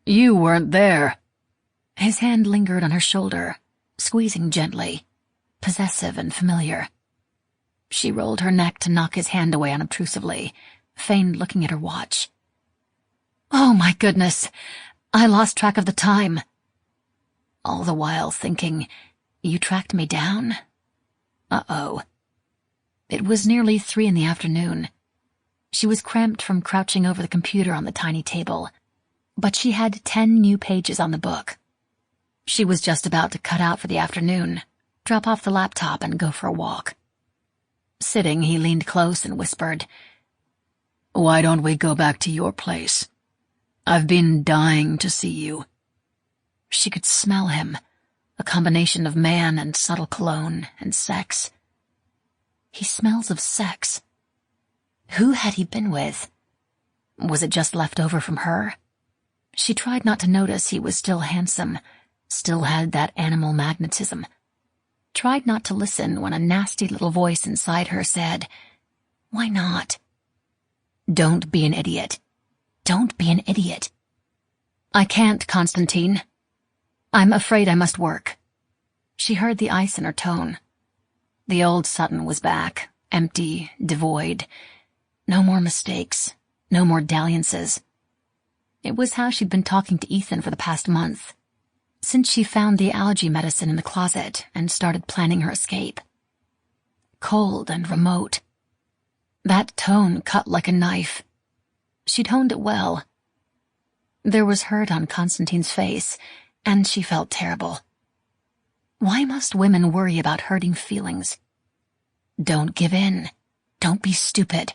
You weren't there." His hand lingered on her shoulder, squeezing gently, possessive and familiar. She rolled her neck to knock his hand away unobtrusively, feigned looking at her watch. "Oh my goodness, I lost track of the time." All the while thinking, you tracked me down? Uh-oh. It was nearly 3 in the afternoon. She was cramped from crouching over the computer on the tiny table, but she had 10 new pages on the book. She was just about to cut out for the afternoon, drop off the laptop and go for a walk. Sitting, he leaned close and whispered, "Why don't we go back to your place? I've been dying to see you." She could smell him, a combination of man and subtle cologne and sex. He smells of sex. Who had he been with? Was it just left over from her? She tried not to notice he was still handsome, still had that animal magnetism. Tried not to listen when a nasty little voice inside her said, "Why not?" "Don't be an idiot. Don't be an idiot." "I can't, Constantine. I'm afraid I must work." She heard the ice in her tone. The old Sutton was back, empty, devoid. No more mistakes, no more dalliances. It was how she'd been talking to Ethan for the past month, since she found the allergy medicine in the closet and started planning her escape. Cold and remote. That tone cut like a knife. She'd honed it well. There was hurt on Constantine's face, and she felt terrible. Why must women worry about hurting feelings? Don't give in. Don't be stupid.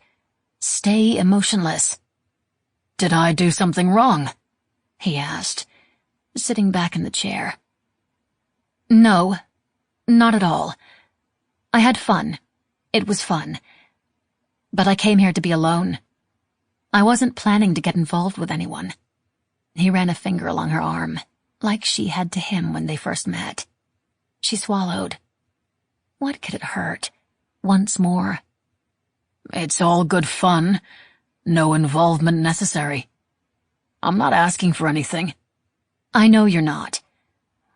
Stay emotionless. "Did I do something wrong?" he asked, sitting back in the chair. "No, not at all. I had fun. It was fun. But I came here to be alone. I wasn't planning to get involved with anyone." He ran a finger along her arm, like she had to him when they first met. She swallowed. What could it hurt? Once more. "It's all good fun. No involvement necessary. I'm not asking for anything." "I know you're not."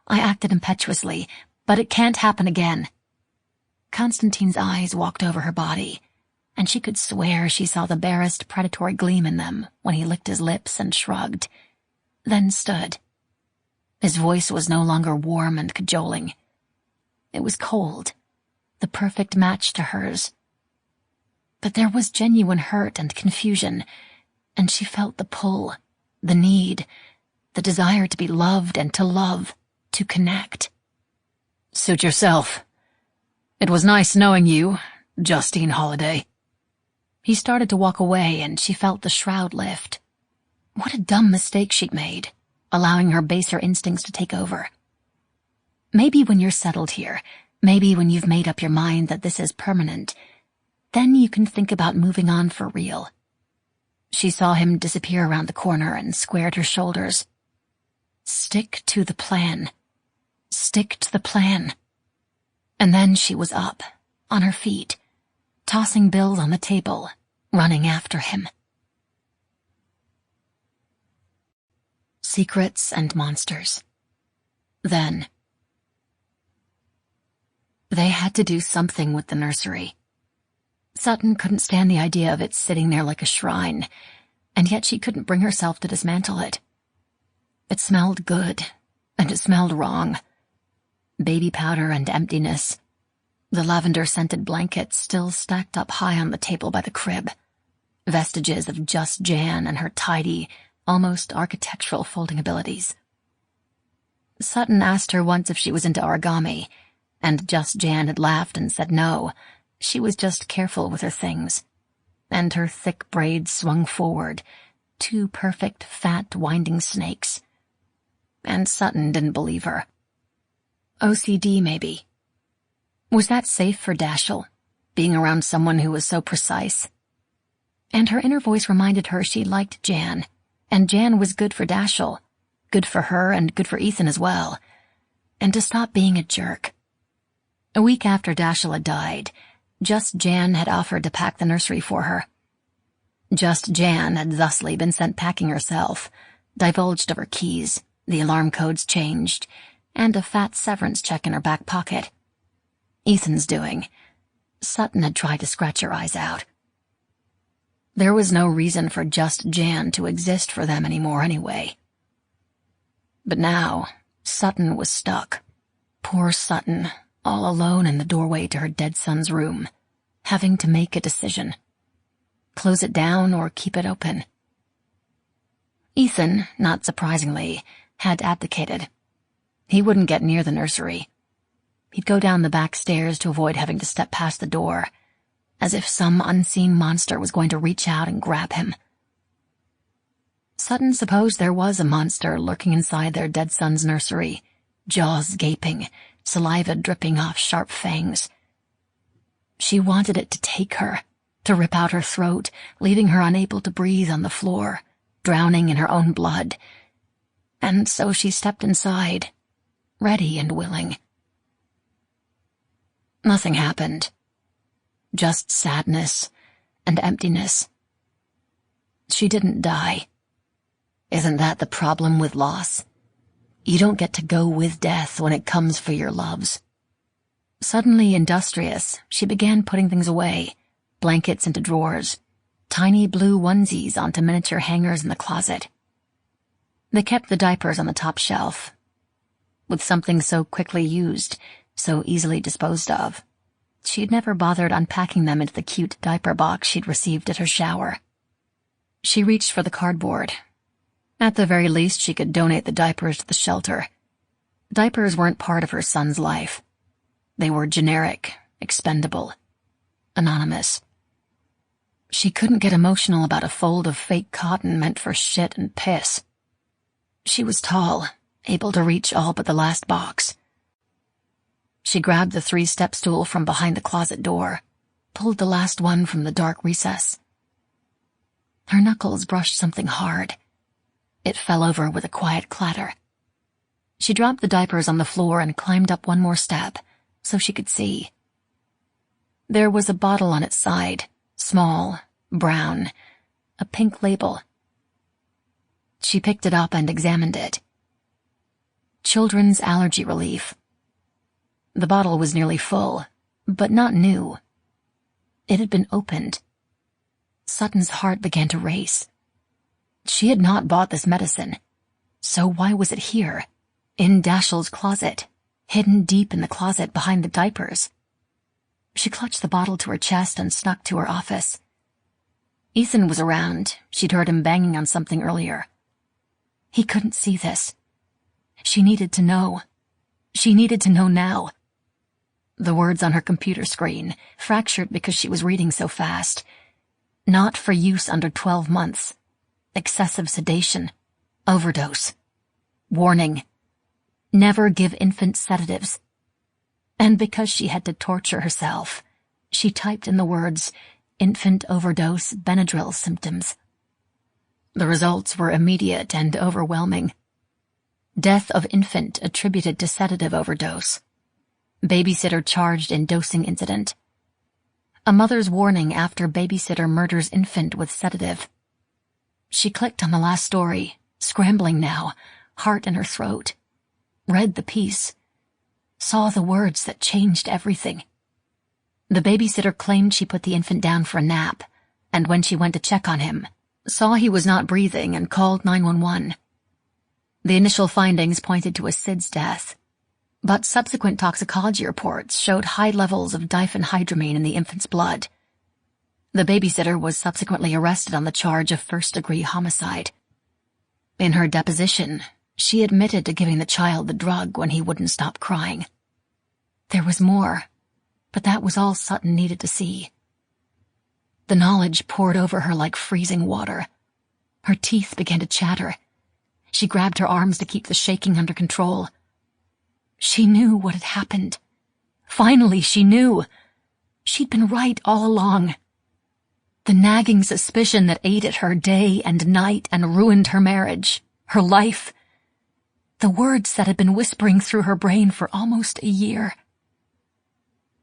I acted impetuously, but it can't happen again. Constantine's eyes walked over her body, and she could swear she saw the barest predatory gleam in them when he licked his lips and shrugged, then stood. His voice was no longer warm and cajoling. It was cold, the perfect match to hers. But there was genuine hurt and confusion, and she felt the pull, the need, the desire to be loved and to love, to connect. "Suit yourself. It was nice knowing you, Justine Holliday." He started to walk away, and she felt the shroud lift. What a dumb mistake she'd made, allowing her baser instincts to take over. Maybe when you're settled here, maybe when you've made up your mind that this is permanent, then you can think about moving on for real. She saw him disappear around the corner and squared her shoulders. Stick to the plan. Stick to the plan. And then she was up, on her feet, tossing bills on the table, running after him. Secrets and monsters. Then, they had to do something with the nursery. Sutton couldn't stand the idea of it sitting there like a shrine, and yet she couldn't bring herself to dismantle it. It smelled good, and it smelled wrong. Baby powder and emptiness. The lavender-scented blankets still stacked up high on the table by the crib. Vestiges of Just Jan and her tidy, almost architectural folding abilities. Sutton asked her once if she was into origami, and Just Jan had laughed and said no. She was just careful with her things. And her thick braids swung forward, two perfect, fat, winding snakes. And Sutton didn't believe her. OCD, maybe. Was that safe for Dashiell, being around someone who was so precise? And her inner voice reminded her she liked Jan, and Jan was good for Dashiell, good for her and good for Ethan as well, and to stop being a jerk. A week after Dashiell had died, Just Jan had offered to pack the nursery for her. Just Jan had thusly been sent packing herself, divulged of her keys, the alarm codes changed, and a fat severance check in her back pocket. Ethan's doing. Sutton had tried to scratch her eyes out. There was no reason for Just Jan to exist for them anymore anyway. But now, Sutton was stuck. Poor Sutton, all alone in the doorway to her dead son's room, having to make a decision. close it down or keep it open. Ethan, not surprisingly, had abdicated. He wouldn't get near the nursery. He'd go down the back stairs to avoid having to step past the door, as if some unseen monster was going to reach out and grab him. Sutton supposed there was a monster lurking inside their dead son's nursery, jaws gaping, saliva dripping off sharp fangs. She wanted it to take her, to rip out her throat, leaving her unable to breathe on the floor, drowning in her own blood. And so she stepped inside, ready and willing. Nothing happened. Just sadness and emptiness. She didn't die. Isn't that the problem with loss? You don't get to go with death when it comes for your loves. Suddenly industrious, she began putting things away, blankets into drawers, tiny blue onesies onto miniature hangers in the closet. They kept the diapers on the top shelf. With something so quickly used, so easily disposed of, she'd never bothered unpacking them into the cute diaper box she'd received at her shower. She reached for the cardboard. At the very least, she could donate the diapers to the shelter. Diapers weren't part of her son's life. They were generic, expendable, anonymous. She couldn't get emotional about a fold of fake cotton meant for shit and piss. She was tall, able to reach all but the last box. She grabbed the 3-step stool from behind the closet door, pulled the last one from the dark recess. Her knuckles brushed something hard. It fell over with a quiet clatter. She dropped the diapers on the floor and climbed up one more step so she could see. There was a bottle on its side, small, brown, a pink label. She picked it up and examined it. Children's allergy relief. The bottle was nearly full, but not new. It had been opened. Sutton's heart began to race. She had not bought this medicine, so why was it here, in Dashiell's closet, hidden deep in the closet behind the diapers? She clutched the bottle to her chest and snuck to her office. Ethan was around. She'd heard him banging on something earlier. He couldn't see this. She needed to know. She needed to know now. The words on her computer screen, fractured because she was reading so fast. Not for use under 12 months. Excessive sedation. Overdose. Warning. Never give infant sedatives. And because she had to torture herself, she typed in the words, infant overdose Benadryl symptoms. The results were immediate and overwhelming. Death of infant attributed to sedative overdose. Babysitter charged in dosing incident. A mother's warning after babysitter murders infant with sedative. She clicked on the last story, scrambling now, heart in her throat. Read the piece. Saw the words that changed everything. The babysitter claimed she put the infant down for a nap, and when she went to check on him, saw he was not breathing and called 911. The initial findings pointed to a SIDS death, but subsequent toxicology reports showed high levels of diphenhydramine in the infant's blood. The babysitter was subsequently arrested on the charge of first-degree homicide. In her deposition, she admitted to giving the child the drug when he wouldn't stop crying. There was more, but that was all Sutton needed to see. The knowledge poured over her like freezing water. Her teeth began to chatter. She grabbed her arms to keep the shaking under control. She knew what had happened. Finally, she knew. She'd been right all along. The nagging suspicion that ate at her day and night and ruined her marriage, her life. The words that had been whispering through her brain for almost a year.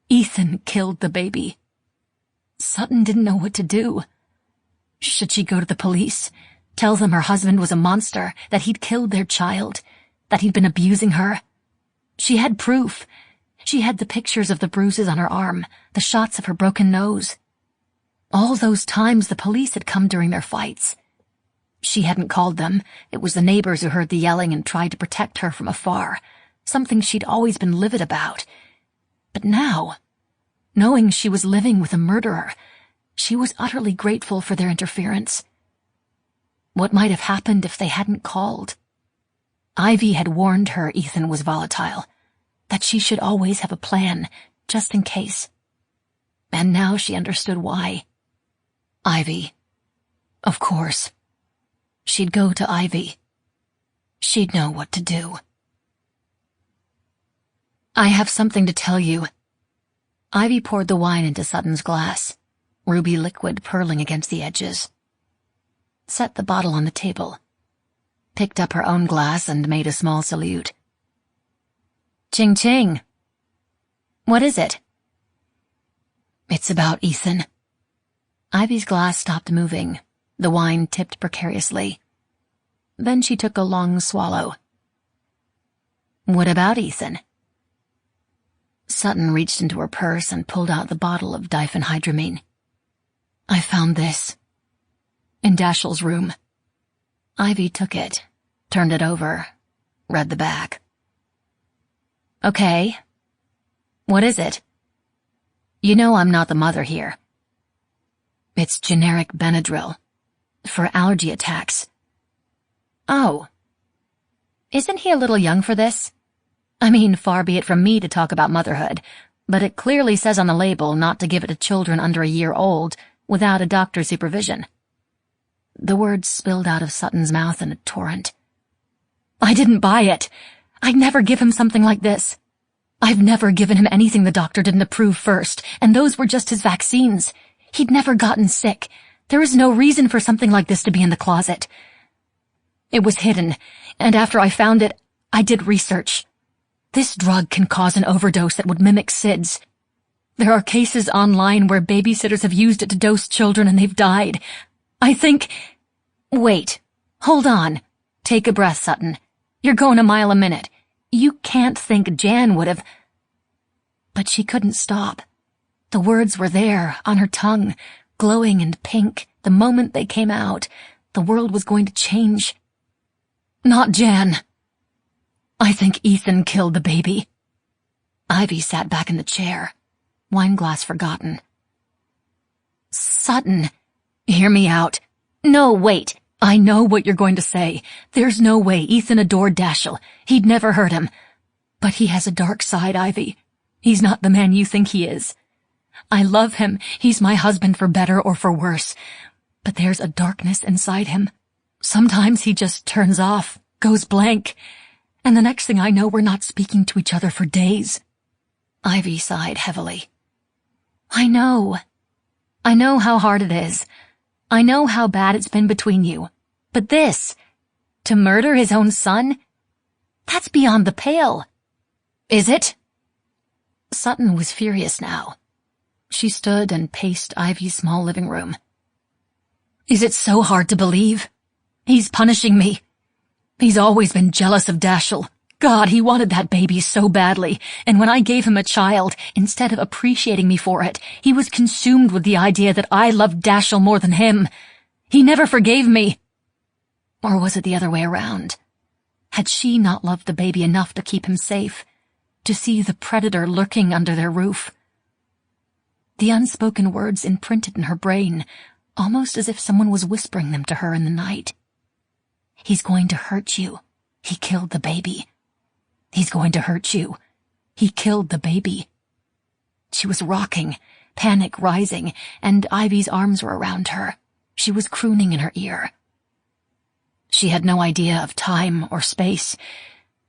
Ethan killed the baby. Sutton didn't know what to do. Should she go to the police? Tell them her husband was a monster, that he'd killed their child, that he'd been abusing her? She had proof. She had the pictures of the bruises on her arm, the shots of her broken nose. All those times the police had come during their fights. She hadn't called them. It was the neighbors who heard the yelling and tried to protect her from afar, something she'd always been livid about. But now, knowing she was living with a murderer, She was utterly grateful for their interference. What might have happened if they hadn't called? Ivy had warned her Ethan was volatile, that she should always have a plan, just in case. And now she understood why. Ivy. Of course. She'd go to Ivy. She'd know what to do. I have something to tell you. Ivy poured the wine into Sutton's glass, ruby liquid purling against the edges. Set the bottle on the table, picked up her own glass and made a small salute. Ching ching. What is it? It's about Ethan. Ivy's glass stopped moving, the wine tipped precariously. Then she took a long swallow. What about Ethan? Sutton reached into her purse and pulled out the bottle of diphenhydramine. I found this. In Dashiell's room. Ivy took it, turned it over, read the back. Okay. What is it? You know I'm not the mother here. It's generic Benadryl. For allergy attacks. Oh. Isn't he a little young for this? I mean, far be it from me to talk about motherhood, but it clearly says on the label not to give it to children under a year old without a doctor's supervision. The words spilled out of Sutton's mouth in a torrent. I didn't buy it. I'd never give him something like this. I've never given him anything the doctor didn't approve first, and those were just his vaccines. He'd never gotten sick. There is no reason for something like this to be in the closet. It was hidden, and after I found it, I did research. This drug can cause an overdose that would mimic SIDS. There are cases online where babysitters have used it to dose children and they've died. I think... Wait. Hold on. Take a breath, Sutton. You're going a mile a minute. You can't think Jan would have... But she couldn't stop. The words were there, on her tongue, glowing and pink. The moment they came out, the world was going to change. Not Jan. I think Ethan killed the baby. Ivy sat back in the chair, wineglass forgotten. Sutton, hear me out. No, wait. I know what you're going to say. There's no way Ethan adored Dashiell. He'd never hurt him. But he has a dark side, Ivy. He's not the man you think he is. I love him. He's my husband for better or for worse. But there's a darkness inside him. Sometimes he just turns off, goes blank. And the next thing I know, we're not speaking to each other for days. Ivy sighed heavily. I know how hard it is. I know how bad it's been between you. But this, to murder his own son? That's beyond the pale. Is it? Sutton was furious now. She stood and paced Ivy's small living room. Is it so hard to believe? He's punishing me. He's always been jealous of Dashiell. God, he wanted that baby so badly, and when I gave him a child, instead of appreciating me for it, he was consumed with the idea that I loved Dashiell more than him. He never forgave me. Or was it the other way around? Had she not loved the baby enough to keep him safe, to see the predator lurking under their roof? The unspoken words imprinted in her brain, almost as if someone was whispering them to her in the night. He's going to hurt you. He killed the baby. He's going to hurt you. He killed the baby. She was rocking, panic rising, and Ivy's arms were around her. She was crooning in her ear. She had no idea of time or space,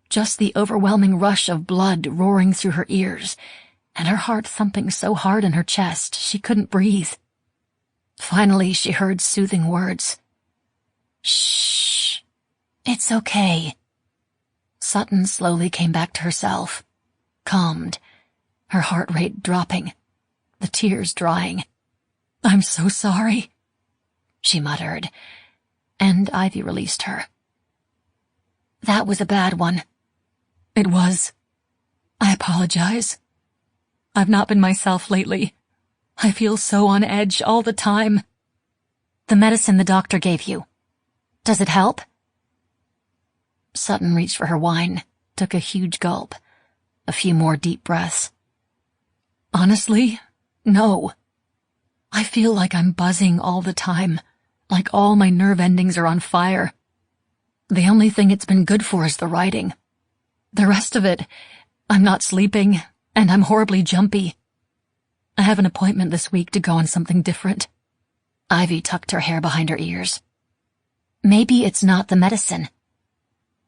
just the overwhelming rush of blood roaring through her ears, and her heart thumping so hard in her chest she couldn't breathe. Finally, she heard soothing words. Shh. It's okay. Sutton slowly came back to herself, calmed, her heart rate dropping, the tears drying. I'm so sorry, she muttered, and Ivy released her. That was a bad one. It was. I apologize. I've not been myself lately. I feel so on edge all the time. The medicine the doctor gave you. Does it help? Sutton reached for her wine, took a huge gulp, a few more deep breaths. Honestly, no. I feel like I'm buzzing all the time, like all my nerve endings are on fire. The only thing it's been good for is the writing. The rest of it, I'm not sleeping, and I'm horribly jumpy. I have an appointment this week to go on something different. Ivy tucked her hair behind her ears. Maybe it's not the medicine.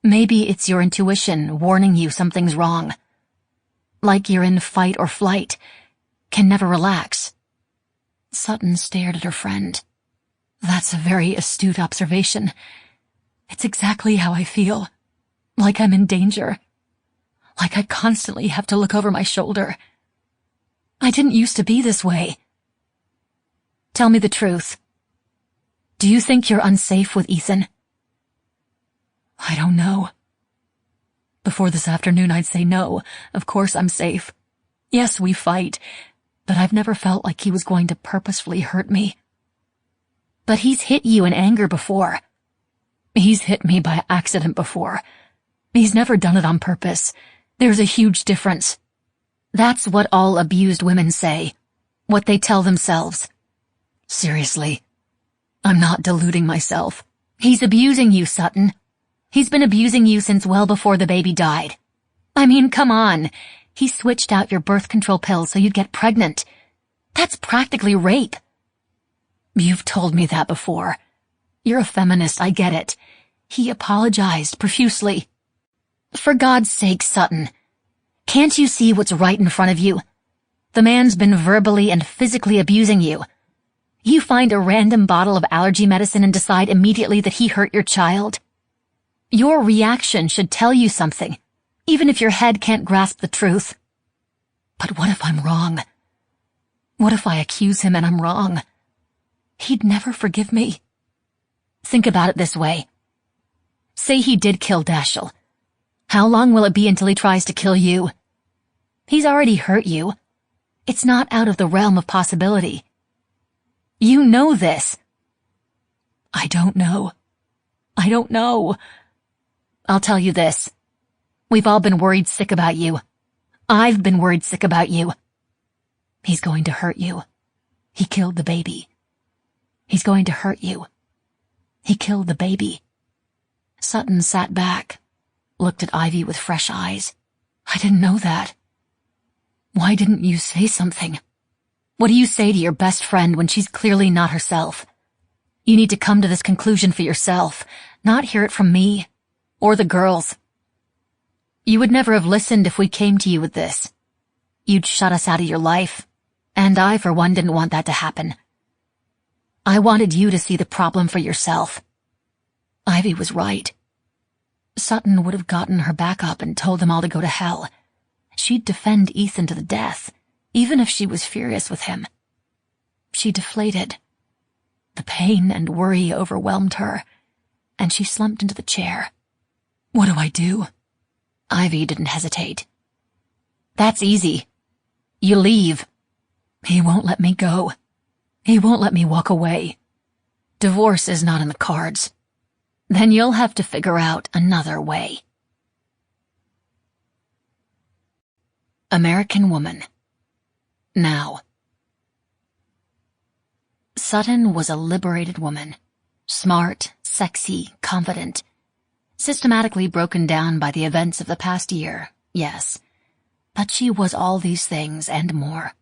Maybe it's your intuition warning you something's wrong. Like you're in fight or flight, can never relax. Sutton stared at her friend. That's a very astute observation. It's exactly how I feel. Like I'm in danger. Like I constantly have to look over my shoulder. I didn't used to be this way. Tell me the truth. Do you think you're unsafe with Ethan? I don't know. Before this afternoon I'd say no. Of course I'm safe. Yes, we fight, but I've never felt like he was going to purposefully hurt me. But he's hit you in anger before. He's hit me by accident before. He's never done it on purpose. There's a huge difference. That's what all abused women say. What they tell themselves. Seriously. I'm not deluding myself. He's abusing you, Sutton. He's been abusing you since well before the baby died. I mean, come on. He switched out your birth control pills so you'd get pregnant. That's practically rape. You've told me that before. You're a feminist, I get it. He apologized profusely. For God's sake, Sutton. Can't you see what's right in front of you? The man's been verbally and physically abusing you. You find a random bottle of allergy medicine and decide immediately that he hurt your child? Your reaction should tell you something, even if your head can't grasp the truth. But what if I'm wrong? What if I accuse him and I'm wrong? He'd never forgive me. Think about it this way. Say he did kill Dashiell. How long will it be until he tries to kill you? He's already hurt you. It's not out of the realm of possibility. You know this. I don't know. I don't know. I'll tell you this. We've all been worried sick about you. I've been worried sick about you. He's going to hurt you. He killed the baby. He's going to hurt you. He killed the baby. Sutton sat back, looked at Ivy with fresh eyes. I didn't know that. Why didn't you say something? What do you say to your best friend when she's clearly not herself? You need to come to this conclusion for yourself, not hear it from me, or the girls. You would never have listened if we came to you with this. You'd shut us out of your life, and I, for one, didn't want that to happen. I wanted you to see the problem for yourself. Ivy was right. Sutton would have gotten her back up and told them all to go to hell. She'd defend Ethan to the death, even if she was furious with him. She deflated. The pain and worry overwhelmed her, and she slumped into the chair. What do I do? Ivy didn't hesitate. That's easy. You leave. He won't let me go. He won't let me walk away. Divorce is not in the cards. Then you'll have to figure out another way. American Woman. Now. Sutton was a liberated woman. Smart, sexy, confident. Systematically broken down by the events of the past year, yes. But she was all these things and more.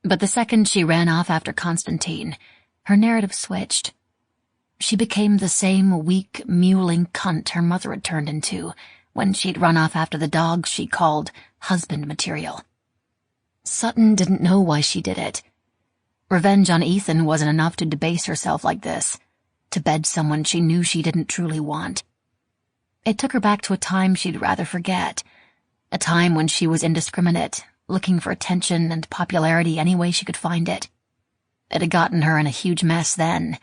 But the second she ran off after Constantine, her narrative switched. She became the same weak, mewling cunt her mother had turned into when she'd run off after the dog she called husband material. Sutton didn't know why she did it. Revenge on Ethan wasn't enough to debase herself like this, to bed someone she knew she didn't truly want. It took her back to a time she'd rather forget, a time when she was indiscriminate, looking for attention and popularity any way she could find it. It had gotten her in a huge mess then,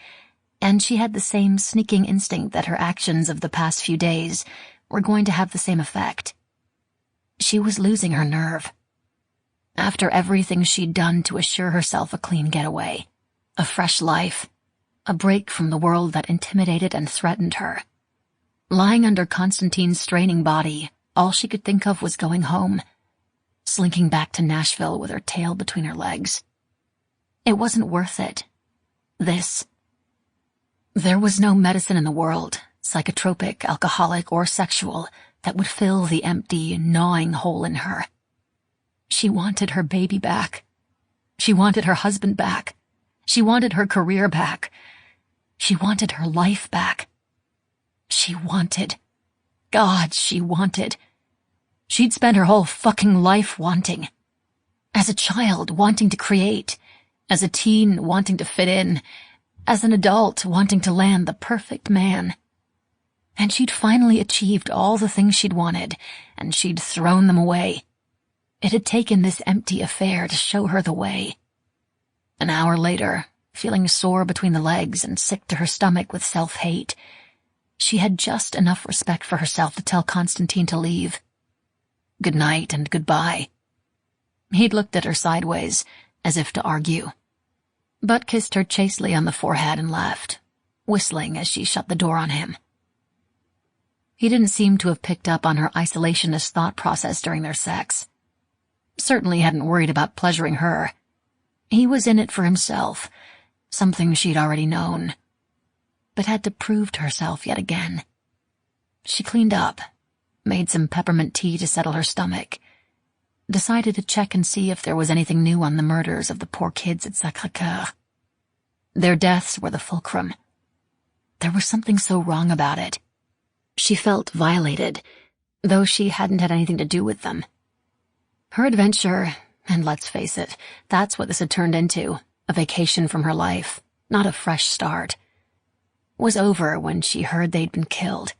and she had the same sneaking instinct that her actions of the past few days were going to have the same effect. She was losing her nerve. After everything she'd done to assure herself a clean getaway, a fresh life, a break from the world that intimidated and threatened her. Lying under Constantine's straining body, all she could think of was going home, slinking back to Nashville with her tail between her legs. It wasn't worth it. This. There was no medicine in the world, psychotropic, alcoholic, or sexual, that would fill the empty, gnawing hole in her. She wanted her baby back. She wanted her husband back. She wanted her career back. She wanted her life back. She wanted. God, she wanted. She'd spent her whole fucking life wanting. As a child, wanting to create. As a teen, wanting to fit in. As an adult, wanting to land the perfect man. And she'd finally achieved all the things she'd wanted, and she'd thrown them away. It had taken this empty affair to show her the way. An hour later, feeling sore between the legs and sick to her stomach with self-hate, she had just enough respect for herself to tell Constantine to leave. Good night and goodbye. He'd looked at her sideways, as if to argue, but kissed her chastely on the forehead and left, whistling as she shut the door on him. He didn't seem to have picked up on her isolationist thought process during their sex. Certainly hadn't worried about pleasuring her. He was in it for himself, something she'd already known, but had to prove to herself yet again. She cleaned up, made some peppermint tea to settle her stomach, decided to check and see if there was anything new on the murders of the poor kids at Sacré-Cœur. Their deaths were the fulcrum. There was something so wrong about it. She felt violated, though she hadn't had anything to do with them. Her adventure, and let's face it, that's what this had turned into, a vacation from her life, not a fresh start, was over when she heard they'd been killed.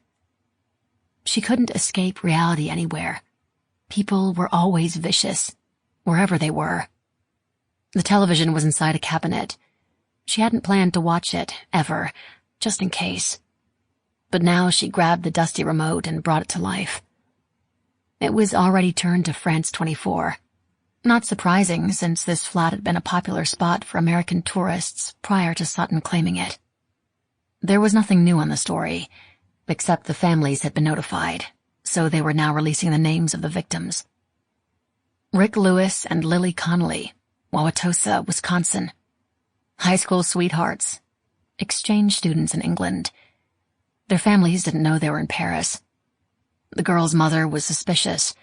She couldn't escape reality anywhere. People were always vicious, wherever they were. The television was inside a cabinet. She hadn't planned to watch it, ever, just in case. But now she grabbed the dusty remote and brought it to life. It was already turned to France 24. Not surprising, since this flat had been a popular spot for American tourists prior to Sutton claiming it. There was nothing new on the story, except the families had been notified, so they were now releasing the names of the victims. Rick Lewis and Lily Connolly, Wauwatosa, Wisconsin. High school sweethearts. Exchange students in England. Their families didn't know they were in Paris. The girl's mother was suspicious.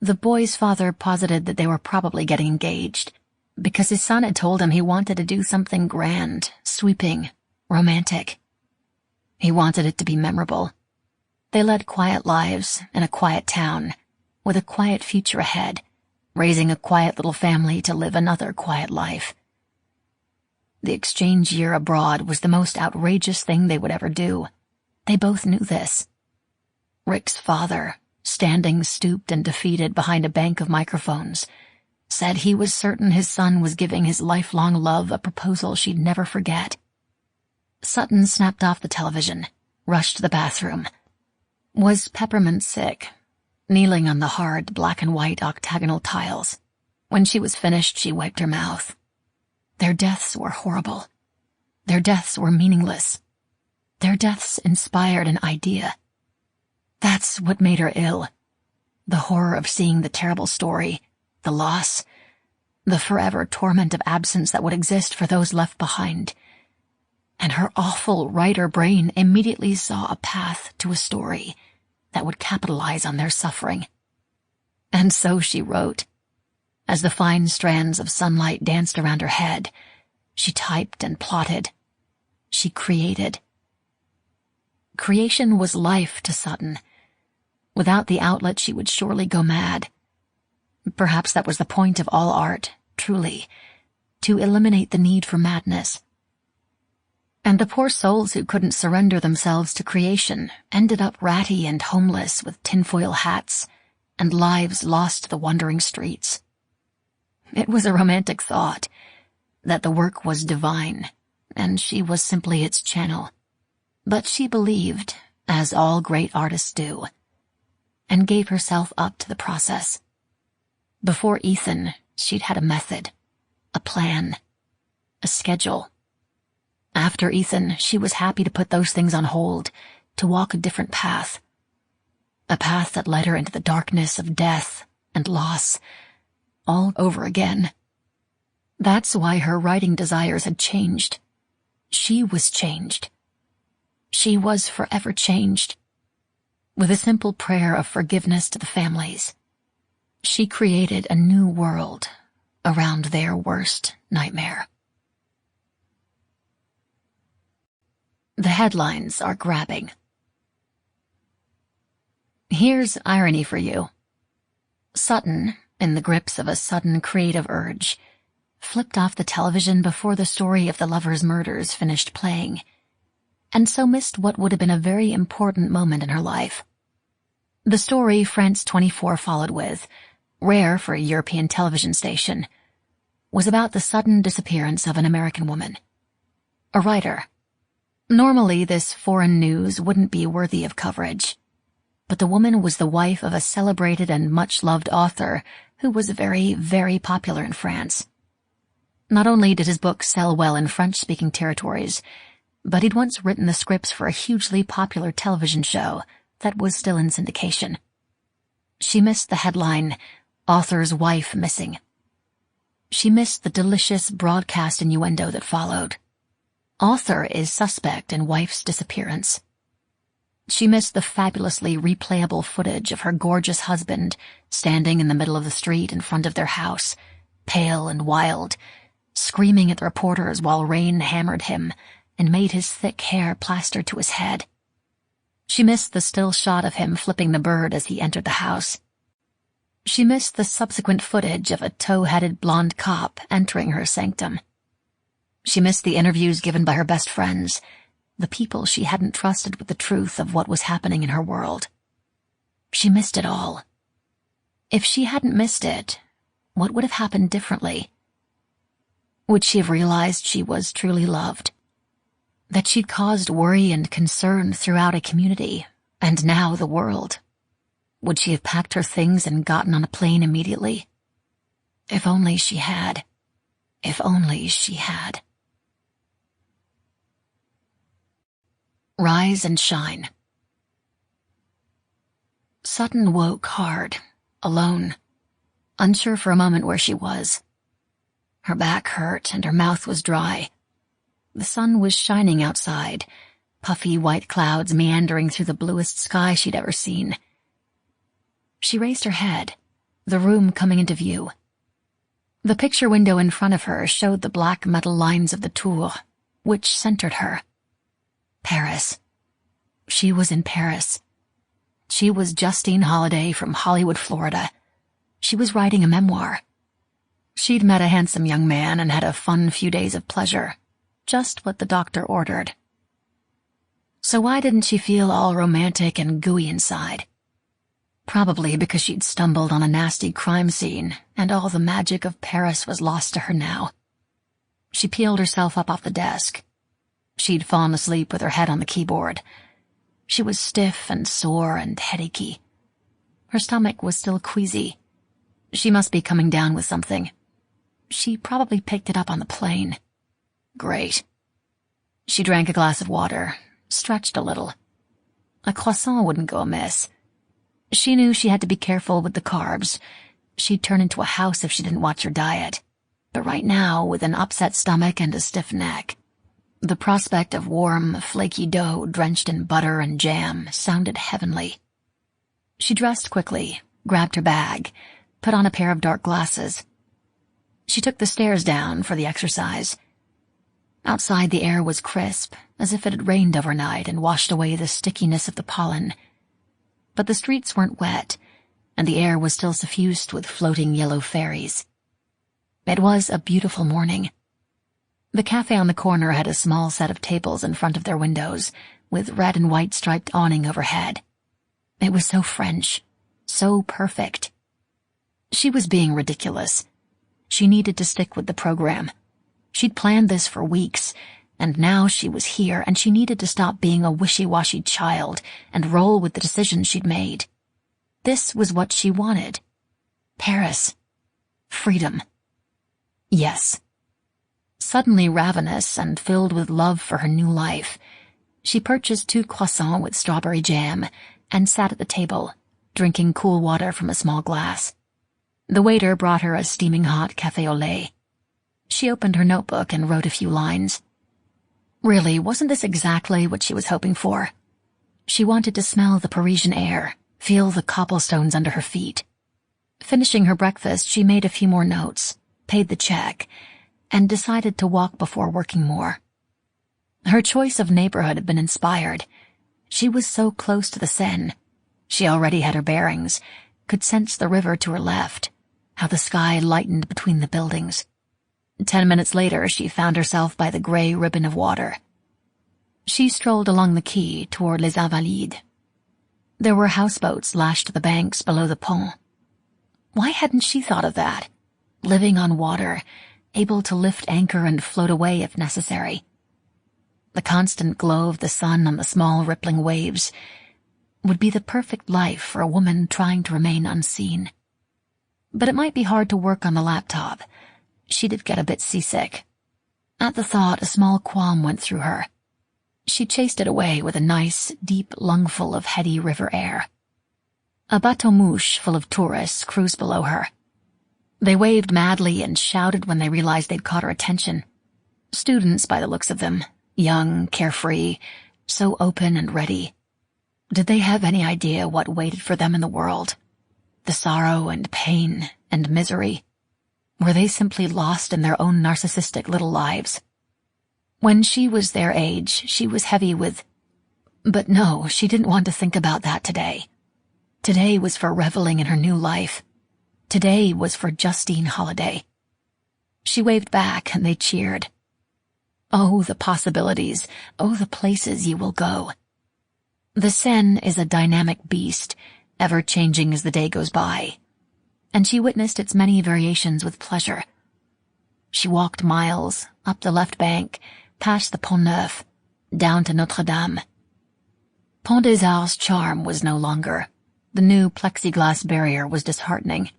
The boy's father posited that they were probably getting engaged, because his son had told him he wanted to do something grand, sweeping, romantic. He wanted it to be memorable. They led quiet lives in a quiet town, with a quiet future ahead, raising a quiet little family to live another quiet life. The exchange year abroad was the most outrageous thing they would ever do. They both knew this. Rick's father, standing stooped and defeated behind a bank of microphones, said he was certain his son was giving his lifelong love a proposal she'd never forget. Sutton snapped off the television, rushed to the bathroom. Was Peppermint sick, kneeling on the hard black and white octagonal tiles. When she was finished, she wiped her mouth. Their deaths were horrible. Their deaths were meaningless. Their deaths inspired an idea. That's what made her ill. The horror of seeing the terrible story, the loss, the forever torment of absence that would exist for those left behind. And her awful writer brain immediately saw a path to a story that would capitalize on their suffering. And so she wrote. As the fine strands of sunlight danced around her head, she typed and plotted. She created. Creation was life to Sutton. Without the outlet, she would surely go mad. Perhaps that was the point of all art, truly, to eliminate the need for madness. And the poor souls who couldn't surrender themselves to creation ended up ratty and homeless with tinfoil hats and lives lost to the wandering streets. It was a romantic thought, that the work was divine, and she was simply its channel. But she believed, as all great artists do, and gave herself up to the process. Before Ethan, she'd had a method, a plan, a schedule. After Ethan, she was happy to put those things on hold, to walk a different path. A path that led her into the darkness of death and loss, all over again. That's why her writing desires had changed. She was changed. She was forever changed. With a simple prayer of forgiveness to the families, she created a new world around their worst nightmare. The headlines are grabbing. Here's irony for you. Sutton, in the grips of a sudden creative urge, flipped off the television before the story of the lovers' murders finished playing, and so missed what would have been a very important moment in her life. The story France 24 followed with, rare for a European television station, was about the sudden disappearance of an American woman. A writer. Normally, this foreign news wouldn't be worthy of coverage, but the woman was the wife of a celebrated and much-loved author who was very, very popular in France. Not only did his book sell well in French-speaking territories, but he'd once written the scripts for a hugely popular television show that was still in syndication. She missed the headline, "Author's Wife Missing." She missed the delicious broadcast innuendo that followed. Author is suspect in wife's disappearance. She missed the fabulously replayable footage of her gorgeous husband standing in the middle of the street in front of their house, pale and wild, screaming at the reporters while rain hammered him and made his thick hair plaster to his head. She missed the still shot of him flipping the bird as he entered the house. She missed the subsequent footage of a tow-headed blonde cop entering her sanctum. She missed the interviews given by her best friends, the people she hadn't trusted with the truth of what was happening in her world. She missed it all. If she hadn't missed it, what would have happened differently? Would she have realized she was truly loved? That she'd caused worry and concern throughout a community, and now the world? Would she have packed her things and gotten on a plane immediately? If only she had. If only she had. Rise and shine. Sutton woke hard, alone, unsure for a moment where she was. Her back hurt and her mouth was dry. The sun was shining outside, puffy white clouds meandering through the bluest sky she'd ever seen. She raised her head, the room coming into view. The picture window in front of her showed the black metal lines of the Tour, which centered her. Paris. She was in Paris. She was Justine Holliday from Hollywood, Florida. She was writing a memoir. She'd met a handsome young man and had a fun few days of pleasure, just what the doctor ordered. So why didn't she feel all romantic and gooey inside? Probably because she'd stumbled on a nasty crime scene, and all the magic of Paris was lost to her now. She peeled herself up off the desk. She'd fallen asleep with her head on the keyboard. She was stiff and sore and headachy. Her stomach was still queasy. She must be coming down with something. She probably picked it up on the plane. Great. She drank a glass of water, stretched a little. A croissant wouldn't go amiss. She knew she had to be careful with the carbs. She'd turn into a house if she didn't watch her diet. But right now, with an upset stomach and a stiff neck, the prospect of warm, flaky dough drenched in butter and jam sounded heavenly. She dressed quickly, grabbed her bag, put on a pair of dark glasses. She took the stairs down for the exercise. Outside the air was crisp, as if it had rained overnight and washed away the stickiness of the pollen. But the streets weren't wet, and the air was still suffused with floating yellow fairies. It was a beautiful morning. The cafe on the corner had a small set of tables in front of their windows, with red and white striped awning overhead. It was so French, so perfect. She was being ridiculous. She needed to stick with the program. She'd planned this for weeks, and now she was here, and she needed to stop being a wishy-washy child and roll with the decisions she'd made. This was what she wanted. Paris. Freedom. Yes. Suddenly ravenous and filled with love for her new life, she purchased 2 croissants with strawberry jam and sat at the table, drinking cool water from a small glass. The waiter brought her a steaming hot café au lait. She opened her notebook and wrote a few lines. Really, wasn't this exactly what she was hoping for? She wanted to smell the Parisian air, feel the cobblestones under her feet. Finishing her breakfast, she made a few more notes, paid the check, and decided to walk before working more. Her choice of neighborhood had been inspired. She was so close to the Seine. She already had her bearings, could sense the river to her left, how the sky lightened between the buildings. 10 minutes later, she found herself by the gray ribbon of water. She strolled along the quay toward Les Invalides. There were houseboats lashed to the banks below the pont. Why hadn't she thought of that? Living on water, able to lift anchor and float away if necessary. The constant glow of the sun on the small rippling waves would be the perfect life for a woman trying to remain unseen. But it might be hard to work on the laptop. She did get a bit seasick. At the thought, a small qualm went through her. She chased it away with a nice, deep lungful of heady river air. A bateau-mouche full of tourists cruised below her. They waved madly and shouted when they realized they'd caught her attention. Students, by the looks of them, young, carefree, so open and ready. Did they have any idea what waited for them in the world? The sorrow and pain and misery. Were they simply lost in their own narcissistic little lives? When she was their age, she was heavy with... But no, she didn't want to think about that today. Today was for reveling in her new life. Today was for Justine Holiday. She waved back, and they cheered. Oh, the possibilities. Oh, the places you will go. The Seine is a dynamic beast, ever-changing as the day goes by, and she witnessed its many variations with pleasure. She walked miles, up the left bank, past the Pont Neuf, down to Notre Dame. Pont des Arts' charm was no longer. The new plexiglass barrier was disheartening.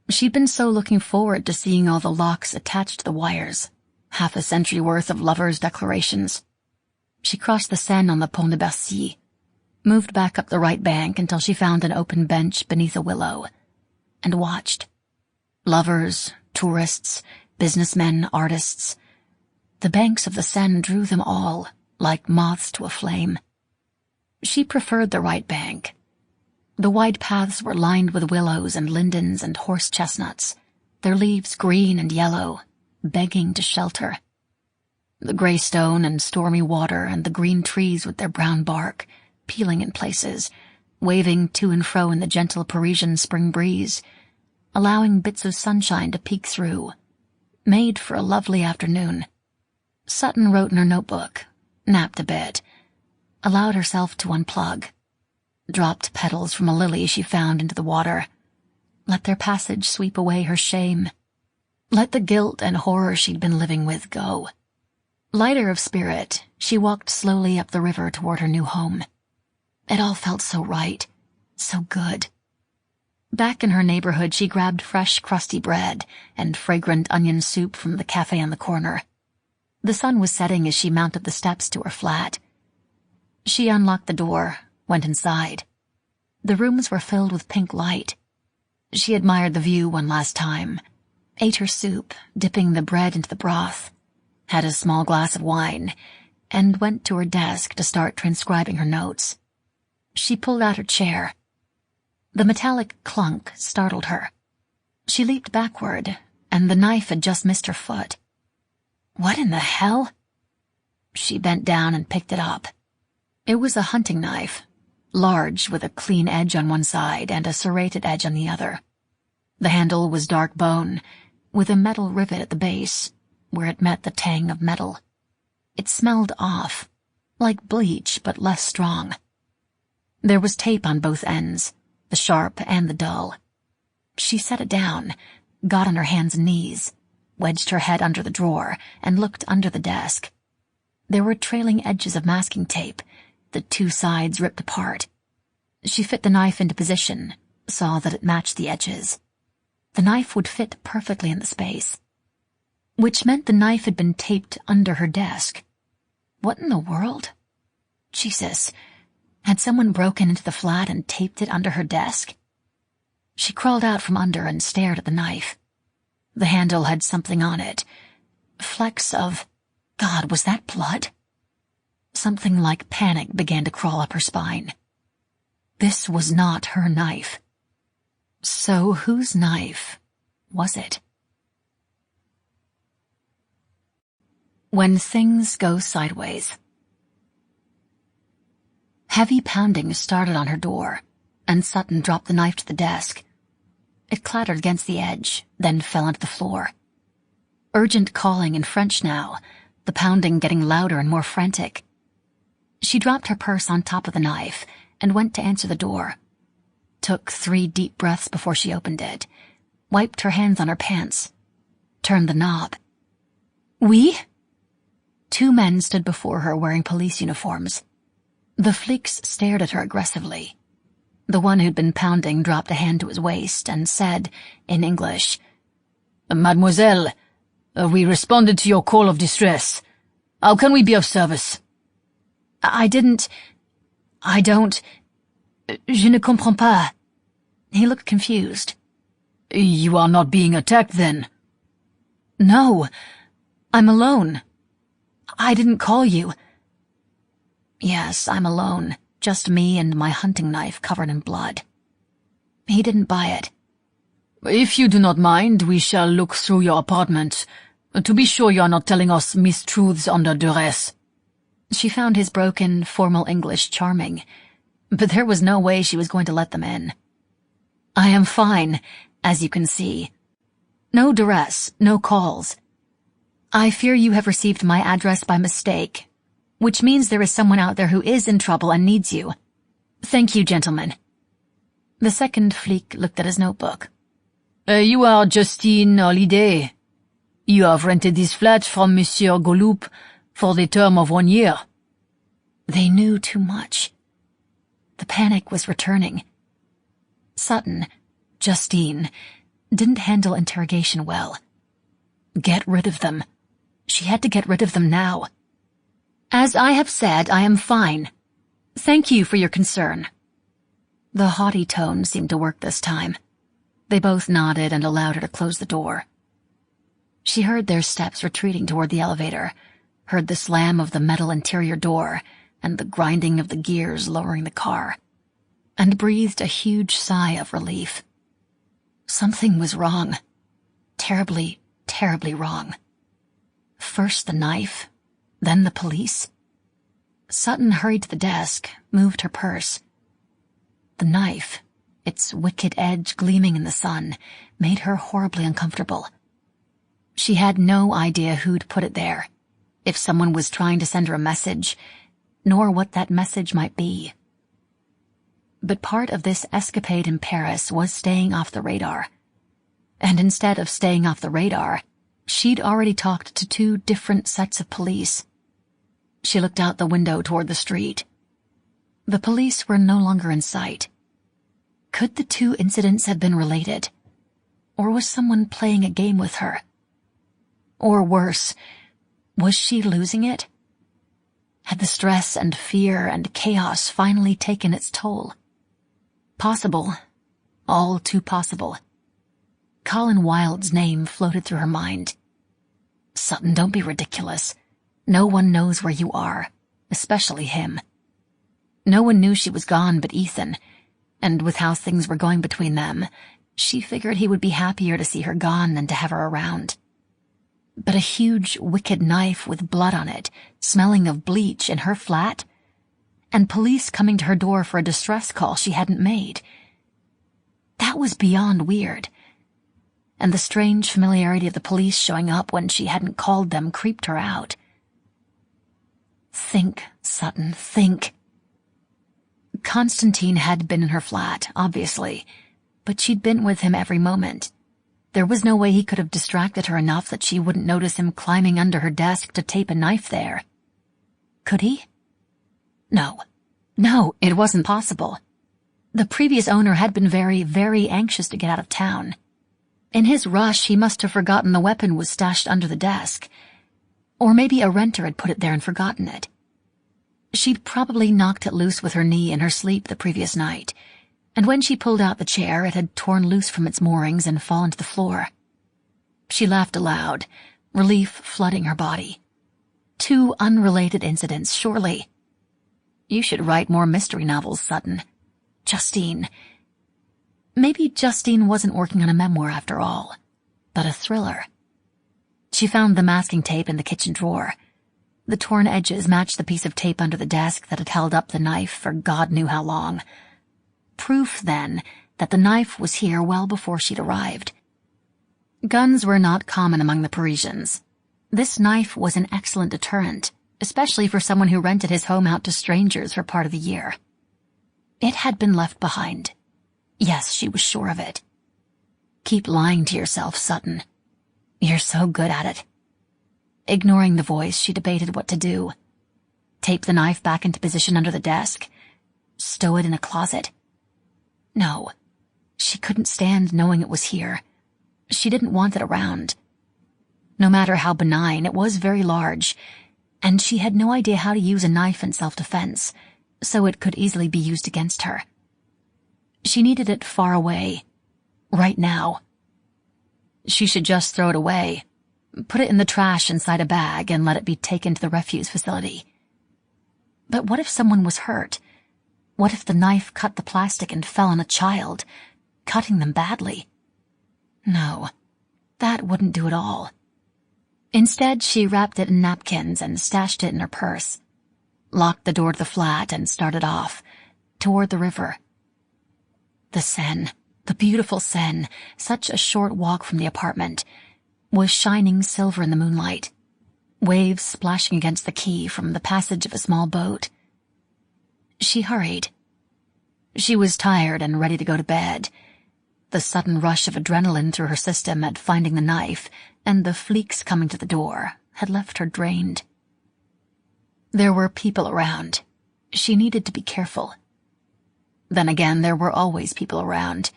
She'd been so looking forward to seeing all the locks attached to the wires, half a century worth of lovers' declarations. She crossed the Seine on the Pont de Bercy, moved back up the right bank until she found an open bench beneath a willow, and watched. Lovers, tourists, businessmen, artists. The banks of the Seine drew them all, like moths to a flame. She preferred the right bank. The wide paths were lined with willows and lindens and horse chestnuts, their leaves green and yellow, begging to shelter. The gray stone and stormy water and the green trees with their brown bark, peeling in places, waving to and fro in the gentle Parisian spring breeze, allowing bits of sunshine to peek through, made for a lovely afternoon. Sutton wrote in her notebook, napped a bit, allowed herself to unplug, dropped petals from a lily she found into the water, let their passage sweep away her shame, let the guilt and horror she'd been living with go. Lighter of spirit, she walked slowly up the river toward her new home. It all felt so right, so good. Back in her neighborhood, she grabbed fresh, crusty bread and fragrant onion soup from the cafe on the corner. The sun was setting as she mounted the steps to her flat. She unlocked the door, went inside. The rooms were filled with pink light. She admired the view one last time, ate her soup, dipping the bread into the broth, had a small glass of wine, and went to her desk to start transcribing her notes. She pulled out her chair. The metallic clunk startled her. She leaped backward, and the knife had just missed her foot. What in the hell? She bent down and picked it up. It was a hunting knife, large with a clean edge on one side and a serrated edge on the other. The handle was dark bone, with a metal rivet at the base, where it met the tang of metal. It smelled off, like bleach but less strong. There was tape on both ends, the sharp and the dull. She set it down, got on her hands and knees, wedged her head under the drawer, and looked under the desk. There were trailing edges of masking tape, the two sides ripped apart. She fit the knife into position, saw that it matched the edges. The knife would fit perfectly in the space, which meant the knife had been taped under her desk. What in the world? Jesus, had someone broken into the flat and taped it under her desk? She crawled out from under and stared at the knife. The handle had something on it, Flecks of... God, was that blood? Something like panic began to crawl up her spine. This was not her knife. So whose knife was it? When things go sideways. Heavy pounding started on her door, and Sutton dropped the knife to the desk. It clattered against the edge, then fell onto the floor. Urgent calling in French now, the pounding getting louder and more frantic. She dropped her purse on top of the knife and went to answer the door. Took 3 deep breaths before she opened it, wiped her hands on her pants, turned the knob. Oui? 2 men stood before her wearing police uniforms. The flics stared at her aggressively. The one who'd been pounding dropped a hand to his waist and said, in English, "Mademoiselle, we responded to your call of distress. How can we be of service?" I don't... Je ne comprends pas. He looked confused. You are not being attacked, then? No, I'm alone. I didn't call you. Yes, I'm alone, just me and my hunting knife covered in blood. He didn't buy it. If you do not mind, we shall look through your apartment, to be sure you are not telling us mistruths under duress. She found his broken, formal English charming, but there was no way she was going to let them in. I am fine, as you can see. No duress, no calls. I fear you have received my address by mistake, which means there is someone out there who is in trouble and needs you. Thank you, gentlemen. The second flic looked at his notebook. You are Justine Holliday. You have rented this flat from Monsieur Golup for the term of 1 year. They knew too much. The panic was returning. Sutton, Justine, didn't handle interrogation well. Get rid of them. She had to get rid of them now. As I have said, I am fine. Thank you for your concern. The haughty tone seemed to work this time. They both nodded and allowed her to close the door. She heard their steps retreating toward the elevator, heard the slam of the metal interior door and the grinding of the gears lowering the car, and breathed a huge sigh of relief. Something was wrong. Terribly, terribly wrong. First the knife, then the police. Sutton hurried to the desk, moved her purse. The knife, its wicked edge gleaming in the sun, made her horribly uncomfortable. She had no idea who'd put it there, if someone was trying to send her a message, nor what that message might be. But part of this escapade in Paris was staying off the radar. And instead of staying off the radar, she'd already talked to 2 different sets of police. She looked out the window toward the street. The police were no longer in sight. Could the 2 incidents have been related? Or was someone playing a game with her? Or worse, was she losing it? Had the stress and fear and chaos finally taken its toll? Possible. All too possible. Colin Wilde's name floated through her mind. Sutton, don't be ridiculous. No one knows where you are, especially him. No one knew she was gone but Ethan, and with how things were going between them, she figured he would be happier to see her gone than to have her around. But a huge, wicked knife with blood on it, smelling of bleach in her flat, and police coming to her door for a distress call she hadn't made. That was beyond weird. And the strange familiarity of the police showing up when she hadn't called them creeped her out. Think, Sutton, think. Constantine had been in her flat, obviously, but she'd been with him every moment. There was no way he could have distracted her enough that she wouldn't notice him climbing under her desk to tape a knife there. Could he? No, it wasn't possible. The previous owner had been very, very anxious to get out of town. In his rush, he must have forgotten the weapon was stashed under the desk. Or maybe a renter had put it there and forgotten it. She'd probably knocked it loose with her knee in her sleep the previous night, and when she pulled out the chair, it had torn loose from its moorings and fallen to the floor. She laughed aloud, relief flooding her body. 2 unrelated incidents, surely. You should write more mystery novels, Sutton. Justine. Maybe Justine wasn't working on a memoir after all, but a thriller. She found the masking tape in the kitchen drawer. The torn edges matched the piece of tape under the desk that had held up the knife for God knew how long. Proof, then, that the knife was here well before she'd arrived. Guns were not common among the Parisians. This knife was an excellent deterrent, especially for someone who rented his home out to strangers for part of the year. It had been left behind. Yes, she was sure of it. Keep lying to yourself, Sutton. You're so good at it. Ignoring the voice, she debated what to do. Tape the knife back into position under the desk? Stow it in a closet? No. She couldn't stand knowing it was here. She didn't want it around. No matter how benign, it was very large, and she had no idea how to use a knife in self-defense, so it could easily be used against her. She needed it far away, right now. She should just throw it away, put it in the trash inside a bag, and let it be taken to the refuse facility. But what if someone was hurt? What if the knife cut the plastic and fell on a child, cutting them badly? No, that wouldn't do at all. Instead, she wrapped it in napkins and stashed it in her purse, locked the door to the flat, and started off, toward the river. The Seine, the beautiful Seine, such a short walk from the apartment, was shining silver in the moonlight, waves splashing against the quay from the passage of a small boat. She hurried. She was tired and ready to go to bed. The sudden rush of adrenaline through her system at finding the knife and the fleeks coming to the door had left her drained. There were people around. She needed to be careful. Then again, there were always people around.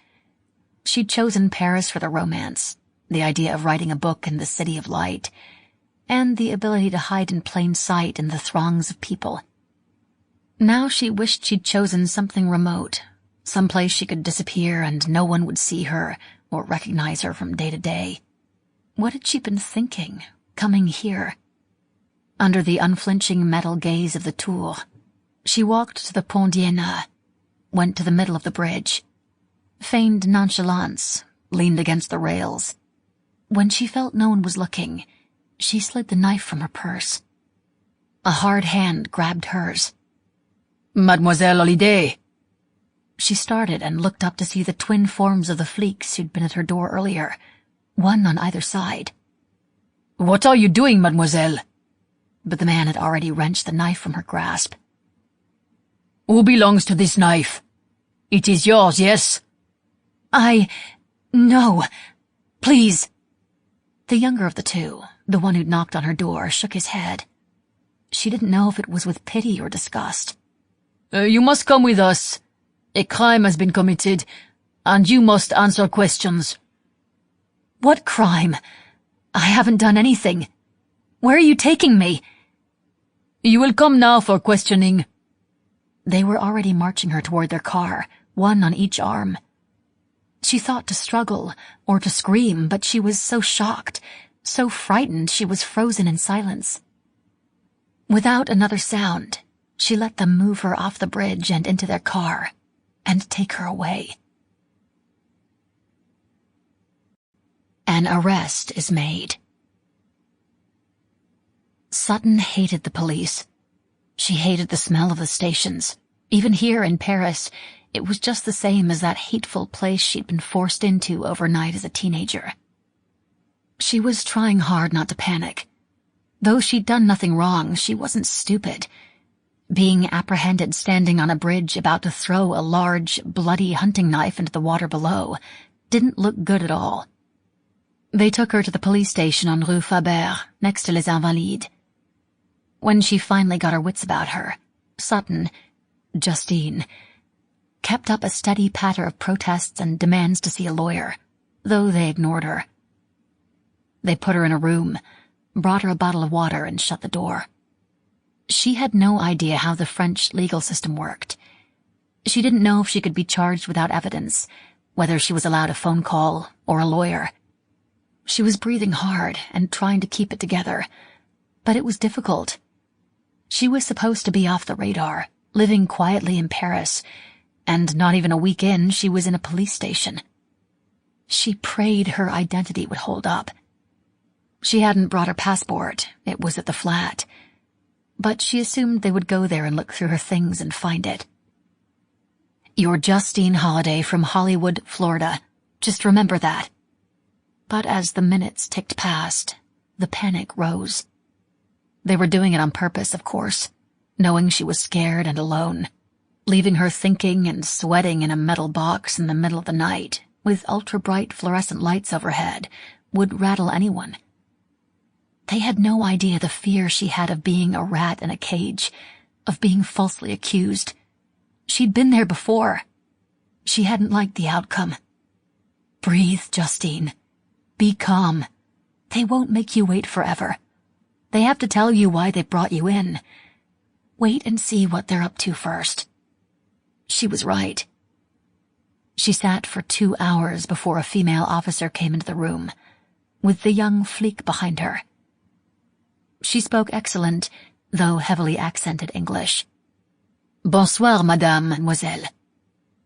She'd chosen Paris for the romance, the idea of writing a book in the city of light, and the ability to hide in plain sight in the throngs of people. Now she wished she'd chosen something remote, someplace she could disappear and no one would see her or recognize her from day to day. What had she been thinking, coming here? Under the unflinching metal gaze of the Tour, she walked to the Pont d'Iéna, went to the middle of the bridge, feigned nonchalance, leaned against the rails. When she felt no one was looking, she slid the knife from her purse. A hard hand grabbed hers. "Mademoiselle Holiday." She started and looked up to see the twin forms of the fleeks who'd been at her door earlier, one on either side. "What are you doing, mademoiselle?" But the man had already wrenched the knife from her grasp. "Who belongs to this knife? It is yours, yes?" No. Please." The younger of the two, the one who'd knocked on her door, shook his head. She didn't know if it was with pity or disgust. You must come with us. A crime has been committed, and you must answer questions." "What crime? I haven't done anything. Where are you taking me?" "You will come now for questioning." They were already marching her toward their car, one on each arm. She thought to struggle or to scream, but she was so shocked, so frightened she was frozen in silence. Without another sound, she let them move her off the bridge and into their car, and take her away. An arrest is made. Sutton hated the police. She hated the smell of the stations. Even here in Paris, it was just the same as that hateful place she'd been forced into overnight as a teenager. She was trying hard not to panic. Though she'd done nothing wrong, she wasn't stupid. Being apprehended standing on a bridge about to throw a large, bloody hunting knife into the water below didn't look good at all. They took her to the police station on Rue Faber, next to Les Invalides. When she finally got her wits about her, Justine, kept up a steady patter of protests and demands to see a lawyer, though they ignored her. They put her in a room, brought her a bottle of water, and shut the door. She had no idea how the French legal system worked. She didn't know if she could be charged without evidence, whether she was allowed a phone call or a lawyer. She was breathing hard and trying to keep it together, but it was difficult. She was supposed to be off the radar, living quietly in Paris, and not even a week in, she was in a police station. She prayed her identity would hold up. She hadn't brought her passport, it was at the flat, but she assumed they would go there and look through her things and find it. Your Justine holiday from Hollywood, Florida. Just remember that. But as the minutes ticked past, the panic rose. They were doing it on purpose, of course, knowing she was scared and alone, leaving her thinking and sweating in a metal box in the middle of the night, with ultra-bright fluorescent lights overhead, would rattle anyone. They had no idea the fear she had of being a rat in a cage, of being falsely accused. She'd been there before. She hadn't liked the outcome. Breathe, Justine. Be calm. They won't make you wait forever. They have to tell you why they brought you in. Wait and see what they're up to first. She was right. She sat for 2 hours before a female officer came into the room, with the young flic behind her. She spoke excellent, though heavily accented English. Bonsoir, madame, mademoiselle.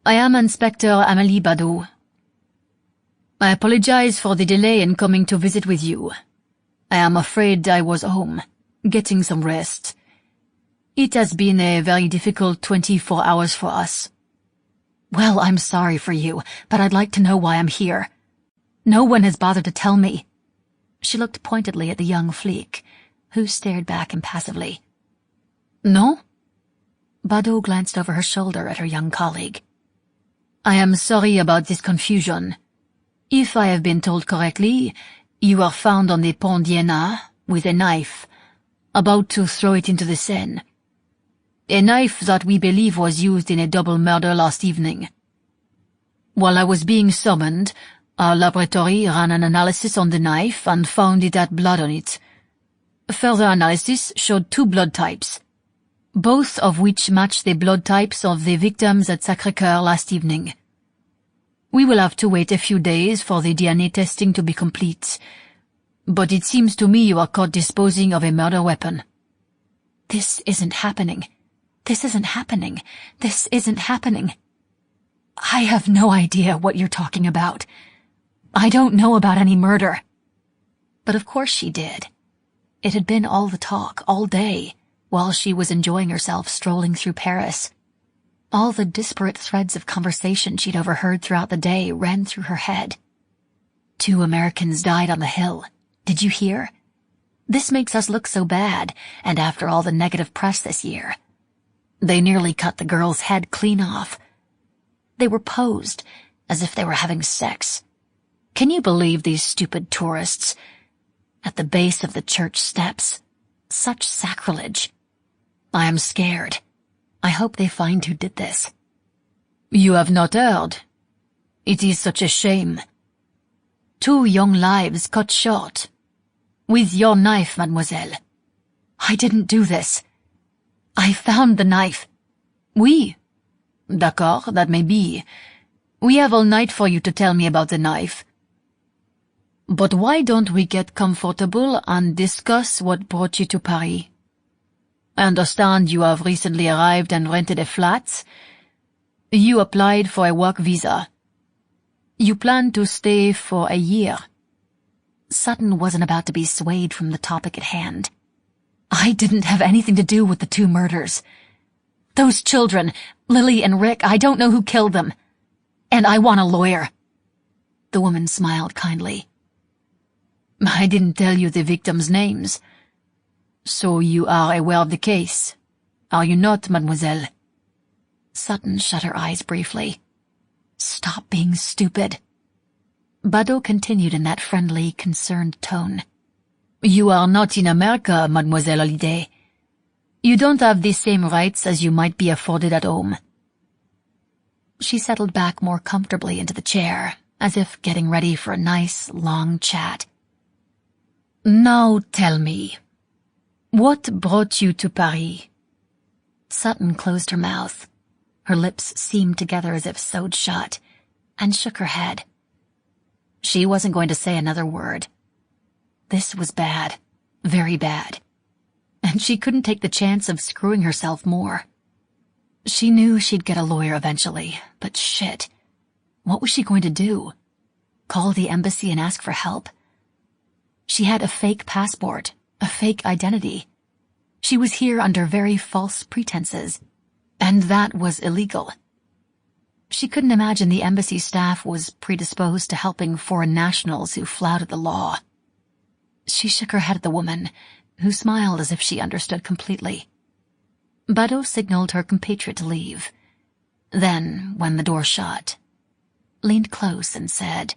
I am Inspector Amélie Badaud. I apologize for the delay in coming to visit with you. I am afraid I was home, getting some rest. It has been a very difficult 24 hours for us. Well, I'm sorry for you, but I'd like to know why I'm here. No one has bothered to tell me. She looked pointedly at the young flic, who stared back impassively. No? Badaud glanced over her shoulder at her young colleague. I am sorry about this confusion. If I have been told correctly, you are found on the Pont d'Iéna with a knife, about to throw it into the Seine. A knife that we believe was used in a double murder last evening. While I was being summoned, our laboratory ran an analysis on the knife and found it had blood on it. Further analysis showed 2 blood types, both of which match the blood types of the victims at Sacré-Cœur last evening. We will have to wait a few days for the DNA testing to be complete, but it seems to me you are caught disposing of a murder weapon. This isn't happening. This isn't happening. This isn't happening. I have no idea what you're talking about. I don't know about any murder. But of course she did. It had been all the talk, all day, while she was enjoying herself strolling through Paris. All the disparate threads of conversation she'd overheard throughout the day ran through her head. 2 Americans died on the hill. Did you hear? This makes us look so bad, and after all the negative press this year. They nearly cut the girl's head clean off. They were posed, as if they were having sex. Can you believe these stupid tourists? At the base of the church steps. Such sacrilege. I am scared. I hope they find who did this. You have not heard. It is such a shame. 2 young lives cut short. With your knife, mademoiselle. I didn't do this. I found the knife. Oui. D'accord, that may be. We have all night for you to tell me about the knife. But why don't we get comfortable and discuss what brought you to Paris? I understand you have recently arrived and rented a flat. You applied for a work visa. You plan to stay for a year. Sutton wasn't about to be swayed from the topic at hand. I didn't have anything to do with the 2 murders. Those children, Lily and Rick, I don't know who killed them. And I want a lawyer. The woman smiled kindly. I didn't tell you the victims' names. So you are aware of the case, are you not, mademoiselle? Sutton shut her eyes briefly. Stop being stupid. Badaud continued in that friendly, concerned tone. You are not in America, mademoiselle Hallyday. You don't have the same rights as you might be afforded at home. She settled back more comfortably into the chair, as if getting ready for a nice, long chat. Now tell me. What brought you to Paris? Sutton closed her mouth. Her lips seemed together as if sewed shut, and shook her head. She wasn't going to say another word. This was bad, very bad, and she couldn't take the chance of screwing herself more. She knew she'd get a lawyer eventually, but shit, what was she going to do? Call the embassy and ask for help? She had a fake passport, a fake identity. She was here under very false pretenses, and that was illegal. She couldn't imagine the embassy staff was predisposed to helping foreign nationals who flouted the law. She shook her head at the woman, who smiled as if she understood completely. Bado signaled her compatriot to leave. Then, when the door shut, leaned close and said,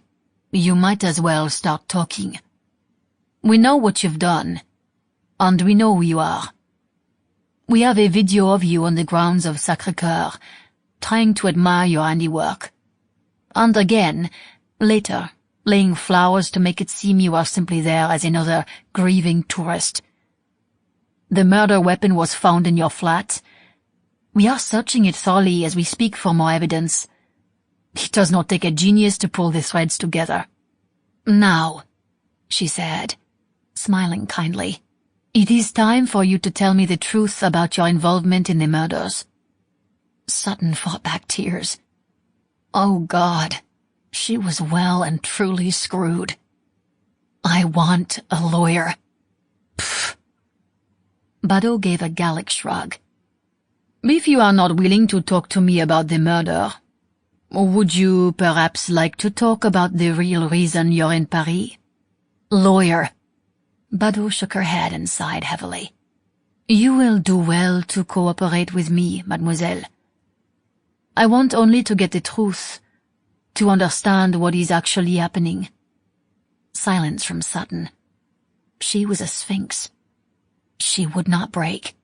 "You might as well start talking. We know what you've done, and we know who you are. We have a video of you on the grounds of Sacré-Cœur, trying to admire your handiwork. And again, later, laying flowers to make it seem you are simply there as another grieving tourist. The murder weapon was found in your flat. We are searching it thoroughly as we speak for more evidence. It does not take a genius to pull the threads together. Now," she said, smiling kindly, "it is time for you to tell me the truth about your involvement in the murders." Sutton fought back tears. Oh God, she was well and truly screwed. "I want a lawyer." Pfft. Bado gave a Gallic shrug. "If you are not willing to talk to me about the murder, would you perhaps like to talk about the real reason you're in Paris?" "Lawyer." Bado shook her head and sighed heavily. "You will do well to cooperate with me, mademoiselle. I want only to get the truth, to understand what is actually happening." Silence from Sutton. She was a sphinx. She would not break.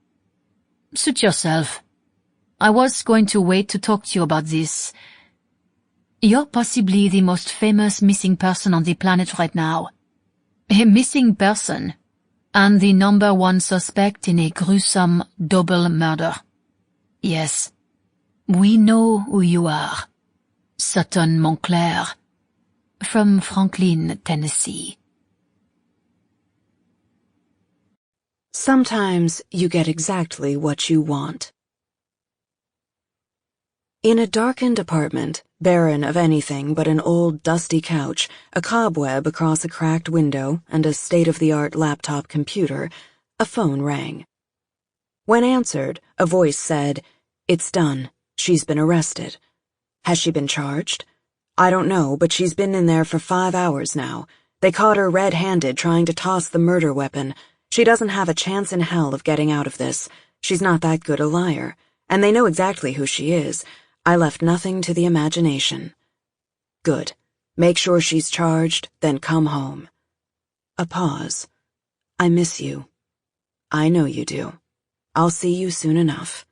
"Suit yourself. I was going to wait to talk to you about this. You're possibly the most famous missing person on the planet right now. A missing person, and the #1 suspect in a gruesome double murder. Yes, we know who you are. Sutton Montclair, from Franklin, Tennessee." Sometimes you get exactly what you want. In a darkened apartment, barren of anything but an old dusty couch, a cobweb across a cracked window, and a state-of-the-art laptop computer, a phone rang. When answered, a voice said, "It's done. She's been arrested." "Has she been charged?" "I don't know, but she's been in there for 5 hours now. They caught her red-handed trying to toss the murder weapon. She doesn't have a chance in hell of getting out of this. She's not that good a liar. And they know exactly who she is. I left nothing to the imagination." "Good. Make sure she's charged, then come home." A pause. "I miss you." "I know you do. I'll see you soon enough."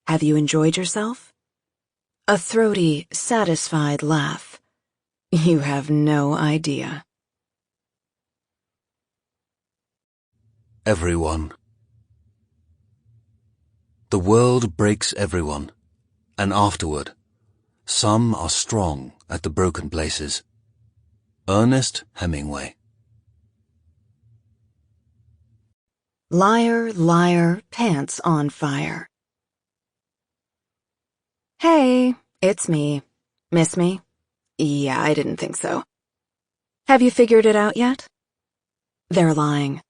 "Have you enjoyed yourself?" A throaty, satisfied laugh. "You have no idea." Everyone. The world breaks everyone, and afterward, some are strong at the broken places. Ernest Hemingway. Liar, liar, pants on fire. "Hey, it's me. Miss me?" "Yeah, I didn't think so." "Have you figured it out yet?" They're lying.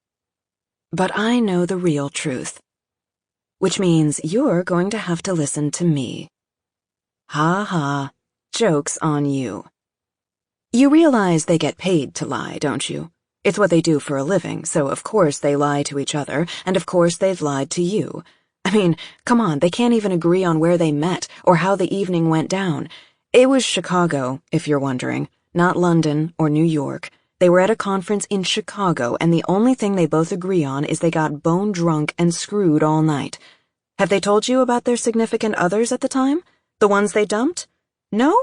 But I know the real truth. Which means you're going to have to listen to me. Ha ha. Joke's on you. You realize they get paid to lie, don't you? It's what they do for a living, so of course they lie to each other, and of course they've lied to you. I mean, come on, they can't even agree on where they met or how the evening went down. It was Chicago, if you're wondering, not London or New York. They were at a conference in Chicago, and the only thing they both agree on is they got bone drunk and screwed all night. Have they told you about their significant others at the time? The ones they dumped? No?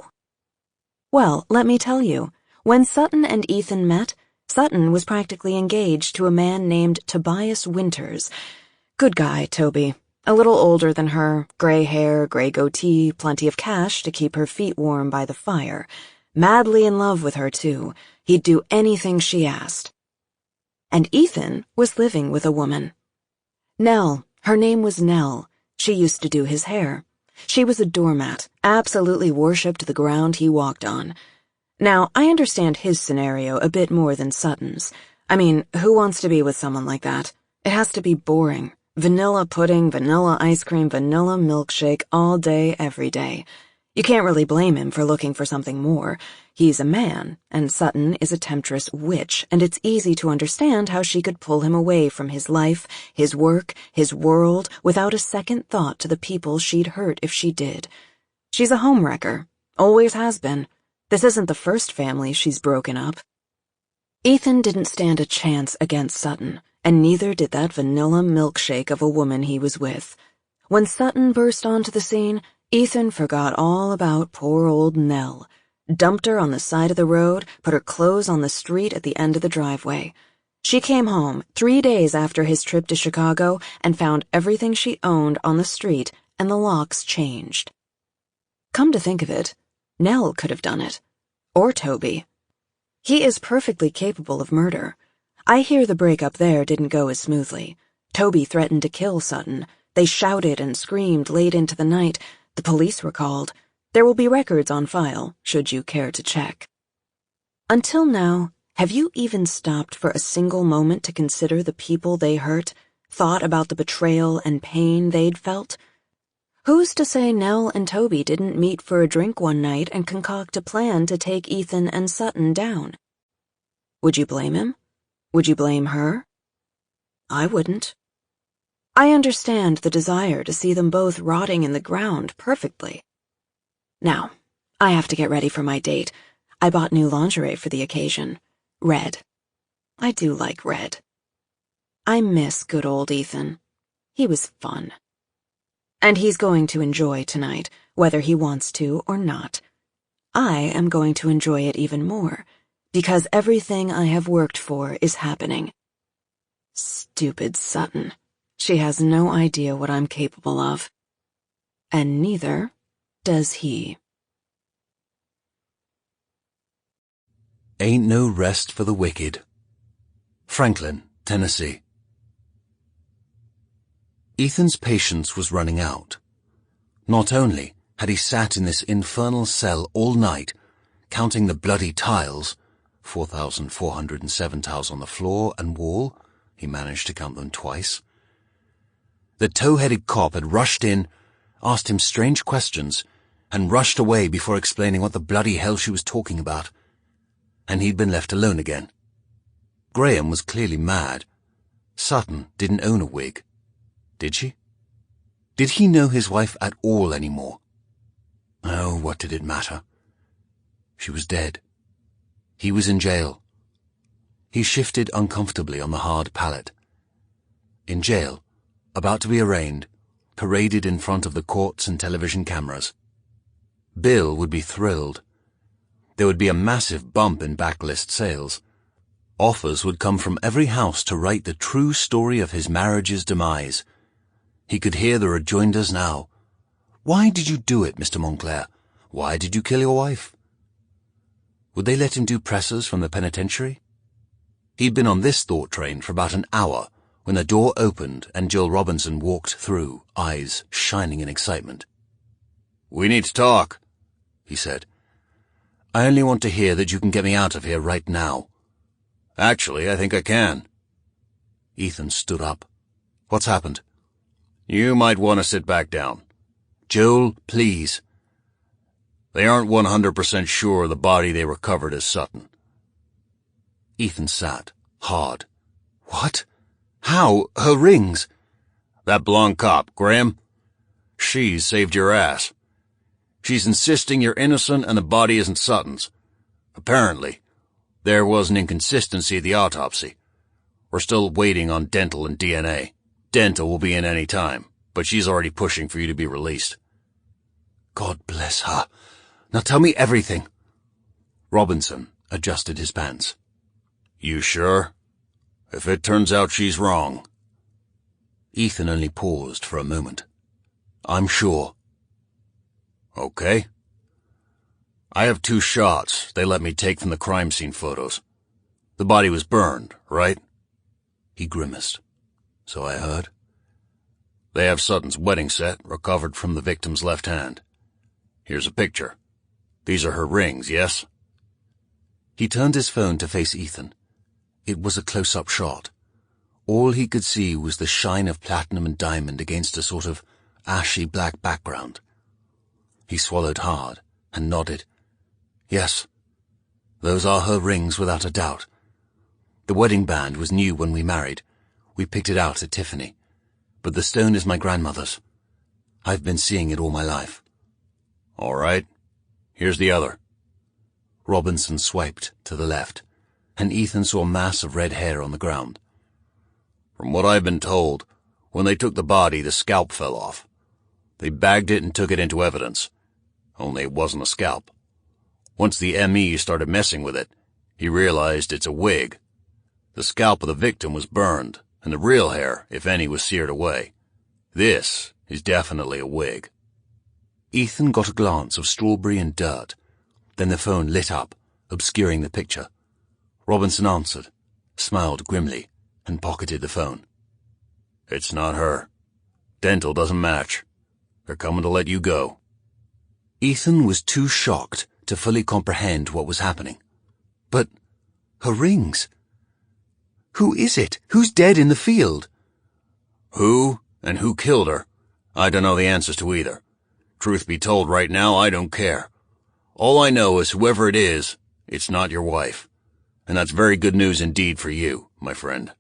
Well, let me tell you. When Sutton and Ethan met, Sutton was practically engaged to a man named Tobias Winters. Good guy, Toby. A little older than her, gray hair, gray goatee, plenty of cash to keep her feet warm by the fire. Madly in love with her, too. He'd do anything she asked. And Ethan was living with a woman. Nell. Her name was Nell. She used to do his hair. She was a doormat, absolutely worshipped the ground he walked on. Now, I understand his scenario a bit more than Sutton's. I mean, who wants to be with someone like that? It has to be boring. Vanilla pudding, vanilla ice cream, vanilla milkshake all day, every day. You can't really blame him for looking for something more. He's a man, and Sutton is a temptress witch, and it's easy to understand how she could pull him away from his life, his work, his world, without a second thought to the people she'd hurt if she did. She's a homewrecker. Always has been. This isn't the first family she's broken up. Ethan didn't stand a chance against Sutton, and neither did that vanilla milkshake of a woman he was with. When Sutton burst onto the scene, Ethan forgot all about poor old Nell, dumped her on the side of the road, put her clothes on the street at the end of the driveway. She came home 3 days after his trip to Chicago and found everything she owned on the street and the locks changed. Come to think of it, Nell could have done it. Or Toby. He is perfectly capable of murder. I hear the breakup there didn't go as smoothly. Toby threatened to kill Sutton. They shouted and screamed late into the night. The police were called. There will be records on file, should you care to check. Until now, have you even stopped for a single moment to consider the people they hurt, thought about the betrayal and pain they'd felt? Who's to say Nell and Toby didn't meet for a drink one night and concoct a plan to take Ethan and Sutton down? Would you blame him? Would you blame her? I wouldn't. I understand the desire to see them both rotting in the ground perfectly. Now, I have to get ready for my date. I bought new lingerie for the occasion. Red. I do like red. I miss good old Ethan. He was fun. And he's going to enjoy tonight, whether he wants to or not. I am going to enjoy it even more, because everything I have worked for is happening. Stupid Sutton. She has no idea what I'm capable of. And neither does he. Ain't No Rest for the Wicked. Franklin, Tennessee. Ethan's patience was running out. Not only had he sat in this infernal cell all night, counting the bloody tiles, 4,407 tiles on the floor and wall, he managed to count them twice. The tow-headed cop had rushed in, asked him strange questions, and rushed away before explaining what the bloody hell she was talking about. And he'd been left alone again. Graham was clearly mad. Sutton didn't own a wig. Did she? Did he know his wife at all anymore? Oh, what did it matter? She was dead. He was in jail. He shifted uncomfortably on the hard pallet. In jail, about to be arraigned, paraded in front of the courts and television cameras. Bill would be thrilled. There would be a massive bump in backlist sales. Offers would come from every house to write the true story of his marriage's demise. He could hear the rejoinders now. Why did you do it, Mr. Montclair? Why did you kill your wife? Would they let him do pressers from the penitentiary? He'd been on this thought train for about an hour when the door opened and Jill Robinson walked through, eyes shining in excitement. "We need to talk," he said. "I only want to hear that you can get me out of here right now." "Actually, I think I can." Ethan stood up. "What's happened?" "You might want to sit back down." "Joel, please." "They aren't 100% sure the body they recovered is Sutton." Ethan sat, hard. "What? How? Her rings?" "That blonde cop, Graham? She's saved your ass. She's insisting you're innocent and the body isn't Sutton's. Apparently, there was an inconsistency at the autopsy. We're still waiting on dental and DNA. Dental will be in any time, but she's already pushing for you to be released." "God bless her. Now tell me everything." Robinson adjusted his pants. "You sure? If it turns out she's wrong." Ethan only paused for a moment. "I'm sure." "Okay. I have 2 shots they let me take from the crime scene photos. The body was burned, right? He grimaced. So I heard. They have Sutton's wedding set recovered from the victim's left hand. Here's a picture. These are her rings, yes? He turned his phone to face Ethan. It was a close-up shot. All he could see was the shine of platinum and diamond against a sort of ashy black background. He swallowed hard and nodded. Yes, those are her rings without a doubt. The wedding band was new when we married. We picked it out at Tiffany. But the stone is my grandmother's. I've been seeing it all my life. All right. Here's the other. Robinson swiped to the left, and Ethan saw a mass of red hair on the ground. From what I've been told, when they took the body, the scalp fell off. They bagged it and took it into evidence. Only it wasn't a scalp. Once the M.E. started messing with it, he realized it's a wig. The scalp of the victim was burned, and the real hair, if any, was seared away. This is definitely a wig. Ethan got a glance of strawberry and dirt. Then the phone lit up, obscuring the picture. Robinson answered, smiled grimly, and pocketed the phone. It's not her. Dental doesn't match. They're coming to let you go. Ethan was too shocked to fully comprehend what was happening. But her rings. Who is it? Who's dead in the field? Who and who killed her? I don't know the answers to either. Truth be told, right now, I don't care. All I know is whoever it is, it's not your wife. And that's very good news indeed for you, my friend.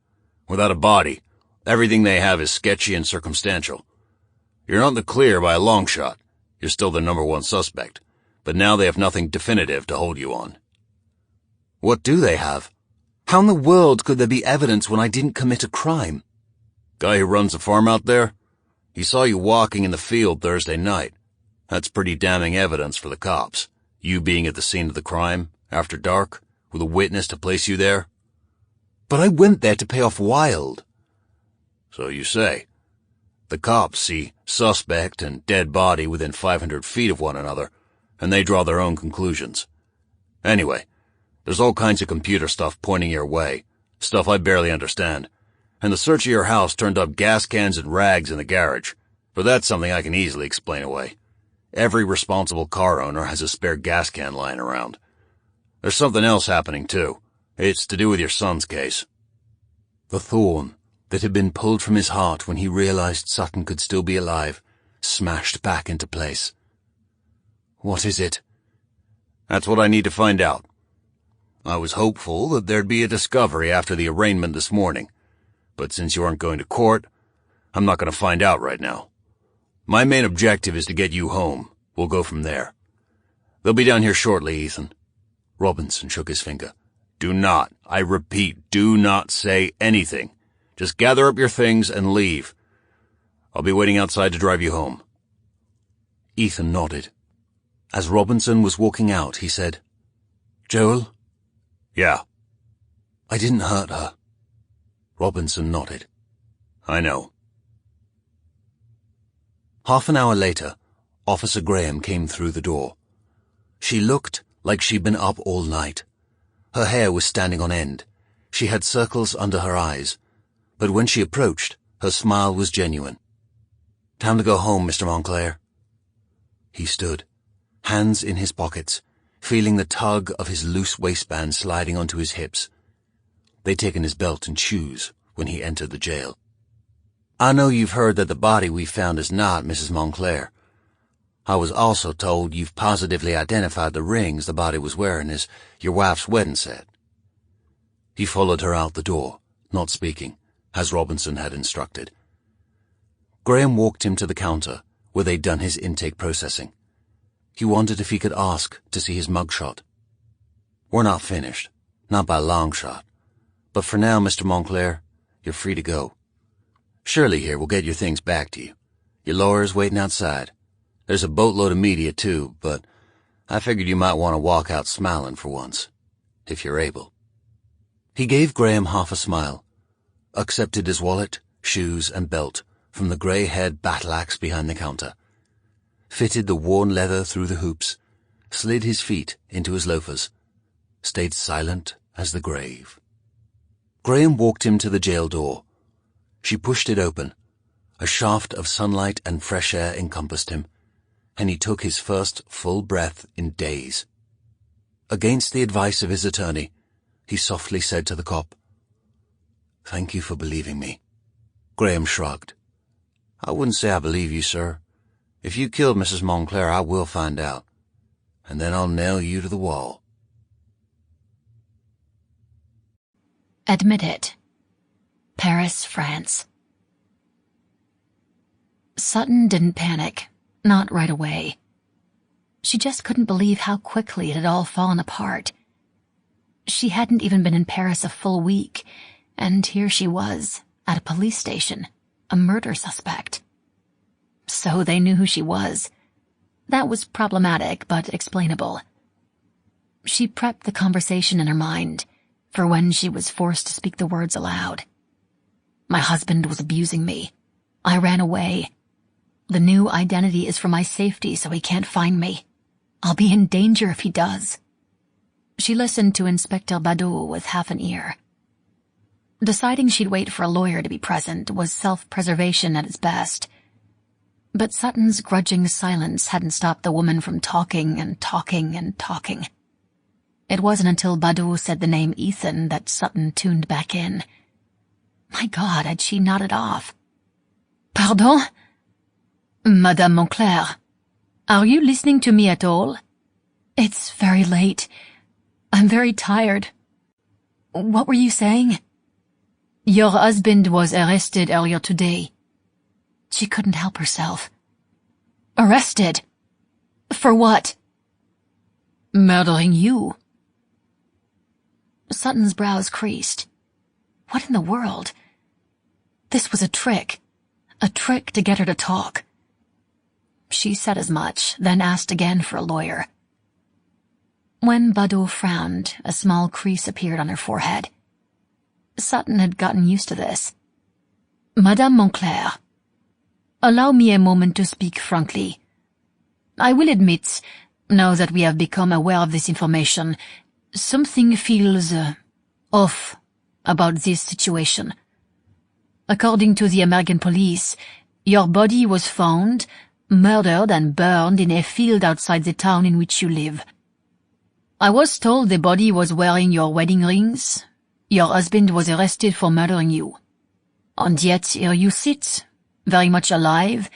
Without a body, everything they have is sketchy and circumstantial. You're not in the clear by a long shot. You're still the #1 suspect. But now they have nothing definitive to hold you on. What do they have? How in the world could there be evidence when I didn't commit a crime? Guy who runs the farm out there? He saw you walking in the field Thursday night. That's pretty damning evidence for the cops. You being at the scene of the crime, after dark, with a witness to place you there. But I went there to pay off Wild. So you say. The cops see suspect and dead body within 500 feet of one another, and they draw their own conclusions. Anyway, there's all kinds of computer stuff pointing your way, stuff I barely understand, and the search of your house turned up gas cans and rags in the garage, but that's something I can easily explain away. Every responsible car owner has a spare gas can lying around. There's something else happening, too. It's to do with your son's case. The thorn that had been pulled from his heart when he realized Sutton could still be alive smashed back into place. What is it? That's what I need to find out. I was hopeful that there'd be a discovery after the arraignment this morning, but since you aren't going to court, I'm not going to find out right now. My main objective is to get you home. We'll go from there. They'll be down here shortly, Ethan. Robinson shook his finger. Do not, I repeat, do not say anything. Just gather up your things and leave. I'll be waiting outside to drive you home. Ethan nodded. As Robinson was walking out, he said, Joel? Yeah. I didn't hurt her. Robinson nodded. I know. Half an hour later, Officer Graham came through the door. She looked like she'd been up all night. Her hair was standing on end. She had circles under her eyes. But when she approached, her smile was genuine. Time to go home, Mr. Montclair. He stood, hands in his pockets, feeling the tug of his loose waistband sliding onto his hips. They'd taken his belt and shoes when he entered the jail. I know you've heard that the body we found is not Mrs. Montclair. I was also told you've positively identified the rings the body was wearing as your wife's wedding set. He followed her out the door, not speaking, as Robinson had instructed. Graham walked him to the counter, where they'd done his intake processing. He wondered if he could ask to see his mugshot. We're not finished, not by a long shot. But for now, Mr. Montclair, you're free to go. Shirley here will get your things back to you. Your lawyer's waiting outside. There's a boatload of media, too, but I figured you might want to walk out smiling for once, if you're able. He gave Graham half a smile, accepted his wallet, shoes, and belt from the grey-haired battle-axe behind the counter, fitted the worn leather through the hoops, slid his feet into his loafers, stayed silent as the grave. Graham walked him to the jail door. She pushed it open. A shaft of sunlight and fresh air encompassed him, and he took his first full breath in days. Against the advice of his attorney, he softly said to the cop, "Thank you for believing me." Graham shrugged. "I wouldn't say I believe you, sir. If you killed Mrs. Montclair, I will find out, and then I'll nail you to the wall." Admit it. Paris, France. Sutton didn't panic, not right away. She just couldn't believe how quickly it had all fallen apart. She hadn't even been in Paris a full week, and here she was, at a police station, a murder suspect. So they knew who she was. That was problematic, but explainable. She prepped the conversation in her mind, for when she was forced to speak the words aloud. My husband was abusing me. I ran away. The new identity is for my safety so he can't find me. I'll be in danger if he does. She listened to Inspector Badeau with half an ear. Deciding she'd wait for a lawyer to be present was self-preservation at its best. But Sutton's grudging silence hadn't stopped the woman from talking and talking and talking. It wasn't until Badeau said the name Ethan that Sutton tuned back in. My God, had she nodded off. "Pardon? Madame Montclair, are you listening to me at all? It's very late. I'm very tired. What were you saying?" "Your husband was arrested earlier today." She couldn't help herself. "Arrested? For what?" "Murdering you." Sutton's brows creased. What in the world? This was a trick to get her to talk. She said as much, then asked again for a lawyer. When Badeau frowned, a small crease appeared on her forehead. Sutton had gotten used to this. "Madame Montclair, allow me a moment to speak frankly. I will admit, now that we have become aware of this information, something feels off about this situation. According to the American police, your body was found, murdered and burned in a field outside the town in which you live. I was told the body was wearing your wedding rings. Your husband was arrested for murdering you. And yet here you sit, very much alive,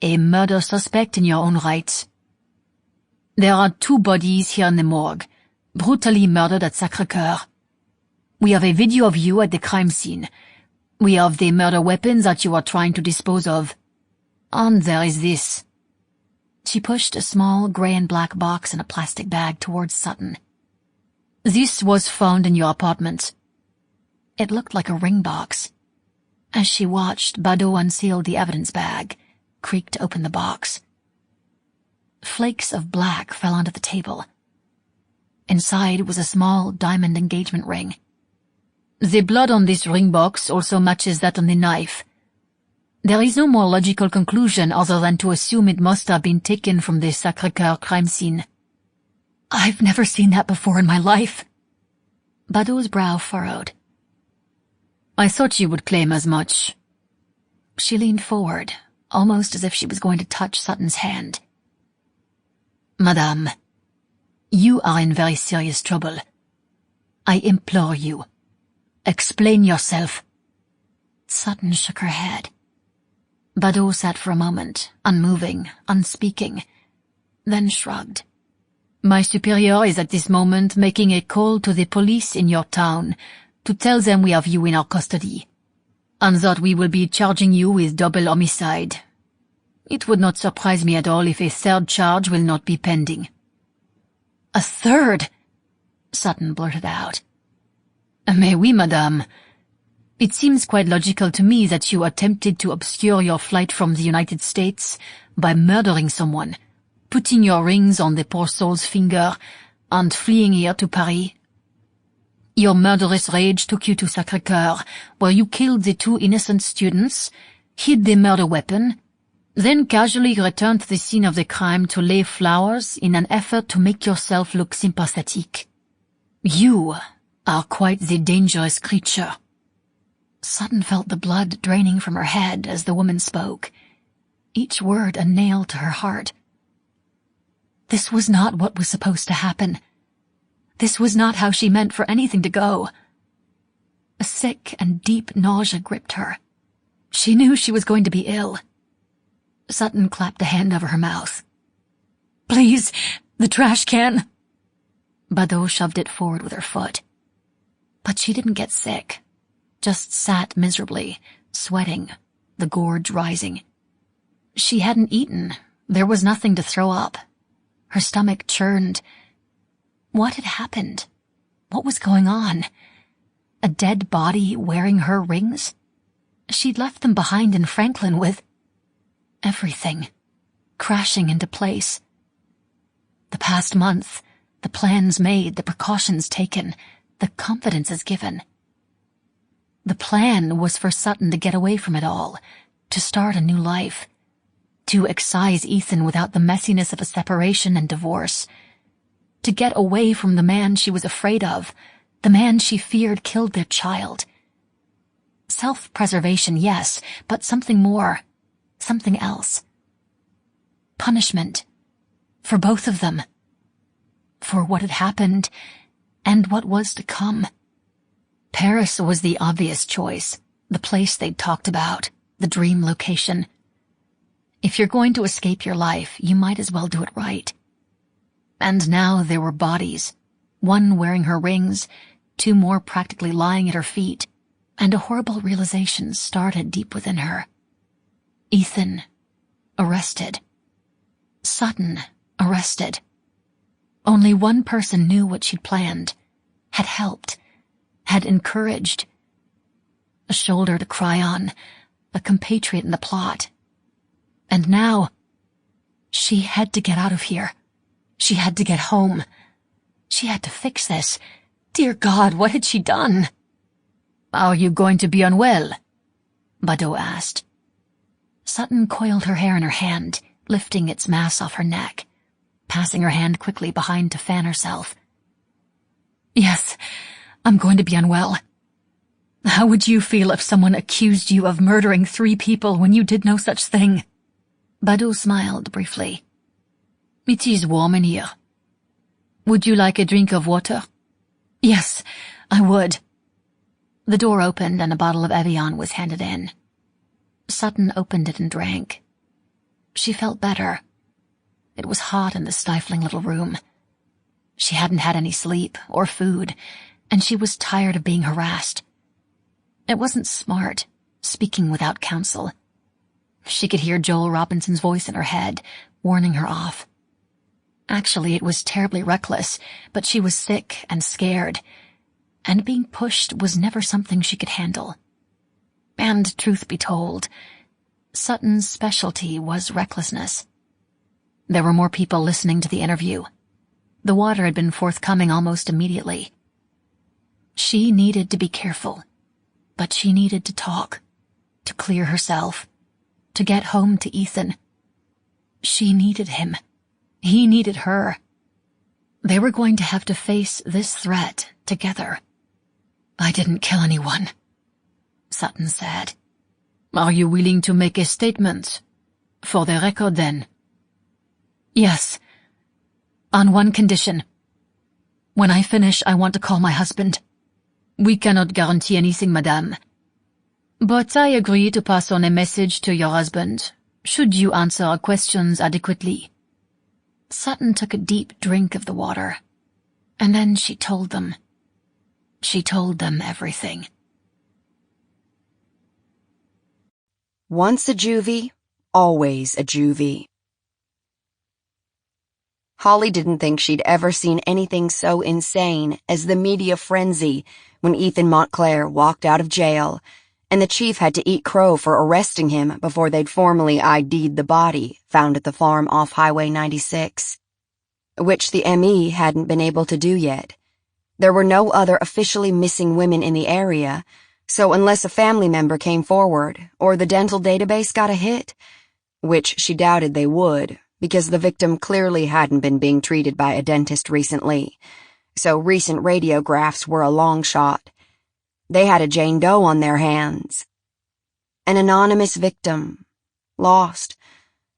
a murder suspect in your own right. There are 2 bodies here in the morgue, brutally murdered at Sacré-Cœur. We have a video of you at the crime scene. We have the murder weapons that you are trying to dispose of. And there is this." She pushed a small gray and black box in a plastic bag towards Sutton. "This was found in your apartment." It looked like a ring box. As she watched, Badeau unsealed the evidence bag, creaked open the box. Flakes of black fell onto the table. Inside was a small diamond engagement ring. "The blood on this ring box also matches that on the knife. There is no more logical conclusion other than to assume it must have been taken from the Sacré-Cœur crime scene." "I've never seen that before in my life." Badeau's brow furrowed. "I thought you would claim as much." She leaned forward, almost as if she was going to touch Sutton's hand. "Madame, you are in very serious trouble. I implore you. Explain yourself." Sutton shook her head. Badeau sat for a moment, unmoving, unspeaking, then shrugged. "My superior is at this moment making a call to the police in your town to tell them we have you in our custody, and that we will be charging you with double homicide. It would not surprise me at all if a 3rd charge will not be pending." "A 3rd?" Sutton blurted out. "Mais oui, madame. It seems quite logical to me that you attempted to obscure your flight from the United States by murdering someone, putting your rings on the poor soul's finger, and fleeing here to Paris. Your murderous rage took you to Sacré-Cœur, where you killed the 2 innocent students, hid the murder weapon, Then casually return to the scene of the crime to lay flowers in an effort to make yourself look sympathetic. You are quite the dangerous creature. Sutton felt the blood draining from her head as the woman spoke, each word a nail to her heart. This was not what was supposed to happen. This was not how she meant for anything to go. A sick and deep nausea gripped her. She knew she was going to be ill. Sutton clapped a hand over her mouth. "Please, the trash can." Badaud shoved it forward with her foot. But she didn't get sick, just sat miserably, sweating, the gorge rising. She hadn't eaten. There was nothing to throw up. Her stomach churned. What had happened? What was going on? A dead body wearing her rings? She'd left them behind in Franklin with everything crashing into place. The past month, the plans made, the precautions taken, the confidences given. The plan was for Sutton to get away from it all, to start a new life, to excise Ethan without the messiness of a separation and divorce, to get away from the man she was afraid of, the man she feared killed their child. Self-preservation, yes, but something more, something else. Punishment. For both of them. For what had happened, and what was to come. Paris was the obvious choice, the place they'd talked about, the dream location. If you're going to escape your life, you might as well do it right. And now there were bodies, one wearing her rings, two more practically lying at her feet, and a horrible realization started deep within her. Ethan, arrested. Sutton, arrested. Only one person knew what she'd planned, had helped, had encouraged. A shoulder to cry on, a compatriot in the plot. And now, she had to get out of here. She had to get home. She had to fix this. Dear God, what had she done? "Are you going to be unwell?" Badaud asked. Sutton coiled her hair in her hand, lifting its mass off her neck, passing her hand quickly behind to fan herself. "Yes, I'm going to be unwell. How would you feel if someone accused you of murdering 3 people when you did no such thing?" Badaud smiled briefly. "It is warm in here. Would you like a drink of water?" "Yes, I would." The door opened and a bottle of Evian was handed in. Sutton opened it and drank. She felt better. It was hot in the stifling little room. She hadn't had any sleep or food, and she was tired of being harassed. It wasn't smart, speaking without counsel. She could hear Joel Robinson's voice in her head, warning her off. Actually, it was terribly reckless, but she was sick and scared, and being pushed was never something she could handle. And, truth be told, Sutton's specialty was recklessness. There were more people listening to the interview. The water had been forthcoming almost immediately. She needed to be careful, but she needed to talk, to clear herself, to get home to Ethan. She needed him. He needed her. They were going to have to face this threat together. "I didn't kill anyone," Sutton said. "Are you willing to make a statement? For the record, then?" "Yes. On one condition. When I finish, I want to call my husband." "We cannot guarantee anything, madame. But I agree to pass on a message to your husband, should you answer our questions adequately." Sutton took a deep drink of the water, and then she told them. She told them everything. Once a juvie, always a juvie. Holly didn't think she'd ever seen anything so insane as the media frenzy when Ethan Montclair walked out of jail, and the chief had to eat crow for arresting him before they'd formally ID'd the body found at the farm off Highway 96, which the ME hadn't been able to do yet. There were no other officially missing women in the area, so unless a family member came forward or the dental database got a hit, which she doubted they would, because the victim clearly hadn't been being treated by a dentist recently, so recent radiographs were a long shot. They had a Jane Doe on their hands. An anonymous victim. Lost.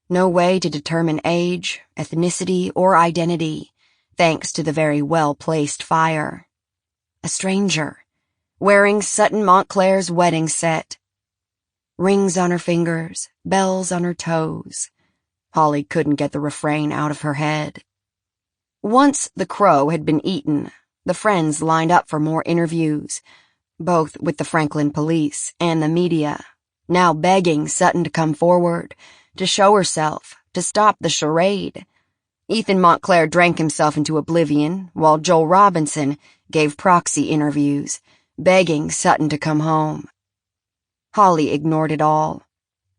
No way to determine age, ethnicity, or identity, thanks to the very well-placed fire. A stranger, wearing Sutton Montclair's wedding set. Rings on her fingers, bells on her toes. Holly couldn't get the refrain out of her head. Once the crow had been eaten, the friends lined up for more interviews, both with the Franklin police and the media, now begging Sutton to come forward, to show herself, to stop the charade. Ethan Montclair drank himself into oblivion, while Joel Robinson gave proxy interviews, begging Sutton to come home. Holly ignored it all.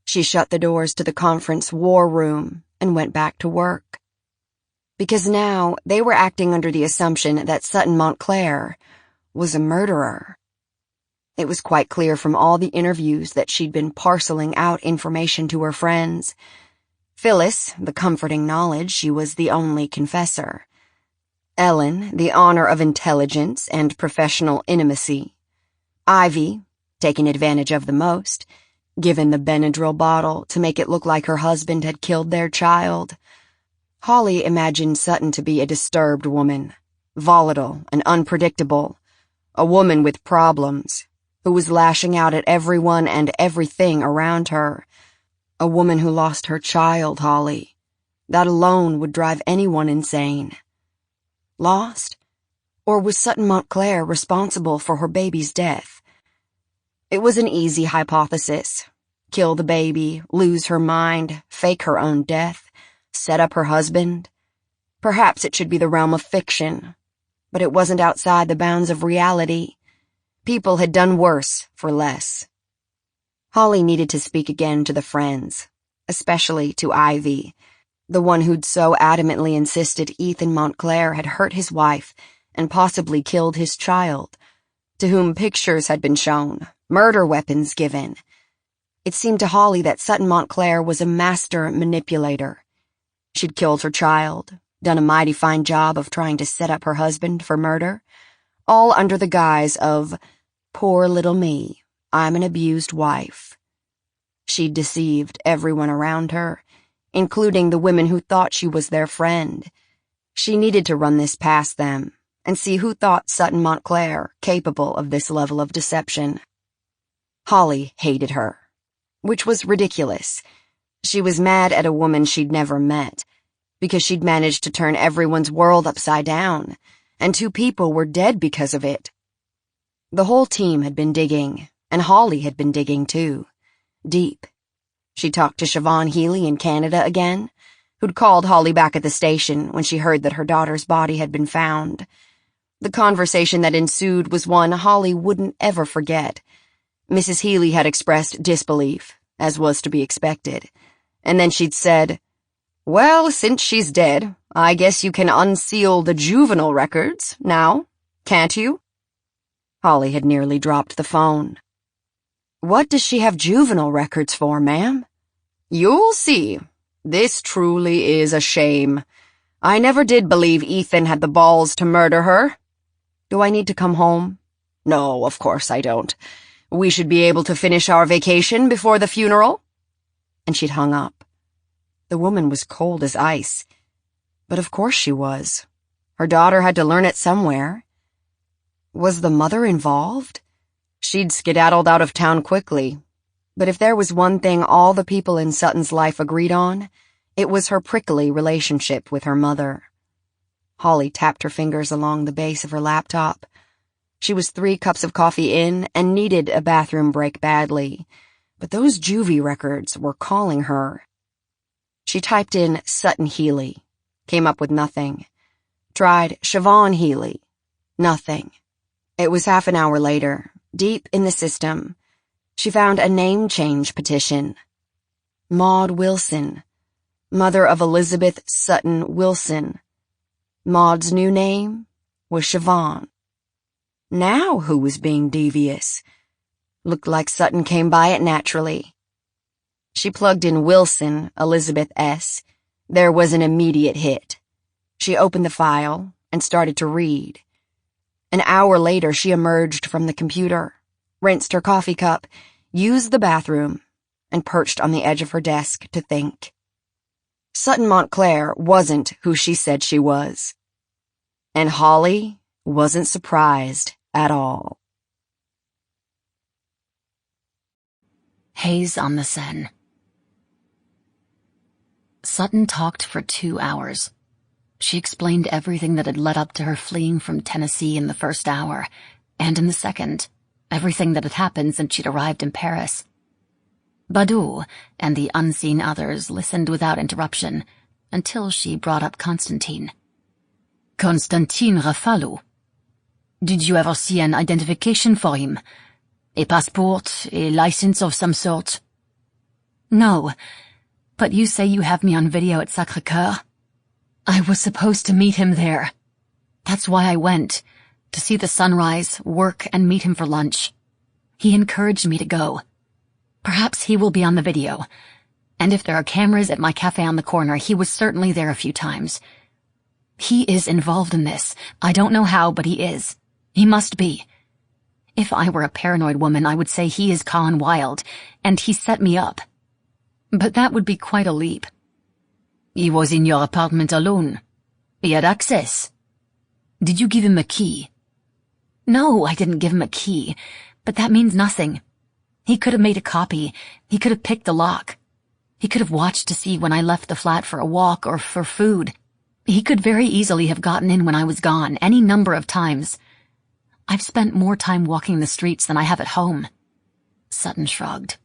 She shut the doors to the conference war room and went back to work. Because now they were acting under the assumption that Sutton Montclair was a murderer. It was quite clear from all the interviews that she'd been parceling out information to her friends. Phyllis, the comforting knowledge she was the only confessor. Ellen, the honor of intelligence and professional intimacy. Ivy, taken advantage of the most, given the Benadryl bottle to make it look like her husband had killed their child. Holly imagined Sutton to be a disturbed woman, volatile and unpredictable, a woman with problems, who was lashing out at everyone and everything around her. A woman who lost her child, Holly. That alone would drive anyone insane. Lost? Or was Sutton Montclair responsible for her baby's death? It was an easy hypothesis. Kill the baby, lose her mind, fake her own death, set up her husband. Perhaps it should be the realm of fiction, but it wasn't outside the bounds of reality. People had done worse for less. Holly needed to speak again to the friends, especially to Ivy, the one who'd so adamantly insisted Ethan Montclair had hurt his wife and possibly killed his child, to whom pictures had been shown, murder weapons given. It seemed to Holly that Sutton Montclair was a master manipulator. She'd killed her child, done a mighty fine job of trying to set up her husband for murder, all under the guise of, poor little me, I'm an abused wife. She'd deceived everyone around her, including the women who thought she was their friend. She needed to run this past them and see who thought Sutton Montclair capable of this level of deception. Holly hated her, which was ridiculous. She was mad at a woman she'd never met, because she'd managed to turn everyone's world upside down, and 2 people were dead because of it. The whole team had been digging, and Holly had been digging too. Deep. She talked to Siobhan Healy in Canada again, who'd called Holly back at the station when she heard that her daughter's body had been found. The conversation that ensued was one Holly wouldn't ever forget. Mrs. Healy had expressed disbelief, as was to be expected, and then she'd said, "Well, since she's dead, I guess you can unseal the juvenile records, now, can't you?" Holly had nearly dropped the phone. "What does she have juvenile records for, ma'am?" "You'll see. This truly is a shame. I never did believe Ethan had the balls to murder her." "Do I need to come home?" "No, of course I don't. We should be able to finish our vacation before the funeral." And she'd hung up. The woman was cold as ice. But of course she was. Her daughter had to learn it somewhere. Was the mother involved? She'd skedaddled out of town quickly. But if there was one thing all the people in Sutton's life agreed on, it was her prickly relationship with her mother. Holly tapped her fingers along the base of her laptop. She was 3 cups of coffee in and needed a bathroom break badly. But those juvie records were calling her. She typed in Sutton Healy, came up with nothing. Tried Siobhan Healy, nothing. It was half an hour later, deep in the system. She found a name change petition. Maud Wilson, mother of Elizabeth Sutton Wilson. Maud's new name was Siobhan. Now who was being devious? Looked like Sutton came by it naturally. She plugged in Wilson, Elizabeth S. There was an immediate hit. She opened the file and started to read. An hour later, she emerged from the computer, rinsed her coffee cup, used the bathroom, and perched on the edge of her desk to think. Sutton Montclair wasn't who she said she was. And Holly wasn't surprised at all. Haze on the Seine. Sutton talked for 2 hours. She explained everything that had led up to her fleeing from Tennessee in the first hour, and in the second, everything that had happened since she'd arrived in Paris. Badu and the unseen others listened without interruption until she brought up Constantine. Constantine Raffalu. Did you ever see an identification for him? A passport, a license of some sort? No, but you say you have me on video at Sacré-Cœur? I was supposed to meet him there. That's why I went, to see the sunrise, work, and meet him for lunch. He encouraged me to go. Perhaps he will be on the video. And if there are cameras at my cafe on the corner, he was certainly there a few times. He is involved in this. I don't know how, but he is. He must be. If I were a paranoid woman, I would say he is Colin Wilde, and he set me up. But that would be quite a leap. He was in your apartment alone. He had access. Did you give him a key? No, I didn't give him a key, but that means nothing. He could have made a copy. He could have picked the lock. He could have watched to see when I left the flat for a walk or for food. He could very easily have gotten in when I was gone, any number of times. I've spent more time walking the streets than I have at home. Sutton shrugged.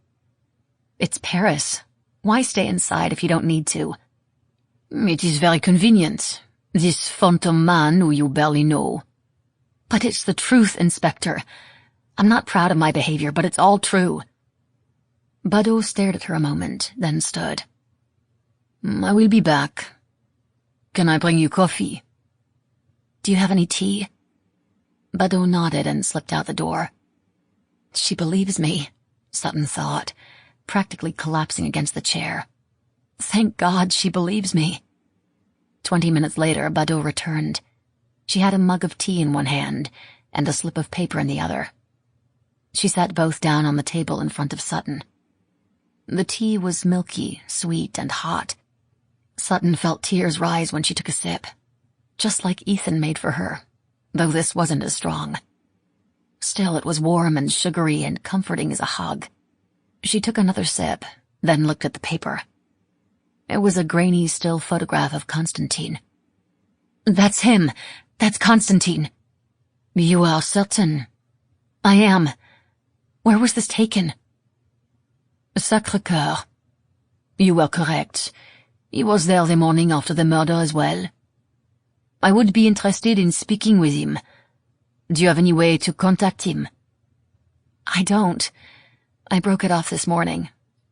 It's Paris. Why stay inside if you don't need to? It is very convenient. This phantom man who you barely know. But it's the truth, Inspector. I'm not proud of my behavior, but it's all true. Badu stared at her a moment, then stood. I will be back. Can I bring you coffee? Do you have any tea? Badu nodded and slipped out the door. She believes me, Sutton thought, practically collapsing against the chair. Thank God she believes me. 20 minutes later, Badu returned. She had a mug of tea in one hand and a slip of paper in the other. She sat both down on the table in front of Sutton. The tea was milky, sweet, and hot. Sutton felt tears rise when she took a sip, just like Ethan made for her, though this wasn't as strong. Still, it was warm and sugary and comforting as a hug. She took another sip, then looked at the paper. It was a grainy, still photograph of Constantine. That's him. That's Constantine. You are certain? I am. Where was this taken? Sacré-Cœur. You were correct. He was there the morning after the murder as well. I would be interested in speaking with him. Do you have any way to contact him? I don't. I broke it off this morning.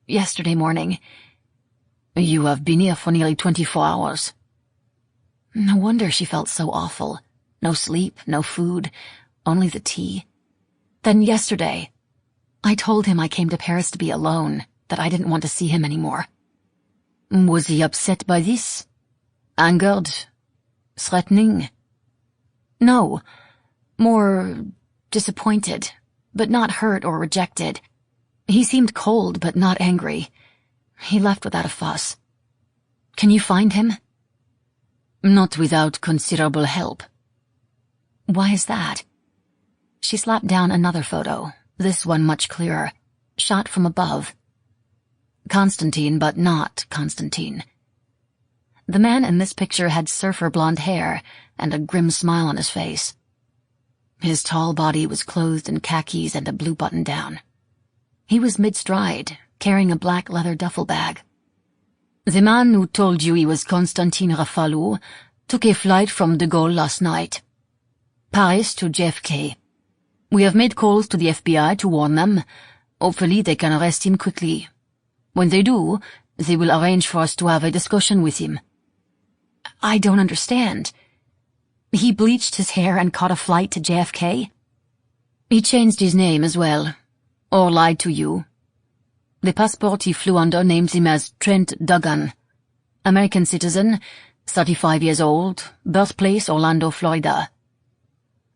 Yesterday morning. You have been here for nearly 24 hours. No wonder she felt so awful. No sleep, no food, only the tea. Then yesterday, I told him I came to Paris to be alone, that I didn't want to see him anymore. Was he upset by this? Angered? Threatening? No. More disappointed, but not hurt or rejected. He seemed cold, but not angry. He left without a fuss. Can you find him? Not without considerable help. Why is that? She slapped down another photo, this one much clearer, shot from above. Constantine, but not Constantine. The man in this picture had surfer blonde hair and a grim smile on his face. His tall body was clothed in khakis and a blue button-down. He was mid-stride, carrying a black leather duffel bag. The man who told you he was Constantine Raffalu took a flight from de Gaulle last night. Paris to JFK. We have made calls to the FBI to warn them. Hopefully they can arrest him quickly. When they do, they will arrange for us to have a discussion with him. I don't understand. He bleached his hair and caught a flight to JFK? He changed his name as well. Or lied to you. The passport he flew under names him as Trent Duggan. American citizen, 35 years old, birthplace Orlando, Florida.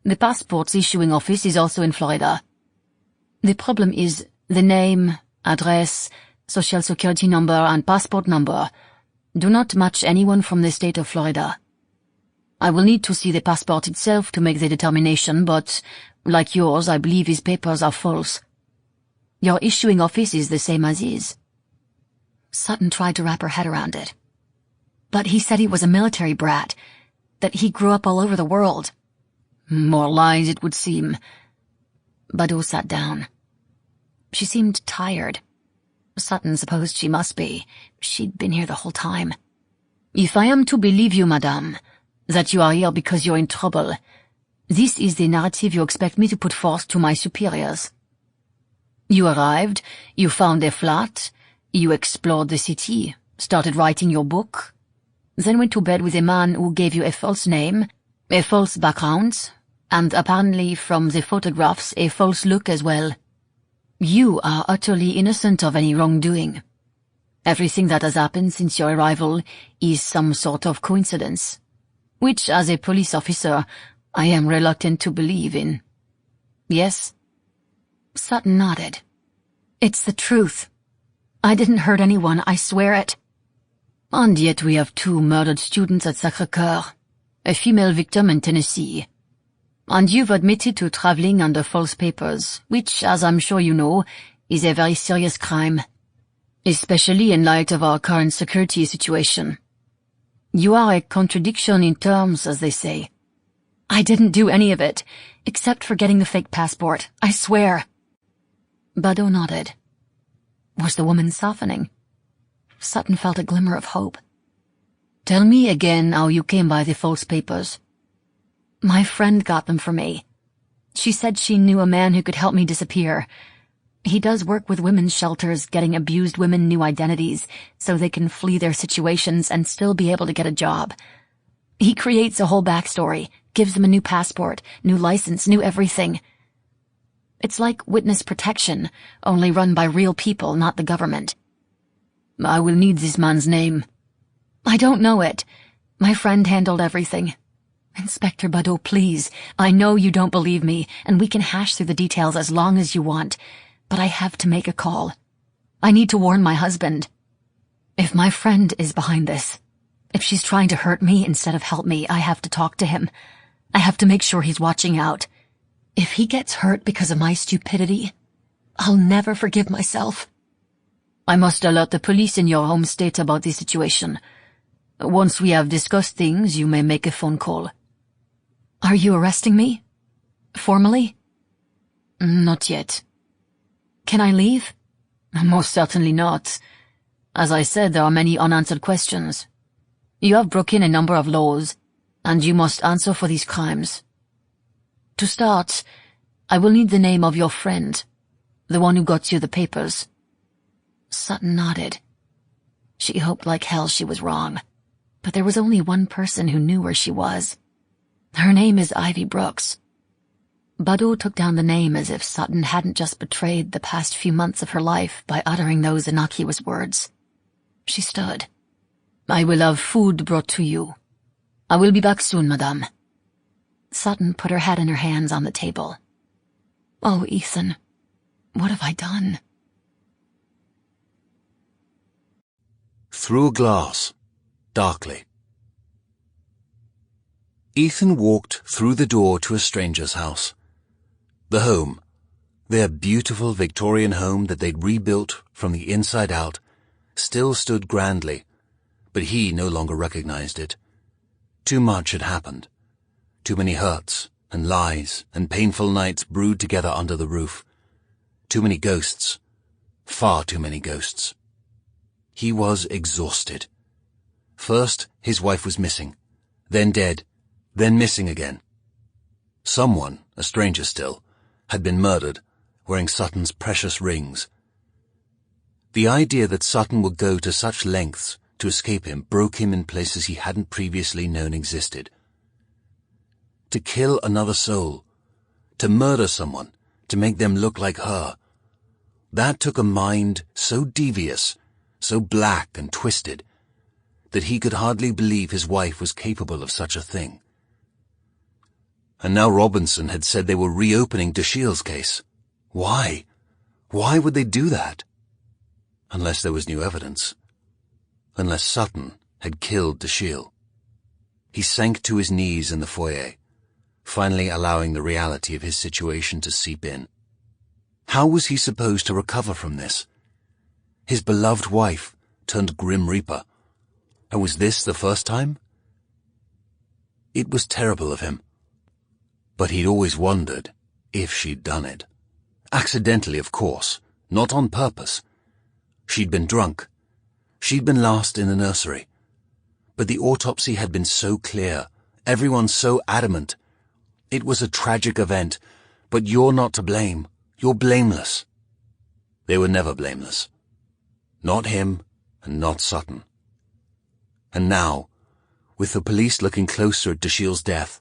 The passport's issuing office is also in Florida. The problem is the name, address, social security number and passport number do not match anyone from the state of Florida. I will need to see the passport itself to make the determination, but, like yours, I believe his papers are false. Your issuing office is the same as his. Sutton tried to wrap her head around it. But he said he was a military brat, that he grew up all over the world. More lies, it would seem. Bado sat down. She seemed tired. Sutton supposed she must be. She'd been here the whole time. If I am to believe you, madame, that you are here because you're in trouble, this is the narrative you expect me to put forth to my superiors. You arrived, you found a flat, you explored the city, started writing your book, then went to bed with a man who gave you a false name, a false background, and apparently from the photographs a false look as well. You are utterly innocent of any wrongdoing. Everything that has happened since your arrival is some sort of coincidence, which, as a police officer, I am reluctant to believe in. Yes? Sutton nodded. It's the truth. I didn't hurt anyone, I swear it. And yet we have 2 murdered students at Sacré-Cœur, a female victim in Tennessee. And you've admitted to traveling under false papers, which, as I'm sure you know, is a very serious crime, especially in light of our current security situation. You are a contradiction in terms, as they say. I didn't do any of it, except for getting the fake passport, I swear. Bado nodded. Was the woman softening? Sutton felt a glimmer of hope. Tell me again how you came by the false papers. My friend got them for me. She said she knew a man who could help me disappear. He does work with women's shelters, getting abused women new identities so they can flee their situations and still be able to get a job. He creates a whole backstory, gives them a new passport, new license, new everything. It's like witness protection, only run by real people, not the government. I will need this man's name. I don't know it. My friend handled everything. Inspector Bado, please. I know you don't believe me, and we can hash through the details as long as you want, but I have to make a call. I need to warn my husband. If my friend is behind this, if she's trying to hurt me instead of help me, I have to talk to him. I have to make sure he's watching out. If he gets hurt because of my stupidity, I'll never forgive myself. I must alert the police in your home state about the situation. Once we have discussed things, you may make a phone call. Are you arresting me? Formally? Not yet. Can I leave? Most certainly not. As I said, there are many unanswered questions. You have broken a number of laws, and you must answer for these crimes. To start, I will need the name of your friend, the one who got you the papers. Sutton nodded. She hoped like hell she was wrong, but there was only one person who knew where she was. Her name is Ivy Brooks. Bado took down the name as if Sutton hadn't just betrayed the past few months of her life by uttering those innocuous words. She stood. I will have food brought to you. I will be back soon, madame. Sutton put her head in her hands on the table. Oh, Ethan, what have I done? Through a glass, darkly. Ethan walked through the door to a stranger's house. The home, their beautiful Victorian home that they'd rebuilt from the inside out, still stood grandly, but he no longer recognized it. Too much had happened. Too many hurts and lies and painful nights brewed together under the roof. Too many ghosts. Far too many ghosts. He was exhausted. First, his wife was missing, then dead, then missing again. Someone, a stranger still, had been murdered, wearing Sutton's precious rings. The idea that Sutton would go to such lengths to escape him broke him in places he hadn't previously known existed. To kill another soul, to murder someone, to make them look like her. That took a mind so devious, so black and twisted, that he could hardly believe his wife was capable of such a thing. And now Robinson had said they were reopening Dashiell's case. Why? Why would they do that? Unless there was new evidence. Unless Sutton had killed Dashiell. He sank to his knees in the foyer, finally allowing the reality of his situation to seep in. How was he supposed to recover from this? His beloved wife turned Grim Reaper. And was this the first time? It was terrible of him. But he'd always wondered if she'd done it. Accidentally, of course, not on purpose. She'd been drunk. She'd been last in the nursery. But the autopsy had been so clear, everyone so adamant. It was a tragic event, but you're not to blame. You're blameless. They were never blameless. Not him, and not Sutton. And now, with the police looking closer at Dashiell's death,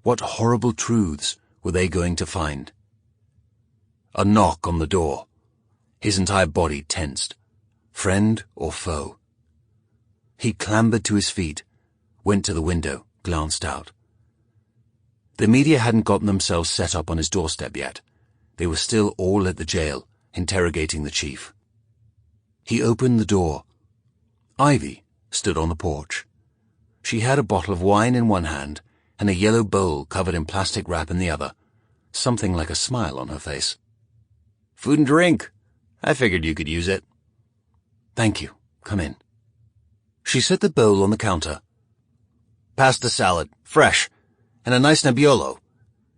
what horrible truths were they going to find? A knock on the door. His entire body tensed. Friend or foe? He clambered to his feet, went to the window, glanced out. The media hadn't gotten themselves set up on his doorstep yet. They were still all at the jail, interrogating the chief. He opened the door. Ivy stood on the porch. She had a bottle of wine in one hand and a yellow bowl covered in plastic wrap in the other, something like a smile on her face. Food and drink. I figured you could use it. Thank you. Come in. She set the bowl on the counter. Pass the salad, fresh, and a nice Nebbiolo.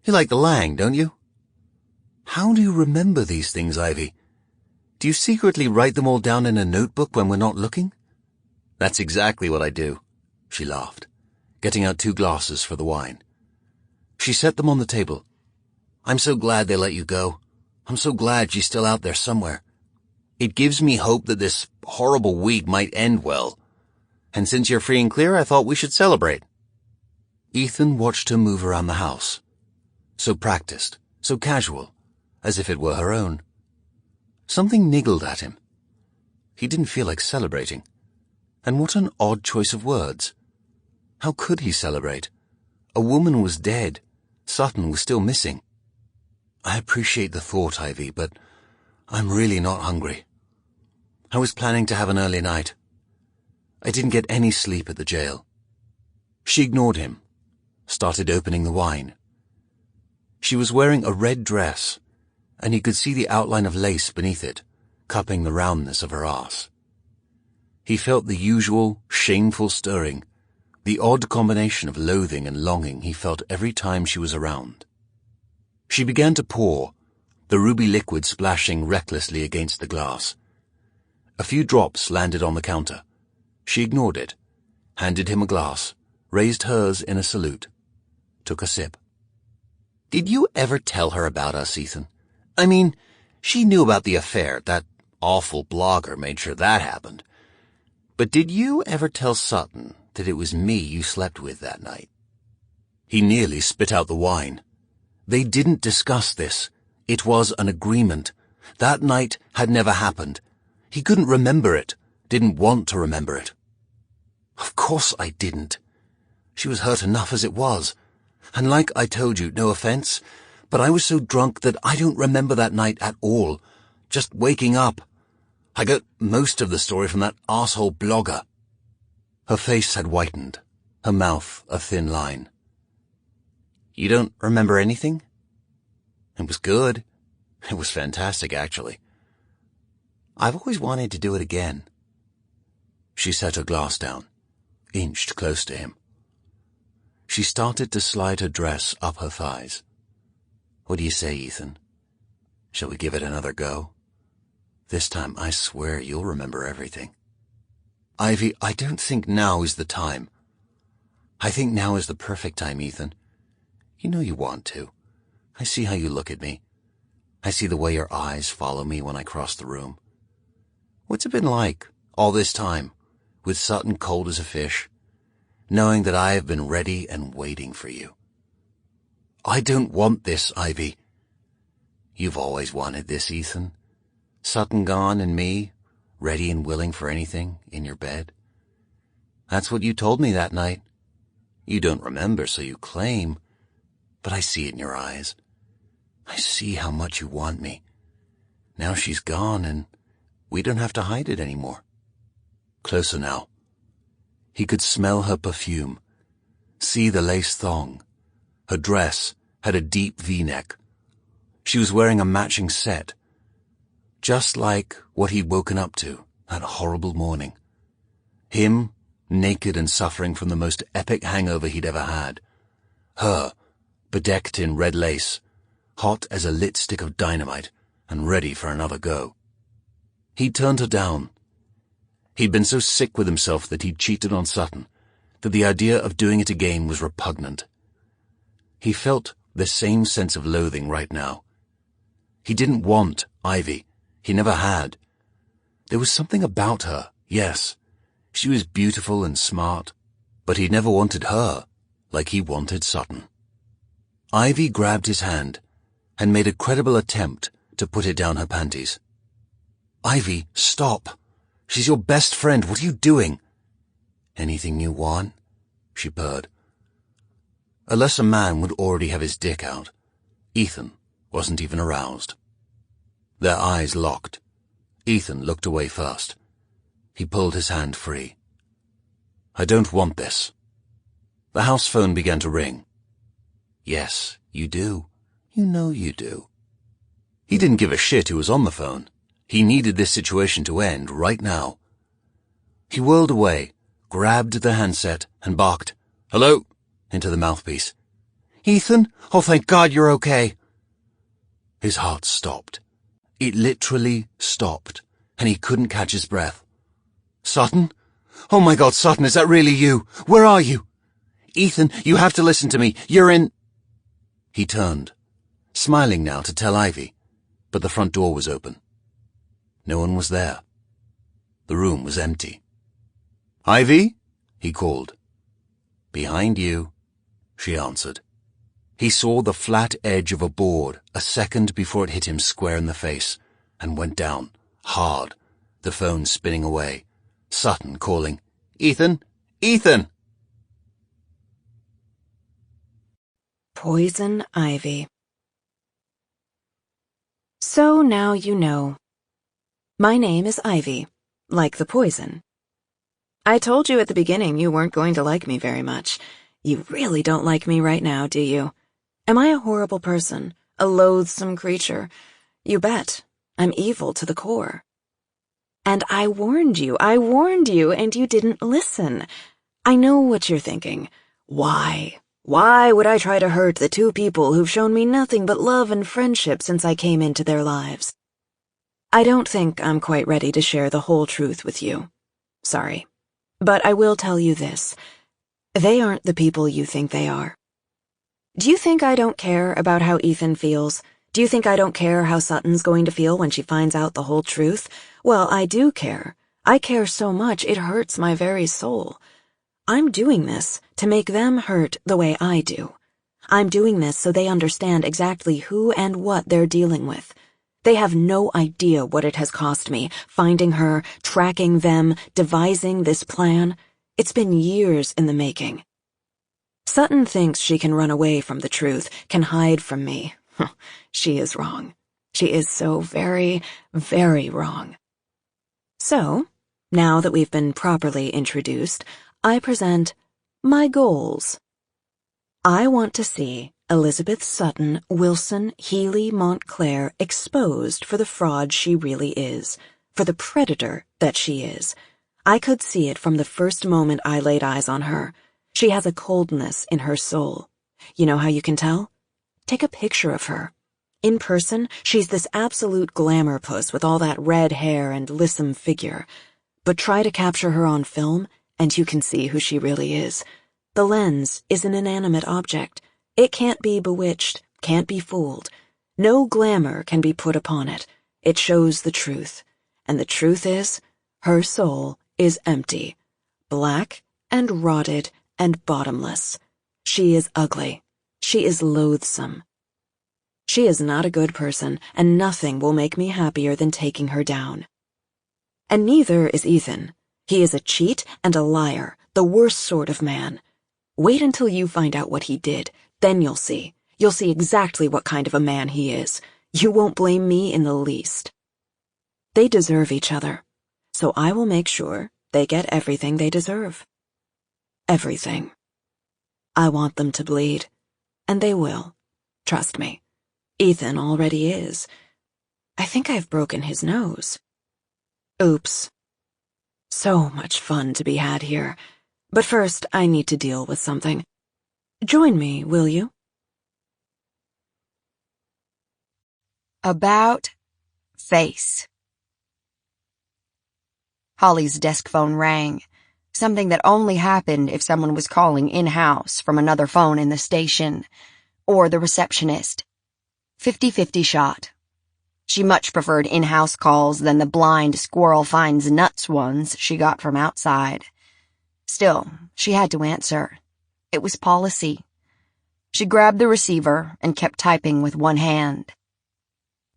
You like the Lang, don't you? How do you remember these things, Ivy? Do you secretly write them all down in a notebook when we're not looking? That's exactly what I do, she laughed, getting out 2 glasses for the wine. She set them on the table. I'm so glad they let you go. I'm so glad she's still out there somewhere. It gives me hope that this horrible week might end well. And since you're free and clear, I thought we should celebrate. Ethan watched her move around the house. So practiced, so casual, as if it were her own. Something niggled at him. He didn't feel like celebrating. And what an odd choice of words. How could he celebrate? A woman was dead. Sutton was still missing. I appreciate the thought, Ivy, but I'm really not hungry. I was planning to have an early night. I didn't get any sleep at the jail. She ignored him, started opening the wine. She was wearing a red dress, and he could see the outline of lace beneath it, cupping the roundness of her arse. He felt the usual, shameful stirring, the odd combination of loathing and longing he felt every time she was around. She began to pour, the ruby liquid splashing recklessly against the glass. A few drops landed on the counter. She ignored it, handed him a glass, raised hers in a salute, took a sip. Did you ever tell her about us, Ethan? I mean, she knew about the affair. That awful blogger made sure that happened. But did you ever tell Sutton that it was me you slept with that night? He nearly spit out the wine. They didn't discuss this. It was an agreement. That night had never happened. He couldn't remember it, didn't want to remember it. Of course I didn't. She was hurt enough as it was. And like I told you, no offense, but I was so drunk that I don't remember that night at all. Just waking up. I got most of the story from that arsehole blogger. Her face had whitened, her mouth a thin line. You don't remember anything? It was good. It was fantastic, actually. I've always wanted to do it again. She set her glass down, inched close to him. She started to slide her dress up her thighs. What do you say, Ethan? Shall we give it another go? This time, I swear you'll remember everything. Ivy, I don't think now is the time. I think now is the perfect time, Ethan. You know you want to. I see how you look at me. I see the way your eyes follow me when I cross the room. What's it been like, all this time, with Sutton cold as a fish, knowing that I have been ready and waiting for you? I don't want this, Ivy. You've always wanted this, Ethan. Sutton gone and me, ready and willing for anything, in your bed. That's what you told me that night. You don't remember, so you claim, but I see it in your eyes. I see how much you want me. Now she's gone and we don't have to hide it anymore. Closer now. He could smell her perfume, see the lace thong. Her dress had a deep V-neck. She was wearing a matching set, just like what he'd woken up to that horrible morning. Him, naked and suffering from the most epic hangover he'd ever had. Her, bedecked in red lace, hot as a lit stick of dynamite and ready for another go. He'd turned her down. He'd been so sick with himself that he'd cheated on Sutton, that the idea of doing it again was repugnant. He felt the same sense of loathing right now. He didn't want Ivy. He never had. There was something about her, yes. She was beautiful and smart, but he'd never wanted her like he wanted Sutton. Ivy grabbed his hand and made a credible attempt to put it down her panties. Ivy, stop. She's your best friend. What are you doing? Anything you want? She purred. A lesser man would already have his dick out. Ethan wasn't even aroused. Their eyes locked. Ethan looked away first. He pulled his hand free. I don't want this. The house phone began to ring. Yes, you do. You know you do. He didn't give a shit who was on the phone. He needed this situation to end right now. He whirled away, grabbed the handset, and barked, "Hello," into the mouthpiece. Ethan? Oh, thank God you're okay. His heart stopped. It literally stopped, and he couldn't catch his breath. Sutton? Oh my God, Sutton, is that really you? Where are you? Ethan, you have to listen to me. You're in... He turned, smiling now to tell Ivy, but the front door was open. No one was there. The room was empty. Ivy? He called. Behind you, she answered. He saw the flat edge of a board a second before it hit him square in the face and went down, hard, the phone spinning away. Sutton calling, Ethan? Ethan! Poison Ivy. So now you know. My name is Ivy, like the poison. I told you at the beginning you weren't going to like me very much. You really don't like me right now, do you? Am I a horrible person, a loathsome creature? You bet. I'm evil to the core. And I warned you, and you didn't listen. I know what you're thinking. Why? Why would I try to hurt the two people who've shown me nothing but love and friendship since I came into their lives? I don't think I'm quite ready to share the whole truth with you. Sorry. But I will tell you this. They aren't the people you think they are. Do you think I don't care about how Ethan feels? Do you think I don't care how Sutton's going to feel when she finds out the whole truth? Well, I do care. I care so much it hurts my very soul. I'm doing this to make them hurt the way I do. I'm doing this so they understand exactly who and what they're dealing with. They have no idea what it has cost me, finding her, tracking them, devising this plan. It's been years in the making. Sutton thinks she can run away from the truth, can hide from me. She is wrong. She is so very, very wrong. So, now that we've been properly introduced, I present my goals. I want to see Elizabeth Sutton Wilson Healy Montclair exposed for the fraud she really is, for the predator that she is. I could see it from the first moment I laid eyes on her. She has a coldness in her soul. You know how you can tell? Take a picture of her. In person, she's this absolute glamour puss with all that red hair and lissom figure. But try to capture her on film, and you can see who she really is. The lens is an inanimate object. It can't be bewitched, can't be fooled. No glamour can be put upon it. It shows the truth. And the truth is, her soul is empty, black and rotted and bottomless. She is ugly. She is loathsome. She is not a good person, and nothing will make me happier than taking her down. And neither is Ethan. He is a cheat and a liar, the worst sort of man. Wait until you find out what he did, then you'll see. You'll see exactly what kind of a man he is. You won't blame me in the least. They deserve each other, so I will make sure they get everything they deserve. Everything. I want them to bleed, and they will. Trust me. Ethan already is. I think I've broken his nose. Oops. So much fun to be had here. But first, I need to deal with something. Join me, will you? About face. Holly's desk phone rang, something that only happened if someone was calling in-house from another phone in the station, or the receptionist. 50-50 shot. She much preferred in-house calls than the blind squirrel finds nuts ones she got from outside. Still, she had to answer. It was policy. She grabbed the receiver and kept typing with one hand.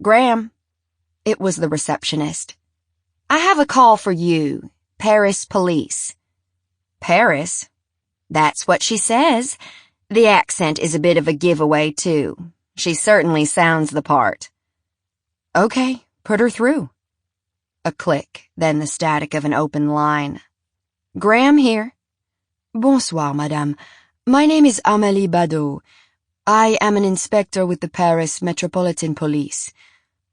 Graham. It was the receptionist. I have a call for you. Paris police. Paris? That's what she says. The accent is a bit of a giveaway, too. She certainly sounds the part. Okay, put her through. A click, then the static of an open line. Graham here. Bonsoir, madame. My name is Amélie Badeau. I am an inspector with the Paris Metropolitan Police.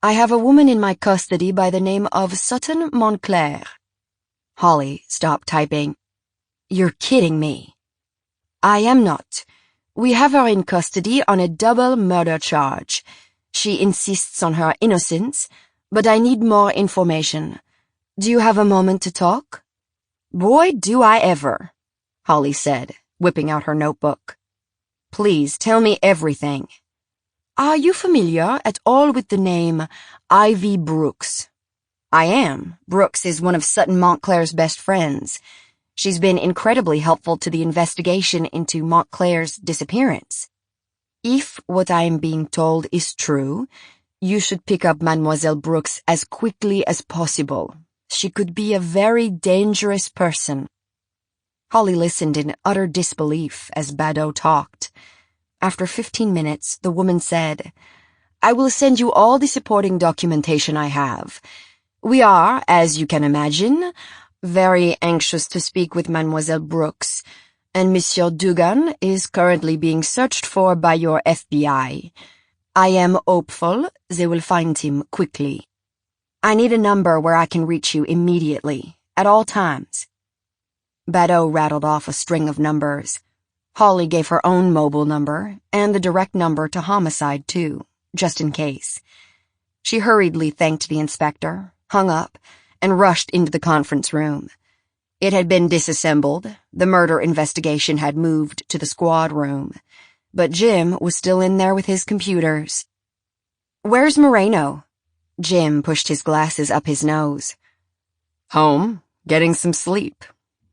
I have a woman in my custody by the name of Sutton Montclair. Holly stopped typing. You're kidding me. I am not. We have her in custody on a double murder charge. She insists on her innocence, but I need more information. Do you have a moment to talk? Boy, do I ever, Holly said, whipping out her notebook. Please tell me everything. Are you familiar at all with the name Ivy Brooks? I am. Brooks is one of Sutton Montclair's best friends. She's been incredibly helpful to the investigation into Montclair's disappearance. If what I am being told is true, you should pick up Mademoiselle Brooks as quickly as possible. She could be a very dangerous person. Holly listened in utter disbelief as Badeau talked. After 15 minutes, the woman said, I will send you all the supporting documentation I have. We are, as you can imagine, very anxious to speak with Mademoiselle Brooks, and Monsieur Dugan is currently being searched for by your FBI. I am hopeful they will find him quickly. I need a number where I can reach you immediately, at all times. Badeau rattled off a string of numbers. Holly gave her own mobile number, and the direct number to homicide, too, just in case. She hurriedly thanked the inspector, hung up, and rushed into the conference room. It had been disassembled. The murder investigation had moved to the squad room. But Jim was still in there with his computers. Where's Moreno? Jim pushed his glasses up his nose. Home, getting some sleep.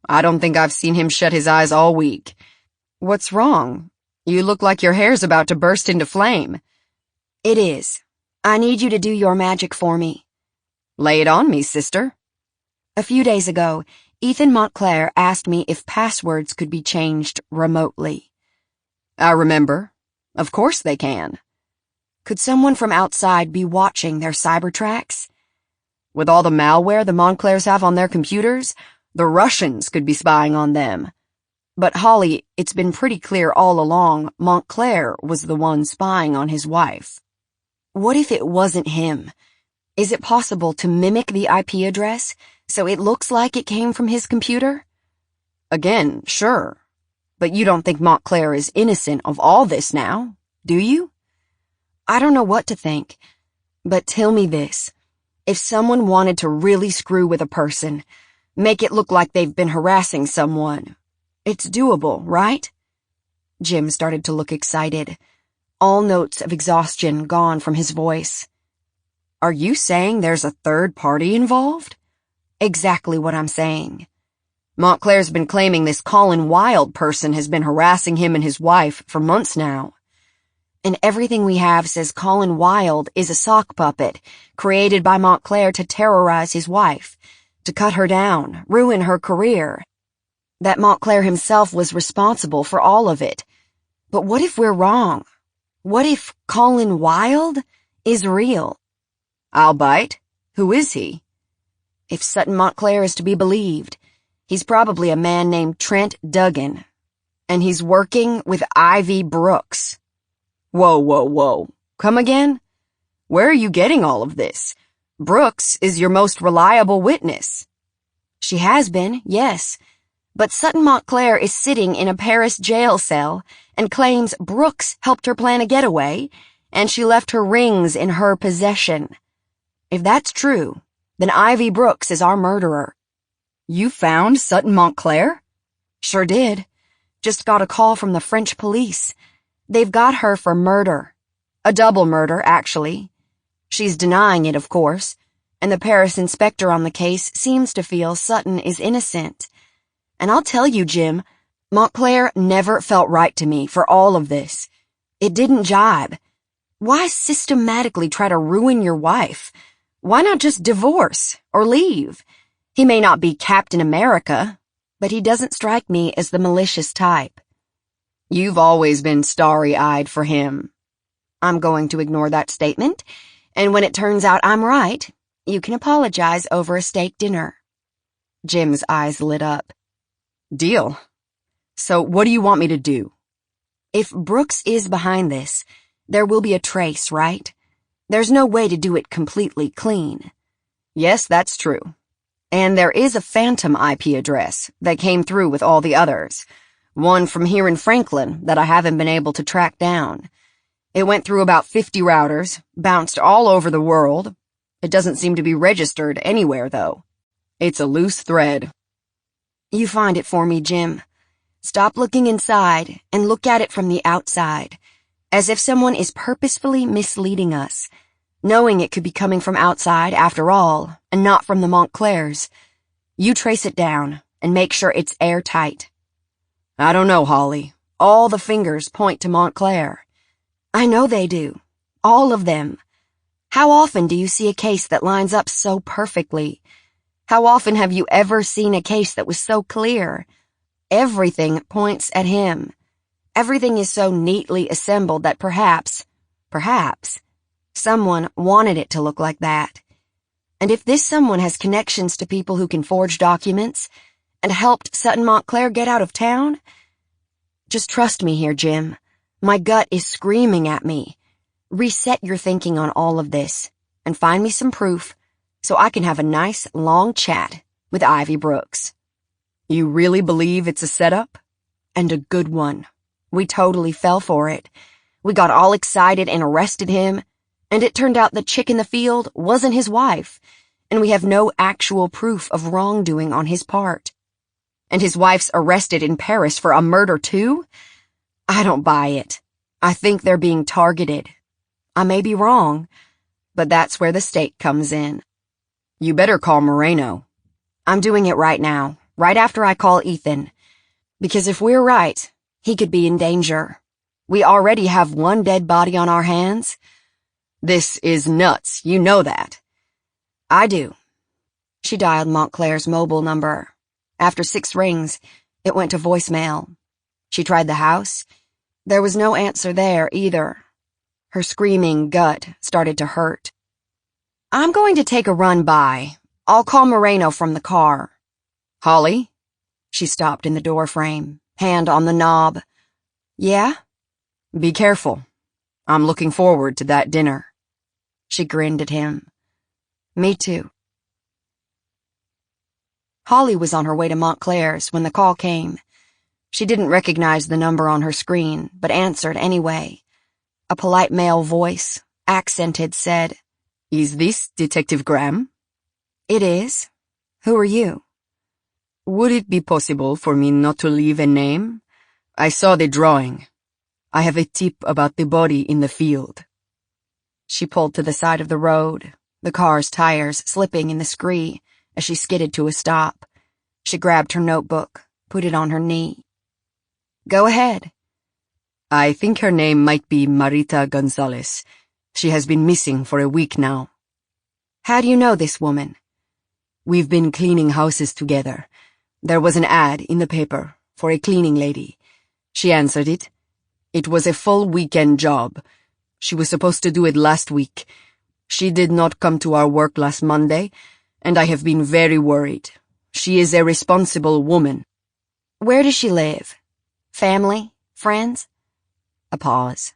I don't think I've seen him shut his eyes all week. What's wrong? You look like your hair's about to burst into flame. It is. I need you to do your magic for me. Lay it on me, sister. A few days ago, Ethan Montclair asked me if passwords could be changed remotely. I remember. Of course they can. Could someone from outside be watching their cyber tracks? With all the malware the Montclairs have on their computers, the Russians could be spying on them. But Holly, it's been pretty clear all along Montclair was the one spying on his wife. What if it wasn't him? Is it possible to mimic the IP address so it looks like it came from his computer? Again, sure. But you don't think Montclair is innocent of all this now, do you? I don't know what to think. But tell me this. If someone wanted to really screw with a person, make it look like they've been harassing someone, it's doable, right? Jim started to look excited, all notes of exhaustion gone from his voice. Are you saying there's a third party involved? Exactly what I'm saying. Montclair's been claiming this Colin Wilde person has been harassing him and his wife for months now. And everything we have says Colin Wilde is a sock puppet created by Montclair to terrorize his wife, to cut her down, ruin her career. That Montclair himself was responsible for all of it. But what if we're wrong? What if Colin Wilde is real? I'll bite. Who is he? If Sutton Montclair is to be believed, he's probably a man named Trent Duggan, and he's working with Ivy Brooks. Whoa. Come again? Where are you getting all of this? Brooks is your most reliable witness. She has been, yes, but Sutton Montclair is sitting in a Paris jail cell and claims Brooks helped her plan a getaway, and she left her rings in her possession. If that's true, then Ivy Brooks is our murderer. You found Sutton Montclair? Sure did. Just got a call from the French police. They've got her for murder. A double murder, actually. She's denying it, of course, and the Paris inspector on the case seems to feel Sutton is innocent. And I'll tell you, Jim, Montclair never felt right to me for all of this. It didn't jibe. Why systematically try to ruin your wife? Why not just divorce or leave? He may not be Captain America, but he doesn't strike me as the malicious type. You've always been starry-eyed for him. I'm going to ignore that statement, and when it turns out I'm right, you can apologize over a steak dinner. Jim's eyes lit up. Deal. So what do you want me to do? If Brooks is behind this, there will be a trace, right? There's no way to do it completely clean. Yes, that's true. And there is a phantom IP address that came through with all the others. One from here in Franklin that I haven't been able to track down. It went through about 50 routers, bounced all over the world. It doesn't seem to be registered anywhere, though. It's a loose thread. You find it for me, Jim. Stop looking inside and look at it from the outside, as if someone is purposefully misleading us, knowing it could be coming from outside after all, and not from the Montclairs. You trace it down and make sure it's airtight. I don't know, Holly. All the fingers point to Montclair. I know they do. All of them. How often do you see a case that lines up so perfectly? How often have you ever seen a case that was so clear? Everything points at him. Everything is so neatly assembled that perhaps, someone wanted it to look like that. And if this someone has connections to people who can forge documents and helped Sutton Montclair get out of town, just trust me here, Jim. My gut is screaming at me. Reset your thinking on all of this and find me some proof so I can have a nice, long chat with Ivy Brooks. You really believe it's a setup? And a good one. We totally fell for it. We got all excited and arrested him, and it turned out the chick in the field wasn't his wife, and we have no actual proof of wrongdoing on his part. And his wife's arrested in Paris for a murder too? I don't buy it. I think they're being targeted. I may be wrong, but that's where the state comes in. You better call Moreno. I'm doing it right now, right after I call Ethan. Because if we're right, he could be in danger. We already have one dead body on our hands. This is nuts, you know that. I do. She dialed Montclair's mobile number. After 6 rings, it went to voicemail. She tried the house. There was no answer there either. Her screaming gut started to hurt. I'm going to take a run by. I'll call Moreno from the car. Holly? She stopped in the doorframe, hand on the knob. Yeah? Be careful. I'm looking forward to that dinner. She grinned at him. Me too. Holly was on her way to Montclair's when the call came. She didn't recognize the number on her screen, but answered anyway. A polite male voice, accented, said, Is this Detective Graham? It is. Who are you? Would it be possible for me not to leave a name? I saw the drawing. I have a tip about the body in the field. She pulled to the side of the road, the car's tires slipping in the scree as she skidded to a stop. She grabbed her notebook, put it on her knee. Go ahead. I think her name might be Marita Gonzalez. She has been missing for a week now. How do you know this woman? We've been cleaning houses together. There was an ad in the paper for a cleaning lady. She answered it. It was a full weekend job. She was supposed to do it last week. She did not come to our work last Monday, and I have been very worried. She is a responsible woman. Where does she live? Family? Friends? A pause.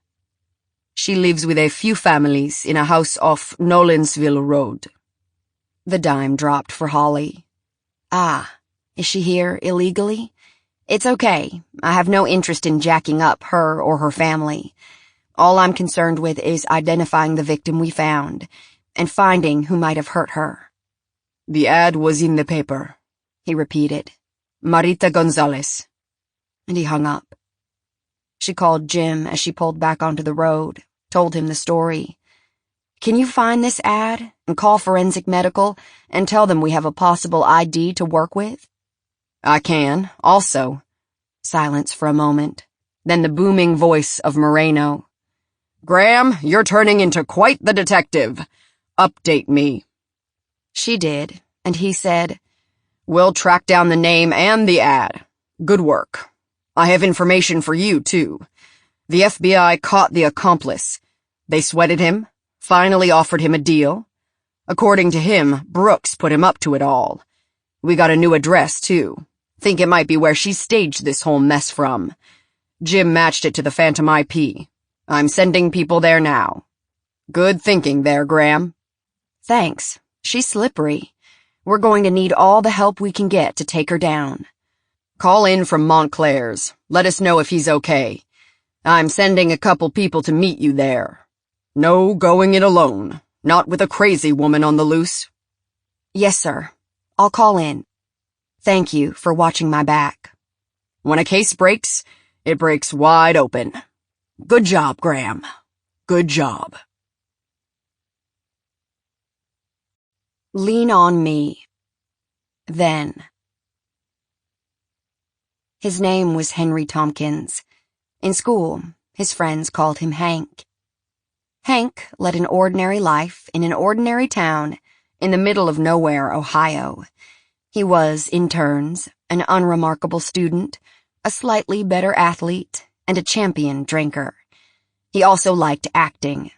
She lives with a few families in a house off Nolensville Road. The dime dropped for Holly. Ah, is she here illegally? It's okay. I have no interest in jacking up her or her family. All I'm concerned with is identifying the victim we found and finding who might have hurt her. The ad was in the paper, he repeated. Marita Gonzalez. And he hung up. She called Jim as she pulled back onto the road, told him the story. Can you find this ad and call Forensic Medical and tell them we have a possible ID to work with? I can, also. Silence for a moment. Then the booming voice of Moreno. Graham, you're turning into quite the detective. Update me. She did, and he said, We'll track down the name and the ad. Good work. I have information for you, too. The FBI caught the accomplice. They sweated him, finally offered him a deal. According to him, Brooks put him up to it all. We got a new address, too. Think it might be where she staged this whole mess from. Jim matched it to the Phantom IP. I'm sending people there now. Good thinking there, Graham. Thanks. She's slippery. We're going to need all the help we can get to take her down. Call in from Montclair's. Let us know if he's okay. I'm sending a couple people to meet you there. No going it alone. Not with a crazy woman on the loose. Yes, sir. I'll call in. Thank you for watching my back. When a case breaks, it breaks wide open. Good job, Graham. Good job. Lean on me. Then. His name was Henry Tompkins. In school, his friends called him Hank. Hank led an ordinary life in an ordinary town in the middle of nowhere, Ohio. He was, in turns, an unremarkable student, a slightly better athlete, and a champion drinker. He also liked acting.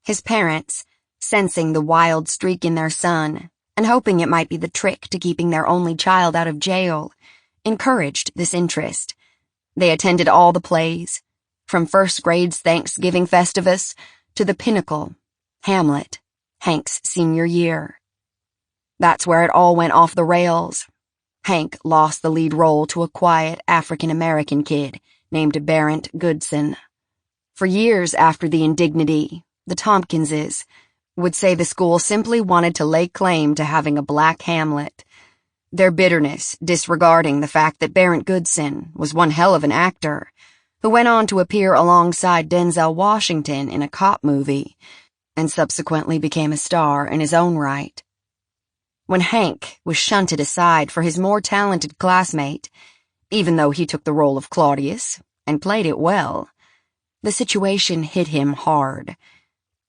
His parents, sensing the wild streak in their son and hoping it might be the trick to keeping their only child out of jail, encouraged this interest. They attended all the plays, from first grade's Thanksgiving Festivus to the pinnacle, Hamlet, Hank's senior year. That's where it all went off the rails. Hank lost the lead role to a quiet African-American kid named Barrett Goodson. For years after the indignity, the Tompkinses would say the school simply wanted to lay claim to having a black Hamlet, their bitterness disregarding the fact that Barrett Goodson was one hell of an actor who went on to appear alongside Denzel Washington in a cop movie and subsequently became a star in his own right. When Hank was shunted aside for his more talented classmate, even though he took the role of Claudius and played it well, the situation hit him hard.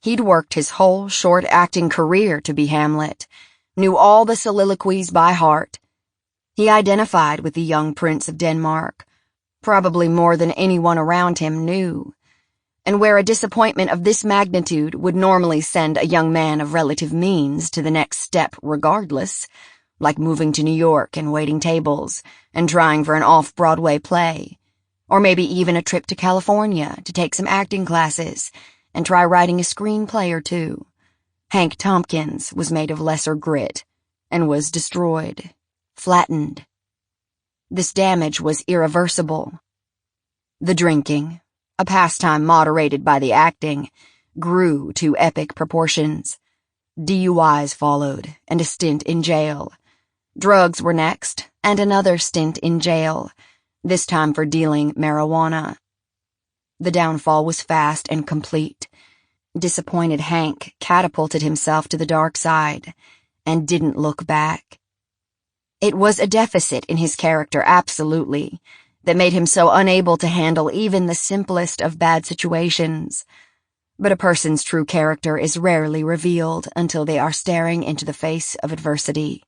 He'd worked his whole short acting career to be Hamlet, knew all the soliloquies by heart. He identified with the young Prince of Denmark, probably more than anyone around him knew. And where a disappointment of this magnitude would normally send a young man of relative means to the next step regardless, like moving to New York and waiting tables and trying for an off-Broadway play, or maybe even a trip to California to take some acting classes and try writing a screenplay or two, Hank Tompkins was made of lesser grit and was destroyed, flattened. This damage was irreversible. The drinking, a pastime moderated by the acting, grew to epic proportions. DUIs followed, and a stint in jail. Drugs were next, and another stint in jail, this time for dealing marijuana. The downfall was fast and complete. Disappointed Hank catapulted himself to the dark side and didn't look back. It was a deficit in his character, absolutely, that made him so unable to handle even the simplest of bad situations. But a person's true character is rarely revealed until they are staring into the face of adversity.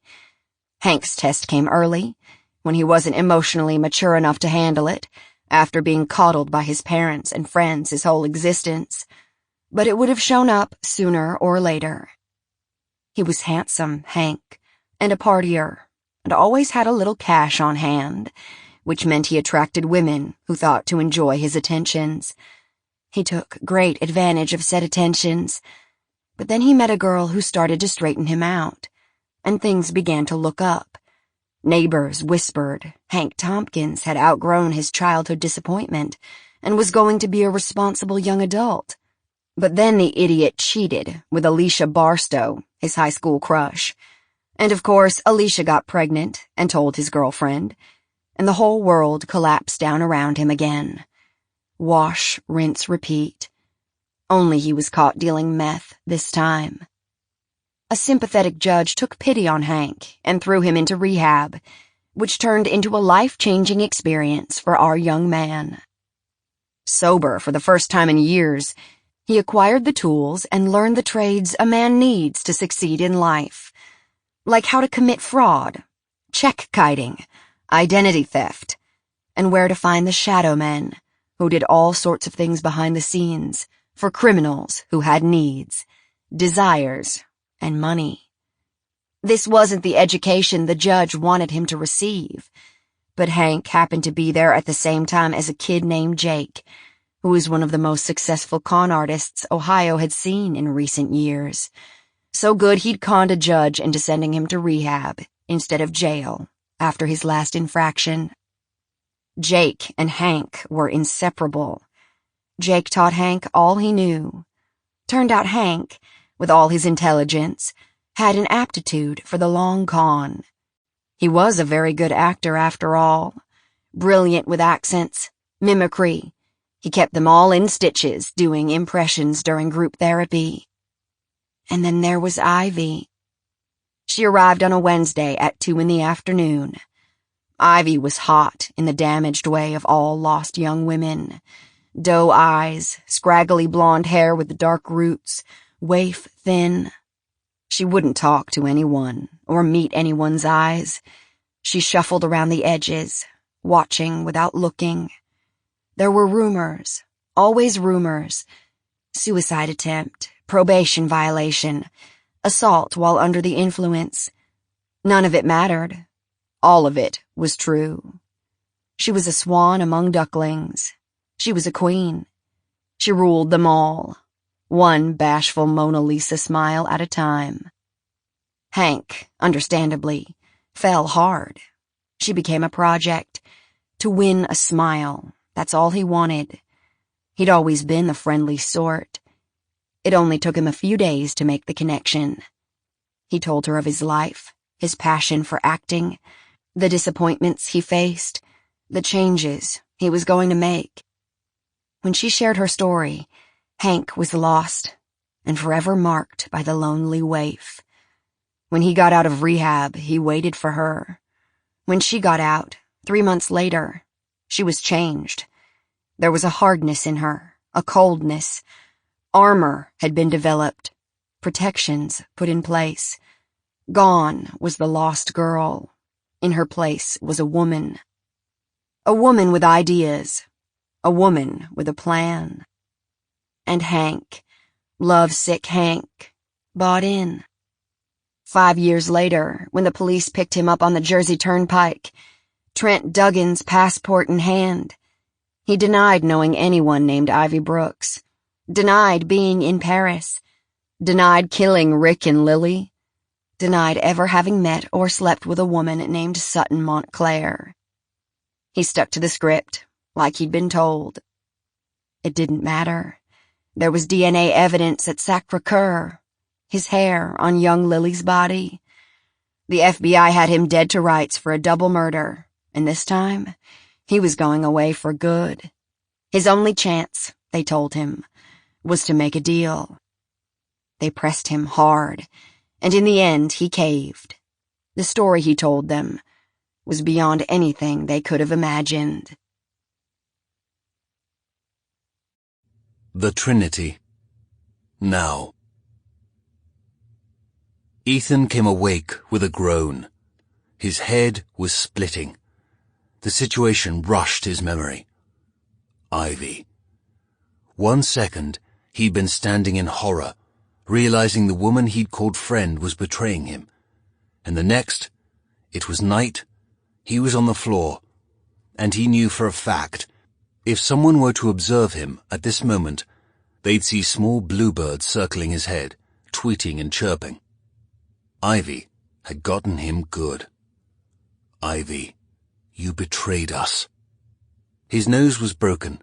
Hank's test came early, when he wasn't emotionally mature enough to handle it, after being coddled by his parents and friends his whole existence. But it would have shown up sooner or later. He was handsome, Hank, and a partier, and always had a little cash on hand, which meant he attracted women who thought to enjoy his attentions. He took great advantage of said attentions, but then he met a girl who started to straighten him out, and things began to look up. Neighbors whispered Hank Tompkins had outgrown his childhood disappointment and was going to be a responsible young adult. But then the idiot cheated with Alicia Barstow, his high school crush. And of course, Alicia got pregnant and told his girlfriend, and the whole world collapsed down around him again. Wash, rinse, repeat. Only he was caught dealing meth this time. A sympathetic judge took pity on Hank and threw him into rehab, which turned into a life-changing experience for our young man. Sober for the first time in years, he acquired the tools and learned the trades a man needs to succeed in life, like how to commit fraud, check-kiting, identity theft, and where to find the shadow men who did all sorts of things behind the scenes for criminals who had needs, desires, and money. This wasn't the education the judge wanted him to receive, but Hank happened to be there at the same time as a kid named Jake, who was one of the most successful con artists Ohio had seen in recent years. So good he'd conned a judge into sending him to rehab instead of jail after his last infraction. Jake and Hank were inseparable. Jake taught Hank all he knew. Turned out Hank, with all his intelligence, had an aptitude for the long con. He was a very good actor after all, brilliant with accents, mimicry. He kept them all in stitches, doing impressions during group therapy. And then there was Ivy. She arrived on a Wednesday at 2 p.m. Ivy was hot in the damaged way of all lost young women. Doe eyes, scraggly blonde hair with the dark roots, waif thin. She wouldn't talk to anyone or meet anyone's eyes. She shuffled around the edges, watching without looking. There were rumors, always rumors. Suicide attempt, probation violation, assault while under the influence. None of it mattered. All of it was true. She was a swan among ducklings. She was a queen. She ruled them all, one bashful Mona Lisa smile at a time. Hank, understandably, fell hard. She became a project. To win a smile, that's all he wanted. He'd always been the friendly sort. It only took him a few days to make the connection. He told her of his life, his passion for acting, the disappointments he faced, the changes he was going to make. When she shared her story, Hank was lost and forever marked by the lonely waif. When he got out of rehab, he waited for her. When she got out, 3 months later, she was changed. There was a hardness in her, a coldness. Armor had been developed, protections put in place. Gone was the lost girl. In her place was a woman. A woman with ideas. A woman with a plan. And Hank, lovesick Hank, bought in. 5 years later, when the police picked him up on the Jersey Turnpike, Trent Duggan's passport in hand, he denied knowing anyone named Ivy Brooks, denied being in Paris, denied killing Rick and Lily, denied ever having met or slept with a woman named Sutton Montclair. He stuck to the script, like he'd been told. It didn't matter. There was DNA evidence at Sacré-Cœur, his hair on young Lily's body. The FBI had him dead to rights for a double murder, and this time, he was going away for good. His only chance, they told him, was to make a deal. They pressed him hard, and in the end he caved. The story he told them was beyond anything they could have imagined. The Trinity. Now. Ethan came awake with a groan. His head was splitting. The situation rushed his memory. Ivy. 1 second, he'd been standing in horror, realizing the woman he'd called friend was betraying him. And the next, it was night, he was on the floor, and he knew for a fact, if someone were to observe him at this moment, they'd see small bluebirds circling his head, tweeting and chirping. Ivy had gotten him good. Ivy, you betrayed us. His nose was broken.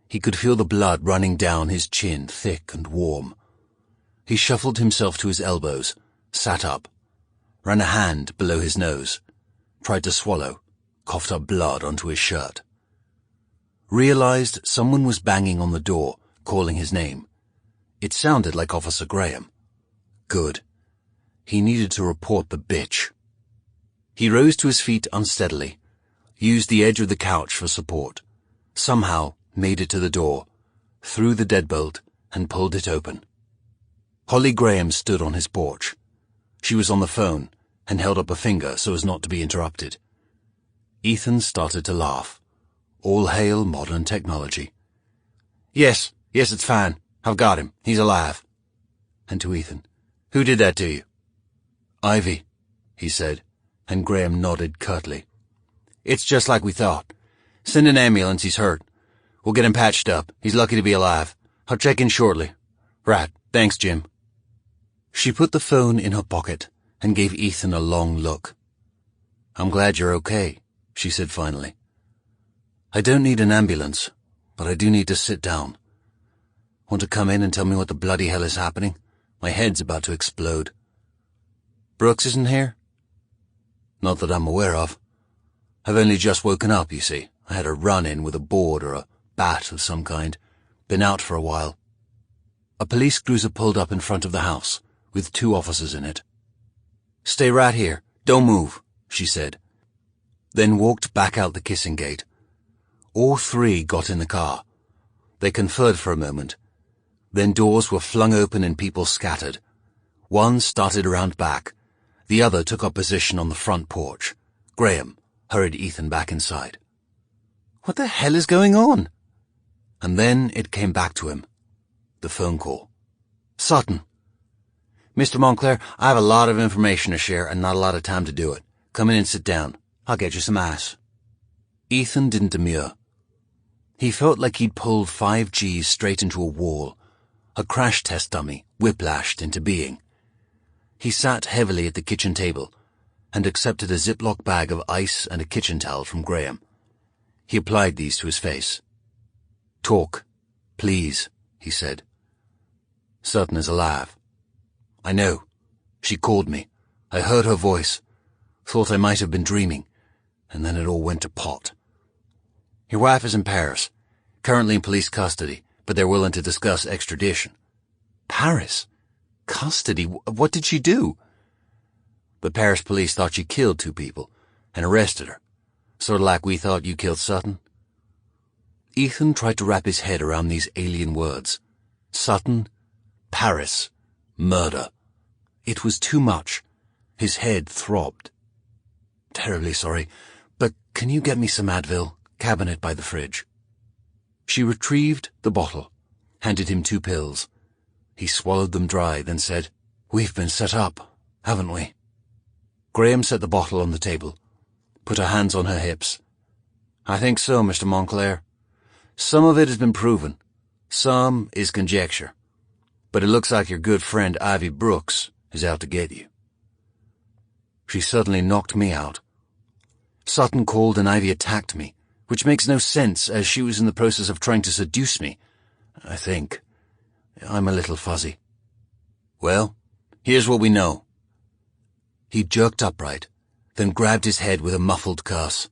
He could feel the blood running down his chin, thick and warm. He shuffled himself to his elbows, sat up, ran a hand below his nose, tried to swallow, coughed up blood onto his shirt. Realized someone was banging on the door, calling his name. It sounded like Officer Graham. Good. He needed to report the bitch. He rose to his feet unsteadily, used the edge of the couch for support, somehow made it to the door, threw the deadbolt, and pulled it open. Holly Graham stood on his porch. She was on the phone and held up a finger so as not to be interrupted. Ethan started to laugh. All hail modern technology. Yes, it's fine. I've got him. He's alive. And to Ethan, who did that to you? Ivy, he said, and Graham nodded curtly. It's just like we thought. Send an ambulance, he's hurt. We'll get him patched up. He's lucky to be alive. I'll check in shortly. Right, thanks, Jim. She put the phone in her pocket and gave Ethan a long look. I'm glad you're okay, she said finally. I don't need an ambulance, but I do need to sit down. Want to come in and tell me what the bloody hell is happening? My head's about to explode. Brooks isn't here? Not that I'm aware of. I've only just woken up, you see. I had a run-in with a board or a bat of some kind. Been out for a while. A police cruiser pulled up in front of the house, with 2 officers in it. Stay right here. Don't move, she said. Then walked back out the kissing gate. All 3 got in the car. They conferred for a moment. Then doors were flung open and people scattered. One started around back. The other took up position on the front porch. Graham hurried Ethan back inside. What the hell is going on? And then it came back to him. The phone call. Sutton. Mr. Montclair, I have a lot of information to share and not a lot of time to do it. Come in and sit down. I'll get you some ice. Ethan didn't demur. He felt like he'd pulled 5 Gs straight into a wall, a crash test dummy whiplashed into being. He sat heavily at the kitchen table and accepted a Ziploc bag of ice and a kitchen towel from Graham. He applied these to his face. Talk, please, he said. Sutton is alive. I know. She called me. I heard her voice. Thought I might have been dreaming, and then it all went to pot. Your wife is in Paris, currently in police custody, but they're willing to discuss extradition. Paris? Custody? What did she do? The Paris police thought she killed 2 people and arrested her, sort of like we thought you killed Sutton. Ethan tried to wrap his head around these alien words. Sutton, Paris, murder. It was too much. His head throbbed. Terribly sorry, but can you get me some Advil? Cabinet by the fridge. She retrieved the bottle, handed him 2 pills. He swallowed them dry, then said, We've been set up, haven't we? Graham set the bottle on the table, put her hands on her hips. I think so, Mr. Montclair. Some of it has been proven. Some is conjecture. But it looks like your good friend Ivy Brooks is out to get you. She suddenly knocked me out. Sutton called and Ivy attacked me, which makes no sense as she was in the process of trying to seduce me, I think. I'm a little fuzzy. Well, here's what we know. He jerked upright, then grabbed his head with a muffled curse.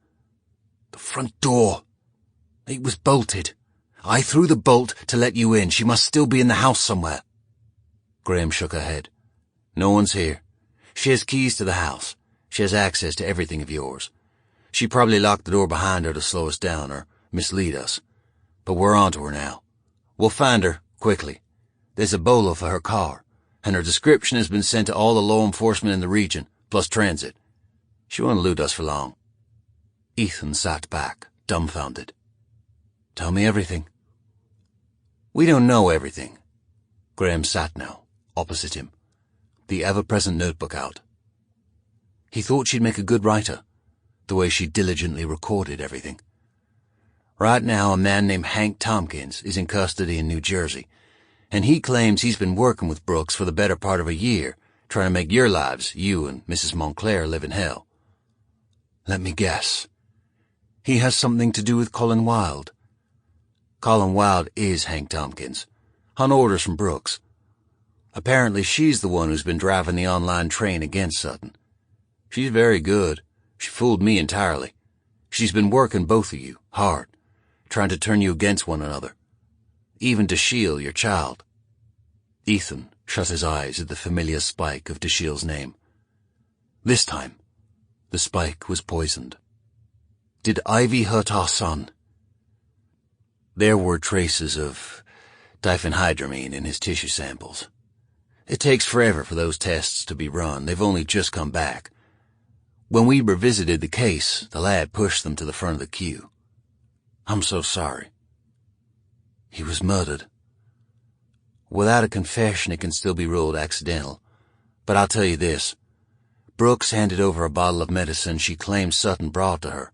The front door. It was bolted. I threw the bolt to let you in. She must still be in the house somewhere. Graham shook her head. No one's here. She has keys to the house. She has access to everything of yours. She probably locked the door behind her to slow us down or mislead us. But we're onto her now. We'll find her, quickly. There's a bolo for her car, and her description has been sent to all the law enforcement in the region, plus transit. She won't elude us for long. Ethan sat back, dumbfounded. Tell me everything. We don't know everything. Graham sat now, opposite him, the ever-present notebook out. He thought she'd make a good writer, the way she diligently recorded everything. Right now, a man named Hank Tompkins is in custody in New Jersey, and he claims he's been working with Brooks for the better part of a year, trying to make your lives, you and Mrs. Montclair, live in hell. Let me guess. He has something to do with Colin Wilde. Colin Wilde is Hank Tompkins, on orders from Brooks. Apparently she's the one who's been driving the online train against Sutton. She's very good. She fooled me entirely. She's been working both of you, hard, trying to turn you against one another, even Dashiell, your child. Ethan shut his eyes at the familiar spike of Dashiell's name. This time, the spike was poisoned. Did Ivy hurt our son? There were traces of diphenhydramine in his tissue samples. It takes forever for those tests to be run. They've only just come back. When we revisited the case, the lab pushed them to the front of the queue. I'm so sorry. He was murdered. Without a confession, it can still be ruled accidental. But I'll tell you this. Brooks handed over a bottle of medicine she claimed Sutton brought to her,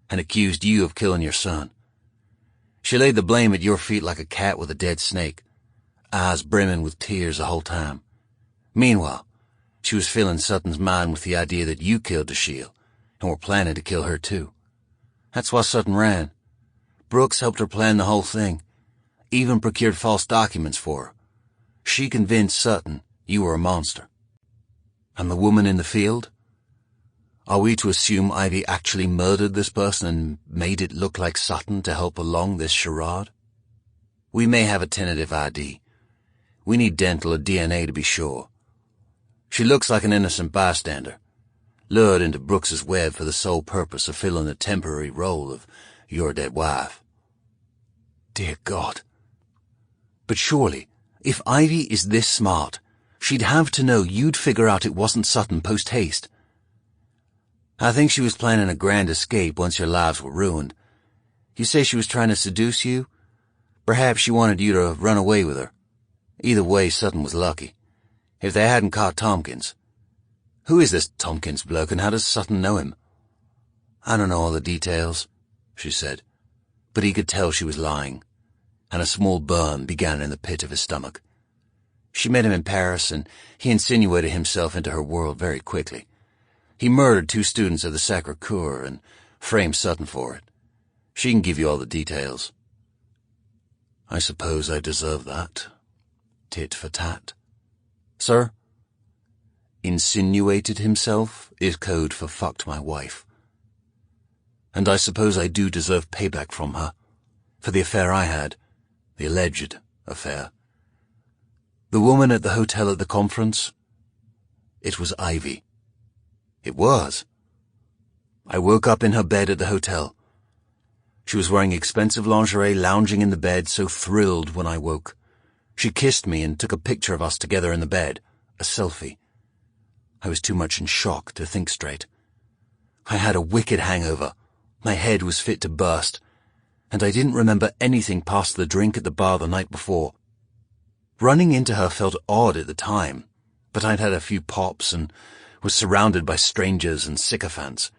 and accused you of killing your son. She laid the blame at your feet like a cat with a dead snake, eyes brimming with tears the whole time. Meanwhile, she was filling Sutton's mind with the idea that you killed Dashiell, and were planning to kill her too. That's why Sutton ran. Brooks helped her plan the whole thing, even procured false documents for her. She convinced Sutton you were a monster. And the woman in the field? Are we to assume Ivy actually murdered this person and made it look like Sutton to help along this charade? We may have a tentative ID. We need dental or DNA to be sure. She looks like an innocent bystander, lured into Brooks's web for the sole purpose of filling the temporary role of your dead wife. Dear God. But surely, if Ivy is this smart, she'd have to know you'd figure out it wasn't Sutton post-haste. I think she was planning a grand escape once your lives were ruined. You say she was trying to seduce you? Perhaps she wanted you to run away with her. Either way, Sutton was lucky. If they hadn't caught Tompkins. Who is this Tompkins bloke, and how does Sutton know him? I don't know all the details, she said, but he could tell she was lying, and a small burn began in the pit of his stomach. She met him in Paris, and he insinuated himself into her world very quickly. He murdered 2 students of the Sacre-Cœur and framed Sutton for it. She can give you all the details. I suppose I deserve that. Tit for tat. Sir? Insinuated himself is code for fucked my wife. And I suppose I do deserve payback from her, for the affair I had, the alleged affair. The woman at the hotel at the conference? It was Ivy. It was. I woke up in her bed at the hotel. She was wearing expensive lingerie, lounging in the bed, so thrilled when I woke. She kissed me and took a picture of us together in the bed, a selfie. I was too much in shock to think straight. I had a wicked hangover. My head was fit to burst, and I didn't remember anything past the drink at the bar the night before. Running into her felt odd at the time, but I'd had a few pops and was surrounded by strangers and sycophants.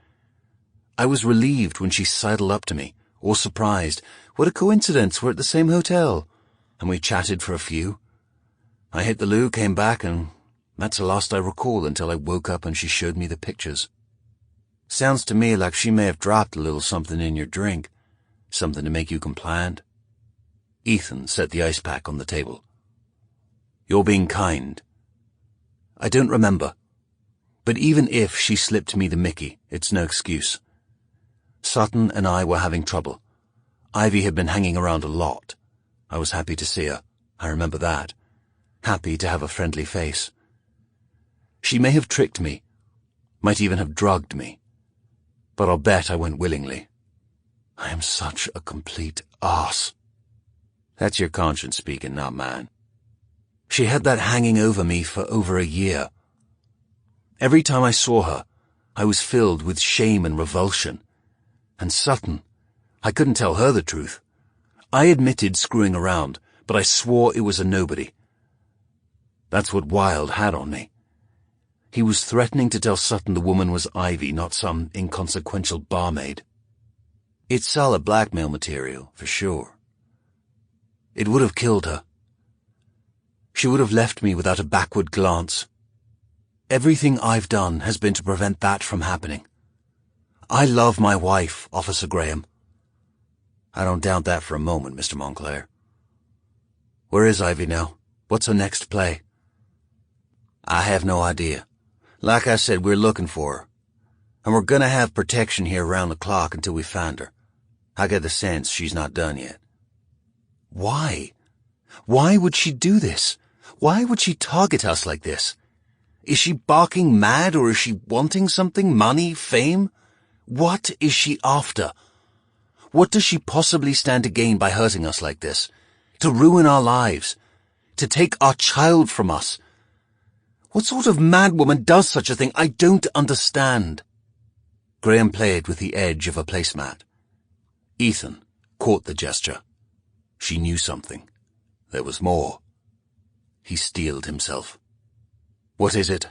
I was relieved when she sidled up to me, or surprised. What a coincidence, we're at the same hotel. And we chatted for a few. I hit the loo, came back, and that's the last I recall until I woke up and she showed me the pictures. Sounds to me like she may have dropped a little something in your drink, something to make you compliant. Ethan set the ice pack on the table. You're being kind. I don't remember. But even if she slipped me the mickey, it's no excuse. Sutton and I were having trouble. Ivy had been hanging around a lot. I was happy to see her. I remember that. Happy to have a friendly face. She may have tricked me, might even have drugged me, but I'll bet I went willingly. I am such a complete arse. That's your conscience speaking, not mine. She had that hanging over me for over a year. Every time I saw her, I was filled with shame and revulsion. And Sutton, I couldn't tell her the truth. I admitted screwing around, but I swore it was a nobody. That's what Wilde had on me. He was threatening to tell Sutton the woman was Ivy, not some inconsequential barmaid. It's solid blackmail material, for sure. It would have killed her. She would have left me without a backward glance. Everything I've done has been to prevent that from happening. I love my wife, Officer Graham. I don't doubt that for a moment, Mr. Montclair. Where is Ivy now? What's her next play? I have no idea. Like I said, we're looking for her. And we're gonna have protection here round the clock until we find her. I get the sense she's not done yet. Why? Why would she do this? Why would she target us like this? Is she barking mad, or is she wanting something? Money? Fame? What is she after? What does she possibly stand to gain by hurting us like this? To ruin our lives? To take our child from us? What sort of madwoman does such a thing? I don't understand. Graham played with the edge of a placemat. Ethan caught the gesture. She knew something. There was more. He steeled himself. What is it?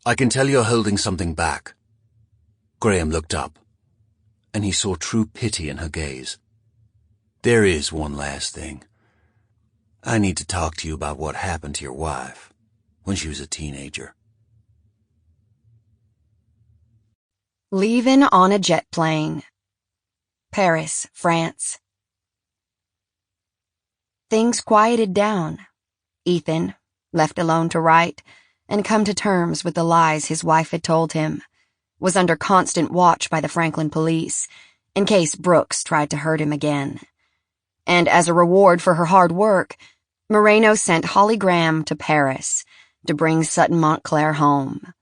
I can tell you're holding something back. Graham looked up, and he saw true pity in her gaze. There is one last thing. I need to talk to you about what happened to your wife when she was a teenager. Leaving on a jet plane. Paris, France. Things quieted down. Ethan, left alone to write and come to terms with the lies his wife had told him, was under constant watch by the Franklin police in case Brooks tried to hurt him again. And as a reward for her hard work, Moreno sent Holly Graham to Paris to bring Sutton Montclair home.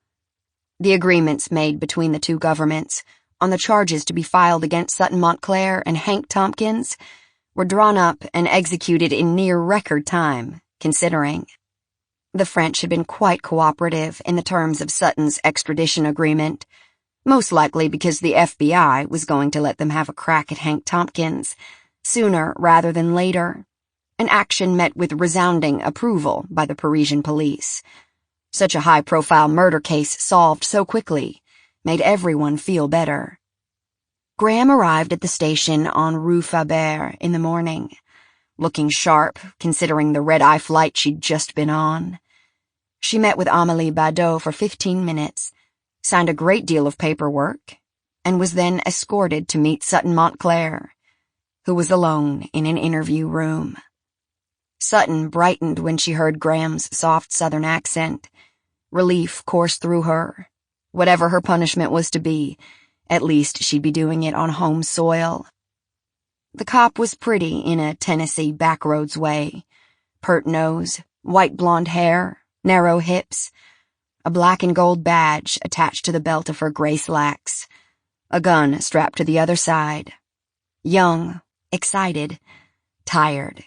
The agreements made between the two governments on the charges to be filed against Sutton Montclair and Hank Tompkins were drawn up and executed in near record time, considering. The French had been quite cooperative in the terms of Sutton's extradition agreement, most likely because the FBI was going to let them have a crack at Hank Tompkins sooner rather than later, an action met with resounding approval by the Parisian police. Such a high-profile murder case solved so quickly made everyone feel better. Graham arrived at the station on Rue Faber in the morning, looking sharp considering the red-eye flight she'd just been on. She met with Amélie Badeau for 15 minutes, signed a great deal of paperwork, and was then escorted to meet Sutton Montclair, who was alone in an interview room. Sutton brightened when she heard Graham's soft southern accent. Relief coursed through her. Whatever her punishment was to be, at least she'd be doing it on home soil. The cop was pretty in a Tennessee backroads way. Pert nose, white blonde hair, narrow hips, a black and gold badge attached to the belt of her gray slacks, a gun strapped to the other side. Young, excited, tired.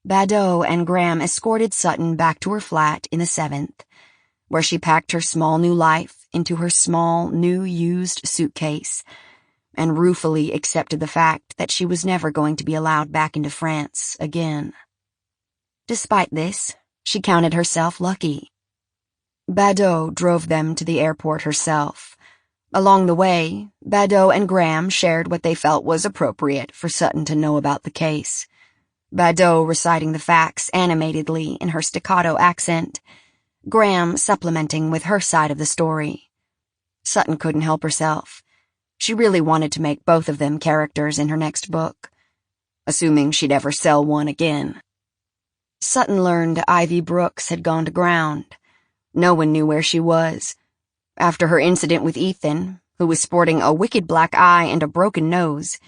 Badeau and Graham escorted Sutton back to her flat in the 7th, where she packed her small new life into her small new used suitcase and ruefully accepted the fact that she was never going to be allowed back into France again. Despite this, she counted herself lucky. Badeau drove them to the airport herself. Along the way, Badeau and Graham shared what they felt was appropriate for Sutton to know about the case. Badeau reciting the facts animatedly in her staccato accent, Graham supplementing with her side of the story. Sutton couldn't help herself. She really wanted to make both of them characters in her next book, assuming she'd ever sell one again. Sutton learned Ivy Brooks had gone to ground. No one knew where she was. After her incident with Ethan, who was sporting a wicked black eye and a broken nose,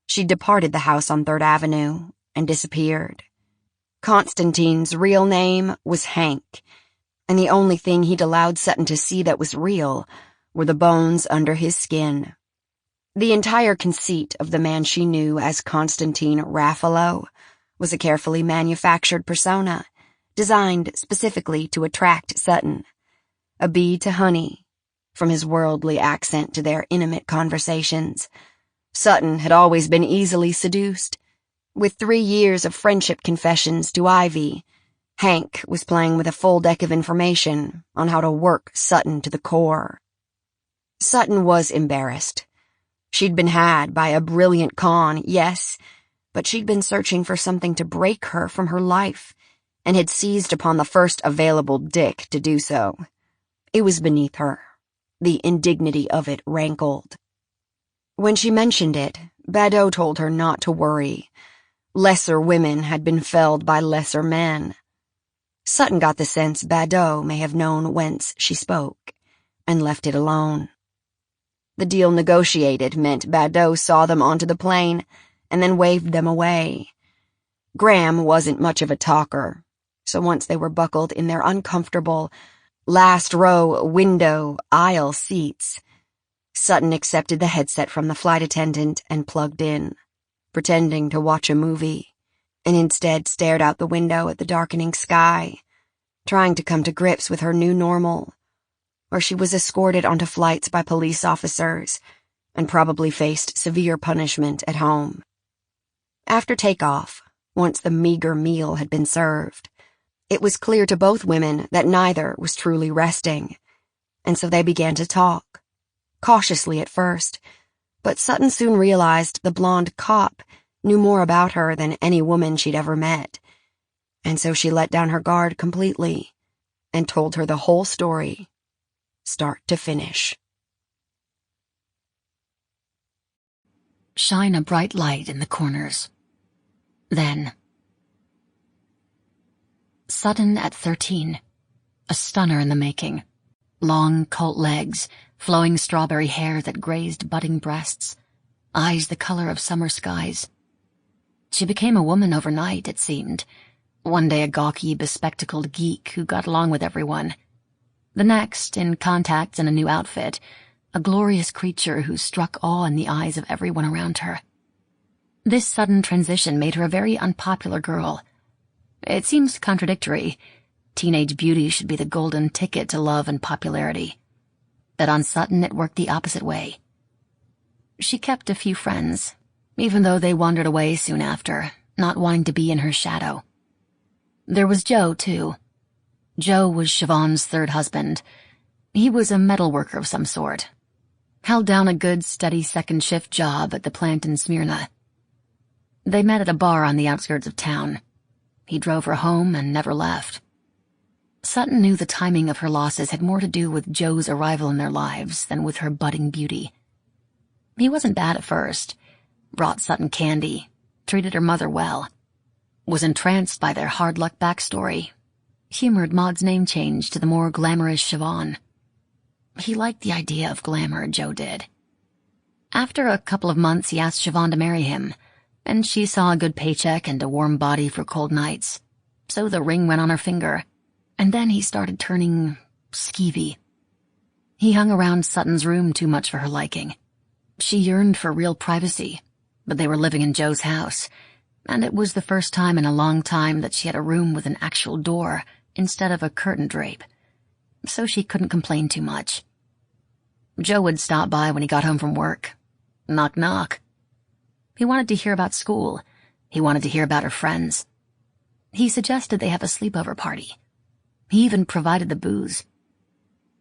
she departed the house on 3rd Avenue and disappeared. Constantine's real name was Hank, and the only thing he'd allowed Sutton to see that was real were the bones under his skin. The entire conceit of the man she knew as Constantine Raffalo was a carefully manufactured persona, designed specifically to attract Sutton. A bee to honey, from his worldly accent to their intimate conversations. Sutton had always been easily seduced. With 3 years of friendship confessions to Ivy, Hank was playing with a full deck of information on how to work Sutton to the core. Sutton was embarrassed. She'd been had by a brilliant con, yes, but she'd been searching for something to break her from her life, and had seized upon the first available dick to do so. It was beneath her. The indignity of it rankled. When she mentioned it, Badeau told her not to worry. Lesser women had been felled by lesser men. Sutton got the sense Badeau may have known whence she spoke, and left it alone. The deal negotiated meant Badeau saw them onto the plane, and then waved them away. Graham wasn't much of a talker, so once they were buckled in their uncomfortable, last-row, window, aisle seats, Sutton accepted the headset from the flight attendant and plugged in, pretending to watch a movie, and instead stared out the window at the darkening sky, trying to come to grips with her new normal, where she was escorted onto flights by police officers and probably faced severe punishment at home. After takeoff, once the meager meal had been served, it was clear to both women that neither was truly resting, and so they began to talk, cautiously at first, but Sutton soon realized the blonde cop knew more about her than any woman she'd ever met, and so she let down her guard completely and told her the whole story, start to finish. Shine a bright light in the corners. Then. Sutton at 13. A stunner in the making. Long, colt legs, flowing strawberry hair that grazed budding breasts, eyes the color of summer skies. She became a woman overnight, it seemed. One day a gawky, bespectacled geek who got along with everyone. The next, in contacts and a new outfit, a glorious creature who struck awe in the eyes of everyone around her. This sudden transition made her a very unpopular girl. It seems contradictory. Teenage beauty should be the golden ticket to love and popularity. But on Sutton it worked the opposite way. She kept a few friends, even though they wandered away soon after, not wanting to be in her shadow. There was Joe, too. Joe was Siobhan's third husband. He was a metal worker of some sort. Held down a good, steady second-shift job at the plant in Smyrna. They met at a bar on the outskirts of town. He drove her home and never left. Sutton knew the timing of her losses had more to do with Joe's arrival in their lives than with her budding beauty. He wasn't bad at first. Brought Sutton candy, treated her mother well, was entranced by their hard-luck backstory, humored Maud's name change to the more glamorous Siobhan. He liked the idea of glamour, Joe did. After a couple of months, he asked Siobhan to marry him, and she saw a good paycheck and a warm body for cold nights, so the ring went on her finger, and then he started turning skeevy. He hung around Sutton's room too much for her liking. She yearned for real privacy, but they were living in Joe's house, and it was the first time in a long time that she had a room with an actual door instead of a curtain drape, so she couldn't complain too much. Joe would stop by when he got home from work. Knock, knock. He wanted to hear about school. He wanted to hear about her friends. He suggested they have a sleepover party. He even provided the booze.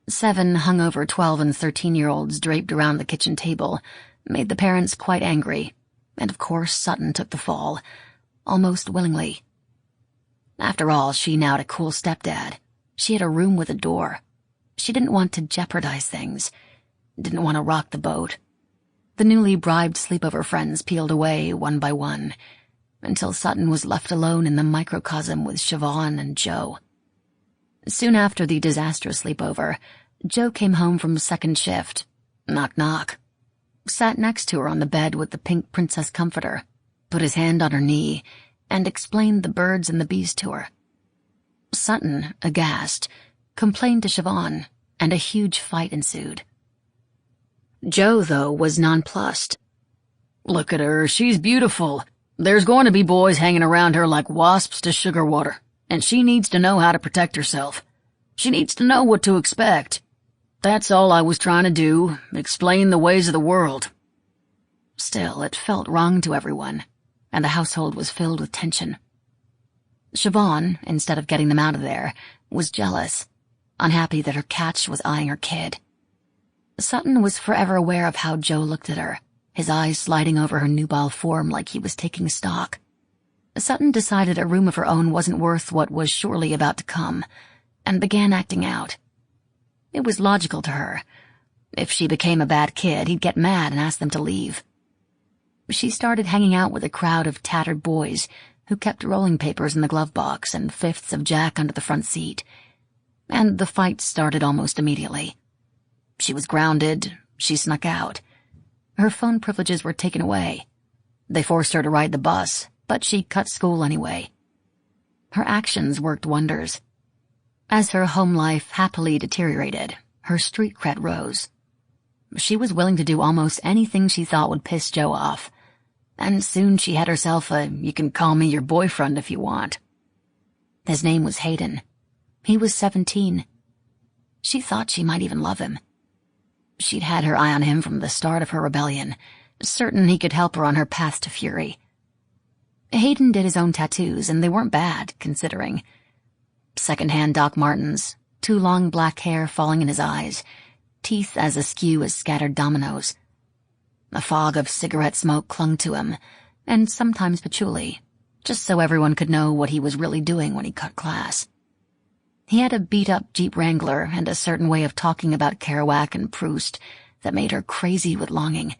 7 hungover 12- and 13-year-olds draped around the kitchen table made the parents quite angry, and of course Sutton took the fall, almost willingly. After all, she now had a cool stepdad. She had a room with a door. She didn't want to jeopardize things, didn't want to rock the boat. The newly bribed sleepover friends peeled away one by one, until Sutton was left alone in the microcosm with Siobhan and Joe. Soon after the disastrous sleepover, Joe came home from second shift. Knock, knock. Sat next to her on the bed with the pink princess comforter, put his hand on her knee, and explained the birds and the bees to her. Sutton, aghast, complained to Siobhan, and a huge fight ensued. Joe, though, was nonplussed. Look at her, she's beautiful. There's going to be boys hanging around her like wasps to sugar water, and she needs to know how to protect herself. She needs to know what to expect. That's all I was trying to do, explain the ways of the world. Still, it felt wrong to everyone, and the household was filled with tension. Siobhan, instead of getting them out of there, was jealous, unhappy that her catch was eyeing her kid. Sutton was forever aware of how Joe looked at her, his eyes sliding over her nubile form like he was taking stock. Sutton decided a room of her own wasn't worth what was surely about to come, and began acting out. It was logical to her. If she became a bad kid, he'd get mad and ask them to leave. She started hanging out with a crowd of tattered boys who kept rolling papers in the glove box and fifths of Jack under the front seat. And the fight started almost immediately. She was grounded, she snuck out. Her phone privileges were taken away. They forced her to ride the bus, but she cut school anyway. Her actions worked wonders. As her home life happily deteriorated, her street cred rose. She was willing to do almost anything she thought would piss Joe off, and soon she had herself a "you can call me your boyfriend if you want." His name was Hayden. He was 17. She thought she might even love him. She'd had her eye on him from the start of her rebellion, certain he could help her on her path to fury. Hayden did his own tattoos, and they weren't bad, considering. Second-hand Doc Martens, 2 long black hair falling in his eyes, teeth as askew as scattered dominoes. A fog of cigarette smoke clung to him, and sometimes patchouli, just so everyone could know what he was really doing when he cut class. He had a beat-up Jeep Wrangler and a certain way of talking about Kerouac and Proust that made her crazy with longing.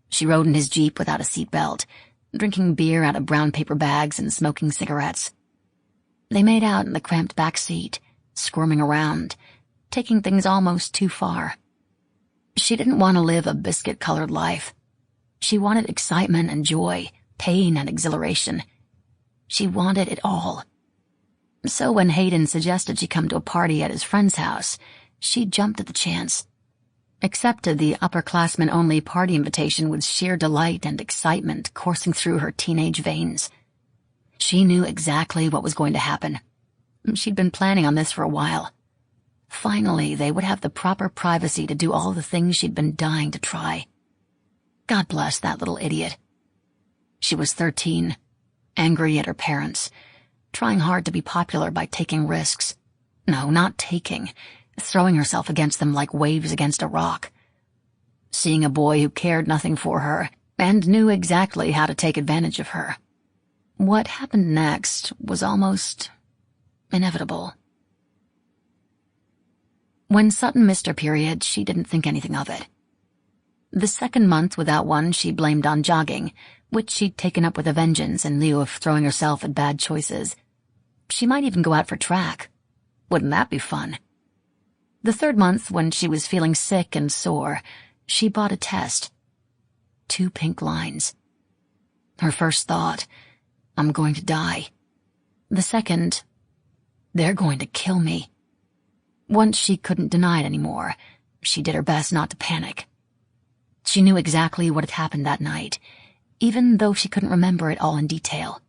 She rode in his Jeep without a seatbelt, drinking beer out of brown paper bags and smoking cigarettes. They made out in the cramped back seat, squirming around, taking things almost too far. She didn't want to live a biscuit-colored life. She wanted excitement and joy, pain and exhilaration. She wanted it all. So when Hayden suggested she come to a party at his friend's house, she jumped at the chance. Accepted the upperclassmen-only party invitation with sheer delight and excitement coursing through her teenage veins. She knew exactly what was going to happen. She'd been planning on this for a while. Finally, they would have the proper privacy to do all the things she'd been dying to try. God bless that little idiot. She was 13, angry at her parents, trying hard to be popular by taking risks. No, not taking, throwing herself against them like waves against a rock. Seeing a boy who cared nothing for her and knew exactly how to take advantage of her. What happened next was almost inevitable. When Sutton missed her period, she didn't think anything of it. The second month without one she blamed on jogging, which she'd taken up with a vengeance in lieu of throwing herself at bad choices. She might even go out for track. Wouldn't that be fun? The third month, when she was feeling sick and sore, she bought a test. 2 pink lines. Her first thought, I'm going to die. The second, they're going to kill me. Once she couldn't deny it anymore, she did her best not to panic. She knew exactly what had happened that night, even though she couldn't remember it all in detail.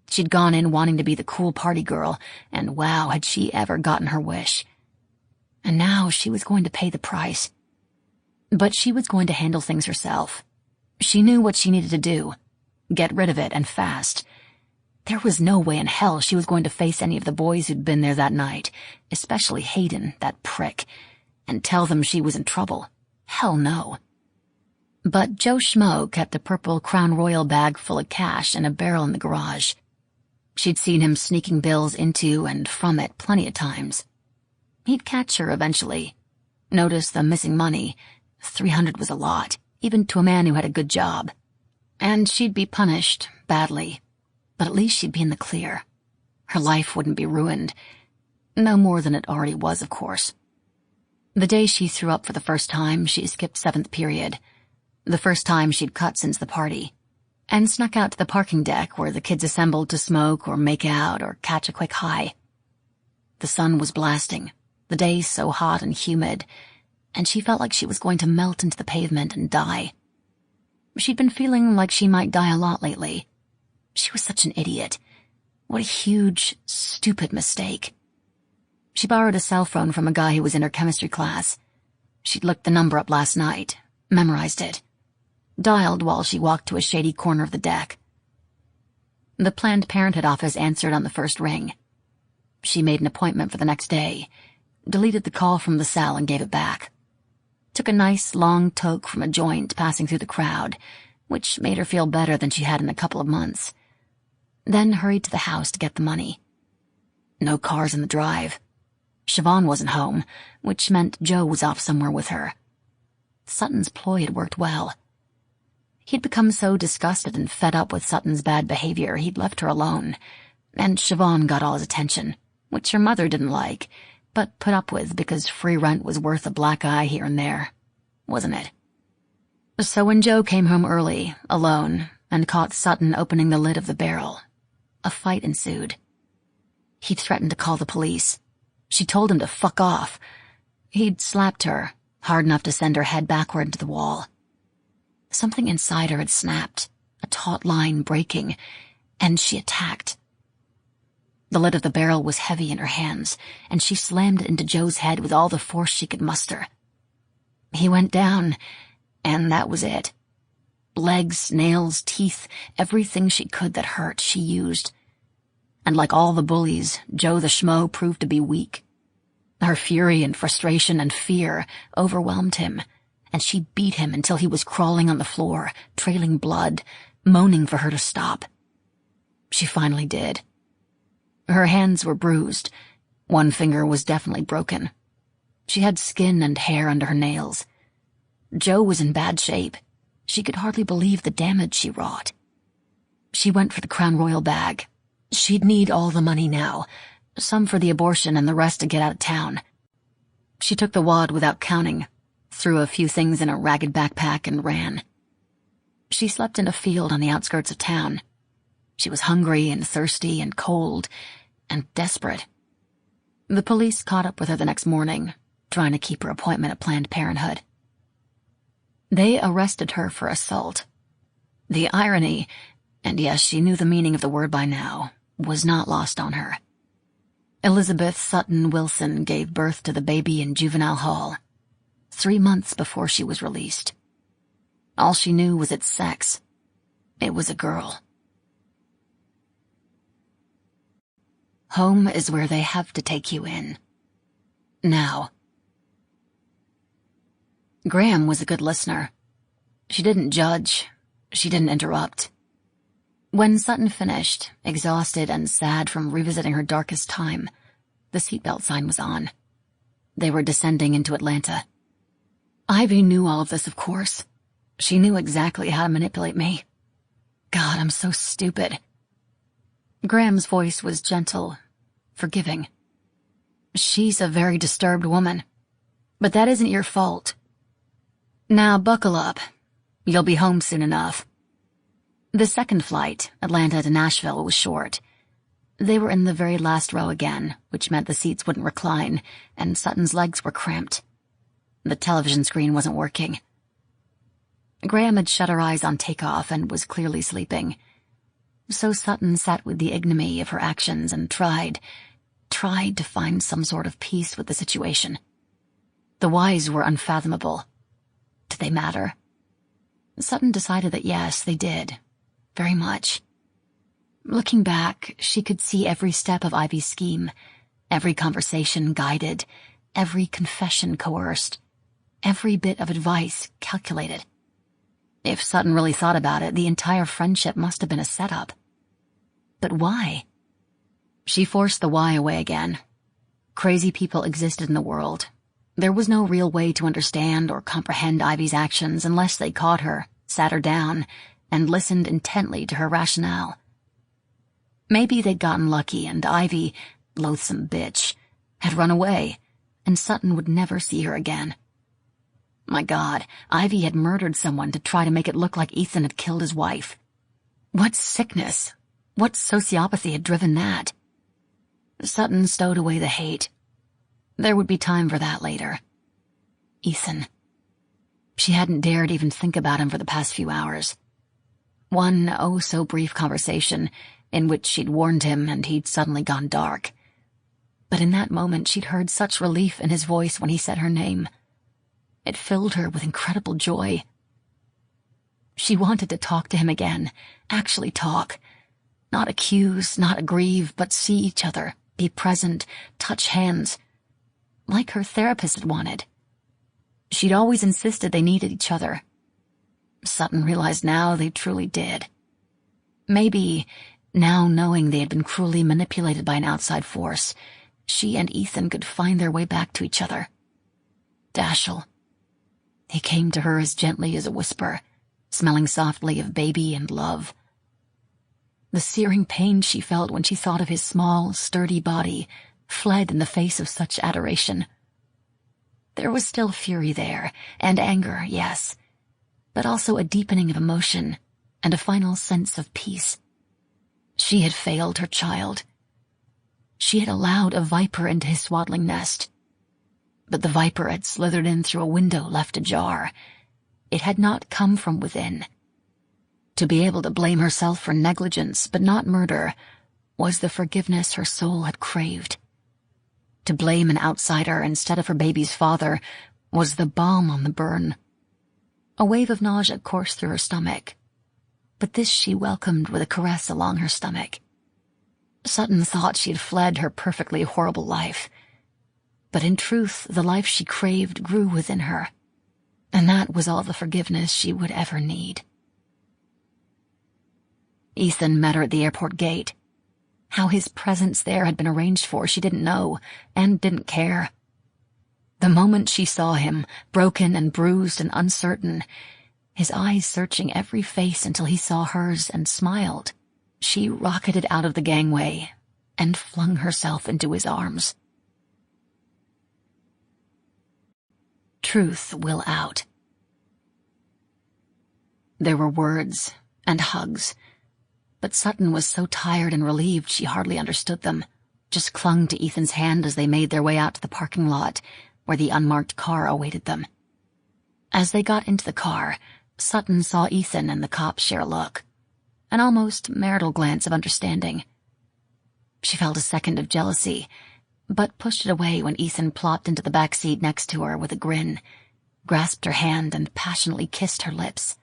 She'd gone in wanting to be the cool party girl, and wow, had she ever gotten her wish. And now she was going to pay the price. But she was going to handle things herself. She knew what she needed to do. Get rid of it, and fast. There was no way in hell she was going to face any of the boys who'd been there that night, especially Hayden, that prick, and tell them she was in trouble. Hell no. But Joe Schmo kept a purple Crown Royal bag full of cash in a barrel in the garage. She'd seen him sneaking bills into and from it plenty of times. He'd catch her eventually. Notice the missing money. 300 was a lot, even to a man who had a good job. And she'd be punished, badly. But at least she'd be in the clear. Her life wouldn't be ruined. No more than it already was, of course. The day she threw up for the first time, she skipped 7th period. The first time she'd cut since the party. And snuck out to the parking deck where the kids assembled to smoke or make out or catch a quick high. The sun was blasting, the day so hot and humid. and she felt like she was going to melt into the pavement and die. She'd been feeling like she might die a lot lately. She was such an idiot. What a huge, stupid mistake. She borrowed a cell phone from a guy who was in her chemistry class. She'd looked the number up last night, memorized it, dialed while she walked to a shady corner of the deck. The Planned Parenthood office answered on the first ring. She made an appointment for the next day, deleted the call from the cell and gave it back. Took a nice, long toke from a joint passing through the crowd, which made her feel better than she had in a couple of months. Then hurried to the house to get the money. No cars in the drive. Siobhan wasn't home, which meant Joe was off somewhere with her. Sutton's ploy had worked well. He'd become so disgusted and fed up with Sutton's bad behavior he'd left her alone, and Siobhan got all his attention, which her mother didn't like, but put up with because free rent was worth a black eye here and there, wasn't it? So when Joe came home early, alone, and caught Sutton opening the lid of the barrel, a fight ensued. He'd threatened to call the police. She told him to fuck off. He'd slapped her, hard enough to send her head backward into the wall. Something inside her had snapped, a taut line breaking, and she attacked. The lid of the barrel was heavy in her hands, and she slammed it into Joe's head with all the force she could muster. He went down, and that was it. Legs, nails, teeth, everything she could that hurt, she used. And like all the bullies, Joe the schmo proved to be weak. Her fury and frustration and fear overwhelmed him, and she beat him until he was crawling on the floor, trailing blood, moaning for her to stop. She finally did. Her hands were bruised. One finger was definitely broken. She had skin and hair under her nails. Joe was in bad shape. She could hardly believe the damage she wrought. She went for the Crown Royal bag. She'd need all the money now, some for the abortion and the rest to get out of town. She took the wad without counting, threw a few things in a ragged backpack and ran. She slept in a field on the outskirts of town. She was hungry and thirsty and cold and desperate. The police caught up with her the next morning, trying to keep her appointment at Planned Parenthood. They arrested her for assault. The irony, and yes, she knew the meaning of the word by now, was not lost on her. Elizabeth Sutton Wilson gave birth to the baby in juvenile hall, 3 months before she was released. All she knew was its sex. It was a girl. Home is where they have to take you in. Now. Graham was a good listener. She didn't judge. She didn't interrupt. When Sutton finished, exhausted and sad from revisiting her darkest time, the seatbelt sign was on. They were descending into Atlanta. Ivy knew all of this, of course. She knew exactly how to manipulate me. God, I'm so stupid. Graham's voice was gentle, forgiving. She's a very disturbed woman, but that isn't your fault. Now buckle up. You'll be home soon enough. The second flight, Atlanta to Nashville, was short. They were in the very last row again, which meant the seats wouldn't recline, and Sutton's legs were cramped. The television screen wasn't working. Graham had shut her eyes on takeoff and was clearly sleeping. So Sutton sat with the ignominy of her actions and tried to find some sort of peace with the situation. The whys were unfathomable. Did they matter? Sutton decided that yes, they did. Very much. Looking back, she could see every step of Ivy's scheme, every conversation guided, every confession coerced, every bit of advice calculated. If Sutton really thought about it, the entire friendship must have been a setup. But why? She forced the why away again. Crazy people existed in the world. There was no real way to understand or comprehend Ivy's actions unless they caught her, sat her down, and listened intently to her rationale. Maybe they'd gotten lucky and Ivy, loathsome bitch, had run away, and Sutton would never see her again. My God, Ivy had murdered someone to try to make it look like Ethan had killed his wife. What sickness, what sociopathy had driven that? Sutton stowed away the hate. There would be time for that later. Ethan. She hadn't dared even think about him for the past few hours. One oh-so-brief conversation in which she'd warned him and he'd suddenly gone dark. But in that moment she'd heard such relief in his voice when he said her name. It filled her with incredible joy. She wanted to talk to him again, actually talk. Not accuse, not aggrieve, but see each other, be present, touch hands. Like her therapist had wanted. She'd always insisted they needed each other. Sutton realized now they truly did. Maybe, now knowing they had been cruelly manipulated by an outside force, she and Ethan could find their way back to each other. Dashiell. He came to her as gently as a whisper, smelling softly of baby and love. The searing pain she felt when she thought of his small, sturdy body fled in the face of such adoration. There was still fury there, and anger, yes, but also a deepening of emotion and a final sense of peace. She had failed her child. She had allowed a viper into his swaddling nest. But the viper had slithered in through a window left ajar. It had not come from within. To be able to blame herself for negligence, but not murder, was the forgiveness her soul had craved. To blame an outsider instead of her baby's father was the balm on the burn. A wave of nausea coursed through her stomach, but this she welcomed with a caress along her stomach. Sutton thought she had fled her perfectly horrible life, but in truth the life she craved grew within her, and that was all the forgiveness she would ever need. Ethan met her at the airport gate. How his presence there had been arranged for she didn't know, and didn't care. The moment she saw him, broken and bruised and uncertain, his eyes searching every face until he saw hers and smiled, she rocketed out of the gangway and flung herself into his arms. Truth will out. There were words and hugs, but Sutton was so tired and relieved she hardly understood them, just clung to Ethan's hand as they made their way out to the parking lot, where the unmarked car awaited them. As they got into the car, Sutton saw Ethan and the cop share a look, an almost marital glance of understanding. She felt a second of jealousy, but pushed it away when Ethan plopped into the back seat next to her with a grin, grasped her hand and passionately kissed her lips.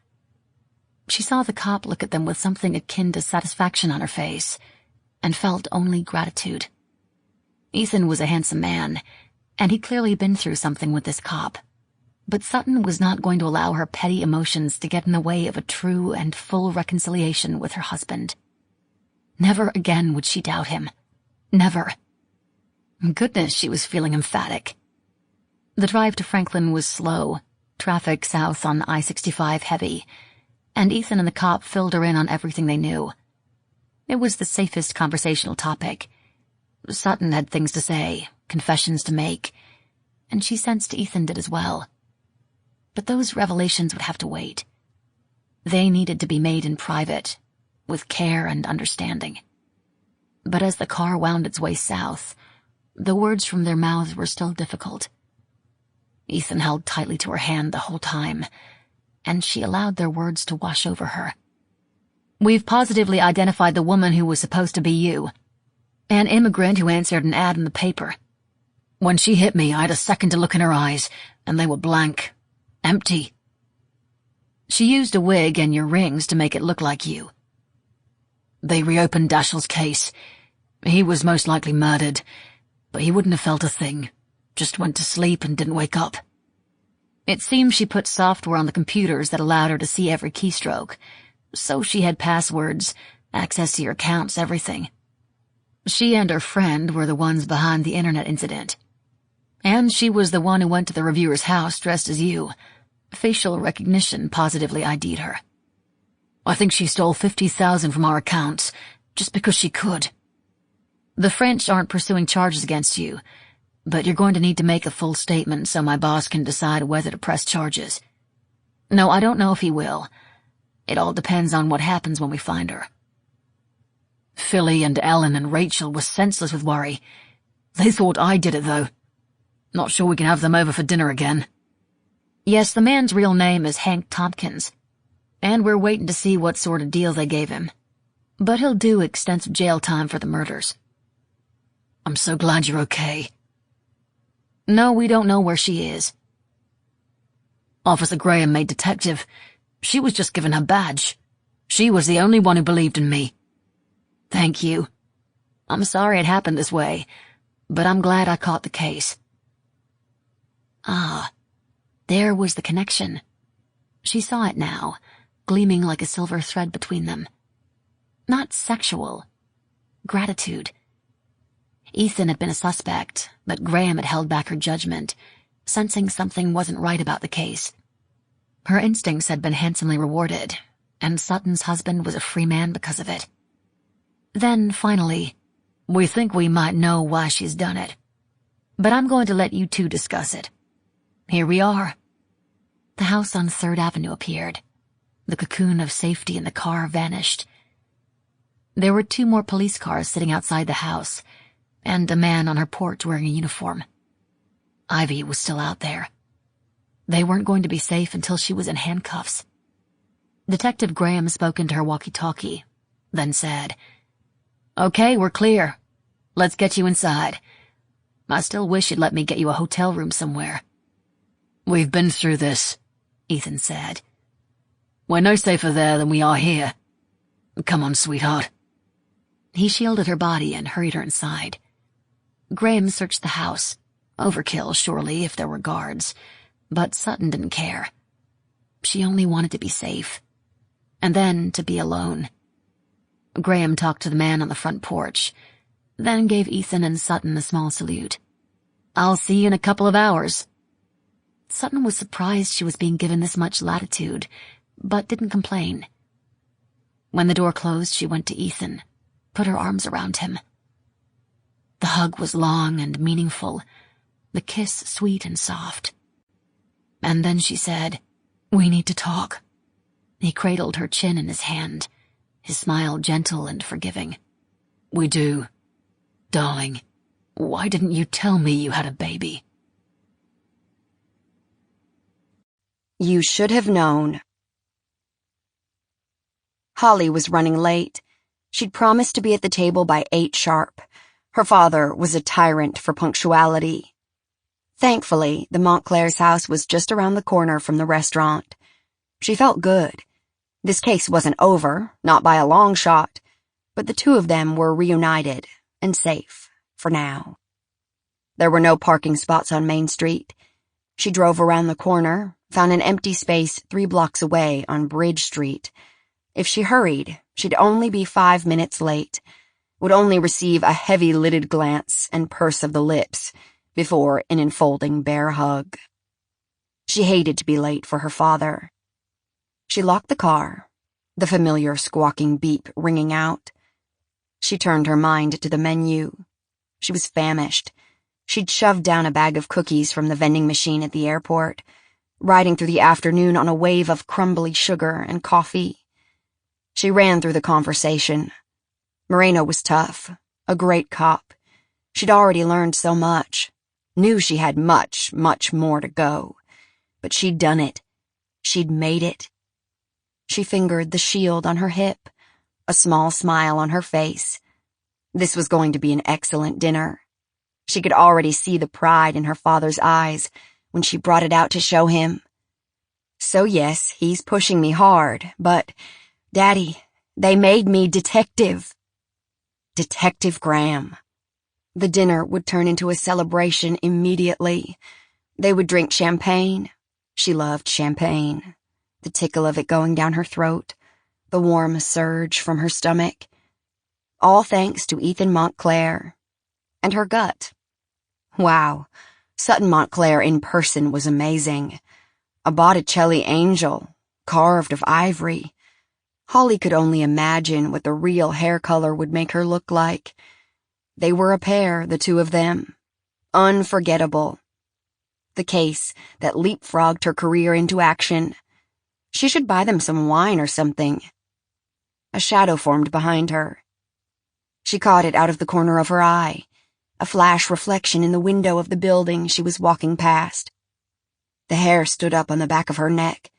She saw the cop look at them with something akin to satisfaction on her face, and felt only gratitude. Ethan was a handsome man, and he'd clearly been through something with this cop, but Sutton was not going to allow her petty emotions to get in the way of a true and full reconciliation with her husband. Never again would she doubt him. Never. Goodness, she was feeling emphatic. The drive to Franklin was slow, traffic south on I-65 heavy, and Ethan and the cop filled her in on everything they knew. It was the safest conversational topic. Sutton had things to say, confessions to make, and she sensed Ethan did as well. But those revelations would have to wait. They needed to be made in private, with care and understanding. But as the car wound its way south, the words from their mouths were still difficult. Ethan held tightly to her hand the whole time, and she allowed their words to wash over her. "We've positively identified the woman who was supposed to be you. An immigrant who answered an ad in the paper. When she hit me, I had a second to look in her eyes, and they were blank. Empty. She used a wig and your rings to make it look like you. They reopened Dashiell's case. He was most likely murdered, but he wouldn't have felt a thing. Just went to sleep and didn't wake up. It seems she put software on the computers that allowed her to see every keystroke, so she had passwords, access to your accounts, everything. She and her friend were the ones behind the internet incident. And she was the one who went to the reviewer's house dressed as you. Facial recognition positively ID'd her. I think she stole $50,000 from our accounts, just because she could. The French aren't pursuing charges against you, but you're going to need to make a full statement so my boss can decide whether to press charges. No, I don't know if he will. It all depends on what happens when we find her. Philly and Ellen and Rachel were senseless with worry. They thought I did it, though. Not sure we can have them over for dinner again. Yes, the man's real name is Hank Tompkins, and we're waiting to see what sort of deal they gave him. But he'll do extensive jail time for the murders. I'm so glad you're okay. No, we don't know where she is. Officer Graham made detective. She was just given her badge. She was the only one who believed in me. Thank you. I'm sorry it happened this way, but I'm glad I caught the case. Ah, there was the connection. She saw it now, gleaming like a silver thread between them. Not sexual. Gratitude. Ethan had been a suspect, but Graham had held back her judgment, sensing something wasn't right about the case. Her instincts had been handsomely rewarded, and Sutton's husband was a free man because of it. Then, finally, we think we might know why she's done it. But I'm going to let you two discuss it. Here we are. The house on 3rd Avenue appeared. The cocoon of safety in the car vanished. There were 2 more police cars sitting outside the house, and a man on her porch wearing a uniform. Ivy was still out there. They weren't going to be safe until she was in handcuffs. Detective Graham spoke into her walkie-talkie, then said, "Okay, we're clear. Let's get you inside. I still wish you'd let me get you a hotel room somewhere." "We've been through this," Ethan said. "We're no safer there than we are here. Come on, sweetheart." He shielded her body and hurried her inside. Graham searched the house. Overkill, surely, if there were guards. But Sutton didn't care. She only wanted to be safe. And then to be alone. Graham talked to the man on the front porch, then gave Ethan and Sutton a small salute. "I'll see you in a couple of hours." Sutton was surprised she was being given this much latitude, but didn't complain. When the door closed, she went to Ethan, put her arms around him. The hug was long and meaningful, the kiss sweet and soft. And then she said, "We need to talk." He cradled her chin in his hand, his smile gentle and forgiving. "We do. Darling, why didn't you tell me you had a baby?" You should have known. Holly was running late. She'd promised to be at the table by 8 sharp. Her father was a tyrant for punctuality. Thankfully, the Montclair's house was just around the corner from the restaurant. She felt good. This case wasn't over, not by a long shot, but the 2 of them were reunited and safe, for now. There were no parking spots on Main Street. She drove around the corner, found an empty space 3 blocks away on Bridge Street. If she hurried, she'd only be 5 minutes late, would only receive a heavy-lidded glance and purse of the lips before an enfolding bear hug. She hated to be late for her father. She locked the car, the familiar squawking beep ringing out. She turned her mind to the menu. She was famished. She'd shoved down a bag of cookies from the vending machine at the airport, riding through the afternoon on a wave of crumbly sugar and coffee. She ran through the conversation. Moreno was tough, a great cop. She'd already learned so much, knew she had much, much more to go. But she'd done it. She'd made it. She fingered the shield on her hip, a small smile on her face. This was going to be an excellent dinner. She could already see the pride in her father's eyes when she brought it out to show him. So yes, he's pushing me hard, but, Daddy, they made me detective. Detective Graham. The dinner would turn into a celebration immediately. They would drink champagne. She loved champagne. The tickle of it going down her throat, the warm surge from her stomach. All thanks to Ethan Montclair. And her gut. Wow, Sutton Montclair in person was amazing. A Botticelli angel, carved of ivory. Holly could only imagine what the real hair color would make her look like. They were a pair, the 2 of them. Unforgettable. The case that leapfrogged her career into action. She should buy them some wine or something. A shadow formed behind her. She caught it out of the corner of her eye, a flash reflection in the window of the building she was walking past. The hair stood up on the back of her neck.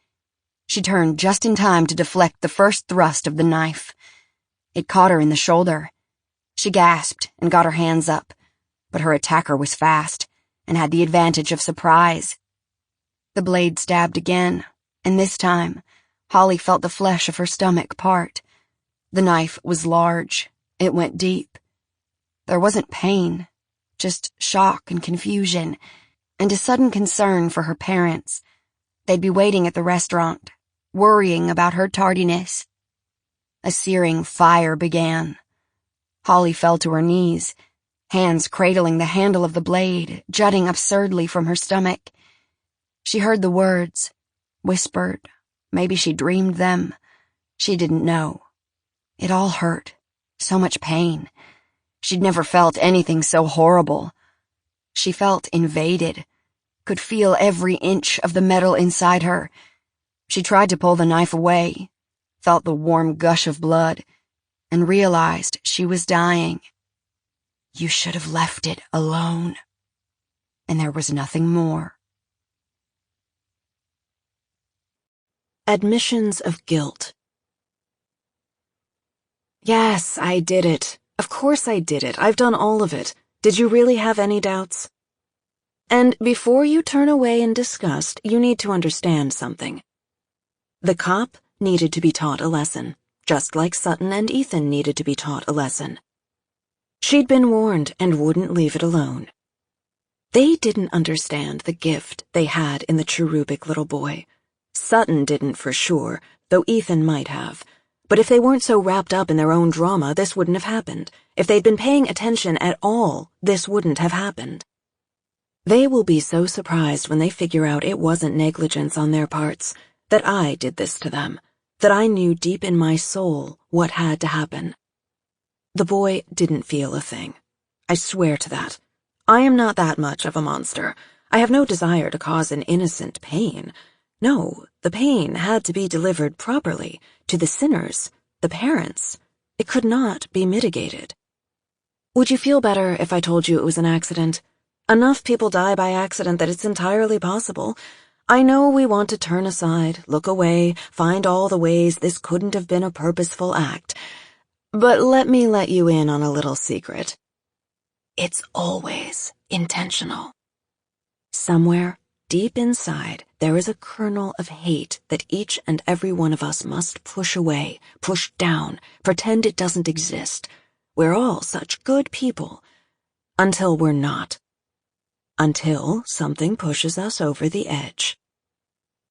She turned just in time to deflect the first thrust of the knife. It caught her in the shoulder. She gasped and got her hands up, but her attacker was fast and had the advantage of surprise. The blade stabbed again, and this time, Holly felt the flesh of her stomach part. The knife was large. It went deep. There wasn't pain, just shock and confusion, and a sudden concern for her parents. They'd be waiting at the restaurant, worrying about her tardiness. A searing fire began. Holly fell to her knees, hands cradling the handle of the blade, jutting absurdly from her stomach. She heard the words, whispered. Maybe she dreamed them. She didn't know. It all hurt. So much pain. She'd never felt anything so horrible. She felt invaded, could feel every inch of the metal inside her. She tried to pull the knife away, felt the warm gush of blood, and realized she was dying. You should have left it alone. And there was nothing more. Admissions of guilt. Yes, I did it. Of course I did it. I've done all of it. Did you really have any doubts? And before you turn away in disgust, you need to understand something. The cop needed to be taught a lesson, just like Sutton and Ethan needed to be taught a lesson. She'd been warned and wouldn't leave it alone. They didn't understand the gift they had in the cherubic little boy. Sutton didn't for sure, though Ethan might have. But if they weren't so wrapped up in their own drama, this wouldn't have happened. If they'd been paying attention at all, this wouldn't have happened. They will be so surprised when they figure out it wasn't negligence on their parts, that I did this to them, that I knew deep in my soul what had to happen. The boy didn't feel a thing. I swear to that. I am not that much of a monster. I have no desire to cause an innocent pain. No, the pain had to be delivered properly, to the sinners, the parents. It could not be mitigated. Would you feel better if I told you it was an accident? Enough people die by accident that it's entirely possible. I know we want to turn aside, look away, find all the ways this couldn't have been a purposeful act. But let me let you in on a little secret. It's always intentional. Somewhere, deep inside, there is a kernel of hate that each and every one of us must push away, push down, pretend it doesn't exist. We're all such good people. Until we're not. Until something pushes us over the edge.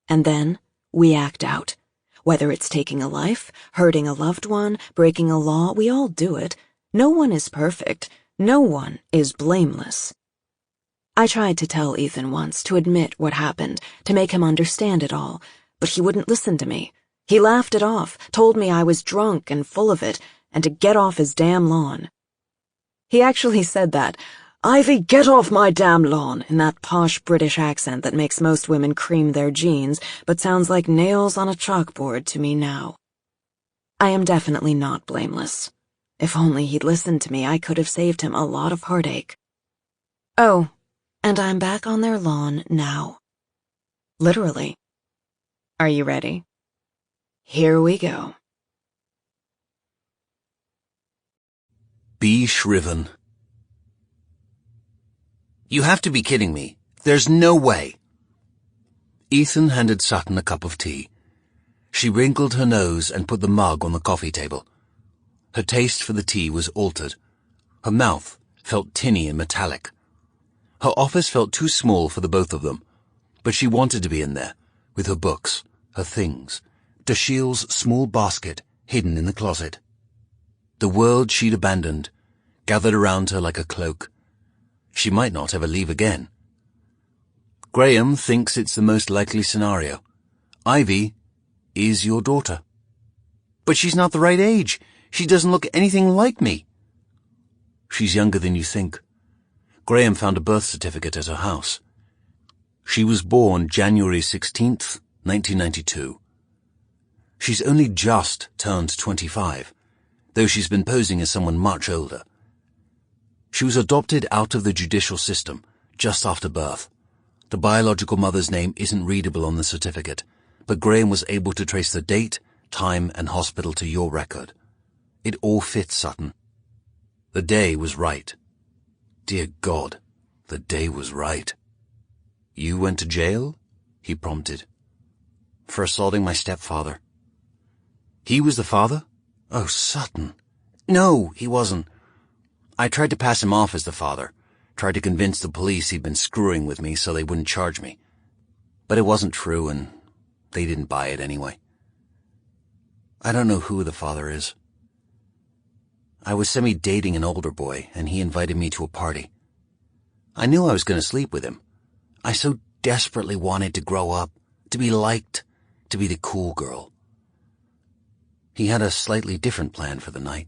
And then we act out. Whether it's taking a life, hurting a loved one, breaking a law, we all do it. No one is perfect. No one is blameless. I tried to tell Ethan once, to admit what happened, to make him understand it all, but he wouldn't listen to me. He laughed it off, told me I was drunk and full of it, and to get off his damn lawn. He actually said that, "Ivy, get off my damn lawn," in that posh British accent that makes most women cream their jeans, but sounds like nails on a chalkboard to me now. I am definitely not blameless. If only he'd listened to me, I could have saved him a lot of heartache. Oh, and I'm back on their lawn now. Literally. Are you ready? Here we go. Be shriven. You have to be kidding me. There's no way. Ethan handed Sutton a cup of tea. She wrinkled her nose and put the mug on the coffee table. Her taste for the tea was altered. Her mouth felt tinny and metallic. Her office felt too small for the both of them, but she wanted to be in there, with her books, her things, Dashiell's small basket hidden in the closet. The world she'd abandoned gathered around her like a cloak. She might not ever leave again. Graham thinks it's the most likely scenario. Ivy is your daughter. But she's not the right age. She doesn't look anything like me. She's younger than you think. Graham found a birth certificate at her house. She was born January 16th, 1992. She's only just turned 25, though she's been posing as someone much older. She was adopted out of the judicial system just after birth. The biological mother's name isn't readable on the certificate, but Graham was able to trace the date, time, and hospital to your record. It all fits, Sutton. The day was right. Dear God, the day was right. You went to jail? He prompted. For assaulting my stepfather. He was the father? Oh, Sutton. No, he wasn't. I tried to pass him off as the father, tried to convince the police he'd been screwing with me so they wouldn't charge me. But it wasn't true, and they didn't buy it anyway. I don't know who the father is. I was semi-dating an older boy, and he invited me to a party. I knew I was going to sleep with him. I so desperately wanted to grow up, to be liked, to be the cool girl. He had a slightly different plan for the night.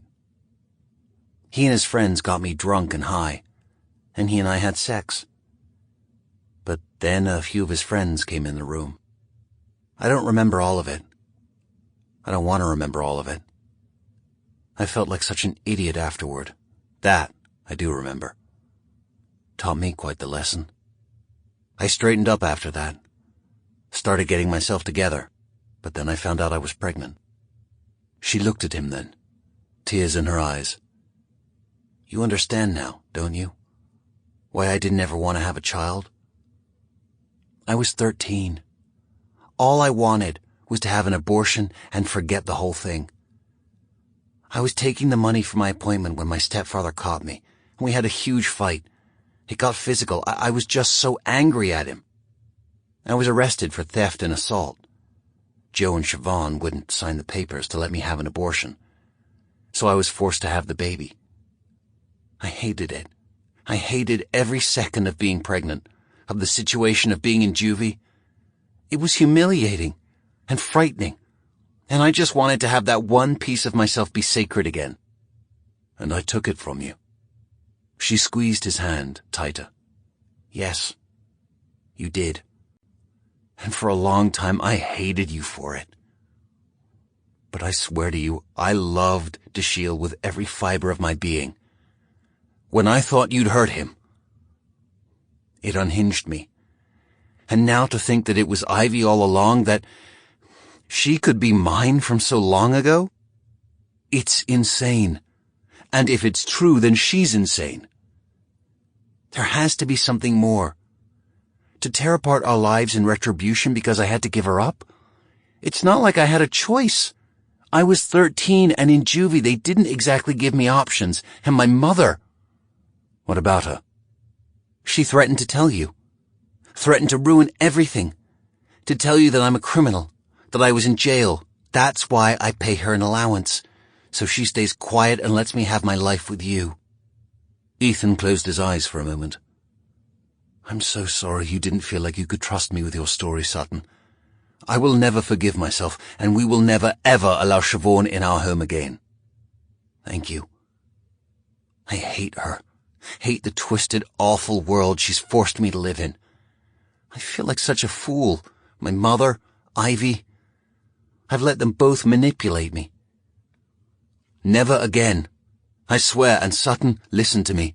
He and his friends got me drunk and high, and he and I had sex. But then a few of his friends came in the room. I don't remember all of it. I don't want to remember all of it. I felt like such an idiot afterward. That I do remember. Taught me quite the lesson. I straightened up after that. Started getting myself together, but then I found out I was pregnant. She looked at him then, tears in her eyes. You understand now, don't you? Why I didn't ever want to have a child? I was 13. All I wanted was to have an abortion and forget the whole thing. I was taking the money for my appointment when my stepfather caught me, and we had a huge fight. It got physical. I was just so angry at him. I was arrested for theft and assault. Joe and Siobhan wouldn't sign the papers to let me have an abortion, so I was forced to have the baby. I hated it. I hated every second of being pregnant, of the situation of being in juvie. It was humiliating and frightening, and I just wanted to have that one piece of myself be sacred again. And I took it from you. She squeezed his hand tighter. Yes, you did. And for a long time I hated you for it. But I swear to you, I loved Dashiell with every fiber of my being. When I thought you'd hurt him, it unhinged me. And now to think that it was Ivy all along, that she could be mine from so long ago? It's insane. And if it's true, then she's insane. There has to be something more. To tear apart our lives in retribution because I had to give her up? It's not like I had a choice. I was 13, and in juvie they didn't exactly give me options, and my mother... What about her? She threatened to tell you. Threatened to ruin everything. To tell you that I'm a criminal, that I was in jail. That's why I pay her an allowance, so she stays quiet and lets me have my life with you. Ethan closed his eyes for a moment. I'm so sorry you didn't feel like you could trust me with your story, Sutton. I will never forgive myself, and we will never, ever allow Siobhan in our home again. Thank you. I hate her. Hate the twisted, awful world she's forced me to live in. I feel like such a fool. My mother, Ivy. I've let them both manipulate me. Never again. I swear, and Sutton, listen to me.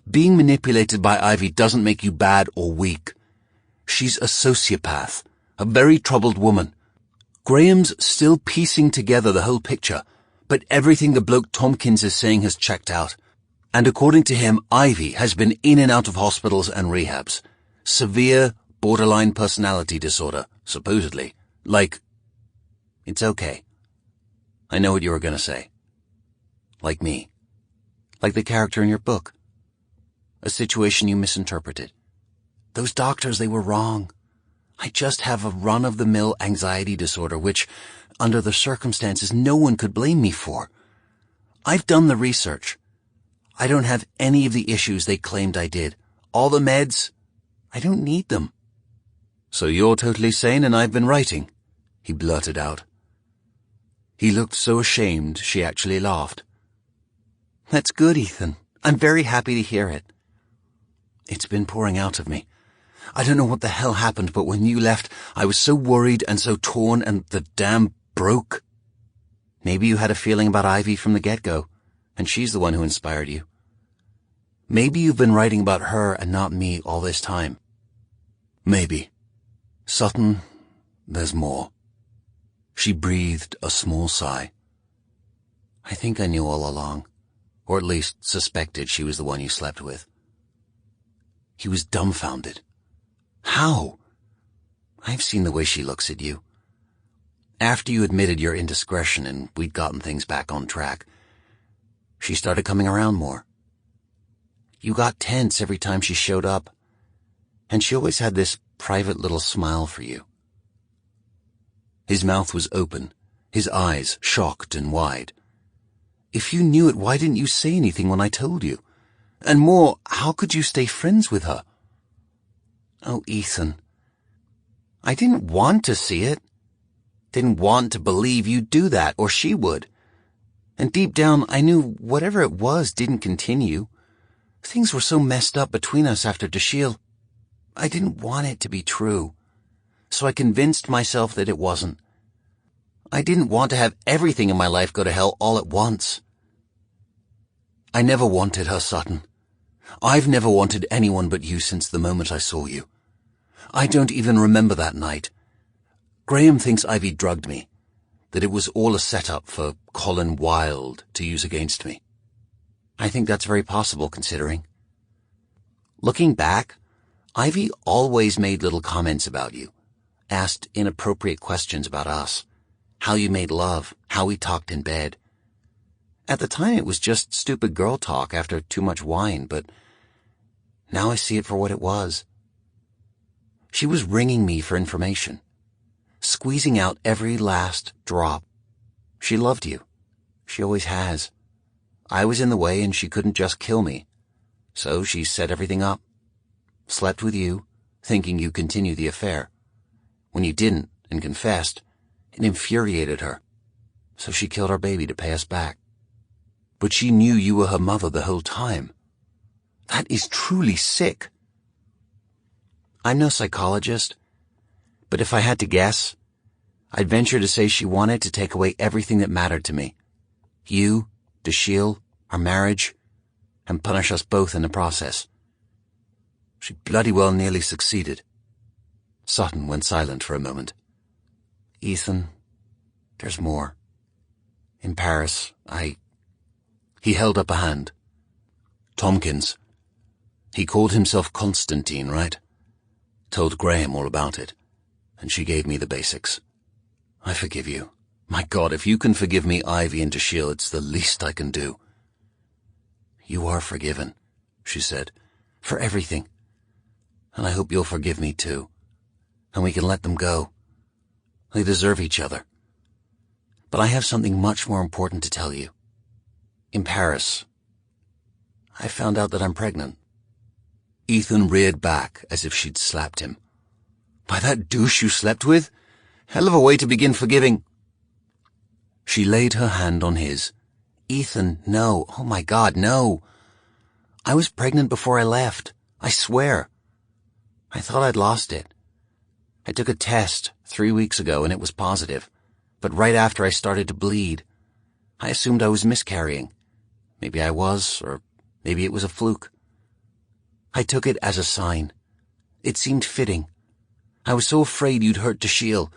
Being manipulated by Ivy doesn't make you bad or weak. She's a sociopath, a very troubled woman. Graham's still piecing together the whole picture, but everything the bloke Tompkins is saying has checked out. And according to him, Ivy has been in and out of hospitals and rehabs. Severe borderline personality disorder, supposedly. Like, it's okay. I know what you were going to say. Like me. Like the character in your book. A situation you misinterpreted. Those doctors, they were wrong. I just have a run-of-the-mill anxiety disorder, which, under the circumstances, no one could blame me for. I've done the research. I don't have any of the issues they claimed I did. All the meds, I don't need them. So you're totally sane and I've been writing, he blurted out. He looked so ashamed she actually laughed. That's good, Ethan. I'm very happy to hear it. It's been pouring out of me. I don't know what the hell happened, but when you left, I was so worried and so torn, and the dam broke. Maybe you had a feeling about Ivy from the get-go, and she's the one who inspired you. Maybe you've been writing about her and not me all this time. Maybe. Sutton, there's more. She breathed a small sigh. I think I knew all along, or at least suspected she was the one you slept with. He was dumbfounded. How? I've seen the way she looks at you. After you admitted your indiscretion and we'd gotten things back on track, she started coming around more. You got tense every time she showed up, and she always had this private little smile for you. His mouth was open, his eyes shocked and wide. If you knew it, why didn't you say anything when I told you? And more, how could you stay friends with her? Oh, Ethan. I didn't want to see it. Didn't want to believe you'd do that, or she would. And deep down, I knew whatever it was didn't continue. Things were so messed up between us after Dashiell. I didn't want it to be true. So I convinced myself that it wasn't. I didn't want to have everything in my life go to hell all at once. I never wanted her, Sutton. I've never wanted anyone but you since the moment I saw you. I don't even remember that night. Graham thinks Ivy drugged me, that it was all a setup for Colin Wilde to use against me. I think that's very possible, considering. Looking back, Ivy always made little comments about you, asked inappropriate questions about us, how you made love, how we talked in bed. At the time it was just stupid girl talk after too much wine, but now I see it for what it was. She was ringing me for information, squeezing out every last drop. She loved you. She always has. I was in the way and she couldn't just kill me. So she set everything up. Slept with you, thinking you continued the affair. When you didn't and confessed, it infuriated her. So she killed our baby to pay us back. But she knew you were her mother the whole time. That is truly sick. I'm no psychologist, but if I had to guess, I'd venture to say she wanted to take away everything that mattered to me. You, Dashiell, our marriage, and punish us both in the process. She bloody well nearly succeeded. Sutton went silent for a moment. Ethan, there's more. In Paris, He held up a hand. Tompkins. He called himself Constantine, right? Told Graham all about it, and she gave me the basics. I forgive you. My God, if you can forgive me, Ivy and Dashiell, it's the least I can do. You are forgiven, she said, for everything. And I hope you'll forgive me too. And we can let them go. They deserve each other. But I have something much more important to tell you. In Paris, I found out that I'm pregnant. Ethan reared back as if she'd slapped him. By that douche you slept with? Hell of a way to begin forgiving. She laid her hand on his. Ethan, no. Oh my God, no. I was pregnant before I left. I swear. I thought I'd lost it. I took a test 3 weeks ago and it was positive, but right after I started to bleed, I assumed I was miscarrying. Maybe I was, or maybe it was a fluke. I took it as a sign. It seemed fitting. I was so afraid you'd hurt Dashiell,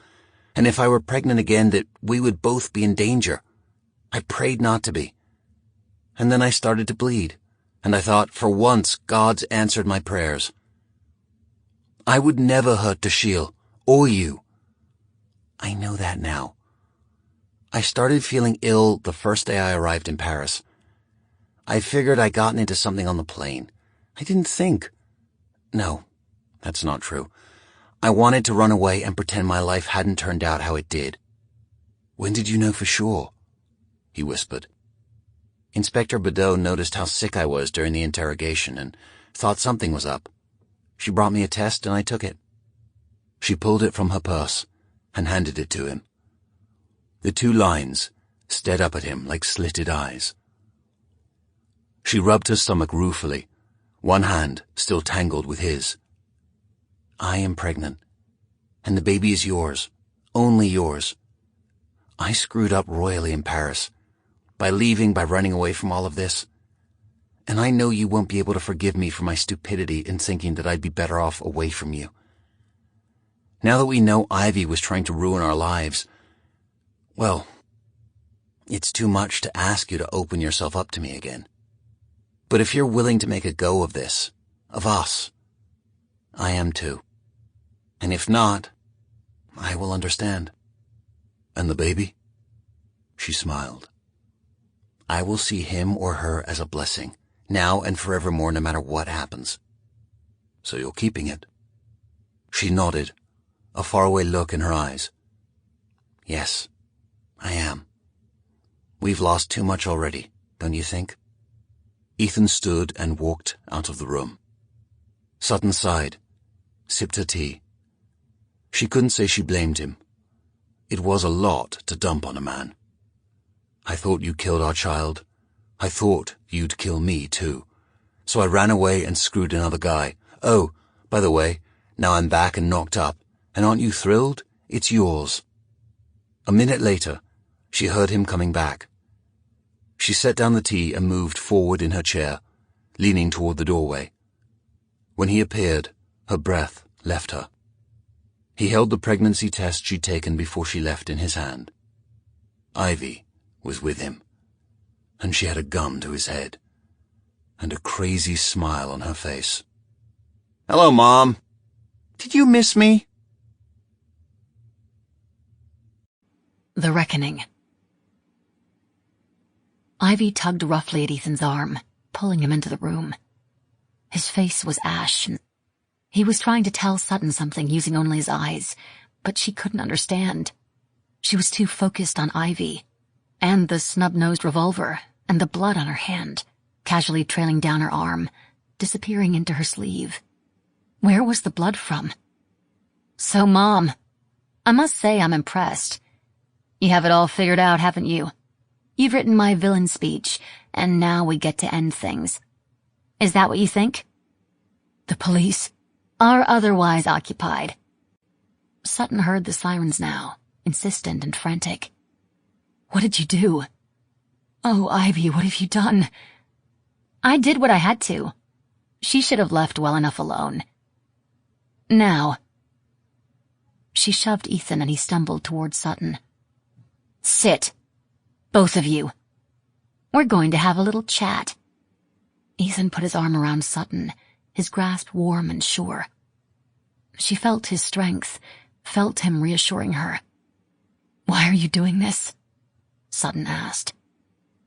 and if I were pregnant again that we would both be in danger. I prayed not to be. And then I started to bleed, and I thought, for once, God's answered my prayers. I would never hurt Dashiell, or you. I know that now. I started feeling ill the first day I arrived in Paris. I figured I'd gotten into something on the plane. I didn't think. No, that's not true. I wanted to run away and pretend my life hadn't turned out how it did. When did you know for sure? He whispered. Inspector Bedeau noticed how sick I was during the interrogation and thought something was up. She brought me a test and I took it. She pulled it from her purse and handed it to him. The 2 lines stared up at him like slitted eyes. She rubbed her stomach ruefully, one hand still tangled with his. I am pregnant, and the baby is yours, only yours. I screwed up royally in Paris, by running away from all of this. And I know you won't be able to forgive me for my stupidity in thinking that I'd be better off away from you. Now that we know Ivy was trying to ruin our lives, well, it's too much to ask you to open yourself up to me again. But if you're willing to make a go of this, of us, I am too. And if not, I will understand. And the baby? She smiled. I will see him or her as a blessing, now and forevermore, no matter what happens. So you're keeping it? She nodded, a faraway look in her eyes. Yes, I am. We've lost too much already, don't you think? Ethan stood and walked out of the room. Sutton sighed, sipped her tea. She couldn't say she blamed him. It was a lot to dump on a man. I thought you killed our child. I thought you'd kill me too. So I ran away and screwed another guy. Oh, by the way, now I'm back and knocked up. And aren't you thrilled? It's yours. A minute later, she heard him coming back. She set down the tea and moved forward in her chair, leaning toward the doorway. When he appeared, her breath left her. He held the pregnancy test she'd taken before she left in his hand. Ivy was with him, and she had a gun to his head, and a crazy smile on her face. Hello, Mom. Did you miss me? The Reckoning. Ivy tugged roughly at Ethan's arm, pulling him into the room. His face was ash, and he was trying to tell Sutton something using only his eyes, but she couldn't understand. She was too focused on Ivy, and the snub-nosed revolver, and the blood on her hand, casually trailing down her arm, disappearing into her sleeve. Where was the blood from? So, Mom, I must say I'm impressed. You have it all figured out, haven't you? You've written my villain speech, and now we get to end things. Is that what you think? The police are otherwise occupied. Sutton heard the sirens now, insistent and frantic. What did you do? Oh, Ivy, what have you done? I did what I had to. She should have left well enough alone. Now. She shoved Ethan and he stumbled toward Sutton. Sit. Both of you. We're going to have a little chat. Ethan put his arm around Sutton, his grasp warm and sure. She felt his strength, felt him reassuring her. Why are you doing this? Sutton asked.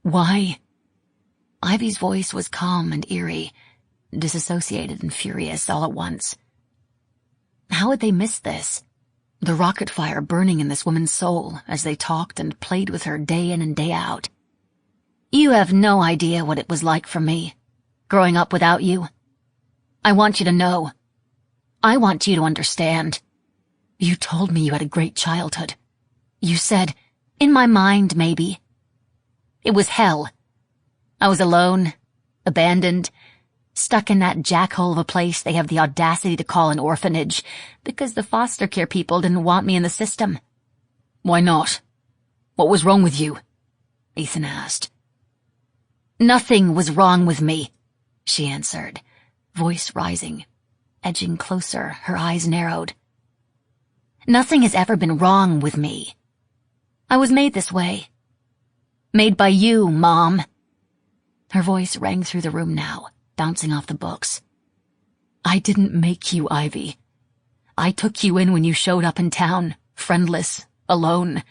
Why? Ivy's voice was calm and eerie, disassociated and furious all at once. How had they missed this? The rocket fire burning in this woman's soul as they talked and played with her day in and day out. You have no idea what it was like for me, growing up without you. I want you to know. I want you to understand. You told me you had a great childhood. You said, in my mind, maybe. It was hell. I was alone, abandoned, stuck in that jackhole of a place they have the audacity to call an orphanage because the foster care people didn't want me in the system. Why not? What was wrong with you? Ethan asked. Nothing was wrong with me, she answered, voice rising, edging closer, her eyes narrowed. Nothing has ever been wrong with me. I was made this way. Made by you, Mom. Her voice rang through the room now, bouncing off the books. I didn't make you, Ivy. I took you in when you showed up in town, friendless, alone.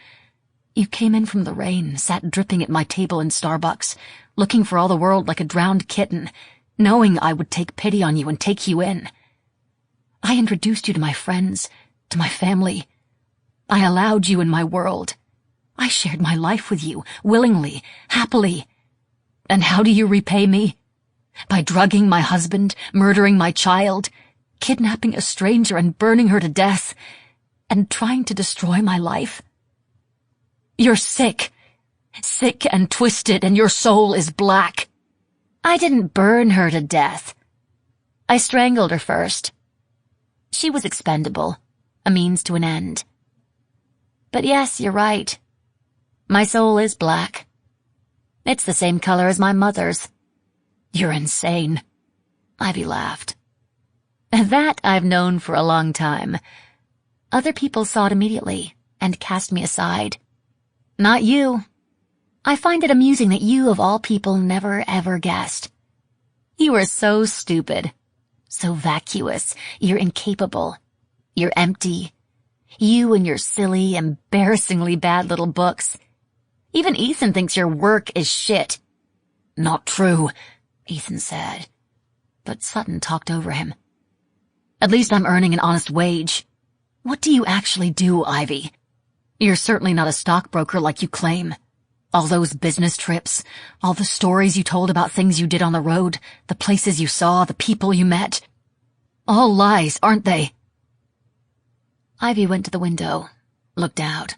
You came in from the rain, sat dripping at my table in Starbucks, looking for all the world like a drowned kitten, knowing I would take pity on you and take you in. I introduced you to my friends, to my family. I allowed you in my world. I shared my life with you, willingly, happily. And how do you repay me? By drugging my husband, murdering my child, kidnapping a stranger and burning her to death, and trying to destroy my life? You're sick. Sick and twisted, and your soul is black. I didn't burn her to death. I strangled her first. She was expendable, a means to an end. But yes, you're right. My soul is black. It's the same color as my mother's. You're insane. Ivy laughed. That I've known for a long time. Other people saw it immediately and cast me aside. Not you. I find it amusing that you, of all people, never ever guessed. You are so stupid, so vacuous, you're incapable, you're empty. You and your silly, embarrassingly bad little books. Even Ethan thinks your work is shit. Not true, Ethan said, but Sutton talked over him. At least I'm earning an honest wage. What do you actually do, Ivy? You're certainly not a stockbroker like you claim. All those business trips, all the stories you told about things you did on the road, the places you saw, the people you met. All lies, aren't they? Ivy went to the window, looked out.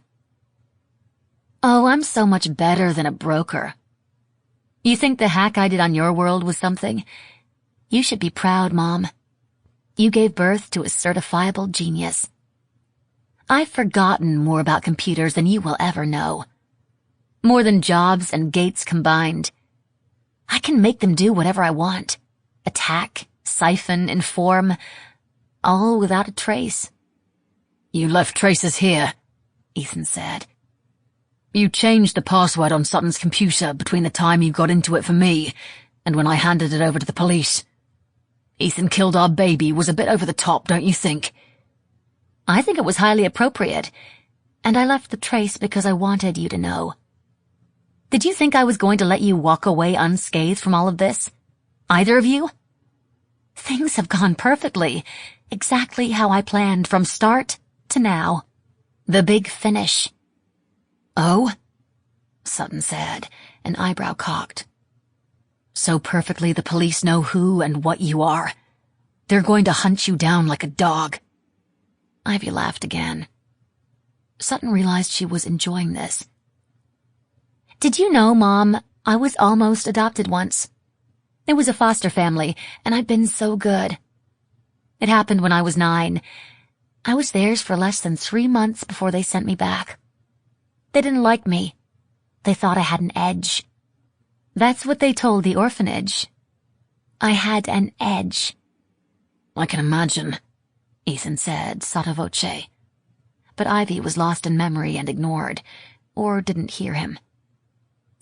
Oh, I'm so much better than a broker. You think the hack I did on your world was something? You should be proud, Mom. You gave birth to a certifiable genius. I've forgotten more about computers than you will ever know. More than Jobs and Gates combined. I can make them do whatever I want. Attack, siphon, inform, all without a trace. You left traces here, Ethan said. You changed the password on Sutton's computer between the time you got into it for me and when I handed it over to the police. Ethan killed our baby was a bit over the top, don't you think? I think it was highly appropriate, and I left the trace because I wanted you to know. Did you think I was going to let you walk away unscathed from all of this? Either of you? Things have gone perfectly, exactly how I planned from start to now. The big finish. Oh? Sutton said, an eyebrow cocked. So perfectly the police know who and what you are. They're going to hunt you down like a dog. Ivy laughed again. Sutton realized she was enjoying this. Did you know, Mom, I was almost adopted once. It was a foster family, and I'd been so good. It happened when I was 9. I was theirs for less than 3 months before they sent me back. They didn't like me. They thought I had an edge. That's what they told the orphanage. I had an edge. I can imagine, Ethan said, sotto voce. But Ivy was lost in memory and ignored, or didn't hear him.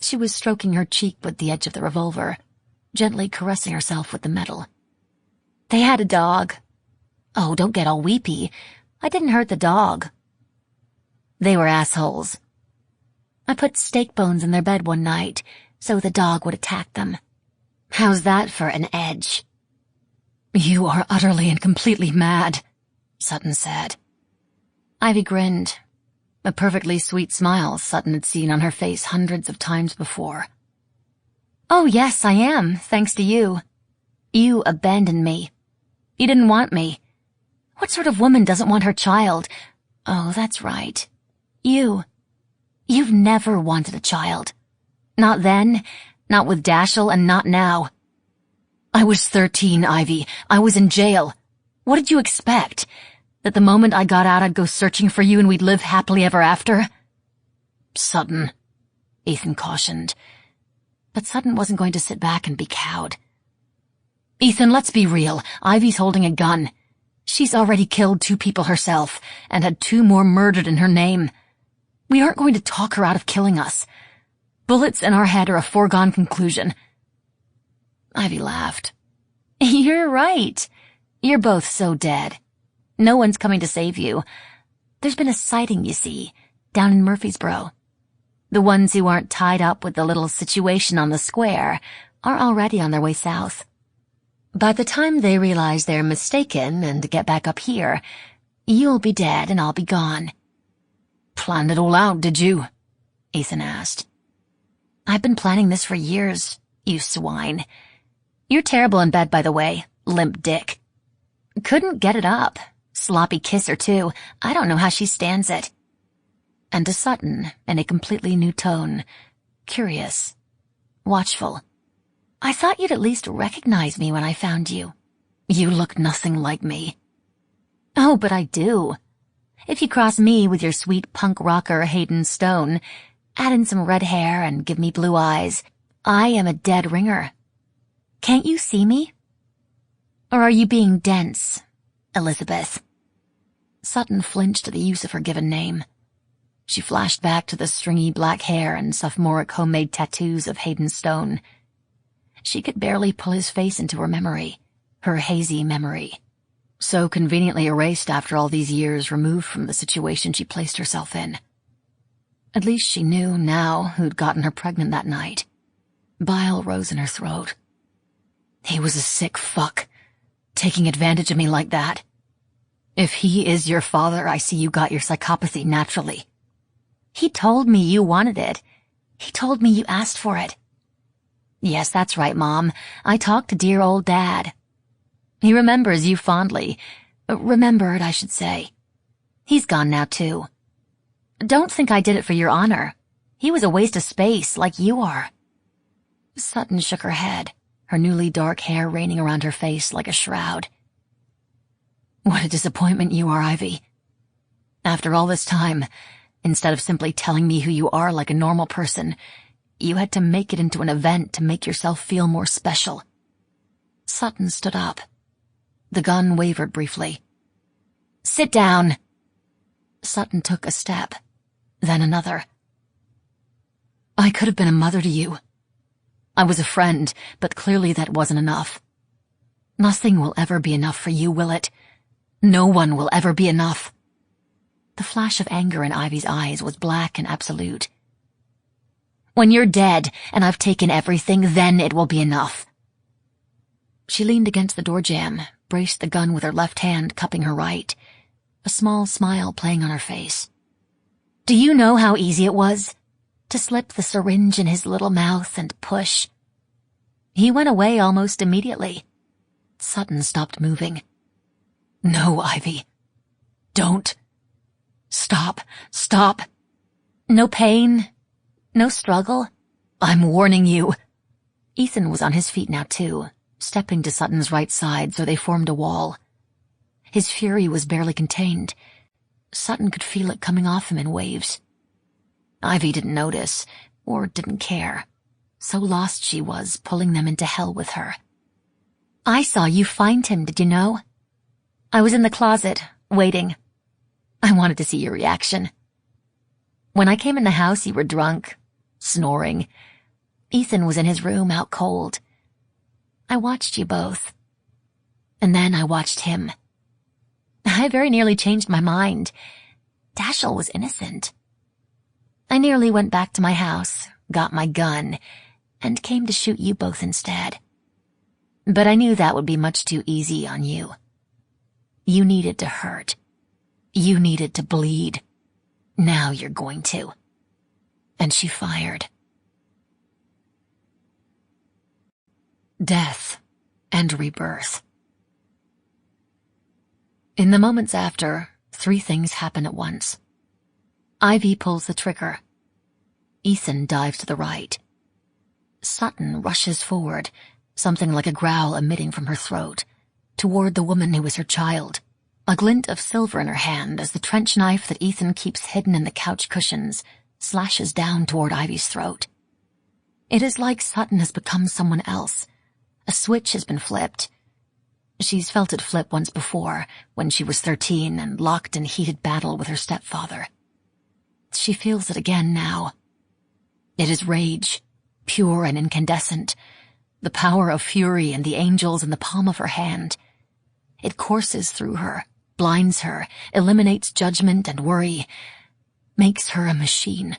She was stroking her cheek with the edge of the revolver, gently caressing herself with the metal. They had a dog. Oh, don't get all weepy. I didn't hurt the dog. They were assholes. I put steak bones in their bed one night, so the dog would attack them. How's that for an edge? You are utterly and completely mad, Sutton said. Ivy grinned. A perfectly sweet smile Sutton had seen on her face hundreds of times before. Oh, yes, I am, thanks to you. You abandoned me. You didn't want me. What sort of woman doesn't want her child? Oh, that's right. You've never wanted a child. Not then, not with Dashiell, and not now. I was 13, Ivy. I was in jail. What did you expect? That the moment I got out I'd go searching for you and we'd live happily ever after? Sutton, Ethan cautioned. But Sutton wasn't going to sit back and be cowed. Ethan, let's be real. Ivy's holding a gun. She's already killed 2 people herself and had 2 more murdered in her name. We aren't going to talk her out of killing us. Bullets in our head are a foregone conclusion. Ivy laughed. You're right. You're both so dead. No one's coming to save you. There's been a sighting, you see, down in Murfreesboro. The ones who aren't tied up with the little situation on the square are already on their way south. By the time they realize they're mistaken and get back up here, you'll be dead and I'll be gone. Planned it all out, did you? Ethan asked. I've been planning this for years, you swine. You're terrible in bed, by the way, limp dick. Couldn't get it up. Sloppy kiss or two. I don't know how she stands it. And to Sutton, in a completely new tone, curious, watchful. I thought you'd at least recognize me when I found you. You look nothing like me. Oh, but I do. If you cross me with your sweet punk rocker Hayden Stone, add in some red hair and give me blue eyes, I am a dead ringer. Can't you see me? Or are you being dense, Elizabeth? Sutton flinched at the use of her given name. She flashed back to the stringy black hair and sophomoric homemade tattoos of Hayden Stone. She could barely pull his face into her memory, her hazy memory, so conveniently erased after all these years removed from the situation she placed herself in. At least she knew now who'd gotten her pregnant that night. Bile rose in her throat. He was a sick fuck, taking advantage of me like that. If he is your father, I see you got your psychopathy naturally. He told me you wanted it. He told me you asked for it. Yes, that's right, Mom. I talked to dear old Dad. He remembers you fondly. Remembered, I should say. He's gone now, too. Don't think I did it for your honor. He was a waste of space, like you are. Sutton shook her head, her newly dark hair raining around her face like a shroud. What a disappointment you are, Ivy. After all this time, instead of simply telling me who you are like a normal person, you had to make it into an event to make yourself feel more special. Sutton stood up. The gun wavered briefly. Sit down. Sutton took a step, then another. I could have been a mother to you. I was a friend, but clearly that wasn't enough. Nothing will ever be enough for you, will it? No one will ever be enough. The flash of anger in Ivy's eyes was black and absolute. When you're dead and I've taken everything, then it will be enough. She leaned against the door jamb, braced the gun with her left hand cupping her right, a small smile playing on her face. Do you know how easy it was to slip the syringe in his little mouth and push? He went away almost immediately. Sutton stopped moving. No, Ivy. Don't. Stop. Stop. No pain. No struggle. I'm warning you. Ethan was on his feet now, too, stepping to Sutton's right side so they formed a wall. His fury was barely contained. Sutton could feel it coming off him in waves. Ivy didn't notice, or didn't care. So lost she was, pulling them into hell with her. I saw you find him, did you know? I was in the closet, waiting. I wanted to see your reaction. When I came in the house, you were drunk, snoring. Ethan was in his room, out cold. I watched you both. And then I watched him. I very nearly changed my mind. Dashiell was innocent. I nearly went back to my house, got my gun, and came to shoot you both instead. But I knew that would be much too easy on you. You needed to hurt. You needed to bleed. Now you're going to. And she fired. Death and rebirth. In the moments after, 3 things happen at once. Ivy pulls the trigger. Ethan dives to the right. Sutton rushes forward, something like a growl emitting from her throat, toward the woman who is her child, a glint of silver in her hand as the trench knife that Ethan keeps hidden in the couch cushions slashes down toward Ivy's throat. It is like Sutton has become someone else. A switch has been flipped. She's felt it flip once before, when she was 13 and locked in heated battle with her stepfather. She feels it again now. It is rage, pure and incandescent, the power of fury and the angels in the palm of her hand. It courses through her, blinds her, eliminates judgment and worry, makes her a machine.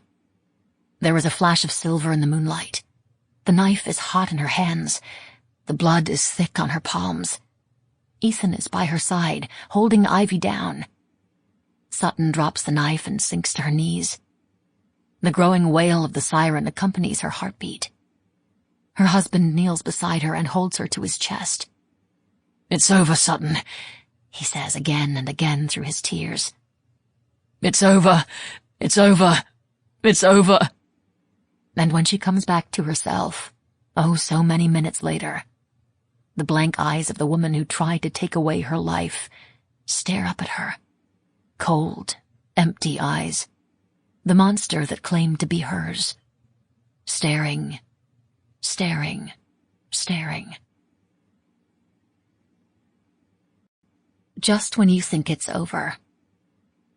There is a flash of silver in the moonlight. The knife is hot in her hands. The blood is thick on her palms. Ethan is by her side, holding Ivy down. Sutton drops the knife and sinks to her knees. The growing wail of the siren accompanies her heartbeat. Her husband kneels beside her and holds her to his chest. It's over, Sutton, he says again and again through his tears. It's over. It's over. It's over. And when she comes back to herself, oh, so many minutes later, the blank eyes of the woman who tried to take away her life stare up at her. Cold, empty eyes. The monster that claimed to be hers. Staring, staring, staring. Just when you think it's over,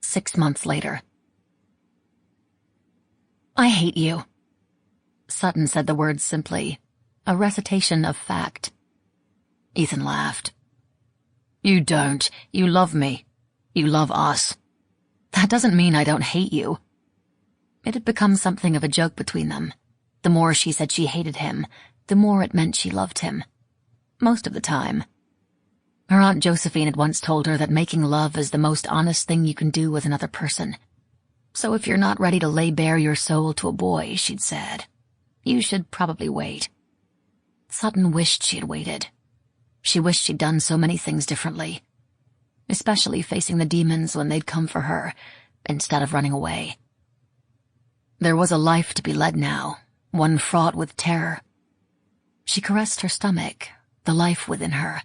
6 months later. I hate you. Sutton said the words simply, a recitation of fact. Ethan laughed. You don't. You love me. You love us. That doesn't mean I don't hate you. It had become something of a joke between them. The more she said she hated him, the more it meant she loved him. Most of the time. Her Aunt Josephine had once told her that making love is the most honest thing you can do with another person. So if you're not ready to lay bare your soul to a boy, she'd said, you should probably wait. Sutton wished she had waited. She wished she'd done so many things differently, especially facing the demons when they'd come for her, instead of running away. There was a life to be led now, one fraught with terror. She caressed her stomach, the life within her.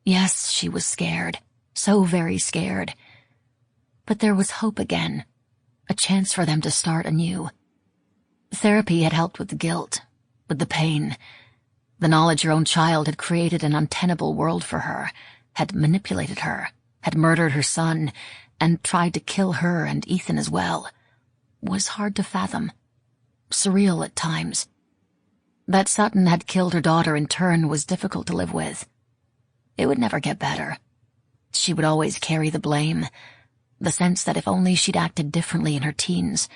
Yes, she was scared, so very scared. But there was hope again, a chance for them to start anew. Therapy had helped with the guilt, with the pain. The knowledge her own child had created an untenable world for her, had manipulated her, had murdered her son, and tried to kill her and Ethan as well, was hard to fathom, surreal at times. That Sutton had killed her daughter in turn was difficult to live with. It would never get better. She would always carry the blame, the sense that if only she'd acted differently in her teens,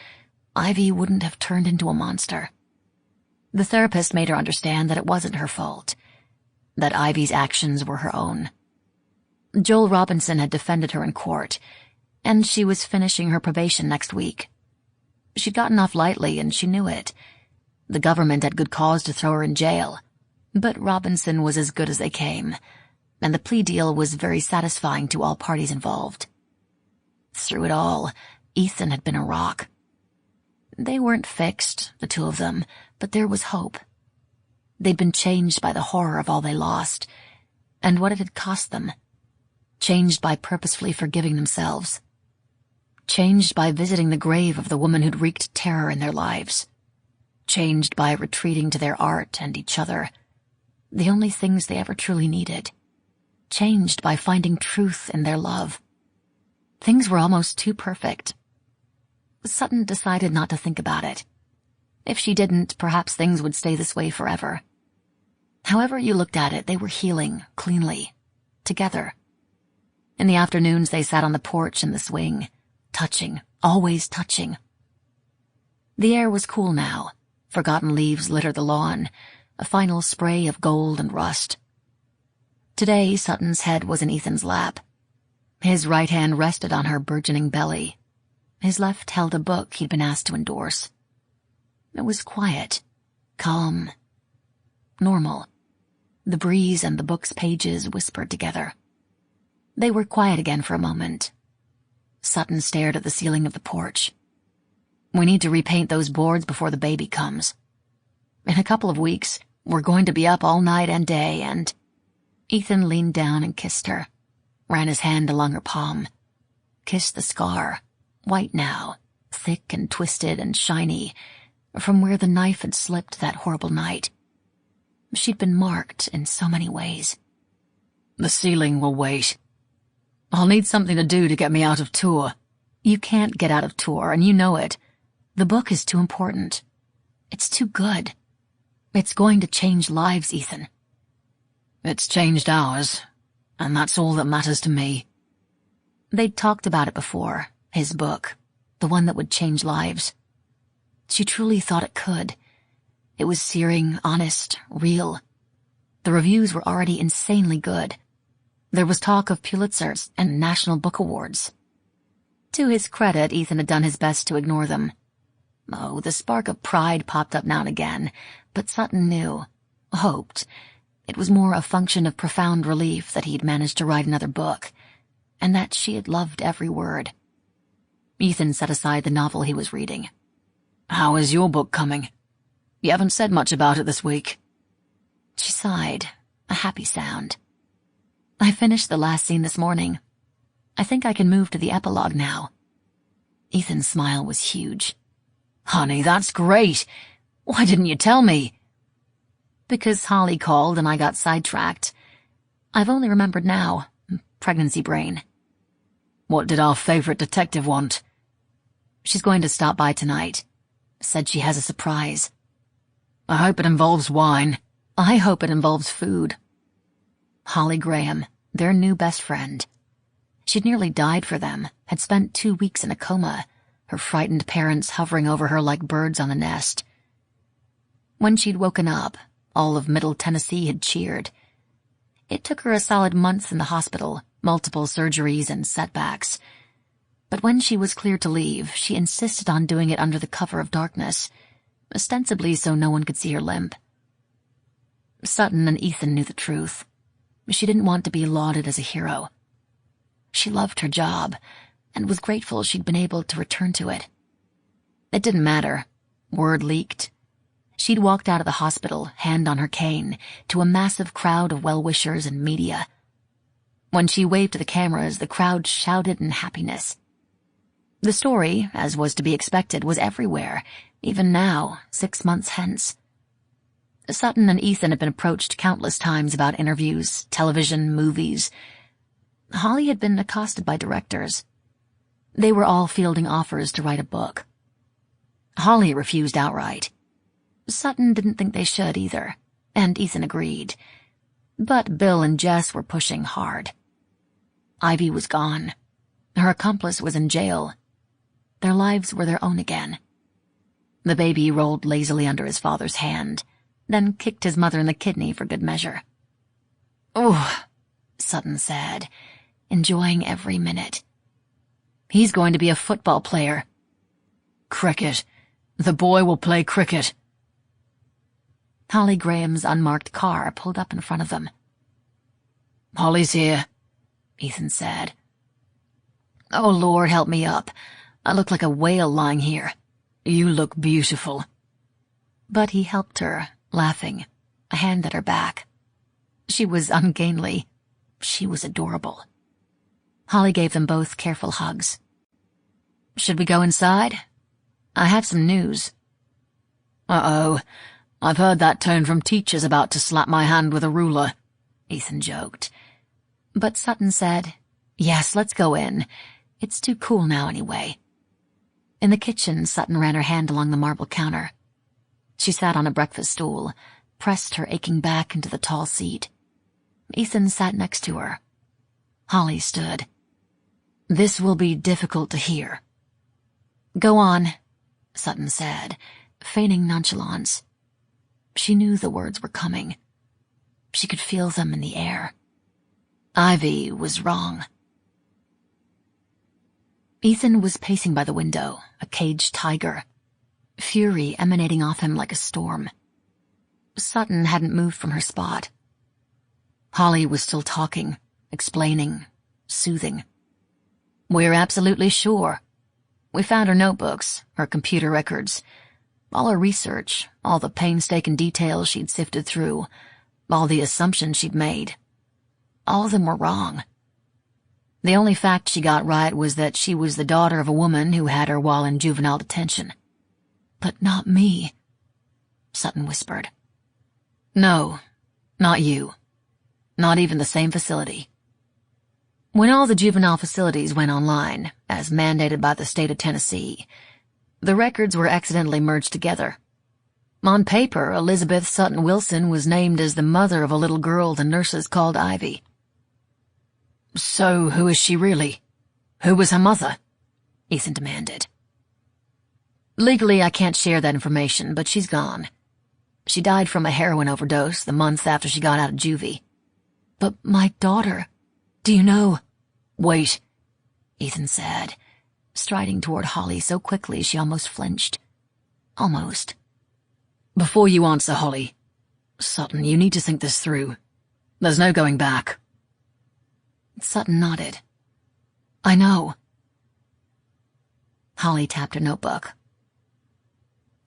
Ivy wouldn't have turned into a monster. The therapist made her understand that it wasn't her fault, that Ivy's actions were her own. Joel Robinson had defended her in court, and she was finishing her probation next week. She'd gotten off lightly, and she knew it. The government had good cause to throw her in jail, but Robinson was as good as they came, and the plea deal was very satisfying to all parties involved. Through it all, Ethan had been a rock. They weren't fixed, the two of them, but there was hope. They'd been changed by the horror of all they lost, and what it had cost them. Changed by purposefully forgiving themselves. Changed by visiting the grave of the woman who'd wreaked terror in their lives. Changed by retreating to their art and each other, the only things they ever truly needed. Changed by finding truth in their love. Things were almost too perfect. Sutton decided not to think about it. If she didn't, perhaps things would stay this way forever. However you looked at it, they were healing, cleanly, together. In the afternoons, they sat on the porch in the swing, touching, always touching. The air was cool now. Forgotten leaves littered the lawn, a final spray of gold and rust. Today, Sutton's head was in Ethan's lap. His right hand rested on her burgeoning belly. His left held a book he'd been asked to endorse. It was quiet, calm, normal. The breeze and the book's pages whispered together. They were quiet again for a moment. Sutton stared at the ceiling of the porch. We need to repaint those boards before the baby comes. In a couple of weeks, we're going to be up all night and day, and... Ethan leaned down and kissed her, ran his hand along her palm, kissed the scar, white now, thick and twisted and shiny, from where the knife had slipped that horrible night. She'd been marked in so many ways. The ceiling will wait. I'll need something to do to get me out of tour. You can't get out of tour, and you know it. The book is too important. It's too good. It's going to change lives, Ethan. It's changed ours, and that's all that matters to me. They'd talked about it before, his book, the one that would change lives. She truly thought it could. It was searing, honest, real. The reviews were already insanely good. There was talk of Pulitzers and National Book Awards. To his credit, Ethan had done his best to ignore them. Oh, the spark of pride popped up now and again, but Sutton knew, hoped, it was more a function of profound relief that he'd managed to write another book, and that she had loved every word. Ethan set aside the novel he was reading. How is your book coming? You haven't said much about it this week. She sighed, a happy sound. I finished the last scene this morning. I think I can move to the epilogue now. Ethan's smile was huge. Honey, that's great. Why didn't you tell me? Because Holly called and I got sidetracked. I've only remembered now. Pregnancy brain. What did our favorite detective want? She's going to stop by tonight. Said she has a surprise. I hope it involves wine. I hope it involves food. Holly Graham, their new best friend. She'd nearly died for them, had spent 2 weeks in a coma, her frightened parents hovering over her like birds on a nest. When she'd woken up, all of Middle Tennessee had cheered. It took her a solid month in the hospital, multiple surgeries and setbacks. But when she was cleared to leave, she insisted on doing it under the cover of darkness, ostensibly so no one could see her limp. Sutton and Ethan knew the truth. She didn't want to be lauded as a hero. She loved her job, and was grateful she'd been able to return to it. It didn't matter. Word leaked. She'd walked out of the hospital, hand on her cane, to a massive crowd of well-wishers and media. When she waved to the cameras, the crowd shouted in happiness. The story, as was to be expected, was everywhere, even now, 6 months hence. Sutton and Ethan had been approached countless times about interviews, television, movies. Holly had been accosted by directors. They were all fielding offers to write a book. Holly refused outright. Sutton didn't think they should either, and Ethan agreed. But Bill and Jess were pushing hard. Ivy was gone. Her accomplice was in jail. Their lives were their own again. The baby rolled lazily under his father's hand, then kicked his mother in the kidney for good measure. Oh, Sutton said, enjoying every minute. He's going to be a football player. Cricket. The boy will play cricket. Holly Graham's unmarked car pulled up in front of them. Holly's here, Ethan said. Oh, Lord, help me up. I look like a whale lying here. You look beautiful. But he helped her, laughing, a hand at her back. She was ungainly. She was adorable. Holly gave them both careful hugs. Should we go inside? I have some news. Uh-oh. I've heard that tone from teachers about to slap my hand with a ruler, Ethan joked. But Sutton said, yes, let's go in. It's too cool now anyway. In the kitchen, Sutton ran her hand along the marble counter. She sat on a breakfast stool, pressed her aching back into the tall seat. Ethan sat next to her. Holly stood. This will be difficult to hear. Go on, Sutton said, feigning nonchalance. She knew the words were coming. She could feel them in the air. Ivy was wrong. Ethan was pacing by the window, a caged tiger, fury emanating off him like a storm. Sutton hadn't moved from her spot. Holly was still talking, explaining, soothing. We're absolutely sure. We found her notebooks, her computer records, all her research, all the painstaking details she'd sifted through, all the assumptions she'd made. All of them were wrong. The only fact she got right was that she was the daughter of a woman who had her while in juvenile detention. But not me, Sutton whispered. No, not you. Not even the same facility. When all the juvenile facilities went online, as mandated by the state of Tennessee, the records were accidentally merged together. On paper, Elizabeth Sutton Wilson was named as the mother of a little girl the nurses called Ivy. So who is she really? Who was her mother? Ethan demanded. Legally, I can't share that information, but she's gone. She died from a heroin overdose the month after she got out of juvie. But my daughter, do you know? Wait, Ethan said, striding toward Holly so quickly she almost flinched. Almost. Before you answer, Holly, Sutton, you need to think this through. There's no going back. Sutton nodded. I know. Holly tapped her notebook.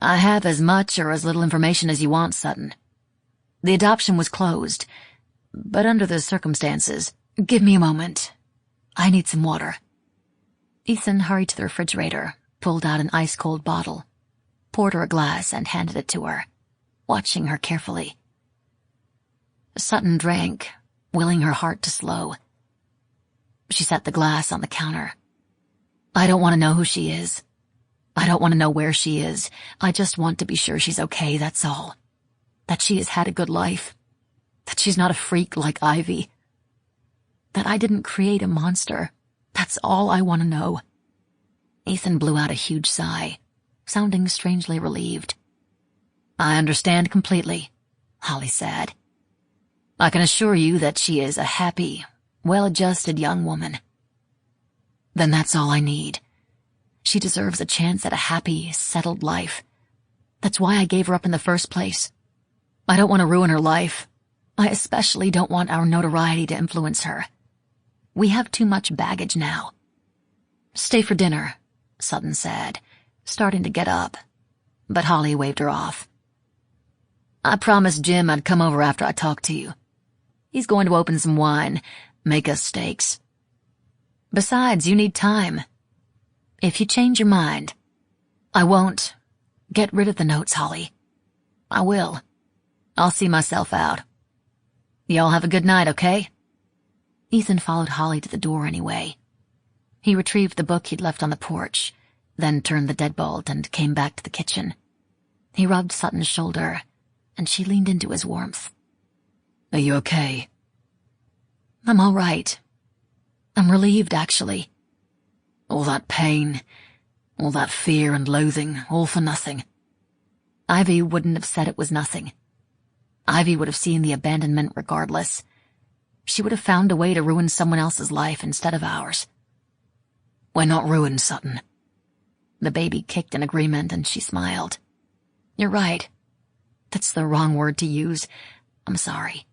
I have as much or as little information as you want, Sutton. The adoption was closed, but under the circumstances, give me a moment. I need some water. Ethan hurried to the refrigerator, pulled out an ice-cold bottle, poured her a glass and handed it to her, watching her carefully. Sutton drank, willing her heart to slow. She set the glass on the counter. I don't want to know who she is. I don't want to know where she is. I just want to be sure she's okay, that's all. That she has had a good life. That she's not a freak like Ivy. That I didn't create a monster. That's all I want to know. Ethan blew out a huge sigh, sounding strangely relieved. I understand completely, Holly said. I can assure you that she is a happy, well-adjusted young woman. Then that's all I need. She deserves a chance at a happy, settled life. That's why I gave her up in the first place. I don't want to ruin her life. I especially don't want our notoriety to influence her. We have too much baggage now. Stay for dinner, Sutton said, starting to get up, but Holly waved her off. I promised Jim I'd come over after I talked to you. He's going to open some wine, make us steaks. Besides, you need time. If you change your mind, I won't. Get rid of the notes, Holly. I will. I'll see myself out. Y'all have a good night, okay? Ethan followed Holly to the door anyway. He retrieved the book he'd left on the porch, then turned the deadbolt and came back to the kitchen. He rubbed Sutton's shoulder, and she leaned into his warmth. Are you okay? I'm all right. I'm relieved, actually. All that pain, all that fear and loathing, all for nothing. Ivy wouldn't have said it was nothing. Ivy would have seen the abandonment regardless. She would have found a way to ruin someone else's life instead of ours. We're not ruined, Sutton. The baby kicked in agreement and she smiled. You're right. That's the wrong word to use. I'm sorry.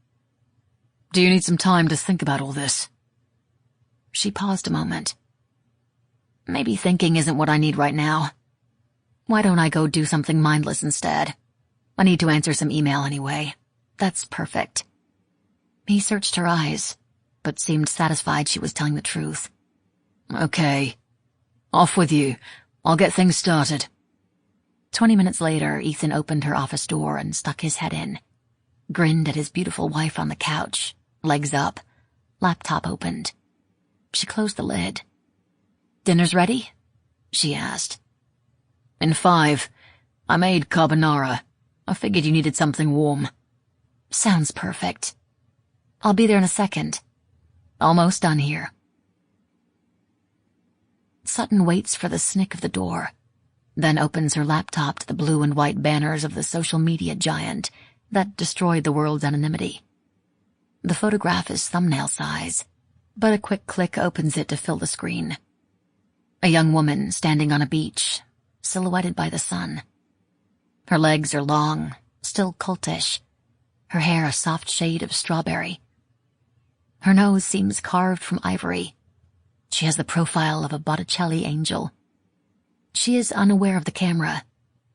Do you need some time to think about all this? She paused a moment. Maybe thinking isn't what I need right now. Why don't I go do something mindless instead? I need to answer some email anyway. That's perfect. He searched her eyes, but seemed satisfied she was telling the truth. Okay. Off with you. I'll get things started. 20 minutes later, Ethan opened her office door and stuck his head in. Grinned at his beautiful wife on the couch, legs up, laptop opened. She closed the lid. Dinner's ready? She asked. In 5. I made carbonara. I figured you needed something warm. Sounds perfect. I'll be there in a second. Almost done here. Sutton waits for the snick of the door, then opens her laptop to the blue and white banners of the social media giant that destroyed the world's anonymity. The photograph is thumbnail size, but a quick click opens it to fill the screen. A young woman standing on a beach, silhouetted by the sun. Her legs are long, still cultish. Her hair a soft shade of strawberry. Her nose seems carved from ivory. She has the profile of a Botticelli angel. She is unaware of the camera.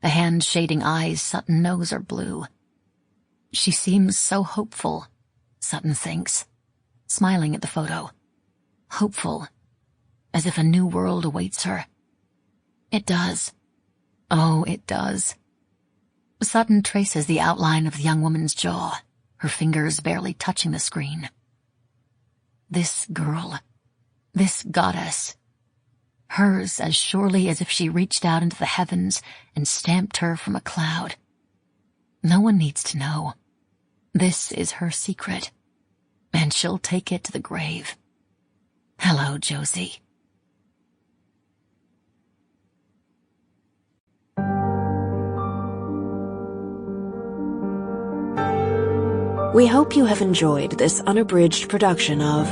The hand-shading eyes Sutton knows are blue. She seems so hopeful, Sutton thinks, smiling at the photo. Hopeful, as if a new world awaits her. It does. Oh, it does. Sutton traces the outline of the young woman's jaw, her fingers barely touching the screen. This girl, this goddess, hers as surely as if she reached out into the heavens and stamped her from a cloud. No one needs to know. This is her secret, and she'll take it to the grave. Hello, Josie. We hope you have enjoyed this unabridged production of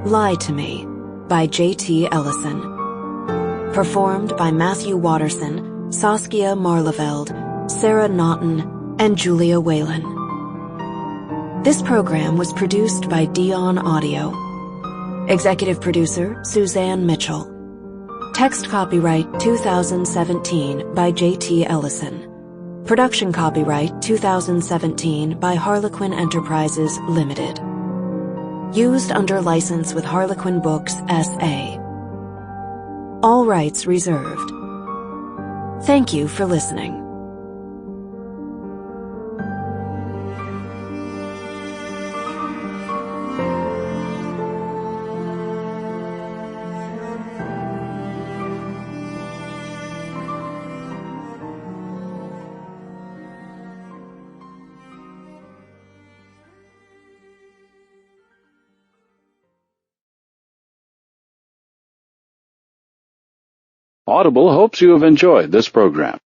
Lie to Me by J.T. Ellison. Performed by Matthew Watterson, Saskia Marleveld, Sarah Naughton, and Julia Whalen. This program was produced by Dion Audio. Executive producer, Suzanne Mitchell. Text copyright 2017 by J.T. Ellison. Production copyright 2017 by Harlequin Enterprises Limited. Used under license with Harlequin Books S.A. All rights reserved. Thank you for listening. Audible hopes you have enjoyed this program.